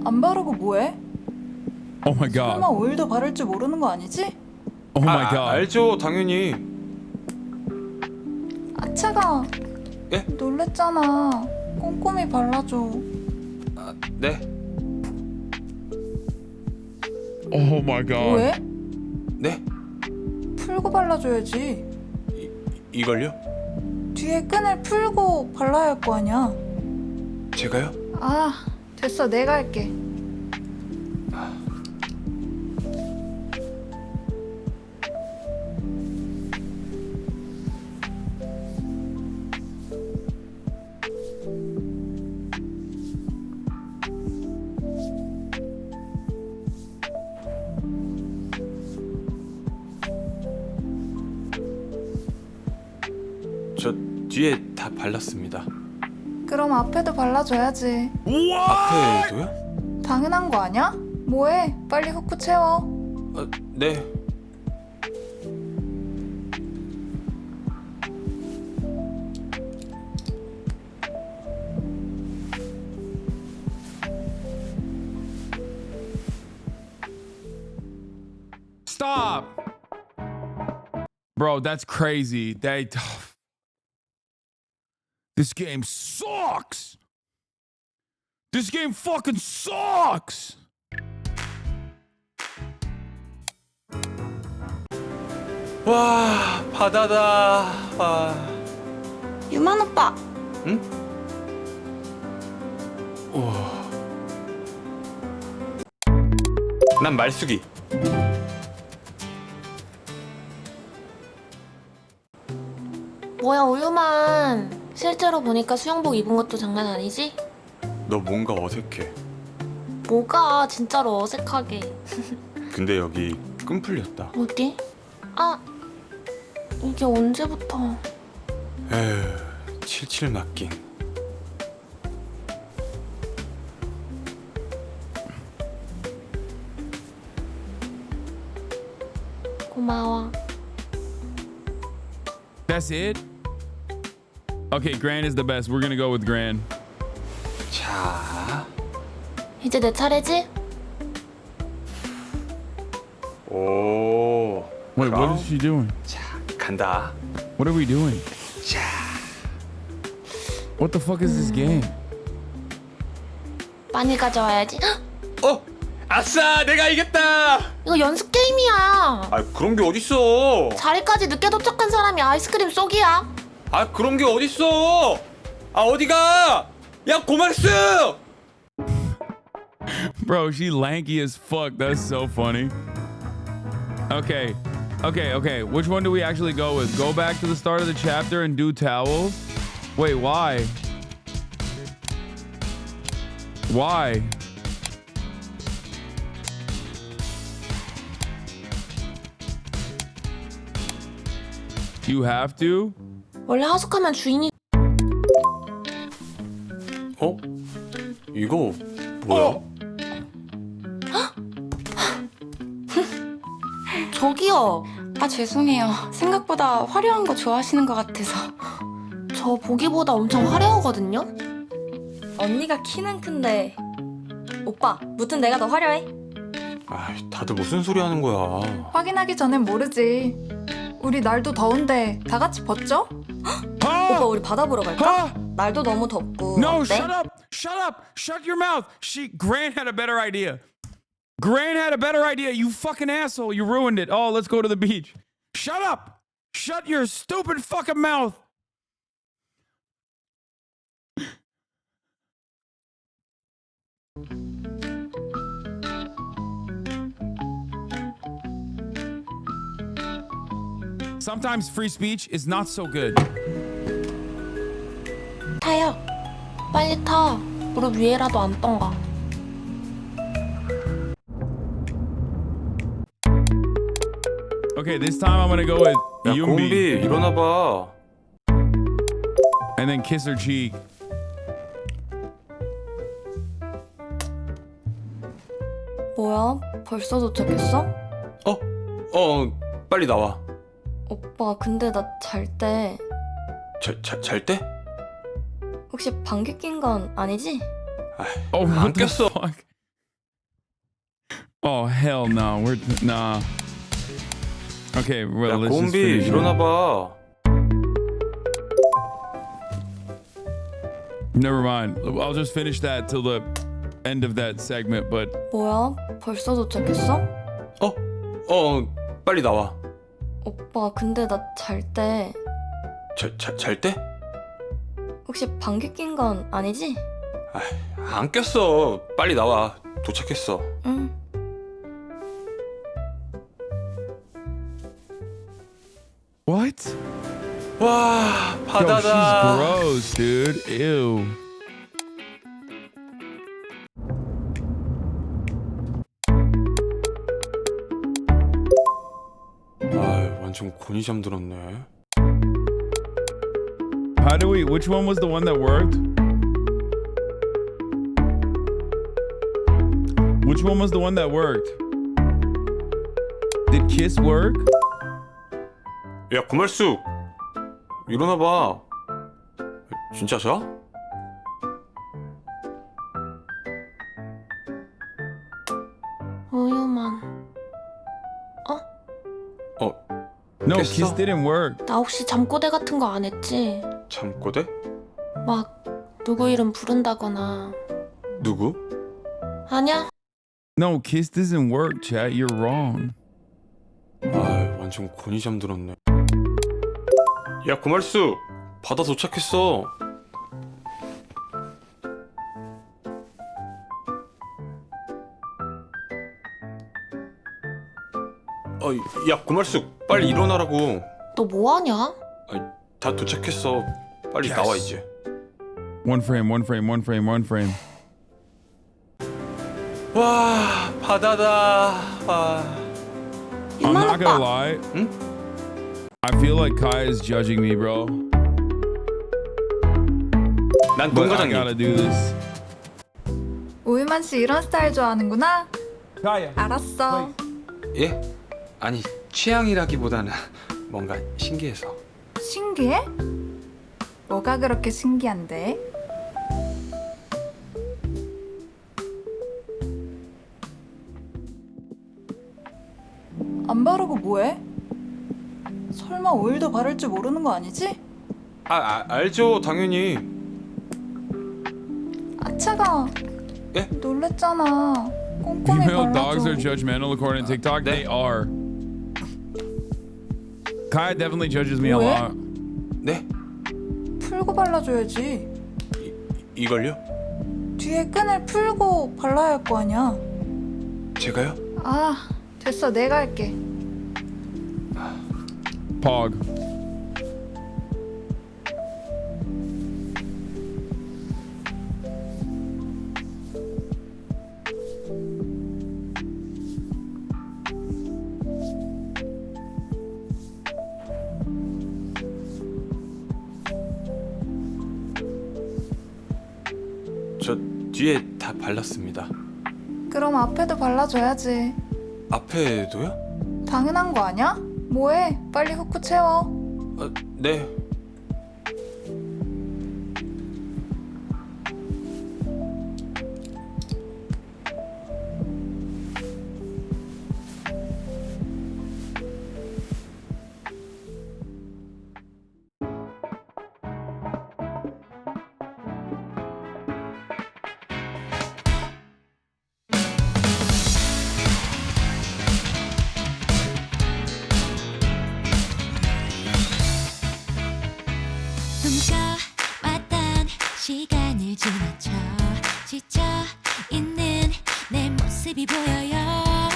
안 바르고 뭐해? Oh my god. 설마 오일도 바를 줄 모르는 거 아니지? Oh my god. 알죠 당연히. 아차가. 예? 놀랬잖아. 꼼꼼히 발라줘. 네. Oh my god. 왜? 네? 풀고 발라줘야지. 이걸요? 뒤에 끈을 풀고 발라야 할 거 아니야. 제가요? 아, 됐어. 내가 할게. 저 뒤에 다 발랐습니다. 그럼 앞에도 발라줘야지. 앞에도요? 당연한 거 아니야? 뭐해? 빨리 후크 채워. 네. Stop. Bro, that's crazy. This game sucks. This game fucking sucks. 와 바다다. 와. 유만 오빠. 응? 우와. 난 말숙이. 뭐야 우유만. 실제로 보니까 수영복 입은 것도 장난 아니지? 너 뭔가 어색해. 뭐가 진짜로 어색하게. 근데 여기 끈 풀렸다. 어디? 아, 이게 언제부터? 에휴, 칠칠 맡긴. 고마워. That's it? Okay, Gran is the best. We're gonna go with Gran. 자. 이제 내 차례지? 오. Wait, what is she doing? 자, 간다. What are we doing? 자. What the fuck is this game? 많이 가져와야지. 아싸, 내가 이겼다. 이거 연습 게임이야. 아, 그런 게 어딨어. 자리까지 늦게 도착한 사람이 아이스크림 쏘기야. 아, 그런 게 어딨어. 아, 어디가? 야, 고말스! Bro, she lanky as fuck. That's so funny. Okay. Which one do we actually go with? Go back to the start of the chapter and do towels? Wait, why? Why? You have to? 원래 하숙하면 주인이 이거 뭐야? 저기요. 아, 죄송해요. 생각보다 화려한 거 좋아하시는 것 같아서. 저 보기보다 엄청 화려하거든요? 언니가 키는 큰데 오빠, 무튼 내가 더 화려해? 아, 다들 무슨 소리 하는 거야? 확인하기 전엔 모르지. 우리 날도 더운데 다 같이 벗죠? 오빠 우리 바다 보러 갈까? 날도 너무 덥고. No, 어때? shut up! Shut up! Shut your mouth! Grant had a better idea. Grant had a better idea, you fucking asshole. You ruined it. Oh, let's go to the beach. Shut up! Shut your stupid fucking mouth! Sometimes free speech is not so good. 타요. 빨리 타. 무릎 위에라도 앉던가. Okay, this time I'm gonna go with 야, Yumbi. 곰비, 일어나봐. And then kiss her cheek. 뭐야? 벌써 도착했어? 빨리 나와. 오빠 근데 나 잘 때 잘 때? 혹시 방귀 낀 건 아니지? 안 꼈어. Fuck? Oh hell no. Nah. Okay, well, 야, let's just 곰비, finish it. 일어나봐. Never mind. I'll just finish that till the end of that segment, but 뭐야? 벌써 도착했어? 빨리 나와. 오빠 근데 나 잘 때 잘 때? 혹시 방귀 낀 건 아니지? 안 꼈어. 빨리 나와. 도착했어. 응. what? 와, Yo, 바다다. she's gross, dude. Ew. 완전 곤이 잠들었네. Which one was the one that worked? Which one was the one that worked? Did kiss work? 야, 고말수. 일어나봐. 진짜 자? 우유만. No, 깼어? kiss didn't work. 나 혹시 잠꼬대 같은 거 안 했지? 잠꼬대? 막 누구 이름 부른다거나. 누구? 아니야. No, kiss doesn't work, chat. You're wrong. 완전 곤이 잠들었네. 야, 고말수. 바다 도착했어. 야, 고말수. 빨리 일어나라고. 너 뭐하냐? 다 도착했어. 빨리 나와 이제. One frame. 와, 바다다. 와. I'm not gonna lie. I feel like Kai is judging me, bro. 난 But I 동과장님. gotta do this. 우유만 씨 이런 스타일 좋아하는구나? Kaya. 알았어. 예? 아니, 취향이라기보다는 뭔가 신기해서. 신기해? 뭐가 그렇게 신기한데? 안 바르고 뭐해? 설마 오일도 바를 줄 모르는 거 아니지? 알죠, 당연히. 아 차가워. 놀랬잖아. 꼼꼼히 Female dogs are 발라줘. judgmental according to TikTok. They are. Kaya definitely judges me a 왜? lot. 네? 풀고 발라줘야지. 이걸요? 뒤에 끈을 풀고 발라야 할 거 아니야. 제가요? 아, 됐어. 내가 할게. Pog. 저 뒤에 다 발랐습니다. 그럼 앞에도 발라줘야지. 앞에도요? 당연한 거 아니야? 뭐해? 빨리 후크 채워. 네. 훔쳐왔던 시간을 지나쳐 지쳐 있는 내 모습이 보여요.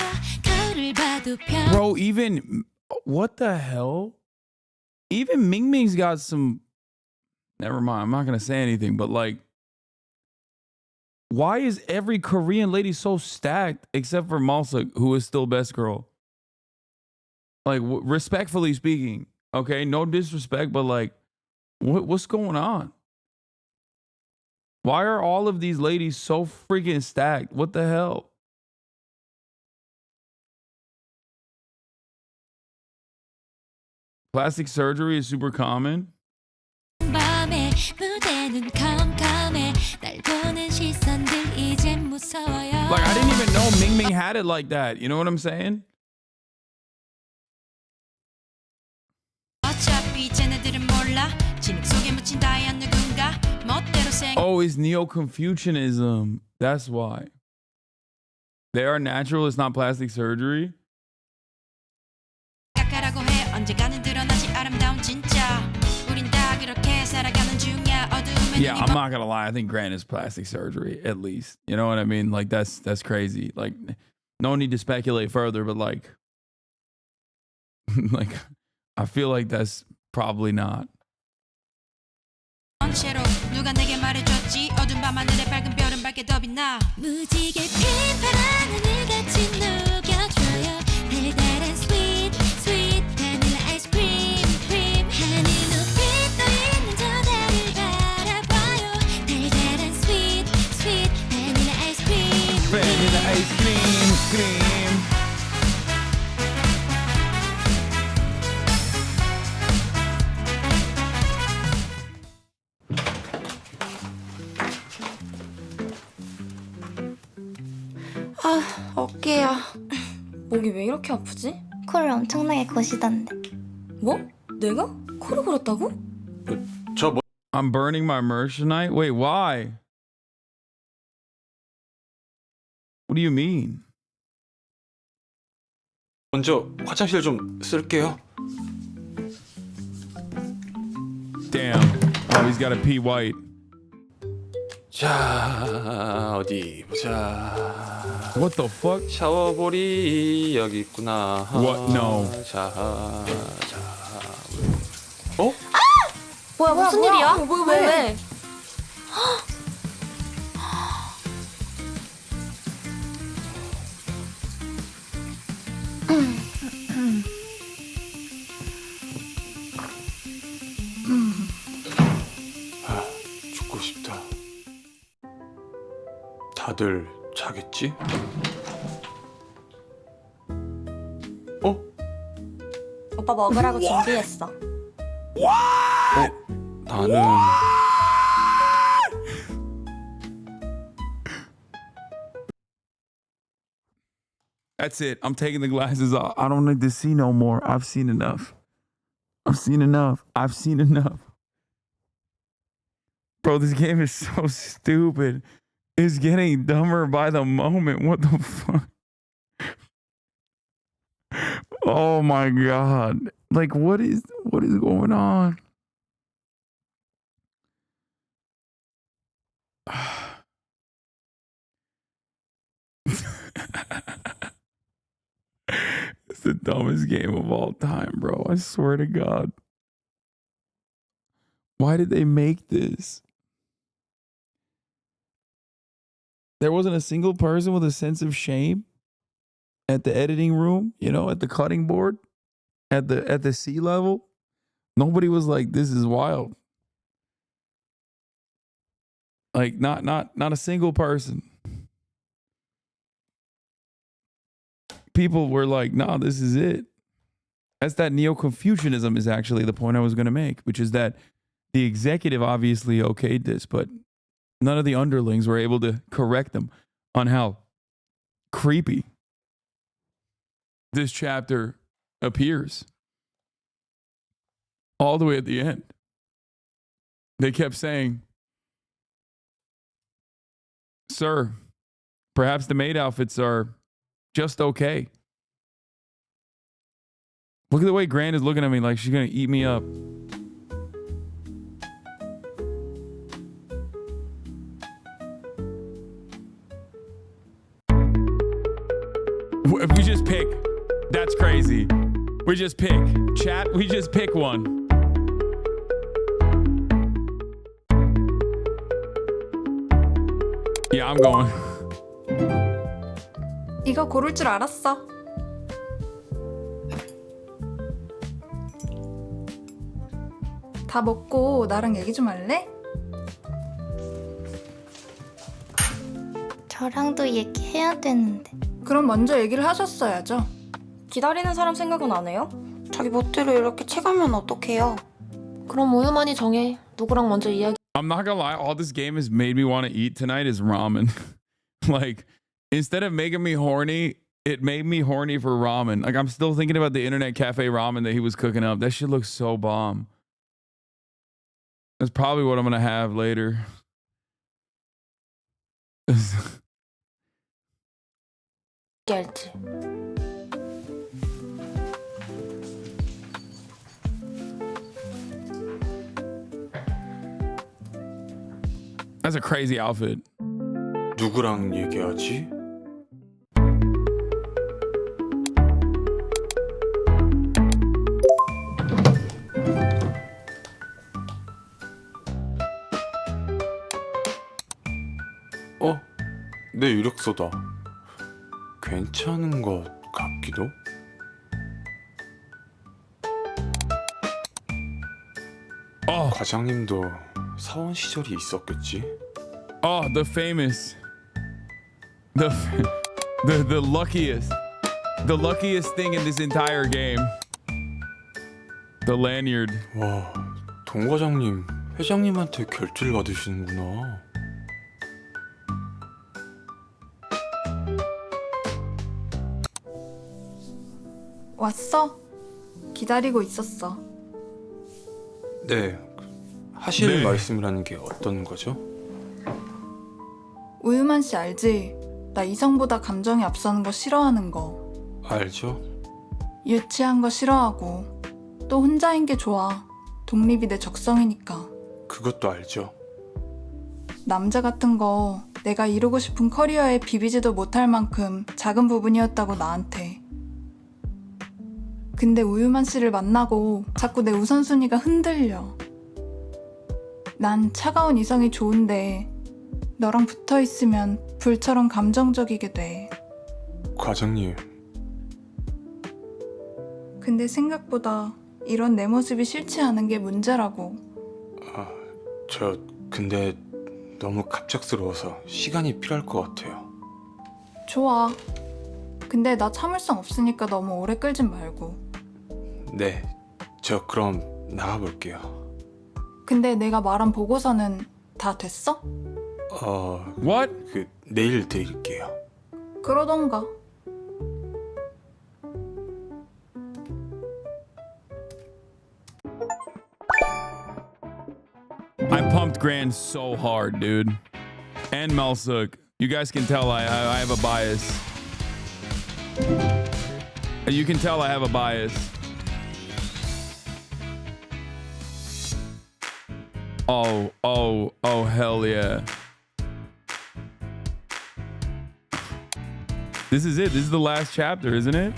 거울을 봐도 Bro, even what the hell? Even Mingming's got some. Never mind. I'm not gonna say anything, but like, why is every Korean lady so stacked except for Malsa, who is still best girl? Like, respectfully speaking, okay, no disrespect, but like, what's going on? Why are all of these ladies so freaking stacked? What the hell? Plastic surgery is super common. 밤에 무대는 컴컴해 날 보는 시선들 이젠 무서워요. Like, I didn't even know Mingming had it like that. You know what I'm saying? 어차피 쟤네들은 몰라 진흙 속에 묻힌 다이아 누군가 멋대로 Oh, it's Neo-Confucianism. That's why. They are natural. It's not plastic surgery. 생각하라고 해 언젠가는 드러나지 아름다운 진짜 우린 다 그렇게 살아가는 중이야 어두움에 Yeah, I'm not gonna lie. I think Grant is plastic surgery, at least. You know what I mean? Like, that's crazy. Like, no need to speculate further, but like, like, I feel like that's probably not. 채로 누가 내게 말해줬지 어두운 밤하늘에 밝은 별은 밝게 더 빛나 무지개 핀 파란 하늘 같이 녹여줘요 달달한 sweet sweet 바닐라 아이스크림 크림 하늘 높이 떠있는 저 달을 바라봐요 달달한 sweet sweet 바닐라 아이스크림 바닐라 아이스크림 크림. 아, 어깨야. 목이 왜 이렇게 아프지? 코를 엄청나게 거시던데. 뭐? 내가? 코를 골았다고? I'm burning my merch tonight? Wait, why? What do you mean? 먼저 화장실 좀 쓸게요. Damn. Oh, he's got a pee white. 자, 어디 보자. What the fuck? 샤워볼이 여기 있구나. What? No. 자. 뭐야, 무슨 일이야? 왜? 죽고 싶다. 다들 자겠지? 오빠 먹으라고 준비했어. 나는 That's it. I'm taking the glasses off. I don't need to see no more. I've seen enough. I've seen enough. I've seen enough. Bro, this game is so stupid. is getting dumber by the moment. What the fuck? Oh my god. Like what is going on? It's the dumbest game of all time, bro. I swear to God. Why did they make this? There wasn't a single person with a sense of shame at the editing room, you know, at the cutting board, at the sea level. Nobody was like, this is wild. Like not a single person. People were like, nah, this is it. That's that Neo-Confucianism is actually the point I was going to make, which is that the executive obviously okayed this, but none of the underlings were able to correct them on how creepy this chapter appears. All the way at the end. They kept saying, sir, perhaps the maid outfits are just okay. Look at the way Grant is looking at me like she's going to eat me up. If we just pick, that's crazy. We just pick. Chat, we just pick one. Yeah, I'm going. 이거 고를 줄 알았어. 다 먹고 나랑 얘기 좀 할래? 저랑도 얘기해야 되는데. 그럼 먼저 얘기를 하셨어야죠. 기다리는 사람 생각은 안 해요? 자기 멋대로 이렇게 채가면 어떡해요? 그럼 우유만이 정해. 누구랑 먼저 이야기. I'm not gonna lie, all this game has made me want to eat tonight is ramen. Like, instead of making me horny, it made me horny for ramen. Like, I'm still thinking about the internet cafe ramen that he was cooking up. That shit looks so bomb. That's probably what I'm gonna have later. 알지. That's a crazy outfit. 누구랑 얘기하지? 내 이력서다. 괜찮은 것 같기도? 과장님도 사원 시절이 있었겠지? Oh, the famous. The luckiest thing in this entire game. The lanyard. 와, 동 과장님 회장님한테 결제를 받으시는구나. 왔어? 기다리고 있었어. 네, 하실 말씀이라는 게 어떤 거죠? 우유만 씨 알지? 나 이성보다 감정이 앞서는 거 싫어하는 거. 알죠? 유치한 거 싫어하고 또 혼자인 게 좋아. 독립이 내 적성이니까. 그것도 알죠? 남자 같은 거 내가 이루고 싶은 커리어에 비비지도 못할 만큼 작은 부분이었다고 나한테. 근데 우유만 씨를 만나고 자꾸 내 우선순위가 흔들려. 난 차가운 이성이 좋은데 너랑 붙어있으면 불처럼 감정적이게 돼. 과장님. 근데 생각보다 이런 내 모습이 싫지 않은 게 문제라고. 저 근데 너무 갑작스러워서 시간이 필요할 것 같아요. 좋아. 근데 나 참을성 없으니까 너무 오래 끌진 말고. 네, 저 그럼 나가볼게요. 근데 내가 말한 보고서는 다 됐어? What? 내일 드릴게요. 그러던가. I pumped Grand so hard, dude. and Melsuk. You guys can tell I have a bias. You can tell I have a bias. Oh, hell yeah. This is it. This is the last chapter, isn't it?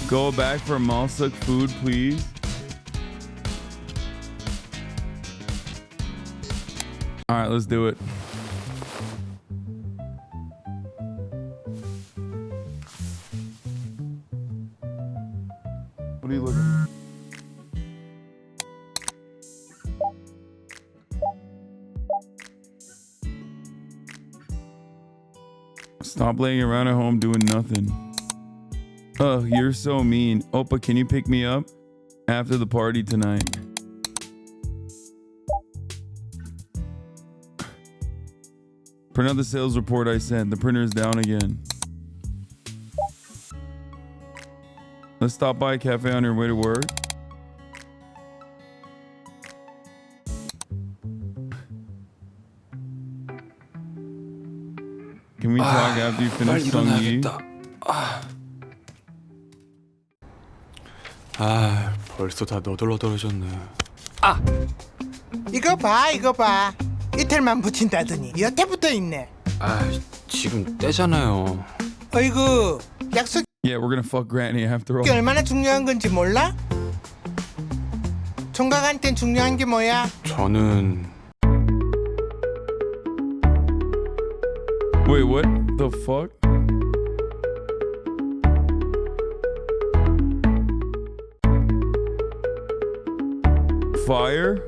Go back for Melsuk food, please. All right, let's do it. What are you looking at? Stop laying around at home doing nothing. Ugh, you're so mean. Oppa, can you pick me up after the party tonight? Print out the sales report I sent. The printer is down again. Let's stop by a cafe on your way to work. Can we talk after you finish Sungyi? 벌써 다 너덜너덜해졌네. 아! 이거 봐, 이거 봐. 이틀만 붙인다더니 여태 붙어 있네. 지금 때잖아요. 어이구, 약속이 Yeah, we're gonna fuck Granny after all. 얼마나 중요한 건지 몰라? 총각한텐 중요한 게 뭐야? 저는 Wait, what the fuck? Fire?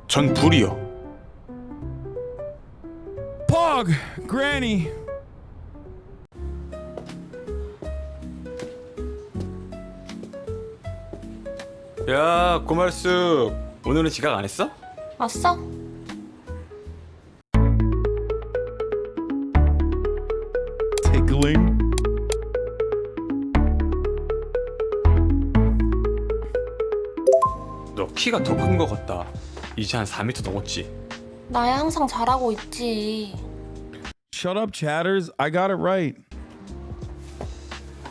전 불이요. Pog! Granny! 야, 고말숙. 오늘은 지각 안 했어? 왔어? Tickling? 너 키가 더 큰 거 같다. 이제 한 4m 넘었지. 나야 항상 잘하고 있지. Shut up, chatters. I got it right.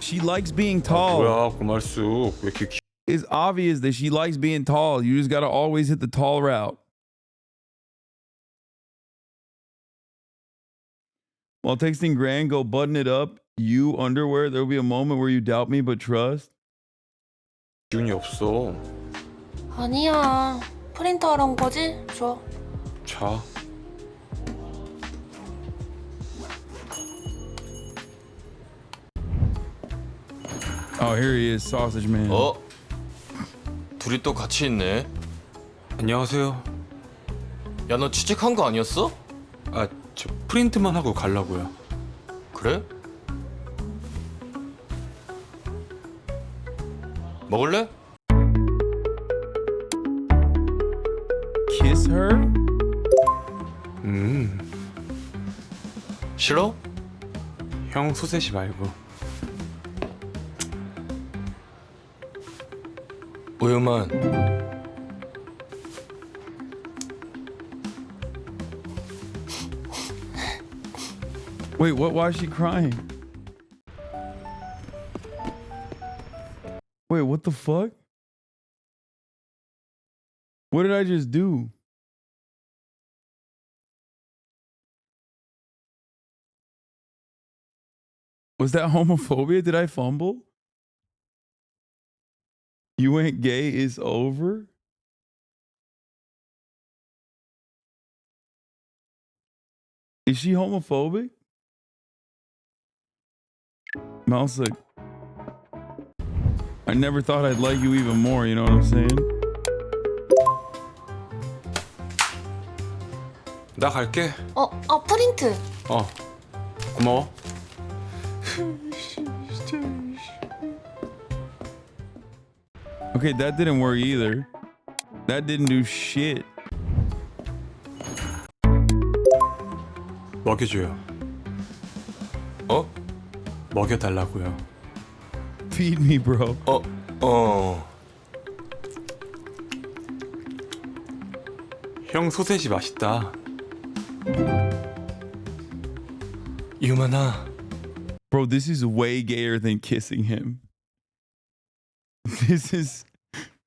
She likes being tall. 뭐야, 고말숙. 왜 이렇게 It's obvious that she likes being tall. You just gotta always hit the tall route. While texting Gran, go button it up. You underwear. There will be a moment where you doubt me, but trust. 기운이 없어. 아니야. 프린터 하러 온 거지? 줘. 자. Oh, here he is, Sausage Man. 둘이 또 같이 있네. 안녕하세요. 야, 너 취직한 거 아니었어? 저 프린트만 하고 가려고요. 그래? 먹을래? Kiss her? 싫어? 형 소세지 말고. 우유만. Wait, what? Why is she crying? Wait, what the fuck? What did I just do? Was that homophobia? Did I fumble? You ain't gay is over? Is she homophobic? Melsuk, I never thought I'd like you even more, you know what I'm saying? 나 갈게. 프린트. 고마워. Okay, that didn't work either. That didn't do shit. 먹여줘요. 어? 먹여달라고요. Feed me, bro. 형 소세지 맛있다. 유만아. Bro, this is way gayer than kissing him. This is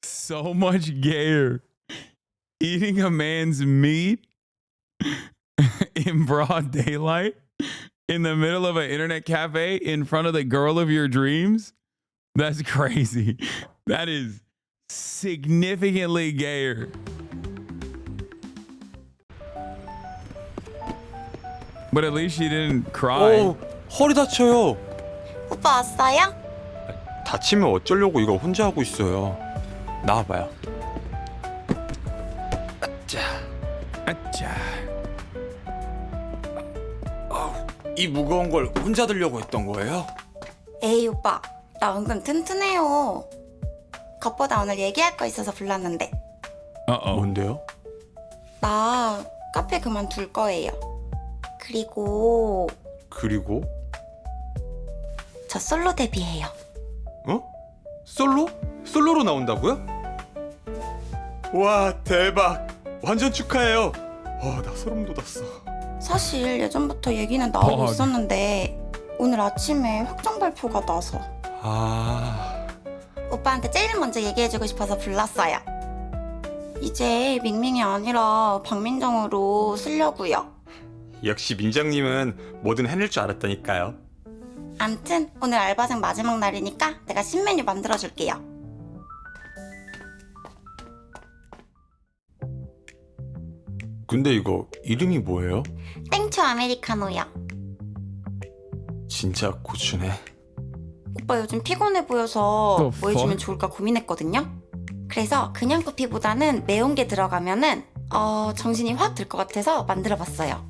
so much gayer. Eating a man's meat in broad daylight in the middle of an internet cafe in front of the girl of your dreams? That's crazy. That is significantly gayer. But at least she didn't cry. 허리 다쳐요. 오빠 왔어요? 다치면 어쩌려고 이걸 혼자 하고 있어요. 나와봐요. 아짜. 이 무거운 걸 혼자 들려고 했던 거예요? 에이 오빠 나 은근 튼튼해요. 겉보다 오늘 얘기할 거 있어서 불렀는데 뭔데요? 나 카페 그만둘 거예요. 그리고 저 솔로 데뷔해요. 어? 솔로? 솔로로 나온다고요? 와 대박. 완전 축하해요. 나 소름 돋았어. 사실 예전부터 얘기는 나오고 있었는데 오늘 아침에 확정 발표가 나서 오빠한테 제일 먼저 얘기해주고 싶어서 불렀어요. 이제 밍밍이 아니라 박민정으로 쓰려고요. 역시 민정님은 뭐든 해낼 줄 알았다니까요. 암튼 오늘 알바생 마지막 날이니까 내가 신메뉴 만들어줄게요. 근데 이거 이름이 뭐예요? 땡초 아메리카노요. 진짜 고추네. 오빠 요즘 피곤해 보여서 The 뭐 해주면 fuck? 좋을까 고민했거든요. 그래서 그냥 커피보다는 매운 게 들어가면은 정신이 확 들 것 같아서 만들어봤어요.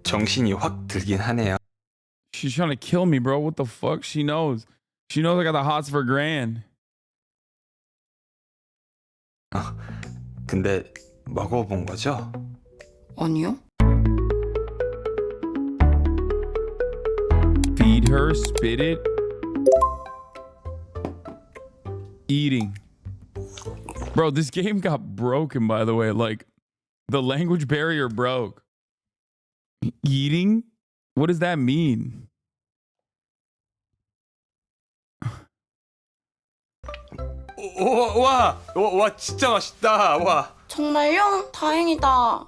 정신이 확 들긴 하네요. She's trying to kill me, bro. What the fuck? She knows. She knows I got the hots for grand. 근데 먹어본 거죠? 아니요. Feed her, spit it. Eating. Bro, this game got broken, by the way. Like, the language barrier broke. Eating? What does that mean? 와, 진짜 맛있다. 와. 정말요? 다행이다.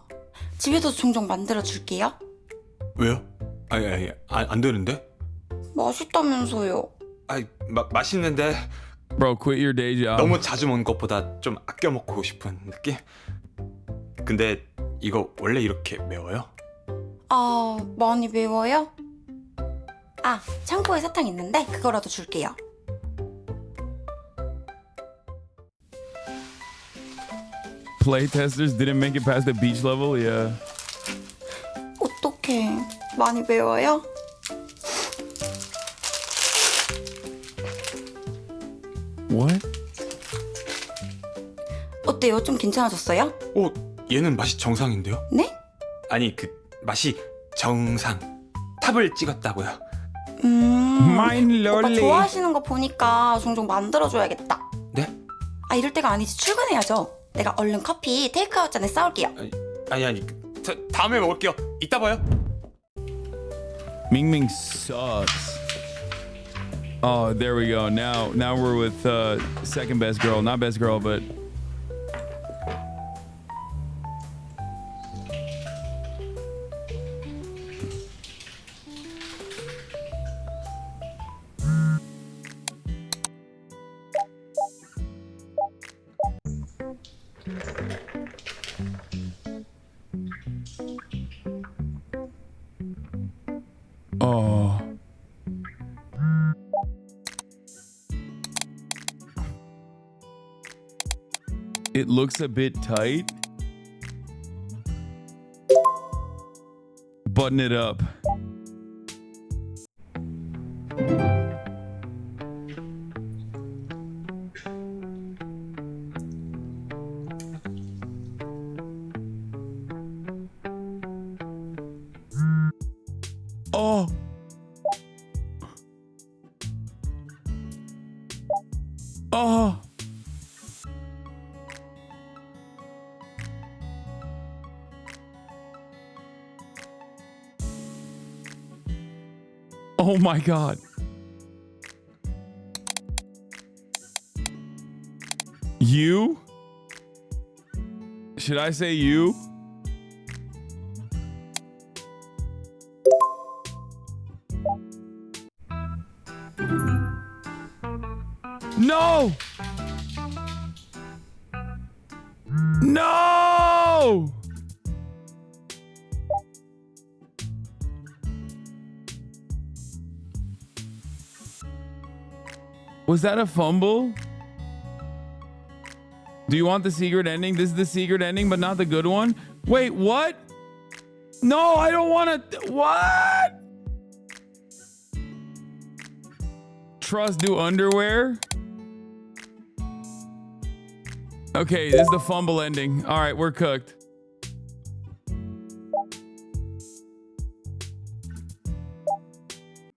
집에서 종종 만들어줄게요. 왜요? 아니, 안 되는데? 맛있다면서요. 맛있는데. Bro, quit your day job. 너무 자주 먹는 것보다 좀 아껴 먹고 싶은 느낌? 근데 이거 원래 이렇게 매워요? 많이 매워요? 창고에 사탕 있는데 그거라도 줄게요. Playtesters didn't make it past the beach level? Yeah. 어떡해. 많이 매워요? What? 어때요? 좀 괜찮아졌어요? 얘는 맛이 정상인데요? 네? 아니 맛이 정상. 탑을 찍었다고요. 오빠 좋아하시는 거 보니까 종종 만들어줘야겠다. 네? 이럴 때가 아니지. 출근해야죠. 내가 얼른 커피 테이크아웃 전에 싸올게요. 아니 다음에 먹을게요. 이따 봐요. Ming sucks. Oh, there we go. Now we're with second best girl. Not best girl, but it looks a bit tight. Button it up. Oh. Oh. Oh my God. You? Should I say you? No! No! Was that a fumble? Do you want the secret ending? This is the secret ending, but not the good one? Wait, what? No, I don't want to. What? Trust do underwear? Okay, this is the fumble ending. All right, we're cooked.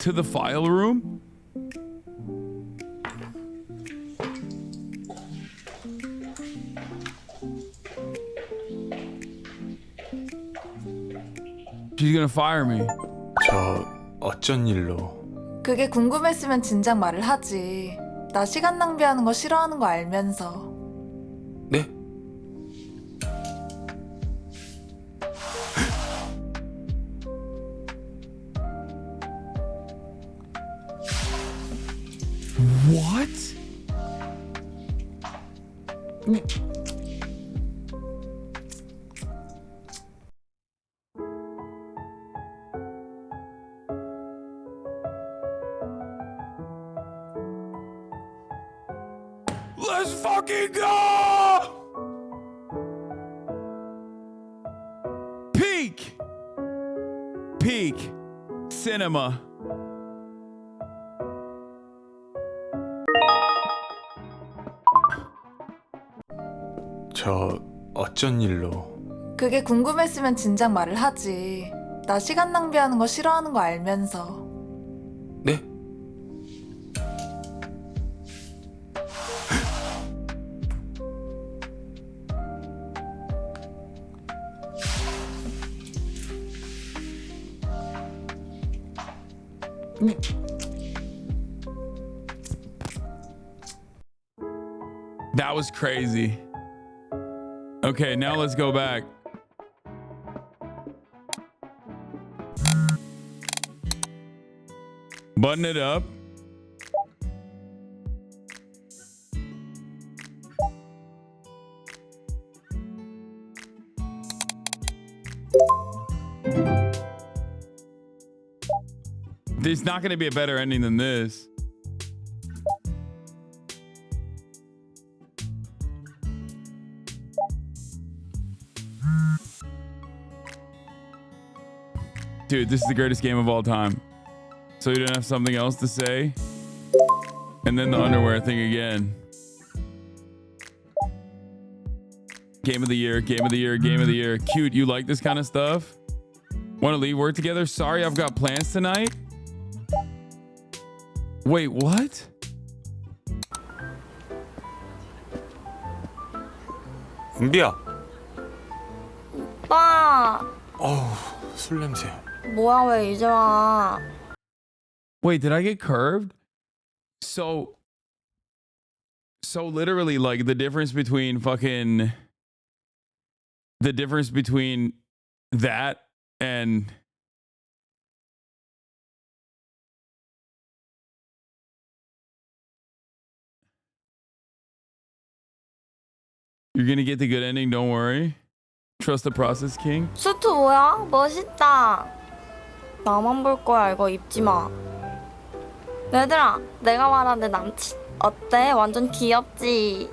To the file room? She's gonna fire me. 저 어쩐 일로? 그게 궁금했으면 진작 말을 하지. 나 시간 낭비하는 거 싫어하는 거 알면서. 네? What? Let's fucking go! Peak! Peak cinema. 저 어쩐 일로? 그게 궁금했으면 진작 말을 하지. 나 시간 낭비하는 거 싫어하는 거 알면서. 네? That was crazy. Okay, now let's go back. Button it up. There's not going to be a better ending than this. Dude, this is the greatest game of all time. So you don't have something else to say? And then the underwear thing again. Game of the year, game of the year, game of the year. Cute, you like this kind of stuff? Want to leave work together? Sorry, I've got plans tonight. Wait, what? 은비야. 오빠. 어우, 술 냄새. 뭐야 왜 이제 와? Wait, did I get curved? So literally like the difference between that and you're gonna get the good ending, don't worry. Trust the process, King. 수트 뭐야? 멋있다. 나만 볼 거야 이거 입지 마. 얘들아, 내가 말한 내 남친 어때? 완전 귀엽지?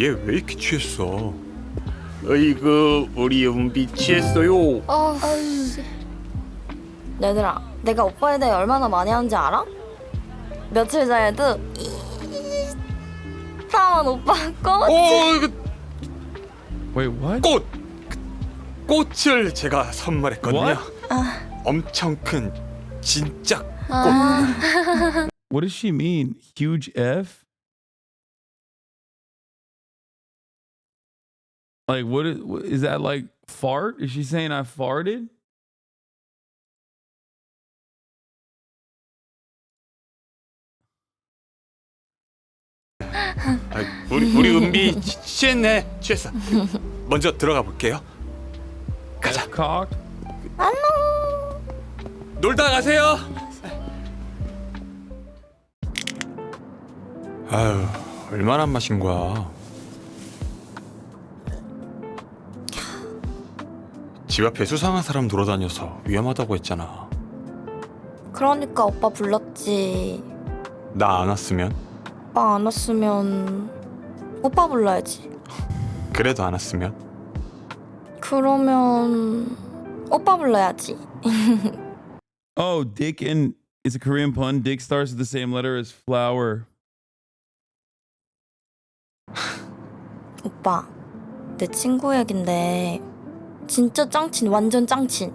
얘 왜 이렇게 취했어? 어이구, 우리 은비 취했어요. 얘들아, 내가 오빠에 대해 얼마나 많이 하는지 알아? 며칠 전에도 이상한 오빠 꽃. Wait, what? 꽃. 꽃을 제가 선물했거든요. What? 엄청 큰 진짜 꽃. What does she mean? Huge F? Like, what is that like fart? Is she saying I farted? 우리 은비 취했네. 취했어. 먼저 들어가 볼게요. 가자. 안녕. 놀다 가세요. 아유, 얼마나 마신 거야? 집 앞에 수상한 사람 돌아다녀서 위험하다고 했잖아. 그러니까 오빠 불렀지. 나 안 왔으면? 오빠 안 왔으면 오빠 불러야지. 그래도 안 왔으면? 그러면 오빠 불러야지. Oh, dick and it's a Korean pun. Dick starts with the same letter as flower. 오빠, 내 친구 얘긴데 진짜 짱친, 완전 짱친.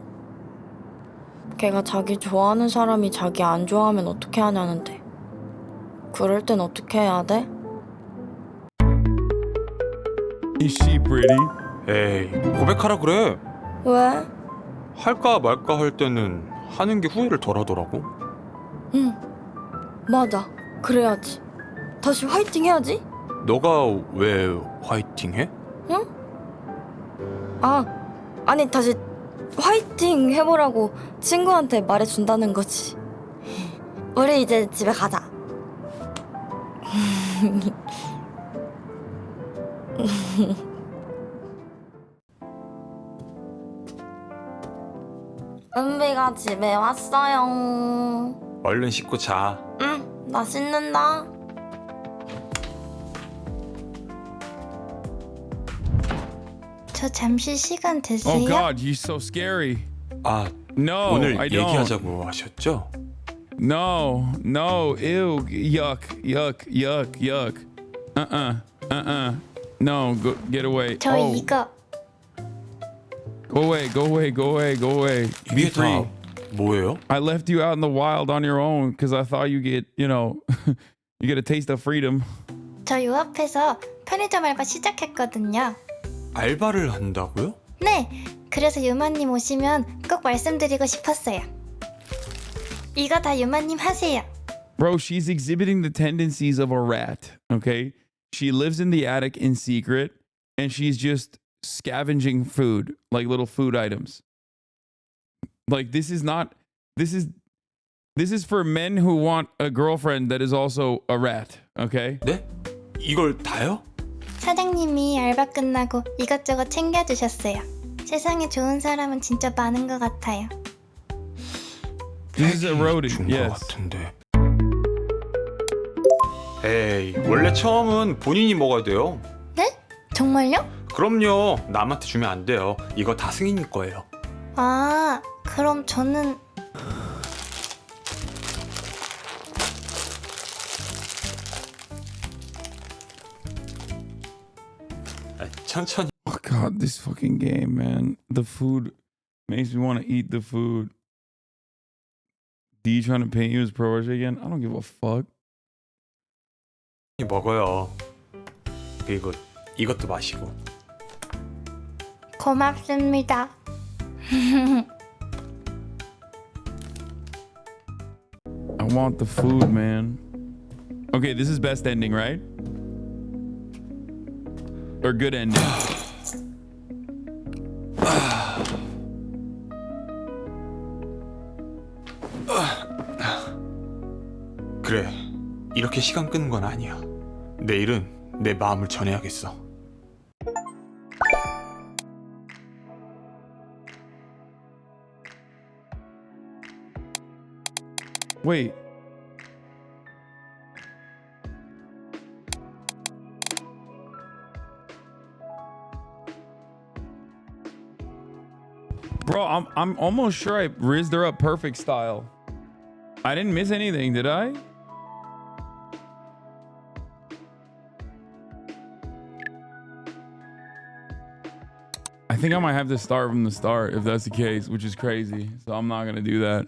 걔가 자기 좋아하는 사람이 자기 안 좋아하면 어떻게 하냐는데 그럴 땐 어떻게 해야 돼? Is she pretty? 에이, 고백하라 그래. 왜? 할까 말까 할 때는 하는 게 후회를 덜 하더라고. 응, 맞아. 그래야지. 다시 화이팅 해야지. 너가 왜 화이팅 해? 응? 아니 다시 화이팅 해보라고 친구한테 말해준다는 거지. 우리 이제 집에 가자. 은비가 집에 왔어요. 얼른 씻고 자. 응, 나 씻는다. 저 잠시 시간 되세요? Oh God, you're so scary. 아, No, 오늘 I don't. 얘기하자고 하셨죠? No, ew, yuck, yuck. No, get away. 저 이거 Go away. Be 이게 다 free. 뭐예요? I left you out in the wild on your own because I thought you get, you get a taste of freedom. 저 요 앞에서 편의점 알바 시작했거든요. 알바를 한다고요? 네, 그래서 유마님 오시면 꼭 말씀드리고 싶었어요. 이거 다 유마님 하세요. Bro, she's exhibiting the tendencies of a rat, okay? She lives in the attic in secret, and she's just scavenging food, like little food items. Like, this is for men who want a girlfriend that is also a rat, okay? 네? 이걸 다요? 사장님이 알바 끝나고 이것저것 챙겨주셨어요. 세상에 좋은 사람은 진짜 많은 것 같아요. This is eroding, 준거 yes. 같은데. 에이, 원래 처음은 본인이 먹어야 돼요. 네? 정말요? 그럼요. 남한테 주면 안 돼요. 이거 다 승인이 거예요. 아, 그럼 저는 천천히. Oh God, this fucking game, man. The food makes me want to eat the food. D trying to paint you as pro again? I don't give a fuck. 먹어요. 그리고 이것도 마시고. 고맙습니다. I want the food, man. Okay, this is best ending, right? Or good ending. 그래, 이렇게 시간 끄는 건 아니야. 내일은 내 마음을 전해야겠어. Wait. Bro, I'm almost sure I rizzed her up perfect style. I didn't miss anything, did I? I think I might have to start from the start if that's the case, which is crazy. So I'm not gonna do that.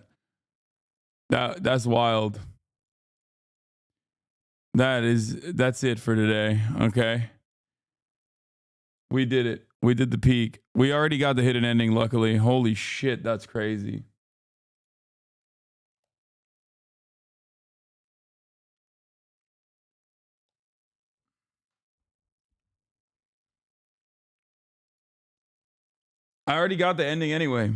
That's wild. That's it for today. Okay. We did it. We did the peak. We already got the hidden ending, luckily. Holy shit, that's crazy. I already got the ending anyway.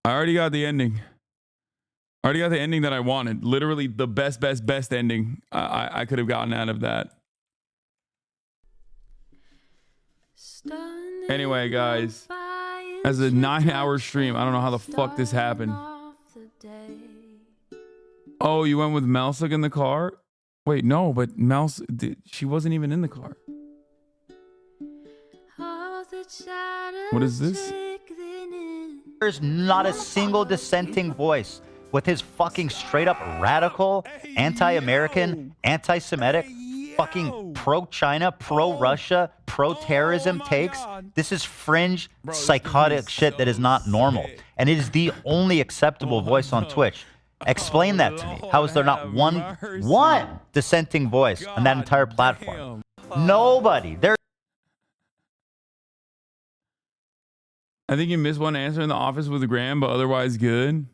I already got the ending. I already got the ending that I wanted. Literally the best ending I could have gotten out of that. Anyway, guys, as a 9-hour stream, I don't know how the fuck this happened. Oh, you went with Melsick in the car? Wait, no, but she wasn't even in the car. What is this? There's not a single dissenting voice with his fucking straight up radical, anti-American, anti-Semitic, fucking pro-China, pro-Russia, pro-terrorism takes. This is fringe, psychotic shit that is not normal. And it is the only acceptable voice on Twitch. Explain that to me. How is there not one dissenting voice on that entire platform? Nobody. I think you missed one answer in the office with Graham, but otherwise good.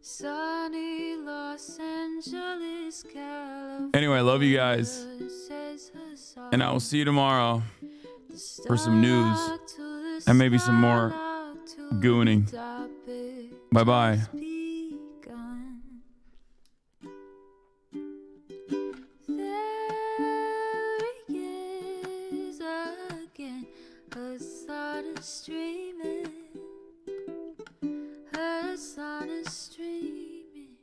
Sunny Los Angeles, California. Anyway, I love you guys. And I will see you tomorrow for some news and maybe some more gooning. Bye-bye. Hasan is streaming. Hasan is streaming.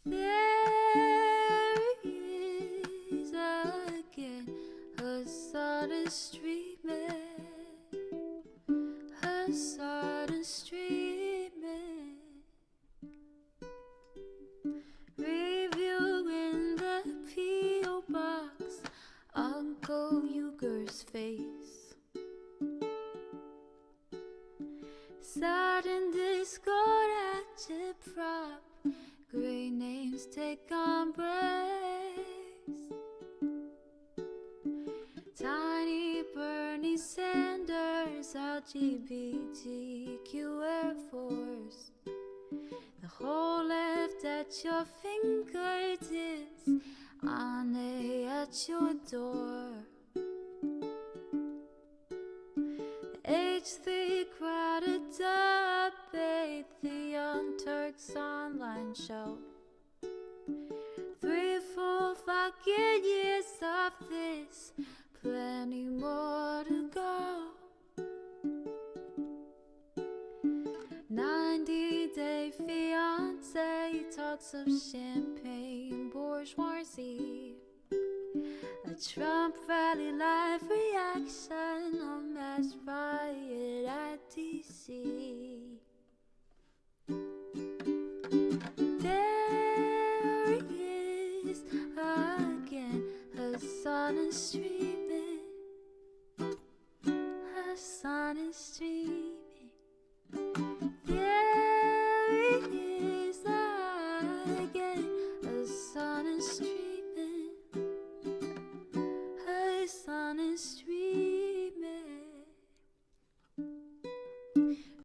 There he is again. Hasan is streaming. Hasan is streaming. Reviewing the P.O. box. Uncle Uger's face. Sudden Discord active prop. Great names take embrace. Tiny Bernie Sanders, LGBTQ Air Force. The whole left at your fingertips. Ane at your door. H3 crowded debate, the Young Turks online show. 3 full fucking years of this, plenty more to go. 90-day fiance talks of champagne bourgeoisie. A Trump rally live reaction, a mass riot at DC.